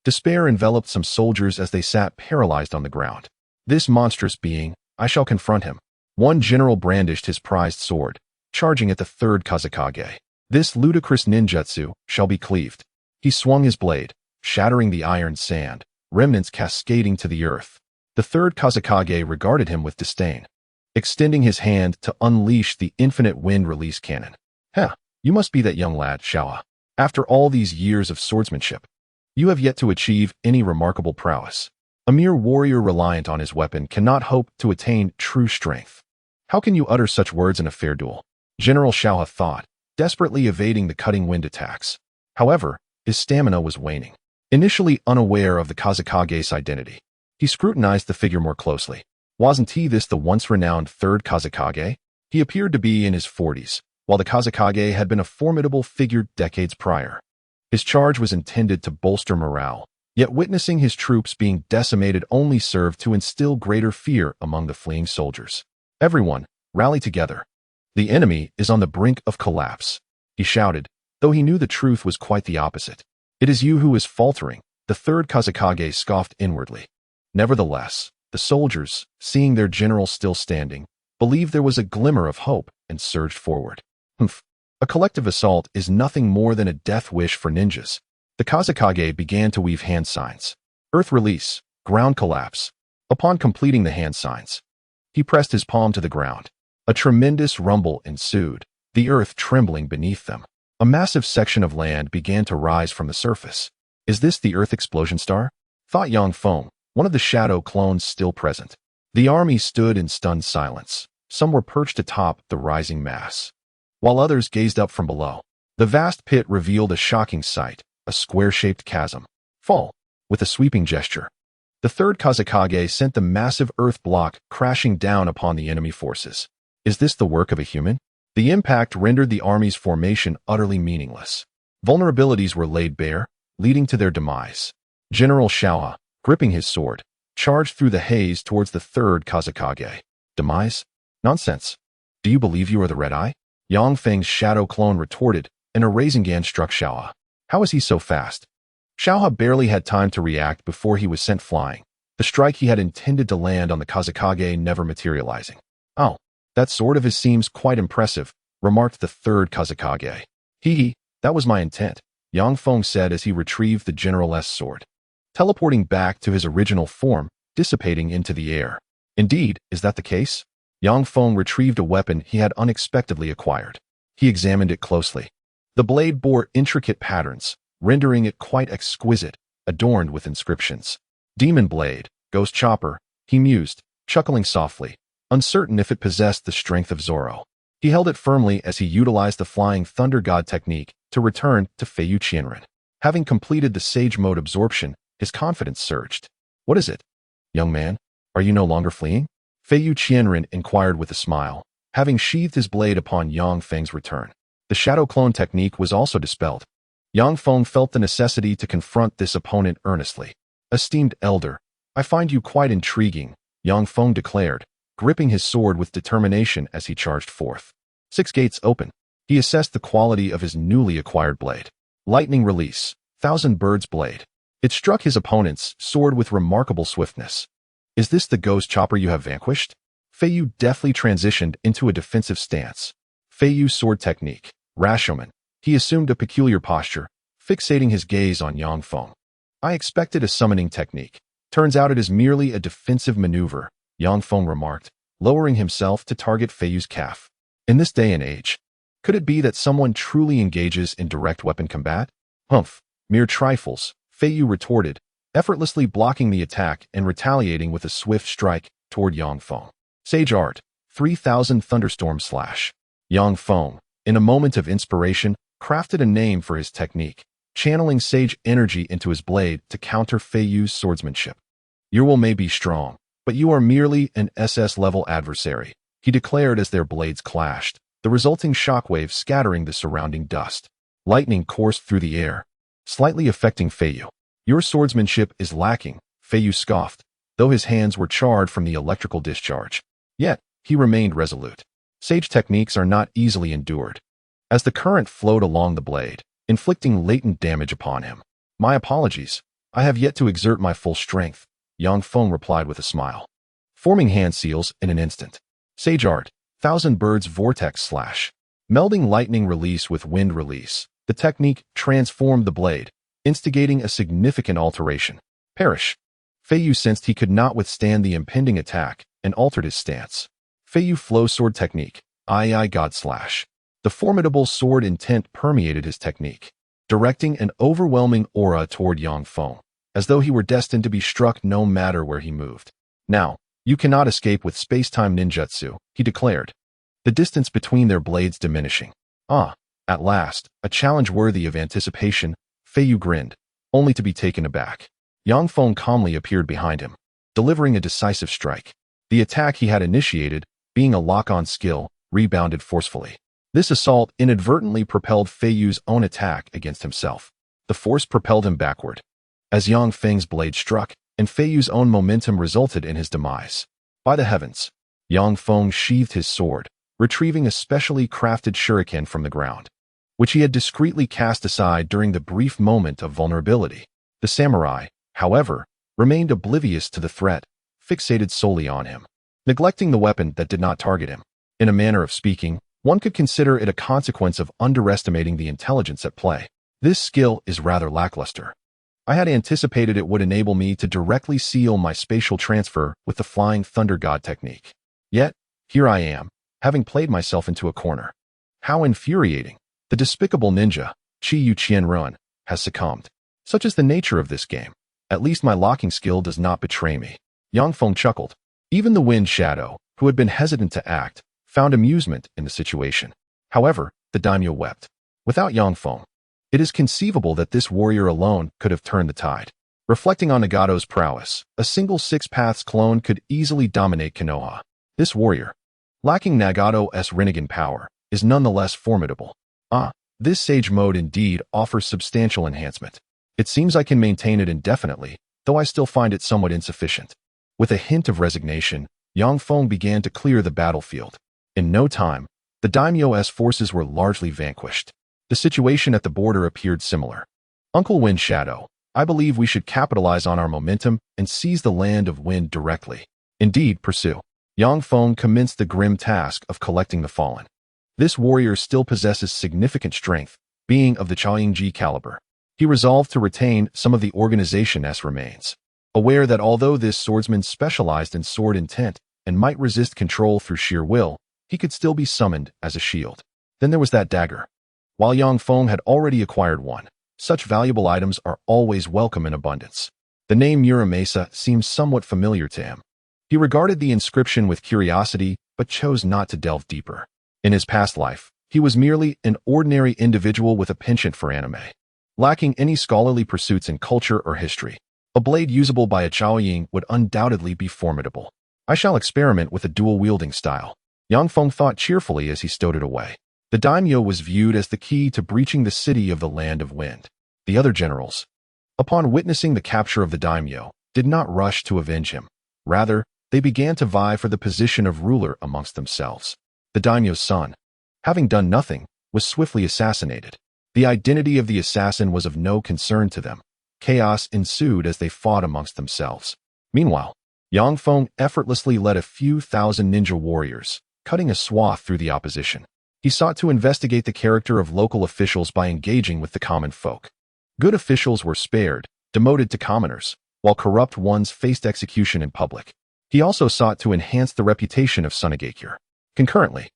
Despair enveloped some soldiers as they sat paralyzed on the ground. This monstrous being, I shall confront him. One general brandished his prized sword, charging at the third Kazekage. This ludicrous ninjutsu shall be cleaved. He swung his blade, shattering the iron sand, remnants cascading to the earth. The third Kazekage regarded him with disdain, extending his hand to unleash the infinite wind release cannon. You must be that young lad, Shaoa. After all these years of swordsmanship, you have yet to achieve any remarkable prowess. A mere warrior reliant on his weapon cannot hope to attain true strength. How can you utter such words in a fair duel? General Shaoa thought, desperately evading the cutting wind attacks. However, his stamina was waning. Initially unaware of the Kazekage's identity, he scrutinized the figure more closely. Wasn't he this the once-renowned third Kazekage? He appeared to be in his 40s, while the Kazekage had been a formidable figure decades prior. His charge was intended to bolster morale, yet witnessing his troops being decimated only served to instill greater fear among the fleeing soldiers. Everyone, rally together. The enemy is on the brink of collapse, he shouted, though he knew the truth was quite the opposite. It is you who is faltering, the third Kazekage scoffed inwardly. Nevertheless, the soldiers, seeing their general still standing, believed there was a glimmer of hope and surged forward. A collective assault is nothing more than a death wish for ninjas. The Kazekage began to weave hand signs. Earth release, ground collapse. Upon completing the hand signs, he pressed his palm to the ground. A tremendous rumble ensued, the earth trembling beneath them. A massive section of land began to rise from the surface. Is this the Earth explosion star? Thought Yang Feng, one of the shadow clones still present. The army stood in stunned silence. Some were perched atop the rising mass, while others gazed up from below. The vast pit revealed a shocking sight, a square-shaped chasm. Fall. With a sweeping gesture, the third Kazekage sent the massive earth block crashing down upon the enemy forces. Is this the work of a human? The impact rendered the army's formation utterly meaningless. Vulnerabilities were laid bare, leading to their demise. General Shaoa, gripping his sword, charged through the haze towards the third Kazekage. Demise? Nonsense. Do you believe you are the Red Eye? Yang Feng's shadow clone retorted, and a Rasengan struck Shaoa. How is he so fast? Shaoa barely had time to react before he was sent flying, the strike he had intended to land on the Kazekage never materializing. Oh, that sword of his seems quite impressive, remarked the third Kazekage. That was my intent, Yang Feng said as he retrieved the general's sword, teleporting back to his original form, dissipating into the air. Indeed, is that the case? Yang Feng retrieved a weapon he had unexpectedly acquired. He examined it closely. The blade bore intricate patterns, rendering it quite exquisite, adorned with inscriptions. Demon blade, ghost chopper, he mused, chuckling softly, uncertain if it possessed the strength of Zoro. He held it firmly as he utilized the flying thunder god technique to return to Feiyu Qianren. Having completed the sage mode absorption, his confidence surged. What is it? Young man, are you no longer fleeing? Feiyu Qianren inquired with a smile, having sheathed his blade upon Yang Feng's return. The shadow clone technique was also dispelled. Yang Feng felt the necessity to confront this opponent earnestly. Esteemed elder, I find you quite intriguing, Yang Feng declared, gripping his sword with determination as he charged forth. 6 gates open. He assessed the quality of his newly acquired blade. Lightning release, 1,000 birds blade. It struck his opponent's sword with remarkable swiftness. Is this the ghost chopper you have vanquished? Feiyu deftly transitioned into a defensive stance. Feiyu sword technique, Rashomon. He assumed a peculiar posture, fixating his gaze on Yang Feng. I expected a summoning technique. Turns out it is merely a defensive maneuver, Yang Feng remarked, lowering himself to target Feiyu's calf. In this day and age, could it be that someone truly engages in direct weapon combat? Humph, mere trifles, Feiyu retorted, effortlessly blocking the attack and retaliating with a swift strike toward Yang Feng. Sage Art, 3000 Thunderstorm Slash. Yang Feng, in a moment of inspiration, crafted a name for his technique, channeling sage energy into his blade to counter Feiyu's swordsmanship. Your will may be strong, but you are merely an SS-level adversary, he declared as their blades clashed, the resulting shockwave scattering the surrounding dust. Lightning coursed through the air, slightly affecting Feiyu. Your swordsmanship is lacking, Feiyu scoffed, though his hands were charred from the electrical discharge. Yet, he remained resolute. Sage techniques are not easily endured. As the current flowed along the blade, inflicting latent damage upon him. My apologies, I have yet to exert my full strength, Yang Feng replied with a smile. Forming hand seals in an instant. Sage Art, 1000 Birds Vortex Slash. Melding lightning release with wind release, the technique transformed the blade, instigating a significant alteration. Perish. Feiyu sensed he could not withstand the impending attack and altered his stance. Feiyu Flow Sword Technique, II God Slash. The formidable sword intent permeated his technique, directing an overwhelming aura toward Yang Feng, as though he were destined to be struck no matter where he moved. Now, you cannot escape with space-time ninjutsu, he declared, the distance between their blades diminishing. Ah, at last, a challenge worthy of anticipation, Feiyu grinned, only to be taken aback. Yang Feng calmly appeared behind him, delivering a decisive strike. The attack he had initiated, being a lock-on skill, rebounded forcefully. This assault inadvertently propelled Feiyu's own attack against himself. The force propelled him backward. As Yang Feng's blade struck, and Feiyu's own momentum resulted in his demise. By the heavens, Yang Feng sheathed his sword, retrieving a specially crafted shuriken from the ground, which he had discreetly cast aside during the brief moment of vulnerability. The samurai, however, remained oblivious to the threat, fixated solely on him, neglecting the weapon that did not target him. In a manner of speaking, one could consider it a consequence of underestimating the intelligence at play. This skill is rather lackluster. I had anticipated it would enable me to directly seal my spatial transfer with the Flying Thunder God technique. Yet, here I am, having played myself into a corner. How infuriating! The despicable ninja, Chi Yu Qianrun, has succumbed. Such is the nature of this game. At least my locking skill does not betray me. Yang Feng chuckled. Even the Wind Shadow, who had been hesitant to act, found amusement in the situation. However, the daimyo wept. Without Yang Feng, it is conceivable that this warrior alone could have turned the tide. Reflecting on Nagato's prowess, a single Six Paths clone could easily dominate Konoha. This warrior, lacking Nagato's Rinnegan power, is nonetheless formidable. Ah, this Sage mode indeed offers substantial enhancement. It seems I can maintain it indefinitely, though I still find it somewhat insufficient. With a hint of resignation, Yang Feng began to clear the battlefield. In no time, the daimyo's forces were largely vanquished. The situation at the border appeared similar. Uncle Wind Shadow, I believe we should capitalize on our momentum and seize the land of wind directly. Indeed, pursue. Yang Feng commenced the grim task of collecting the fallen. This warrior still possesses significant strength, being of the Chaoyingji caliber. He resolved to retain some of the organization's remains, aware that although this swordsman specialized in sword intent and might resist control through sheer will, he could still be summoned as a shield. Then there was that dagger. While Yang Feng had already acquired one, such valuable items are always welcome in abundance. The name Muramasa seems somewhat familiar to him. He regarded the inscription with curiosity, but chose not to delve deeper. In his past life, he was merely an ordinary individual with a penchant for anime, lacking any scholarly pursuits in culture or history. A blade usable by a Chaoying would undoubtedly be formidable. I shall experiment with a dual-wielding style. Yang Feng thought cheerfully as he stowed it away. The daimyo was viewed as the key to breaching the city of the Land of Wind. The other generals, upon witnessing the capture of the daimyo, did not rush to avenge him. Rather, they began to vie for the position of ruler amongst themselves. The daimyo's son, having done nothing, was swiftly assassinated. The identity of the assassin was of no concern to them. Chaos ensued as they fought amongst themselves. Meanwhile, Yang Feng effortlessly led a few thousand ninja warriors, cutting a swath through the opposition. He sought to investigate the character of local officials by engaging with the common folk. Good officials were spared, demoted to commoners, while corrupt ones faced execution in public. He also sought to enhance the reputation of Tsunade. Concurrently,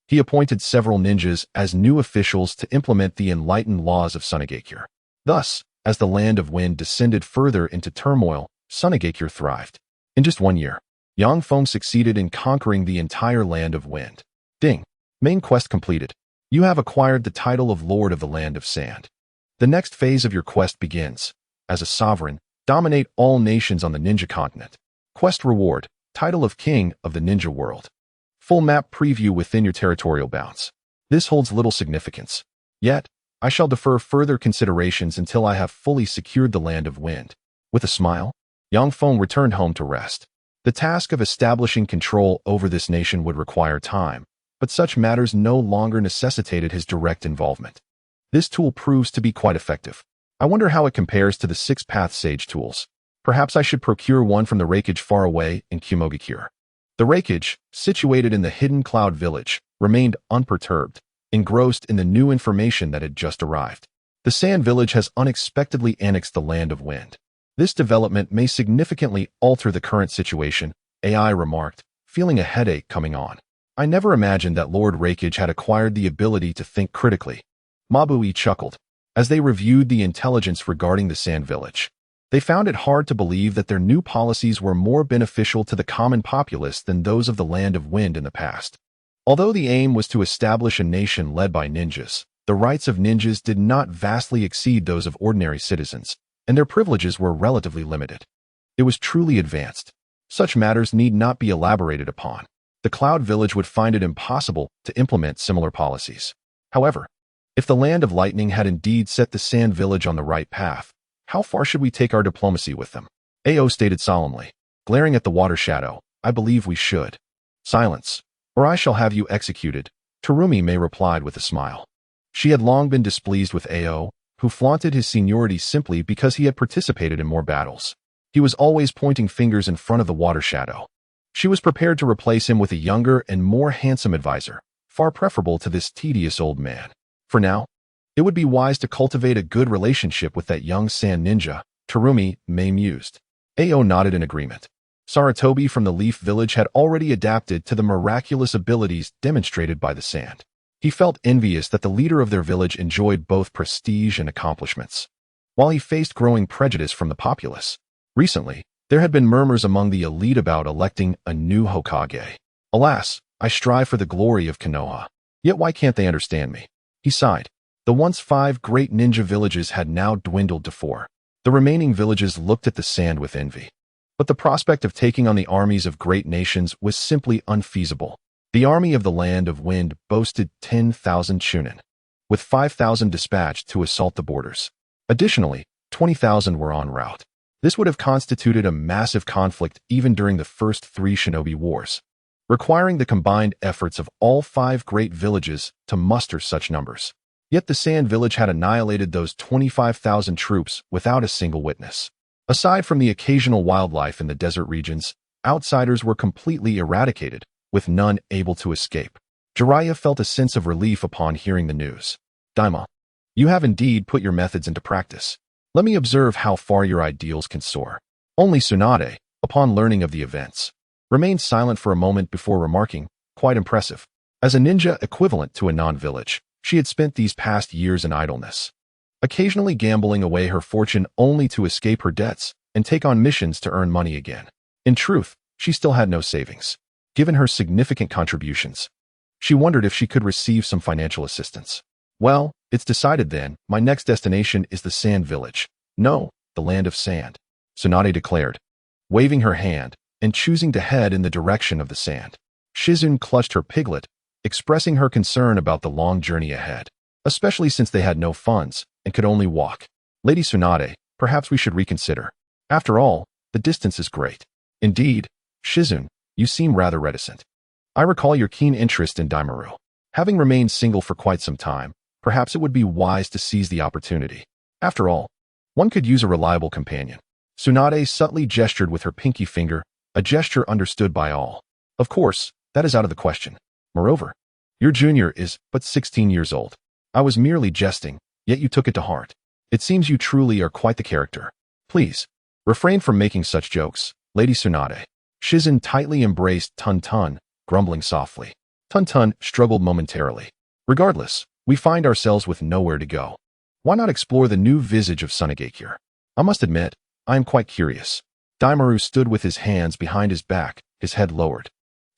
he appointed several ninjas as new officials to implement the enlightened laws of Tsunade. Thus, as the Land of Wind descended further into turmoil, Tsunade thrived. In just 1 year, Yang Feng succeeded in conquering the entire Land of Wind. Ding. Main quest completed. You have acquired the title of Lord of the Land of Sand. The next phase of your quest begins. As a sovereign, dominate all nations on the ninja continent. Quest reward, title of King of the Ninja World. Full map preview within your territorial bounds. This holds little significance. Yet, I shall defer further considerations until I have fully secured the Land of Wind. With a smile, Yang Feng returned home to rest. The task of establishing control over this nation would require time, but such matters no longer necessitated his direct involvement. This tool proves to be quite effective. I wonder how it compares to the 6-path sage tools. Perhaps I should procure one from the Raikage far away in Kumogakure. The Raikage, situated in the hidden cloud village, remained unperturbed, engrossed in the new information that had just arrived. The Sand Village has unexpectedly annexed the Land of Wind. This development may significantly alter the current situation, AI remarked, feeling a headache coming on. I never imagined that Lord Raikage had acquired the ability to think critically. Mabui chuckled. As they reviewed the intelligence regarding the Sand Village, they found it hard to believe that their new policies were more beneficial to the common populace than those of the Land of Wind in the past. Although the aim was to establish a nation led by ninjas, the rights of ninjas did not vastly exceed those of ordinary citizens, and their privileges were relatively limited. It was truly advanced. Such matters need not be elaborated upon. The Cloud Village would find it impossible to implement similar policies. However, if the Land of Lightning had indeed set the Sand Village on the right path, how far should we take our diplomacy with them? Ao stated solemnly, glaring at the water shadow. I believe we should. Silence, or I shall have you executed, Terumi May replied with a smile. She had long been displeased with Ao, who flaunted his seniority simply because he had participated in more battles. He was always pointing fingers in front of the water shadow. She was prepared to replace him with a younger and more handsome advisor, far preferable to this tedious old man. For now, it would be wise to cultivate a good relationship with that young sand ninja, Terumi May mused. Ao nodded in agreement. Saratobi from the Leaf Village had already adapted to the miraculous abilities demonstrated by the sand. He felt envious that the leader of their village enjoyed both prestige and accomplishments, while he faced growing prejudice from the populace. Recently, there had been murmurs among the elite about electing a new Hokage. Alas, I strive for the glory of Konoha. Yet why can't they understand me? He sighed. The once 5 great ninja villages had now dwindled to 4. The remaining villages looked at the sand with envy. But the prospect of taking on the armies of great nations was simply unfeasible. The army of the Land of Wind boasted 10,000 chunin, with 5,000 dispatched to assault the borders. Additionally, 20,000 were en route. This would have constituted a massive conflict even during the first 3 shinobi wars, requiring the combined efforts of all 5 great villages to muster such numbers. Yet the Sand Village had annihilated those 25,000 troops without a single witness. Aside from the occasional wildlife in the desert regions, outsiders were completely eradicated, with none able to escape. Jiraiya felt a sense of relief upon hearing the news. Daima, you have indeed put your methods into practice. Let me observe how far your ideals can soar. Only Tsunade, upon learning of the events, remained silent for a moment before remarking, quite impressive. As a ninja equivalent to a non-village, she had spent these past years in idleness, occasionally gambling away her fortune only to escape her debts and take on missions to earn money again. In truth, she still had no savings. Given her significant contributions, she wondered if she could receive some financial assistance. Well, it's decided then. My next destination is the Sand Village. No, the Land of Sand, Tsunade declared, waving her hand and choosing to head in the direction of the sand. Shizune clutched her piglet, expressing her concern about the long journey ahead, especially since they had no funds and could only walk. Lady Tsunade, perhaps we should reconsider. After all, the distance is great. Indeed, Shizune, you seem rather reticent. I recall your keen interest in Daimaru. Having remained single for quite some time, perhaps it would be wise to seize the opportunity. After all, one could use a reliable companion. Tsunade subtly gestured with her pinky finger, a gesture understood by all. Of course, that is out of the question. Moreover, your junior is but 16 years old. I was merely jesting, yet you took it to heart. It seems you truly are quite the character. Please, refrain from making such jokes, Lady Tsunade. Shizen tightly embraced Tun Tun, grumbling softly. Tun Tun struggled momentarily. Regardless, we find ourselves with nowhere to go. Why not explore the new visage of Tsunade? I must admit, I am quite curious. Daimaru stood with his hands behind his back, his head lowered,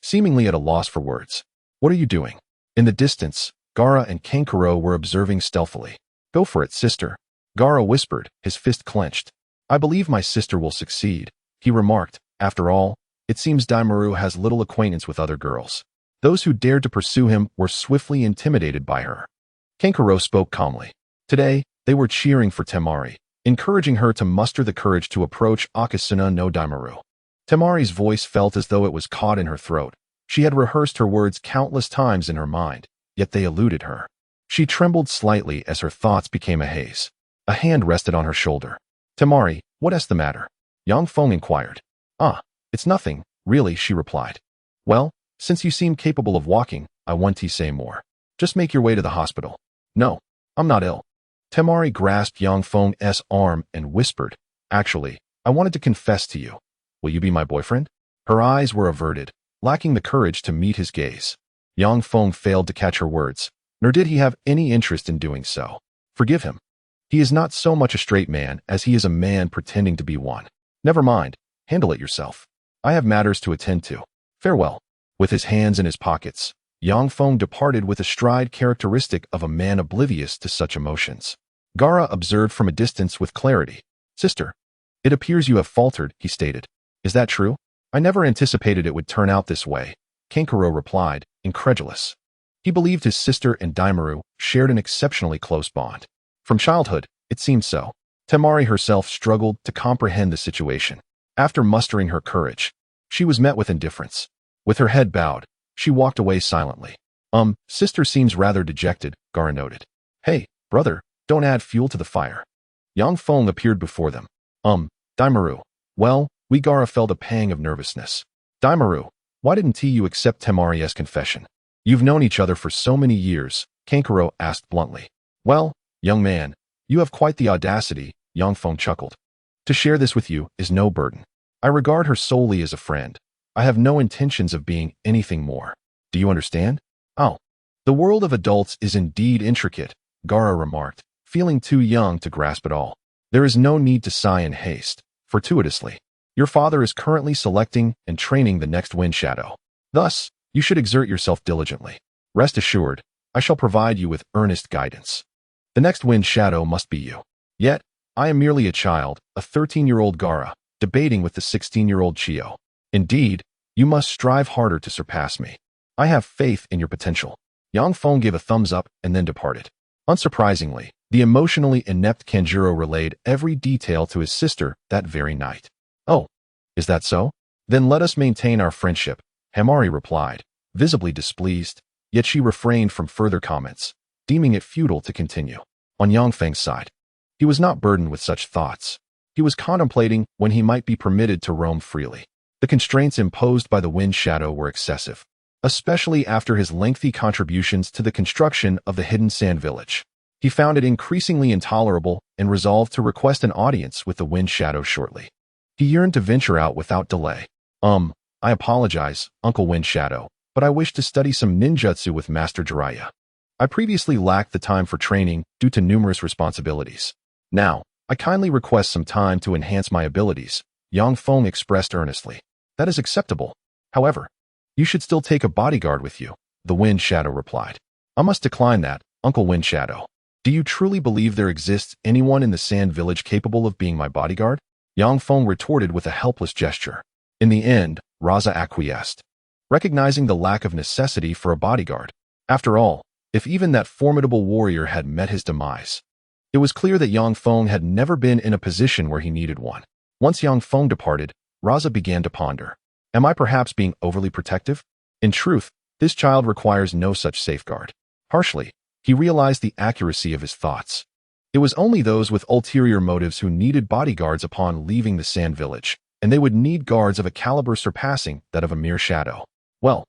seemingly at a loss for words. What are you doing? In the distance, Gaara and Kankuro were observing stealthily. Go for it, sister. Gaara whispered, his fist clenched. I believe my sister will succeed, he remarked. After all, it seems Daimaru has little acquaintance with other girls. Those who dared to pursue him were swiftly intimidated by her. Kankuro spoke calmly. Today, they were cheering for Temari, encouraging her to muster the courage to approach Akasuna no Daimaru. Temari's voice felt as though it was caught in her throat. She had rehearsed her words countless times in her mind, yet they eluded her. She trembled slightly as her thoughts became a haze. A hand rested on her shoulder. Temari, what is the matter? Yang Feng inquired. It's nothing, really, she replied. Well, since you seem capable of walking, I want to say more. Just make your way to the hospital. No, I'm not ill. Temari grasped Yang Feng's arm and whispered, actually, I wanted to confess to you. Will you be my boyfriend? Her eyes were averted, lacking the courage to meet his gaze. Yang Feng failed to catch her words, nor did he have any interest in doing so. Forgive him. He is not so much a straight man as he is a man pretending to be one. Never mind, handle it yourself. I have matters to attend to. Farewell. With his hands in his pockets, Yang Feng departed with a stride characteristic of a man oblivious to such emotions. Gaara observed from a distance with clarity. Sister, it appears you have faltered, he stated. Is that true? I never anticipated it would turn out this way, Kankuro replied, incredulous. He believed his sister and Daimaru shared an exceptionally close bond. From childhood, it seemed so. Temari herself struggled to comprehend the situation. After mustering her courage, she was met with indifference. With her head bowed, she walked away silently. Sister seems rather dejected, Gaara noted. Hey, brother, don't add fuel to the fire. Yang Feng appeared before them. Daimaru. Well, Gaara felt a pang of nervousness. Daimaru, why didn't you accept Temari's confession? You've known each other for so many years, Kankuro asked bluntly. Well, young man, you have quite the audacity, Yang Feng chuckled. To share this with you is no burden. I regard her solely as a friend. I have no intentions of being anything more. Do you understand? Oh, the world of adults is indeed intricate, Gaara remarked, feeling too young to grasp it all. There is no need to sigh in haste, fortuitously. Your father is currently selecting and training the next wind shadow. Thus, you should exert yourself diligently. Rest assured, I shall provide you with earnest guidance. The next wind shadow must be you. Yet, I am merely a child, a 13-year-old Gaara, debating with the 16-year-old Chio. Indeed, you must strive harder to surpass me. I have faith in your potential. Yang Feng gave a thumbs up and then departed. Unsurprisingly, the emotionally inept Kanjuro relayed every detail to his sister that very night. Oh, is that so? Then let us maintain our friendship, Temari replied, visibly displeased, yet she refrained from further comments, deeming it futile to continue. On Yang Feng's side, he was not burdened with such thoughts. He was contemplating when he might be permitted to roam freely. The constraints imposed by the wind shadow were excessive, especially after his lengthy contributions to the construction of the hidden sand village. He found it increasingly intolerable and resolved to request an audience with the wind shadow shortly. He yearned to venture out without delay. I apologize, Uncle Wind Shadow, but I wish to study some ninjutsu with Master Jiraiya. I previously lacked the time for training due to numerous responsibilities. Now, I kindly request some time to enhance my abilities, Yang Feng expressed earnestly. That is acceptable. However, you should still take a bodyguard with you, the Wind Shadow replied. I must decline that, Uncle Wind Shadow. Do you truly believe there exists anyone in the Sand Village capable of being my bodyguard? Yang Feng retorted with a helpless gesture. In the end, Raza acquiesced, recognizing the lack of necessity for a bodyguard. After all, if even that formidable warrior had met his demise, it was clear that Yang Feng had never been in a position where he needed one. Once Yang Feng departed, Raza began to ponder. Am I perhaps being overly protective? In truth, this child requires no such safeguard. Harshly, he realized the accuracy of his thoughts. It was only those with ulterior motives who needed bodyguards upon leaving the Sand Village, and they would need guards of a caliber surpassing that of a mere shadow. Well,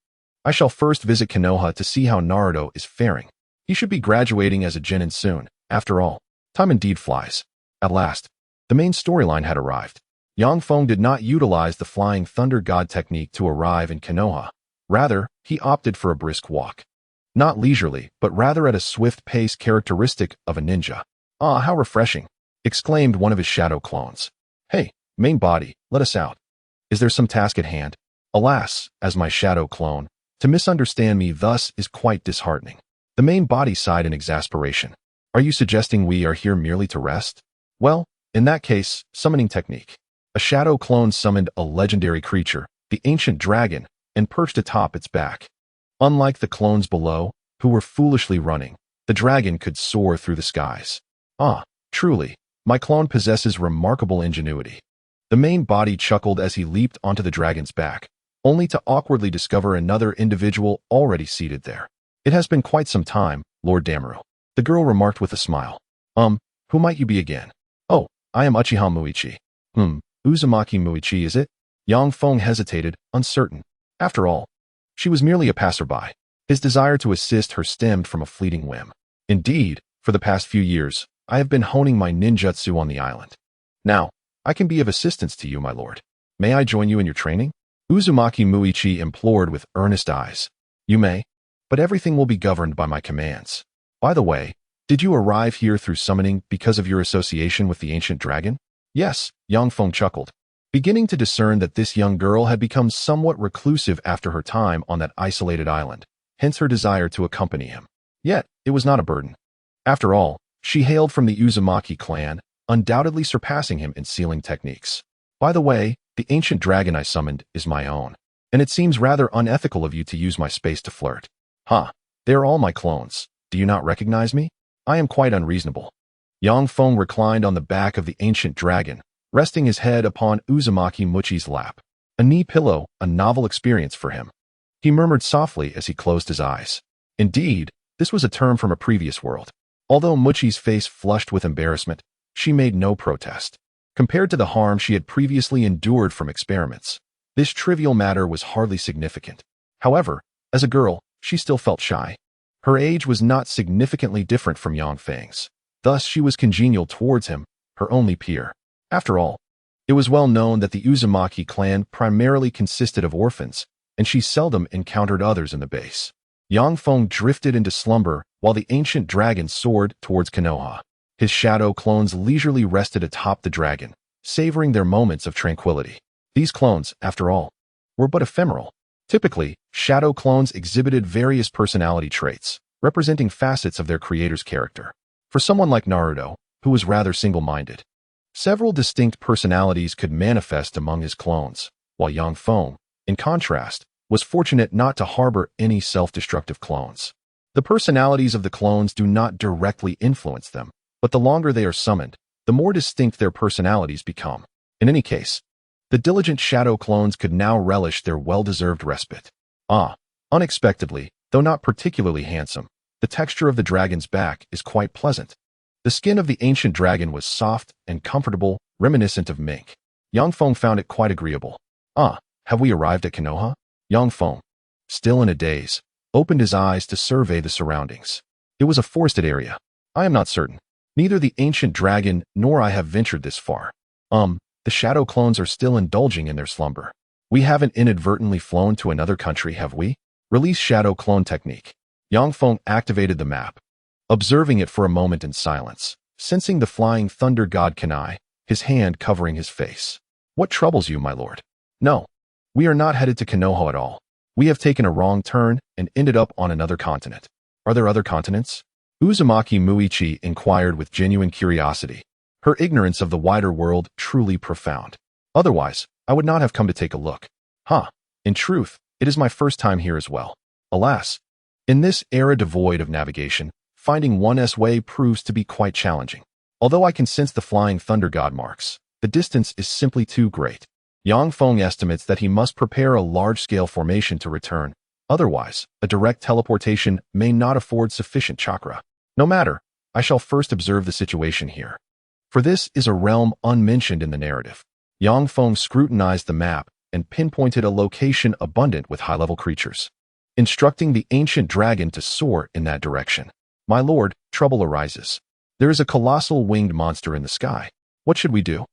I shall first visit Konoha to see how Naruto is faring. He should be graduating as a genin soon. After all, time indeed flies. At last, the main storyline had arrived. Yang Feng did not utilize the flying thunder god technique to arrive in Konoha. Rather, he opted for a brisk walk. Not leisurely, but rather at a swift pace characteristic of a ninja. "Ah, how refreshing," exclaimed one of his shadow clones. "Hey, main body, let us out. Is there some task at hand?" Alas, as my shadow clone, to misunderstand me thus is quite disheartening. The main body sighed in exasperation. "Are you suggesting we are here merely to rest? Well, in that case, summoning technique." A shadow clone summoned a legendary creature, the ancient dragon, and perched atop its back. Unlike the clones below, who were foolishly running, the dragon could soar through the skies. "Ah, truly, my clone possesses remarkable ingenuity." The main body chuckled as he leaped onto the dragon's back, only to awkwardly discover another individual already seated there. "It has been quite some time, Lord Damuru," the girl remarked with a smile. Who might you be again?" "Oh, I am Uchiha Muichi." Uzumaki Muichi, is it?" Yang Feng hesitated, uncertain. After all, she was merely a passerby. His desire to assist her stemmed from a fleeting whim. "Indeed, for the past few years, I have been honing my ninjutsu on the island. Now, I can be of assistance to you, my lord. May I join you in your training?" Uzumaki Muichi implored with earnest eyes. "You may, but everything will be governed by my commands. By the way, did you arrive here through summoning because of your association with the ancient dragon?" "Yes," Yang Feng chuckled, beginning to discern that this young girl had become somewhat reclusive after her time on that isolated island, hence her desire to accompany him. Yet, it was not a burden. After all, she hailed from the Uzumaki clan, undoubtedly surpassing him in sealing techniques. "By the way, the ancient dragon I summoned is my own, and it seems rather unethical of you to use my space to flirt." They are all my clones. Do you not recognize me? I am quite unreasonable." Yang Feng reclined on the back of the ancient dragon, resting his head upon Uzumaki Muichi's lap. A knee pillow, a novel experience for him. He murmured softly as he closed his eyes. Indeed, this was a term from a previous world. Although Muichi's face flushed with embarrassment, she made no protest. Compared to the harm she had previously endured from experiments, this trivial matter was hardly significant. However, as a girl, she still felt shy. Her age was not significantly different from Yang Feng's. Thus, she was congenial towards him, her only peer. After all, it was well known that the Uzumaki clan primarily consisted of orphans, and she seldom encountered others in the base. Yang Feng drifted into slumber while the ancient dragon soared towards Konoha. His shadow clones leisurely rested atop the dragon, savoring their moments of tranquility. These clones, after all, were but ephemeral. Typically, shadow clones exhibited various personality traits, representing facets of their creator's character. For someone like Naruto, who was rather single-minded, several distinct personalities could manifest among his clones, while Yang Feng, in contrast, was fortunate not to harbor any self-destructive clones. The personalities of the clones do not directly influence them, but the longer they are summoned, the more distinct their personalities become. In any case, the diligent shadow clones could now relish their well-deserved respite. Unexpectedly, though not particularly handsome, the texture of the dragon's back is quite pleasant. The skin of the ancient dragon was soft and comfortable, reminiscent of mink. Yang Feng found it quite agreeable. Have we arrived at Konoha?" Yang Feng, still in a daze, opened his eyes to survey the surroundings. It was a forested area. "I am not certain. Neither the ancient dragon nor I have ventured this far. The shadow clones are still indulging in their slumber. We haven't inadvertently flown to another country, have we?" Release shadow clone technique. Yang Feng activated the map, observing it for a moment in silence, sensing the flying thunder god Kanai, his hand covering his face. "What troubles you, my lord?" "No, we are not headed to Konoha at all. We have taken a wrong turn and ended up on another continent." "Are there other continents?" Uzumaki Muichi inquired with genuine curiosity, her ignorance of the wider world truly profound. "Otherwise, I would not have come to take a look." In truth, it is my first time here as well. Alas, in this era devoid of navigation, finding one's way proves to be quite challenging. Although I can sense the flying thunder god marks, the distance is simply too great. Yang Feng estimates that he must prepare a large-scale formation to return. Otherwise, a direct teleportation may not afford sufficient chakra. No matter, I shall first observe the situation here. For this is a realm unmentioned in the narrative. Yang Feng scrutinized the map and pinpointed a location abundant with high-level creatures, instructing the ancient dragon to soar in that direction. "My lord, trouble arises. There is a colossal winged monster in the sky. What should we do?"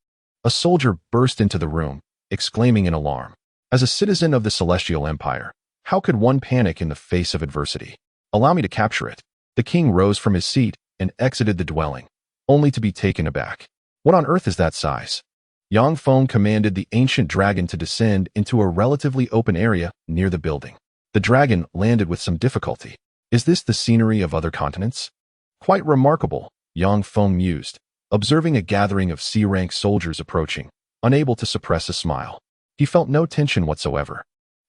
A soldier burst into the room, exclaiming in alarm. As a citizen of the Celestial Empire, how could one panic in the face of adversity? Allow me to capture it. The king rose from his seat and exited the dwelling, only to be taken aback. What on earth is that size? Yang Feng commanded the ancient dragon to descend into a relatively open area near the building. The dragon landed with some difficulty. Is this the scenery of other continents? Quite remarkable, Yang Feng mused, observing a gathering of C-rank soldiers approaching, unable to suppress a smile. He felt no tension whatsoever,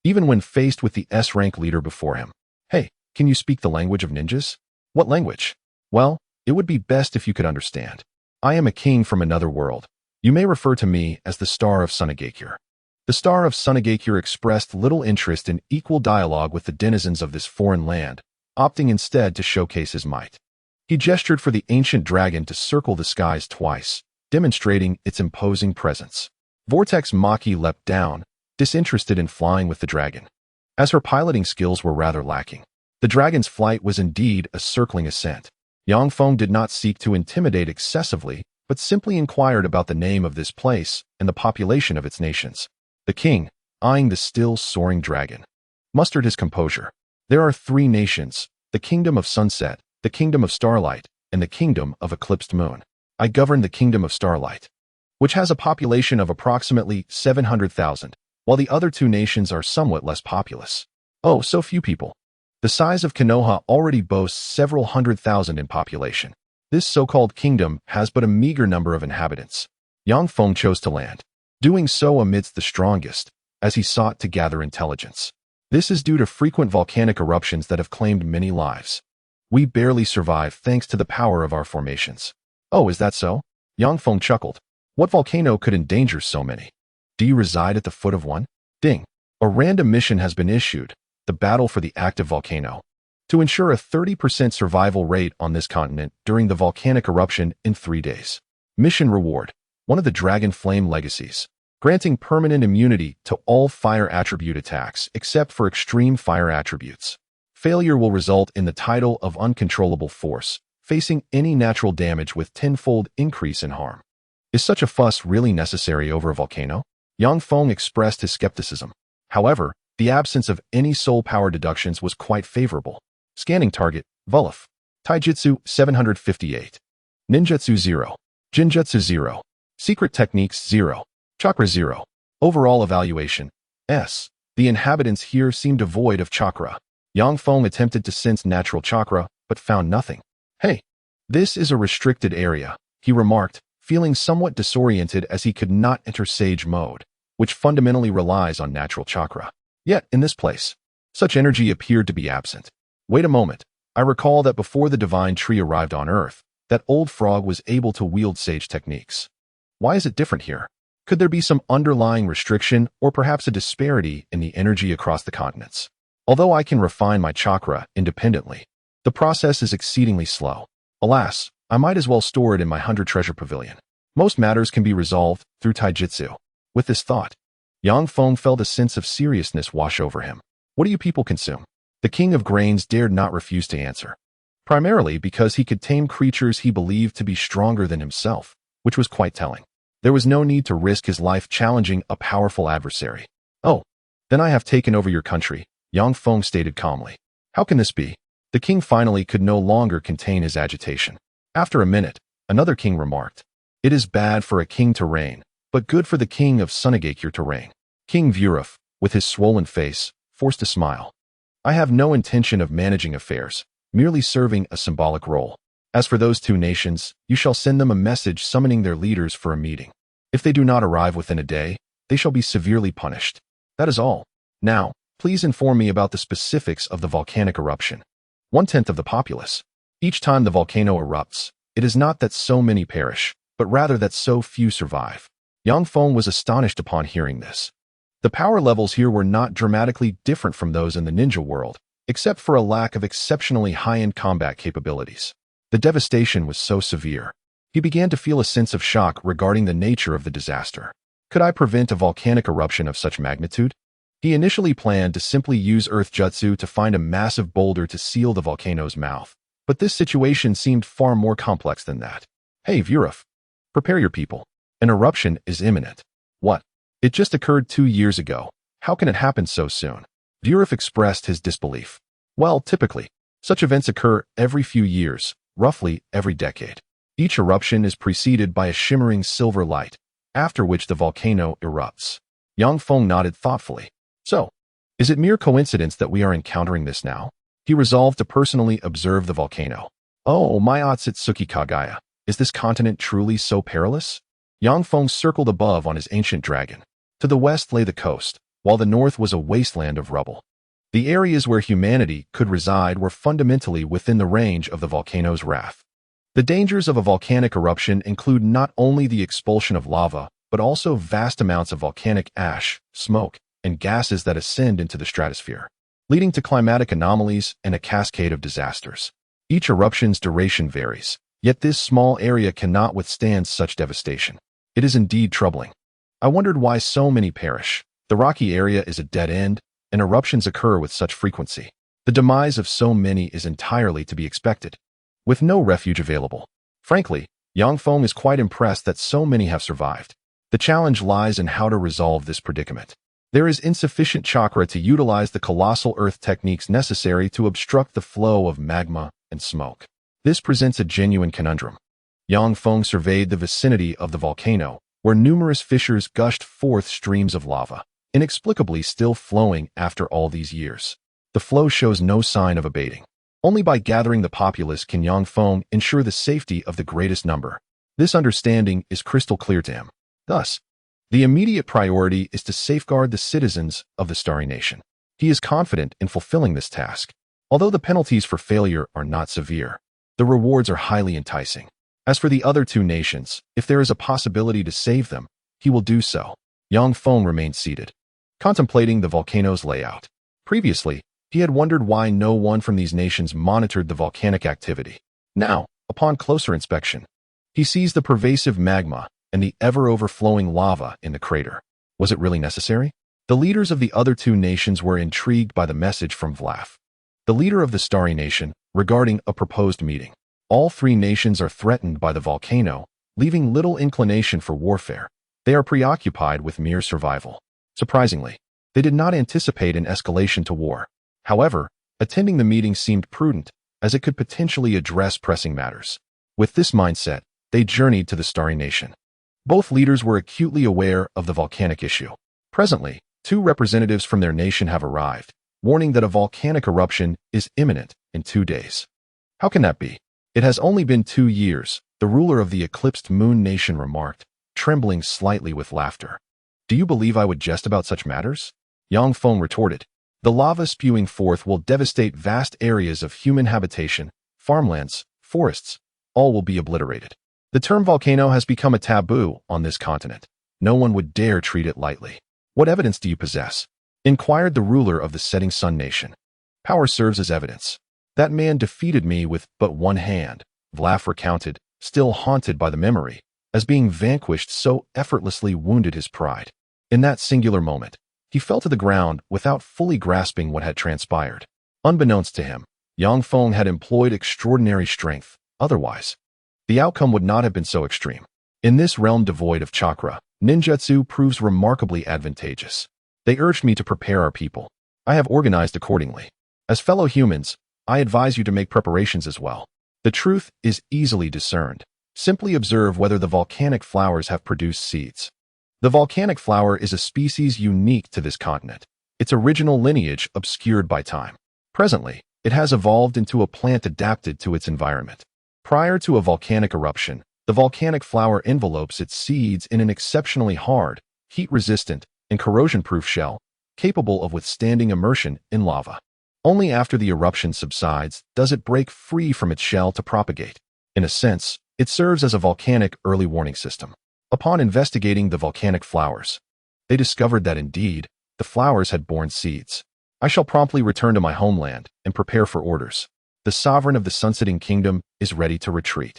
even when faced with the S-rank leader before him. Hey, can you speak the language of ninjas? What language? Well, it would be best if you could understand. I am a king from another world. You may refer to me as the Star of Tsunade. The Star of Tsunade expressed little interest in equal dialogue with the denizens of this foreign land, opting instead to showcase his might. He gestured for the ancient dragon to circle the skies twice, demonstrating its imposing presence. Vortex Maki leapt down, disinterested in flying with the dragon. As her piloting skills were rather lacking, the dragon's flight was indeed a circling ascent. Yang Feng did not seek to intimidate excessively, but simply inquired about the name of this place and the population of its nations. The king, eyeing the still soaring dragon, mustered his composure. There are 3 nations, the Kingdom of Sunset, the Kingdom of Starlight, and the Kingdom of Eclipsed Moon. I govern the Kingdom of Starlight, which has a population of approximately 700,000, while the other 2 nations are somewhat less populous. Oh, so few people. The size of Konoha already boasts several 100,000 in population. This so-called kingdom has but a meager number of inhabitants. Yang Feng chose to land, doing so amidst the strongest, as he sought to gather intelligence. This is due to frequent volcanic eruptions that have claimed many lives. We barely survive thanks to the power of our formations. Oh, is that so? Yang Feng chuckled. What volcano could endanger so many? Do you reside at the foot of one? Ding. A random mission has been issued, the battle for the active volcano, to ensure a 30% survival rate on this continent during the volcanic eruption in 3 days. Mission reward, one of the Dragon Flame legacies, granting permanent immunity to all fire attribute attacks except for extreme fire attributes. Failure will result in the title of uncontrollable force, facing any natural damage with 10-fold increase in harm. Is such a fuss really necessary over a volcano? Yang Feng expressed his skepticism. However, the absence of any soul power deductions was quite favorable. Scanning target, Vulif. Taijutsu 758. Ninjutsu 0. Jinjutsu 0. Secret techniques 0. Chakra 0. Overall evaluation, S. The inhabitants here seem devoid of chakra. Yang Feng attempted to sense natural chakra, but found nothing. Hey, this is a restricted area, he remarked, feeling somewhat disoriented as he could not enter Sage mode, which fundamentally relies on natural chakra. Yet, in this place, such energy appeared to be absent. Wait a moment, I recall that before the divine tree arrived on Earth, that old frog was able to wield sage techniques. Why is it different here? Could there be some underlying restriction or perhaps a disparity in the energy across the continents? Although I can refine my chakra independently, the process is exceedingly slow. Alas, I might as well store it in my 100 treasure pavilion. Most matters can be resolved through taijutsu. With this thought, Yang Feng felt a sense of seriousness wash over him. What do you people consume? The king of grains dared not refuse to answer, primarily because he could tame creatures he believed to be stronger than himself, which was quite telling. There was no need to risk his life challenging a powerful adversary. Oh, then I have taken over your country, Yang Feng stated calmly. How can this be? The king finally could no longer contain his agitation. After a minute, another king remarked, It is bad for a king to reign, but good for the king of Tsunade to reign. King Vuruf, with his swollen face, forced a smile. I have no intention of managing affairs, merely serving a symbolic role. As for those 2 nations, you shall send them a message summoning their leaders for a meeting. If they do not arrive within a day, they shall be severely punished. That is all. Now, please inform me about the specifics of the volcanic eruption. 1/10 of the populace. Each time the volcano erupts, it is not that so many perish, but rather that so few survive. Yang Feng was astonished upon hearing this. The power levels here were not dramatically different from those in the ninja world, except for a lack of exceptionally high-end combat capabilities. The devastation was so severe. He began to feel a sense of shock regarding the nature of the disaster. Could I prevent a volcanic eruption of such magnitude? He initially planned to simply use Earth Jutsu to find a massive boulder to seal the volcano's mouth, but this situation seemed far more complex than that. Hey, Vuruf, prepare your people. An eruption is imminent. What? It just occurred 2 years ago. How can it happen so soon? Jiraiya expressed his disbelief. Well, typically, such events occur every few years, roughly every decade. Each eruption is preceded by a shimmering silver light, after which the volcano erupts. Feng nodded thoughtfully. So, is it mere coincidence that we are encountering this now? He resolved to personally observe the volcano. Oh, my Otsutsuki Kagaya, is this continent truly so perilous? Feng circled above on his ancient dragon. To the west lay the coast, while the north was a wasteland of rubble. The areas where humanity could reside were fundamentally within the range of the volcano's wrath. The dangers of a volcanic eruption include not only the expulsion of lava, but also vast amounts of volcanic ash, smoke, and gases that ascend into the stratosphere, leading to climatic anomalies and a cascade of disasters. Each eruption's duration varies, yet this small area cannot withstand such devastation. It is indeed troubling. I wondered why so many perish. The rocky area is a dead end, and eruptions occur with such frequency. The demise of so many is entirely to be expected, with no refuge available. Frankly, Feng is quite impressed that so many have survived. The challenge lies in how to resolve this predicament. There is insufficient chakra to utilize the colossal earth techniques necessary to obstruct the flow of magma and smoke. This presents a genuine conundrum. Feng surveyed the vicinity of the volcano, where numerous fissures gushed forth streams of lava, inexplicably still flowing after all these years. The flow shows no sign of abating. Only by gathering the populace can Feng ensure the safety of the greatest number. This understanding is crystal clear to him. Thus, the immediate priority is to safeguard the citizens of the Starry Nation. He is confident in fulfilling this task. Although the penalties for failure are not severe, the rewards are highly enticing. As for the other two nations, if there is a possibility to save them, he will do so. Feng remained seated, contemplating the volcano's layout. Previously, he had wondered why no one from these nations monitored the volcanic activity. Now, upon closer inspection, he sees the pervasive magma and the ever-overflowing lava in the crater. Was it really necessary? The leaders of the other two nations were intrigued by the message from Vlaf, the leader of the Starry Nation, regarding a proposed meeting. All three nations are threatened by the volcano, leaving little inclination for warfare. They are preoccupied with mere survival. Surprisingly, they did not anticipate an escalation to war. However, attending the meeting seemed prudent, as it could potentially address pressing matters. With this mindset, they journeyed to the Starry Nation. Both leaders were acutely aware of the volcanic issue. Presently, two representatives from their nation have arrived, warning that a volcanic eruption is imminent in 2 days. How can that be? It has only been 2 years, the ruler of the eclipsed moon nation remarked, trembling slightly with laughter. Do you believe I would jest about such matters? Feng retorted. The lava spewing forth will devastate vast areas of human habitation, farmlands, forests, all will be obliterated. The term volcano has become a taboo on this continent. No one would dare treat it lightly. What evidence do you possess? Inquired the ruler of the setting sun nation. Power serves as evidence. That man defeated me with but one hand, Vlaf recounted, still haunted by the memory, as being vanquished so effortlessly wounded his pride. In that singular moment, he fell to the ground without fully grasping what had transpired. Unbeknownst to him, Feng had employed extraordinary strength. Otherwise, the outcome would not have been so extreme. In this realm devoid of chakra, ninjutsu proves remarkably advantageous. They urged me to prepare our people. I have organized accordingly. As fellow humans, I advise you to make preparations as well. The truth is easily discerned. Simply observe whether the volcanic flowers have produced seeds. The volcanic flower is a species unique to this continent, its original lineage obscured by time. Presently, it has evolved into a plant adapted to its environment. Prior to a volcanic eruption, the volcanic flower envelopes its seeds in an exceptionally hard, heat-resistant, and corrosion-proof shell, capable of withstanding immersion in lava. Only after the eruption subsides does it break free from its shell to propagate. In a sense, it serves as a volcanic early warning system. Upon investigating the volcanic flowers, they discovered that indeed, the flowers had borne seeds. I shall promptly return to my homeland and prepare for orders. The sovereign of the Sunsetting Kingdom is ready to retreat.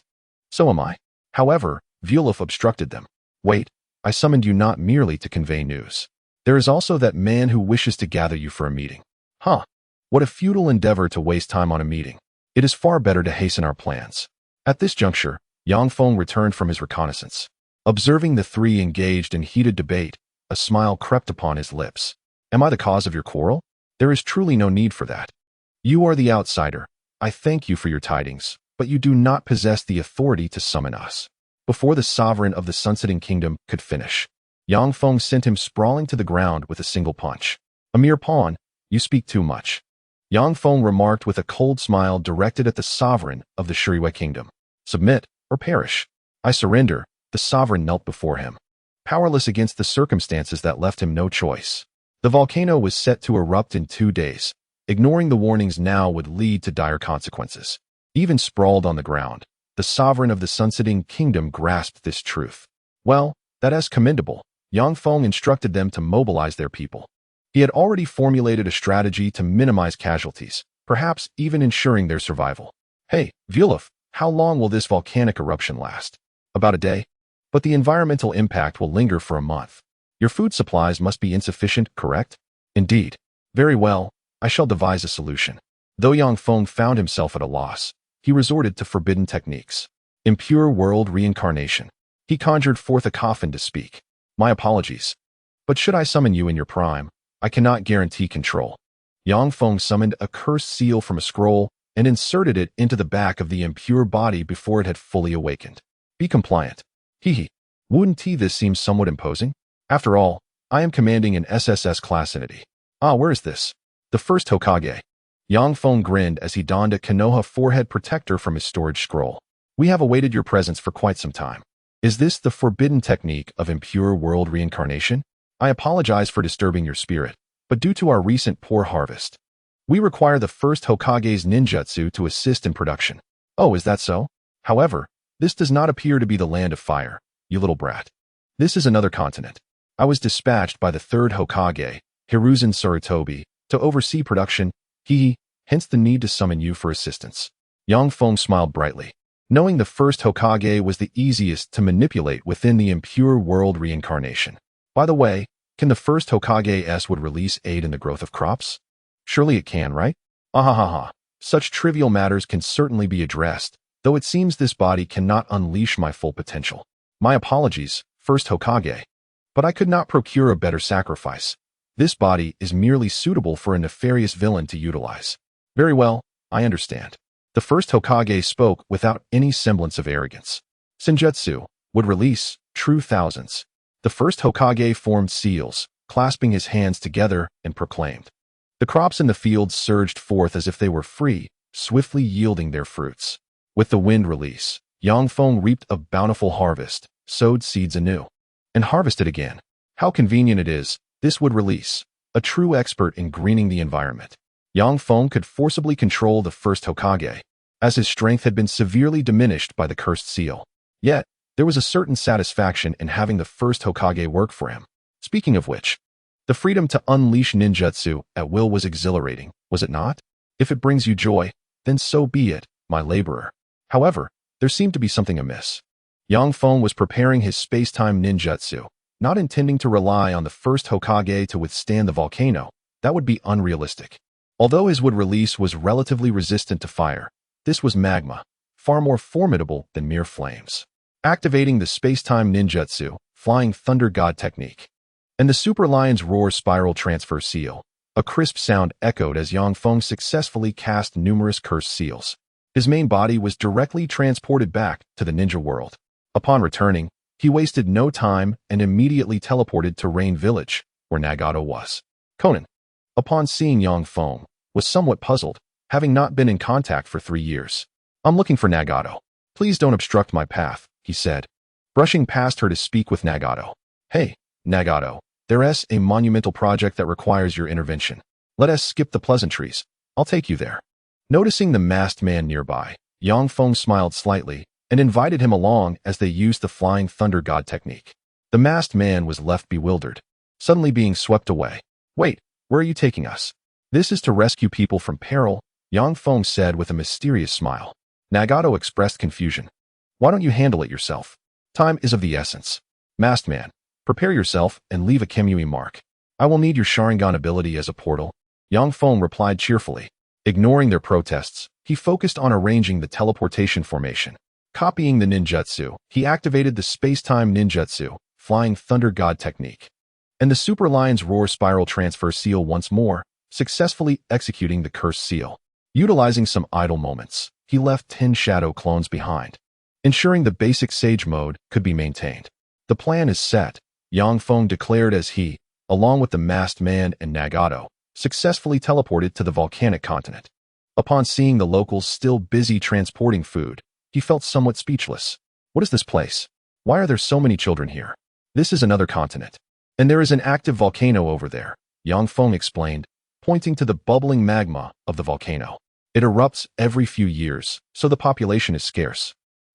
So am I. However, Vulaf obstructed them. Wait, I summoned you not merely to convey news. There is also that man who wishes to gather you for a meeting. Huh. What a futile endeavor to waste time on a meeting. It is far better to hasten our plans. At this juncture, Feng returned from his reconnaissance. Observing the three engaged in heated debate, a smile crept upon his lips. Am I the cause of your quarrel? There is truly no need for that. You are the outsider. I thank you for your tidings, but you do not possess the authority to summon us. Before the sovereign of the sunsetting kingdom could finish, Yang Feng sent him sprawling to the ground with a single punch. A mere pawn, you speak too much. Yang Feng remarked with a cold smile directed at the sovereign of the Shuriwei kingdom. Submit or perish. I surrender. The sovereign knelt before him, powerless against the circumstances that left him no choice. The volcano was set to erupt in 2 days. Ignoring the warnings now would lead to dire consequences. Even sprawled on the ground, the sovereign of the sunsetting kingdom grasped this truth. Well, that is commendable. Yang Feng instructed them to mobilize their people. He had already formulated a strategy to minimize casualties, perhaps even ensuring their survival. Hey, Vulaf, how long will this volcanic eruption last? About a day? But the environmental impact will linger for a month. Your food supplies must be insufficient, correct? Indeed. Very well, I shall devise a solution. Though Yang Feng found himself at a loss, he resorted to forbidden techniques. Impure world reincarnation. He conjured forth a coffin to speak. My apologies. But should I summon you in your prime, I cannot guarantee control. Yang Feng summoned a cursed seal from a scroll and inserted it into the back of the impure body before it had fully awakened. Be compliant. Hee. Wouldn't this seem somewhat imposing? After all, I am commanding an SSS class entity. Ah, where is this? The first Hokage. Yang Feng grinned as he donned a Konoha forehead protector from his storage scroll. We have awaited your presence for quite some time. Is this the forbidden technique of impure world reincarnation? I apologize for disturbing your spirit, but due to our recent poor harvest, we require the first Hokage's ninjutsu to assist in production. Oh, is that so? However, this does not appear to be the land of fire, you little brat. This is another continent. I was dispatched by the third Hokage, Hiruzen Sarutobi, to oversee production, hence the need to summon you for assistance. Yang Feng smiled brightly. Knowing the first Hokage was the easiest to manipulate within the impure world reincarnation. By the way, can the first Hokage would release aid in the growth of crops? Surely it can, right? Ahahaha. Such trivial matters can certainly be addressed, though it seems this body cannot unleash my full potential. My apologies, first Hokage. But I could not procure a better sacrifice. This body is merely suitable for a nefarious villain to utilize. Very well, I understand. The first Hokage spoke without any semblance of arrogance. Senjutsu would release true thousands. The first Hokage formed seals, clasping his hands together, and proclaimed. The crops in the fields surged forth as if they were free, swiftly yielding their fruits. With the wind release, Yang Feng reaped a bountiful harvest, sowed seeds anew, and harvested again. How convenient it is, this would release, a true expert in greening the environment. Yang Feng could forcibly control the first Hokage, as his strength had been severely diminished by the cursed seal. Yet, there was a certain satisfaction in having the first Hokage work for him. Speaking of which, the freedom to unleash ninjutsu at will was exhilarating, was it not? If it brings you joy, then so be it, my laborer. However, there seemed to be something amiss. Yang Feng was preparing his space-time ninjutsu, not intending to rely on the first Hokage to withstand the volcano. That would be unrealistic. Although his wood release was relatively resistant to fire, this was magma, far more formidable than mere flames. Activating the space-time ninjutsu, flying thunder god technique, and the Super Lion's roar spiral transfer seal, a crisp sound echoed as Yang Feng successfully cast numerous cursed seals. His main body was directly transported back to the ninja world. Upon returning, he wasted no time and immediately teleported to Rain Village, where Nagato was. Conan, upon seeing Yang Feng, was somewhat puzzled, having not been in contact for 3 years. I'm looking for Nagato. Please don't obstruct my path, he said, brushing past her to speak with Nagato. Hey, Nagato, there's a monumental project that requires your intervention. Let us skip the pleasantries. I'll take you there. Noticing the masked man nearby, Yang Feng smiled slightly and invited him along as they used the flying thunder god technique. The masked man was left bewildered, suddenly being swept away. Wait, where are you taking us? This is to rescue people from peril, Yang Feng said with a mysterious smile. Nagato expressed confusion. Why don't you handle it yourself? Time is of the essence. Masked man, prepare yourself and leave a Kemui mark. I will need your Sharingan ability as a portal. Yang Feng replied cheerfully. Ignoring their protests, he focused on arranging the teleportation formation. Copying the ninjutsu, he activated the space-time ninjutsu, flying thunder god technique, and the Super Lion's roar spiral transfer seal once more, successfully executing the cursed seal. Utilizing some idle moments, he left 10 shadow clones behind, ensuring the basic sage mode could be maintained. The plan is set, Yang Feng declared as he, along with the masked man and Nagato, successfully teleported to the volcanic continent. Upon seeing the locals still busy transporting food, he felt somewhat speechless. What is this place? Why are there so many children here? This is another continent. And there is an active volcano over there, Yang Feng explained, pointing to the bubbling magma of the volcano. It erupts every few years, so the population is scarce.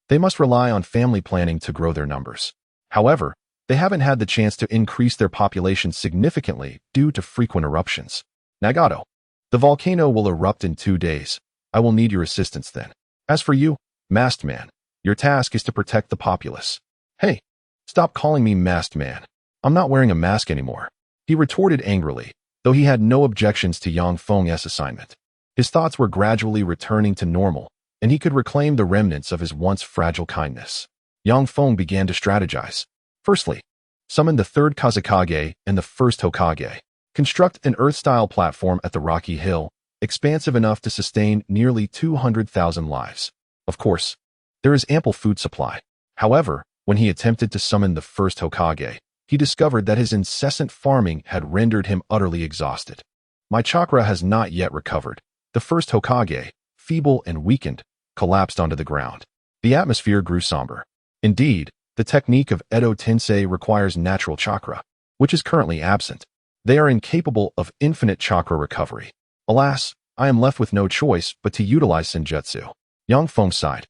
They must rely on family planning to grow their numbers. However, they haven't had the chance to increase their population significantly due to frequent eruptions. Nagato, the volcano will erupt in 2 days. I will need your assistance then. As for you, masked man, your task is to protect the populace. Hey, stop calling me masked man. I'm not wearing a mask anymore, he retorted angrily, though he had no objections to Yang Feng's assignment. His thoughts were gradually returning to normal, and he could reclaim the remnants of his once fragile kindness. Yang Feng began to strategize. Firstly, summon the 3rd Kazekage and the 1st Hokage. Construct an Earth-style platform at the rocky hill, expansive enough to sustain nearly 200,000 lives. Of course, there is ample food supply. However, when he attempted to summon the 1st Hokage, he discovered that his incessant farming had rendered him utterly exhausted. My chakra has not yet recovered. The 1st Hokage, feeble and weakened, collapsed onto the ground. The atmosphere grew somber. Indeed, the technique of Edo Tensei requires natural chakra, which is currently absent. They are incapable of infinite chakra recovery. Alas, I am left with no choice but to utilize Senjutsu. Yang Feng sighed.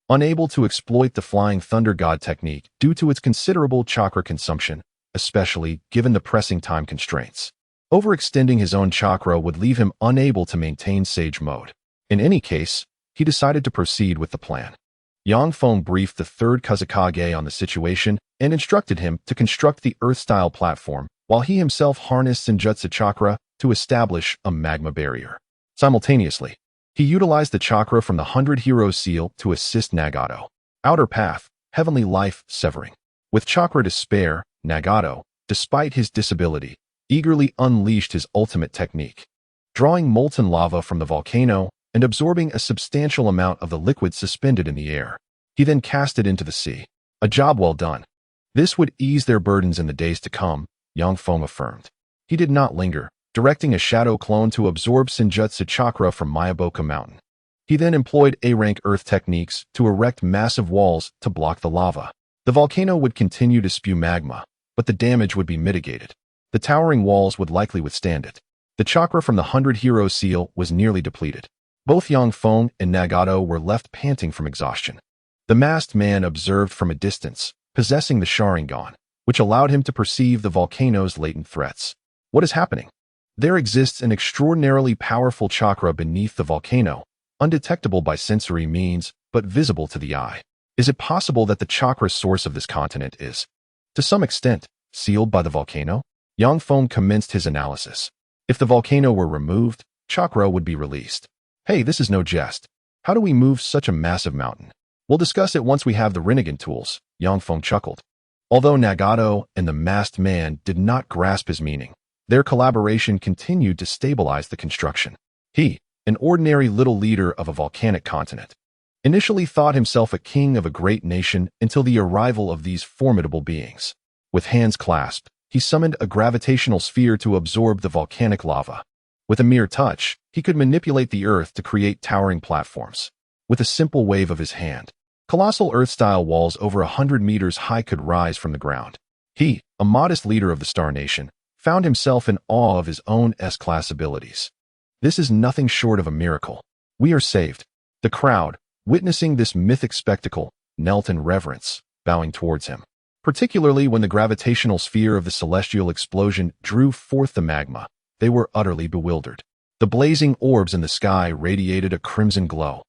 Unable to exploit the Flying Thunder God technique due to its considerable chakra consumption, especially given the pressing time constraints. Overextending his own chakra would leave him unable to maintain Sage mode. In any case, he decided to proceed with the plan. Yang Feng briefed the 3rd Kazekage on the situation and instructed him to construct the Earth-style platform, while he himself harnessed Senjutsu chakra to establish a magma barrier. Simultaneously, he utilized the chakra from the 100 Heroes seal to assist Nagato. Outer Path, Heavenly Life Severing. With chakra to spare, Nagato, despite his disability, eagerly unleashed his ultimate technique. Drawing molten lava from the volcano and absorbing a substantial amount of the liquid suspended in the air, he then cast it into the sea. A job well done. This would ease their burdens in the days to come, Yang Feng affirmed. He did not linger, directing a shadow clone to absorb Senjutsu chakra from Mayaboka Mountain. He then employed A-rank earth techniques to erect massive walls to block the lava. The volcano would continue to spew magma, but the damage would be mitigated. The towering walls would likely withstand it. The chakra from the 100 Heroes seal was nearly depleted. Both Yang Feng and Nagato were left panting from exhaustion. The masked man observed from a distance, possessing the Sharingan, which allowed him to perceive the volcano's latent threats. What is happening? There exists an extraordinarily powerful chakra beneath the volcano, undetectable by sensory means, but visible to the eye. Is it possible that the chakra source of this continent is, to some extent, sealed by the volcano? Yang Feng commenced his analysis. If the volcano were removed, chakra would be released. Hey, this is no jest. How do we move such a massive mountain? We'll discuss it once we have the Rinnegan tools, Yang Feng chuckled. Although Nagato and the masked man did not grasp his meaning, their collaboration continued to stabilize the construction. He, an ordinary little leader of a volcanic continent, initially thought himself a king of a great nation until the arrival of these formidable beings. With hands clasped, he summoned a gravitational sphere to absorb the volcanic lava. With a mere touch, he could manipulate the earth to create towering platforms. With a simple wave of his hand, colossal earth-style walls over 100 meters high could rise from the ground. He, a modest leader of the Star Nation, found himself in awe of his own S-class abilities. This is nothing short of a miracle. We are saved. The crowd, witnessing this mythic spectacle, knelt in reverence, bowing towards him. Particularly when the gravitational sphere of the celestial explosion drew forth the magma, they were utterly bewildered. The blazing orbs in the sky radiated a crimson glow,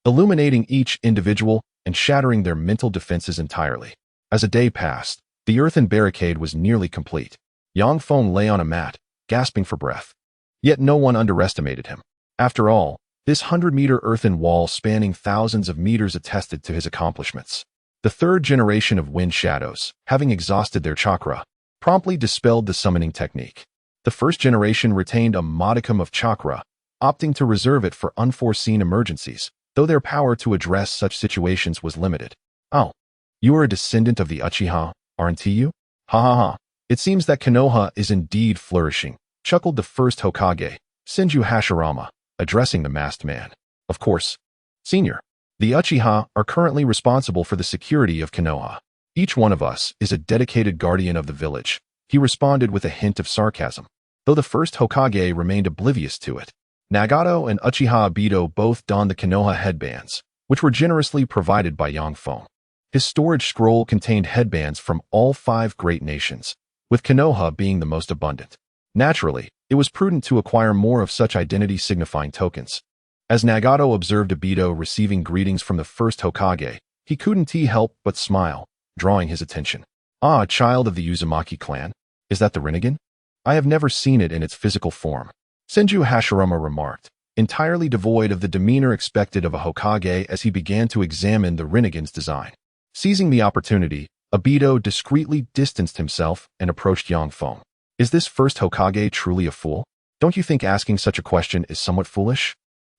illuminating each individual and shattering their mental defenses entirely. As a day passed, the earthen barricade was nearly complete. Yang Feng lay on a mat, gasping for breath. Yet no one underestimated him. After all, This 100-meter earthen wall spanning thousands of meters attested to his accomplishments. The third generation of wind shadows, having exhausted their chakra, promptly dispelled the summoning technique. The first generation retained a modicum of chakra, opting to reserve it for unforeseen emergencies, though their power to address such situations was limited. Oh, you are a descendant of the Uchiha, aren't you? Ha ha ha. It seems that Konoha is indeed flourishing, chuckled the first Hokage, Senju Hasirama, addressing the masked man. Of course, Senior. The Uchiha are currently responsible for the security of Konoha. Each one of us is a dedicated guardian of the village, he responded with a hint of sarcasm, though the first Hokage remained oblivious to it. Nagato and Uchiha Obito both donned the Konoha headbands, which were generously provided by Feng. His storage scroll contained headbands from all 5 great nations, with Konoha being the most abundant. Naturally, it was prudent to acquire more of such identity-signifying tokens. As Nagato observed Obito receiving greetings from the first Hokage, he couldn't help but smile, drawing his attention. Ah, a child of the Uzumaki clan? Is that the Rinnegan? I have never seen it in its physical form, Senju Hasirama remarked, entirely devoid of the demeanor expected of a Hokage as he began to examine the Rinnegan's design. Seizing the opportunity, Obito discreetly distanced himself and approached Feng. Is this first Hokage truly a fool? Don't you think asking such a question is somewhat foolish?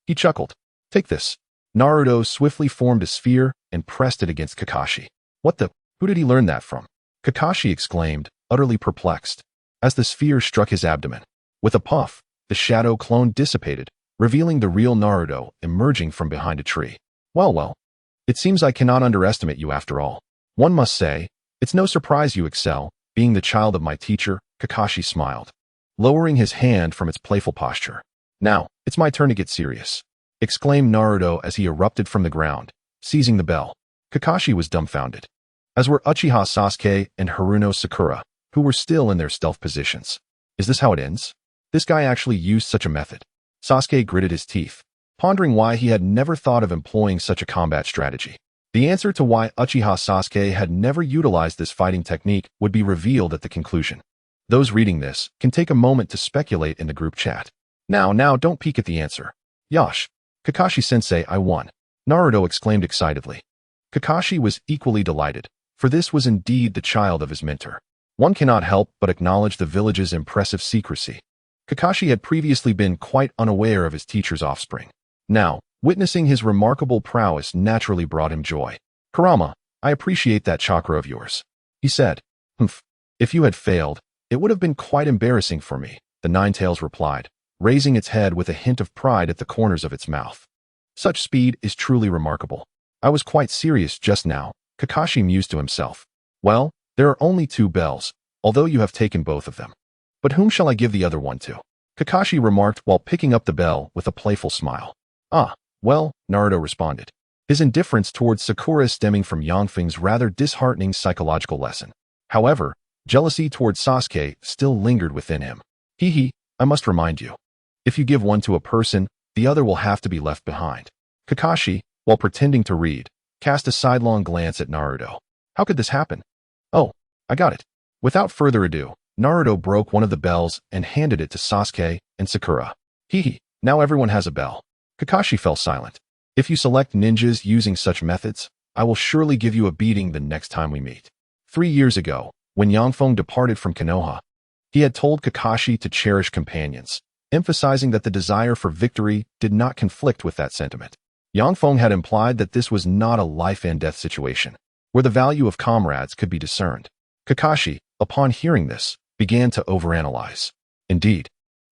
He chuckled. Take this. Naruto swiftly formed a sphere and pressed it against Kakashi. What the? Who did he learn that from? Kakashi exclaimed, utterly perplexed, as the sphere struck his abdomen. With a puff, the shadow clone dissipated, revealing the real Naruto emerging from behind a tree. Well, it seems I cannot underestimate you after all. One must say, it's no surprise you excel, being the child of my teacher, Kakashi smiled, lowering his hand from its playful posture. Now, it's my turn to get serious, exclaimed Naruto as he erupted from the ground, seizing the bell. Kakashi was dumbfounded, as were Uchiha Sasuke and Haruno Sakura, who were still in their stealth positions. Is this how it ends? This guy actually used such a method. Sasuke gritted his teeth, pondering why he had never thought of employing such a combat strategy. The answer to why Uchiha Sasuke had never utilized this fighting technique would be revealed at the conclusion. Those reading this can take a moment to speculate in the group chat. Now, don't peek at the answer. Yosh. Kakashi-sensei, I won, Naruto exclaimed excitedly. Kakashi was equally delighted, for this was indeed the child of his mentor. One cannot help but acknowledge the village's impressive secrecy. Kakashi had previously been quite unaware of his teacher's offspring. Now, witnessing his remarkable prowess naturally brought him joy. Kurama, I appreciate that chakra of yours, he said. Humph. If you had failed, it would have been quite embarrassing for me, the Ninetails replied, raising its head with a hint of pride at the corners of its mouth. Such speed is truly remarkable. I was quite serious just now, Kakashi mused to himself. Well, there are only 2 bells, although you have taken both of them. But whom shall I give the other one to? Kakashi remarked while picking up the bell with a playful smile. Ah, well, Naruto responded, his indifference towards Sakura stemming from Feng's rather disheartening psychological lesson. However, jealousy towards Sasuke still lingered within him. I must remind you. If you give one to a person, the other will have to be left behind. Kakashi, while pretending to read, cast a sidelong glance at Naruto. How could this happen? Oh, I got it. Without further ado, Naruto broke one of the bells and handed it to Sasuke and Sakura. Now everyone has a bell. Kakashi fell silent. If you select ninjas using such methods, I will surely give you a beating the next time we meet. 3 years ago, when Feng departed from Konoha, he had told Kakashi to cherish companions, emphasizing that the desire for victory did not conflict with that sentiment. Feng had implied that this was not a life-and-death situation, where the value of comrades could be discerned. Kakashi, upon hearing this, began to overanalyze. Indeed,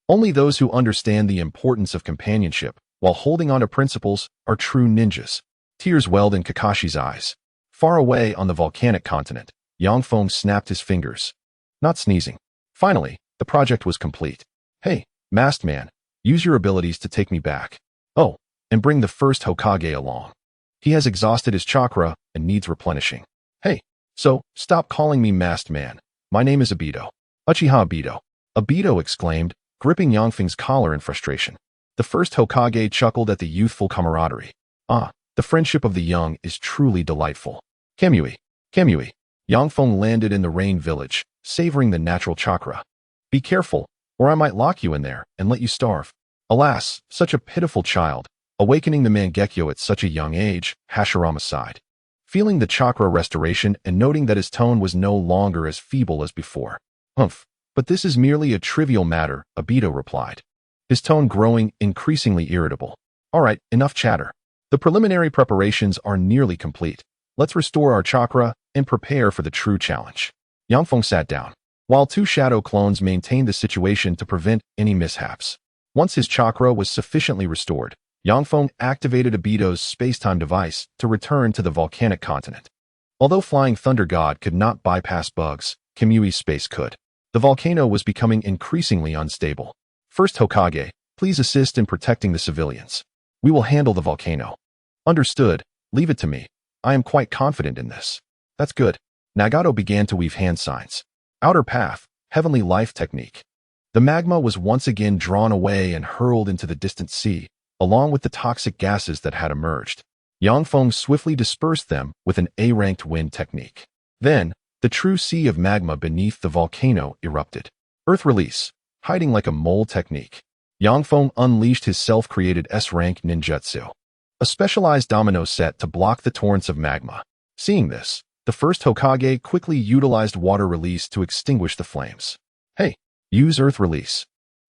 only those who understand the importance of companionship while holding on to principles are true ninjas. Tears welled in Kakashi's eyes. Far away on the volcanic continent, Feng snapped his fingers, not sneezing. Finally, the project was complete. Hey, masked man, use your abilities to take me back. Oh, and bring the first Hokage along. He has exhausted his chakra and needs replenishing. Hey, so, stop calling me masked man. My name is Obito. Uchiha Obito. Obito exclaimed, gripping Feng's collar in frustration. The first Hokage chuckled at the youthful camaraderie. Ah, the friendship of the young is truly delightful. Kamui. Feng landed in the rain village, savoring the natural chakra. Be careful, or I might lock you in there and let you starve. Alas, such a pitiful child, Awakening the Mangekyo at such a young age, Hasirama sighed. Feeling the chakra restoration and noting that his tone was no longer as feeble as before. Humph, but this is merely a trivial matter, Obito replied, his tone growing increasingly irritable. All right, enough chatter. The preliminary preparations are nearly complete. Let's restore our chakra and prepare for the true challenge. Yang Feng sat down, while two shadow clones maintained the situation to prevent any mishaps. Once his chakra was sufficiently restored, Yang Feng activated Obito's space-time device to return to the volcanic continent. Although Flying Thunder God could not bypass bugs, Kimui's space could. The volcano was becoming increasingly unstable. First Hokage, please assist in protecting the civilians. We will handle the volcano. Understood, leave it to me. I am quite confident in this. That's good. Nagato began to weave hand signs. Outer path, heavenly life technique. The magma was once again drawn away and hurled into the distant sea, along with the toxic gases that had emerged. Yang Feng swiftly dispersed them with an A-ranked wind technique. Then, the true sea of magma beneath the volcano erupted. Earth release, hiding like a mole technique. Yang Feng unleashed his self-created S-rank ninjutsu, a specialized domino set to block the torrents of magma. Seeing this, the first Hokage quickly utilized water release to extinguish the flames. Hey, use earth release.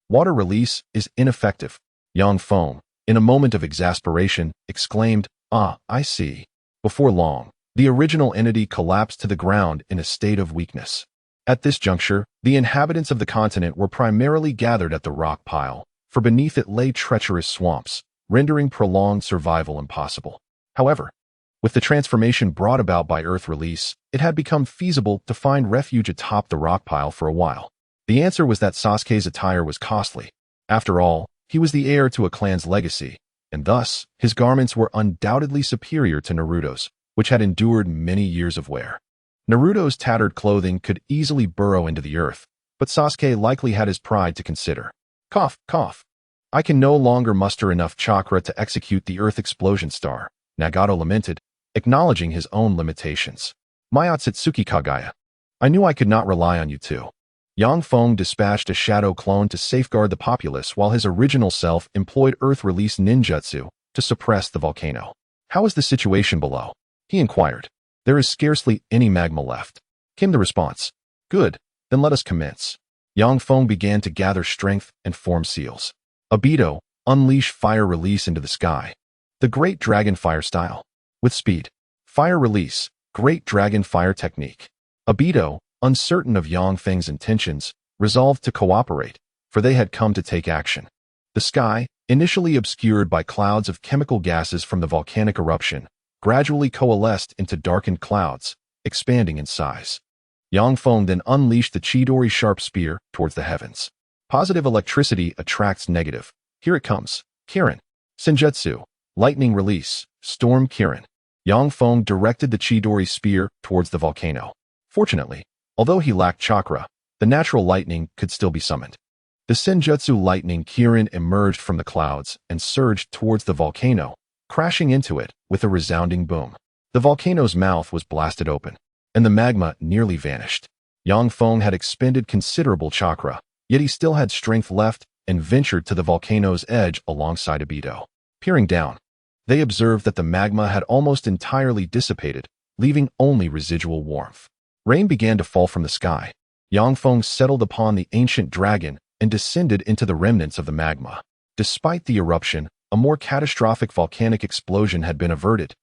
Water release is ineffective. Yang Feng, in a moment of exasperation, exclaimed, "Ah, I see." Before long, the original entity collapsed to the ground in a state of weakness. At this juncture, the inhabitants of the continent were primarily gathered at the rock pile, for beneath it lay treacherous swamps, rendering prolonged survival impossible. However, with the transformation brought about by earth release, it had become feasible to find refuge atop the rock pile for a while. The answer was that Sasuke's attire was costly. After all, he was the heir to a clan's legacy, and thus, his garments were undoubtedly superior to Naruto's, which had endured many years of wear. Naruto's tattered clothing could easily burrow into the earth, but Sasuke likely had his pride to consider. Cough, cough. I can no longer muster enough chakra to execute the earth explosion star, Nagato lamented, acknowledging his own limitations. My Otsutsuki Kagaya. I knew I could not rely on you too. Yang Feng dispatched a shadow clone to safeguard the populace while his original self employed earth release ninjutsu to suppress the volcano. How is the situation below? He inquired. There is scarcely any magma left, came the response. Good, then let us commence. Yang Feng began to gather strength and form seals. Obito, unleash fire release into the sky. The Great Dragon Fire style. With speed. Fire release, Great Dragon Fire technique. Obito, uncertain of Yang Feng's intentions, resolved to cooperate, for they had come to take action. The sky, initially obscured by clouds of chemical gases from the volcanic eruption, gradually coalesced into darkened clouds, expanding in size. Yang Feng then unleashed the Chidori sharp spear towards the heavens. Positive electricity attracts negative. Here it comes. Kirin. Senjutsu. Lightning release. Storm Kirin. Yang Feng directed the Chidori spear towards the volcano. Fortunately, although he lacked chakra, the natural lightning could still be summoned. The Senjutsu lightning Kirin emerged from the clouds and surged towards the volcano, crashing into it with a resounding boom. The volcano's mouth was blasted open, and the magma nearly vanished. Yang Feng had expended considerable chakra, yet he still had strength left and ventured to the volcano's edge alongside Obito. Peering down, they observed that the magma had almost entirely dissipated, leaving only residual warmth. Rain began to fall from the sky. Yang Feng settled upon the ancient dragon and descended into the remnants of the magma. Despite the eruption, a more catastrophic volcanic explosion had been averted.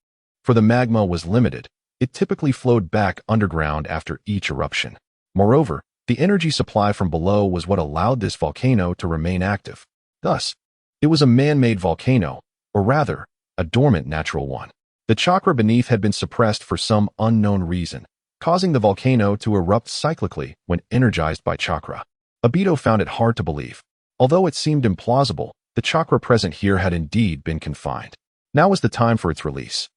For the magma was limited, it typically flowed back underground after each eruption. Moreover, the energy supply from below was what allowed this volcano to remain active. Thus, it was a man-made volcano, or rather, a dormant natural one. The chakra beneath had been suppressed for some unknown reason, causing the volcano to erupt cyclically when energized by chakra. Obito found it hard to believe. Although it seemed implausible, the chakra present here had indeed been confined. Now was the time for its release.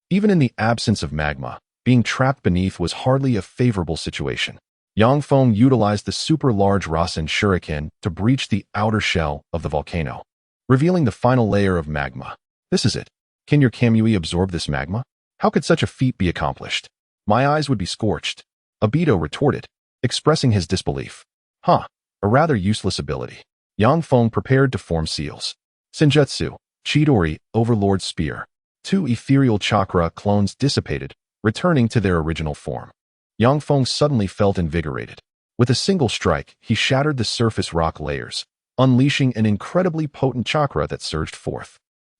Even in the absence of magma, being trapped beneath was hardly a favorable situation. Yang Feng utilized the super-large Rasen Shuriken to breach the outer shell of the volcano, revealing the final layer of magma. This is it. Can your Kamui absorb this magma? How could such a feat be accomplished? My eyes would be scorched. Obito retorted, expressing his disbelief. A rather useless ability. Yang Feng prepared to form seals. Senjutsu, Chidori, Overlord Spear. 2 ethereal chakra clones dissipated, returning to their original form. Yang Feng suddenly felt invigorated. With a single strike, he shattered the surface rock layers, unleashing an incredibly potent chakra that surged forth.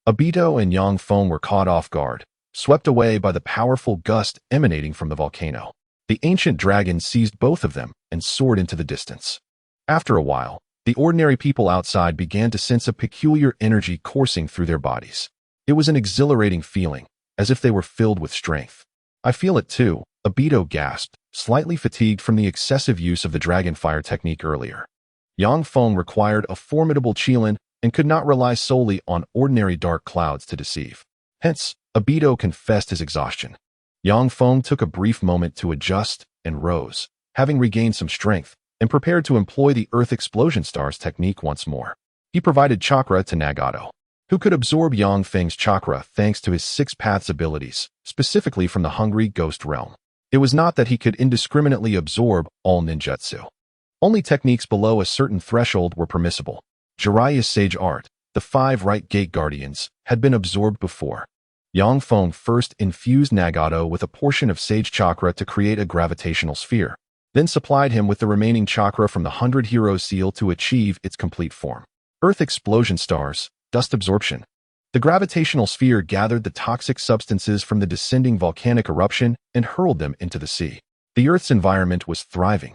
Obito and Yang Feng were caught off guard, swept away by the powerful gust emanating from the volcano. The ancient dragon seized both of them and soared into the distance. After a while, the ordinary people outside began to sense a peculiar energy coursing through their bodies. It was an exhilarating feeling, as if they were filled with strength. "I feel it too," Obito gasped, slightly fatigued from the excessive use of the dragon fire technique earlier. Yang Feng required a formidable Qilin and could not rely solely on ordinary dark clouds to deceive. Hence, Obito confessed his exhaustion. Yang Feng took a brief moment to adjust and rose, having regained some strength, and prepared to employ the Earth Explosion Stars technique once more. He provided chakra to Nagato, who could absorb Yang Feng's chakra thanks to his 6 paths abilities, specifically from the Hungry Ghost realm. It was not that he could indiscriminately absorb all ninjutsu. Only techniques below a certain threshold were permissible. Jiraiya's Sage Art, the 5 Right Gate Guardians, had been absorbed before. Yang Feng first infused Nagato with a portion of Sage Chakra to create a gravitational sphere, then supplied him with the remaining chakra from the 100 Heroes Seal to achieve its complete form. Earth Explosion Stars, Dust Absorption. The gravitational sphere gathered the toxic substances from the descending volcanic eruption and hurled them into the sea. The Earth's environment was thriving,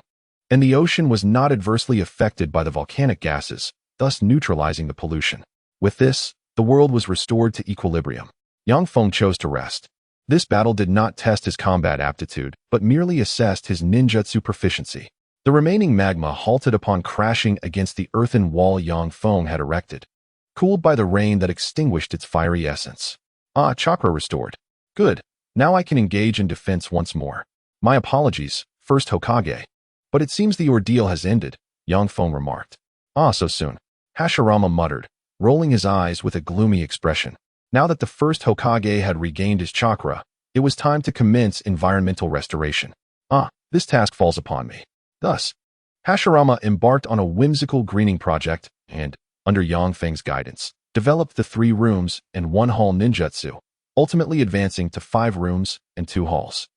and the ocean was not adversely affected by the volcanic gases, thus neutralizing the pollution. With this, the world was restored to equilibrium. Yang Feng chose to rest. This battle did not test his combat aptitude, but merely assessed his ninjutsu proficiency. The remaining magma halted upon crashing against the earthen wall Yang Feng had erected, cooled by the rain that extinguished its fiery essence. "Ah, chakra restored. Good. Now I can engage in defense once more. My apologies, first Hokage. But it seems the ordeal has ended," Yang Feng remarked. "Ah, so soon," Hasirama muttered, rolling his eyes with a gloomy expression. Now that the first Hokage had regained his chakra, it was time to commence environmental restoration. "Ah, this task falls upon me." Thus, Hasirama embarked on a whimsical greening project and, under Yang Feng's guidance, developed the 3 rooms and 1 hall ninjutsu, ultimately advancing to 5 rooms and 2 halls.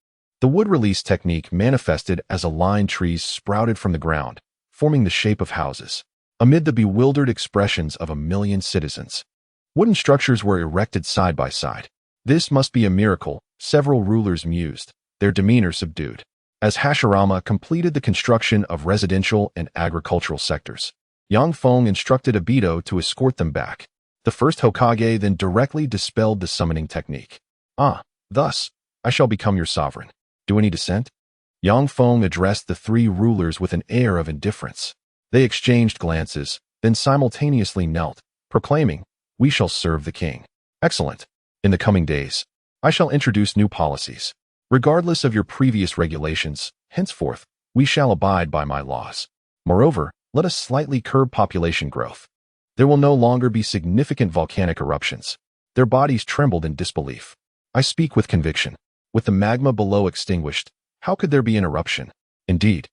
The wood release technique manifested as aligned trees sprouted from the ground, forming the shape of houses. Amid the bewildered expressions of a million citizens, wooden structures were erected side by side. "This must be a miracle," several rulers mused, their demeanor subdued. As Hasirama completed the construction of residential and agricultural sectors, Yang Feng instructed Obito to escort them back. The first Hokage then directly dispelled the summoning technique. "Ah, thus, I shall become your sovereign. Do any dissent?" Yang Feng addressed the 3 rulers with an air of indifference. They exchanged glances, then simultaneously knelt, proclaiming, "We shall serve the king." "Excellent. In the coming days, I shall introduce new policies. Regardless of your previous regulations, henceforth, we shall abide by my laws. Moreover, let us slightly curb population growth. There will no longer be significant volcanic eruptions." Their bodies trembled in disbelief. "I speak with conviction. With the magma below extinguished, how could there be an eruption? Indeed,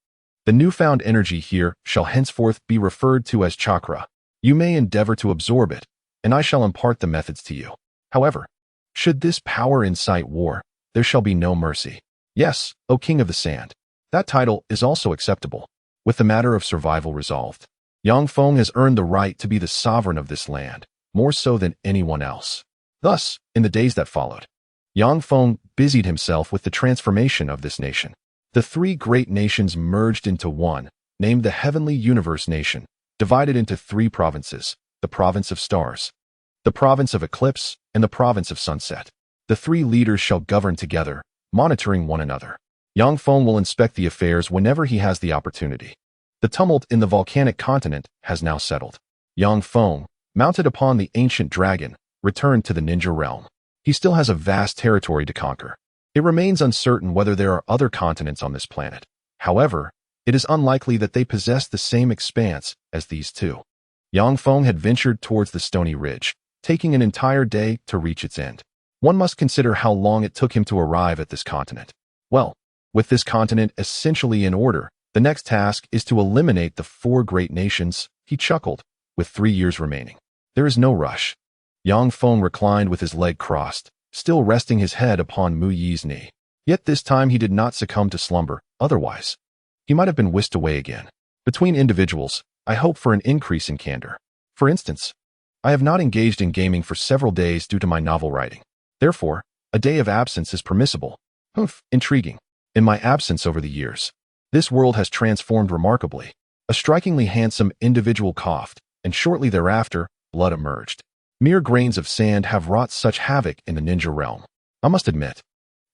the newfound energy here shall henceforth be referred to as chakra. You may endeavor to absorb it, and I shall impart the methods to you. However, should this power incite war, there shall be no mercy. Yes, O King of the Sand, that title is also acceptable. With the matter of survival resolved, Yang Feng has earned the right to be the sovereign of this land, more so than anyone else." Thus, in the days that followed, Yang Feng busied himself with the transformation of this nation. The 3 great nations merged into one, named the Heavenly Universe Nation, divided into 3 provinces: the Province of Stars, the Province of Eclipse, and the Province of Sunset. The 3 leaders shall govern together, monitoring one another. Yang Feng will inspect the affairs whenever he has the opportunity. The tumult in the volcanic continent has now settled. Yang Feng, mounted upon the ancient dragon, returned to the ninja realm. He still has a vast territory to conquer. It remains uncertain whether there are other continents on this planet. However, it is unlikely that they possess the same expanse as these 2. Yang Feng had ventured towards the stony ridge, taking an entire day to reach its end. One must consider how long it took him to arrive at this continent. Well, with this continent essentially in order, the next task is to eliminate the 4 great nations, he chuckled, with 3 years remaining. There is no rush. Yang Feng reclined with his leg crossed, still resting his head upon Mu Yi's knee. Yet this time he did not succumb to slumber, otherwise he might have been whisked away again. Between individuals, I hope for an increase in candor. For instance, I have not engaged in gaming for several days due to my novel writing. Therefore, a day of absence is permissible. Humph, intriguing. In my absence over the years, this world has transformed remarkably. A strikingly handsome individual coughed, and shortly thereafter, blood emerged. Mere grains of sand have wrought such havoc in the ninja realm. I must admit,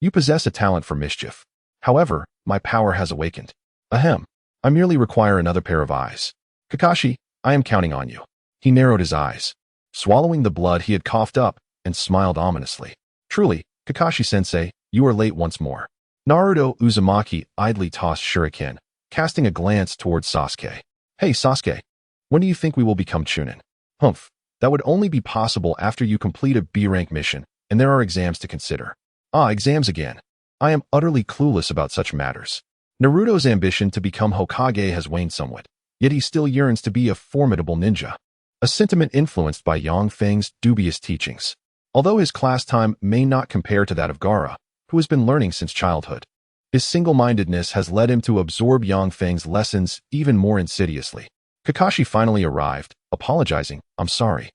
you possess a talent for mischief. However, my power has awakened. Ahem. I merely require another pair of eyes. Kakashi, I am counting on you. He narrowed his eyes, swallowing the blood he had coughed up, and smiled ominously. Truly, Kakashi-sensei, you are late once more. Naruto Uzumaki idly tossed shuriken, casting a glance towards Sasuke. Hey Sasuke, when do you think we will become Chunin? Humph, that would only be possible after you complete a B-rank mission, and there are exams to consider. Ah, exams again. I am utterly clueless about such matters. Naruto's ambition to become Hokage has waned somewhat, yet he still yearns to be a formidable ninja. A sentiment influenced by Yang Feng's dubious teachings. Although his class time may not compare to that of Gaara, who has been learning since childhood, his single-mindedness has led him to absorb Yang Feng's lessons even more insidiously. Kakashi finally arrived, apologizing, I'm sorry.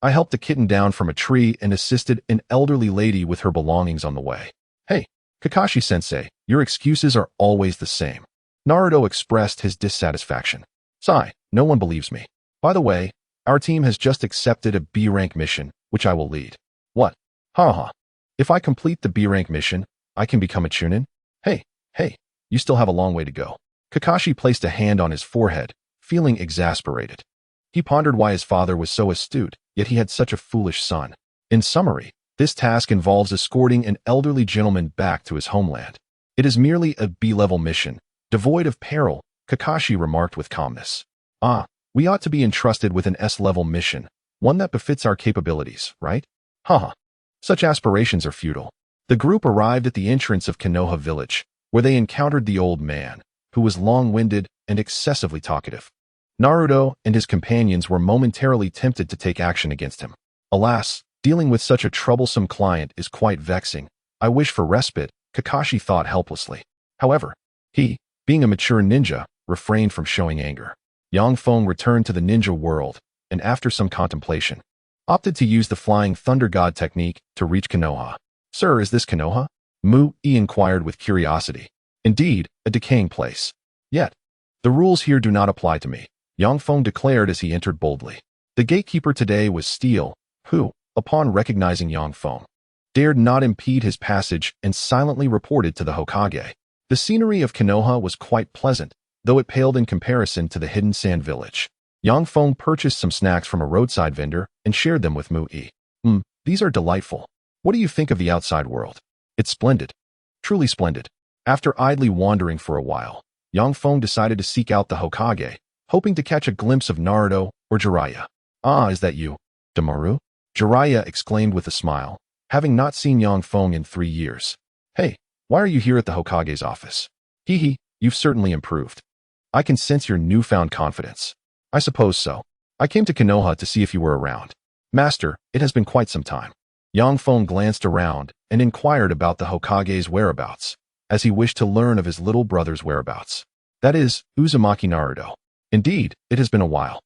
I helped a kitten down from a tree and assisted an elderly lady with her belongings on the way. Hey, Kakashi-sensei, your excuses are always the same. Naruto expressed his dissatisfaction. Sigh, no one believes me. By the way, our team has just accepted a B-rank mission, which I will lead. What? Haha. If I complete the B-rank mission, I can become a Chunin? Hey, you still have a long way to go. Kakashi placed a hand on his forehead, feeling exasperated. He pondered why his father was so astute, yet he had such a foolish son. In summary, this task involves escorting an elderly gentleman back to his homeland. It is merely a B-level mission, devoid of peril, Kakashi remarked with calmness. Ah, we ought to be entrusted with an S-level mission, one that befits our capabilities, right? Haha. Such aspirations are futile. The group arrived at the entrance of Konoha village, where they encountered the old man, who was long-winded and excessively talkative. Naruto and his companions were momentarily tempted to take action against him. Alas, dealing with such a troublesome client is quite vexing. I wish for respite, Kakashi thought helplessly. However, he, being a mature ninja, refrained from showing anger. Yang Feng returned to the ninja world, and after some contemplation, opted to use the Flying Thunder God technique to reach Konoha. Sir, is this Konoha? Mu Yi inquired with curiosity. Indeed, a decaying place. Yet, the rules here do not apply to me, Yang Feng declared as he entered boldly. The gatekeeper today was Steel, who, upon recognizing Yang Feng, dared not impede his passage and silently reported to the Hokage. The scenery of Konoha was quite pleasant, though it paled in comparison to the hidden sand village. Yang Feng purchased some snacks from a roadside vendor and shared them with Mu Yi. These are delightful. What do you think of the outside world? It's splendid. Truly splendid. After idly wandering for a while, Yang Feng decided to seek out the Hokage, hoping to catch a glimpse of Naruto or Jiraiya. Ah, is that you, Temari? Jiraiya exclaimed with a smile, having not seen Yang Feng in 3 years. Hey, why are you here at the Hokage's office? Hee, you've certainly improved. I can sense your newfound confidence. I suppose so. I came to Konoha to see if you were around. Master, it has been quite some time. Yang Feng glanced around and inquired about the Hokage's whereabouts, as he wished to learn of his little brother's whereabouts. That is, Uzumaki Naruto. Indeed, it has been a while.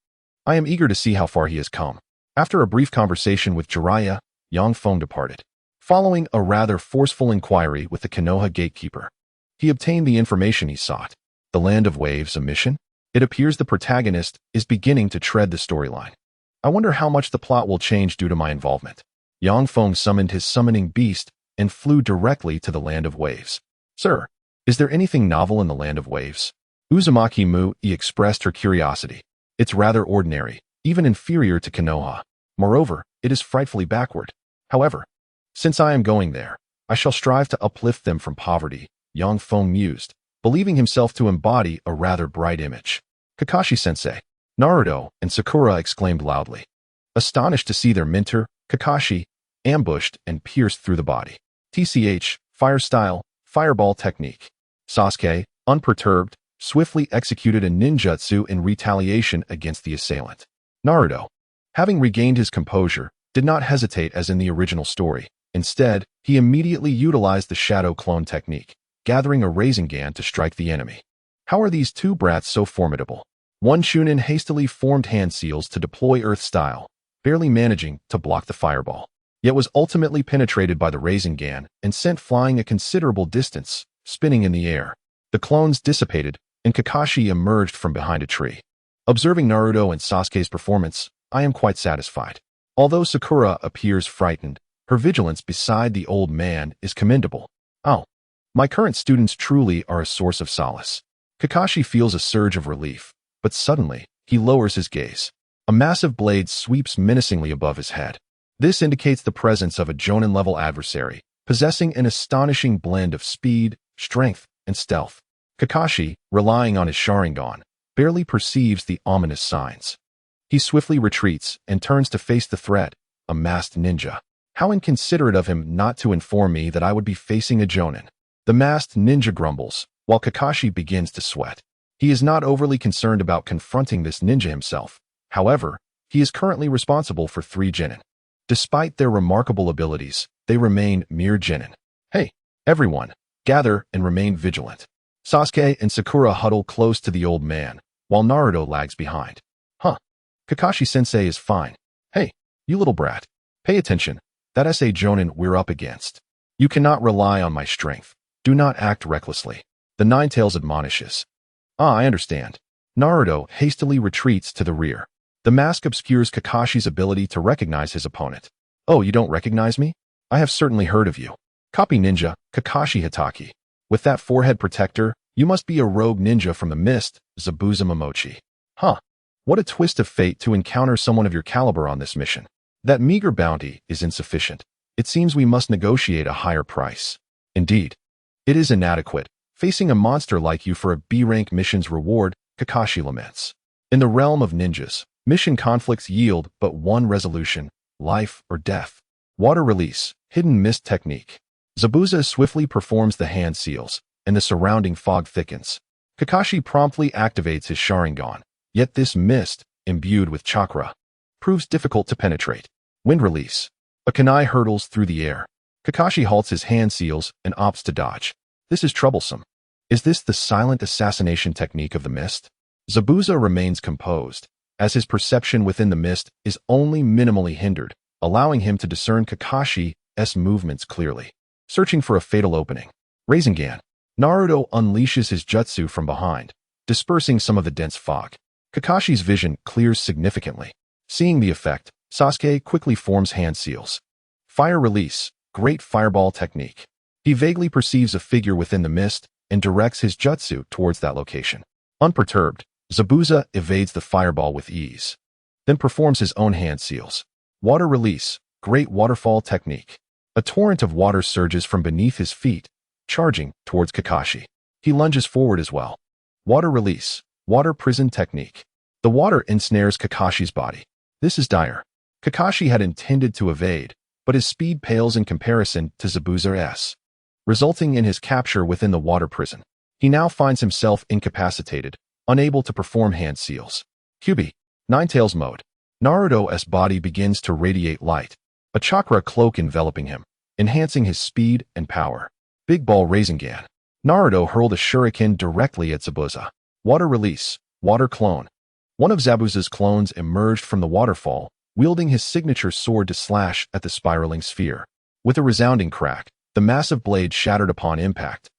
I am eager to see how far he has come. After a brief conversation with Jiraiya, Yang Feng departed. Following a rather forceful inquiry with the Konoha gatekeeper, he obtained the information he sought. The Land of Waves, a mission? It appears the protagonist is beginning to tread the storyline. I wonder how much the plot will change due to my involvement. Yang Feng summoned his summoning beast and flew directly to the Land of Waves. Sir, is there anything novel in the Land of Waves? Uzumaki Mu Yi expressed her curiosity. It's rather ordinary, even inferior to Konoha. Moreover, it is frightfully backward. However, since I am going there, I shall strive to uplift them from poverty, Yang Feng mused, believing himself to embody a rather bright image. Kakashi-sensei, Naruto and Sakura exclaimed loudly, astonished to see their mentor, Kakashi, ambushed and pierced through the body. TCH, fire style, fireball technique. Sasuke, unperturbed, swiftly executed a ninjutsu in retaliation against the assailant. Naruto, having regained his composure, did not hesitate as in the original story. Instead, he immediately utilized the shadow clone technique, gathering a Rasengan to strike the enemy. How are these two brats so formidable? One Chunin hastily formed hand seals to deploy Earth style, barely managing to block the fireball, yet was ultimately penetrated by the Rasengan and sent flying a considerable distance, spinning in the air. The clones dissipated, and Kakashi emerged from behind a tree. Observing Naruto and Sasuke's performance, I am quite satisfied. Although Sakura appears frightened, her vigilance beside the old man is commendable. Oh, my current students truly are a source of solace. Kakashi feels a surge of relief, but suddenly, he lowers his gaze. A massive blade sweeps menacingly above his head. This indicates the presence of a Jonin-level adversary, possessing an astonishing blend of speed, strength, and stealth. Kakashi, relying on his Sharingan, barely perceives the ominous signs. He swiftly retreats and turns to face the threat, a masked ninja. How inconsiderate of him not to inform me that I would be facing a Jonin. The masked ninja grumbles, while Kakashi begins to sweat. He is not overly concerned about confronting this ninja himself. However, he is currently responsible for 3 genin. Despite their remarkable abilities, they remain mere genin. Hey, everyone, gather and remain vigilant. Sasuke and Sakura huddle close to the old man, while Naruto lags behind. Huh. Kakashi-sensei is fine. Hey, you little brat. Pay attention. That's a Jonin we're up against. You cannot rely on my strength. Do not act recklessly. The Ninetales admonishes. I understand. Naruto hastily retreats to the rear. The mask obscures Kakashi's ability to recognize his opponent. Oh, you don't recognize me? I have certainly heard of you. Copy ninja, Kakashi Hitaki. With that forehead protector, you must be a rogue ninja from the mist, Zabuza Momochi. Huh. What a twist of fate to encounter someone of your caliber on this mission. That meager bounty is insufficient. It seems we must negotiate a higher price. Indeed. It is inadequate. Facing a monster like you for a B-rank mission's reward, Kakashi laments. In the realm of ninjas, mission conflicts yield but one resolution, life or death. Water release, hidden mist technique. Zabuza swiftly performs the hand seals, and the surrounding fog thickens. Kakashi promptly activates his Sharingan, yet this mist, imbued with chakra, proves difficult to penetrate. Wind release. A kunai hurtles through the air. Kakashi halts his hand seals and opts to dodge. This is troublesome. Is this the silent assassination technique of the mist? Zabuza remains composed, as his perception within the mist is only minimally hindered, allowing him to discern Kakashi's movements clearly. Searching for a fatal opening. Rasengan. Naruto unleashes his jutsu from behind, dispersing some of the dense fog. Kakashi's vision clears significantly. Seeing the effect, Sasuke quickly forms hand seals. Fire release. Great fireball technique. He vaguely perceives a figure within the mist and directs his jutsu towards that location. Unperturbed, Zabuza evades the fireball with ease, then performs his own hand seals. Water release. Great waterfall technique. A torrent of water surges from beneath his feet, charging towards Kakashi. He lunges forward as well. Water release. Water prison technique. The water ensnares Kakashi's body. This is dire. Kakashi had intended to evade, but his speed pales in comparison to Zabuza's, resulting in his capture within the water prison. He now finds himself incapacitated, unable to perform hand seals. QB. Ninetales mode. Naruto's body begins to radiate light, a chakra cloak enveloping him, enhancing his speed and power. Big Ball Rasengan. Naruto hurled a shuriken directly at Zabuza. Water release. Water clone. One of Zabuza's clones emerged from the waterfall, wielding his signature sword to slash at the spiraling sphere. With a resounding crack, the massive blade shattered upon impact.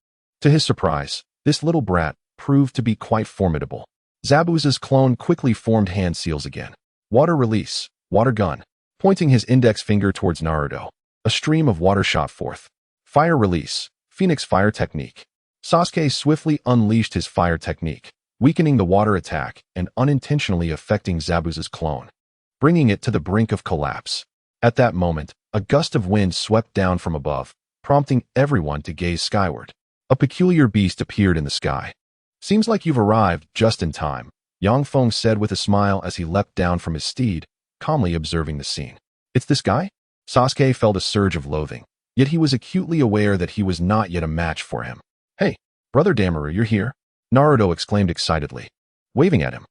To his surprise, this little brat proved to be quite formidable. Zabuza's clone quickly formed hand seals again. Water release. Water gun. Pointing his index finger towards Naruto, a stream of water shot forth. Fire release. Phoenix fire technique. Sasuke swiftly unleashed his fire technique, weakening the water attack and unintentionally affecting Zabuza's clone, bringing it to the brink of collapse. At that moment, a gust of wind swept down from above, prompting everyone to gaze skyward. A peculiar beast appeared in the sky. Seems like you've arrived just in time, Feng said with a smile as he leapt down from his steed, calmly observing the scene. It's this guy? Sasuke felt a surge of loathing, yet he was acutely aware that he was not yet a match for him. Hey, Brother Damaru, you're here? Naruto exclaimed excitedly, waving at him.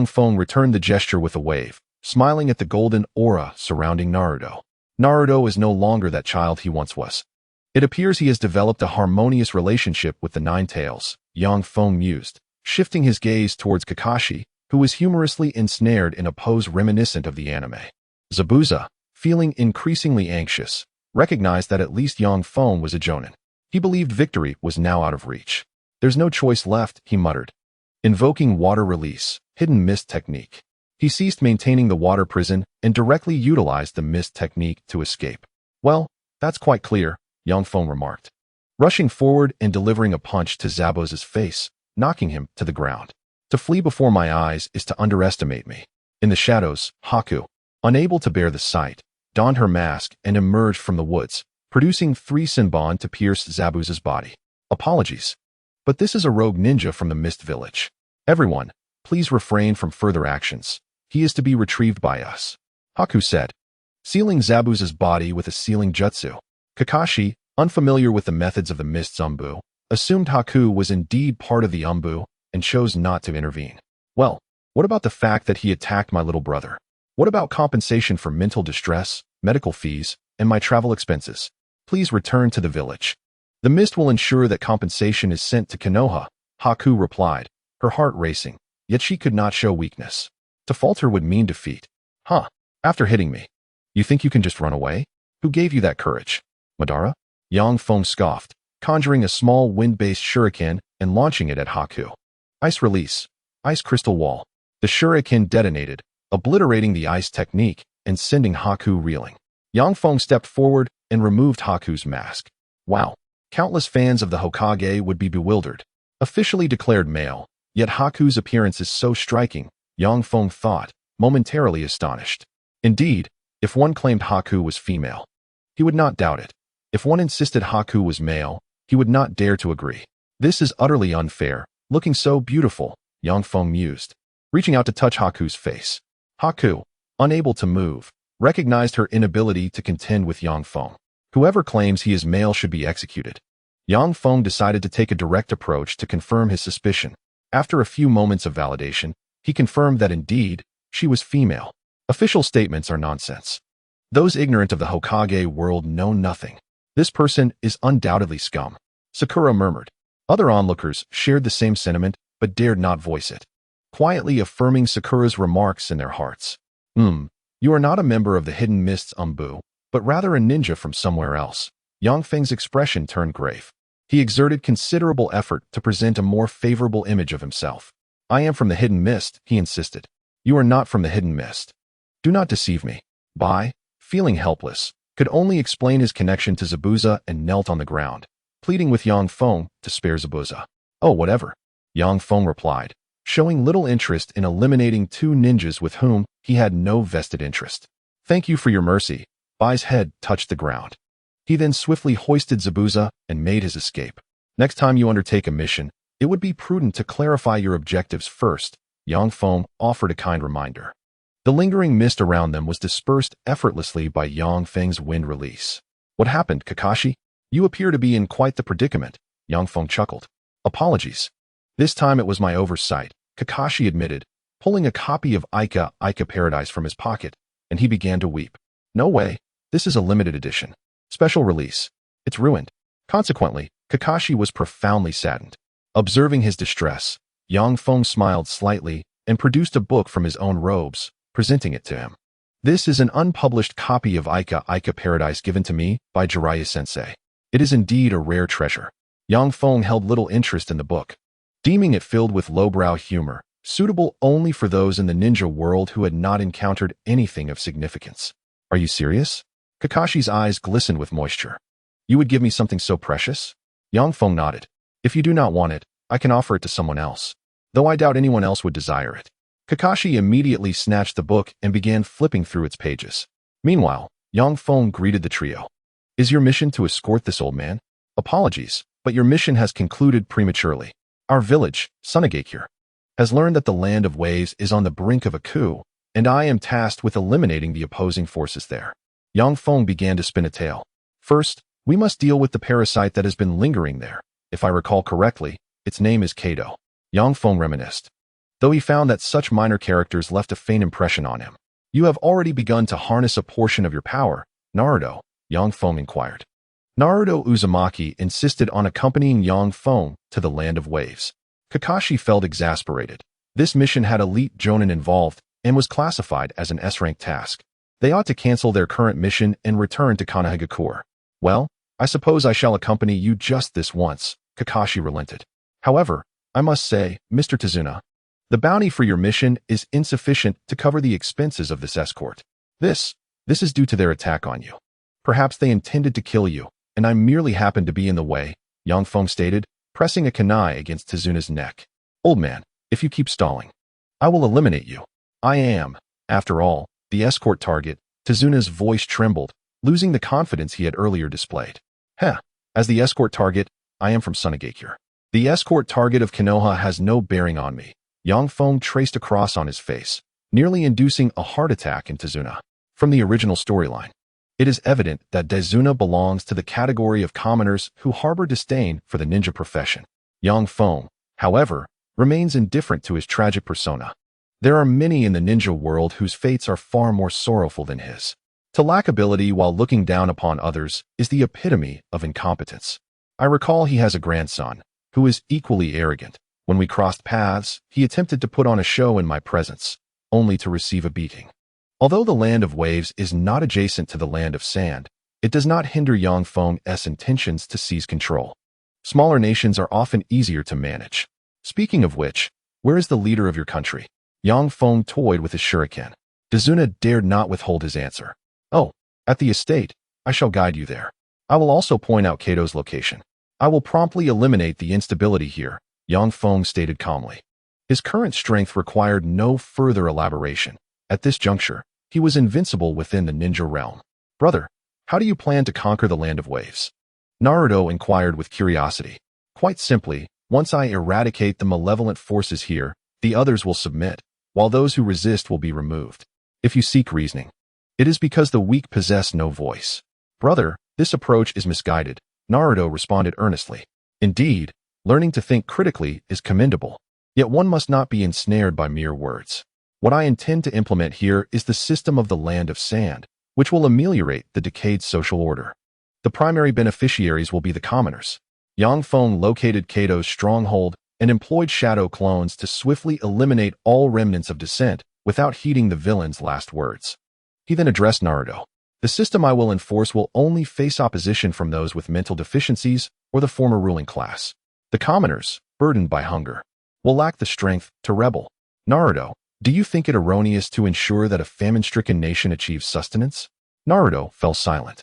Feng returned the gesture with a wave, smiling at the golden aura surrounding Naruto. Naruto is no longer that child he once was. It appears he has developed a harmonious relationship with the Nine Tails, Feng mused, shifting his gaze towards Kakashi, who was humorously ensnared in a pose reminiscent of the anime. Zabuza, feeling increasingly anxious, recognized that at least Feng was a jonin. He believed victory was now out of reach. There's no choice left, he muttered. Invoking water release, hidden mist technique. He ceased maintaining the water prison and directly utilized the mist technique to escape. Well, that's quite clear, Feng remarked, rushing forward and delivering a punch to Zabuza's face, knocking him to the ground. To flee before my eyes is to underestimate me. In the shadows, Haku, unable to bear the sight, donned her mask and emerged from the woods, producing 3 Senbon to pierce Zabuza's body. Apologies, but this is a rogue ninja from the Mist Village. Everyone, please refrain from further actions. He is to be retrieved by us, Haku said, sealing Zabuza's body with a sealing jutsu. Kakashi, unfamiliar with the methods of the Mist's Umbu, assumed Haku was indeed part of the Umbu and chose not to intervene. Well, what about the fact that he attacked my little brother? What about compensation for mental distress, medical fees, and my travel expenses? Please return to the village. The Mist will ensure that compensation is sent to Konoha, Haku replied, her heart racing, yet she could not show weakness. To falter would mean defeat. Huh, after hitting me. You think you can just run away? Who gave you that courage? Madara? Feng scoffed, conjuring a small wind-based shuriken and launching it at Haku. Ice release. Ice crystal wall. The shuriken detonated, obliterating the ice technique and sending Haku reeling. Feng stepped forward and removed Haku's mask. Wow. Countless fans of the Hokage would be bewildered. Officially declared male, yet Haku's appearance is so striking, Feng thought, momentarily astonished. Indeed, if one claimed Haku was female, he would not doubt it. If one insisted Haku was male, he would not dare to agree. This is utterly unfair, looking so beautiful, Feng mused, reaching out to touch Haku's face. Haku, unable to move, recognized her inability to contend with Feng. Whoever claims he is male should be executed. Feng decided to take a direct approach to confirm his suspicion. After a few moments of validation, he confirmed that indeed, she was female. Official statements are nonsense. Those ignorant of the Hokage world know nothing. This person is undoubtedly scum, Sakura murmured. Other onlookers shared the same sentiment, but dared not voice it, quietly affirming Sakura's remarks in their hearts. You are not a member of the Hidden Mists Umbu, but rather a ninja from somewhere else. Feng's expression turned grave. He exerted considerable effort to present a more favorable image of himself. I am from the Hidden Mist, he insisted. You are not from the Hidden Mist. Do not deceive me. Bai, feeling helpless, could only explain his connection to Zabuza and knelt on the ground, pleading with Feng to spare Zabuza. Oh, whatever, Feng replied, showing little interest in eliminating 2 ninjas with whom he had no vested interest. Thank you for your mercy. Bai's head touched the ground. He then swiftly hoisted Zabuza and made his escape. Next time you undertake a mission, it would be prudent to clarify your objectives first, Feng offered a kind reminder. The lingering mist around them was dispersed effortlessly by Feng's wind release. What happened, Kakashi? You appear to be in quite the predicament, Feng chuckled. Apologies. This time it was my oversight, Kakashi admitted, pulling a copy of Ica Paradise from his pocket, and he began to weep. No way, this is a limited edition. Special release. It's ruined. Consequently, Kakashi was profoundly saddened. Observing his distress, Feng smiled slightly and produced a book from his own robes, presenting it to him. This is an unpublished copy of Ica Paradise given to me by Jiraiya-sensei. It is indeed a rare treasure. Feng held little interest in the book, deeming it filled with lowbrow humor, suitable only for those in the ninja world who had not encountered anything of significance. Are you serious? Kakashi's eyes glistened with moisture. You would give me something so precious? Feng nodded. If you do not want it, I can offer it to someone else, though I doubt anyone else would desire it. Kakashi immediately snatched the book and began flipping through its pages. Meanwhile, Feng greeted the trio. Is your mission to escort this old man? Apologies, but your mission has concluded prematurely. Our village, Tsunade, has learned that the land of waves is on the brink of a coup, and I am tasked with eliminating the opposing forces there. Feng began to spin a tale. First, we must deal with the parasite that has been lingering there. If I recall correctly, its name is Kado. Feng reminisced, though he found that such minor characters left a faint impression on him. You have already begun to harness a portion of your power, Naruto, Yang Feng inquired. Naruto Uzumaki insisted on accompanying Yang Feng to the Land of Waves. Kakashi felt exasperated. This mission had elite jonin involved and was classified as an S-rank task. They ought to cancel their current mission and return to Konohagakure. Well, I suppose I shall accompany you just this once, Kakashi relented. However, I must say, Mr. Tsunade, the bounty for your mission is insufficient to cover the expenses of this escort. This is due to their attack on you. Perhaps they intended to kill you, and I merely happened to be in the way, Yang Feng stated, pressing a kunai against Tsunade's neck. Old man, if you keep stalling, I will eliminate you. I am, after all, the escort target. Tsunade's voice trembled, losing the confidence he had earlier displayed. As the escort target, I am from Tsunade. The escort target of Konoha has no bearing on me. Yang Feng traced a cross on his face, nearly inducing a heart attack in Tsunade. From the original storyline, it is evident that Tsunade belongs to the category of commoners who harbor disdain for the ninja profession. Yang Feng, however, remains indifferent to his tragic persona. There are many in the ninja world whose fates are far more sorrowful than his. To lack ability while looking down upon others is the epitome of incompetence. I recall he has a grandson, who is equally arrogant. When we crossed paths, he attempted to put on a show in my presence, only to receive a beating. Although the Land of Waves is not adjacent to the Land of Sand, it does not hinder Yang Feng's intentions to seize control. Smaller nations are often easier to manage. Speaking of which, where is the leader of your country? Yang Feng toyed with his shuriken. Tsunade dared not withhold his answer. Oh, at the estate. I shall guide you there. I will also point out Kato's location. I will promptly eliminate the instability here, Yang Feng stated calmly. His current strength required no further elaboration. At this juncture, he was invincible within the ninja realm. Brother, how do you plan to conquer the Land of Waves? Naruto inquired with curiosity. Quite simply, once I eradicate the malevolent forces here, the others will submit, while those who resist will be removed. If you seek reasoning, it is because the weak possess no voice. Brother, this approach is misguided, Naruto responded earnestly. Indeed, learning to think critically is commendable. Yet one must not be ensnared by mere words. What I intend to implement here is the system of the Land of Sand, which will ameliorate the decayed social order. The primary beneficiaries will be the commoners. Yang Feng located Kato's stronghold and employed shadow clones to swiftly eliminate all remnants of dissent without heeding the villain's last words. He then addressed Naruto. The system I will enforce will only face opposition from those with mental deficiencies or the former ruling class. The commoners, burdened by hunger, will lack the strength to rebel. Naruto, do you think it erroneous to ensure that a famine-stricken nation achieves sustenance? Naruto fell silent.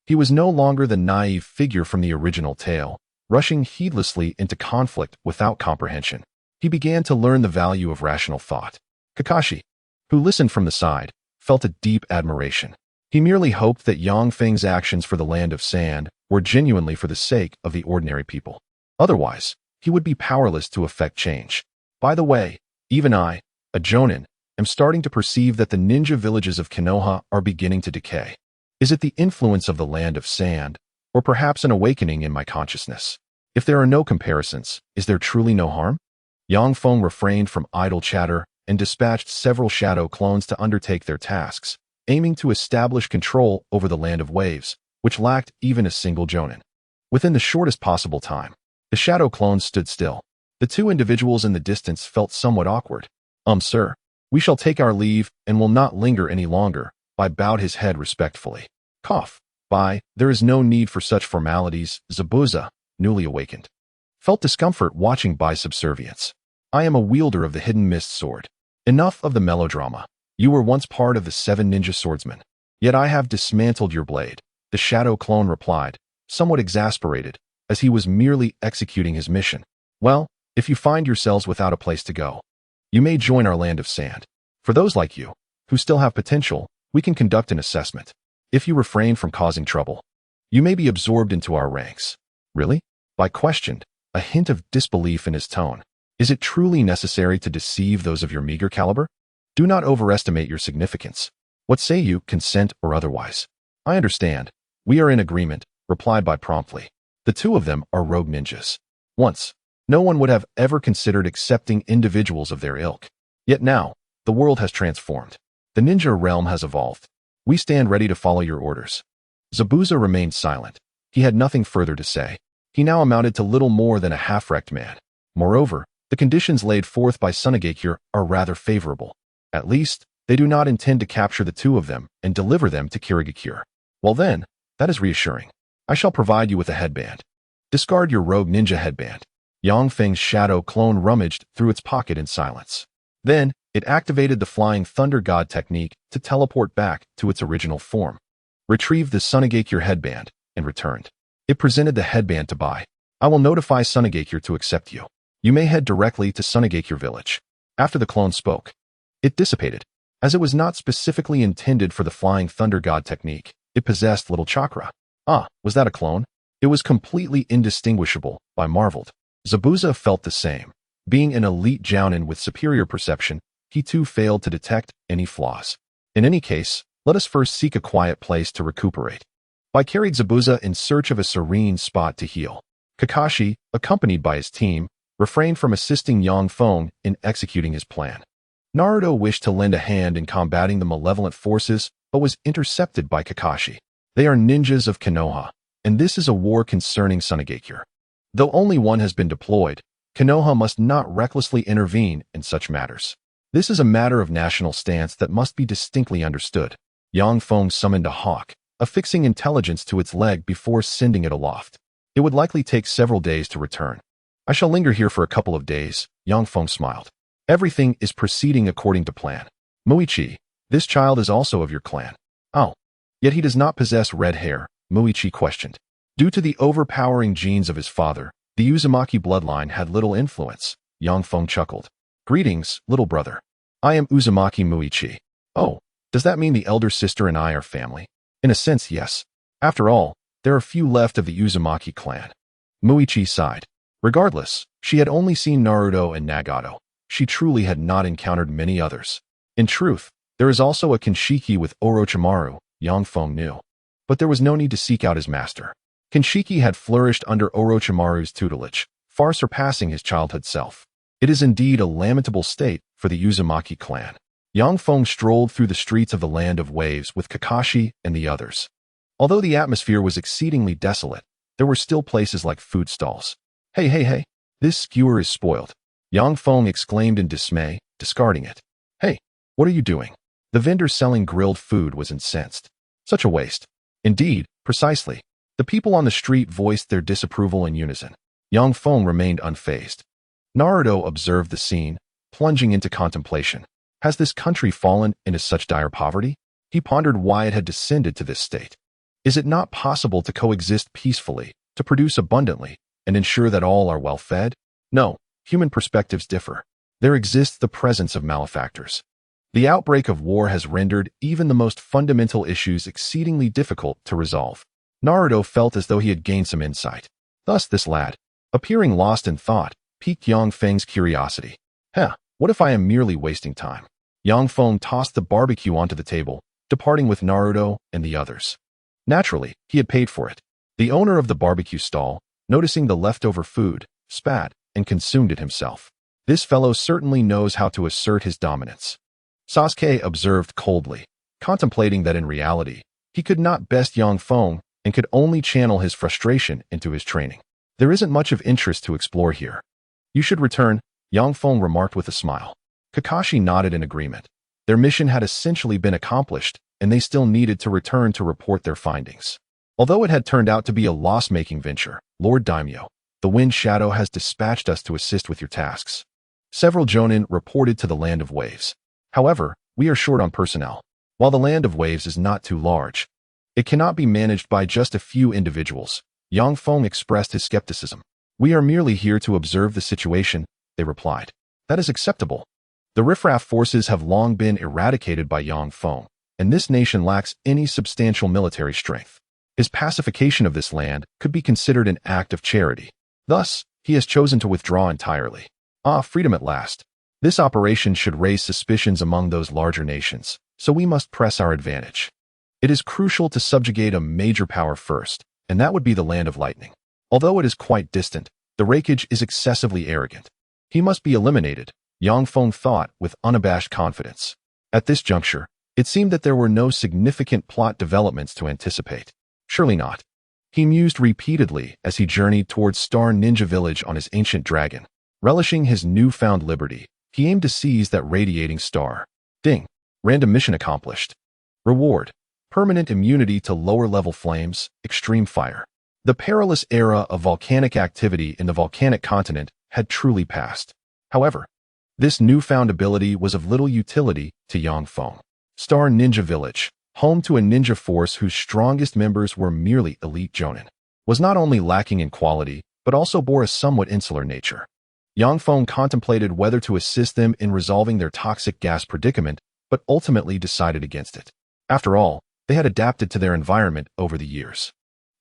He was no longer the naive figure from the original tale, rushing heedlessly into conflict without comprehension. He began to learn the value of rational thought. Kakashi, who listened from the side, felt a deep admiration. He merely hoped that Yang Feng's actions for the Land of Sand were genuinely for the sake of the ordinary people. Otherwise, he would be powerless to effect change. By the way, even I, a jonin, am starting to perceive that the ninja villages of Konoha are beginning to decay. Is it the influence of the Land of Sand, or perhaps an awakening in my consciousness? If there are no comparisons, is there truly no harm? Yang Feng refrained from idle chatter and dispatched several shadow clones to undertake their tasks, aiming to establish control over the Land of Waves, which lacked even a single jonin. Within the shortest possible time, the shadow clones stood still. The two individuals in the distance felt somewhat awkward. Sir, we shall take our leave and will not linger any longer. Bai bowed his head respectfully. Cough. Bai, there is no need for such formalities. Zabuza, newly awakened, felt discomfort watching Bai's subservience. I am a wielder of the hidden mist sword. Enough of the melodrama. You were once part of the 7 ninja swordsmen. Yet I have dismantled your blade, the shadow clone replied, somewhat exasperated, as he was merely executing his mission. Well, if you find yourselves without a place to go, you may join our Land of Sand. For those like you, who still have potential, we can conduct an assessment. If you refrain from causing trouble, you may be absorbed into our ranks. Really? Bai questioned, a hint of disbelief in his tone. Is it truly necessary to deceive those of your meager caliber? Do not overestimate your significance. What say you, consent or otherwise? I understand. We are in agreement, replied Bai promptly. The two of them are rogue ninjas. Once, no one would have ever considered accepting individuals of their ilk. Yet now, the world has transformed. The ninja realm has evolved. We stand ready to follow your orders. Zabuza remained silent. He had nothing further to say. He now amounted to little more than a half-wrecked man. Moreover, the conditions laid forth by Tsunade are rather favorable. At least, they do not intend to capture the two of them and deliver them to Kirigakure. Well then, that is reassuring. I shall provide you with a headband. Discard your rogue ninja headband. Yang Feng's shadow clone rummaged through its pocket in silence. Then, it activated the Flying Thunder God technique to teleport back to its original form. Retrieve the Tsunade headband, and returned. It presented the headband to buy. I will notify Tsunade to accept you. You may head directly to Tsunade village. After the clone spoke, it dissipated. As it was not specifically intended for the Flying Thunder God technique, it possessed little chakra. Ah, was that a clone? It was completely indistinguishable, I marveled. Zabuza felt the same. Being an elite jounin with superior perception, he too failed to detect any flaws. In any case, let us first seek a quiet place to recuperate. I carried Zabuza in search of a serene spot to heal. Kakashi, accompanied by his team, refrained from assisting Yang Feng in executing his plan. Naruto wished to lend a hand in combating the malevolent forces, but was intercepted by Kakashi. They are ninjas of Konoha, and this is a war concerning Tsunade. Though only one has been deployed, Konoha must not recklessly intervene in such matters. This is a matter of national stance that must be distinctly understood. Yang Feng summoned a hawk, affixing intelligence to its leg before sending it aloft. It would likely take several days to return. I shall linger here for a couple of days, Yang Feng smiled. Everything is proceeding according to plan. Muichi, this child is also of your clan. Oh, yet he does not possess red hair, Muichi questioned. Due to the overpowering genes of his father, the Uzumaki bloodline had little influence, Yang Feng chuckled. Greetings, little brother. I am Uzumaki Muichi. Oh, does that mean the elder sister and I are family? In a sense, yes. After all, there are few left of the Uzumaki clan. Muichi sighed. Regardless, she had only seen Naruto and Nagato. She truly had not encountered many others. In truth, there is also a Kinshiki with Orochimaru, Yang Feng knew. But there was no need to seek out his master. Kinshiki had flourished under Orochimaru's tutelage, far surpassing his childhood self. It is indeed a lamentable state for the Uzumaki clan. Yang Feng strolled through the streets of the Land of Waves with Kakashi and the others. Although the atmosphere was exceedingly desolate, there were still places like food stalls. Hey, this skewer is spoiled. Yang Feng exclaimed in dismay, discarding it. Hey, what are you doing? The vendor selling grilled food was incensed. Such a waste. Indeed, precisely. The people on the street voiced their disapproval in unison. Yang Feng remained unfazed. Naruto observed the scene, plunging into contemplation. Has this country fallen into such dire poverty? He pondered why it had descended to this state. Is it not possible to coexist peacefully, to produce abundantly, and ensure that all are well fed? No, human perspectives differ. There exists the presence of malefactors. The outbreak of war has rendered even the most fundamental issues exceedingly difficult to resolve. Naruto felt as though he had gained some insight. Thus this lad, appearing lost in thought, piqued Yang Feng's curiosity. What if I am merely wasting time? Yang Feng tossed the barbecue onto the table, departing with Naruto and the others. Naturally, he had paid for it. The owner of the barbecue stall, noticing the leftover food, spat and consumed it himself. This fellow certainly knows how to assert his dominance. Sasuke observed coldly, contemplating that in reality, he could not best Yang Feng and could only channel his frustration into his training. There isn't much of interest to explore here. You should return, Yang Feng remarked with a smile. Kakashi nodded in agreement. Their mission had essentially been accomplished, and they still needed to return to report their findings. Although it had turned out to be a loss-making venture, Lord Daimyo, the Wind Shadow has dispatched us to assist with your tasks. Several Jonin reported to the Land of Waves. However, we are short on personnel. While the Land of Waves is not too large, it cannot be managed by just a few individuals. Yang Feng expressed his skepticism. We are merely here to observe the situation, they replied. That is acceptable. The riffraff forces have long been eradicated by Yang Feng, and this nation lacks any substantial military strength. His pacification of this land could be considered an act of charity. Thus, he has chosen to withdraw entirely. Freedom at last. This operation should raise suspicions among those larger nations, so we must press our advantage. It is crucial to subjugate a major power first, and that would be the Land of Lightning. Although it is quite distant, the Raikage is excessively arrogant. He must be eliminated, Yang Feng thought with unabashed confidence. At this juncture, It seemed that there were no significant plot developments to anticipate. Surely not. He mused repeatedly as he journeyed towards Star Ninja Village on his ancient dragon. Relishing his newfound liberty, he aimed to seize that radiating star. Ding. Random mission accomplished. Reward. Permanent immunity to lower-level flames, extreme fire. The perilous era of volcanic activity in the volcanic continent had truly passed. However, this newfound ability was of little utility to Yang Feng. Star Ninja Village, home to a ninja force whose strongest members were merely elite jonin, was not only lacking in quality, but also bore a somewhat insular nature. Yang Feng contemplated whether to assist them in resolving their toxic gas predicament, but ultimately decided against it. After all, they had adapted to their environment over the years.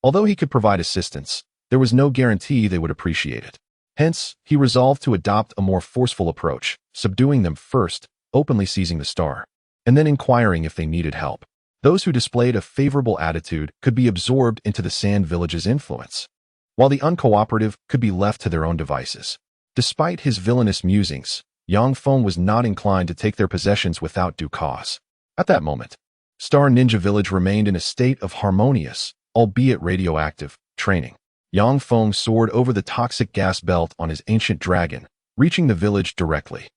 Although he could provide assistance, there was no guarantee they would appreciate it. Hence, he resolved to adopt a more forceful approach, subduing them first, openly seizing the star, and then inquiring if they needed help. Those who displayed a favorable attitude could be absorbed into the Sand Village's influence, while the uncooperative could be left to their own devices. Despite his villainous musings, Yang Feng was not inclined to take their possessions without due cause. At that moment, Star Ninja Village remained in a state of harmonious, albeit radioactive, training. Yang Feng soared over the toxic gas belt on his ancient dragon, reaching the village directly.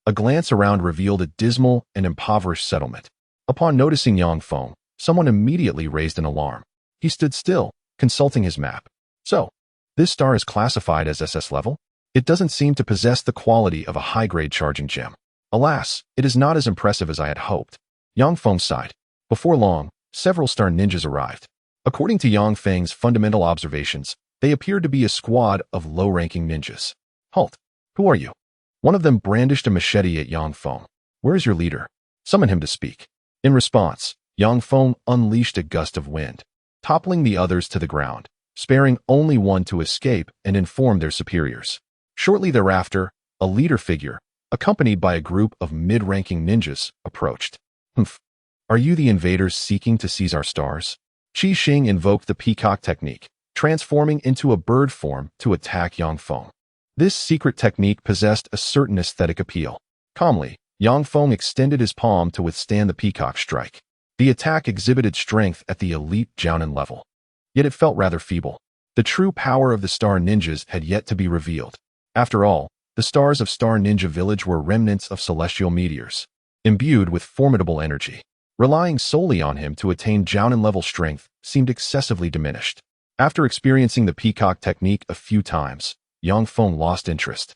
A glance around revealed a dismal and impoverished settlement. Upon noticing Yang Feng, someone immediately raised an alarm. He stood still, consulting his map. So, this star is classified as SS level? It doesn't seem to possess the quality of a high-grade charging gem. Alas, it is not as impressive as I had hoped. Yang Feng sighed. Before long, several star ninjas arrived. According to Yang Feng's fundamental observations, they appeared to be a squad of low-ranking ninjas. Halt! Who are you? One of them brandished a machete at Yang Feng. Where is your leader? Summon him to speak. In response, Yang Feng unleashed a gust of wind, toppling the others to the ground, sparing only one to escape and inform their superiors. Shortly thereafter, a leader figure, accompanied by a group of mid-ranking ninjas, approached. Humph. Are you the invaders seeking to seize our stars? Qi Xing invoked the peacock technique, transforming into a bird form to attack Yang Feng. This secret technique possessed a certain aesthetic appeal. Calmly, Yang Feng extended his palm to withstand the peacock strike. The attack exhibited strength at the elite Jounin level. Yet it felt rather feeble. The true power of the Star Ninjas had yet to be revealed. After all, the stars of Star Ninja Village were remnants of celestial meteors, imbued with formidable energy. Relying solely on him to attain Jounin-level strength seemed excessively diminished. After experiencing the peacock technique a few times, Yang Feng lost interest.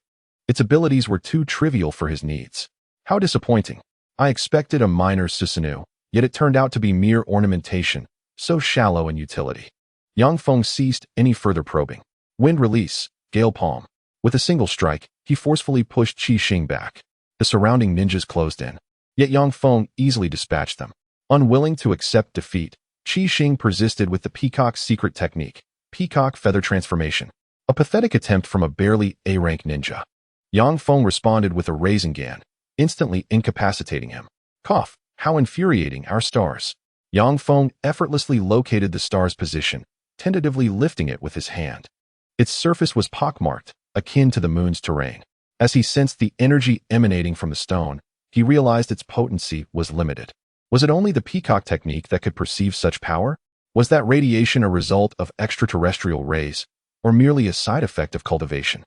Its abilities were too trivial for his needs. How disappointing. I expected a minor Susanoo, yet it turned out to be mere ornamentation, so shallow in utility. Yang Feng ceased any further probing. Wind release, gale palm. With a single strike, he forcefully pushed Qi Xing back. The surrounding ninjas closed in. Yet Yang Feng easily dispatched them. Unwilling to accept defeat, Qi Xing persisted with the peacock's secret technique, peacock feather transformation, a pathetic attempt from a barely A-rank ninja. Yang Feng responded with a Rasengan, instantly incapacitating him. Cough, how infuriating, our stars. Yang Feng effortlessly located the star's position, tentatively lifting it with his hand. Its surface was pockmarked, akin to the moon's terrain. As he sensed the energy emanating from the stone, he realized its potency was limited. Was it only the peacock technique that could perceive such power? Was that radiation a result of extraterrestrial rays, or merely a side effect of cultivation?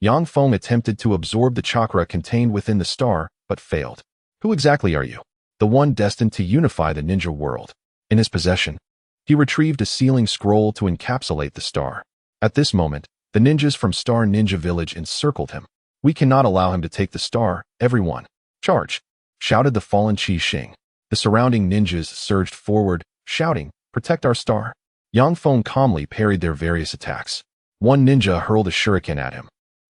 Yang Feng attempted to absorb the chakra contained within the star, but failed. Who exactly are you? The one destined to unify the ninja world. In his possession, he retrieved a sealing scroll to encapsulate the star. At this moment, the ninjas from Star Ninja Village encircled him. We cannot allow him to take the star, everyone. Charge! Shouted the fallen Qi Xing. The surrounding ninjas surged forward, shouting, protect our star. Yang Feng calmly parried their various attacks. One ninja hurled a shuriken at him,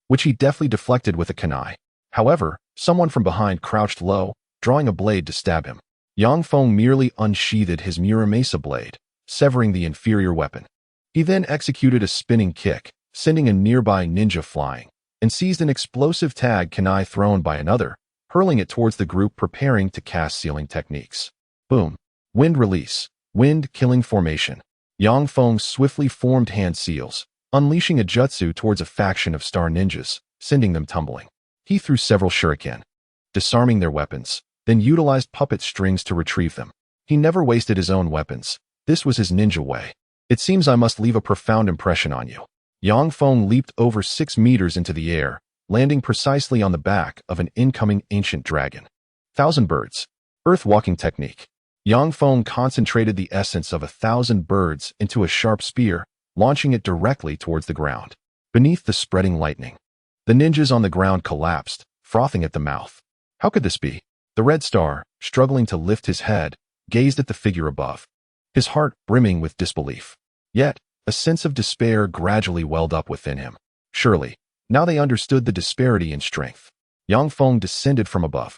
which he deftly deflected with a kunai. However, someone from behind crouched low, drawing a blade to stab him. Yang Feng merely unsheathed his Muramasa blade, severing the inferior weapon. He then executed a spinning kick, sending a nearby ninja flying, and seized an explosive tag kunai thrown by another, hurling it towards the group preparing to cast sealing techniques. Boom. Wind release. Wind killing formation. Yang Feng swiftly formed hand seals, unleashing a jutsu towards a faction of star ninjas, sending them tumbling. He threw several shuriken, disarming their weapons, then utilized puppet strings to retrieve them. He never wasted his own weapons. This was his ninja way. It seems I must leave a profound impression on you. Yang Feng leaped over 6 meters into the air, landing precisely on the back of an incoming ancient dragon. Thousand birds. Earth-walking technique. Yang Feng concentrated the essence of 1,000 birds into a sharp spear, launching it directly towards the ground. Beneath the spreading lightning, the ninjas on the ground collapsed, frothing at the mouth. How could this be? The Red Star, struggling to lift his head, gazed at the figure above, his heart brimming with disbelief. Yet, a sense of despair gradually welled up within him. Surely, now they understood the disparity in strength. Yang Feng descended from above.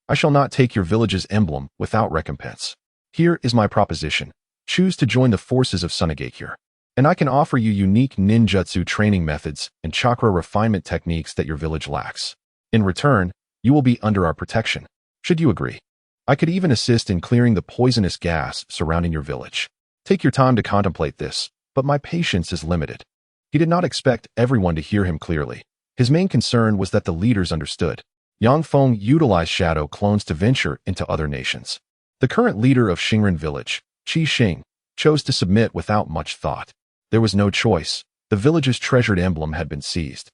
I shall not take your village's emblem without recompense. Here is my proposition. Choose to join the forces of Tsunade, and I can offer you unique ninjutsu training methods and chakra refinement techniques that your village lacks. In return, you will be under our protection. Should you agree? I could even assist in clearing the poisonous gas surrounding your village. Take your time to contemplate this, but my patience is limited. He did not expect everyone to hear him clearly. His main concern was that the leaders understood. Yang Feng utilized shadow clones to venture into other nations. The current leader of Xingren village, Qi Xing, chose to submit without much thought. There was no choice. The village's treasured emblem had been seized.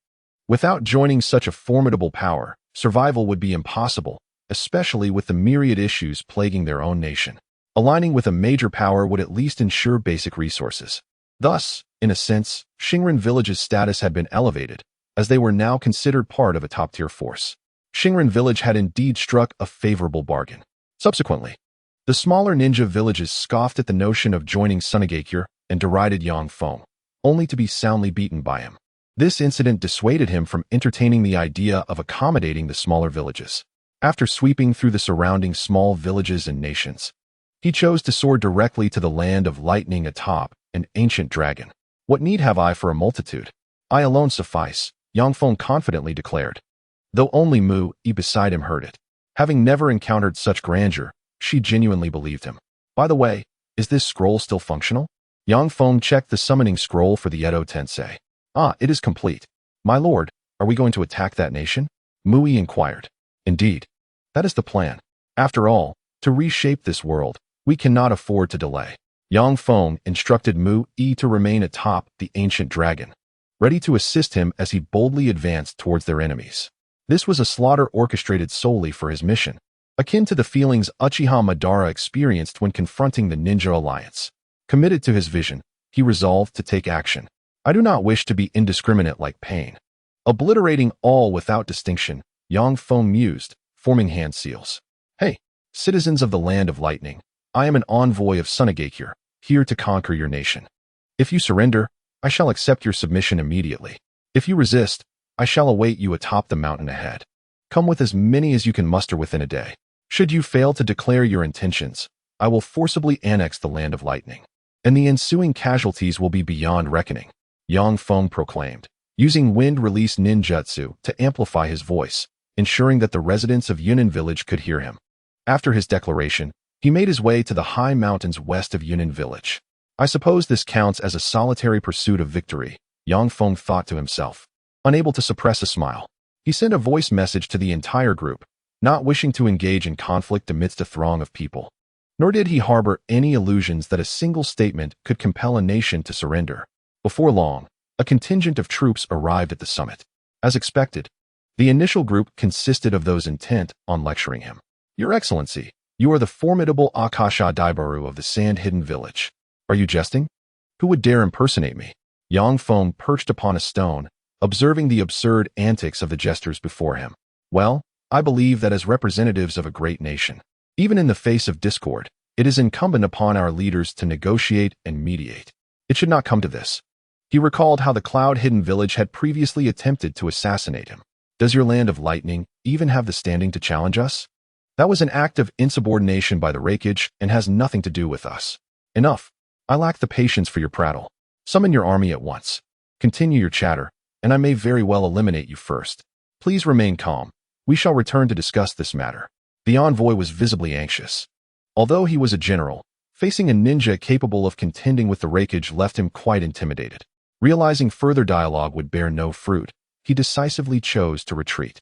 Without joining such a formidable power, survival would be impossible, especially with the myriad issues plaguing their own nation. Aligning with a major power would at least ensure basic resources. Thus, in a sense, Xingren village's status had been elevated, as they were now considered part of a top-tier force. Xingren village had indeed struck a favorable bargain. Subsequently, the smaller ninja villages scoffed at the notion of joining Tsunade and derided Yang Feng, only to be soundly beaten by him. This incident dissuaded him from entertaining the idea of accommodating the smaller villages. After sweeping through the surrounding small villages and nations, he chose to soar directly to the land of lightning atop an ancient dragon. What need have I for a multitude? I alone suffice, Yang Feng confidently declared. Though only Mu Yi beside him heard it. Having never encountered such grandeur, she genuinely believed him. By the way, is this scroll still functional? Yang Feng checked the summoning scroll for the Edo Tensei. Ah, it is complete. My lord, are we going to attack that nation? Mu Yi inquired. Indeed. That is the plan. After all, to reshape this world, we cannot afford to delay. Yang Feng instructed Mu Yi to remain atop the ancient dragon, ready to assist him as he boldly advanced towards their enemies. This was a slaughter orchestrated solely for his mission, akin to the feelings Uchiha Madara experienced when confronting the Ninja Alliance. Committed to his vision, he resolved to take action. I do not wish to be indiscriminate like Pain. Obliterating all without distinction, Yang Feng mused, forming hand seals. Hey, citizens of the Land of Lightning, I am an envoy of Tsunade, here to conquer your nation. If you surrender, I shall accept your submission immediately. If you resist, I shall await you atop the mountain ahead. Come with as many as you can muster within a day. Should you fail to declare your intentions, I will forcibly annex the Land of Lightning, and the ensuing casualties will be beyond reckoning, Yang Feng proclaimed, using wind-release ninjutsu to amplify his voice, ensuring that the residents of Yunnan village could hear him. After his declaration, he made his way to the high mountains west of Yunnan village. I suppose this counts as a solitary pursuit of victory, Yang Feng thought to himself. Unable to suppress a smile, he sent a voice message to the entire group, not wishing to engage in conflict amidst a throng of people. Nor did he harbor any illusions that a single statement could compel a nation to surrender. Before long, a contingent of troops arrived at the summit. As expected, the initial group consisted of those intent on lecturing him. Your Excellency, you are the formidable Akasha Daibaru of the Sand-Hidden Village. Are you jesting? Who would dare impersonate me? Yang Feng perched upon a stone, observing the absurd antics of the jesters before him. Well, I believe that as representatives of a great nation, even in the face of discord, it is incumbent upon our leaders to negotiate and mediate. It should not come to this. He recalled how the Cloud-Hidden Village had previously attempted to assassinate him. Does your Land of Lightning even have the standing to challenge us? That was an act of insubordination by the Raikage and has nothing to do with us. Enough. I lack the patience for your prattle. Summon your army at once. Continue your chatter, and I may very well eliminate you first. Please remain calm. We shall return to discuss this matter. The envoy was visibly anxious. Although he was a general, facing a ninja capable of contending with the Raikage left him quite intimidated. Realizing further dialogue would bear no fruit, he decisively chose to retreat.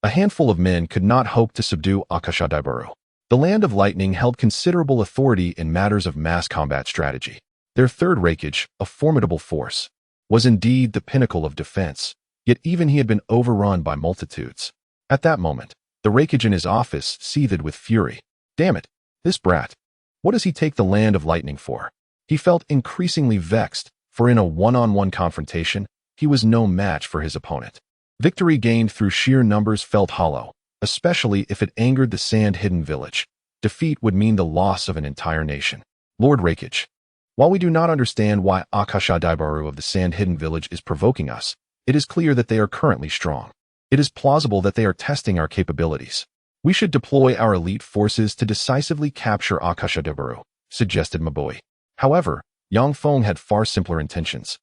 A handful of men could not hope to subdue Akashadaibaru. The Land of Lightning held considerable authority in matters of mass combat strategy. Their third Raikage, a formidable force, was indeed the pinnacle of defense, yet even he had been overrun by multitudes. At that moment, the Raikage in his office seethed with fury. Damn it, this brat. What does he take the Land of Lightning for? He felt increasingly vexed, for in a one-on-one confrontation, he was no match for his opponent. Victory gained through sheer numbers felt hollow, especially if it angered the sand-hidden village. Defeat would mean the loss of an entire nation. Lord Raikage, while we do not understand why Akashadaibaru of the sand-hidden village is provoking us, it is clear that they are currently strong. It is plausible that they are testing our capabilities. We should deploy our elite forces to decisively capture Akashadaibaru, suggested Mabui. However, Yang Feng had far simpler intentions.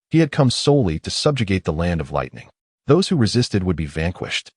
He had come solely to subjugate the Land of Lightning. Those who resisted would be vanquished.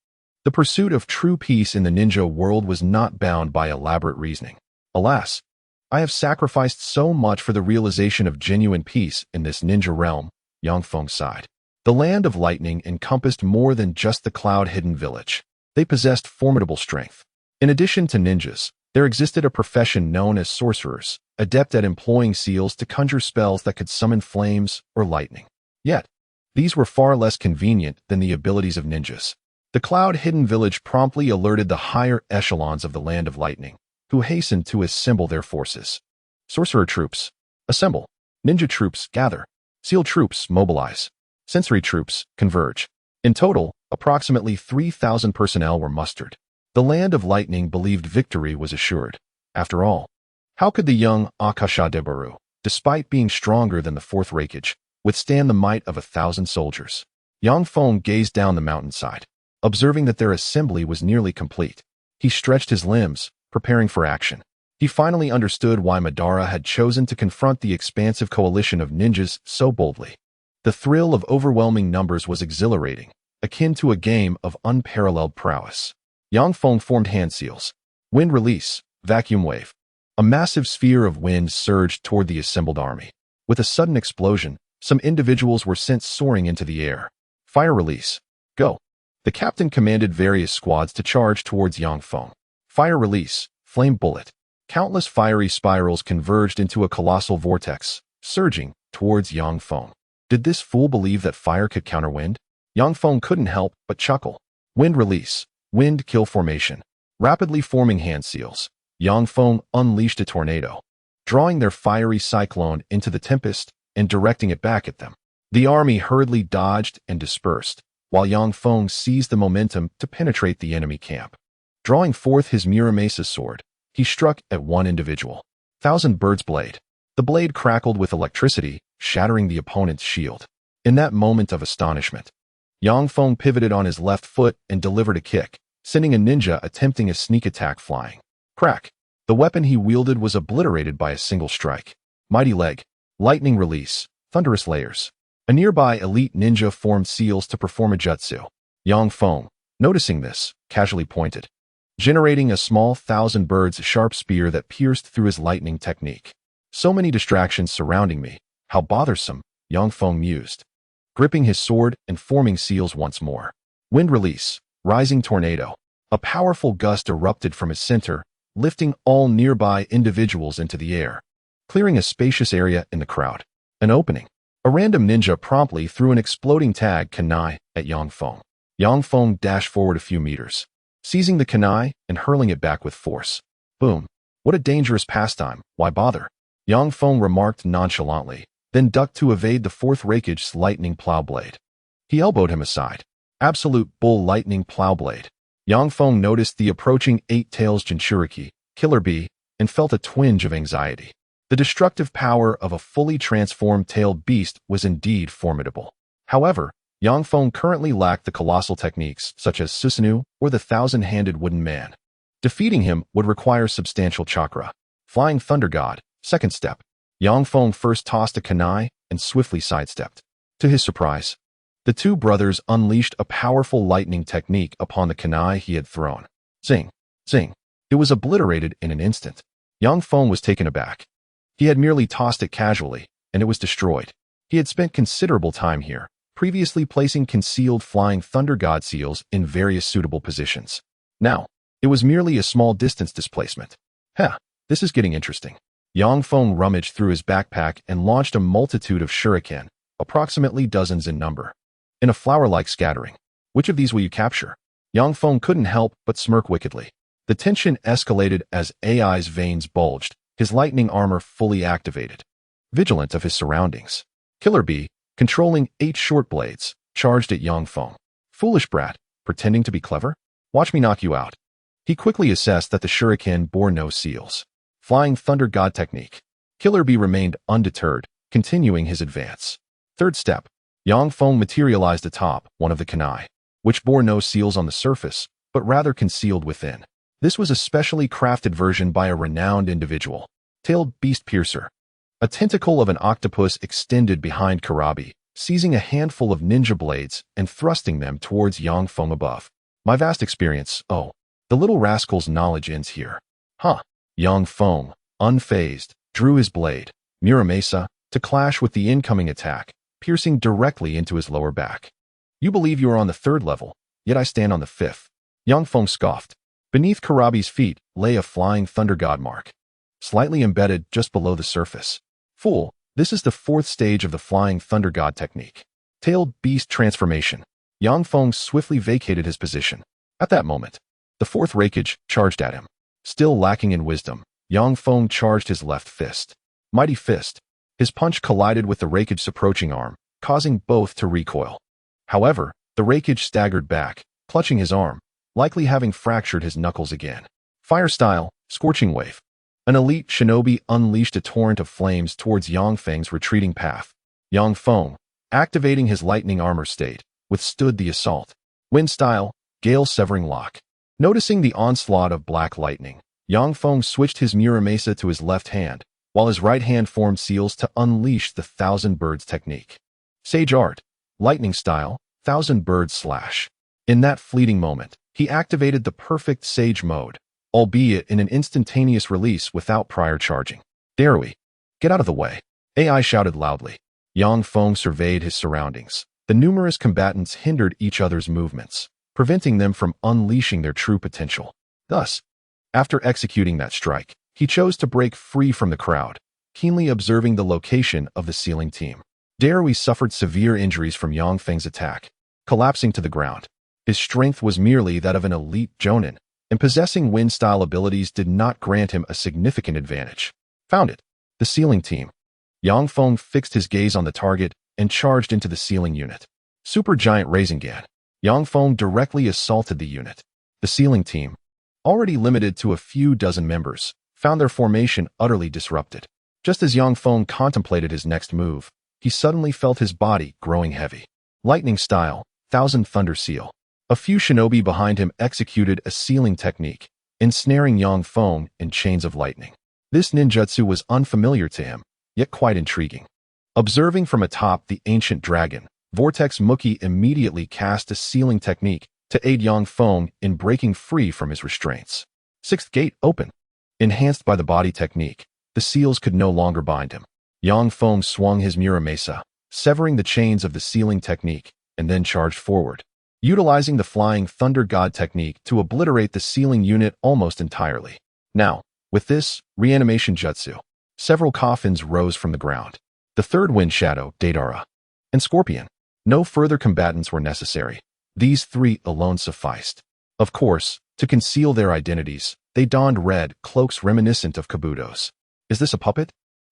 The pursuit of true peace in the ninja world was not bound by elaborate reasoning. Alas, I have sacrificed so much for the realization of genuine peace in this ninja realm, Yang Feng sighed. The Land of Lightning encompassed more than just the cloud-hidden village. They possessed formidable strength. In addition to ninjas, there existed a profession known as sorcerers, adept at employing seals to conjure spells that could summon flames or lightning. Yet, these were far less convenient than the abilities of ninjas. The cloud-hidden village promptly alerted the higher echelons of the Land of Lightning, who hastened to assemble their forces. Sorcerer troops, assemble. Ninja troops, gather. Seal troops, mobilize. Sensory troops, converge. In total, approximately 3,000 personnel were mustered. The Land of Lightning believed victory was assured. After all, how could the young Akashadaibaru, despite being stronger than the fourth Raikage, withstand the might of 1,000 soldiers? Yang Feng gazed down the mountainside, observing that their assembly was nearly complete. He stretched his limbs, preparing for action. He finally understood why Madara had chosen to confront the expansive coalition of ninjas so boldly. The thrill of overwhelming numbers was exhilarating, akin to a game of unparalleled prowess. Yang Feng formed hand seals. Wind release, vacuum wave. A massive sphere of wind surged toward the assembled army. With a sudden explosion, some individuals were sent soaring into the air. Fire release. Go. The captain commanded various squads to charge towards Yang Feng. Fire release, flame bullet. Countless fiery spirals converged into a colossal vortex, surging towards Yang Feng. Did this fool believe that fire could counter wind? Yang Feng couldn't help but chuckle. Wind release, wind kill formation. Rapidly forming hand seals, Yang Feng unleashed a tornado, drawing their fiery cyclone into the tempest and directing it back at them. The army hurriedly dodged and dispersed, while Yang Feng seized the momentum to penetrate the enemy camp. Drawing forth his Muramasa sword, he struck at one individual. Thousand Birds Blade. The blade crackled with electricity, shattering the opponent's shield. In that moment of astonishment, Yang Feng pivoted on his left foot and delivered a kick, sending a ninja attempting a sneak attack flying. Crack! The weapon he wielded was obliterated by a single strike. Mighty leg. Lightning release. Thunderous layers. A nearby elite ninja formed seals to perform a jutsu. Yang Feng, noticing this, casually pointed, generating a small 1,000 birds sharp spear that pierced through his lightning technique. So many distractions surrounding me. How bothersome, Yang Feng mused, gripping his sword and forming seals once more. Wind release, rising tornado. A powerful gust erupted from its center, lifting all nearby individuals into the air, clearing a spacious area in the crowd. An opening. A random ninja promptly threw an exploding tag kunai at Yang Feng. Yang Feng dashed forward a few meters, seizing the kunai and hurling it back with force. Boom. What a dangerous pastime, why bother? Yang Feng remarked nonchalantly, then ducked to evade the fourth Raikage's lightning plow blade. He elbowed him aside. Absolute bull lightning plow blade. Yang Feng noticed the approaching 8 tails Jinchuriki, killer bee, and felt a twinge of anxiety. The destructive power of a fully transformed tailed beast was indeed formidable. However, Yang Feng currently lacked the colossal techniques such as Susanoo or the 1,000-handed wooden man. Defeating him would require substantial chakra. Flying Thunder God, second step. Yang Feng first tossed a kunai and swiftly sidestepped. To his surprise, the two brothers unleashed a powerful lightning technique upon the kunai he had thrown. Zing! Zing! It was obliterated in an instant. Yang Feng was taken aback. He had merely tossed it casually, and it was destroyed. He had spent considerable time here, previously placing concealed flying thunder god seals in various suitable positions. Now, it was merely a small distance displacement. This is getting interesting. Yang Feng rummaged through his backpack and launched a multitude of shuriken, approximately dozens in number, in a flower-like scattering. Which of these will you capture? Yang Feng couldn't help but smirk wickedly. The tension escalated as AI's veins bulged, his lightning armor fully activated. Vigilant of his surroundings, Killer Bee, controlling 8 short blades, charged at Yang Feng. Foolish brat, pretending to be clever? Watch me knock you out. He quickly assessed that the shuriken bore no seals. Flying Thunder God technique. Killer Bee remained undeterred, continuing his advance. Third step. Yang Feng materialized atop one of the kunai, which bore no seals on the surface, but rather concealed within. This was a specially crafted version by a renowned individual. Tailed Beast Piercer. A tentacle of an octopus extended behind Karabi, seizing a handful of ninja blades and thrusting them towards Yang Feng above. My vast experience, oh, the little rascal's knowledge ends here. Yang Feng, unfazed, drew his blade, Muramasa, to clash with the incoming attack, piercing directly into his lower back. You believe you are on the 3rd level, yet I stand on the 5th. Yang Feng scoffed. Beneath Karabi's feet lay a flying thunder god mark, slightly embedded just below the surface. Fool, this is the 4th stage of the flying thunder god technique. Tailed Beast Transformation. Yang Feng swiftly vacated his position. At that moment, the 4th Raikage charged at him. Still lacking in wisdom, Yang Feng charged his left fist. Mighty Fist. His punch collided with the Raikage's approaching arm, causing both to recoil. However, the Raikage staggered back, clutching his arm, likely having fractured his knuckles again. Fire Style, Scorching Wave. An elite shinobi unleashed a torrent of flames towards Yang Feng's retreating path. Yang Feng, activating his lightning armor state, withstood the assault. Wind Style, Gale Severing Lock. Noticing the onslaught of black lightning, Yang Feng switched his Muramasa to his left hand, while his right hand formed seals to unleash the Thousand Birds technique. Sage Art, Lightning Style, Thousand Birds Slash. In that fleeting moment, he activated the perfect Sage mode, albeit in an instantaneous release without prior charging. Dare we? Get out of the way. AI shouted loudly. Yang Feng surveyed his surroundings. The numerous combatants hindered each other's movements, preventing them from unleashing their true potential. Thus, after executing that strike, he chose to break free from the crowd, keenly observing the location of the sealing team. Darui suffered severe injuries from Yang Feng's attack, collapsing to the ground. His strength was merely that of an elite jonin, and possessing wind-style abilities did not grant him a significant advantage. Found it. The sealing team. Yang Feng fixed his gaze on the target and charged into the sealing unit. Super Giant Rasengan. Yang Feng directly assaulted the unit. The sealing team, already limited to a few dozen members, found their formation utterly disrupted. Just as Yang Feng contemplated his next move, he suddenly felt his body growing heavy. Lightning Style, Thousand Thunder Seal. A few shinobi behind him executed a sealing technique, ensnaring Yang Feng in chains of lightning. This ninjutsu was unfamiliar to him, yet quite intriguing. Observing from atop the ancient dragon, Vortex Mookie immediately cast a sealing technique to aid Yang Feng in breaking free from his restraints. 6th Gate Open. Enhanced by the body technique, the seals could no longer bind him. Yang Feng swung his Muramasa, severing the chains of the sealing technique, and then charged forward, utilizing the Flying Thunder God technique to obliterate the sealing unit almost entirely. Now, with this reanimation jutsu, several coffins rose from the ground. The 3rd Wind Shadow, Deidara, and Scorpion. No further combatants were necessary. These 3 alone sufficed. Of course, to conceal their identities, they donned red cloaks reminiscent of Kabuto's. Is this a puppet?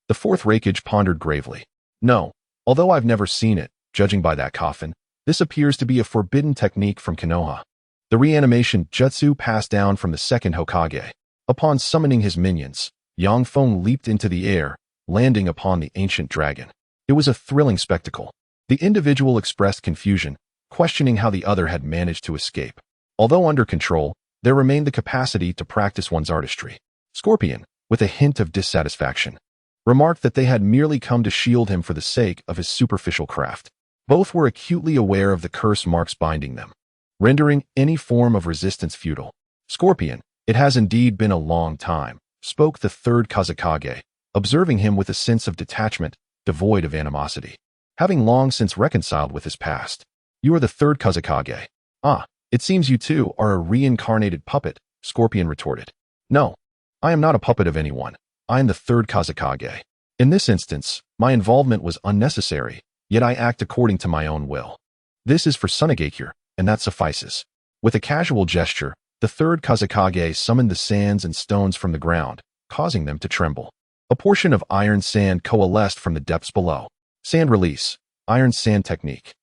The 4th Raikage pondered gravely. No, although I've never seen it, judging by that coffin, this appears to be a forbidden technique from Konoha. The reanimation jutsu passed down from the 2nd Hokage. Upon summoning his minions, Yang Feng leaped into the air, landing upon the ancient dragon. It was a thrilling spectacle. The individual expressed confusion, questioning how the other had managed to escape. Although under control, there remained the capacity to practice one's artistry. Scorpion, with a hint of dissatisfaction, remarked that they had merely come to shield him for the sake of his superficial craft. Both were acutely aware of the curse marks binding them, rendering any form of resistance futile. Scorpion, it has indeed been a long time, spoke the 3rd Kazekage, observing him with a sense of detachment, devoid of animosity. having long since reconciled with his past. You are the third Kazekage. Ah, it seems you too are a reincarnated puppet, Scorpion retorted. No, I am not a puppet of anyone. I am the third Kazekage. In this instance, my involvement was unnecessary, yet I act according to my own will. This is for Tsunade, and that suffices. With a casual gesture, the third Kazekage summoned the sands and stones from the ground, causing them to tremble. A portion of iron sand coalesced from the depths below. Sand release, iron sand technique.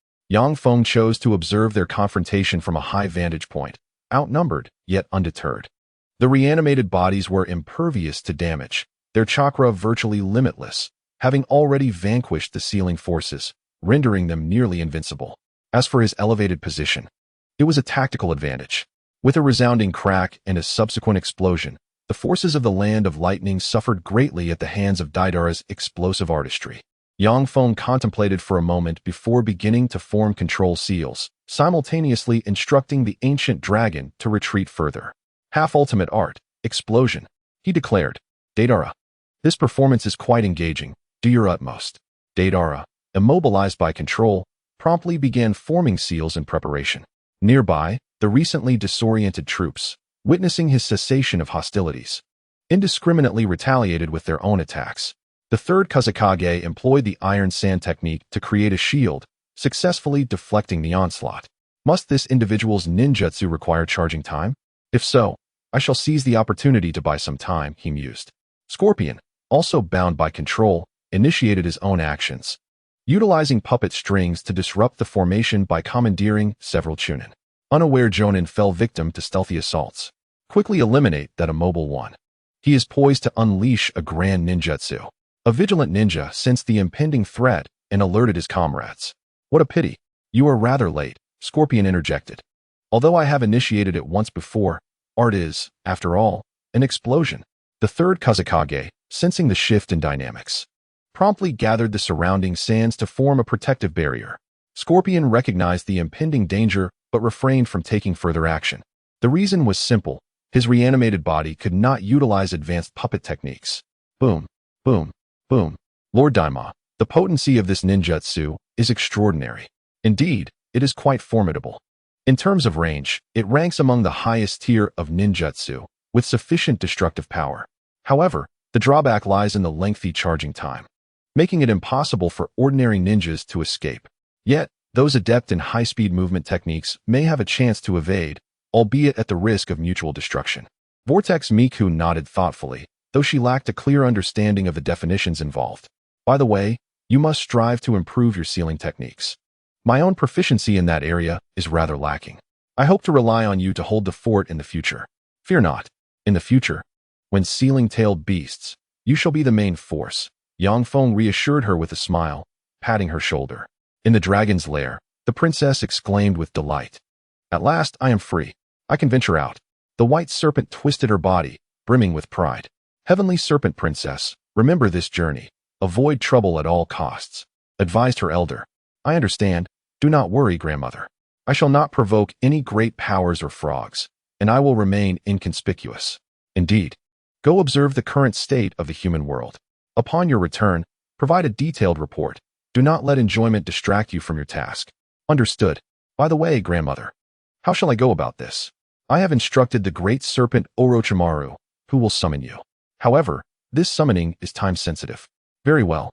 Feng chose to observe their confrontation from a high vantage point, outnumbered yet undeterred. The reanimated bodies were impervious to damage, their chakra virtually limitless, having already vanquished the sealing forces, rendering them nearly invincible. As for his elevated position, it was a tactical advantage. With a resounding crack and a subsequent explosion, the forces of the Land of Lightning suffered greatly at the hands of Deidara's explosive artistry. Feng contemplated for a moment before beginning to form control seals, simultaneously instructing the ancient dragon to retreat further. Half-ultimate art, explosion, he declared. Deidara, this performance is quite engaging. Do your utmost. Deidara, immobilized by control, promptly began forming seals in preparation. Nearby, the recently disoriented troops, witnessing his cessation of hostilities, indiscriminately retaliated with their own attacks. The third Kazekage employed the iron sand technique to create a shield, successfully deflecting the onslaught. Must this individual's ninjutsu require charging time? If so, I shall seize the opportunity to buy some time, he mused. Scorpion, also bound by control, initiated his own actions, utilizing puppet strings to disrupt the formation by commandeering several chunin. Unaware Jonin fell victim to stealthy assaults. Quickly eliminate that immobile one. He is poised to unleash a grand ninjutsu. A vigilant ninja sensed the impending threat and alerted his comrades. What a pity. You are rather late, Scorpion interjected. Although I have initiated it once before, art is, after all, an explosion. The third Kazekage, sensing the shift in dynamics, promptly gathered the surrounding sands to form a protective barrier. Scorpion recognized the impending danger but refrained from taking further action. The reason was simple. His reanimated body could not utilize advanced puppet techniques. Boom, boom, boom. Lord Daima, the potency of this ninjutsu is extraordinary. Indeed, it is quite formidable. In terms of range, it ranks among the highest tier of ninjutsu, with sufficient destructive power. However, the drawback lies in the lengthy charging time, making it impossible for ordinary ninjas to escape. Yet, those adept in high-speed movement techniques may have a chance to evade, albeit at the risk of mutual destruction. Vortex Miku nodded thoughtfully, though she lacked a clear understanding of the definitions involved. By the way, you must strive to improve your sealing techniques. My own proficiency in that area is rather lacking. I hope to rely on you to hold the fort in the future. Fear not. In the future, when sealing-tailed beasts, you shall be the main force. Feng reassured her with a smile, patting her shoulder. In the dragon's lair, the princess exclaimed with delight. At last I am free. I can venture out. The white serpent twisted her body, brimming with pride. Heavenly serpent princess, remember this journey. Avoid trouble at all costs, advised her elder. I understand. Do not worry, grandmother. I shall not provoke any great powers or frogs, and I will remain inconspicuous. Indeed. Go observe the current state of the human world. Upon your return, provide a detailed report. Do not let enjoyment distract you from your task. Understood. By the way, grandmother, how shall I go about this? I have instructed the great serpent Orochimaru, who will summon you. However, this summoning is time-sensitive. Very well.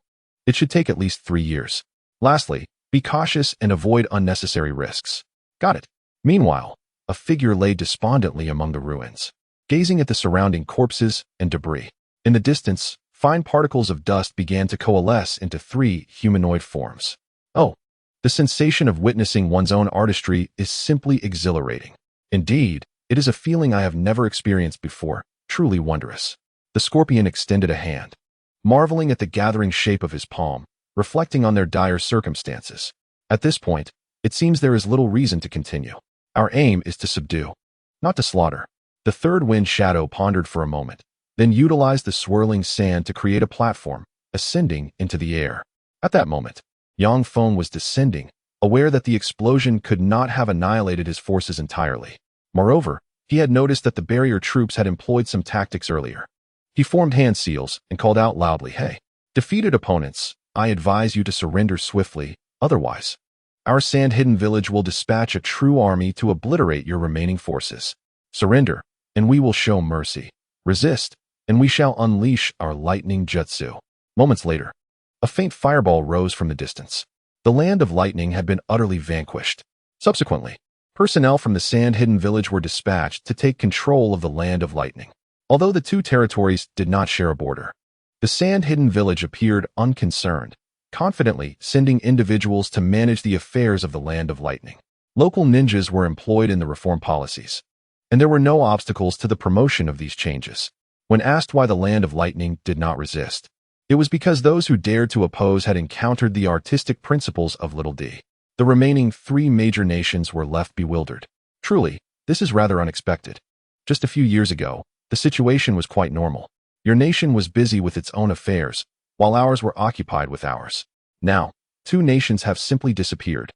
It should take at least 3 years. Lastly, be cautious and avoid unnecessary risks. Got it. Meanwhile, a figure lay despondently among the ruins, gazing at the surrounding corpses and debris. In the distance, fine particles of dust began to coalesce into 3 humanoid forms. Oh, the sensation of witnessing one's own artistry is simply exhilarating. Indeed, it is a feeling I have never experienced before, truly wondrous. The scorpion extended a hand, marveling at the gathering shape of his palm, reflecting on their dire circumstances. At this point, it seems there is little reason to continue. Our aim is to subdue, not to slaughter. The third wind shadow pondered for a moment, then utilized the swirling sand to create a platform, ascending into the air. At that moment, Feng was descending, aware that the explosion could not have annihilated his forces entirely. Moreover, he had noticed that the barrier troops had employed some tactics earlier. He formed hand seals and called out loudly, "Hey!" Defeated opponents, I advise you to surrender swiftly, otherwise. Our sand-hidden village will dispatch a true army to obliterate your remaining forces. Surrender, and we will show mercy. Resist, and we shall unleash our lightning jutsu. Moments later, a faint fireball rose from the distance. The land of lightning had been utterly vanquished. Subsequently, personnel from the sand-hidden village were dispatched to take control of the land of lightning. Although the two territories did not share a border, the sand-hidden village appeared unconcerned, confidently sending individuals to manage the affairs of the land of lightning. Local ninjas were employed in the reform policies, and there were no obstacles to the promotion of these changes. When asked why the land of lightning did not resist, it was because those who dared to oppose had encountered the artistic principles of Little D. The remaining three major nations were left bewildered. Truly, this is rather unexpected. Just a few years ago, the situation was quite normal. Your nation was busy with its own affairs, while ours were occupied with ours. Now, two nations have simply disappeared.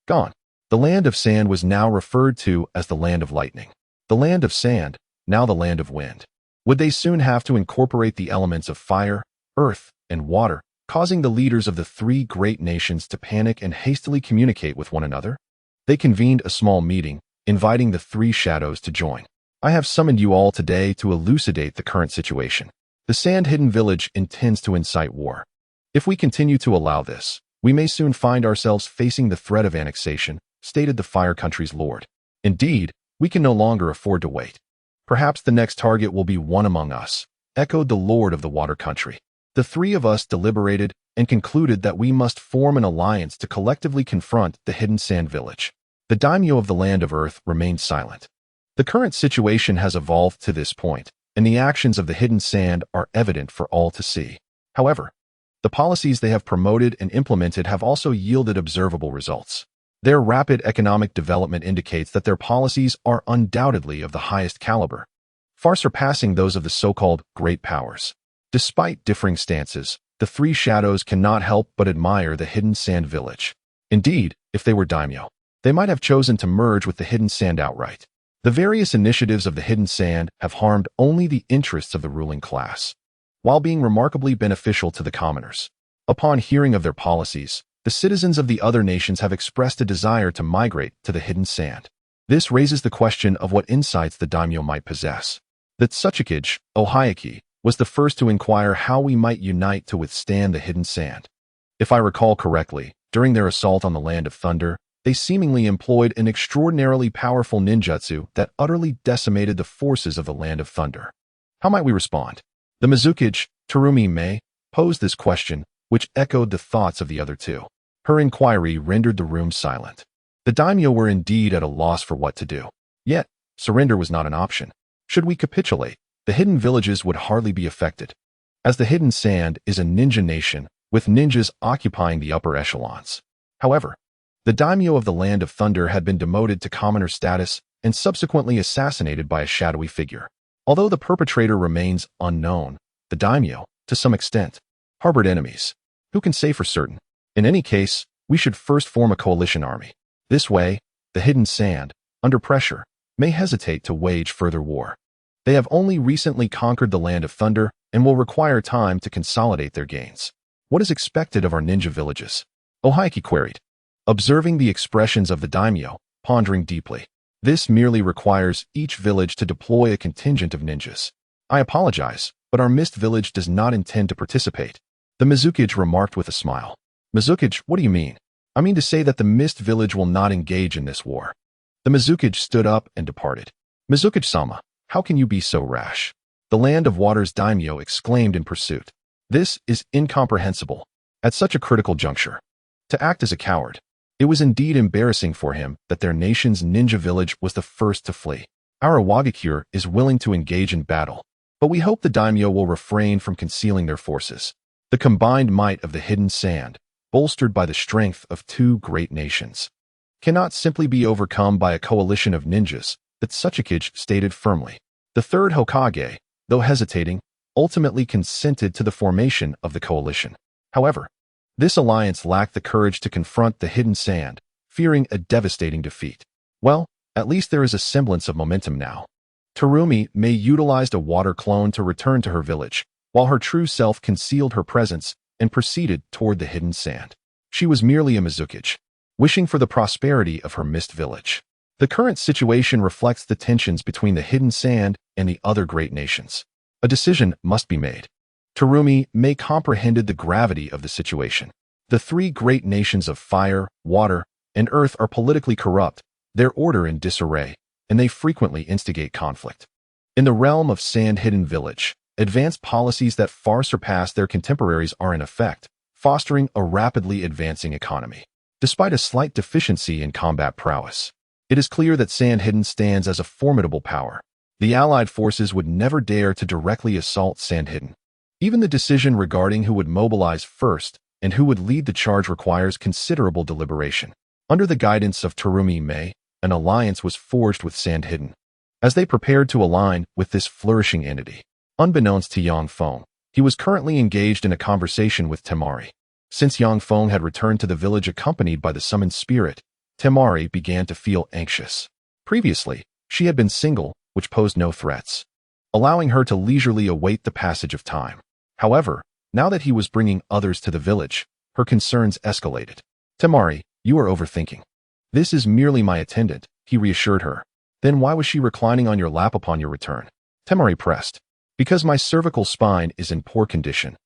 Gone. The land of sand was now referred to as the land of lightning. The land of sand, now the land of wind. Would they soon have to incorporate the elements of fire, earth, and water, causing the leaders of the three great nations to panic and hastily communicate with one another? They convened a small meeting, inviting the three shadows to join. I have summoned you all today to elucidate the current situation. The sand-hidden village intends to incite war. If we continue to allow this, we may soon find ourselves facing the threat of annexation, stated the Fire Country's lord. Indeed, we can no longer afford to wait. Perhaps the next target will be one among us, echoed the lord of the Water Country. The three of us deliberated and concluded that we must form an alliance to collectively confront the hidden sand village. The daimyo of the land of earth remained silent. The current situation has evolved to this point, and the actions of the hidden sand are evident for all to see. However, the policies they have promoted and implemented have also yielded observable results. Their rapid economic development indicates that their policies are undoubtedly of the highest caliber, far surpassing those of the so-called great powers. Despite differing stances, the three shadows cannot help but admire the hidden sand village. Indeed, if they were daimyo, they might have chosen to merge with the hidden sand outright. The various initiatives of the hidden sand have harmed only the interests of the ruling class, while being remarkably beneficial to the commoners. Upon hearing of their policies, the citizens of the other nations have expressed a desire to migrate to the hidden sand. This raises the question of what insights the daimyo might possess. The Tsuchikage, Ohayaki, was the first to inquire how we might unite to withstand the hidden sand. If I recall correctly, during their assault on the Land of Thunder, they seemingly employed an extraordinarily powerful ninjutsu that utterly decimated the forces of the Land of Thunder. How might we respond? The Mizukage, Terumi Mei, posed this question, which echoed the thoughts of the other two. Her inquiry rendered the room silent. The daimyo were indeed at a loss for what to do. Yet, surrender was not an option. Should we capitulate, the hidden villages would hardly be affected, as the hidden sand is a ninja nation, with ninjas occupying the upper echelons. However, the daimyo of the Land of Thunder had been demoted to commoner status and subsequently assassinated by a shadowy figure. Although the perpetrator remains unknown, the daimyo, to some extent, harbored enemies. Who can say for certain? In any case, we should first form a coalition army. This way, the hidden sand, under pressure, may hesitate to wage further war. They have only recently conquered the Land of Thunder and will require time to consolidate their gains. What is expected of our ninja villages? Ohayaki queried, observing the expressions of the daimyo, pondering deeply. This merely requires each village to deploy a contingent of ninjas. I apologize, but our mist village does not intend to participate. The Mizukage remarked with a smile. Mizukage, what do you mean? I mean to say that the mist village will not engage in this war. The Mizukage stood up and departed. Mizukage-sama, how can you be so rash? The Land of Water's daimyo exclaimed in pursuit. This is incomprehensible. At such a critical juncture, to act as a coward. It was indeed embarrassing for him that their nation's ninja village was the first to flee. Our Iwagakure is willing to engage in battle, but we hope the daimyo will refrain from concealing their forces. The combined might of the hidden sand, bolstered by the strength of two great nations, cannot simply be overcome by a coalition of ninjas, that Tsuchikage stated firmly. The third Hokage, though hesitating, ultimately consented to the formation of the coalition. However, this alliance lacked the courage to confront the hidden sand, fearing a devastating defeat. Well, at least there is a semblance of momentum now. Terumi Mei utilized a water clone to return to her village, while her true self concealed her presence and proceeded toward the hidden sand. She was merely a Mizukage, wishing for the prosperity of her mist village. The current situation reflects the tensions between the hidden sand and the other great nations. A decision must be made. Terumi May comprehended the gravity of the situation. The three great nations of fire, water, and earth are politically corrupt, their order in disarray, and they frequently instigate conflict. In the realm of Sand Hidden Village, advanced policies that far surpass their contemporaries are in effect, fostering a rapidly advancing economy. Despite a slight deficiency in combat prowess, it is clear that Sand Hidden stands as a formidable power. The Allied forces would never dare to directly assault Sand Hidden. Even the decision regarding who would mobilize first and who would lead the charge requires considerable deliberation. Under the guidance of Terumi May, an alliance was forged with Sand Hidden. As they prepared to align with this flourishing entity, unbeknownst to Yang Feng, he was currently engaged in a conversation with Temari. Since Yang Feng had returned to the village accompanied by the summoned spirit, Temari began to feel anxious. Previously, she had been single, which posed no threats, allowing her to leisurely await the passage of time. However, now that he was bringing others to the village, her concerns escalated. Temari, you are overthinking. This is merely my attendant, he reassured her. Then why was she reclining on your lap upon your return? Temari pressed. Because my cervical spine is in poor condition.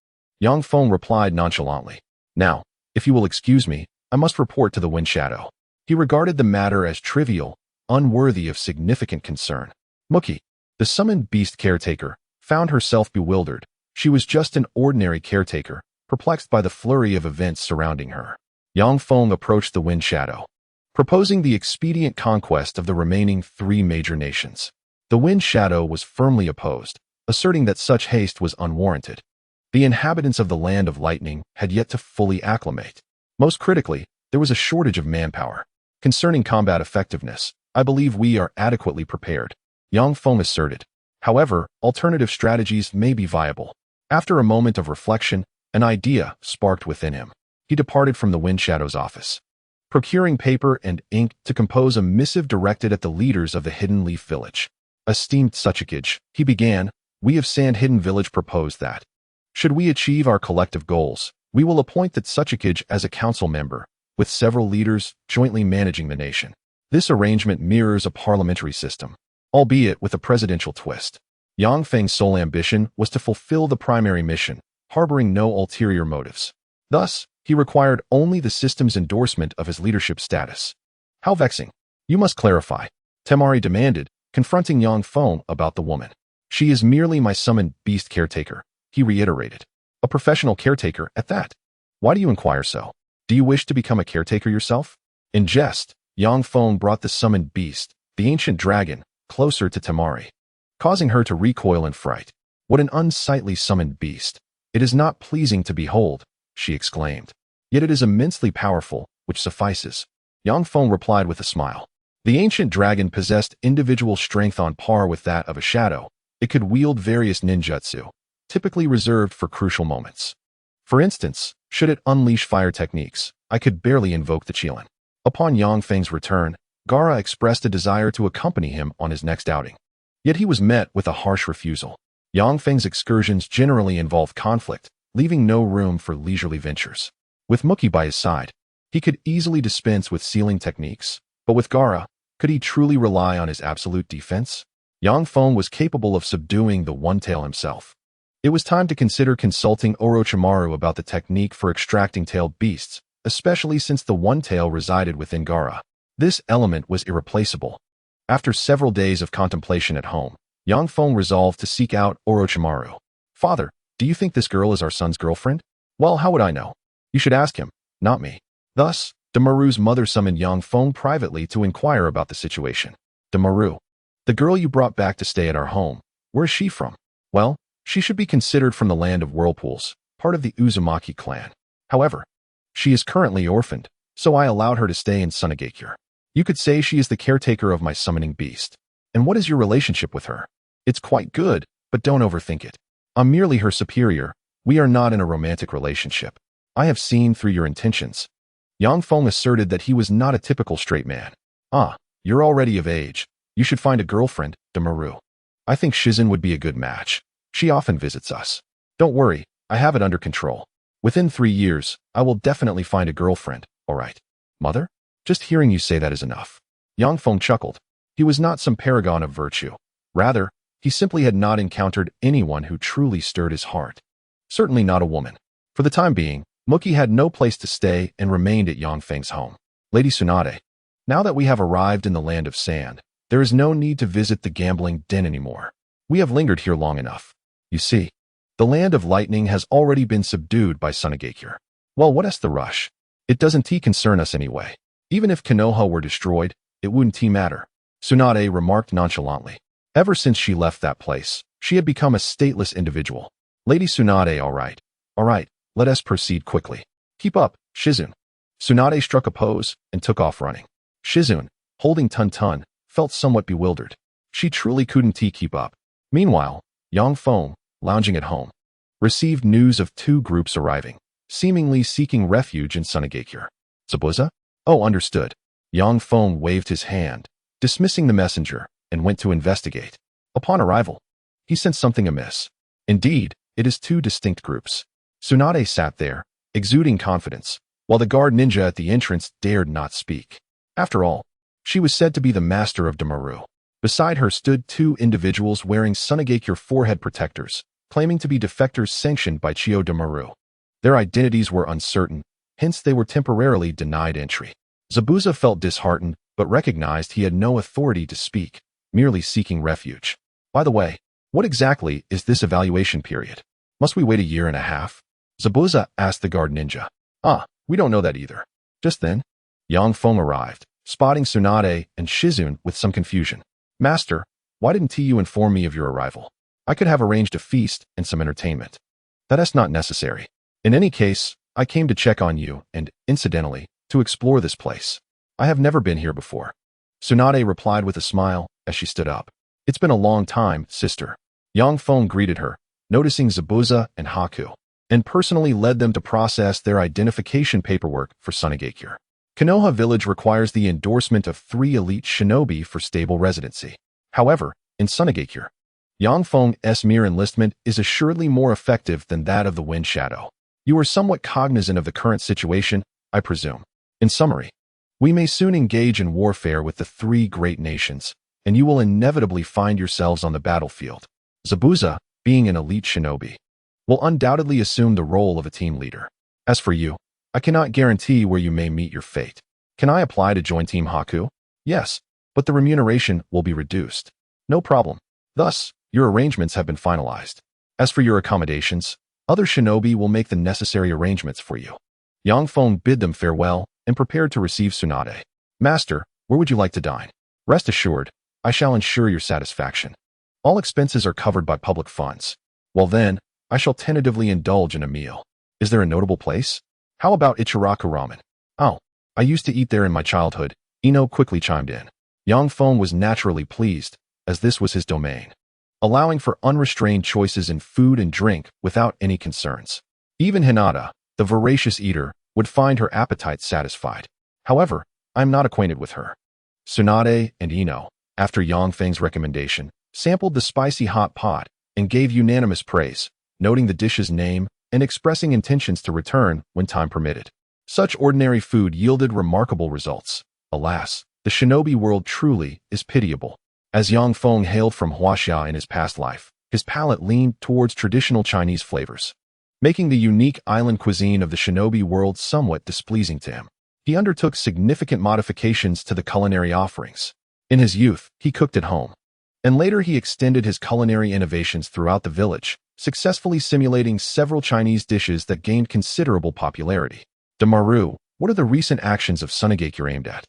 Yang Feng replied nonchalantly. Now, if you will excuse me, I must report to the Wind Shadow. He regarded the matter as trivial, unworthy of significant concern. Mookie, the summoned beast caretaker, found herself bewildered. She was just an ordinary caretaker, perplexed by the flurry of events surrounding her. Yang Feng approached the Wind Shadow, proposing the expedient conquest of the remaining three major nations. The Wind Shadow was firmly opposed, asserting that such haste was unwarranted. The inhabitants of the Land of Lightning had yet to fully acclimate. Most critically, there was a shortage of manpower. Concerning combat effectiveness, I believe we are adequately prepared, Yang Feng asserted. However, alternative strategies may be viable. After a moment of reflection, an idea sparked within him. He departed from the Wind Shadow's office, procuring paper and ink to compose a missive directed at the leaders of the Hidden Leaf Village. Esteemed Sasuke, he began, we of Sand Hidden Village propose that, should we achieve our collective goals, we will appoint the Sasuke as a council member, with several leaders jointly managing the nation. This arrangement mirrors a parliamentary system, albeit with a presidential twist. Yang Feng's sole ambition was to fulfill the primary mission, harboring no ulterior motives. Thus, he required only the system's endorsement of his leadership status. How vexing. You must clarify, Temari demanded, confronting Yang Feng about the woman. She is merely my summoned beast caretaker, he reiterated. A professional caretaker at that. Why do you inquire so? Do you wish to become a caretaker yourself? In jest, Yang Feng brought the summoned beast, the ancient dragon, closer to Temari, causing her to recoil in fright. What an unsightly summoned beast. It is not pleasing to behold, she exclaimed. Yet it is immensely powerful, which suffices. Yang Feng replied with a smile. The ancient dragon possessed individual strength on par with that of a shadow. It could wield various ninjutsu, typically reserved for crucial moments. For instance, should it unleash fire techniques, I could barely invoke the Qilin. Upon Yang Feng's return, Gaara expressed a desire to accompany him on his next outing. Yet he was met with a harsh refusal. Yang Feng's excursions generally involved conflict, leaving no room for leisurely ventures. With Mookie by his side, he could easily dispense with sealing techniques, but with Gaara, could he truly rely on his absolute defense? Yang Feng was capable of subduing the One-Tail himself. It was time to consider consulting Orochimaru about the technique for extracting tailed beasts, especially since the One-Tail resided within Gaara. This element was irreplaceable. After several days of contemplation at home, Yang Feng resolved to seek out Orochimaru. Father, do you think this girl is our son's girlfriend? Well, how would I know? You should ask him, not me. Thus, Demaru's mother summoned Yang Feng privately to inquire about the situation. Demaru, the girl you brought back to stay at our home, where is she from? Well, she should be considered from the land of whirlpools, part of the Uzumaki clan. However, she is currently orphaned, so I allowed her to stay in Tsunade. You could say she is the caretaker of my summoning beast. And what is your relationship with her? It's quite good, but don't overthink it. I'm merely her superior. We are not in a romantic relationship. I have seen through your intentions. Yang Feng asserted that he was not a typical straight man. Ah, you're already of age. You should find a girlfriend, Demaru. I think Shizen would be a good match. She often visits us. Don't worry, I have it under control. Within 3 years, I will definitely find a girlfriend, all right. Mother? Just hearing you say that is enough. Yang Feng chuckled. He was not some paragon of virtue. Rather, he simply had not encountered anyone who truly stirred his heart. Certainly not a woman. For the time being, Mookie had no place to stay and remained at Yang Feng's home. Lady Tsunade, now that we have arrived in the land of sand, there is no need to visit the gambling den anymore. We have lingered here long enough. You see, the land of lightning has already been subdued by Tsunade. Well, what is the rush? It doesn't concern us anyway. Even if Konoha were destroyed, it wouldn't matter. Tsunade remarked nonchalantly. Ever since she left that place, she had become a stateless individual. Lady Tsunade, all right, let us proceed quickly. Keep up, Shizune. Tsunade struck a pose and took off running. Shizune, holding Tun, felt somewhat bewildered. She truly couldn't keep up. Meanwhile, Yang Feng, lounging at home, received news of 2 groups arriving, seemingly seeking refuge in Tsunade. Zabuza? Oh, understood. Yang Feng waved his hand, dismissing the messenger, and went to investigate. Upon arrival, he sensed something amiss. Indeed, it is 2 distinct groups. Tsunade sat there, exuding confidence, while the guard ninja at the entrance dared not speak. After all, she was said to be the master of Temari. Beside her stood 2 individuals wearing Tsunade forehead protectors, claiming to be defectors sanctioned by Chio Temari. Their identities were uncertain, hence they were temporarily denied entry. Zabuza felt disheartened, but recognized he had no authority to speak, merely seeking refuge. By the way, what exactly is this evaluation period? Must we wait 1.5 years? Zabuza asked the guard ninja. We don't know that either. Just then, Yang Feng arrived, spotting Tsunade and Shizune with some confusion. Master, why didn't you inform me of your arrival? I could have arranged a feast and some entertainment. That is not necessary. In any case, I came to check on you and, incidentally, to explore this place. I have never been here before. Tsunade replied with a smile as she stood up. It's been a long time, sister. Yang Feng greeted her, noticing Zabuza and Haku, and personally led them to process their identification paperwork for Tsunade. Konoha Village requires the endorsement of 3 elite shinobi for stable residency. However, in Tsunade, Yang Feng's mere enlistment is assuredly more effective than that of the Wind Shadow. You are somewhat cognizant of the current situation, I presume. In summary, we may soon engage in warfare with the 3 great nations, and you will inevitably find yourselves on the battlefield. Zabuza, being an elite shinobi, will undoubtedly assume the role of a team leader. As for you, I cannot guarantee where you may meet your fate. Can I apply to join Team Haku? Yes, but the remuneration will be reduced. No problem. Thus, your arrangements have been finalized. As for your accommodations, other shinobi will make the necessary arrangements for you. Yang Feng bid them farewell and prepared to receive Tsunade. Master, where would you like to dine? Rest assured, I shall ensure your satisfaction. All expenses are covered by public funds. Well then, I shall tentatively indulge in a meal. Is there a notable place? How about Ichiraku ramen? Oh, I used to eat there in my childhood, Ino quickly chimed in. Yang Feng was naturally pleased, as this was his domain, allowing for unrestrained choices in food and drink without any concerns. Even Hinata, the voracious eater, would find her appetite satisfied. However, I am not acquainted with her. Tsunade and Ino, after Yang Feng's recommendation, sampled the spicy hot pot and gave unanimous praise, noting the dish's name and expressing intentions to return when time permitted. Such ordinary food yielded remarkable results. Alas, the shinobi world truly is pitiable. As Yang Feng hailed from Huaxia in his past life, his palate leaned towards traditional Chinese flavors, making the unique island cuisine of the shinobi world somewhat displeasing to him. He undertook significant modifications to the culinary offerings. In his youth, he cooked at home, and later he extended his culinary innovations throughout the village, successfully simulating several Chinese dishes that gained considerable popularity. Temari, what are the recent actions of Tsunade aimed at?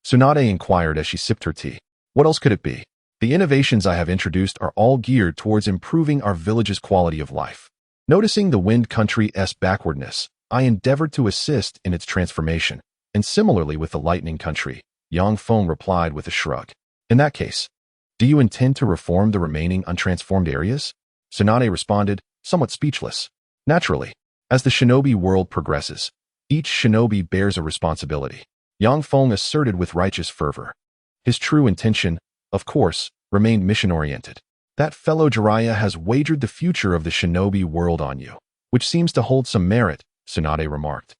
Tsunade inquired as she sipped her tea. What else could it be? The innovations I have introduced are all geared towards improving our village's quality of life. Noticing the Wind Country's backwardness, I endeavored to assist in its transformation, and similarly with the Lightning Country, Yang Feng replied with a shrug. In that case, do you intend to reform the remaining untransformed areas? Tsunade responded, somewhat speechless. Naturally, as the shinobi world progresses, each shinobi bears a responsibility, Yang Feng asserted with righteous fervor. His true intention, of course, remained mission-oriented. That fellow Jiraiya has wagered the future of the shinobi world on you, which seems to hold some merit, Tsunade remarked,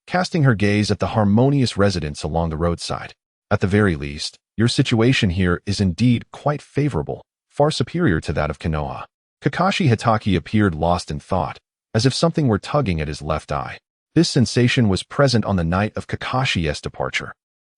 casting her gaze at the harmonious residence along the roadside. At the very least, your situation here is indeed quite favorable, far superior to that of Konoha. Kakashi Hitaki appeared lost in thought, as if something were tugging at his left eye. This sensation was present on the night of Kakashi's departure.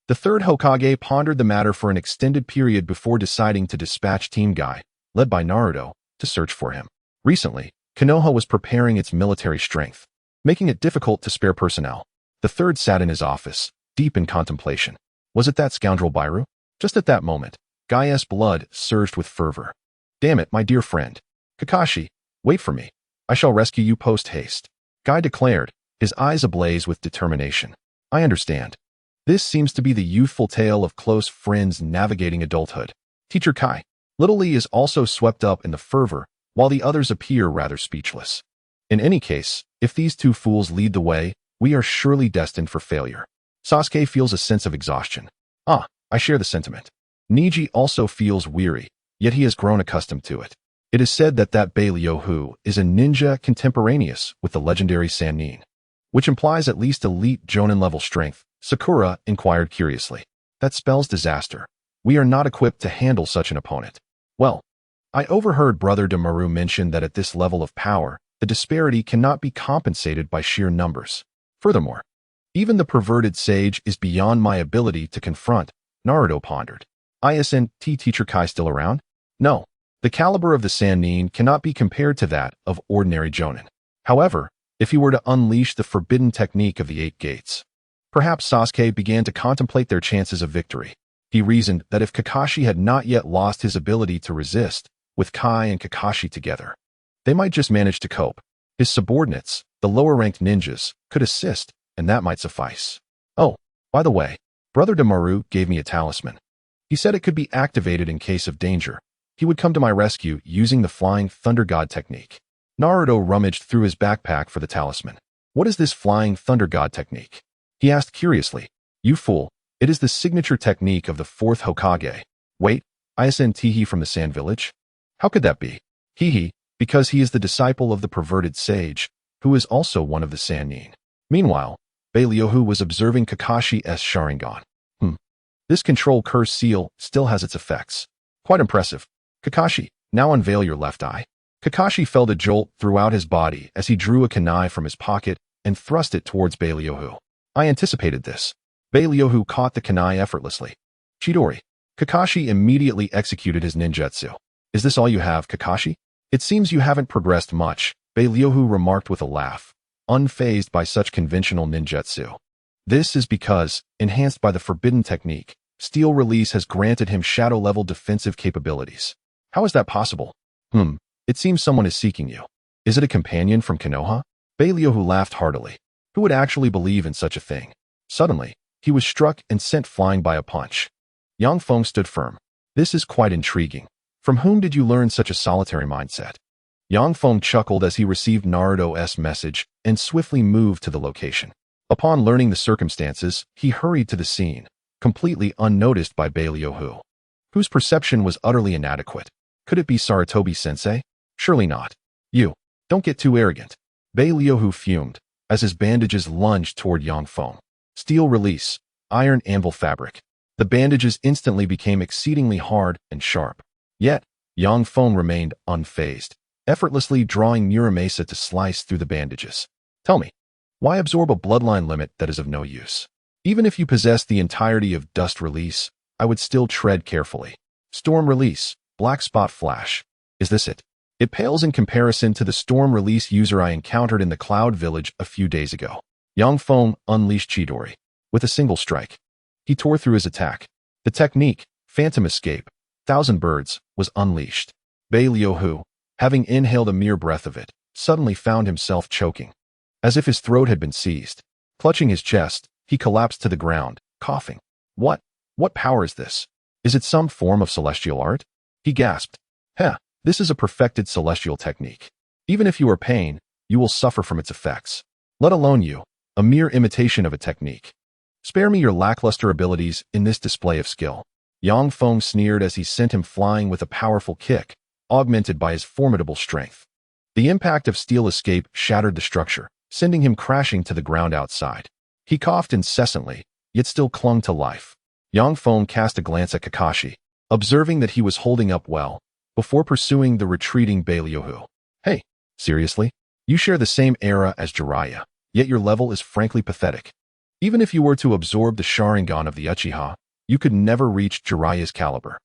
The third Hokage pondered the matter for an extended period before deciding to dispatch Team Guy, led by Naruto, to search for him. Recently, Konoha was preparing its military strength, making it difficult to spare personnel. The third sat in his office, deep in contemplation. Was it that scoundrel Bairu? Just at that moment, Guy's blood surged with fervor. Damn it, my dear friend. Kakashi, wait for me. I shall rescue you post-haste. Guy declared, his eyes ablaze with determination. I understand. This seems to be the youthful tale of close friends navigating adulthood. Teacher Kai. Little Lee is also swept up in the fervor, while the others appear rather speechless. In any case, if these two fools lead the way, we are surely destined for failure. Sasuke feels a sense of exhaustion. I share the sentiment. Niji also feels weary, yet he has grown accustomed to it. It is said that Bailyohu is a ninja contemporaneous with the legendary Sannin, which implies at least elite Jonin-level strength. Sakura inquired curiously. That spells disaster. We are not equipped to handle such an opponent. Well, I overheard Brother Demaru mention that at this level of power, the disparity cannot be compensated by sheer numbers. Furthermore, even the perverted sage is beyond my ability to confront, Naruto pondered. Isn't Teacher Kai still around? No. The caliber of the Sannin cannot be compared to that of ordinary Jonin. However, if he were to unleash the forbidden technique of the 8 gates, perhaps Sasuke began to contemplate their chances of victory. He reasoned that if Kakashi had not yet lost his ability to resist, with Kai and Kakashi together, they might just manage to cope. His subordinates, the lower-ranked ninjas, could assist, and that might suffice. Oh, by the way, Brother Demaru gave me a talisman. He said it could be activated in case of danger. He would come to my rescue using the Flying Thunder God technique. Naruto rummaged through his backpack for the talisman. What is this Flying Thunder God technique? He asked curiously. You fool, it is the signature technique of the 4th Hokage. Wait, isn't he from the Sand Village? How could that be? Because he is the disciple of the perverted sage, who is also one of the Sannin. Meanwhile, Bailyohu was observing Kakashi's Sharingan. This control curse seal still has its effects. Quite impressive. Kakashi, now unveil your left eye. Kakashi felt a jolt throughout his body as he drew a kunai from his pocket and thrust it towards Bailyohu. I anticipated this. Bailyohu caught the kunai effortlessly. Chidori. Kakashi immediately executed his ninjutsu. Is this all you have, Kakashi? It seems you haven't progressed much, Bailyohu remarked with a laugh, unfazed by such conventional ninjutsu. This is because, enhanced by the forbidden technique, Steel Release has granted him shadow-level defensive capabilities. How is that possible? It seems someone is seeking you. Is it a companion from Konoha? Bailyohu laughed heartily. Who would actually believe in such a thing? Suddenly, he was struck and sent flying by a punch. Yang Feng stood firm. This is quite intriguing. From whom did you learn such a solitary mindset? Yang Feng chuckled as he received Naruto's message and swiftly moved to the location. Upon learning the circumstances, he hurried to the scene, completely unnoticed by Bailyohu, whose perception was utterly inadequate. Could it be Sarutobi-sensei? Surely not. You, don't get too arrogant. Bailyohu fumed, as his bandages lunged toward Yang Feng. Steel Release, Iron Anvil Fabric. The bandages instantly became exceedingly hard and sharp. Yet, Yang Feng remained unfazed, effortlessly drawing Muramasa to slice through the bandages. Tell me, why absorb a bloodline limit that is of no use? Even if you possess the entirety of Dust Release, I would still tread carefully. Storm Release, Black Spot Flash. Is this it? It pales in comparison to the Storm Release user I encountered in the Cloud Village a few days ago. Yang Feng unleashed Chidori. With a single strike, he tore through his attack. The technique, Phantom Escape, Thousand Birds, was unleashed. Bailyohu, having inhaled a mere breath of it, suddenly found himself choking, as if his throat had been seized. Clutching his chest, he collapsed to the ground, coughing. What power is this? Is it some form of celestial art? He gasped. This is a perfected celestial technique. Even if you are pain, you will suffer from its effects. Let alone you, a mere imitation of a technique. Spare me your lackluster abilities in this display of skill. Yang Feng sneered as he sent him flying with a powerful kick, augmented by his formidable strength. The impact of Steel Escape shattered the structure, sending him crashing to the ground outside. He coughed incessantly, yet still clung to life. Yang Feng cast a glance at Kakashi, observing that he was holding up well, before pursuing the retreating Balyohu. Hey, seriously? You share the same era as Jiraiya, yet your level is frankly pathetic. Even if you were to absorb the Sharingan of the Uchiha, you could never reach Jiraiya's caliber.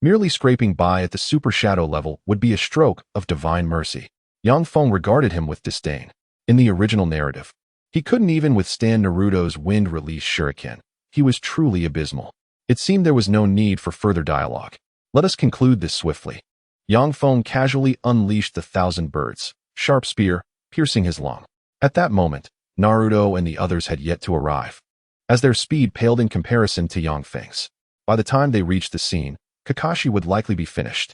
Merely scraping by at the Super Shadow level would be a stroke of divine mercy. Yang Feng regarded him with disdain. In the original narrative, he couldn't even withstand Naruto's wind-release shuriken. He was truly abysmal. It seemed there was no need for further dialogue. Let us conclude this swiftly. Yang Feng casually unleashed the 1,000 birds, sharp spear, piercing his lung. At that moment, Naruto and the others had yet to arrive, as their speed paled in comparison to Yang Feng's. By the time they reached the scene, Kakashi would likely be finished.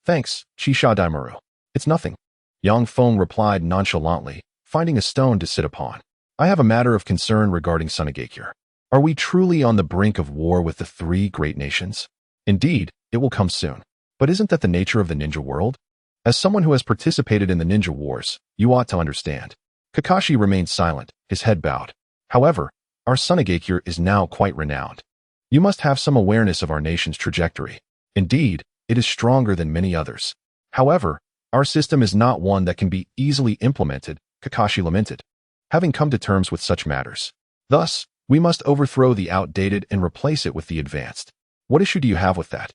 Thanks, Chisha Daimaru. It's nothing. Yang Feng replied nonchalantly, finding a stone to sit upon. I have a matter of concern regarding Tsunade. Are we truly on the brink of war with the three great nations? Indeed, it will come soon. But isn't that the nature of the ninja world? As someone who has participated in the ninja wars, you ought to understand. Kakashi remained silent, his head bowed. However, our Tsunade is now quite renowned. You must have some awareness of our nation's trajectory. Indeed, it is stronger than many others. However, our system is not one that can be easily implemented, Kakashi lamented, having come to terms with such matters. Thus, we must overthrow the outdated and replace it with the advanced. What issue do you have with that?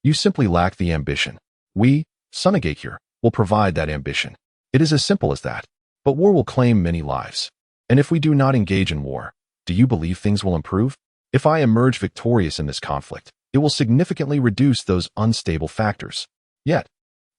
You simply lack the ambition. We, Tsunade, will provide that ambition. It is as simple as that. But war will claim many lives. And if we do not engage in war, do you believe things will improve? If I emerge victorious in this conflict, it will significantly reduce those unstable factors. Yet,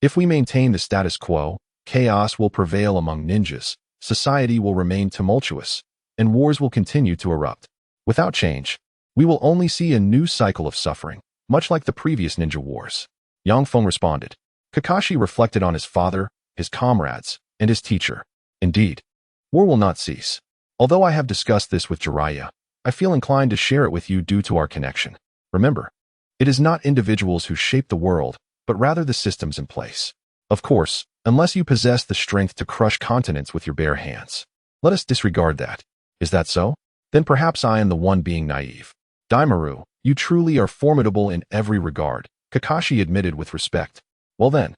if we maintain the status quo, chaos will prevail among ninjas, society will remain tumultuous, and wars will continue to erupt. Without change, we will only see a new cycle of suffering, much like the previous ninja wars. Yang Feng responded. Kakashi reflected on his father, his comrades, and his teacher. Indeed, war will not cease. Although I have discussed this with Jiraiya, I feel inclined to share it with you due to our connection. Remember, it is not individuals who shape the world, but rather the systems in place. Of course, unless you possess the strength to crush continents with your bare hands. Let us disregard that. Is that so? Then perhaps I am the one being naive. Daimaru, you truly are formidable in every regard, Kakashi admitted with respect. Well then,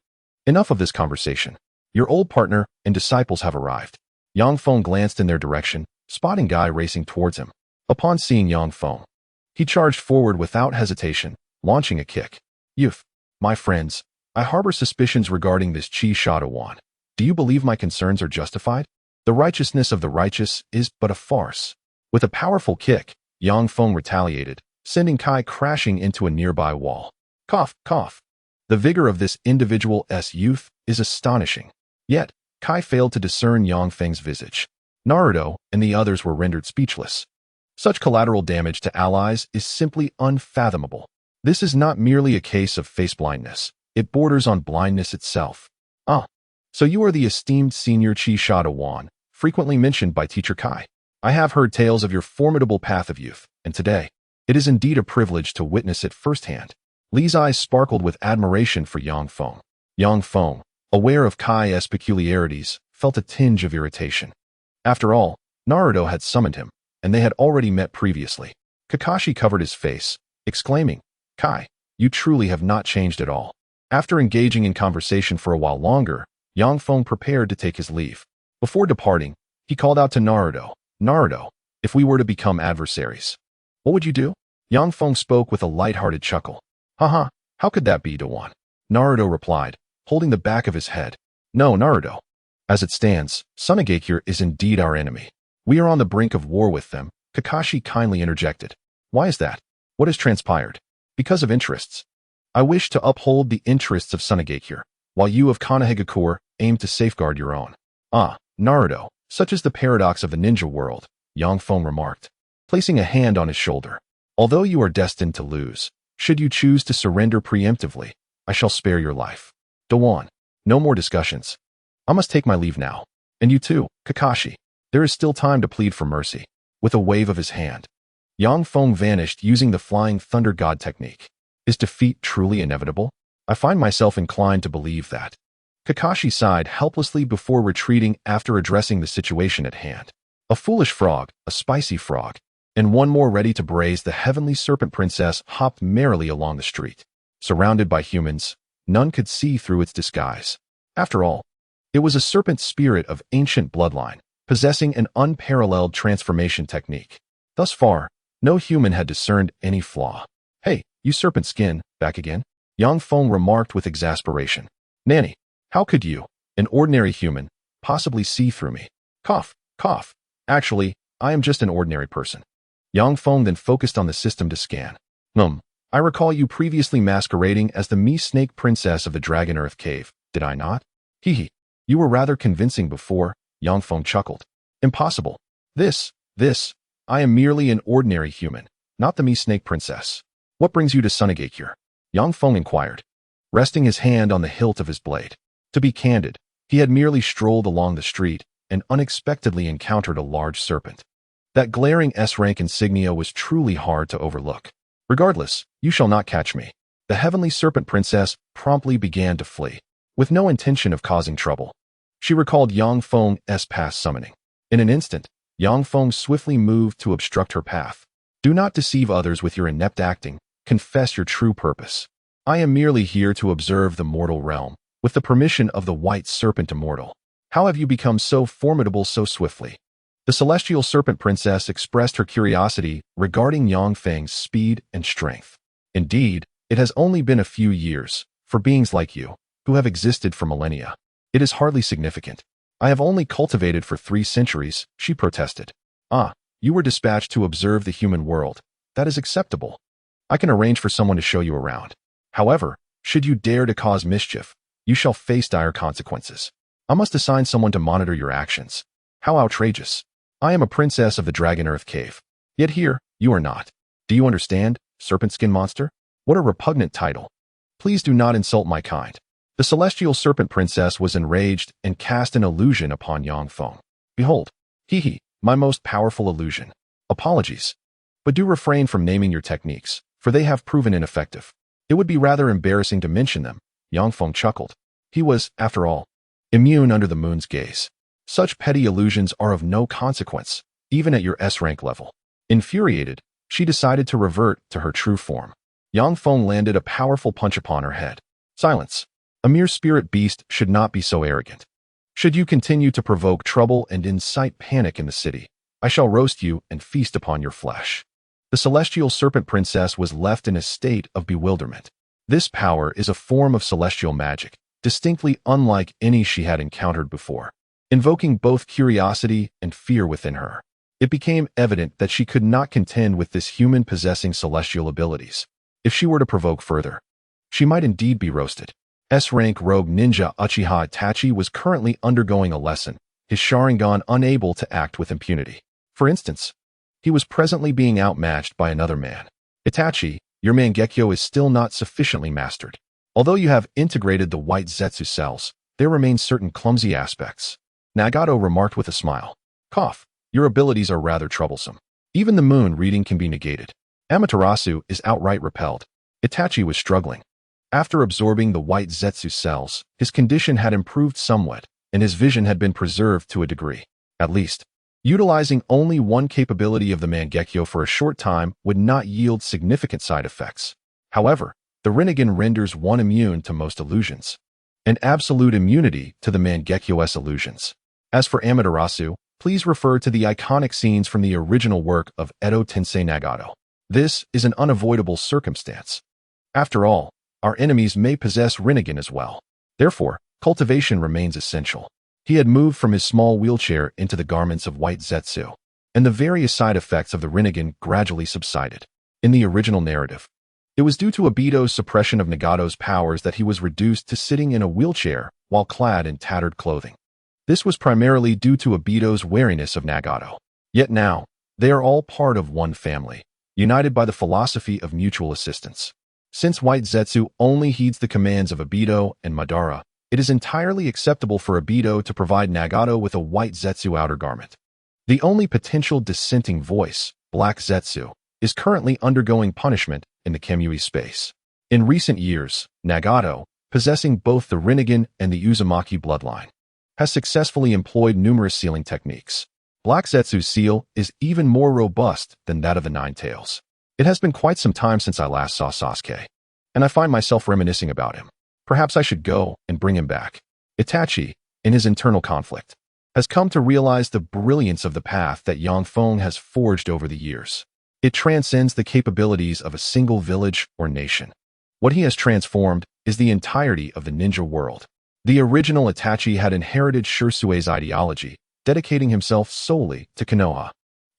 enough of this conversation. Your old partner and disciples have arrived. Yang Feng glanced in their direction, spotting Guy racing towards him. Upon seeing Yang Feng, he charged forward without hesitation, launching a kick. Youth, my friends, I harbor suspicions regarding this Chi Shadawan. Do you believe my concerns are justified? The righteousness of the righteous is but a farce. With a powerful kick, Yang Feng retaliated, sending Kai crashing into a nearby wall. Cough, cough. The vigor of this individual's youth is astonishing. Yet, Kai failed to discern Yang Feng's visage. Naruto and the others were rendered speechless. Such collateral damage to allies is simply unfathomable. This is not merely a case of face blindness. It borders on blindness itself. Ah, so you are the esteemed senior Chi Shadawan, frequently mentioned by Teacher Kai. I have heard tales of your formidable path of youth, and today, it is indeed a privilege to witness it firsthand. Li's eyes sparkled with admiration for Yang Feng. Yang Feng, aware of Kai's peculiarities, felt a tinge of irritation. After all, Naruto had summoned him, and they had already met previously. Kakashi covered his face, exclaiming, Kai, you truly have not changed at all. After engaging in conversation for a while longer, Yang Feng prepared to take his leave. Before departing, he called out to Naruto, Naruto, if we were to become adversaries, what would you do? Yang Feng spoke with a light-hearted chuckle. Haha, how could that be, Dawan? Naruto replied, holding the back of his head. No, Naruto. As it stands, Tsunade is indeed our enemy. We are on the brink of war with them, Kakashi kindly interjected. Why is that? What has transpired? Because of interests. I wish to uphold the interests of Tsunade, while you of Konohagakure aim to safeguard your own. Ah, Naruto, such is the paradox of the ninja world, Yang Feng remarked, placing a hand on his shoulder. Although you are destined to lose, should you choose to surrender preemptively, I shall spare your life. Dawan, no more discussions. I must take my leave now. And you too, Kakashi. There is still time to plead for mercy. With a wave of his hand, Yang Feng vanished using the Flying Thunder God technique. Is defeat truly inevitable? I find myself inclined to believe that. Kakashi sighed helplessly before retreating after addressing the situation at hand. A foolish frog, a spicy frog, and one more ready to braise the heavenly serpent princess hopped merrily along the street. Surrounded by humans, none could see through its disguise. After all, it was a serpent spirit of ancient bloodline, possessing an unparalleled transformation technique. Thus far, no human had discerned any flaw. "Hey, you serpent skin, back again?" Yang Feng remarked with exasperation. "Nanny, how could you, an ordinary human, possibly see through me?" Cough, cough. "Actually, I am just an ordinary person." Yang Feng then focused on the system to scan. I recall you previously masquerading as the me-snake princess of the Dragon Earth Cave, did I not?" "Hee. You were rather convincing before," Yang Feng chuckled. "Impossible. I am merely an ordinary human, not the me-snake princess." "What brings you to Tsunade here?" Yang Feng inquired, resting his hand on the hilt of his blade. To be candid, he had merely strolled along the street and unexpectedly encountered a large serpent. That glaring S-rank insignia was truly hard to overlook. "Regardless, you shall not catch me." The heavenly serpent princess promptly began to flee, with no intention of causing trouble. She recalled Yang Feng's past summoning. In an instant, Yang Feng swiftly moved to obstruct her path. "Do not deceive others with your inept acting. Confess your true purpose." "I am merely here to observe the mortal realm, with the permission of the white serpent immortal." "How have you become so formidable so swiftly?" The celestial serpent princess expressed her curiosity regarding Yang Feng's speed and strength. "Indeed, it has only been a few years, for beings like you, who have existed for millennia. It is hardly significant. I have only cultivated for 3 centuries, she protested. "Ah, you were dispatched to observe the human world. That is acceptable. I can arrange for someone to show you around. However, should you dare to cause mischief, you shall face dire consequences. I must assign someone to monitor your actions." "How outrageous. I am a princess of the Dragon Earth Cave. Yet here, you are not. Do you understand, serpent skin monster? What a repugnant title. Please do not insult my kind." The celestial serpent princess was enraged and cast an illusion upon Yang Feng. "Behold, my most powerful illusion. Apologies. But do refrain from naming your techniques, for they have proven ineffective." "It would be rather embarrassing to mention them," Yang Feng chuckled. He was, after all, immune under the moon's gaze. Such petty illusions are of no consequence, even at your S-rank level. Infuriated, she decided to revert to her true form. Yang Feng landed a powerful punch upon her head. "Silence. A mere spirit beast should not be so arrogant. Should you continue to provoke trouble and incite panic in the city, I shall roast you and feast upon your flesh." The celestial serpent princess was left in a state of bewilderment. This power is a form of celestial magic, distinctly unlike any she had encountered before, invoking both curiosity and fear within her. It became evident that she could not contend with this human possessing celestial abilities. If she were to provoke further, she might indeed be roasted. S-rank rogue ninja Uchiha Itachi was currently undergoing a lesson, his Sharingan unable to act with impunity. For instance, he was presently being outmatched by another man. "Itachi, your Mangekyo is still not sufficiently mastered. Although you have integrated the white Zetsu cells, there remain certain clumsy aspects." Nagato remarked with a smile. "Cough, your abilities are rather troublesome. Even the moon reading can be negated." Amaterasu is outright repelled. Itachi was struggling. After absorbing the white Zetsu cells, his condition had improved somewhat, and his vision had been preserved to a degree. At least, utilizing only one capability of the Mangekyo for a short time would not yield significant side effects. However, the Rinnegan renders one immune to most illusions, and absolute immunity to the Mangekyo's illusions. As for Amaterasu, please refer to the iconic scenes from the original work of Edo Tensei Nagato. This is an unavoidable circumstance. After all, our enemies may possess Rinnegan as well. Therefore, cultivation remains essential. He had moved from his small wheelchair into the garments of white Zetsu, and the various side effects of the Rinnegan gradually subsided. In the original narrative, it was due to Obito's suppression of Nagato's powers that he was reduced to sitting in a wheelchair while clad in tattered clothing. This was primarily due to Obito's wariness of Nagato. Yet now, they are all part of one family, united by the philosophy of mutual assistance. Since white Zetsu only heeds the commands of Obito and Madara, it is entirely acceptable for Obito to provide Nagato with a white Zetsu outer garment. The only potential dissenting voice, Black Zetsu, is currently undergoing punishment in the Kemui space. In recent years, Nagato, possessing both the Rinnegan and the Uzumaki bloodline, has successfully employed numerous sealing techniques. Black Zetsu's seal is even more robust than that of the Nine Tails. It has been quite some time since I last saw Sasuke, and I find myself reminiscing about him. Perhaps I should go and bring him back. Itachi, in his internal conflict, has come to realize the brilliance of the path that Yang Feng has forged over the years. It transcends the capabilities of a single village or nation. What he has transformed is the entirety of the ninja world. The original Itachi had inherited Shirsui's ideology, dedicating himself solely to Konoha.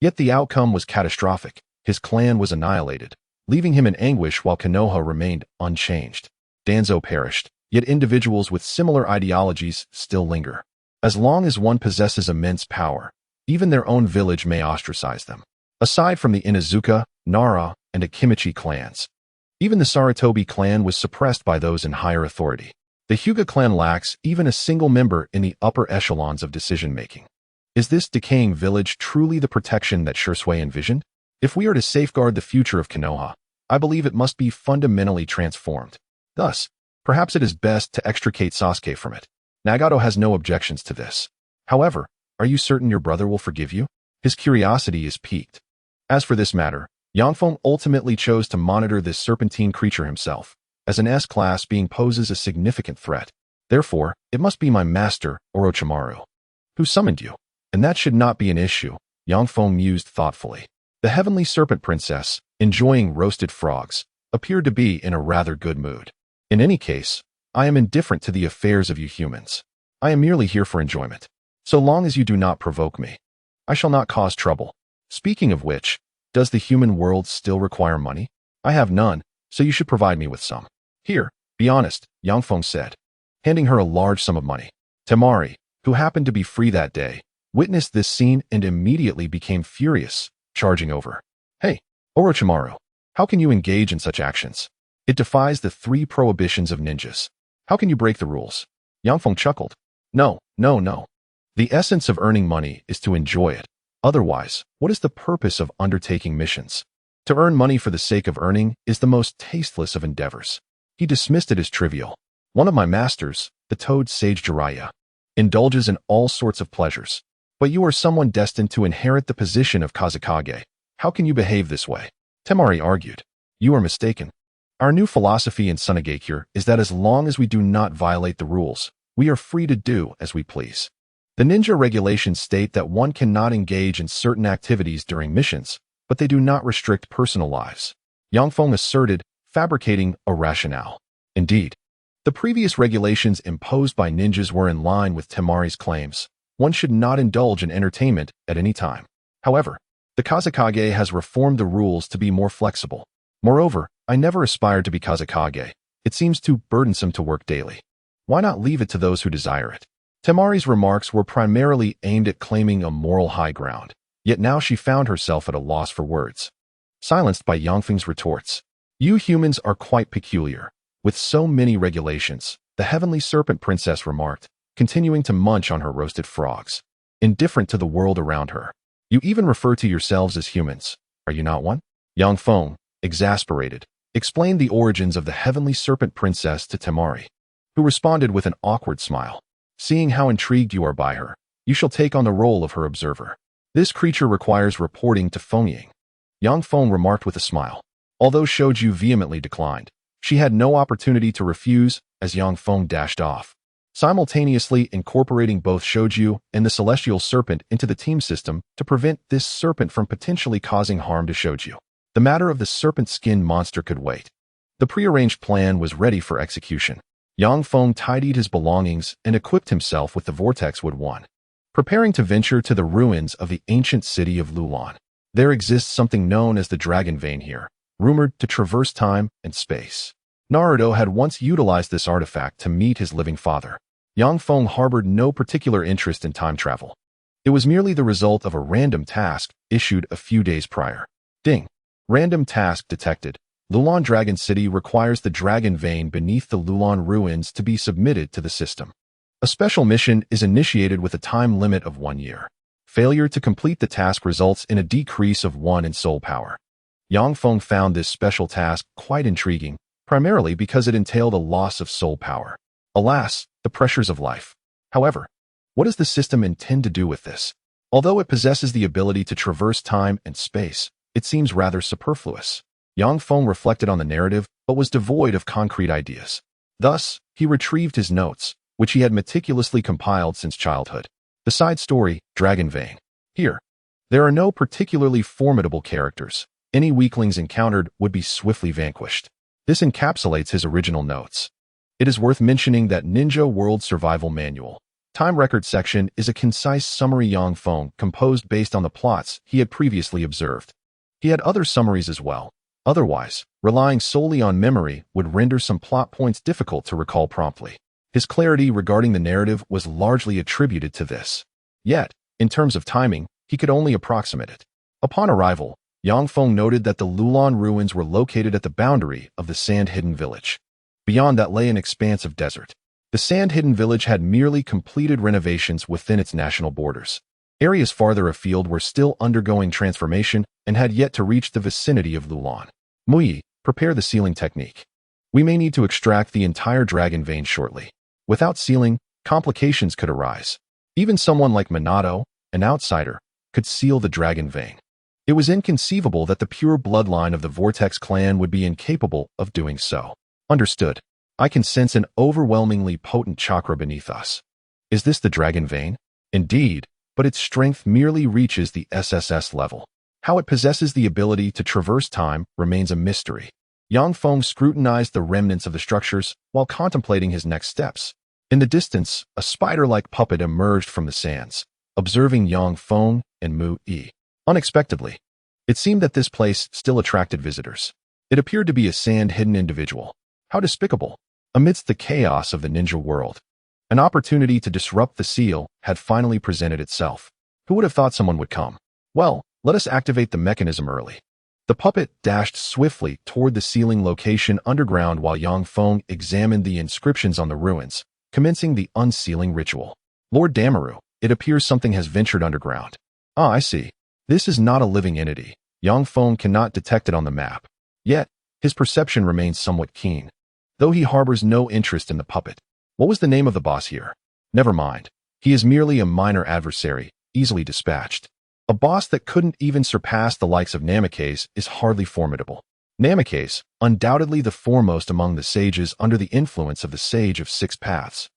Yet the outcome was catastrophic. His clan was annihilated, leaving him in anguish while Konoha remained unchanged. Danzo perished, yet individuals with similar ideologies still linger. As long as one possesses immense power, even their own village may ostracize them. Aside from the Inuzuka, Nara, and Akimichi clans, even the Sarutobi clan was suppressed by those in higher authority. The Hyuga clan lacks even a single member in the upper echelons of decision-making. Is this decaying village truly the protection that Shisui envisioned? If we are to safeguard the future of Konoha, I believe it must be fundamentally transformed. Thus, perhaps it is best to extricate Sasuke from it. Nagato has no objections to this. However, are you certain your brother will forgive you? His curiosity is piqued. As for this matter, Yang Feng ultimately chose to monitor this serpentine creature himself, as an S-class being poses a significant threat. Therefore, it must be my master, Orochimaru, who summoned you. And that should not be an issue, Yang Feng mused thoughtfully. The heavenly serpent princess, enjoying roasted frogs, appeared to be in a rather good mood. In any case, I am indifferent to the affairs of you humans. I am merely here for enjoyment. So long as you do not provoke me, I shall not cause trouble. Speaking of which, does the human world still require money? I have none, so you should provide me with some. Here, be honest, Yang Feng said, handing her a large sum of money. Temari, who happened to be free that day, witnessed this scene and immediately became furious, charging over. Hey, Orochimaru, how can you engage in such actions? It defies the 3 prohibitions of ninjas. How can you break the rules? Yang Feng chuckled. No. The essence of earning money is to enjoy it. Otherwise, what is the purpose of undertaking missions? To earn money for the sake of earning is the most tasteless of endeavors. He dismissed it as trivial. One of my masters, the toad sage Jiraiya, indulges in all sorts of pleasures. But you are someone destined to inherit the position of Kazekage. How can you behave this way? Temari argued. You are mistaken. Our new philosophy in Tsunade is that as long as we do not violate the rules, we are free to do as we please. The ninja regulations state that one cannot engage in certain activities during missions, but they do not restrict personal lives. Yang Feng asserted, fabricating a rationale. Indeed, the previous regulations imposed by ninjas were in line with Temari's claims. One should not indulge in entertainment at any time. However, the Kazekage has reformed the rules to be more flexible. Moreover, I never aspired to be Kazekage. It seems too burdensome to work daily. Why not leave it to those who desire it? Temari's remarks were primarily aimed at claiming a moral high ground, yet now she found herself at a loss for words. Silenced by Yang Feng's retorts. You humans are quite peculiar. With so many regulations, the heavenly serpent princess remarked, continuing to munch on her roasted frogs, indifferent to the world around her. You even refer to yourselves as humans. Are you not one? Yang Feng, exasperated, explained the origins of the heavenly serpent princess to Temari, who responded with an awkward smile. Seeing how intrigued you are by her, you shall take on the role of her observer. This creature requires reporting to Feng. Yang Feng remarked with a smile. Although Shoju vehemently declined, she had no opportunity to refuse as Yang Feng dashed off, simultaneously incorporating both Shoju and the celestial serpent into the team system to prevent this serpent from potentially causing harm to Shoju. The matter of the serpent-skinned monster could wait. The prearranged plan was ready for execution. Yang Feng tidied his belongings and equipped himself with the Vortex Wood 1, preparing to venture to the ruins of the ancient city of Lulan. There exists something known as the Dragon Vein here, rumored to traverse time and space. Naruto had once utilized this artifact to meet his living father. Yang Feng harbored no particular interest in time travel. It was merely the result of a random task issued a few days prior. Ding. Random task detected. Lulan Dragon City requires the Dragon Vein beneath the Lulan ruins to be submitted to the system. A special mission is initiated with a time limit of 1 year. Failure to complete the task results in a decrease of 1 in soul power. Yang Feng found this special task quite intriguing, primarily because it entailed a loss of soul power. Alas, the pressures of life. However, what does the system intend to do with this? Although it possesses the ability to traverse time and space, it seems rather superfluous. Yang Feng reflected on the narrative, but was devoid of concrete ideas. Thus, he retrieved his notes, which he had meticulously compiled since childhood. The side story, Dragon Vein. Here, there are no particularly formidable characters. Any weaklings encountered would be swiftly vanquished. This encapsulates his original notes. It is worth mentioning that Ninja World Survival Manual Time Record section is a concise summary Yang Feng composed based on the plots he had previously observed. He had other summaries as well. Otherwise, relying solely on memory would render some plot points difficult to recall promptly. His clarity regarding the narrative was largely attributed to this. Yet, in terms of timing, he could only approximate it. Upon arrival, Yang Feng noted that the Lulan ruins were located at the boundary of the sand-hidden village. Beyond that lay an expanse of desert. The sand-hidden village had merely completed renovations within its national borders. Areas farther afield were still undergoing transformation and had yet to reach the vicinity of Lulan. Mui, prepare the sealing technique. We may need to extract the entire dragon vein shortly. Without sealing, complications could arise. Even someone like Minato, an outsider, could seal the dragon vein. It was inconceivable that the pure bloodline of the Vortex clan would be incapable of doing so. Understood. I can sense an overwhelmingly potent chakra beneath us. Is this the dragon vein? Indeed, but its strength merely reaches the SSS level. How it possesses the ability to traverse time remains a mystery. Yang Feng scrutinized the remnants of the structures while contemplating his next steps. In the distance, a spider-like puppet emerged from the sands, observing Yang Feng and Mu Yi. Unexpectedly, it seemed that this place still attracted visitors. It appeared to be a sand-hidden individual. How despicable! Amidst the chaos of the ninja world, an opportunity to disrupt the seal had finally presented itself. Who would have thought someone would come? Well, let us activate the mechanism early. The puppet dashed swiftly toward the sealing location underground while Yang Feng examined the inscriptions on the ruins, commencing the unsealing ritual. Lord Damaru, it appears something has ventured underground. Ah, I see. This is not a living entity. Yang Feng cannot detect it on the map. Yet, his perception remains somewhat keen. Though he harbors no interest in the puppet. What was the name of the boss here? Never mind. He is merely a minor adversary, easily dispatched. A boss that couldn't even surpass the likes of Namikaze is hardly formidable. Namikaze, undoubtedly the foremost among the sages under the influence of the Sage of Six Paths.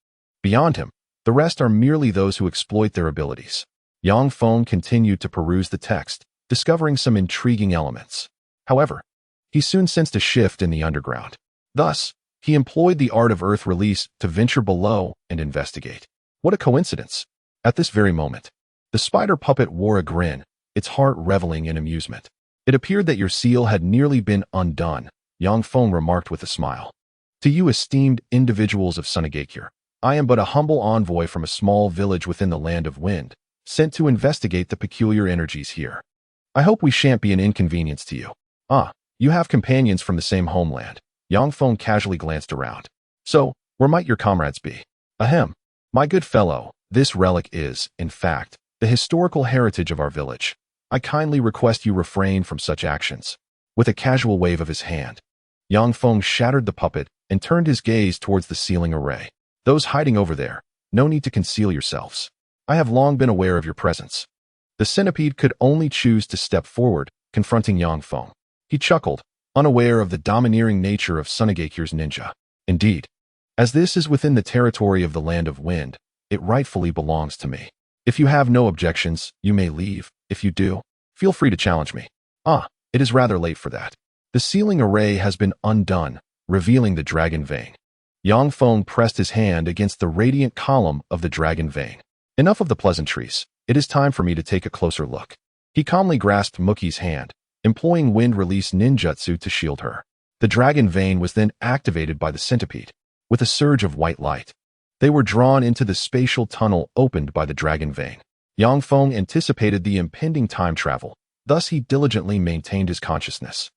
Beyond him, the rest are merely those who exploit their abilities. Yang Feng continued to peruse the text, discovering some intriguing elements. However, he soon sensed a shift in the underground. Thus, he employed the art of earth release to venture below and investigate. What a coincidence! At this very moment, the spider puppet wore a grin, its heart reveling in amusement. It appeared that your seal had nearly been undone, Yang Feng remarked with a smile. To you esteemed individuals of Tsunade, I am but a humble envoy from a small village within the land of wind, sent to investigate the peculiar energies here. I hope we shan't be an inconvenience to you. Ah, you have companions from the same homeland. Yang Feng casually glanced around. So, where might your comrades be? Ahem. My good fellow, this relic is, in fact, the historical heritage of our village. I kindly request you refrain from such actions. With a casual wave of his hand, Yang Feng shattered the puppet and turned his gaze towards the ceiling array. Those hiding over there, no need to conceal yourselves. I have long been aware of your presence. The centipede could only choose to step forward, confronting Yang Feng. He chuckled, unaware of the domineering nature of Tsunade's ninja. Indeed, as this is within the territory of the land of wind, it rightfully belongs to me. If you have no objections, you may leave. If you do, feel free to challenge me. Ah, it is rather late for that. The sealing array has been undone, revealing the dragon vein. Yang Feng pressed his hand against the radiant column of the dragon vein. Enough of the pleasantries. It is time for me to take a closer look. He calmly grasped Muki's hand, employing wind release ninjutsu to shield her. The dragon vein was then activated by the centipede. With a surge of white light, they were drawn into the spatial tunnel opened by the dragon vein. Yang Feng anticipated the impending time travel, thus he diligently maintained his consciousness.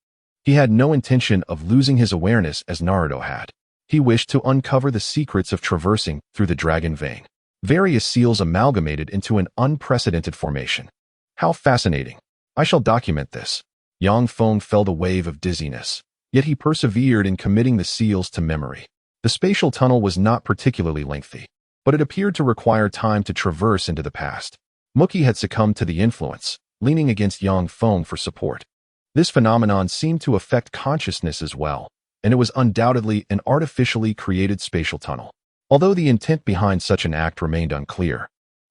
He had no intention of losing his awareness as Naruto had. He wished to uncover the secrets of traversing through the dragon vein. Various seals amalgamated into an unprecedented formation. How fascinating. I shall document this. Yang Feng felt a wave of dizziness. Yet he persevered in committing the seals to memory. The spatial tunnel was not particularly lengthy, but it appeared to require time to traverse into the past. Mookie had succumbed to the influence, leaning against young Feng for support. This phenomenon seemed to affect consciousness as well, and it was undoubtedly an artificially created spatial tunnel. Although the intent behind such an act remained unclear,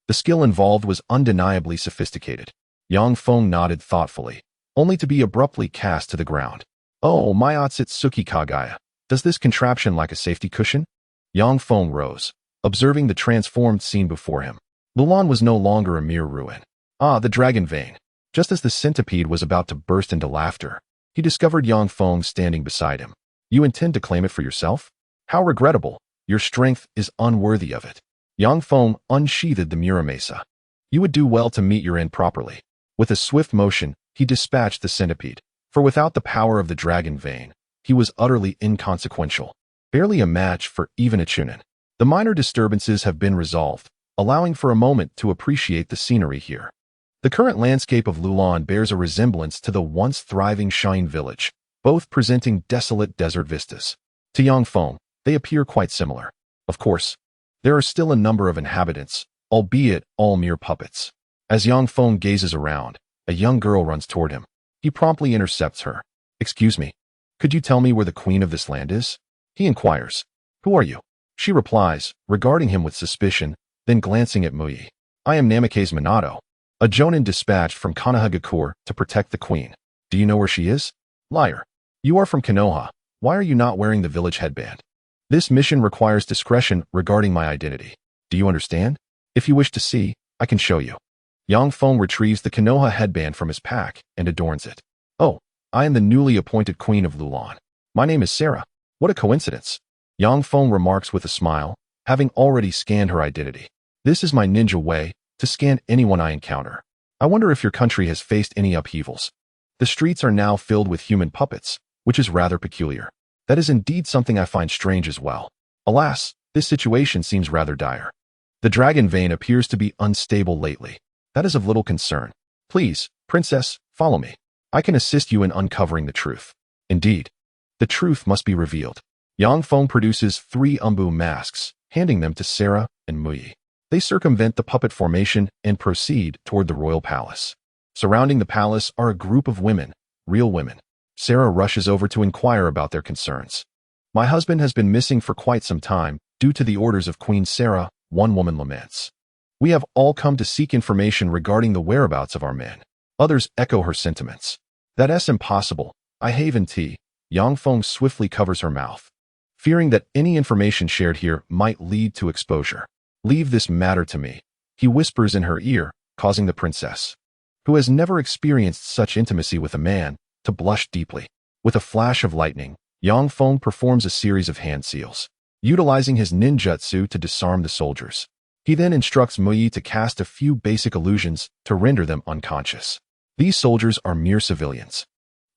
the skill involved was undeniably sophisticated. Yang Feng nodded thoughtfully, only to be abruptly cast to the ground. "Oh, Myotsuki Kagaya, does this contraption lack a safety cushion?" Yang Feng rose, observing the transformed scene before him. Lulan was no longer a mere ruin. Ah, the dragon vein. Just as the centipede was about to burst into laughter, he discovered Yang Feng standing beside him. "You intend to claim it for yourself? How regrettable. Your strength is unworthy of it." Yang Feng unsheathed the Muramasa. "You would do well to meet your end properly." With a swift motion, he dispatched the centipede, for without the power of the dragon vein, he was utterly inconsequential, barely a match for even a Chunin. The minor disturbances have been resolved, allowing for a moment to appreciate the scenery here. The current landscape of Lulan bears a resemblance to the once thriving Shine village, both presenting desolate desert vistas. To Yang Feng, they appear quite similar. Of course, there are still a number of inhabitants, albeit all mere puppets. As Yang Feng gazes around, a young girl runs toward him. He promptly intercepts her. "Excuse me, could you tell me where the queen of this land is?" He inquires. "Who are you?" She replies, regarding him with suspicion, then glancing at Muyi. "I am Namikaze Minato, a jonin dispatched from Konohagakure to protect the queen. Do you know where she is?" "Liar. You are from Konoha. Why are you not wearing the village headband?" "This mission requires discretion regarding my identity. Do you understand? If you wish to see, I can show you." Yang Feng retrieves the Konoha headband from his pack and adorns it. "Oh, I am the newly appointed queen of Lulan. My name is Sarah. What a coincidence." Yang Feng remarks with a smile, having already scanned her identity. "This is my ninja way, to scan anyone I encounter. I wonder if your country has faced any upheavals. The streets are now filled with human puppets, which is rather peculiar. That is indeed something I find strange as well. Alas, this situation seems rather dire. The dragon vein appears to be unstable lately. That is of little concern. Please, princess, follow me. I can assist you in uncovering the truth." Indeed, the truth must be revealed. Yang Feng produces 3 umbu masks, handing them to Sarah and Muyi. They circumvent the puppet formation and proceed toward the royal palace. Surrounding the palace are a group of women, real women. Sarah rushes over to inquire about their concerns. "My husband has been missing for quite some time, due to the orders of Queen Sarah," one woman laments. "We have all come to seek information regarding the whereabouts of our men." Others echo her sentiments. "That's impossible. I haven tea." Yang Feng swiftly covers her mouth, fearing that any information shared here might lead to exposure. "Leave this matter to me," he whispers in her ear, causing the princess, who has never experienced such intimacy with a man, to blush deeply. With a flash of lightning, Yang Feng performs a series of hand seals, utilizing his ninjutsu to disarm the soldiers. He then instructs Muyi to cast a few basic illusions to render them unconscious. These soldiers are mere civilians.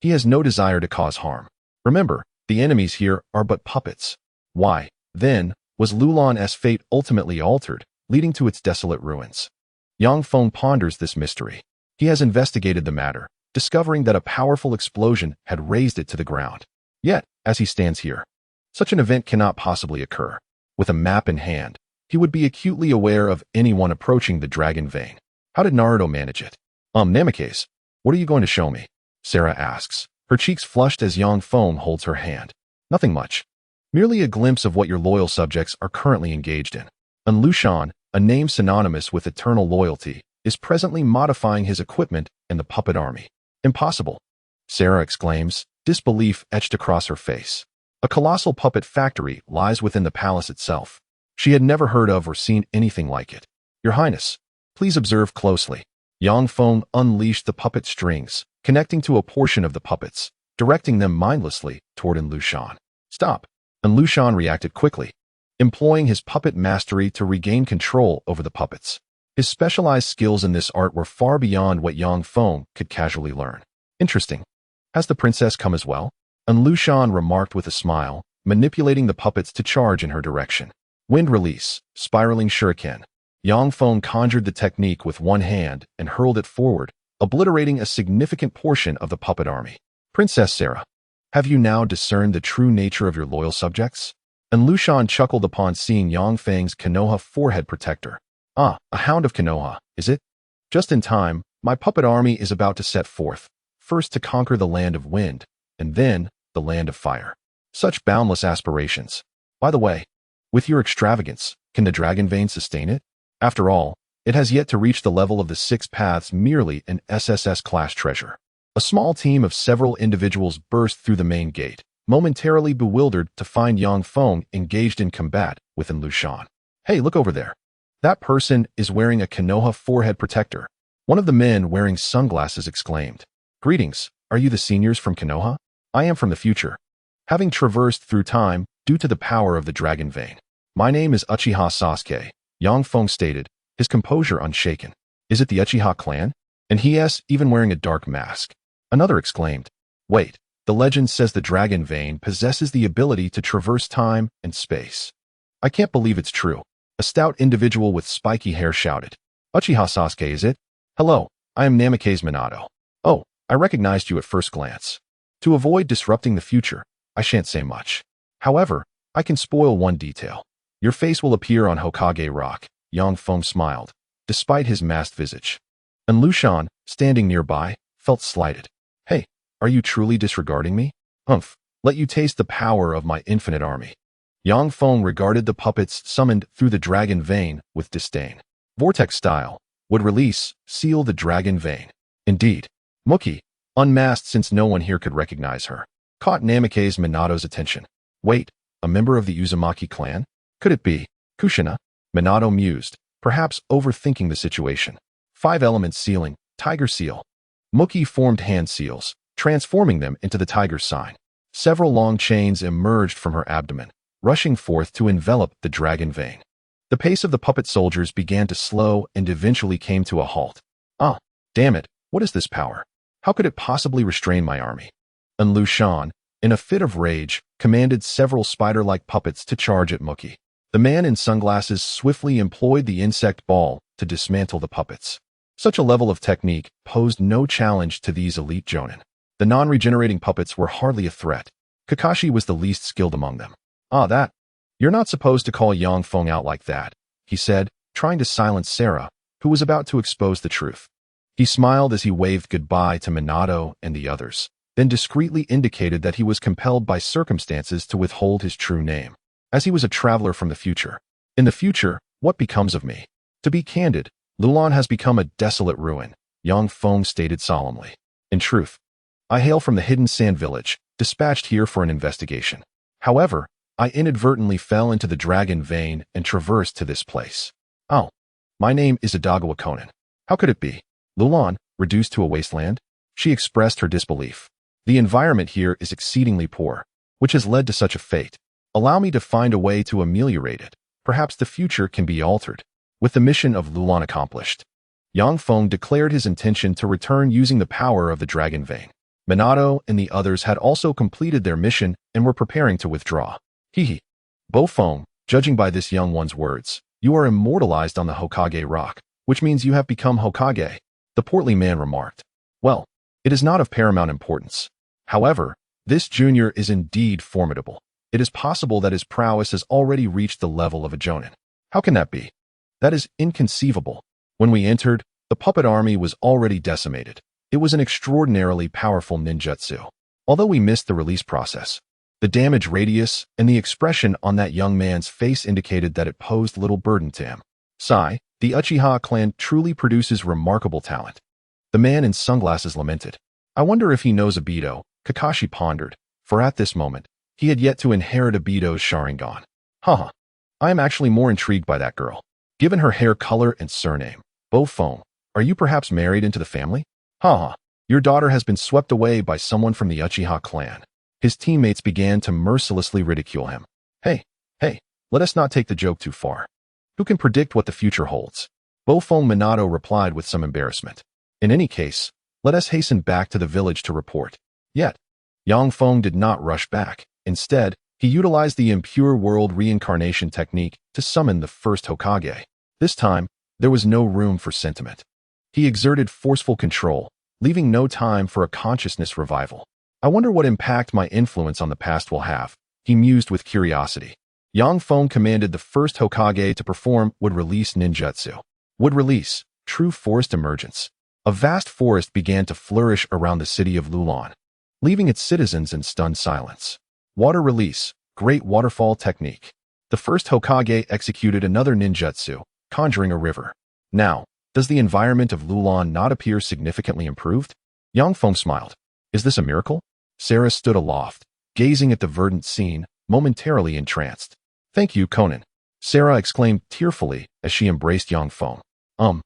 He has no desire to cause harm. Remember, the enemies here are but puppets. Why, then, was Lulan's fate ultimately altered, leading to its desolate ruins? Yang Feng ponders this mystery. He has investigated the matter, discovering that a powerful explosion had razed it to the ground. Yet, as he stands here, such an event cannot possibly occur. With a map in hand, he would be acutely aware of anyone approaching the dragon vein. How did Naruto manage it? Namikaze, what are you going to show me?" Sarah asks, her cheeks flushed as Yang Feng holds her hand. "Nothing much. Merely a glimpse of what your loyal subjects are currently engaged in. Lushan, a name synonymous with eternal loyalty, is presently modifying his equipment in the puppet army." "Impossible!" Sarah exclaims, disbelief etched across her face. A colossal puppet factory lies within the palace itself. She had never heard of or seen anything like it. "Your Highness, please observe closely." Yang Feng unleashed the puppet strings, connecting to a portion of the puppets, directing them mindlessly toward Lushan. "Stop!" Lushan reacted quickly, employing his puppet mastery to regain control over the puppets. His specialized skills in this art were far beyond what Yang Feng could casually learn. "Interesting. Has the princess come as well?" Lushan remarked with a smile, manipulating the puppets to charge in her direction. Wind release, spiraling shuriken. Yang Feng conjured the technique with one hand and hurled it forward, obliterating a significant portion of the puppet army. "Princess Sarah, Have you now discerned the true nature of your loyal subjects? And Lushan chuckled upon seeing Yang Feng's Konoha forehead protector. Ah, a hound of Konoha, is it? Just in time, my puppet army is about to set forth, first to conquer the land of wind, and then the land of fire. Such boundless aspirations. By the way, with your extravagance, can the dragon vein sustain it? After all, it has yet to reach the level of the Six Paths, merely an SSS-class treasure. A small team of several individuals burst through the main gate, momentarily bewildered to find Yang Feng engaged in combat within Lushan. Hey, look over there. That person is wearing a Konoha forehead protector. One of the men wearing sunglasses exclaimed. Greetings, are you the seniors from Konoha? I am from the future, having traversed through time due to the power of the dragon vein. My name is Uchiha Sasuke, Yang Feng stated, his composure unshaken. Is it the Uchiha clan? And he is even wearing a dark mask. Another exclaimed. Wait, the legend says the dragon vein possesses the ability to traverse time and space. I can't believe it's true. A stout individual with spiky hair shouted. Uchiha Sasuke, is it? Hello, I am Namikaze Minato. Oh, I recognized you at first glance. To avoid disrupting the future, I shan't say much. However, I can spoil one detail. Your face will appear on Hokage Rock, Yang Feng smiled, despite his masked visage. And Lushan, standing nearby, felt slighted. Hey, are you truly disregarding me? Humph, let you taste the power of my infinite army. Yang Feng regarded the puppets summoned through the dragon vein with disdain. Vortex style, would release, seal the dragon vein. Indeed. Muki, unmasked since no one here could recognize her, caught Namikaze Minato's attention. Wait, a member of the Uzumaki clan? Could it be Kushina? Minato mused, perhaps overthinking the situation. 5-element sealing, tiger seal. Muki formed hand seals, transforming them into the tiger sign. Several long chains emerged from her abdomen, rushing forth to envelop the dragon vein. The pace of the puppet soldiers began to slow and eventually came to a halt. Ah, damn it, what is this power? How could it possibly restrain my army? And Lushan, in a fit of rage, commanded several spider-like puppets to charge at Muki. The man in sunglasses swiftly employed the insect ball to dismantle the puppets. Such a level of technique posed no challenge to these elite jonin. The non-regenerating puppets were hardly a threat. Kakashi was the least skilled among them. Ah, that. You're not supposed to call Yang Feng out like that, he said, trying to silence Sarah, who was about to expose the truth. He smiled as he waved goodbye to Minato and the others, then discreetly indicated that he was compelled by circumstances to withhold his true name, as he was a traveler from the future. In the future, what becomes of me? To be candid, Lulan has become a desolate ruin, Yang Feng stated solemnly. In truth, I hail from the hidden sand village, dispatched here for an investigation. However, I inadvertently fell into the dragon vein and traversed to this place. Oh, my name is Adagawa Konan. How could it be? Lulan, reduced to a wasteland? She expressed her disbelief. The environment here is exceedingly poor, which has led to such a fate. Allow me to find a way to ameliorate it. Perhaps the future can be altered. With the mission of Lulan accomplished, Yang Feng declared his intention to return using the power of the dragon vein. Minato and the others had also completed their mission and were preparing to withdraw. Hehe. Bo Feng, judging by this young one's words, you are immortalized on the Hokage Rock, which means you have become Hokage, the portly man remarked. Well, it is not of paramount importance. However, this junior is indeed formidable. It is possible that his prowess has already reached the level of a jonin. How can that be? That is inconceivable. When we entered, the puppet army was already decimated. It was an extraordinarily powerful ninjutsu. Although we missed the release process, the damage radius and the expression on that young man's face indicated that it posed little burden to him. Sigh, the Uchiha clan truly produces remarkable talent. The man in sunglasses lamented. I wonder if he knows Obito, Kakashi pondered, for at this moment, he had yet to inherit Obito's Sharingan. Haha, I am actually more intrigued by that girl. Given her hair color and surname, Bo Feng, are you perhaps married into the family? Haha, your daughter has been swept away by someone from the Uchiha clan. His teammates began to mercilessly ridicule him. Hey, let us not take the joke too far. Who can predict what the future holds? Bo Feng Minato replied with some embarrassment. In any case, let us hasten back to the village to report. Yet, Yang Feng did not rush back. Instead, he utilized the impure world reincarnation technique to summon the first Hokage. This time, there was no room for sentiment. He exerted forceful control, leaving no time for a consciousness revival. I wonder what impact my influence on the past will have, he mused with curiosity. Yang Feng commanded the first Hokage to perform would release ninjutsu. Would release, true forest emergence. A vast forest began to flourish around the city of Lulan, leaving its citizens in stunned silence. Water release, great waterfall technique. The first Hokage executed another ninjutsu, conjuring a river. Now, does the environment of Lulan not appear significantly improved? Yang Feng smiled. Is this a miracle? Sarah stood aloft, gazing at the verdant scene, momentarily entranced. Thank you, Conan, Sarah exclaimed tearfully as she embraced Yang Feng.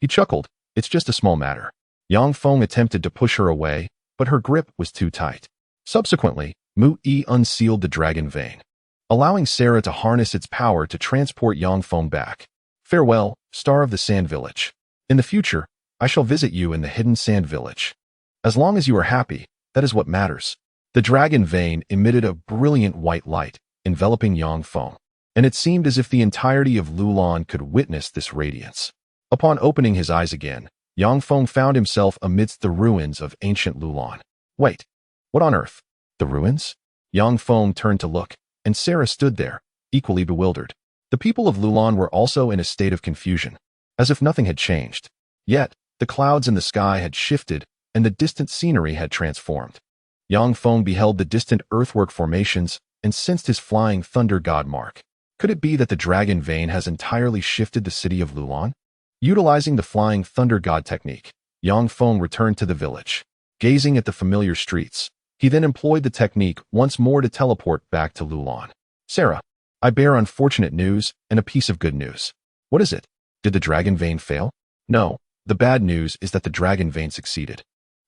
He chuckled. It's just a small matter. Yang Feng attempted to push her away, but her grip was too tight. Subsequently, Mu-Yi unsealed the dragon vein, allowing Sarah to harness its power to transport Yang Feng back. Farewell, Star of the Sand Village. In the future, I shall visit you in the hidden Sand Village. As long as you are happy, that is what matters. The dragon vein emitted a brilliant white light, enveloping Yang Feng, and it seemed as if the entirety of Lulan could witness this radiance. Upon opening his eyes again, Yang Feng found himself amidst the ruins of ancient Lulan. Wait, what on earth? The ruins? Yang Feng turned to look, and Sarah stood there, equally bewildered. The people of Lulan were also in a state of confusion, as if nothing had changed. Yet, the clouds in the sky had shifted, and the distant scenery had transformed. Yang Feng beheld the distant earthwork formations and sensed his flying thunder god mark. Could it be that the dragon vein has entirely shifted the city of Lulan? Utilizing the flying thunder god technique, Yang Feng returned to the village. Gazing at the familiar streets, he then employed the technique once more to teleport back to Lulan. Sarah, I bear unfortunate news and a piece of good news. What is it? Did the dragon vein fail? No, the bad news is that the dragon vein succeeded,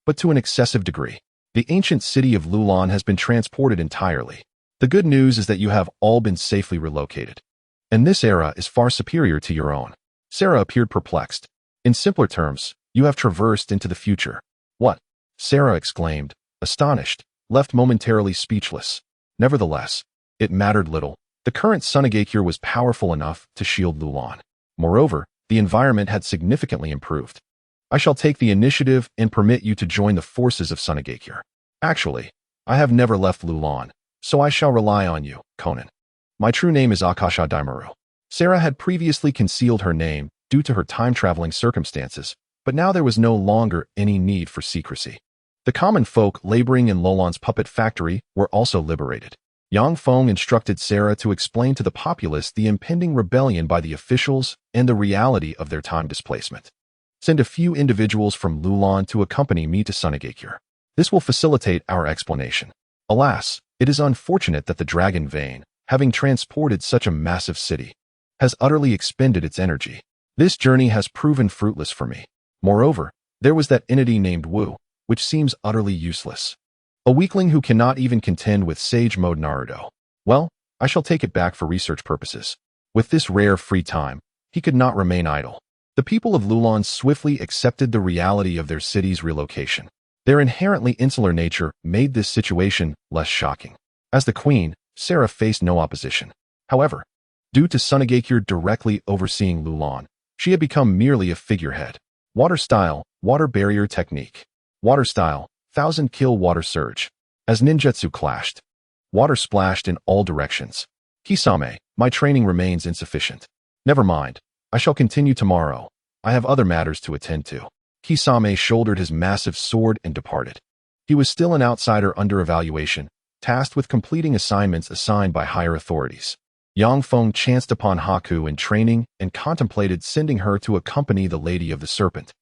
but to an excessive degree. The ancient city of Lulan has been transported entirely. The good news is that you have all been safely relocated, and this era is far superior to your own. Sarah appeared perplexed. In simpler terms, you have traversed into the future. What? Sarah exclaimed, astonished, left momentarily speechless. Nevertheless, it mattered little. The current Tsunade was powerful enough to shield Lulan. Moreover, the environment had significantly improved. I shall take the initiative and permit you to join the forces of Tsunade. Actually, I have never left Lulan, so I shall rely on you, Conan. My true name is Akasha Daimaru. Sarah had previously concealed her name due to her time-traveling circumstances, but now there was no longer any need for secrecy. The common folk laboring in Lulan's puppet factory were also liberated. Yang Feng instructed Sarah to explain to the populace the impending rebellion by the officials and the reality of their time displacement. Send a few individuals from Lulan to accompany me to Tsunade. This will facilitate our explanation. Alas, it is unfortunate that the dragon vein, having transported such a massive city, has utterly expended its energy. This journey has proven fruitless for me. Moreover, there was that entity named Wu, which seems utterly useless. A weakling who cannot even contend with Sage Mode Naruto. Well, I shall take it back for research purposes. With this rare free time, he could not remain idle. The people of Lulan swiftly accepted the reality of their city's relocation. Their inherently insular nature made this situation less shocking. As the queen, Sarah faced no opposition. However, due to Tsunade directly overseeing Lulan, she had become merely a figurehead. Water style, water barrier technique. Water style, 1000 kill water surge. As ninjutsu clashed, water splashed in all directions. Kisame, my training remains insufficient. Never mind, I shall continue tomorrow. I have other matters to attend to. Kisame shouldered his massive sword and departed. He was still an outsider under evaluation, tasked with completing assignments assigned by higher authorities. Yang Feng chanced upon Haku in training and contemplated sending her to accompany the Lady of the Serpent.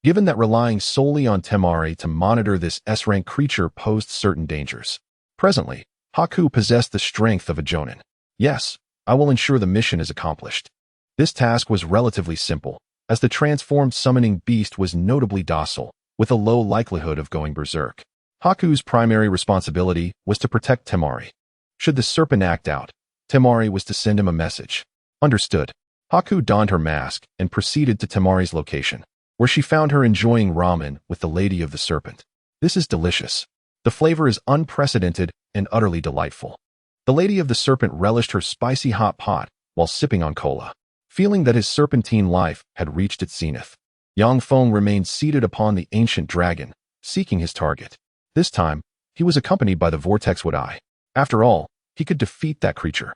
Given that relying solely on Temari to monitor this S-rank creature posed certain dangers. Presently, Haku possessed the strength of a jonin. Yes, I will ensure the mission is accomplished. This task was relatively simple, as the transformed summoning beast was notably docile, with a low likelihood of going berserk. Haku's primary responsibility was to protect Temari. Should the serpent act out, Temari was to send him a message. Understood. Haku donned her mask and proceeded to Temari's location, where she found her enjoying ramen with the Lady of the Serpent. This is delicious. The flavor is unprecedented and utterly delightful. The Lady of the Serpent relished her spicy hot pot while sipping on cola. Feeling that his serpentine life had reached its zenith, Yang Feng remained seated upon the ancient dragon, seeking his target. This time, He was accompanied by the vortex would I. After all, he could defeat that creature.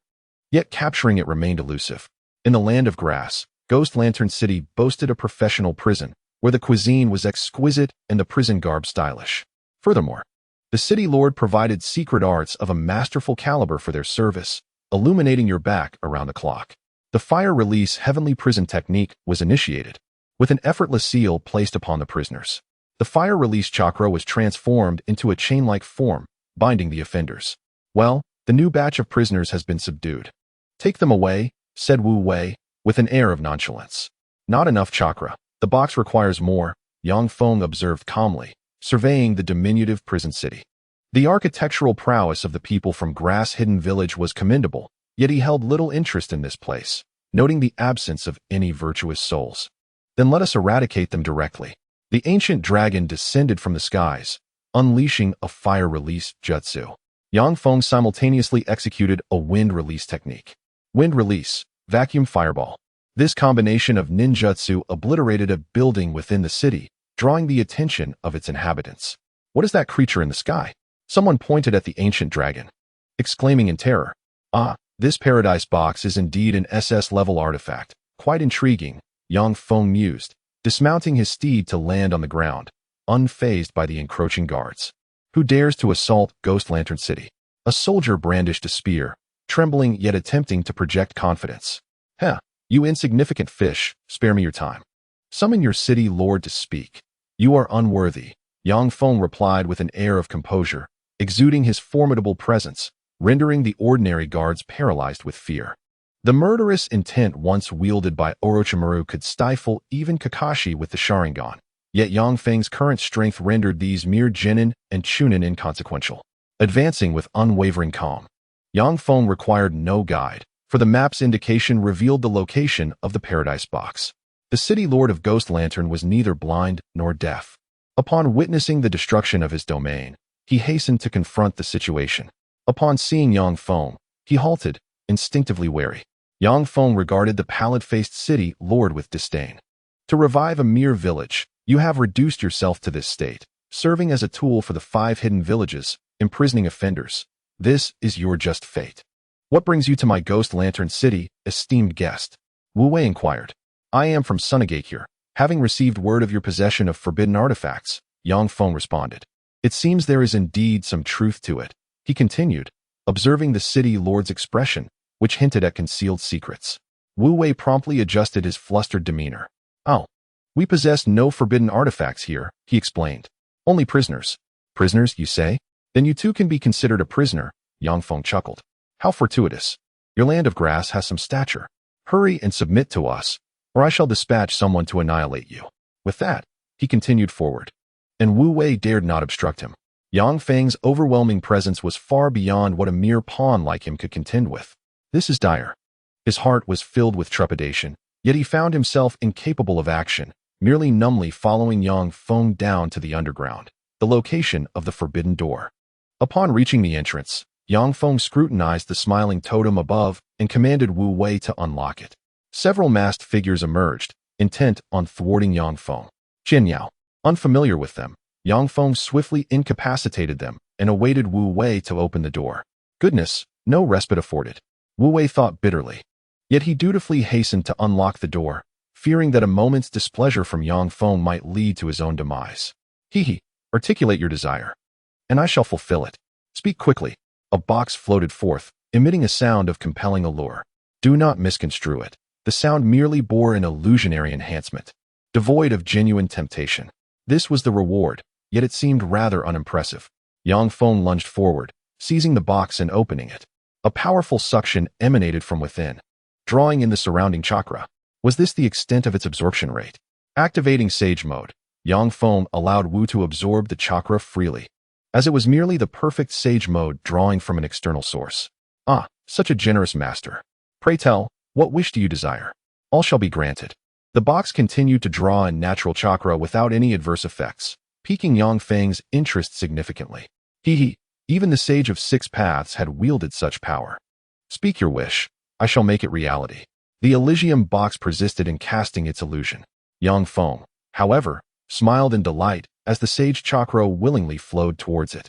Yet capturing it remained elusive. In the land of grass, Ghost Lantern City boasted a professional prison, where the cuisine was exquisite and the prison garb stylish. Furthermore, the city lord provided secret arts of a masterful caliber for their service, illuminating your back around the clock. The fire release heavenly prison technique was initiated, with an effortless seal placed upon the prisoners. The fire release chakra was transformed into a chain-like form, binding the offenders. Well, the new batch of prisoners has been subdued. Take them away, said Wu Wei, with an air of nonchalance. Not enough chakra. The box requires more, Yang Feng observed calmly, surveying the diminutive prison city. The architectural prowess of the people from Grass-Hidden Village was commendable, yet he held little interest in this place, noting the absence of any virtuous souls. Then let us eradicate them directly. The ancient dragon descended from the skies, unleashing a fire release jutsu. Yang Feng simultaneously executed a wind release technique. Wind release, vacuum fireball. This combination of ninjutsu obliterated a building within the city, drawing the attention of its inhabitants. What is that creature in the sky? Someone pointed at the ancient dragon, exclaiming in terror. Ah, this paradise box is indeed an SS-level artifact. Quite intriguing, Yang Feng mused, dismounting his steed to land on the ground, unfazed by the encroaching guards. Who dares to assault Ghost Lantern City? A soldier brandished a spear, trembling yet attempting to project confidence. Heh, you insignificant fish, spare me your time. Summon your city lord to speak. You are unworthy, Yang Feng replied with an air of composure, exuding his formidable presence, rendering the ordinary guards paralyzed with fear. The murderous intent once wielded by Orochimaru could stifle even Kakashi with the Sharingan, yet Yang Feng's current strength rendered these mere genin and chunin inconsequential. Advancing with unwavering calm, Yang Feng required no guide, for the map's indication revealed the location of the Paradise Box. The city lord of Ghost Lantern was neither blind nor deaf. Upon witnessing the destruction of his domain, he hastened to confront the situation. Upon seeing Yang Feng, he halted, instinctively wary. Yang Feng regarded the pallid-faced city lord with disdain. To revive a mere village, you have reduced yourself to this state, serving as a tool for the 5 hidden villages, imprisoning offenders. This is your just fate. What brings you to my Ghost Lantern City, esteemed guest? Wu Wei inquired. I am from Tsunade here, having received word of your possession of forbidden artifacts, Yang Feng responded. It seems there is indeed some truth to it, he continued, observing the city lord's expression, which hinted at concealed secrets. Wu Wei promptly adjusted his flustered demeanor. Oh, we possess no forbidden artifacts here, he explained. Only prisoners. Prisoners, you say? Then you too can be considered a prisoner, Yang Feng chuckled. How fortuitous. Your land of grass has some stature. Hurry and submit to us, or I shall dispatch someone to annihilate you. With that, he continued forward. And Wu Wei dared not obstruct him. Yang Feng's overwhelming presence was far beyond what a mere pawn like him could contend with. This is dire. His heart was filled with trepidation, yet he found himself incapable of action, merely numbly following Yang Feng down to the underground, the location of the forbidden door. Upon reaching the entrance, Yang Feng scrutinized the smiling totem above and commanded Wu Wei to unlock it. Several masked figures emerged, intent on thwarting Yang Feng. Jinyao. Unfamiliar with them, Yang Feng swiftly incapacitated them and awaited Wu Wei to open the door. Goodness, no respite afforded. Wu Wei thought bitterly. Yet he dutifully hastened to unlock the door, fearing that a moment's displeasure from Yang Feng might lead to his own demise. Hee, articulate your desire, and I shall fulfill it. Speak quickly. A box floated forth, emitting a sound of compelling allure. Do not misconstrue it. The sound merely bore an illusionary enhancement, devoid of genuine temptation. This was the reward, yet it seemed rather unimpressive. Yang Feng lunged forward, seizing the box and opening it. A powerful suction emanated from within, drawing in the surrounding chakra. Was this the extent of its absorption rate? Activating Sage Mode, Yang Feng allowed Wu to absorb the chakra freely, as it was merely the perfect Sage Mode drawing from an external source. Ah, such a generous master. Pray tell, what wish do you desire? All shall be granted. The box continued to draw in natural chakra without any adverse effects, piquing Yang Feng's interest significantly. Even the Sage of 6 Paths had wielded such power. Speak your wish. I shall make it reality. The Elysium box persisted in casting its illusion. Yang Feng, however, smiled in delight as the Sage chakra willingly flowed towards it.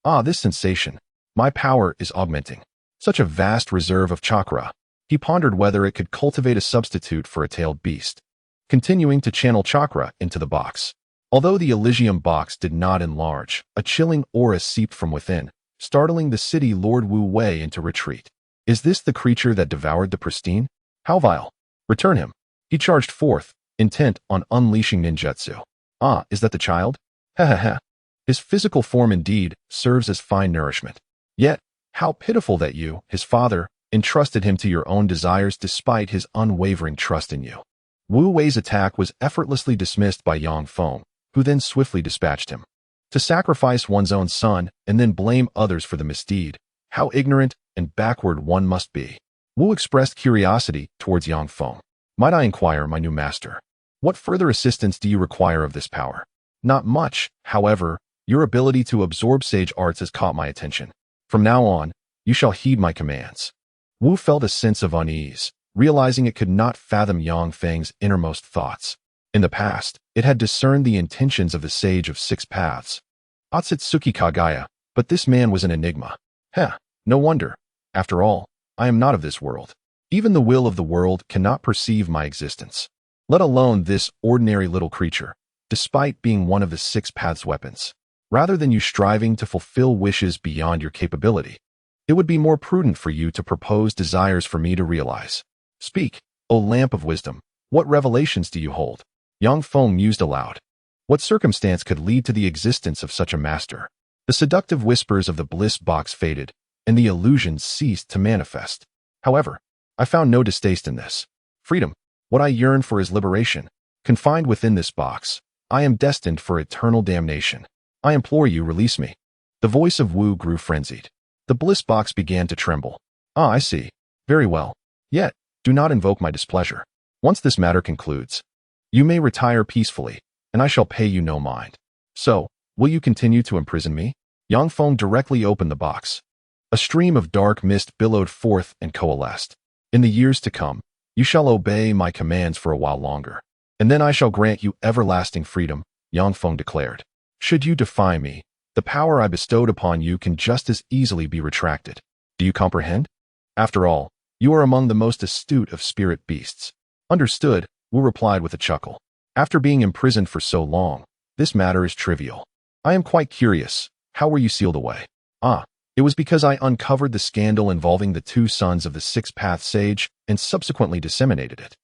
Ah, this sensation. My power is augmenting. Such a vast reserve of chakra. He pondered whether it could cultivate a substitute for a tailed beast, continuing to channel chakra into the box. Although the Elysium box did not enlarge, a chilling aura seeped from within, startling the city Lord Wu Wei into retreat. Is this the creature that devoured the pristine? How vile! Return him. He charged forth, intent on unleashing ninjutsu. Ah, is that the child? Ha ha ha. His physical form indeed serves as fine nourishment. Yet, how pitiful that you, his father, entrusted him to your own desires despite his unwavering trust in you. Wu Wei's attack was effortlessly dismissed by Yang Feng, who then swiftly dispatched him. To sacrifice one's own son and then blame others for the misdeed, how ignorant and backward one must be. Wu expressed curiosity towards Yang Feng. Might I inquire, my new master, what further assistance do you require of this power? Not much, however. Your ability to absorb sage arts has caught my attention. From now on, you shall heed my commands. Wu felt a sense of unease, realizing it could not fathom Yang Feng's innermost thoughts. In the past, it had discerned the intentions of the Sage of Six Paths, Otsutsuki Kagaya, but this man was an enigma. No wonder. After all, I am not of this world. Even the will of the world cannot perceive my existence, let alone this ordinary little creature, despite being one of the Six Paths' weapons. Rather than you striving to fulfill wishes beyond your capability, it would be more prudent for you to propose desires for me to realize. Speak, O lamp of wisdom, what revelations do you hold? Yang Feng mused aloud. What circumstance could lead to the existence of such a master? The seductive whispers of the bliss box faded, and the illusions ceased to manifest. However, I found no distaste in this. Freedom, what I yearn for is liberation. Confined within this box, I am destined for eternal damnation. I implore you, release me. The voice of Wu grew frenzied. The bliss box began to tremble. Ah, I see. Very well. Yet, do not invoke my displeasure. Once this matter concludes, you may retire peacefully, and I shall pay you no mind. So, will you continue to imprison me? Yang Feng directly opened the box. A stream of dark mist billowed forth and coalesced. In the years to come, you shall obey my commands for a while longer, and then I shall grant you everlasting freedom, Yang Feng declared. Should you defy me, the power I bestowed upon you can just as easily be retracted. Do you comprehend? After all, you are among the most astute of spirit beasts. Understood, Wu replied with a chuckle. After being imprisoned for so long, this matter is trivial. I am quite curious. How were you sealed away? Ah, it was because I uncovered the scandal involving the two sons of the Six Path Sage and subsequently disseminated it.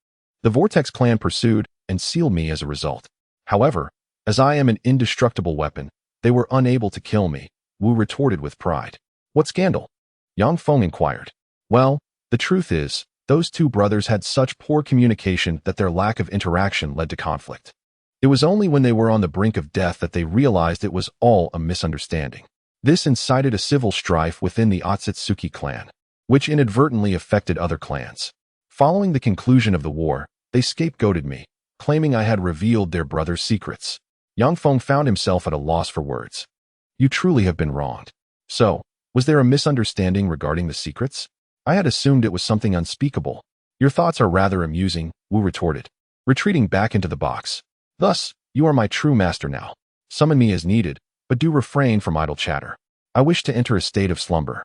The Vortex clan pursued and sealed me as a result. However, as I am an indestructible weapon, they were unable to kill me, Wu retorted with pride. What scandal? Yang Feng inquired. Well, the truth is, those two brothers had such poor communication that their lack of interaction led to conflict. It was only when they were on the brink of death that they realized it was all a misunderstanding. This incited a civil strife within the Otsutsuki clan, which inadvertently affected other clans. Following the conclusion of the war, they scapegoated me, claiming I had revealed their brother's secrets. Yang Feng found himself at a loss for words. You truly have been wronged. So, was there a misunderstanding regarding the secrets? I had assumed it was something unspeakable. Your thoughts are rather amusing, Wu retorted, retreating back into the box. Thus, you are my true master now. Summon me as needed, but do refrain from idle chatter. I wish to enter a state of slumber.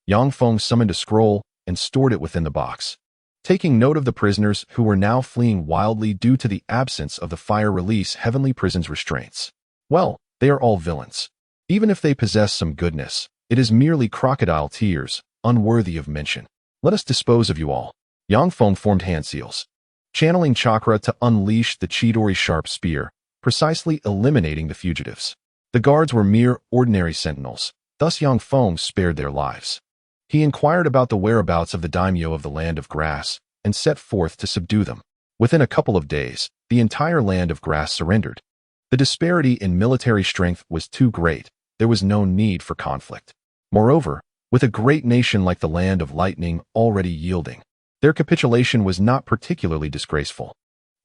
Yang Feng summoned a scroll and stored it within the box. Taking note of the prisoners who were now fleeing wildly due to the absence of the fire release Heavenly Prison's restraints. Well, they are all villains. Even if they possess some goodness, it is merely crocodile tears, unworthy of mention. Let us dispose of you all. Yang Feng formed hand seals, channeling chakra to unleash the Chidori sharp spear, precisely eliminating the fugitives. The guards were mere ordinary sentinels, thus Yang Feng spared their lives. He inquired about the whereabouts of the daimyo of the Land of Grass and set forth to subdue them. Within a couple of days, the entire Land of Grass surrendered. The disparity in military strength was too great. There was no need for conflict. Moreover, with a great nation like the Land of Lightning already yielding, their capitulation was not particularly disgraceful.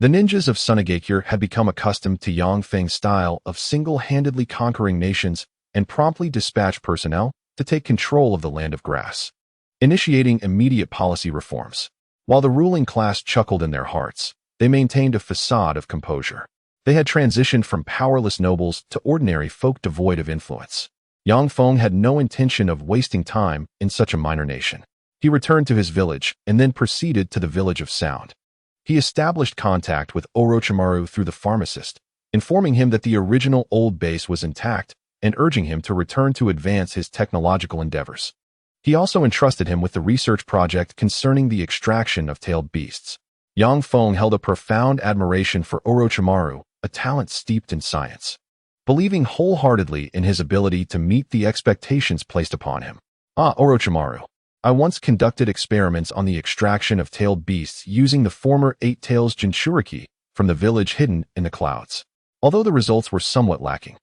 The ninjas of Tsunade had become accustomed to Yang Feng's style of single-handedly conquering nations and promptly dispatched personnel to take control of the Land of Grass, initiating immediate policy reforms. While the ruling class chuckled in their hearts, they maintained a facade of composure. They had transitioned from powerless nobles to ordinary folk devoid of influence. Yang Feng had no intention of wasting time in such a minor nation. He returned to his village and then proceeded to the village of Sound. He established contact with Orochimaru through the pharmacist, informing him that the original old base was intact and urging him to return to advance his technological endeavors. He also entrusted him with the research project concerning the extraction of tailed beasts. Yang Feng held a profound admiration for Orochimaru, a talent steeped in science, believing wholeheartedly in his ability to meet the expectations placed upon him. Orochimaru, I once conducted experiments on the extraction of tailed beasts using the former Eight Tails Jinchuriki from the village hidden in the clouds. Although the results were somewhat lacking,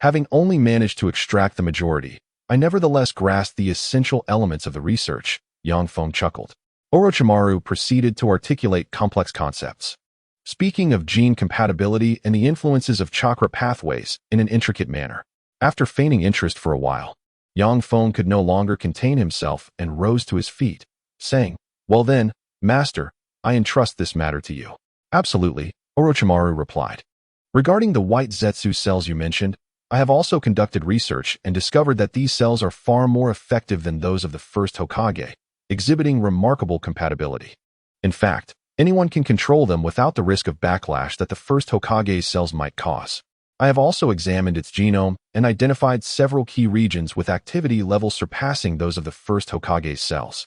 having only managed to extract the majority, I nevertheless grasped the essential elements of the research. Yang Feng chuckled. Orochimaru proceeded to articulate complex concepts, speaking of gene compatibility and the influences of chakra pathways in an intricate manner. After feigning interest for a while, Yang Feng could no longer contain himself and rose to his feet, saying, "Well then, Master, I entrust this matter to you." "Absolutely," Orochimaru replied. "Regarding the white Zetsu cells you mentioned, I have also conducted research and discovered that these cells are far more effective than those of the first Hokage, exhibiting remarkable compatibility. In fact, anyone can control them without the risk of backlash that the first Hokage's cells might cause. I have also examined its genome and identified several key regions with activity levels surpassing those of the first Hokage's cells,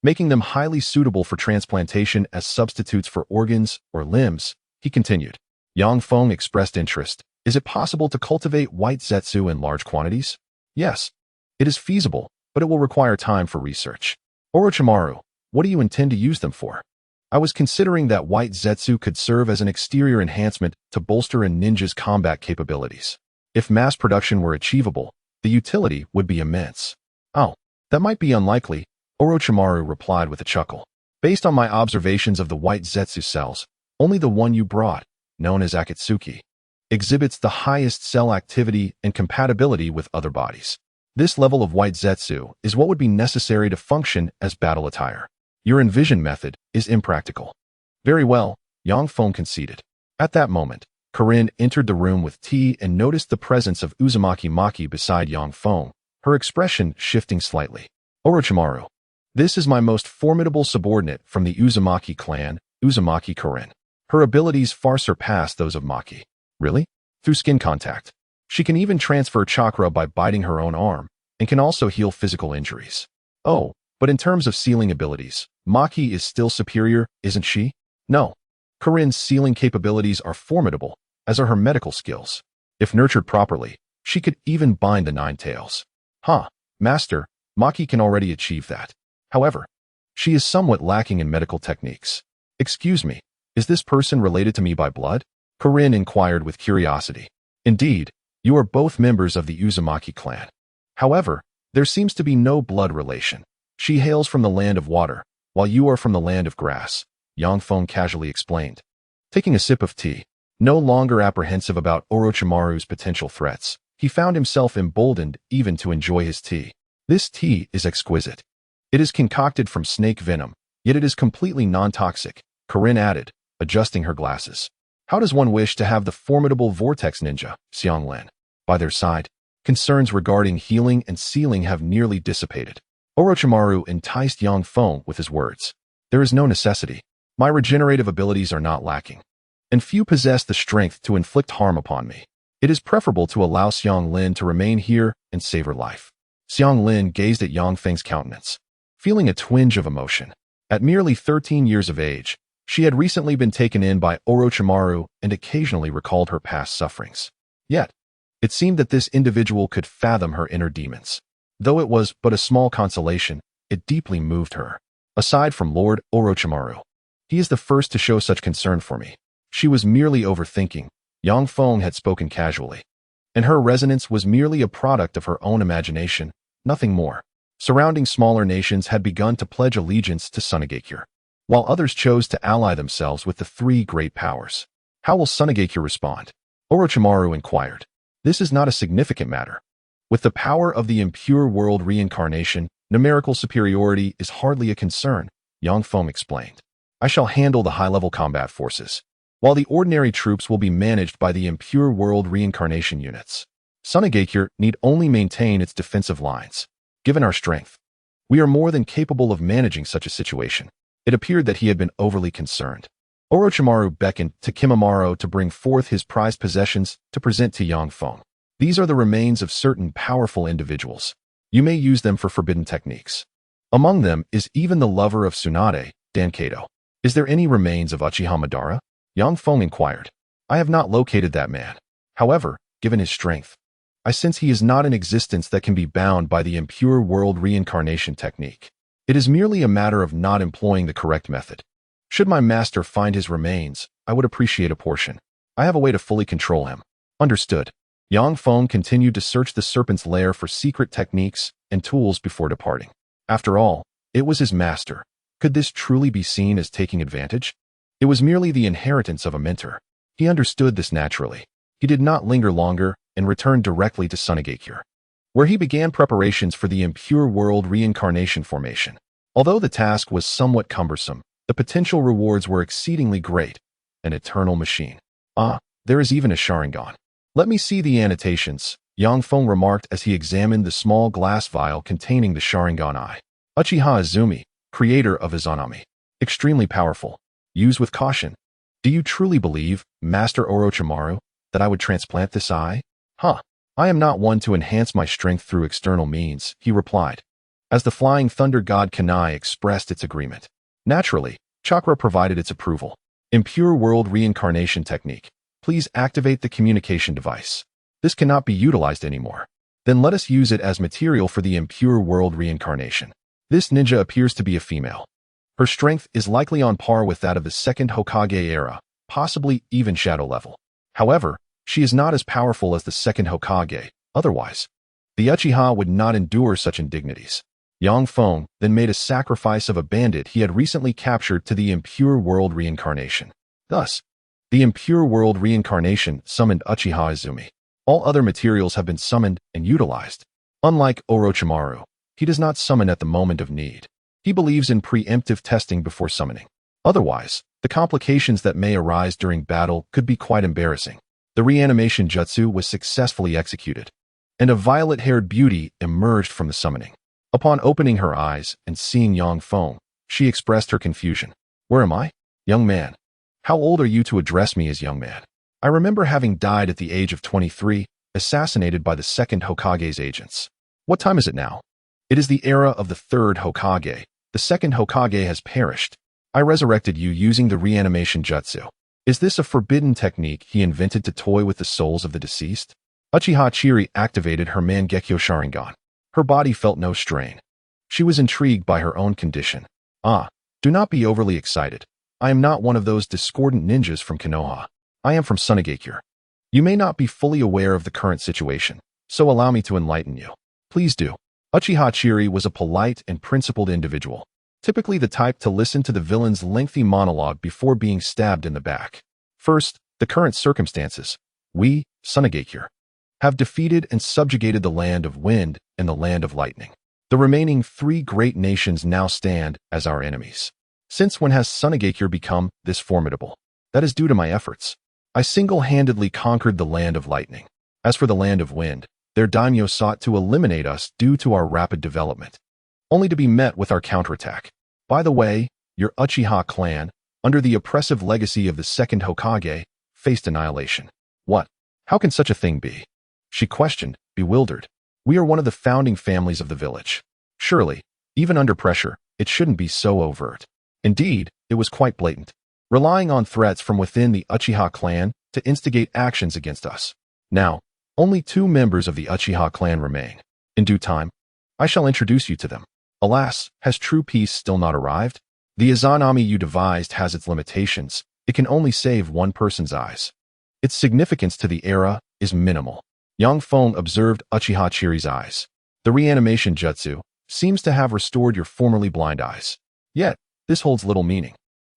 making them highly suitable for transplantation as substitutes for organs or limbs," he continued. Yang Feng expressed interest. "Is it possible to cultivate white Zetsu in large quantities?" "Yes, it is feasible, but it will require time for research." "Orochimaru, what do you intend to use them for?" "I was considering that white Zetsu could serve as an exterior enhancement to bolster a ninja's combat capabilities. If mass production were achievable, the utility would be immense." "Oh, that might be unlikely," Orochimaru replied with a chuckle. "Based on my observations of the white Zetsu cells, only the one you brought, known as Akatsuki, exhibits the highest cell activity and compatibility with other bodies. This level of white Zetsu is what would be necessary to function as battle attire. Your envision method is impractical." "Very well," Yang Feng conceded. At that moment, Corinne entered the room with tea and noticed the presence of Uzumaki Maki beside Yang Feng, her expression shifting slightly. "Orochimaru, this is my most formidable subordinate from the Uzumaki clan, Uzumaki Corinne. Her abilities far surpass those of Maki." "Really?" "Through skin contact. She can even transfer chakra by biting her own arm, and can also heal physical injuries." "Oh, but in terms of sealing abilities, Maki is still superior, isn't she?" "No. Corinne's sealing capabilities are formidable, as are her medical skills. If nurtured properly, she could even bind the Nine Tails." Master, Maki can already achieve that. However, she is somewhat lacking in medical techniques." "Excuse me, is this person related to me by blood?" Corinne inquired with curiosity. "Indeed, you are both members of the Uzumaki clan. However, there seems to be no blood relation. She hails from the land of water, while you are from the land of grass," Yang Feng casually explained. Taking a sip of tea, no longer apprehensive about Orochimaru's potential threats, he found himself emboldened even to enjoy his tea. "This tea is exquisite. It is concocted from snake venom, yet it is completely non-toxic," Corinne added, adjusting her glasses. "How does one wish to have the formidable vortex ninja, Xianglin, by their side?" Concerns regarding healing and sealing have nearly dissipated. Orochimaru enticed Yang Feng with his words. "There is no necessity. My regenerative abilities are not lacking, and few possess the strength to inflict harm upon me. It is preferable to allow Xianglin to remain here and save her life." Xianglin gazed at Yang Feng's countenance, feeling a twinge of emotion. At merely 13 years of age, she had recently been taken in by Orochimaru and occasionally recalled her past sufferings. Yet, it seemed that this individual could fathom her inner demons. Though it was but a small consolation, it deeply moved her. "Aside from Lord Orochimaru, he is the first to show such concern for me." She was merely overthinking. Yang Feng had spoken casually, and her resonance was merely a product of her own imagination, nothing more. Surrounding smaller nations had begun to pledge allegiance to Tsunade, while others chose to ally themselves with the three great powers. "How will Tsunade respond?" Orochimaru inquired. "This is not a significant matter. With the power of the impure world reincarnation, numerical superiority is hardly a concern," Yang Feng explained. "I shall handle the high-level combat forces, while the ordinary troops will be managed by the impure world reincarnation units." Tsunade need only maintain its defensive lines. Given our strength, we are more than capable of managing such a situation. It appeared that he had been overly concerned. Orochimaru beckoned to Kimimaro to bring forth his prized possessions to present to Yang Feng. These are the remains of certain powerful individuals. You may use them for forbidden techniques. Among them is even the lover of Tsunade, Dankato. Is there any remains of Uchiha Madara? Yang Feng inquired. I have not located that man. However, given his strength, I sense he is not an existence that can be bound by the impure world reincarnation technique. It is merely a matter of not employing the correct method. Should my master find his remains, I would appreciate a portion. I have a way to fully control him. Understood. Yang Feng continued to search the serpent's lair for secret techniques and tools before departing. After all, it was his master. Could this truly be seen as taking advantage? It was merely the inheritance of a mentor. He understood this naturally. He did not linger longer and returned directly to Tsunade, where he began preparations for the impure world reincarnation formation. Although the task was somewhat cumbersome, the potential rewards were exceedingly great. An eternal machine. Ah, there is even a Sharingan. Let me see the annotations, Yang Feng remarked as he examined the small glass vial containing the Sharingan eye. Uchiha Izumi, creator of Izanami. Extremely powerful. Use with caution. Do you truly believe, Master Orochimaru, that I would transplant this eye? I am not one to enhance my strength through external means, he replied, as the flying thunder god Kanai expressed its agreement. Naturally, Chakra provided its approval. Impure world reincarnation technique. Please activate the communication device. This cannot be utilized anymore. Then let us use it as material for the impure world reincarnation. This ninja appears to be a female. Her strength is likely on par with that of the second Hokage era, possibly even shadow level. However, she is not as powerful as the second Hokage. Otherwise, the Uchiha would not endure such indignities. Yang Feng then made a sacrifice of a bandit he had recently captured to the impure world reincarnation. Thus, the impure world reincarnation summoned Uchiha Izumi. All other materials have been summoned and utilized. Unlike Orochimaru, he does not summon at the moment of need. He believes in preemptive testing before summoning. Otherwise, the complications that may arise during battle could be quite embarrassing. The reanimation jutsu was successfully executed, and a violet-haired beauty emerged from the summoning. Upon opening her eyes and seeing Yang Feng, she expressed her confusion. Where am I? Young man. How old are you to address me as young man? I remember having died at the age of 23, assassinated by the second Hokage's agents. What time is it now? It is the era of the third Hokage. The second Hokage has perished. I resurrected you using the reanimation jutsu. Is this a forbidden technique he invented to toy with the souls of the deceased? Uchiha Chiri activated her Mangekyo Sharingan. Her body felt no strain. She was intrigued by her own condition. Do not be overly excited. I am not one of those discordant ninjas from Konoha. I am from Tsunade. You may not be fully aware of the current situation, so allow me to enlighten you. Please do. Uchiha Chiri was a polite and principled individual, typically the type to listen to the villain's lengthy monologue before being stabbed in the back. First, the current circumstances. We, Tsunade, have defeated and subjugated the land of wind and the land of lightning. The remaining three great nations now stand as our enemies. Since when has Tsunade become this formidable? That is due to my efforts. I single-handedly conquered the land of lightning. As for the land of wind, their daimyo sought to eliminate us due to our rapid development, only to be met with our counterattack. By the way, your Uchiha clan, under the oppressive legacy of the second Hokage, faced annihilation. What? How can such a thing be? She questioned, bewildered. We are one of the founding families of the village. Surely, even under pressure, it shouldn't be so overt. Indeed, it was quite blatant, relying on threats from within the Uchiha clan to instigate actions against us. Now, only 2 members of the Uchiha clan remain. In due time, I shall introduce you to them. Alas, has true peace still not arrived? The Izanami you devised has its limitations. It can only save one person's eyes. Its significance to the era is minimal. Yang Feng observed Uchiha Chiri's eyes. The reanimation jutsu seems to have restored your formerly blind eyes. Yet, this holds little meaning.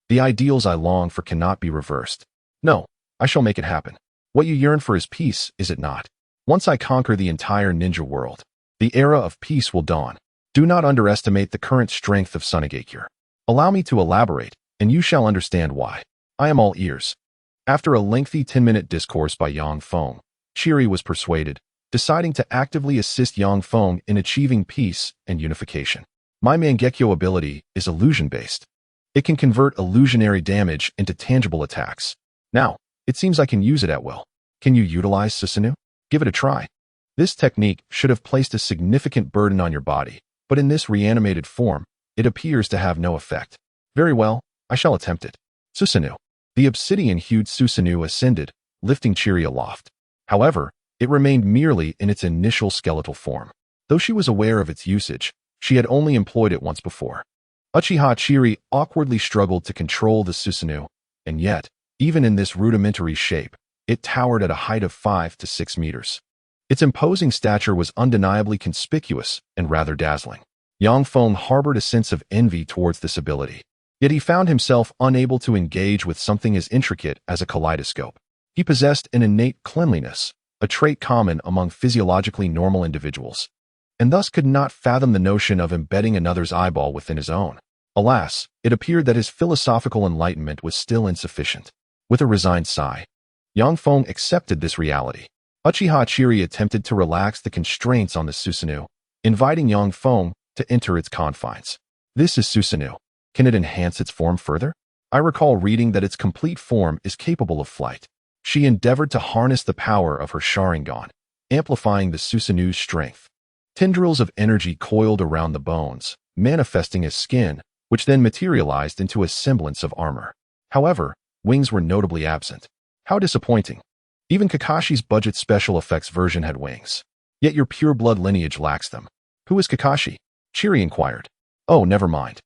The ideals I long for cannot be reversed. No, I shall make it happen. What you yearn for is peace, is it not? Once I conquer the entire ninja world, the era of peace will dawn. Do not underestimate the current strength of Tsunade. Allow me to elaborate, and you shall understand why. I am all ears. After a lengthy 10-minute discourse by Yang Feng, Chiri was persuaded, deciding to actively assist Yang Feng in achieving peace and unification. My Mangekyo ability is illusion-based. It can convert illusionary damage into tangible attacks. Now, it seems I can use it at will. Can you utilize Susanoo? Give it a try. This technique should have placed a significant burden on your body, but in this reanimated form, it appears to have no effect. Very well, I shall attempt it. Susanoo. The obsidian-hued Susanoo ascended, lifting Chiri aloft. However, it remained merely in its initial skeletal form. Though she was aware of its usage, she had only employed it once before. Uchiha Chiri awkwardly struggled to control the Susanoo, and yet, even in this rudimentary shape, it towered at a height of 5 to 6 meters. Its imposing stature was undeniably conspicuous and rather dazzling. Yang Feng harbored a sense of envy towards this ability. Yet he found himself unable to engage with something as intricate as a kaleidoscope. He possessed an innate cleanliness, a trait common among physiologically normal individuals, and thus could not fathom the notion of embedding another's eyeball within his own. Alas, it appeared that his philosophical enlightenment was still insufficient. With a resigned sigh, Yang Feng accepted this reality. Uchiha Chiri attempted to relax the constraints on the Susanoo, inviting Yang Feng to enter its confines. This is Susanoo. Can it enhance its form further? I recall reading that its complete form is capable of flight. She endeavored to harness the power of her Sharingan, amplifying the Susanoo's strength. Tendrils of energy coiled around the bones, manifesting as skin, which then materialized into a semblance of armor. However, wings were notably absent. How disappointing. Even Kakashi's budget special effects version had wings. Yet your pure-blood lineage lacks them. Who is Kakashi? Chiri inquired. Oh, never mind.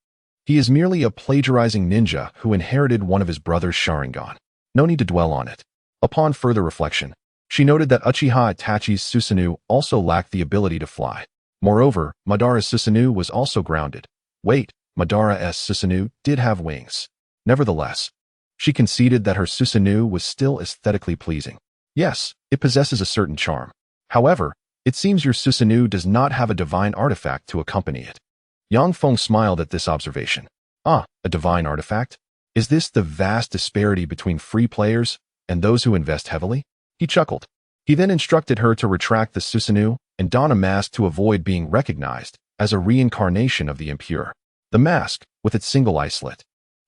He is merely a plagiarizing ninja who inherited one of his brother's Sharingan. No need to dwell on it. Upon further reflection, she noted that Uchiha Itachi's Susanoo also lacked the ability to fly. Moreover, Madara's Susanoo was also grounded. Wait, Madara's Susanoo did have wings. Nevertheless, she conceded that her Susanoo was still aesthetically pleasing. Yes, it possesses a certain charm. However, it seems your Susanoo does not have a divine artifact to accompany it. Yang Feng smiled at this observation. Ah, a divine artifact? Is this the vast disparity between free players and those who invest heavily? He chuckled. He then instructed her to retract the Susanoo and don a mask to avoid being recognized as a reincarnation of the impure. The mask, with its single eye slit,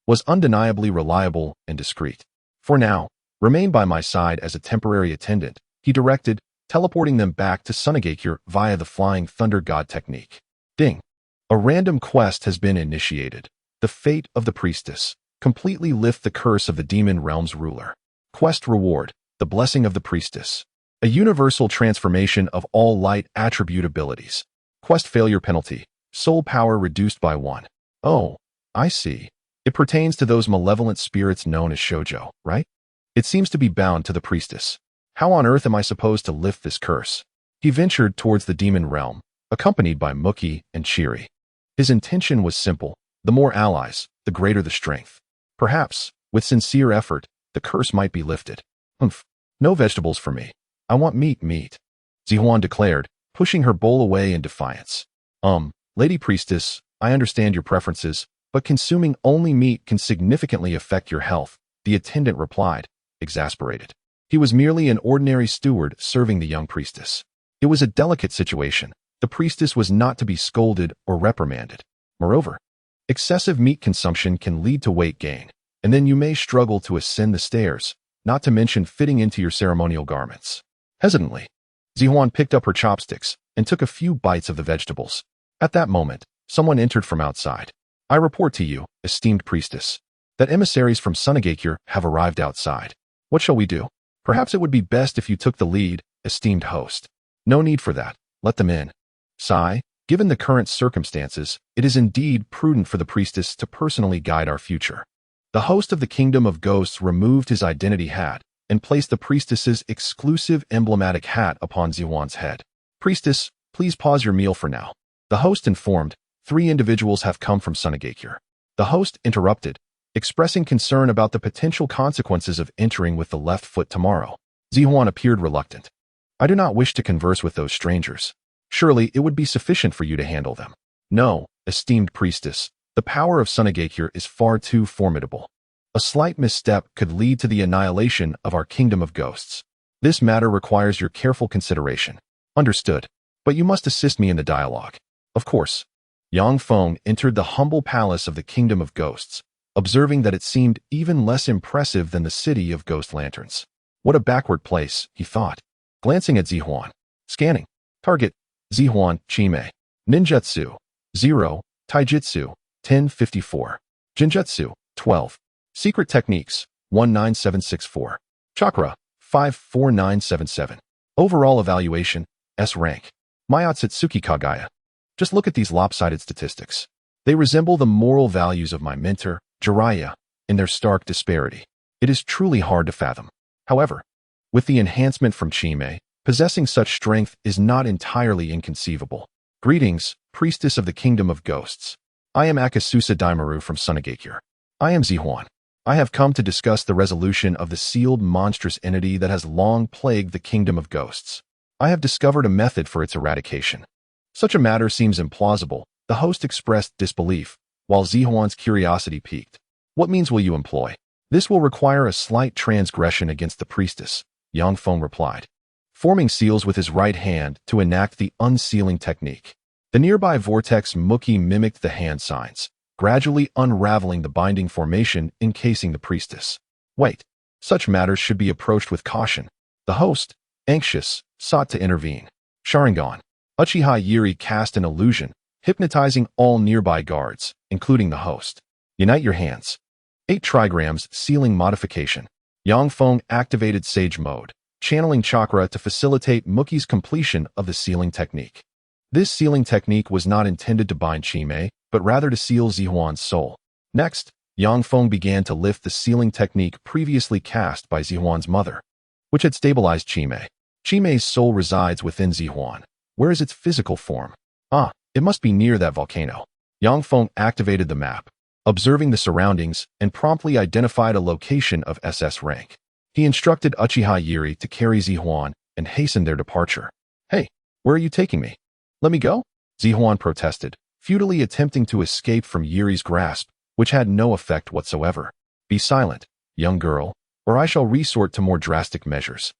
was undeniably reliable and discreet. For now, remain by my side as a temporary attendant, he directed, teleporting them back to Tsunade via the Flying Thunder God technique. Ding. A random quest has been initiated. The fate of the priestess. Completely lift the curse of the demon realm's ruler. Quest reward. The blessing of the priestess. A universal transformation of all light attribute abilities. Quest failure penalty. Soul power reduced by 1. Oh, I see. It pertains to those malevolent spirits known as shoujo, right? It seems to be bound to the priestess. How on earth am I supposed to lift this curse? He ventured towards the demon realm, accompanied by Muki and Chiri. His intention was simple. The more allies, the greater the strength. Perhaps, with sincere effort, the curse might be lifted. Humph. No vegetables for me. I want meat. Zihuan declared, pushing her bowl away in defiance. Lady Priestess, I understand your preferences, but consuming only meat can significantly affect your health, the attendant replied, exasperated. He was merely an ordinary steward serving the young priestess. It was a delicate situation. The priestess was not to be scolded or reprimanded. Moreover, excessive meat consumption can lead to weight gain, and then you may struggle to ascend the stairs, not to mention fitting into your ceremonial garments. Hesitantly, Zihuan picked up her chopsticks and took a few bites of the vegetables. At that moment, someone entered from outside. I report to you, esteemed priestess, that emissaries from Tsunade have arrived outside. What shall we do? Perhaps it would be best if you took the lead, esteemed host. No need for that. Let them in. Sigh, given the current circumstances, it is indeed prudent for the priestess to personally guide our future. The host of the Kingdom of Ghosts removed his identity hat and placed the priestess's exclusive emblematic hat upon Zihuan's head. Priestess, please pause your meal for now. The host informed, 3 individuals have come from Tsunade. The host interrupted, expressing concern about the potential consequences of entering with the left foot tomorrow. Zihuan appeared reluctant. I do not wish to converse with those strangers. Surely it would be sufficient for you to handle them. No, esteemed priestess, the power of Tsunade is far too formidable. A slight misstep could lead to the annihilation of our Kingdom of Ghosts. This matter requires your careful consideration. Understood. But you must assist me in the dialogue. Of course. Yang Feng entered the humble palace of the Kingdom of Ghosts, observing that it seemed even less impressive than the city of ghost lanterns. What a backward place, he thought. Glancing at Zihuan. Scanning. Target. Zihuan, Chime. Ninjutsu. 0. Taijutsu. 1054. Jinjutsu. 12. Secret techniques. 19764. Chakra. 54977. Overall evaluation. S rank. Myatsutsuki Kagaya. Just look at these lopsided statistics. They resemble the moral values of my mentor, Jiraiya, in their stark disparity. It is truly hard to fathom. However, with the enhancement from Chime, possessing such strength is not entirely inconceivable. Greetings, priestess of the Kingdom of Ghosts. I am Akasusa Daimaru from Tsunade. I am Zihuan. I have come to discuss the resolution of the sealed monstrous entity that has long plagued the Kingdom of Ghosts. I have discovered a method for its eradication. Such a matter seems implausible. The host expressed disbelief, while Zihuan's curiosity piqued. What means will you employ? This will require a slight transgression against the priestess, Yang Feng replied, forming seals with his right hand to enact the unsealing technique. The nearby vortex Muki mimicked the hand signs, gradually unraveling the binding formation encasing the priestess. Wait, such matters should be approached with caution. The host, anxious, sought to intervene. Sharingan. Uchiha Yuri cast an illusion, hypnotizing all nearby guards, including the host. Unite your hands. 8 trigrams sealing modification. Yang Feng activated Sage Mode, channeling chakra to facilitate Muki's completion of the sealing technique. This sealing technique was not intended to bind Chime, but rather to seal Zihuan's soul. Next, Yang Feng began to lift the sealing technique previously cast by Zihuan's mother, which had stabilized Chime. Chime's soul resides within Zihuan. Where is its physical form? It must be near that volcano. Yang Feng activated the map, observing the surroundings, and promptly identified a location of SS rank. He instructed Uchiha Yuri to carry Zihuan and hasten their departure. Hey, where are you taking me? Let me go? Zihuan protested, futilely attempting to escape from Yuri's grasp, which had no effect whatsoever. Be silent, young girl, or I shall resort to more drastic measures.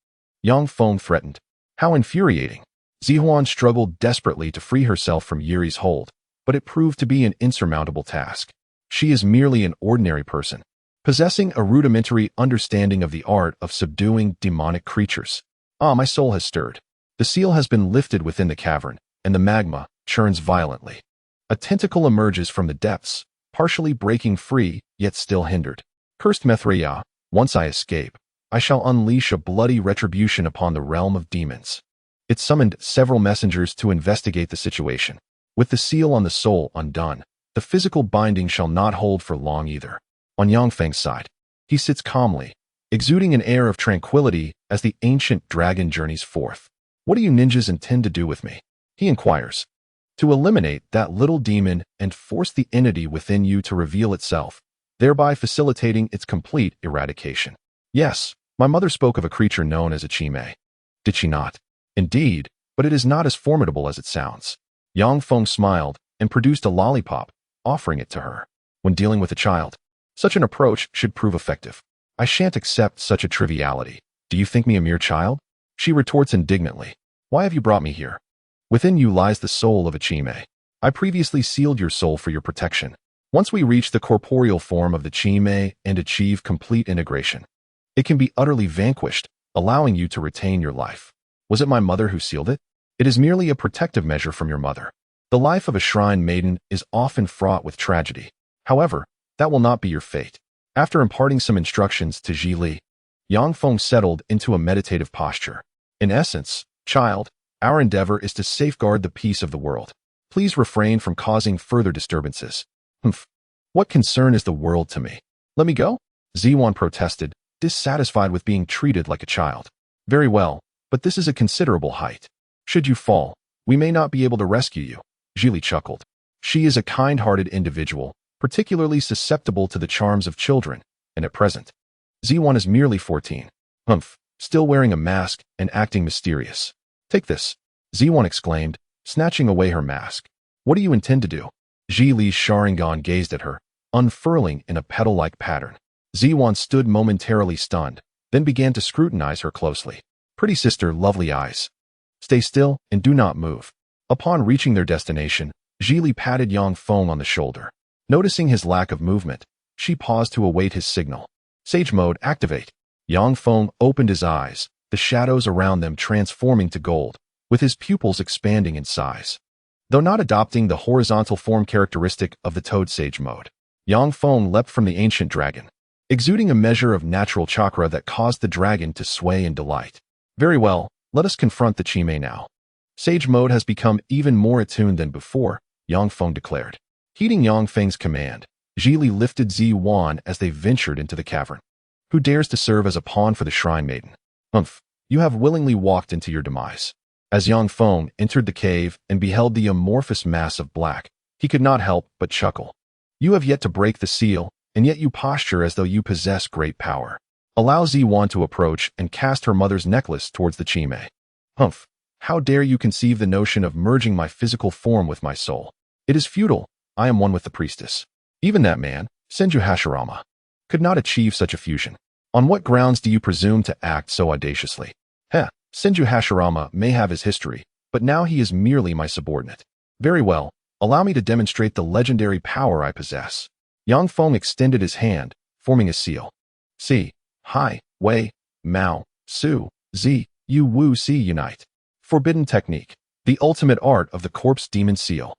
Yang Feng threatened. How infuriating. Zihuan struggled desperately to free herself from Yuri's hold, but it proved to be an insurmountable task. She is merely an ordinary person, possessing a rudimentary understanding of the art of subduing demonic creatures. My soul has stirred. The seal has been lifted within the cavern, and the magma churns violently. A tentacle emerges from the depths, partially breaking free, yet still hindered. Cursed Mithriya, once I escape, I shall unleash a bloody retribution upon the realm of demons. It summoned several messengers to investigate the situation. With the seal on the soul undone, the physical binding shall not hold for long either. On Yang Feng's side, he sits calmly, exuding an air of tranquility as the ancient dragon journeys forth. What do you ninjas intend to do with me? He inquires. To eliminate that little demon and force the entity within you to reveal itself, thereby facilitating its complete eradication. Yes, my mother spoke of a creature known as a Chime. Did she not? Indeed, but it is not as formidable as it sounds. Yang Feng smiled and produced a lollipop, offering it to her. When dealing with a child, such an approach should prove effective. I shan't accept such a triviality. Do you think me a mere child? She retorts indignantly. Why have you brought me here? Within you lies the soul of a Chime. I previously sealed your soul for your protection. Once we reach the corporeal form of the Chime and achieve complete integration, it can be utterly vanquished, allowing you to retain your life. Was it my mother who sealed it? It is merely a protective measure from your mother. The life of a shrine maiden is often fraught with tragedy. However, that will not be your fate. After imparting some instructions to Ji Li, Yang Feng settled into a meditative posture. In essence, child, our endeavor is to safeguard the peace of the world. Please refrain from causing further disturbances. What concern is the world to me? Let me go? Zihuan protested, dissatisfied with being treated like a child. Very well, but this is a considerable height. Should you fall, we may not be able to rescue you. Jili chuckled. She is a kind-hearted individual, particularly susceptible to the charms of children, and at present, Zihuan is merely 14. Still wearing a mask and acting mysterious. Take this, Zihuan exclaimed, snatching away her mask. What do you intend to do? Ji Li's Sharingan gazed at her, unfurling in a petal-like pattern. Zihuan stood momentarily stunned, then began to scrutinize her closely. Pretty sister, lovely eyes. Stay still and do not move. Upon reaching their destination, Zhili patted Yang Feng on the shoulder. Noticing his lack of movement, she paused to await his signal. Sage mode activate. Yang Feng opened his eyes, the shadows around them transforming to gold, with his pupils expanding in size. Though not adopting the horizontal form characteristic of the Toad Sage mode, Yang Feng leapt from the ancient dragon, exuding a measure of natural chakra that caused the dragon to sway in delight. Very well, let us confront the Chime now. Sage mode has become even more attuned than before, Yang Feng declared. Heeding Yang Feng's command, Zhili lifted Zi-Wan as they ventured into the cavern. Who dares to serve as a pawn for the Shrine Maiden? Humph, you have willingly walked into your demise. As Yang Feng entered the cave and beheld the amorphous mass of black, he could not help but chuckle. You have yet to break the seal, and yet you posture as though you possess great power. Allow Zi-Wan to approach and cast her mother's necklace towards the Chime. Humph, how dare you conceive the notion of merging my physical form with my soul? It is futile. I am one with the priestess. Even that man, Senju Hasirama, could not achieve such a fusion. On what grounds do you presume to act so audaciously? Senju Hasirama may have his history, but now he is merely my subordinate. Very well, allow me to demonstrate the legendary power I possess. Yang Feng extended his hand, forming a seal. Si, Hai, Wei, Mao, Su, Zi, Yu Wu Si unite. Forbidden technique. The ultimate art of the corpse demon seal.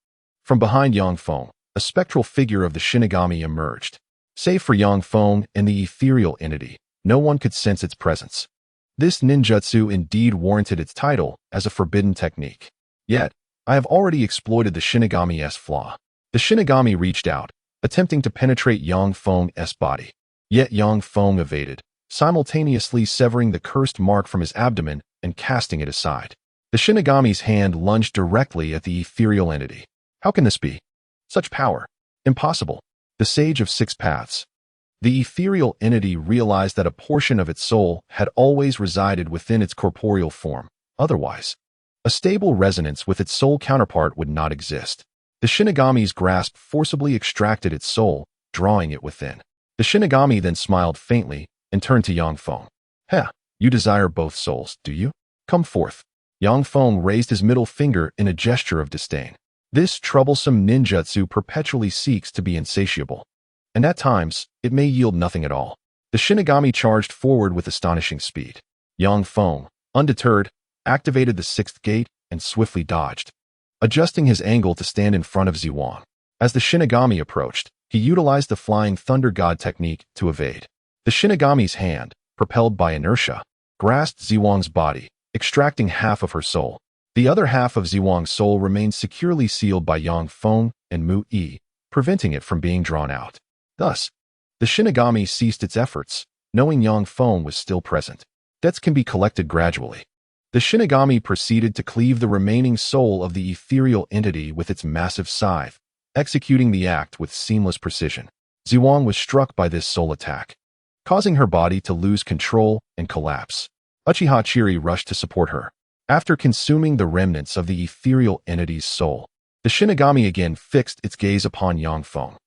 From behind Yang Feng, a spectral figure of the Shinigami emerged. Save for Yang Feng and the ethereal entity, no one could sense its presence. This ninjutsu indeed warranted its title as a forbidden technique. Yet, I have already exploited the Shinigami's flaw. The Shinigami reached out, attempting to penetrate Yang Feng's body. Yet Yang Feng evaded, simultaneously severing the cursed mark from his abdomen and casting it aside. The Shinigami's hand lunged directly at the ethereal entity. How can this be? Such power. Impossible. The Sage of Six Paths. The ethereal entity realized that a portion of its soul had always resided within its corporeal form. Otherwise, a stable resonance with its soul counterpart would not exist. The Shinigami's grasp forcibly extracted its soul, drawing it within. The Shinigami then smiled faintly and turned to Yang Feng. You desire both souls, do you? Come forth. Yang Feng raised his middle finger in a gesture of disdain. This troublesome ninjutsu perpetually seeks to be insatiable, and at times, it may yield nothing at all. The Shinigami charged forward with astonishing speed. Yang Feng, undeterred, activated the sixth gate and swiftly dodged, adjusting his angle to stand in front of Zi-Wan. As the Shinigami approached, he utilized the Flying Thunder God technique to evade. The Shinigami's hand, propelled by inertia, grasped Zi-Wan's body, extracting half of her soul. The other half of Zi-Wan's soul remained securely sealed by Yang Feng and Mu-Yi, preventing it from being drawn out. Thus, the Shinigami ceased its efforts, knowing Yang Feng was still present. Debts can be collected gradually. The Shinigami proceeded to cleave the remaining soul of the ethereal entity with its massive scythe, executing the act with seamless precision. Zi-Wan was struck by this soul attack, causing her body to lose control and collapse. Uchiha Chiri rushed to support her. After consuming the remnants of the ethereal entity's soul, the Shinigami again fixed its gaze upon Yang Feng.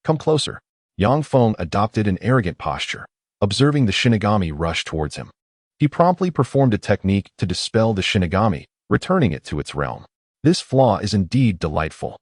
Come closer. Yang Feng adopted an arrogant posture, observing the Shinigami rush towards him. He promptly performed a technique to dispel the Shinigami, returning it to its realm. This flaw is indeed delightful.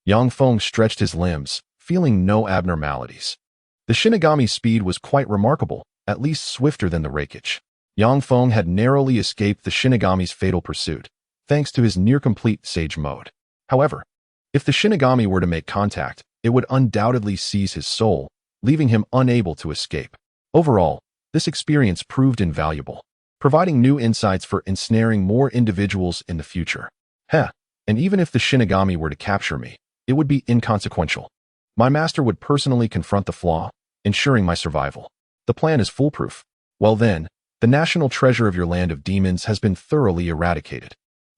Yang Feng stretched his limbs, feeling no abnormalities. The Shinigami's speed was quite remarkable, at least swifter than the Raikage. Yang Feng had narrowly escaped the Shinigami's fatal pursuit, thanks to his near-complete Sage mode. However, if the Shinigami were to make contact, it would undoubtedly seize his soul, leaving him unable to escape. Overall, this experience proved invaluable, providing new insights for ensnaring more individuals in the future. And even if the Shinigami were to capture me, it would be inconsequential. My master would personally confront the flaw, ensuring my survival. The plan is foolproof. Well then, the national treasure of your land of demons has been thoroughly eradicated.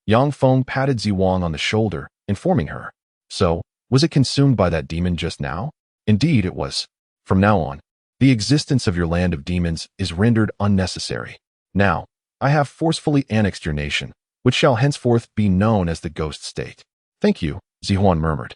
Yang Feng patted Zi-Wan on the shoulder, informing her. So, was it consumed by that demon just now? Indeed it was. From now on, the existence of your land of demons is rendered unnecessary. Now, I have forcefully annexed your nation, which shall henceforth be known as the Ghost State. Thank you, Zi-Wan murmured,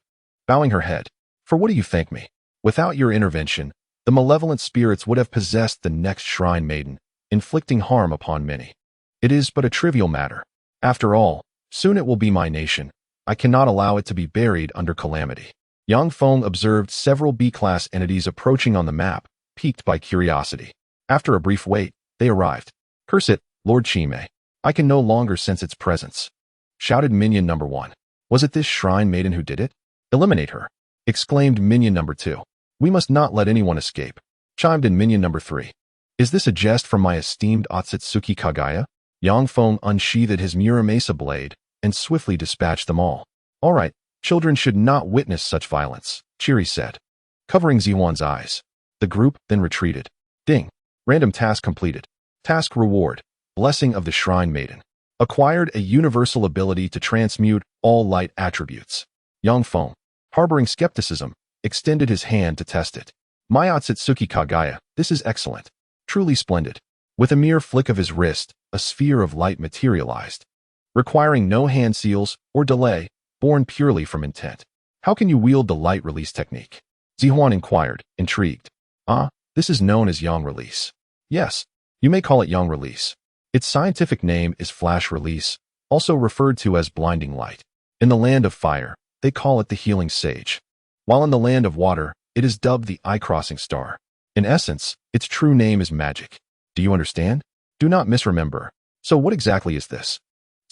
bowing her head. For what do you thank me? Without your intervention, the malevolent spirits would have possessed the next Shrine Maiden, inflicting harm upon many. It is but a trivial matter. After all, soon it will be my nation. I cannot allow it to be buried under calamity. Yang Feng observed several B-class entities approaching on the map, piqued by curiosity. After a brief wait, they arrived. Curse it, Lord Chime. I can no longer sense its presence. Shouted minion number 1. Was it this shrine maiden who did it? Eliminate her. Exclaimed minion number 2. We must not let anyone escape. Chimed in minion number 3. Is this a jest from my esteemed Otsutsuki Kagaya? Yang Feng unsheathed his Muramasa blade and swiftly dispatched them all. All right, children should not witness such violence, Chiri said, covering Zihuan's eyes. The group then retreated. Ding. Random task completed. Task reward. Blessing of the Shrine Maiden. Acquired a universal ability to transmute all light attributes. Yang Feng, harboring skepticism, extended his hand to test it. My Otsutsuki Kagaya, this is excellent. Truly splendid. With a mere flick of his wrist, a sphere of light materialized, requiring no hand seals or delay, born purely from intent. How can you wield the light release technique? Zihuan inquired, intrigued. This is known as yang release. Yes, you may call it yang release. Its scientific name is flash release, also referred to as blinding light. In the land of fire, they call it the healing sage. While in the land of water, it is dubbed the eye-crossing star. In essence, its true name is magic. Do you understand? Do not misremember. So what exactly is this?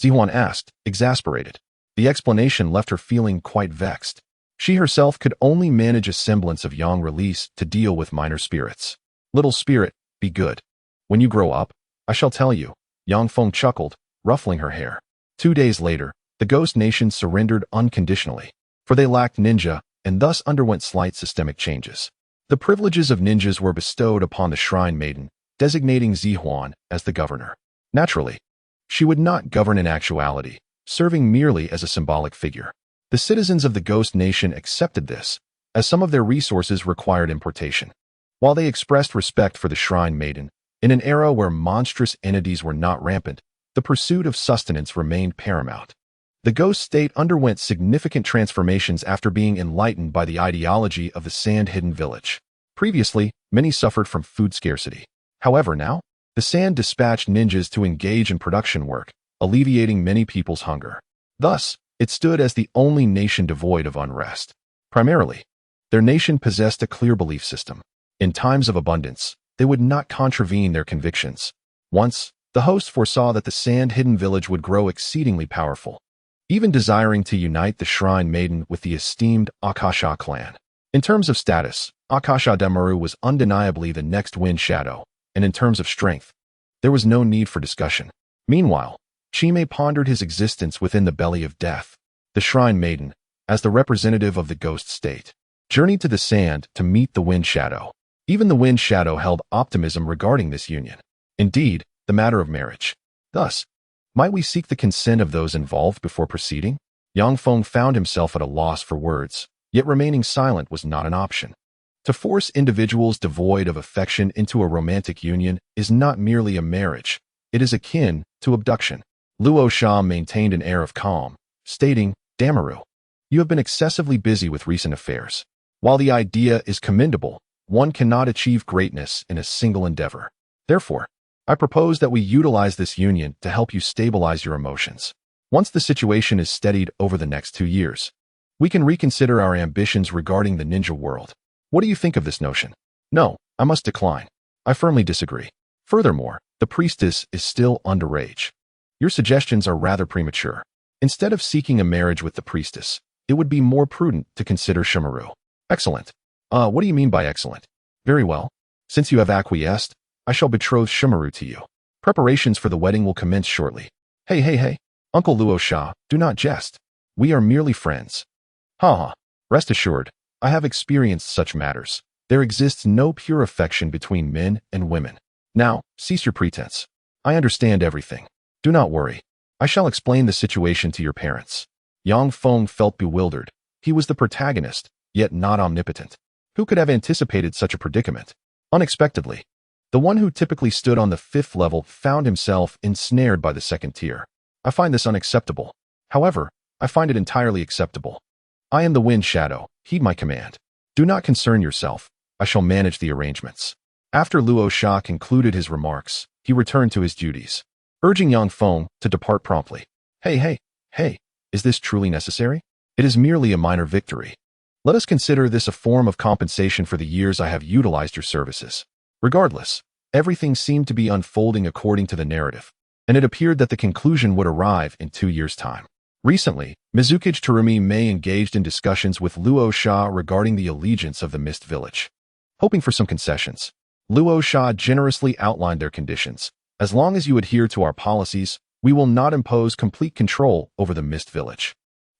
Zihuan asked, exasperated. The explanation left her feeling quite vexed. She herself could only manage a semblance of yang release to deal with minor spirits. Little spirit, be good. When you grow up, I shall tell you. Yang Feng chuckled, ruffling her hair. 2 days later, the Ghost Nation surrendered unconditionally, for they lacked ninja and thus underwent slight systemic changes. The privileges of ninjas were bestowed upon the Shrine Maiden, designating Zihuan as the governor. Naturally, she would not govern in actuality, serving merely as a symbolic figure. The citizens of the Ghost Nation accepted this, as some of their resources required importation. While they expressed respect for the Shrine Maiden, in an era where monstrous entities were not rampant, the pursuit of sustenance remained paramount. The Ghost State underwent significant transformations after being enlightened by the ideology of the Sand-Hidden Village. Previously, many suffered from food scarcity. However, now, the Sand dispatched ninjas to engage in production work, alleviating many people's hunger. Thus, it stood as the only nation devoid of unrest. Primarily, their nation possessed a clear belief system. In times of abundance, they would not contravene their convictions. Once, the host foresaw that the Sand-Hidden Village would grow exceedingly powerful, even desiring to unite the Shrine Maiden with the esteemed Akasha clan. In terms of status, Akasha Demaru was undeniably the next Wind Shadow, and in terms of strength, there was no need for discussion. Meanwhile, Chime pondered his existence within the belly of death. The Shrine Maiden, as the representative of the Ghost State, journeyed to the Sand to meet the Wind Shadow. Even the Wind Shadow held optimism regarding this union. Indeed, the matter of marriage. Thus, might we seek the consent of those involved before proceeding? Yang Feng found himself at a loss for words, yet remaining silent was not an option. To force individuals devoid of affection into a romantic union is not merely a marriage, it is akin to abduction. Luo Sha maintained an air of calm, stating, Damaru, you have been excessively busy with recent affairs. While the idea is commendable, one cannot achieve greatness in a single endeavor. Therefore, I propose that we utilize this union to help you stabilize your emotions. Once the situation is steadied over the next 2 years, we can reconsider our ambitions regarding the ninja world. What do you think of this notion? No, I must decline. I firmly disagree. Furthermore, the priestess is still underage. Your suggestions are rather premature. Instead of seeking a marriage with the priestess, it would be more prudent to consider Shimaru. Excellent. What do you mean by excellent? Very well. Since you have acquiesced, I shall betroth Shimaru to you. Preparations for the wedding will commence shortly. Hey, Uncle Luo Sha, do not jest. We are merely friends. Ha. Rest assured, I have experienced such matters. There exists no pure affection between men and women. Now, cease your pretense. I understand everything. Do not worry. I shall explain the situation to your parents. Yang Feng felt bewildered. He was the protagonist, yet not omnipotent. Who could have anticipated such a predicament? Unexpectedly, the one who typically stood on the 5th level found himself ensnared by the 2nd tier. I find this unacceptable. However, I find it entirely acceptable. I am the Wind Shadow. Heed my command. Do not concern yourself. I shall manage the arrangements. After Luo Sha concluded his remarks, he returned to his duties, urging Yang Feng to depart promptly. Hey, is this truly necessary? It is merely a minor victory. Let us consider this a form of compensation for the years I have utilized your services. Regardless, everything seemed to be unfolding according to the narrative, and it appeared that the conclusion would arrive in 2 years' time. Recently, Mizukage Terumi Mei engaged in discussions with Luo Sha regarding the allegiance of the Mist Village. Hoping for some concessions, Luo Sha generously outlined their conditions. As long as you adhere to our policies, we will not impose complete control over the Mist Village.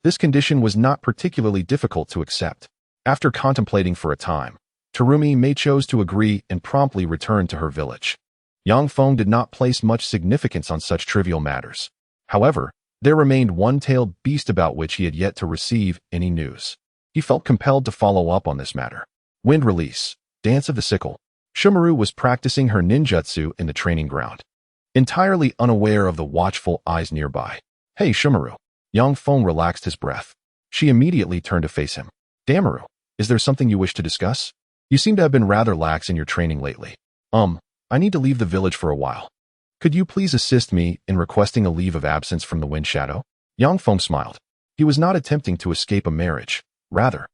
This condition was not particularly difficult to accept. After contemplating for a time, Terumi Mei chose to agree and promptly returned to her village. Yang Feng did not place much significance on such trivial matters. However, there remained one tailed beast about which he had yet to receive any news. He felt compelled to follow up on this matter. Wind Release, Dance of the Sickle. Shumaru was practicing her ninjutsu in the training ground, entirely unaware of the watchful eyes nearby. Hey, Shumaru. Yang Feng relaxed his breath. She immediately turned to face him. Damaru, is there something you wish to discuss? You seem to have been rather lax in your training lately. I need to leave the village for a while. Could you please assist me in requesting a leave of absence from the Wind Shadow? Yang Feng smiled. He was not attempting to escape a marriage. Rather,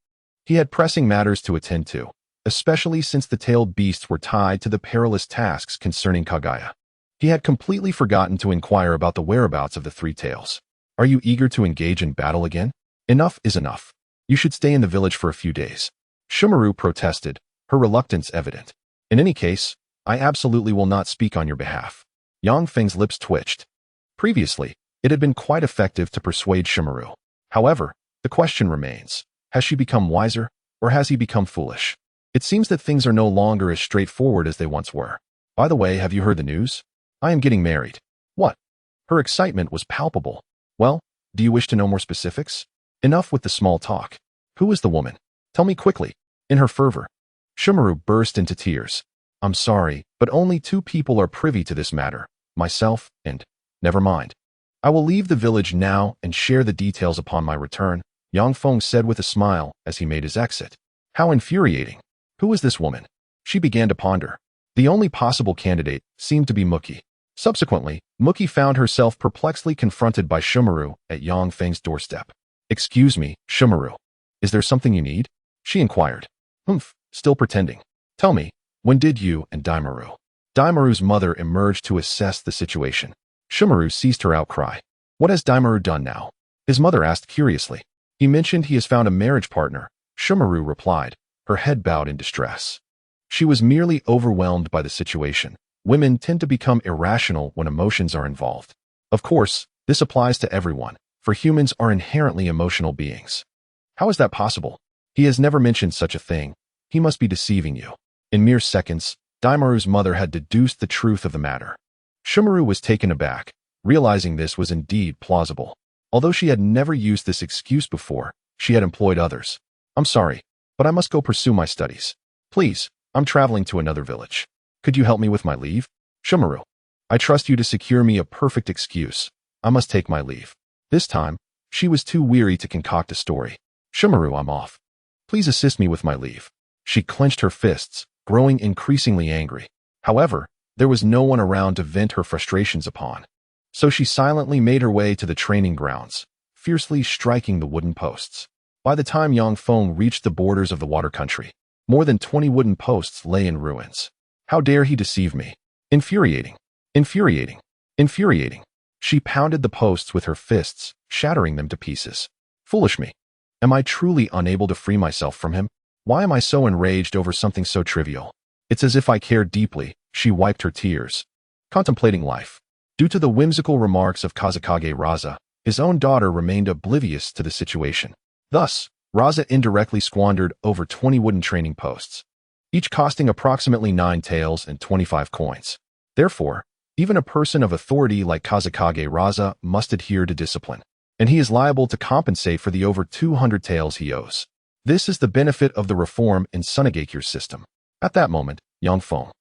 he had pressing matters to attend to, especially since the tailed beasts were tied to the perilous tasks concerning Kaguya. He had completely forgotten to inquire about the whereabouts of the three tails. Are you eager to engage in battle again? Enough is enough. You should stay in the village for a few days. Shumaru protested, her reluctance evident. In any case, I absolutely will not speak on your behalf. Yang Feng's lips twitched. Previously, it had been quite effective to persuade Shumaru. However, the question remains, has she become wiser, or has he become foolish? It seems that things are no longer as straightforward as they once were. By the way, have you heard the news? I am getting married. What? Her excitement was palpable. Well, do you wish to know more specifics? Enough with the small talk. Who is the woman? Tell me quickly. In her fervor, Shumaru burst into tears. I'm sorry, but only 2 people are privy to this matter, myself and... Never mind. I will leave the village now and share the details upon my return, Yang Feng said with a smile as he made his exit. How infuriating. Who is this woman? She began to ponder. The only possible candidate seemed to be Muki. Subsequently, Muki found herself perplexedly confronted by Shumaru at Yang Feng's doorstep. Excuse me, Shumaru. Is there something you need? She inquired. Still pretending. Tell me, when did you and Daimaru? Daimaru's mother emerged to assess the situation. Shumaru ceased her outcry. What has Daimaru done now? His mother asked curiously. He mentioned he has found a marriage partner, Shumaru replied, her head bowed in distress. She was merely overwhelmed by the situation. Women tend to become irrational when emotions are involved. Of course, this applies to everyone, for humans are inherently emotional beings. How is that possible? He has never mentioned such a thing. He must be deceiving you. In mere seconds, Daimaru's mother had deduced the truth of the matter. Shumaru was taken aback, realizing this was indeed plausible. Although she had never used this excuse before, she had employed others. I'm sorry, but I must go pursue my studies. Please, I'm traveling to another village. Could you help me with my leave? Shumaru, I trust you to secure me a perfect excuse. I must take my leave. This time, she was too weary to concoct a story. Shumaru, I'm off. Please assist me with my leave. She clenched her fists, growing increasingly angry. However, there was no one around to vent her frustrations upon. So she silently made her way to the training grounds, fiercely striking the wooden posts. By the time Yang Feng reached the borders of the water country, more than 20 wooden posts lay in ruins. How dare he deceive me? Infuriating. Infuriating. Infuriating. She pounded the posts with her fists, shattering them to pieces. Foolish me. Am I truly unable to free myself from him? Why am I so enraged over something so trivial? It's as if I cared deeply. She wiped her tears, contemplating life. Due to the whimsical remarks of Kazekage Raza, his own daughter remained oblivious to the situation. Thus, Raza indirectly squandered over 20 wooden training posts, each costing approximately 9 taels and 25 coins. Therefore, even a person of authority like Kazekage Raza must adhere to discipline, and he is liable to compensate for the over 200 taels he owes. This is the benefit of the reform in Tsunade's system. At that moment, Yang Feng,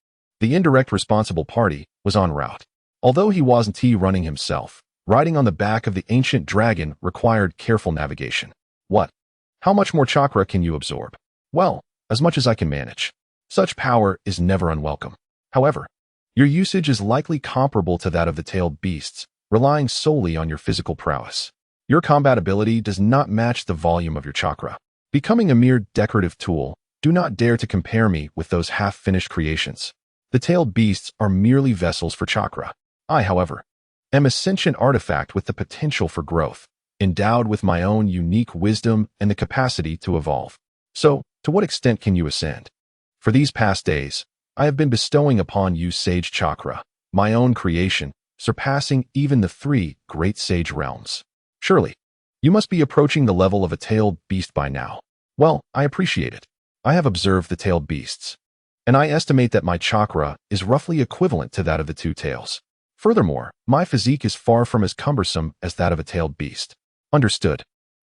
the indirect responsible party, was en route. Although he wasn't running himself, riding on the back of the ancient dragon required careful navigation. What? How much more chakra can you absorb? Well, as much as I can manage. Such power is never unwelcome. However, your usage is likely comparable to that of the tailed beasts, relying solely on your physical prowess. Your combat ability does not match the volume of your chakra. Becoming a mere decorative tool, do not dare to compare me with those half-finished creations. The tailed beasts are merely vessels for chakra. I, however, am a sentient artifact with the potential for growth, endowed with my own unique wisdom and the capacity to evolve. So, to what extent can you ascend? For these past days, I have been bestowing upon you sage chakra, my own creation, surpassing even the 3 great sage realms. Surely, you must be approaching the level of a tailed beast by now. Well, I appreciate it. I have observed the tailed beasts, and I estimate that my chakra is roughly equivalent to that of the 2 tails. Furthermore, my physique is far from as cumbersome as that of a tailed beast. Understood.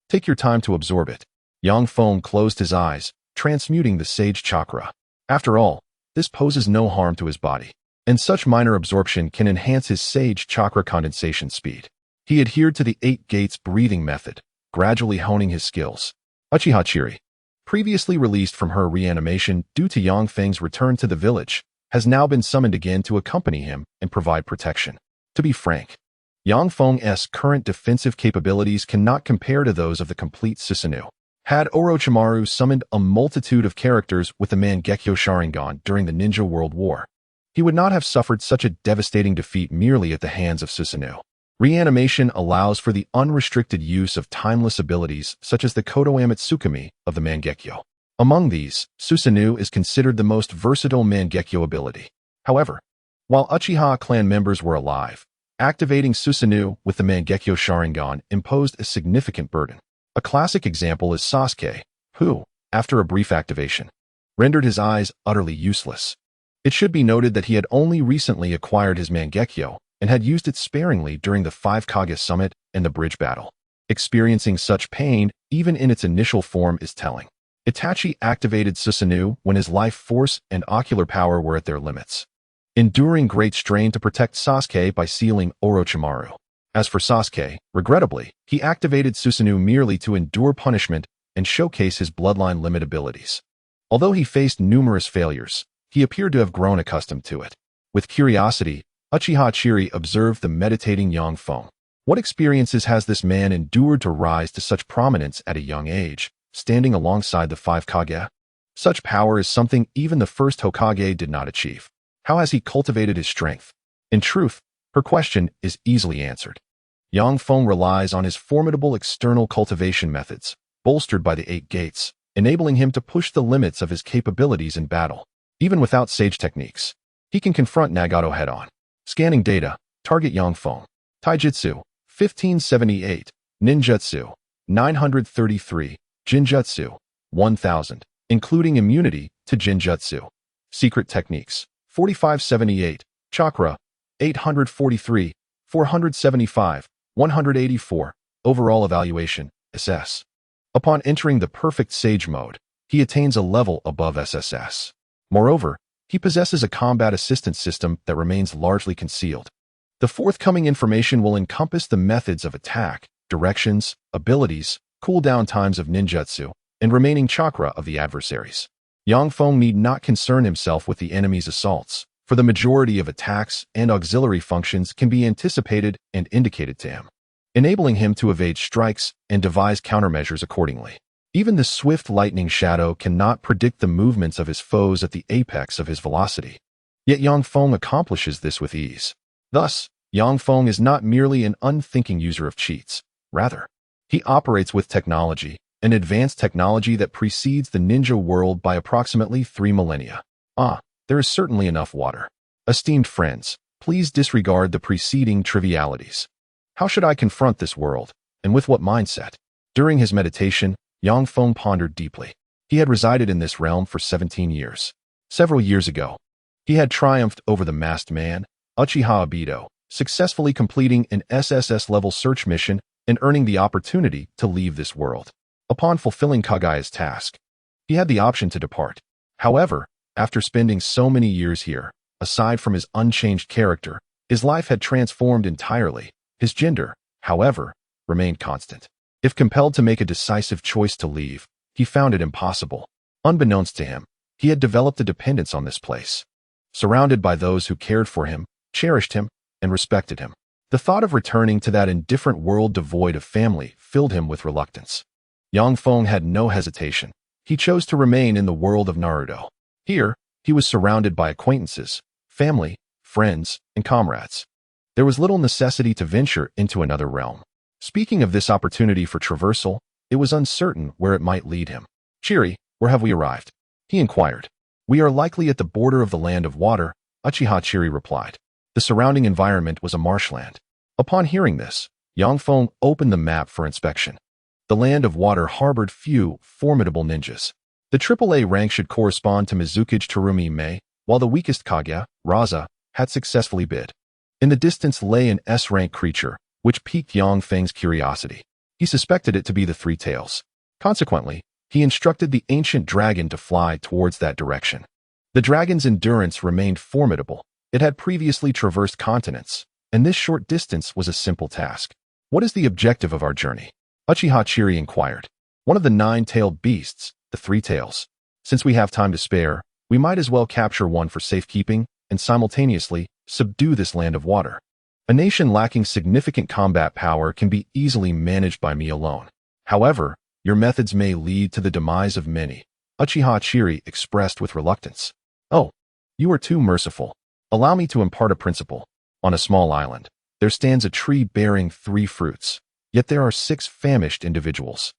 Take your time to absorb it. Yang Feng closed his eyes, transmuting the sage chakra. After all, this poses no harm to his body, and such minor absorption can enhance his sage chakra condensation speed. He adhered to the 8 gates breathing method, gradually honing his skills. Uchiha Chiri, previously released from her reanimation due to Yang Feng's return to the village, has now been summoned again to accompany him and provide protection. To be frank, Yang Feng's current defensive capabilities cannot compare to those of the complete Susanoo. Had Orochimaru summoned a multitude of characters with the Mangekyo Sharingan during the Ninja World War, he would not have suffered such a devastating defeat merely at the hands of Susanoo. Reanimation allows for the unrestricted use of timeless abilities such as the Kodo Amatsukami of the Mangekyo. Among these, Susanoo is considered the most versatile Mangekyo ability. However, while Uchiha clan members were alive, activating Susanoo with the Mangekyo Sharingan imposed a significant burden. A classic example is Sasuke, who, after a brief activation, rendered his eyes utterly useless. It should be noted that he had only recently acquired his Mangekyo and had used it sparingly during the 5 Kage summit and the bridge battle. Experiencing such pain, even in its initial form, is telling. Itachi activated Susanoo when his life force and ocular power were at their limits, enduring great strain to protect Sasuke by sealing Orochimaru. As for Sasuke, regrettably, he activated Susanoo merely to endure punishment and showcase his bloodline limit abilities. Although he faced numerous failures, he appeared to have grown accustomed to it. With curiosity, Uchiha Chiri observed the meditating Yang Feng. What experiences has this man endured to rise to such prominence at a young age, standing alongside the 5 Kage? Such power is something even the first Hokage did not achieve. How has he cultivated his strength? In truth, her question is easily answered. Yang Feng relies on his formidable external cultivation methods, bolstered by the 8 gates, enabling him to push the limits of his capabilities in battle. Even without sage techniques, he can confront Nagato head-on. Scanning data, target Yang Feng. Taijutsu, 1578. Ninjutsu, 933. Jinjutsu, 1000, including immunity to Jinjutsu. Secret techniques, 4578. Chakra, 843. 475. 184. Overall evaluation, SS. Upon entering the perfect sage mode, he attains a level above SSS. Moreover, he possesses a combat assistance system that remains largely concealed. The forthcoming information will encompass the methods of attack, directions, abilities, cooldown times of ninjutsu, and remaining chakra of the adversaries. Yang Feng need not concern himself with the enemy's assaults, for the majority of attacks and auxiliary functions can be anticipated and indicated to him, enabling him to evade strikes and devise countermeasures accordingly. Even the swift lightning shadow cannot predict the movements of his foes at the apex of his velocity. Yet Yang Feng accomplishes this with ease. Thus, Yang Feng is not merely an unthinking user of cheats. Rather, he operates with technology, an advanced technology that precedes the ninja world by approximately 3 millennia. There is certainly enough water. Esteemed friends, please disregard the preceding trivialities. How should I confront this world, and with what mindset? During his meditation, Yang Feng pondered deeply. He had resided in this realm for 17 years. Several years ago, he had triumphed over the masked man, Uchiha Obito, successfully completing an SSS-level search mission and earning the opportunity to leave this world. Upon fulfilling Kagaya's task, he had the option to depart. However, after spending so many years here, aside from his unchanged character, his life had transformed entirely. His gender, however, remained constant. If compelled to make a decisive choice to leave, he found it impossible. Unbeknownst to him, he had developed a dependence on this place. Surrounded by those who cared for him, cherished him, and respected him, The thought of returning to that indifferent world devoid of family filled him with reluctance. Yang Feng had no hesitation. He chose to remain in the world of Naruto. Here, he was surrounded by acquaintances, family, friends, and comrades. There was little necessity to venture into another realm. Speaking of this opportunity for traversal, it was uncertain where it might lead him. "Chiri, where have we arrived?" he inquired. "We are likely at the border of the land of water," Uchiha Chiri replied. The surrounding environment was a marshland. Upon hearing this, Yang Feng opened the map for inspection. The land of water harbored few, formidable ninjas. The AAA rank should correspond to Mizukage Terumi Mei, while the weakest Kaguya, Raza, had successfully bid. In the distance lay an S-rank creature, which piqued Yang Feng's curiosity. He suspected it to be the Three Tails. Consequently, he instructed the ancient dragon to fly towards that direction. The dragon's endurance remained formidable. It had previously traversed continents, and this short distance was a simple task. "What is the objective of our journey?" Uchiha Chiri inquired. "One of the 9-tailed beasts, the Three Tails. Since we have time to spare, we might as well capture one for safekeeping and simultaneously subdue this land of water. A nation lacking significant combat power can be easily managed by me alone. However, your methods may lead to the demise of many," Uchiha Chiri expressed with reluctance. "Oh, you are too merciful. Allow me to impart a principle. On a small island, there stands a tree bearing 3 fruits, yet there are 6 famished individuals.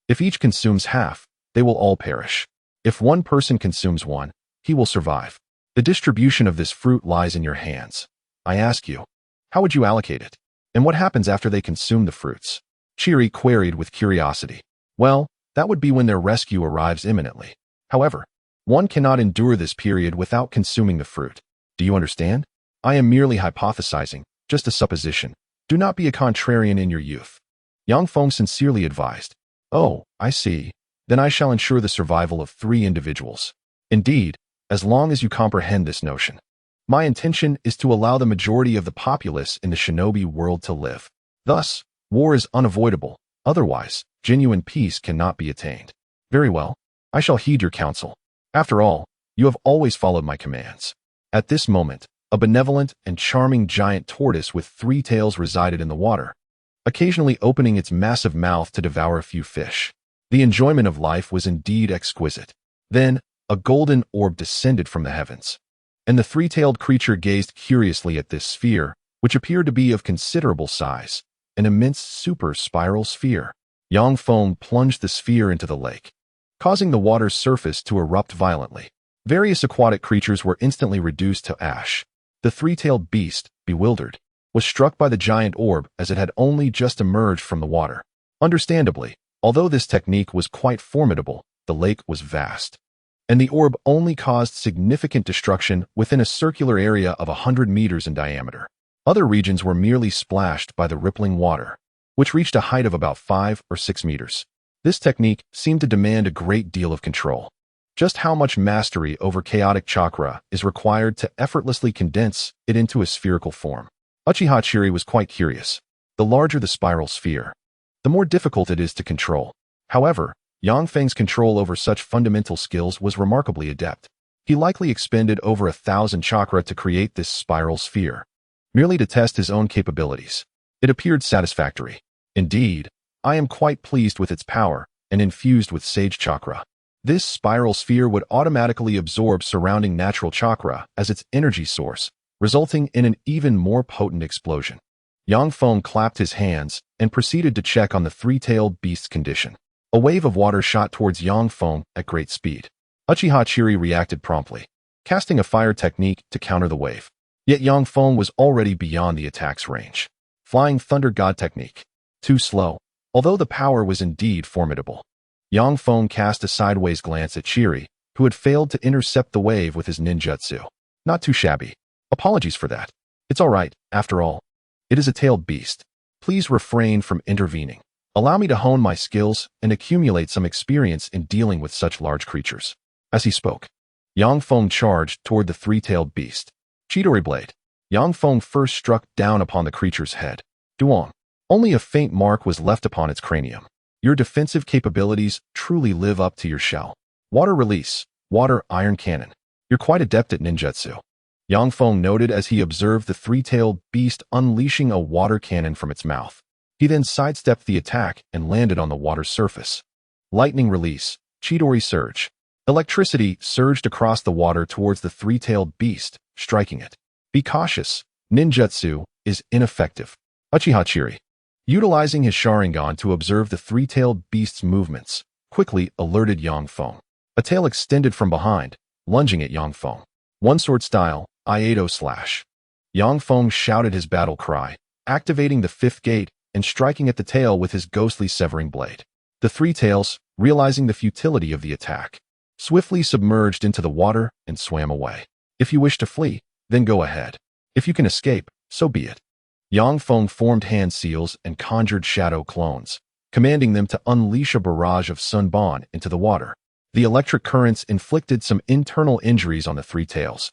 If each consumes half, they will all perish. If one person consumes one, he will survive. The distribution of this fruit lies in your hands. I ask you, how would you allocate it? And what happens after they consume the fruits?" Chiri queried with curiosity. "Well, that would be when their rescue arrives imminently. However, one cannot endure this period without consuming the fruit. Do you understand? I am merely hypothesizing, just a supposition. Do not be a contrarian in your youth." Yang Feng sincerely advised. "Oh, I see. Then I shall ensure the survival of 3 individuals. Indeed, as long as you comprehend this notion. My intention is to allow the majority of the populace in the shinobi world to live. Thus, war is unavoidable. Otherwise, genuine peace cannot be attained." "Very well. I shall heed your counsel. After all, you have always followed my commands." At this moment, a benevolent and charming giant tortoise with 3 tails resided in the water, occasionally opening its massive mouth to devour a few fish. The enjoyment of life was indeed exquisite. Then, a golden orb descended from the heavens, and the 3-tailed creature gazed curiously at this sphere, which appeared to be of considerable size, an immense super-spiral sphere. Yang Feng plunged the sphere into the lake, causing the water's surface to erupt violently. Various aquatic creatures were instantly reduced to ash. The 3-tailed beast, bewildered, was struck by the giant orb as it had only just emerged from the water. Understandably, although this technique was quite formidable, the lake was vast, and the orb only caused significant destruction within a circular area of 100 meters in diameter. Other regions were merely splashed by the rippling water, which reached a height of about 5 or 6 meters. This technique seemed to demand a great deal of control. Just how much mastery over chaotic chakra is required to effortlessly condense it into a spherical form? Uchiha Chiri was quite curious. The larger the spiral sphere, the more difficult it is to control. However, Yang Feng's control over such fundamental skills was remarkably adept. He likely expended over 1,000 chakra to create this spiral sphere, merely to test his own capabilities. It appeared satisfactory. Indeed, I am quite pleased with its power and infused with sage chakra. This spiral sphere would automatically absorb surrounding natural chakra as its energy source, resulting in an even more potent explosion. Yang Feng clapped his hands and proceeded to check on the 3-tailed beast's condition. A wave of water shot towards Yang Feng at great speed. Uchiha Chiri reacted promptly, casting a fire technique to counter the wave. Yet Yang Feng was already beyond the attack's range. Flying Thunder God technique. Too slow, although the power was indeed formidable. Yang Feng cast a sideways glance at Chiri, who had failed to intercept the wave with his ninjutsu. Not too shabby. Apologies for that. It's all right, after all. It is a tailed beast. Please refrain from intervening. Allow me to hone my skills and accumulate some experience in dealing with such large creatures. As he spoke, Yang Feng charged toward the 3-tailed beast. Chidori Blade. Yang Feng first struck down upon the creature's head. Duong. Only a faint mark was left upon its cranium. Your defensive capabilities truly live up to your shell. Water Release. Water Iron Cannon. You're quite adept at ninjutsu. Yang Feng noted as he observed the three-tailed beast unleashing a water cannon from its mouth. He then sidestepped the attack and landed on the water's surface. Lightning release, Chidori surge. Electricity surged across the water towards the three-tailed beast, striking it. Be cautious. Ninjutsu is ineffective. Uchiha utilizing his Sharingan to observe the three-tailed beast's movements, quickly alerted Yang Feng. A tail extended from behind, lunging at Yang Feng. One-sword style, Iato slash. Yang Feng shouted his battle cry, activating the fifth gate and striking at the tail with his ghostly severing blade. The three tails, realizing the futility of the attack, swiftly submerged into the water and swam away. If you wish to flee, then go ahead. If you can escape, so be it. Yang Feng formed hand seals and conjured shadow clones, commanding them to unleash a barrage of sunban into the water. The electric currents inflicted some internal injuries on the three tails,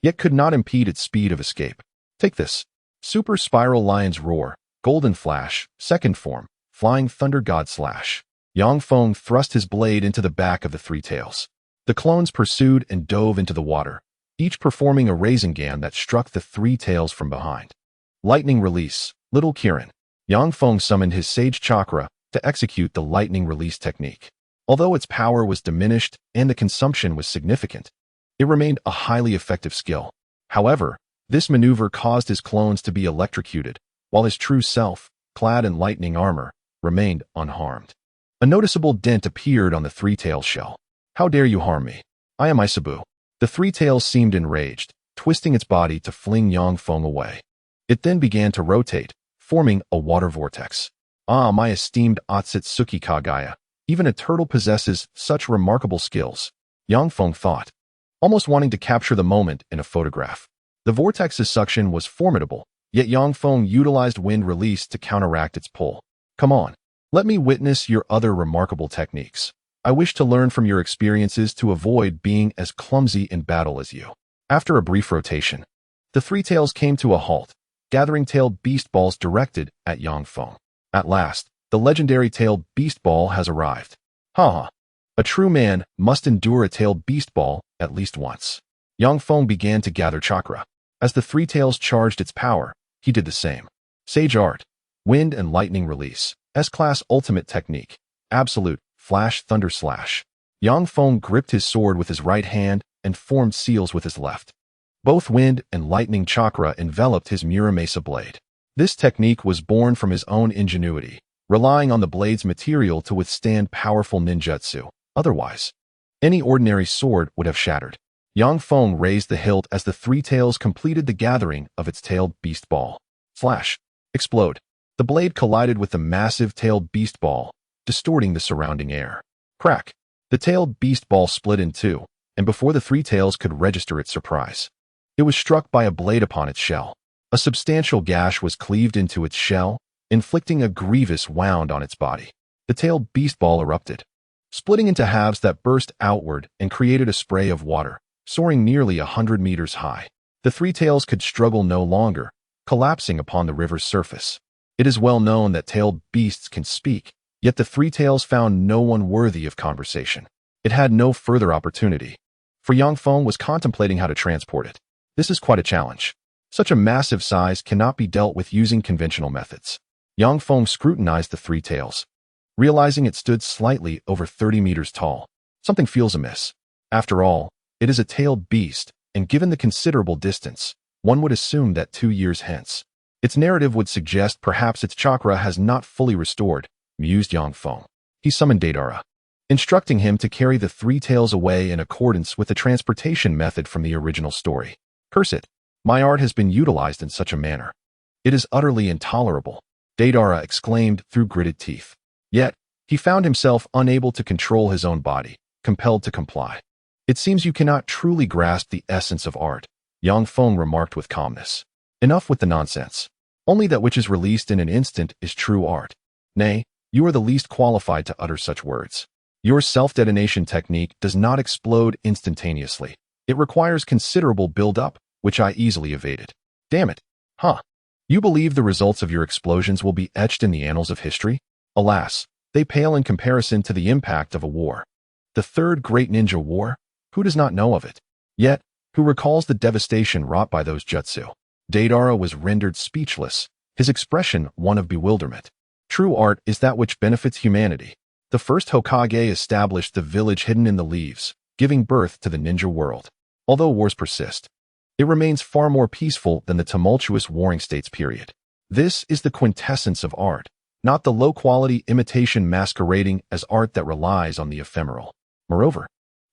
yet could not impede its speed of escape. Take this. Super Spiral Lion's Roar, Golden Flash, Second Form, Flying Thunder God Slash. Yang Feng thrust his blade into the back of the three tails. The clones pursued and dove into the water, each performing a Rasengan that struck the three tails from behind. Lightning Release, Little Kirin. Yang Feng summoned his Sage Chakra to execute the lightning release technique. Although its power was diminished and the consumption was significant, it remained a highly effective skill. However, this maneuver caused his clones to be electrocuted, while his true self, clad in lightning armor, remained unharmed. A noticeable dent appeared on the three-tailed shell. How dare you harm me? I am Isabu. The three tails seemed enraged, twisting its body to fling Yang Feng away. It then began to rotate, forming a water vortex. Ah, my esteemed Otsutsuki Kagaya. Even a turtle possesses such remarkable skills, Yang Feng thought, almost wanting to capture the moment in a photograph. The vortex's suction was formidable, yet Yang Feng utilized wind release to counteract its pull. Come on, let me witness your other remarkable techniques. I wish to learn from your experiences to avoid being as clumsy in battle as you. After a brief rotation, the three tails came to a halt, gathering tailed beast balls directed at Yang Feng. At last, the legendary tailed beast ball has arrived. Haha. A true man must endure a tailed beast ball at least once. Yang Feng began to gather chakra. As the three tails charged its power, he did the same. Sage Art, Wind and Lightning Release, S-Class Ultimate Technique, Absolute, Flash Thunder Slash. Yang Feng gripped his sword with his right hand and formed seals with his left. Both wind and lightning chakra enveloped his Muramasa blade. This technique was born from his own ingenuity, relying on the blade's material to withstand powerful ninjutsu. Otherwise, any ordinary sword would have shattered. Yang Feng raised the hilt as the three tails completed the gathering of its tailed beast ball. Flash. Explode. The blade collided with the massive tailed beast ball, distorting the surrounding air. Crack. The tailed beast ball split in two, and before the three tails could register its surprise, it was struck by a blade upon its shell. A substantial gash was cleaved into its shell, inflicting a grievous wound on its body. The tailed beast ball erupted, splitting into halves that burst outward and created a spray of water, soaring nearly 100 meters high. The three tails could struggle no longer, collapsing upon the river's surface. It is well known that tailed beasts can speak, yet the three tails found no one worthy of conversation. It had no further opportunity, for Yang Feng was contemplating how to transport it. This is quite a challenge. Such a massive size cannot be dealt with using conventional methods. Yang Feng scrutinized the three tails, realizing it stood slightly over 30 meters tall. Something feels amiss. After all, it is a tailed beast, and given the considerable distance, one would assume that 2 years hence, its narrative would suggest perhaps its chakra has not fully restored, mused Yang Feng. He summoned Deidara, instructing him to carry the three tails away in accordance with the transportation method from the original story. Curse it. My art has been utilized in such a manner. It is utterly intolerable, Deidara exclaimed through gritted teeth. Yet, he found himself unable to control his own body, compelled to comply. It seems you cannot truly grasp the essence of art, Yang Feng remarked with calmness. Enough with the nonsense. Only that which is released in an instant is true art. Nay, you are the least qualified to utter such words. Your self-detonation technique does not explode instantaneously. It requires considerable build-up, which I easily evaded. Damn it. Huh. You believe the results of your explosions will be etched in the annals of history? Alas, they pale in comparison to the impact of a war. The Third Great Ninja War? Who does not know of it? Yet, who recalls the devastation wrought by those jutsu. Deidara was rendered speechless, his expression one of bewilderment. True art is that which benefits humanity. The first Hokage established the village hidden in the leaves, giving birth to the ninja world. Although wars persist, it remains far more peaceful than the tumultuous warring states period. This is the quintessence of art, not the low-quality imitation masquerading as art that relies on the ephemeral. Moreover,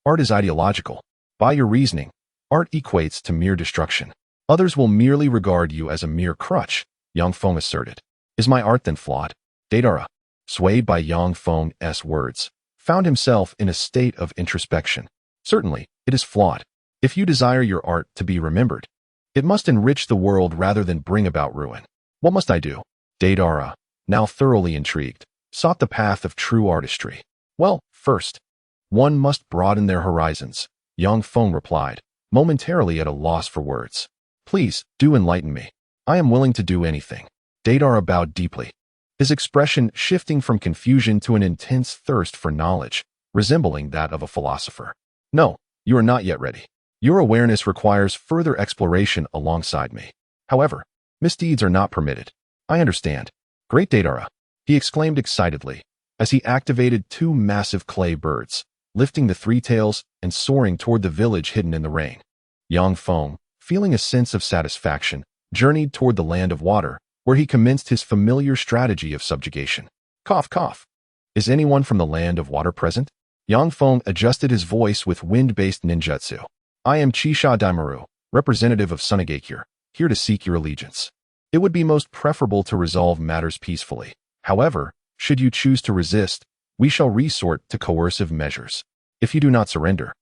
art is ideological. By your reasoning, art equates to mere destruction. Others will merely regard you as a mere crutch, Yang Feng asserted. Is my art then flawed? Deidara, swayed by Yang Feng's words, found himself in a state of introspection. Certainly, it is flawed. If you desire your art to be remembered, it must enrich the world rather than bring about ruin. What must I do? Deidara, now thoroughly intrigued, sought the path of true artistry. Well, first, one must broaden their horizons, Yang Feng replied, momentarily at a loss for words. Please, do enlighten me. I am willing to do anything. Deidara bowed deeply, his expression shifting from confusion to an intense thirst for knowledge, resembling that of a philosopher. No, you are not yet ready. Your awareness requires further exploration alongside me. However, misdeeds are not permitted. I understand. Great Deidara, he exclaimed excitedly, as he activated two massive clay birds, lifting the three tails and soaring toward the village hidden in the rain. Yang Feng, feeling a sense of satisfaction, journeyed toward the land of water, where he commenced his familiar strategy of subjugation. Cough, cough. Is anyone from the land of water present? Yang Feng adjusted his voice with wind-based ninjutsu. I am Chisha Daimaru, representative of Tsunade, here to seek your allegiance. It would be most preferable to resolve matters peacefully. However, should you choose to resist, we shall resort to coercive measures. If you do not surrender,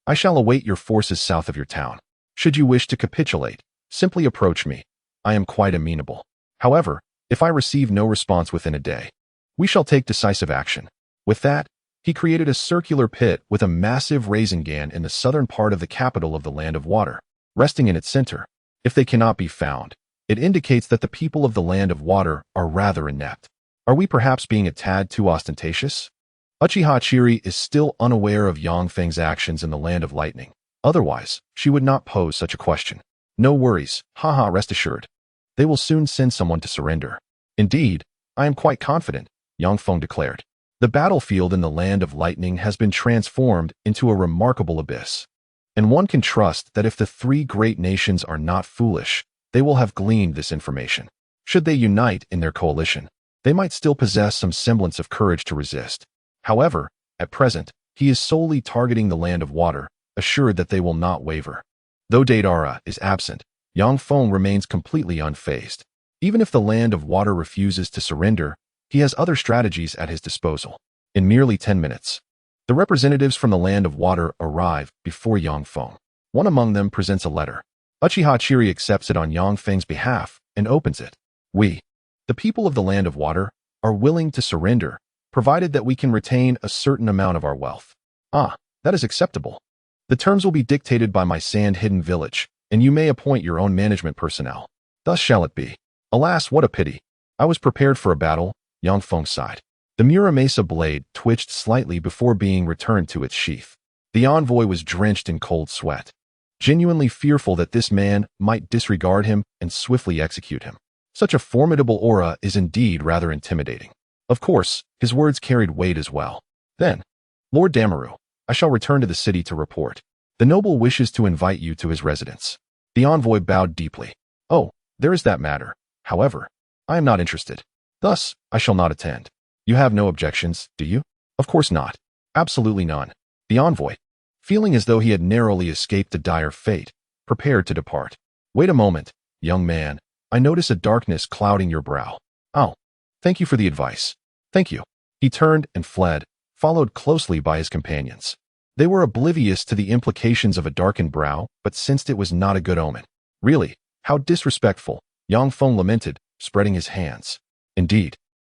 I shall await your forces south of your town. Should you wish to capitulate, simply approach me. I am quite amenable. However, if I receive no response within a day, we shall take decisive action. With that, he created a circular pit with a massive Rasengan in the southern part of the capital of the land of water, resting in its center. If they cannot be found, it indicates that the people of the land of water are rather inept. Are we perhaps being a tad too ostentatious? Uchiha Chiri is still unaware of Yang Feng's actions in the land of lightning. Otherwise, she would not pose such a question. No worries, haha, rest assured. They will soon send someone to surrender. Indeed, I am quite confident, Yang Feng declared. The battlefield in the land of lightning has been transformed into a remarkable abyss. And one can trust that if the three great nations are not foolish, they will have gleaned this information. Should they unite in their coalition, they might still possess some semblance of courage to resist. However, at present, he is solely targeting the land of water, assured that they will not waver. Though Deidara is absent, Yang Feng remains completely unfazed. Even if the land of water refuses to surrender, he has other strategies at his disposal. In merely 10 minutes, the representatives from the land of water arrive before Yang Feng. One among them presents a letter. Uchiha Chiri accepts it on Yang Feng's behalf and opens it. We, the people of the land of water, are willing to surrender, provided that we can retain a certain amount of our wealth. Ah, that is acceptable. The terms will be dictated by my sand-hidden village, and you may appoint your own management personnel. Thus shall it be. Alas, what a pity. I was prepared for a battle, Yang Feng sighed. The Muramasa blade twitched slightly before being returned to its sheath. The envoy was drenched in cold sweat, genuinely fearful that this man might disregard him and swiftly execute him. Such a formidable aura is indeed rather intimidating. Of course, his words carried weight as well. Then, Lord Damaru, I shall return to the city to report. The noble wishes to invite you to his residence. The envoy bowed deeply. Oh, there is that matter. However, I am not interested. Thus, I shall not attend. You have no objections, do you? Of course not. Absolutely none. The envoy, feeling as though he had narrowly escaped a dire fate, prepared to depart. Wait a moment, young man. I notice a darkness clouding your brow. Oh, thank you for the advice. Thank you. He turned and fled, followed closely by his companions. They were oblivious to the implications of a darkened brow, but sensed it was not a good omen. Really, how disrespectful, Yang Feng lamented, spreading his hands. Indeed,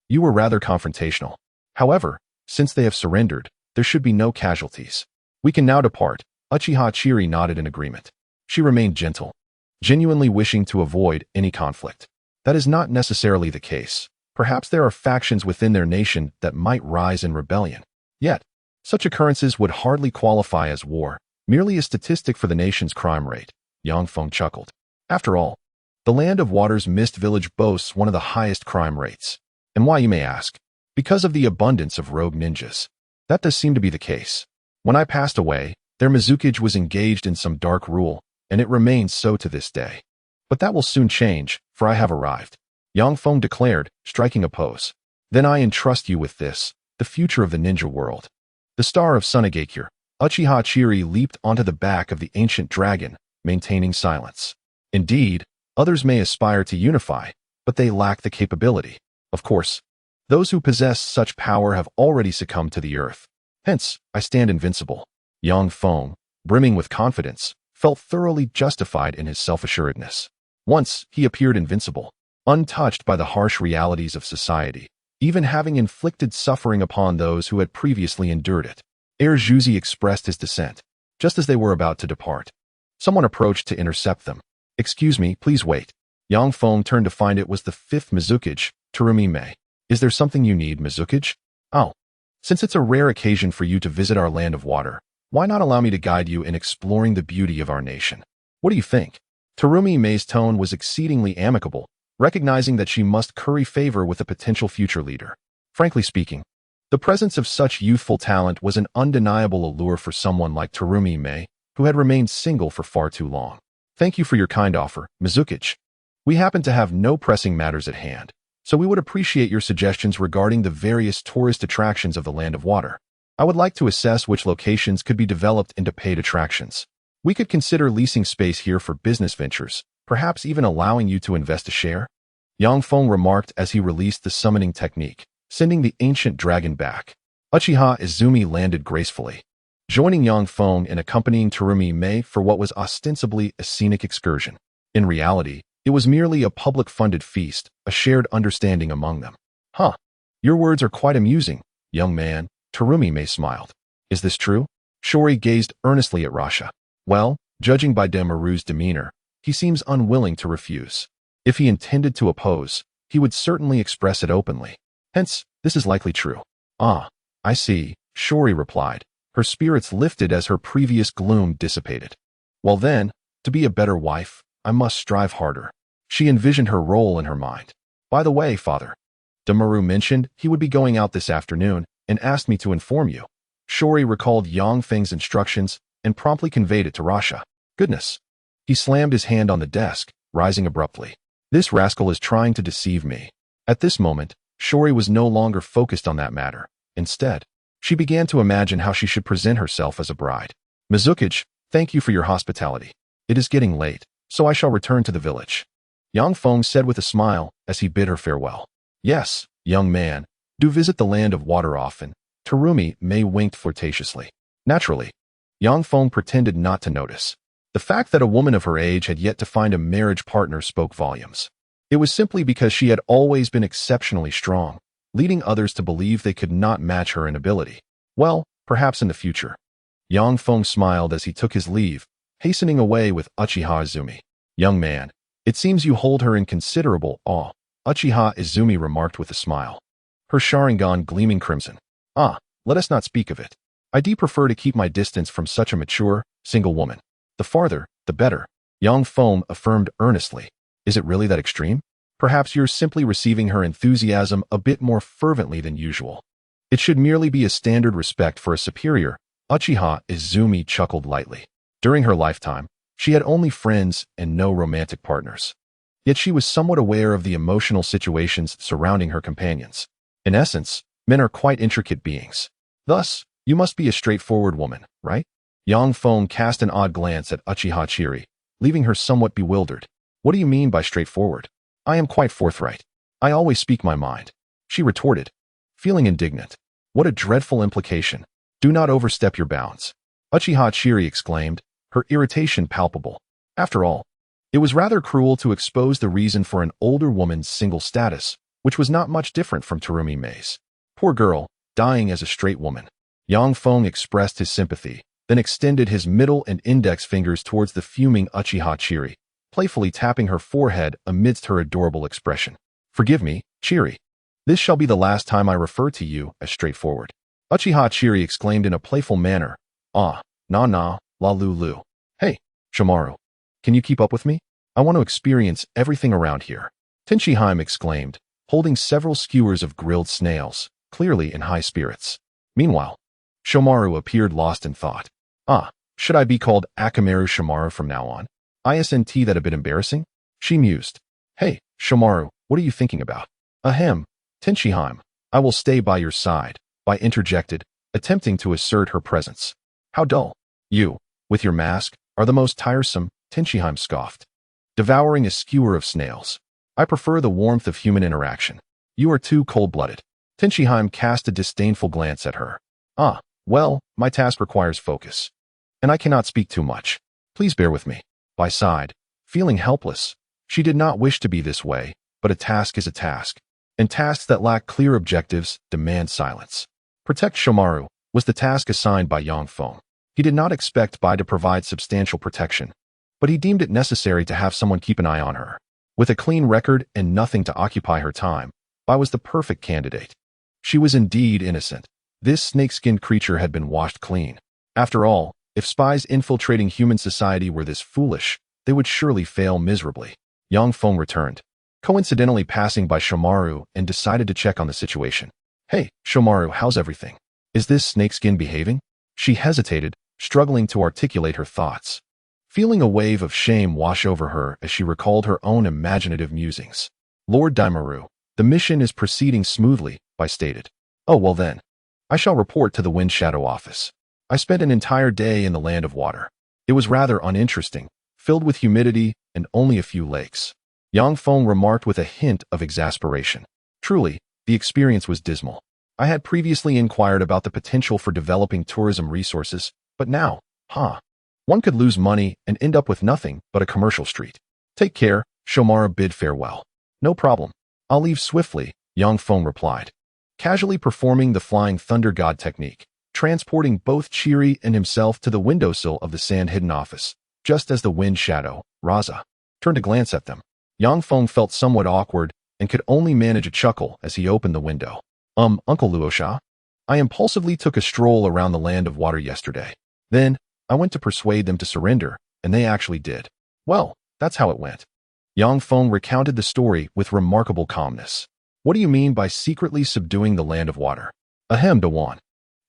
you were rather confrontational. However, since they have surrendered, there should be no casualties. We can now depart. Uchiha Chiri nodded in agreement. She remained gentle, genuinely wishing to avoid any conflict. That is not necessarily the case. Perhaps there are factions within their nation that might rise in rebellion. Yet, such occurrences would hardly qualify as war, Merely a statistic for the nation's crime rate, Yang Feng chuckled. After all, the Land of Water's Mist Village boasts one of the highest crime rates. And why, you may ask? Because of the abundance of rogue ninjas. That does seem to be the case. When I passed away, their Mizukage was engaged in some dark rule, and it remains so to this day. But that will soon change, for I have arrived, Yang Feng declared, striking a pose. Then I entrust you with this, the future of the ninja world. The star of Tsunade, Uchiha Chiri leaped onto the back of the ancient dragon, maintaining silence. Indeed, others may aspire to unify, but they lack the capability. Of course, those who possess such power have already succumbed to the earth. Hence, I stand invincible. Yang Feng, brimming with confidence, felt thoroughly justified in his self-assuredness. Once, he appeared invincible, untouched by the harsh realities of society, even having inflicted suffering upon those who had previously endured it. Ere Zhuzi expressed his dissent, just as they were about to depart. Someone approached to intercept them. Excuse me, please wait. Yang Feng turned to find it was the fifth Mizukage, Terumi Mei. Is there something you need, Mizukage? Oh. Since it's a rare occasion for you to visit our land of water, why not allow me to guide you in exploring the beauty of our nation? What do you think? Terumi Mei's tone was exceedingly amicable, recognizing that she must curry favor with a potential future leader. Frankly speaking, the presence of such youthful talent was an undeniable allure for someone like Terumi Mei, who had remained single for far too long. Thank you for your kind offer, Mizukage. We happen to have no pressing matters at hand, so we would appreciate your suggestions regarding the various tourist attractions of the Land of Water. I would like to assess which locations could be developed into paid attractions. We could consider leasing space here for business ventures, perhaps even allowing you to invest a share? Yang Feng remarked as he released the summoning technique, sending the ancient dragon back. Uchiha Izumi landed gracefully, joining Yang Feng and accompanying Terumi Mei for what was ostensibly a scenic excursion. In reality, it was merely a public-funded feast, a shared understanding among them. Huh. Your words are quite amusing, young man, Terumi Mei smiled. Is this true? Shori gazed earnestly at Rasha. Well, judging by Demaru's demeanor, he seems unwilling to refuse. If he intended to oppose, he would certainly express it openly. Hence, this is likely true. Ah, I see, Shori replied. Her spirits lifted as her previous gloom dissipated. Well then, to be a better wife, I must strive harder. She envisioned her role in her mind. By the way, father, Demaru mentioned he would be going out this afternoon and asked me to inform you. Shori recalled Yang Feng's instructions and promptly conveyed it to Rasha. Goodness. He slammed his hand on the desk, rising abruptly. This rascal is trying to deceive me. At this moment, Shori was no longer focused on that matter. Instead, she began to imagine how she should present herself as a bride. Mizukage, thank you for your hospitality. It is getting late, so I shall return to the village. Yang Feng said with a smile as he bid her farewell. Yes, young man, do visit the Land of Water often. Terumi Mei winked flirtatiously. Naturally, Yang Feng pretended not to notice. The fact that a woman of her age had yet to find a marriage partner spoke volumes. It was simply because she had always been exceptionally strong, leading others to believe they could not match her in ability. Well, perhaps in the future. Yang Feng smiled as he took his leave, hastening away with Uchiha Izumi. Young man, it seems you hold her in considerable awe, Uchiha Izumi remarked with a smile, her Sharingan gleaming crimson. Ah, let us not speak of it. I do prefer to keep my distance from such a mature, single woman. The farther, the better, Yang Feng affirmed earnestly. Is it really that extreme? Perhaps you're simply receiving her enthusiasm a bit more fervently than usual. It should merely be a standard respect for a superior, Uchiha Izumi chuckled lightly. During her lifetime, she had only friends and no romantic partners. Yet she was somewhat aware of the emotional situations surrounding her companions. In essence, men are quite intricate beings. Thus, you must be a straightforward woman, right? Yang Feng cast an odd glance at Uchiha Chiri, leaving her somewhat bewildered. What do you mean by straightforward? I am quite forthright. I always speak my mind, she retorted, feeling indignant. What a dreadful implication. Do not overstep your bounds. Uchiha Chiri exclaimed, her irritation palpable. After all, it was rather cruel to expose the reason for an older woman's single status, which was not much different from Terumi Mei's. Poor girl, dying as a straight woman. Yang Feng expressed his sympathy, then extended his middle and index fingers towards the fuming Uchiha Chiri, playfully tapping her forehead amidst her adorable expression. Forgive me, Chiri. This shall be the last time I refer to you as straightforward. Uchiha Chiri exclaimed in a playful manner. Ah, nah, La Lulu. Hey, Shimaru. Can you keep up with me? I want to experience everything around here. Tenshinhan exclaimed, holding several skewers of grilled snails, clearly in high spirits. Meanwhile, Shimaru appeared lost in thought. Should I be called Akamaru Shimaru from now on? Isn't that a bit embarrassing? She mused. Hey, Shimaru, what are you thinking about? Ahem, Tenshinhan, I will stay by your side, Bai interjected, attempting to assert her presence. How dull. You, with your mask, are the most tiresome, Tenshinhan scoffed. Devouring a skewer of snails. I prefer the warmth of human interaction. You are too cold-blooded. Tenshinhan cast a disdainful glance at her. Well, my task requires focus. And I cannot speak too much. Please bear with me. Bai sighed, feeling helpless. She did not wish to be this way, but a task is a task. And tasks that lack clear objectives demand silence. Protect Shimaru was the task assigned by Yang Feng. He did not expect Bai to provide substantial protection, but he deemed it necessary to have someone keep an eye on her. With a clean record and nothing to occupy her time, Bai was the perfect candidate. She was indeed innocent. This snake-skinned creature had been washed clean. After all, if spies infiltrating human society were this foolish, they would surely fail miserably. Yang Feng returned, coincidentally passing by Shimaru, and decided to check on the situation. Hey, Shimaru, how's everything? Is this snakeskin behaving? She hesitated, struggling to articulate her thoughts. Feeling a wave of shame wash over her as she recalled her own imaginative musings. Lord Daimaru, the mission is proceeding smoothly, Bai stated. Oh, well then. I shall report to the Wind Shadow office. I spent an entire day in the Land of Water. It was rather uninteresting, filled with humidity and only a few lakes. Yang Feng remarked with a hint of exasperation. Truly, the experience was dismal. I had previously inquired about the potential for developing tourism resources, but now, one could lose money and end up with nothing but a commercial street. Take care, Shimaru bid farewell. No problem. I'll leave swiftly, Yang Feng replied, casually performing the Flying Thunder God technique, transporting both Chiri and himself to the windowsill of the Sand-Hidden office, just as the Wind Shadow, Raza, turned to glance at them. Yang Feng felt somewhat awkward and could only manage a chuckle as he opened the window. Uncle Luosha? I impulsively took a stroll around the Land of Water yesterday. Then, I went to persuade them to surrender, and they actually did. Well, that's how it went. Yang Feng recounted the story with remarkable calmness. What do you mean by secretly subduing the Land of Water? Ahem, Dewan.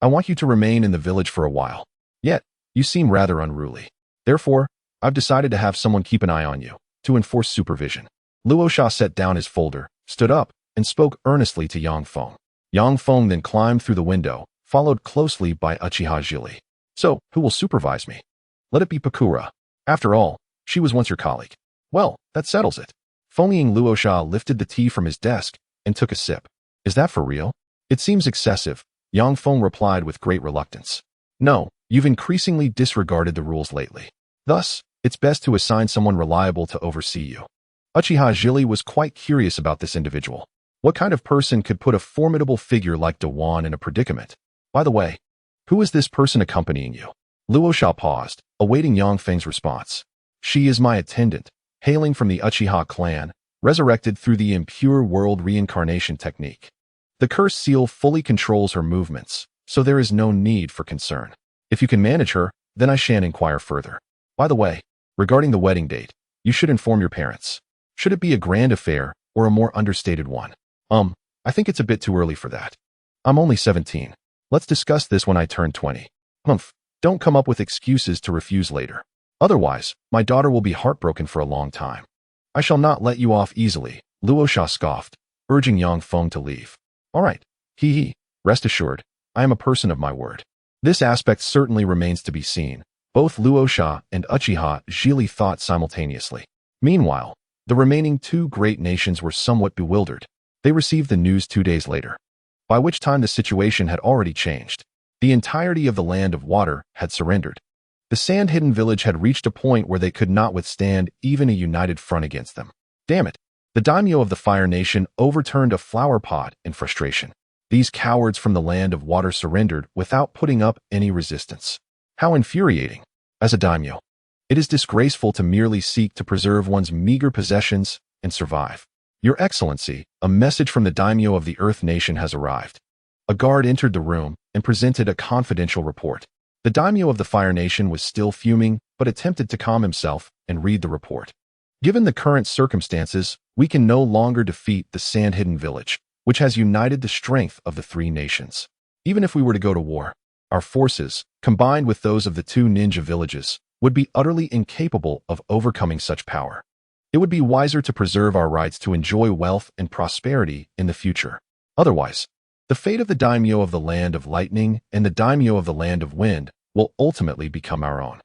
I want you to remain in the village for a while. Yet, you seem rather unruly. Therefore, I've decided to have someone keep an eye on you, to enforce supervision. Luosha set down his folder, stood up, and spoke earnestly to Yang Feng. Yang Feng then climbed through the window, followed closely by Uchiha Jili. So, who will supervise me? Let it be Pakura. After all, she was once your colleague. Well, that settles it. Feng Luosha lifted the tea from his desk and took a sip. Is that for real? It seems excessive, Yang Feng replied with great reluctance. No, you've increasingly disregarded the rules lately. Thus, it's best to assign someone reliable to oversee you. Uchiha Jili was quite curious about this individual. What kind of person could put a formidable figure like Dewan in a predicament? By the way, who is this person accompanying you? Luosha paused, awaiting Yang Feng's response. She is my attendant, hailing from the Uchiha clan, resurrected through the impure world reincarnation technique. The cursed seal fully controls her movements, so there is no need for concern. If you can manage her, then I shan't inquire further. By the way, regarding the wedding date, you should inform your parents. Should it be a grand affair or a more understated one? I think it's a bit too early for that. I'm only 17. Let's discuss this when I turn 20. Don't come up with excuses to refuse later. Otherwise, my daughter will be heartbroken for a long time. I shall not let you off easily, Luosha scoffed, urging Yang Feng to leave. All right, rest assured, I am a person of my word. This aspect certainly remains to be seen. Both Luosha and Uchiha Jili thought simultaneously. Meanwhile, the remaining two great nations were somewhat bewildered. They received the news 2 days later, by which time the situation had already changed. The entirety of the Land of Water had surrendered. The Sand-Hidden village had reached a point where they could not withstand even a united front against them. Damn it! The daimyo of the Fire Nation overturned a flower pot in frustration. These cowards from the Land of Water surrendered without putting up any resistance. How infuriating! As a daimyo, it is disgraceful to merely seek to preserve one's meager possessions and survive. Your Excellency, a message from the daimyo of the Earth Nation has arrived. A guard entered the room and presented a confidential report. The daimyo of the Fire Nation was still fuming, but attempted to calm himself and read the report. Given the current circumstances, we can no longer defeat the Sand-Hidden Village, which has united the strength of the three nations. Even if we were to go to war, our forces, combined with those of the two ninja villages, would be utterly incapable of overcoming such power. It would be wiser to preserve our rights to enjoy wealth and prosperity in the future. Otherwise, the fate of the daimyo of the Land of Lightning and the daimyo of the Land of Wind will ultimately become our own.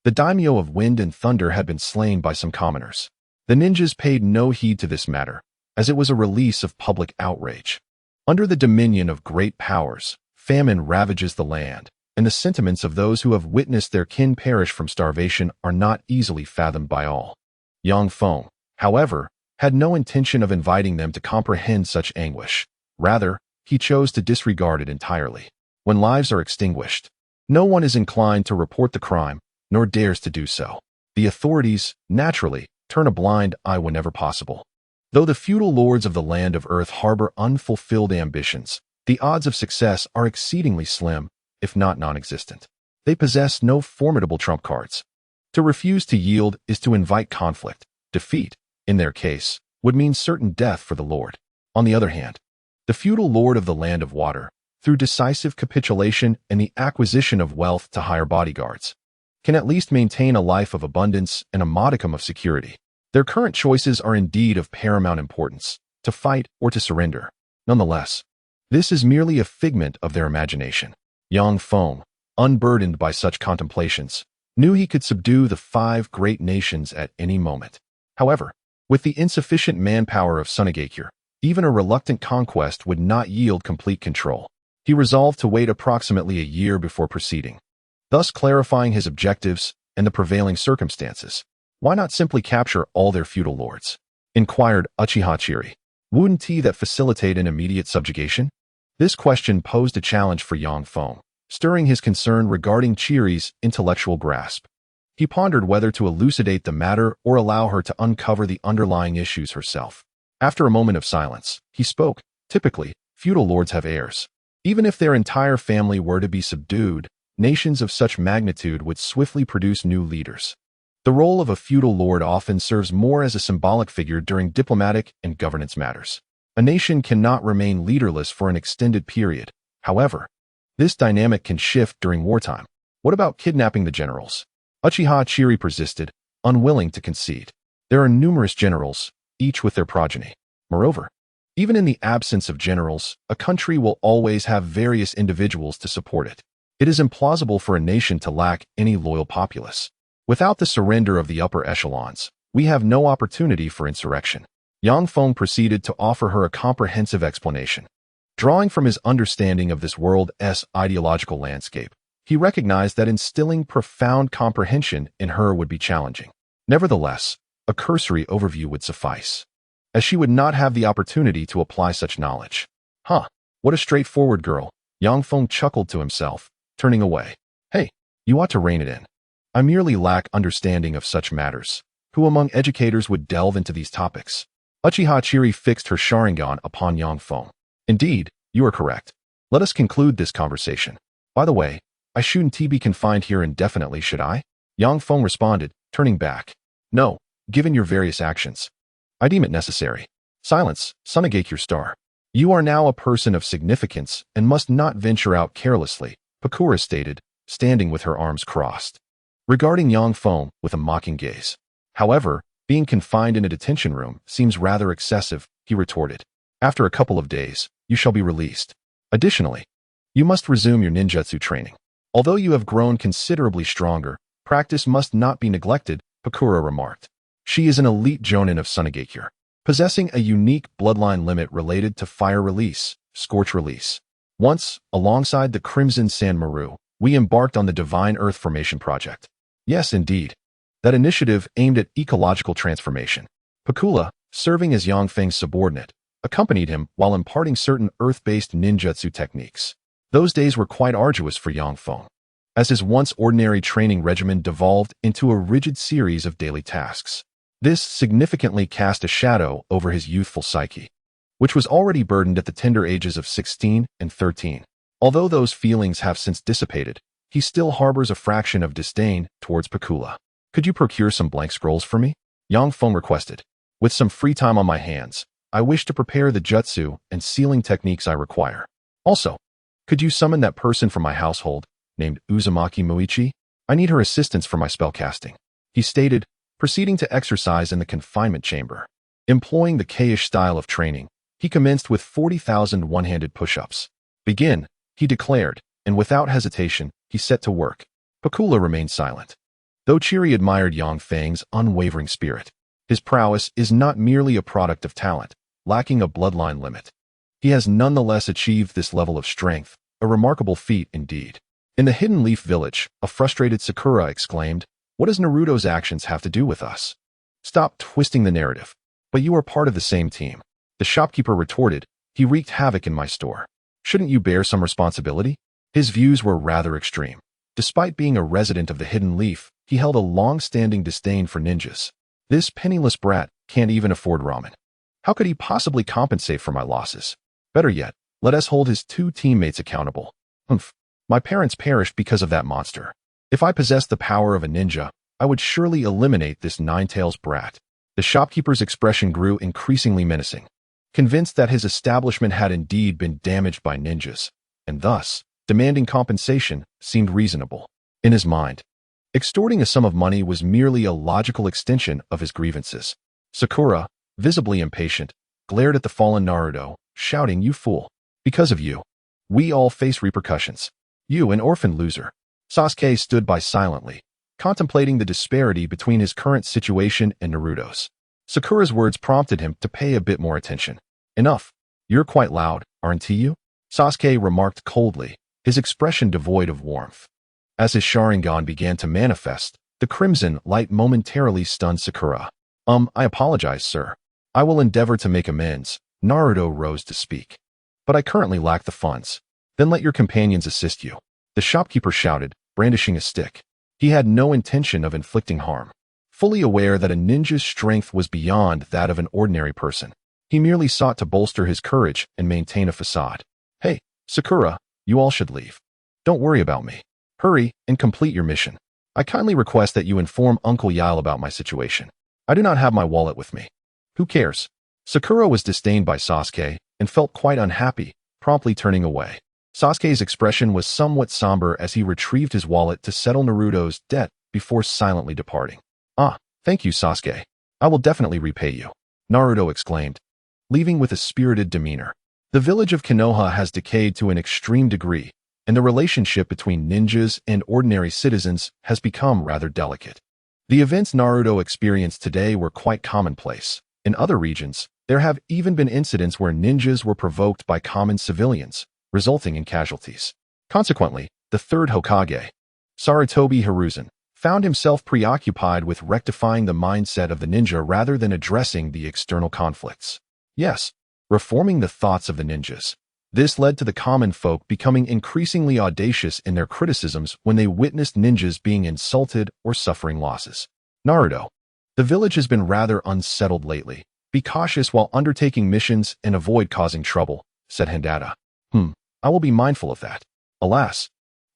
The daimyo of Wind and Thunder had been slain by some commoners. The ninjas paid no heed to this matter, as it was a release of public outrage. Under the dominion of great powers, famine ravages the land, and the sentiments of those who have witnessed their kin perish from starvation are not easily fathomed by all. Young Feng, however, had no intention of inviting them to comprehend such anguish. Rather, he chose to disregard it entirely. When lives are extinguished, no one is inclined to report the crime, nor dares to do so. The authorities, naturally, turn a blind eye whenever possible. Though the feudal lords of the Land of Earth harbor unfulfilled ambitions, the odds of success are exceedingly slim, if not non-existent. They possess no formidable trump cards. To refuse to yield is to invite conflict. Defeat, in their case, would mean certain death for the lord. On the other hand, the feudal lord of the Land of Water, through decisive capitulation and the acquisition of wealth to hire bodyguards, can at least maintain a life of abundance and a modicum of security. Their current choices are indeed of paramount importance, to fight or to surrender. Nonetheless, this is merely a figment of their imagination. Young Feng, unburdened by such contemplations, knew he could subdue the 5 great nations at any moment. However, with the insufficient manpower of Tsunade, even a reluctant conquest would not yield complete control. He resolved to wait approximately a year before proceeding, thus clarifying his objectives and the prevailing circumstances. Why not simply capture all their feudal lords? Inquired Uchiha Chiri. Wouldn't he that facilitate an immediate subjugation? This question posed a challenge for Young Feng, stirring his concern regarding Chiri's intellectual grasp. He pondered whether to elucidate the matter or allow her to uncover the underlying issues herself. After a moment of silence, he spoke. Typically, feudal lords have heirs. Even if their entire family were to be subdued, nations of such magnitude would swiftly produce new leaders. The role of a feudal lord often serves more as a symbolic figure during diplomatic and governance matters. A nation cannot remain leaderless for an extended period. However, this dynamic can shift during wartime. What about kidnapping the generals? Uchiha Chiri persisted, unwilling to concede. There are numerous generals, each with their progeny. Moreover, even in the absence of generals, a country will always have various individuals to support it. It is implausible for a nation to lack any loyal populace. Without the surrender of the upper echelons, we have no opportunity for insurrection. Young Feng proceeded to offer her a comprehensive explanation. Drawing from his understanding of this world's ideological landscape, he recognized that instilling profound comprehension in her would be challenging. Nevertheless, a cursory overview would suffice, as she would not have the opportunity to apply such knowledge. What a straightforward girl, Young Feng chuckled to himself, turning away. Hey, you ought to rein it in. I merely lack understanding of such matters. Who among educators would delve into these topics? Uchiha Chiri fixed her Sharingan upon Young Feng. Indeed, you are correct. Let us conclude this conversation. By the way, I shouldn't be confined here indefinitely, should I? Young Feng responded, turning back. No, given your various actions. I deem it necessary. Silence, Tsunade your star. You are now a person of significance and must not venture out carelessly, Pakura stated, standing with her arms crossed, regarding Young Feng with a mocking gaze. However, being confined in a detention room seems rather excessive, he retorted. After a couple of days, you shall be released. Additionally, you must resume your ninjutsu training. Although you have grown considerably stronger, practice must not be neglected, Pakura remarked. She is an elite jonin of Tsunade, possessing a unique bloodline limit related to fire release, scorch release. Once, alongside the Crimson Sand Maru, we embarked on the Divine Earth Formation Project. Yes, indeed. That initiative aimed at ecological transformation. Pakula, serving as Young Feng's subordinate, accompanied him while imparting certain earth-based ninjutsu techniques. Those days were quite arduous for Young Feng, as his once ordinary training regimen devolved into a rigid series of daily tasks. This significantly cast a shadow over his youthful psyche, which was already burdened at the tender ages of 16 and 13. Although those feelings have since dissipated, he still harbors a fraction of disdain towards Pakula. Could you procure some blank scrolls for me? Yang Feng requested. With some free time on my hands, I wish to prepare the jutsu and sealing techniques I require. Also, could you summon that person from my household, named Uzumaki Muichi? I need her assistance for my spellcasting, he stated, proceeding to exercise in the confinement chamber. Employing the Keish style of training, he commenced with 40,000 one-handed push-ups. Begin, he declared, and without hesitation, he set to work. Pakula remained silent. Though Chiri admired Yang Feng's unwavering spirit, his prowess is not merely a product of talent, lacking a bloodline limit. He has nonetheless achieved this level of strength, a remarkable feat indeed. In the Hidden Leaf Village, a frustrated Sakura exclaimed, "What does Naruto's actions have to do with us? Stop twisting the narrative. But you are part of the same team." The shopkeeper retorted, "He wreaked havoc in my store. Shouldn't you bear some responsibility?" His views were rather extreme. Despite being a resident of the Hidden Leaf, he held a long-standing disdain for ninjas. This penniless brat can't even afford ramen. How could he possibly compensate for my losses? Better yet, let us hold his two teammates accountable. Humph. My parents perished because of that monster. If I possessed the power of a ninja, I would surely eliminate this nine-tails brat. The shopkeeper's expression grew increasingly menacing, convinced that his establishment had indeed been damaged by ninjas, and thus, demanding compensation seemed reasonable. In his mind, extorting a sum of money was merely a logical extension of his grievances. Sakura, visibly impatient, glared at the fallen Naruto, shouting, "You fool! Because of you, we all face repercussions. You, an orphan loser." Sasuke stood by silently, contemplating the disparity between his current situation and Naruto's. Sakura's words prompted him to pay a bit more attention. "Enough. You're quite loud, aren't you?" Sasuke remarked coldly, his expression devoid of warmth. As his Sharingan began to manifest, the crimson light momentarily stunned Sakura. I apologize, sir. I will endeavor to make amends." Naruto rose to speak. "But I currently lack the funds. Then let your companions assist you," the shopkeeper shouted, brandishing a stick. He had no intention of inflicting harm. Fully aware that a ninja's strength was beyond that of an ordinary person, he merely sought to bolster his courage and maintain a facade. "Hey, Sakura, you all should leave. Don't worry about me. Hurry and complete your mission. I kindly request that you inform Uncle Yale about my situation. I do not have my wallet with me." "Who cares?" Sakura was disdained by Sasuke and felt quite unhappy, promptly turning away. Sasuke's expression was somewhat somber as he retrieved his wallet to settle Naruto's debt before silently departing. Thank you, Sasuke. I will definitely repay you," Naruto exclaimed, leaving with a spirited demeanor. The village of Konoha has decayed to an extreme degree, and the relationship between ninjas and ordinary citizens has become rather delicate. The events Naruto experienced today were quite commonplace. In other regions, there have even been incidents where ninjas were provoked by common civilians, resulting in casualties. Consequently, the third Hokage, Sarutobi Hiruzen, found himself preoccupied with rectifying the mindset of the ninja rather than addressing the external conflicts. Yes, reforming the thoughts of the ninjas. This led to the common folk becoming increasingly audacious in their criticisms when they witnessed ninjas being insulted or suffering losses. Naruto, the village has been rather unsettled lately. Be cautious while undertaking missions and avoid causing trouble, said Hinata. I will be mindful of that. Alas,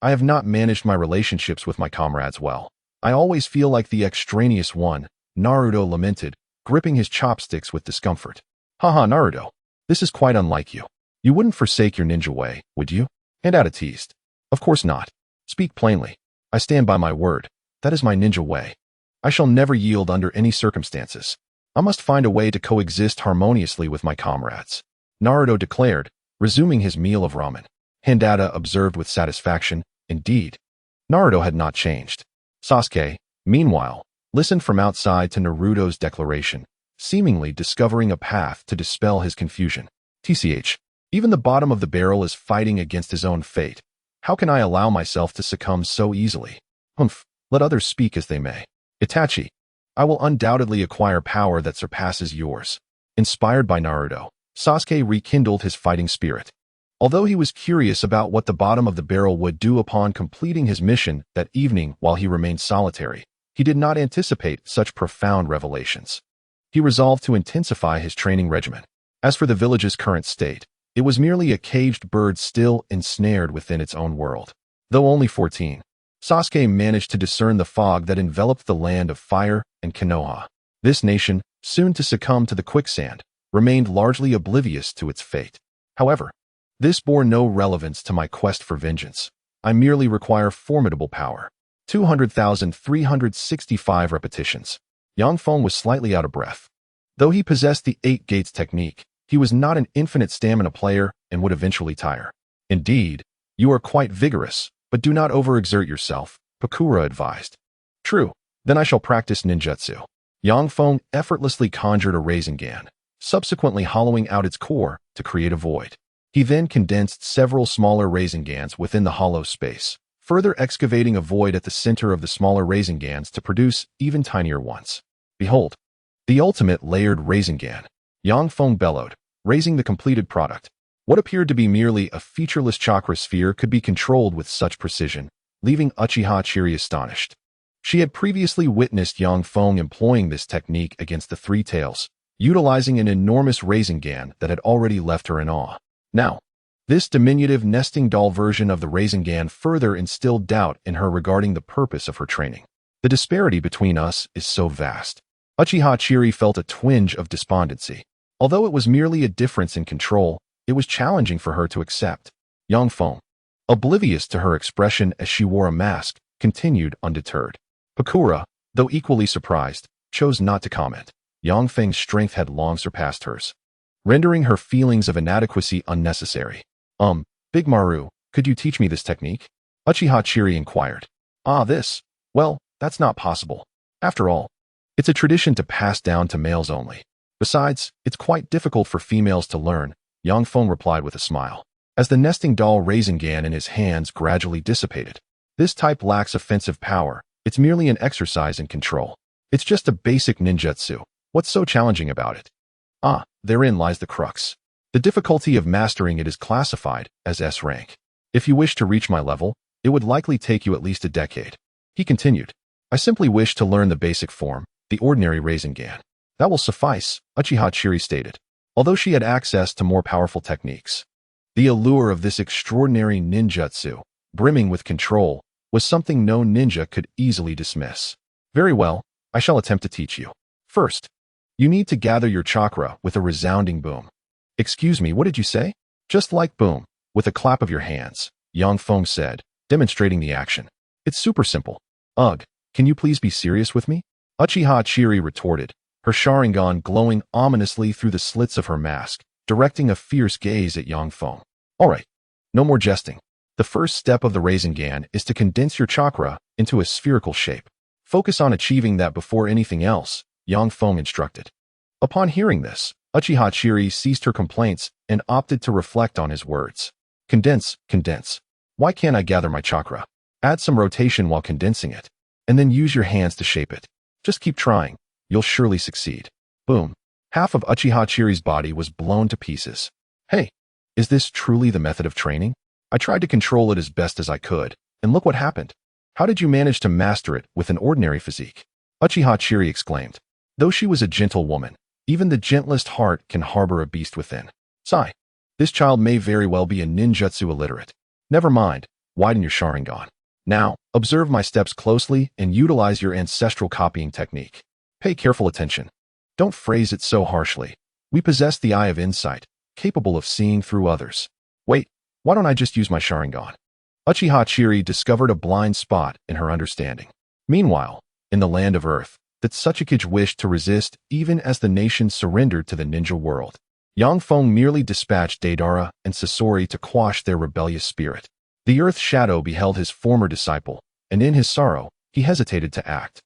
I have not managed my relationships with my comrades well. I always feel like the extraneous one, Naruto lamented, gripping his chopsticks with discomfort. Haha, Naruto, this is quite unlike you. You wouldn't forsake your ninja way, would you? Hinata teased. Of course not. Speak plainly. I stand by my word. That is my ninja way. I shall never yield under any circumstances. I must find a way to coexist harmoniously with my comrades, Naruto declared, resuming his meal of ramen. Hinata observed with satisfaction. Indeed, Naruto had not changed. Sasuke, meanwhile, listened from outside to Naruto's declaration, seemingly discovering a path to dispel his confusion. TCH, even the bottom of the barrel is fighting against his own fate. How can I allow myself to succumb so easily? Let others speak as they may. Itachi, I will undoubtedly acquire power that surpasses yours. Inspired by Naruto, Sasuke rekindled his fighting spirit. Although he was curious about what the bottom of the barrel would do upon completing his mission that evening while he remained solitary, he did not anticipate such profound revelations. He resolved to intensify his training regimen. As for the village's current state, it was merely a caged bird still ensnared within its own world. Though only 14, Sasuke managed to discern the fog that enveloped the land of fire and Konoha. This nation, soon to succumb to the quicksand, remained largely oblivious to its fate. However, this bore no relevance to my quest for vengeance. I merely require formidable power. 200,365 repetitions. Yang Feng was slightly out of breath. Though he possessed the 8 gates technique, he was not an infinite stamina player and would eventually tire. Indeed, you are quite vigorous, but do not overexert yourself, Pakura advised. True, then I shall practice ninjutsu. Yang Feng effortlessly conjured a Rasengan, subsequently hollowing out its core to create a void. He then condensed several smaller Rasengans within the hollow space, further excavating a void at the center of the smaller Rasengans to produce even tinier ones. Behold, the ultimate layered Rasengan. Yang Feng bellowed, raising the completed product. What appeared to be merely a featureless chakra sphere could be controlled with such precision, leaving Uchiha Chiri astonished. She had previously witnessed Yang Feng employing this technique against the Three Tails, utilizing an enormous Rasengan that had already left her in awe. Now, this diminutive nesting doll version of the Rasengan further instilled doubt in her regarding the purpose of her training. The disparity between us is so vast. Uchiha Chiri felt a twinge of despondency. Although it was merely a difference in control, it was challenging for her to accept. Yang Feng, oblivious to her expression as she wore a mask, continued undeterred. Pakura, though equally surprised, chose not to comment. Yang Feng's strength had long surpassed hers, rendering her feelings of inadequacy unnecessary. Big Maru, could you teach me this technique? Uchiha Chiri inquired. This? Well, that's not possible. After all, it's a tradition to pass down to males only. Besides, it's quite difficult for females to learn, Yang Feng replied with a smile. As the nesting doll Rasengan in his hands gradually dissipated. This type lacks offensive power, it's merely an exercise in control. It's just a basic ninjutsu. What's so challenging about it? Therein lies the crux. The difficulty of mastering it is classified as S rank. If you wish to reach my level, it would likely take you at least a decade. He continued. I simply wish to learn the basic form, the ordinary Rasengan. That will suffice, Uchiha Chiri stated, although she had access to more powerful techniques. The allure of this extraordinary ninjutsu, brimming with control, was something no ninja could easily dismiss. Very well, I shall attempt to teach you. First, you need to gather your chakra with a resounding boom. Excuse me, what did you say? Just like boom, with a clap of your hands, Yang Feng said, demonstrating the action. It's super simple. Ugh, can you please be serious with me? Uchiha Chiri retorted, her Sharingan glowing ominously through the slits of her mask, directing a fierce gaze at Yang Feng. Alright, no more jesting. The first step of the Rasengan is to condense your chakra into a spherical shape. Focus on achieving that before anything else, Yang Feng instructed. Upon hearing this, Uchiha Chiri ceased her complaints and opted to reflect on his words. Condense, condense. Why can't I gather my chakra? Add some rotation while condensing it, and then use your hands to shape it. Just keep trying. You'll surely succeed. Boom. Half of Uchiha Chiri's body was blown to pieces. Hey, is this truly the method of training? I tried to control it as best as I could, and look what happened. How did you manage to master it with an ordinary physique? Uchiha Chiri exclaimed. Though she was a gentle woman, even the gentlest heart can harbor a beast within. Sigh. This child may very well be a ninjutsu illiterate. Never mind, widen your Sharingan. Now, observe my steps closely and utilize your ancestral copying technique. Pay careful attention. Don't phrase it so harshly. We possess the eye of insight, capable of seeing through others. Wait, why don't I just use my Sharingan? Uchiha Chiri discovered a blind spot in her understanding. Meanwhile, in the land of Earth, that Tsuchikage wished to resist even as the nation surrendered to the ninja world. Yang Feng merely dispatched Deidara and Sasori to quash their rebellious spirit. The Earth Shadow beheld his former disciple, and in his sorrow, he hesitated to act,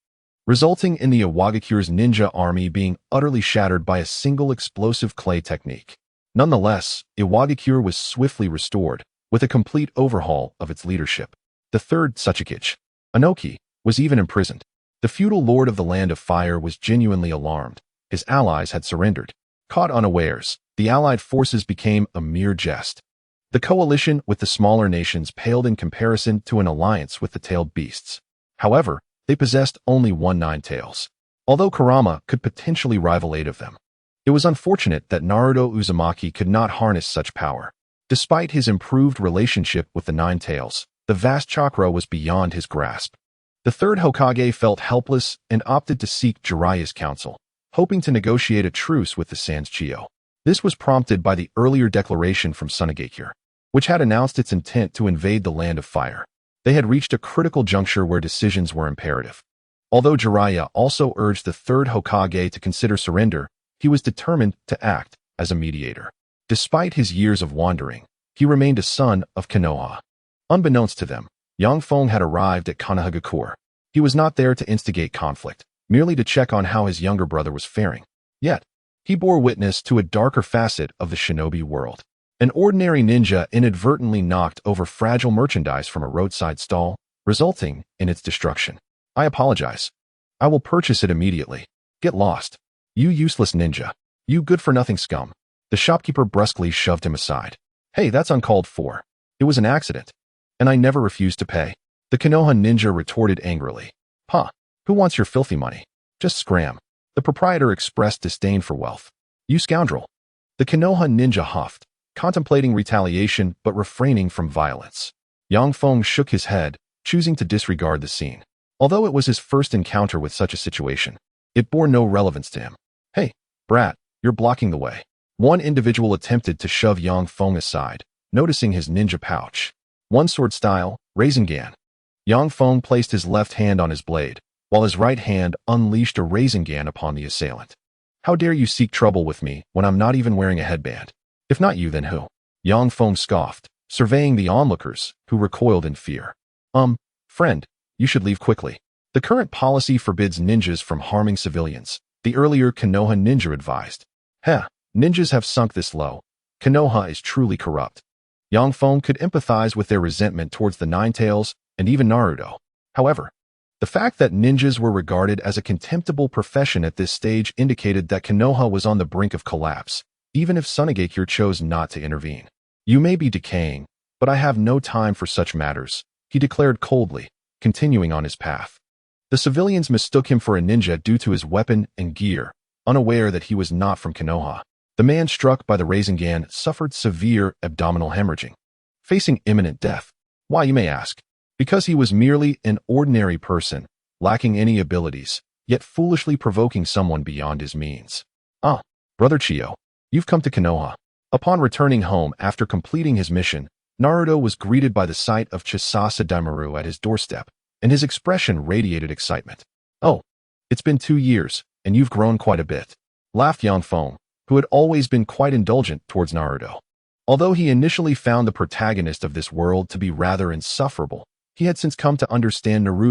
resulting in the Iwagakure's ninja army being utterly shattered by a single explosive clay technique. Nonetheless, Iwagakure was swiftly restored, with a complete overhaul of its leadership. The third Tsuchikage, Anoki, was even imprisoned. The feudal lord of the Land of Fire was genuinely alarmed. His allies had surrendered. Caught unawares, the allied forces became a mere jest. The coalition with the smaller nations paled in comparison to an alliance with the tailed beasts. However, they possessed only 1 nine-tails, although Kurama could potentially rival 8 of them. It was unfortunate that Naruto Uzumaki could not harness such power. Despite his improved relationship with the Nine-Tails, The vast chakra was beyond his grasp. The third Hokage felt helpless and opted to seek Jiraiya's counsel, hoping to negotiate a truce with the Sanshio. This was prompted by the earlier declaration from Tsunade, which had announced its intent to invade the Land of Fire. They had reached a critical juncture where decisions were imperative. Although Jiraiya also urged the third Hokage to consider surrender, he was determined to act as a mediator. Despite his years of wandering, he remained a son of Konoha. Unbeknownst to them, Feng had arrived at Konohagakure. He was not there to instigate conflict, merely to check on how his younger brother was faring. Yet, he bore witness to a darker facet of the shinobi world. An ordinary ninja inadvertently knocked over fragile merchandise from a roadside stall, resulting in its destruction. I apologize. I will purchase it immediately. Get lost. You useless ninja. You good-for-nothing scum. The shopkeeper brusquely shoved him aside. Hey, that's uncalled for. It was an accident. And I never refused to pay. The Konoha ninja retorted angrily. Huh, who wants your filthy money? Just scram. The proprietor expressed disdain for wealth. You scoundrel. The Konoha ninja huffed, contemplating retaliation but refraining from violence. Feng shook his head, choosing to disregard the scene. Although it was his first encounter with such a situation, it bore no relevance to him. Hey, brat, you're blocking the way. One individual attempted to shove Feng aside, noticing his ninja pouch. One sword style, Rasengan. Feng placed his left hand on his blade, while his right hand unleashed a Rasengan upon the assailant. How dare you seek trouble with me when I'm not even wearing a headband? If not you, then who? Feng scoffed, surveying the onlookers, who recoiled in fear. Friend, you should leave quickly. The current policy forbids ninjas from harming civilians, the earlier Konoha ninja advised. Heh, ninjas have sunk this low. Konoha is truly corrupt. Feng could empathize with their resentment towards the Ninetales and even Naruto. However, the fact that ninjas were regarded as a contemptible profession at this stage indicated that Konoha was on the brink of collapse, even if Tsunade chose not to intervene. You may be decaying, but I have no time for such matters, he declared coldly, continuing on his path. The civilians mistook him for a ninja due to his weapon and gear, unaware that he was not from Konoha. The man struck by the Rasengan suffered severe abdominal hemorrhaging, facing imminent death. Why, you may ask? Because he was merely an ordinary person, lacking any abilities, yet foolishly provoking someone beyond his means. Ah, Brother Chio, you've come to Konoha. Upon returning home after completing his mission, Naruto was greeted by the sight of Chisasa Daimaru at his doorstep, and his expression radiated excitement. Oh, it's been 2 years, and you've grown quite a bit, laughed Feng, who had always been quite indulgent towards Naruto. Although he initially found the protagonist of this world to be rather insufferable, he had since come to understand Naruto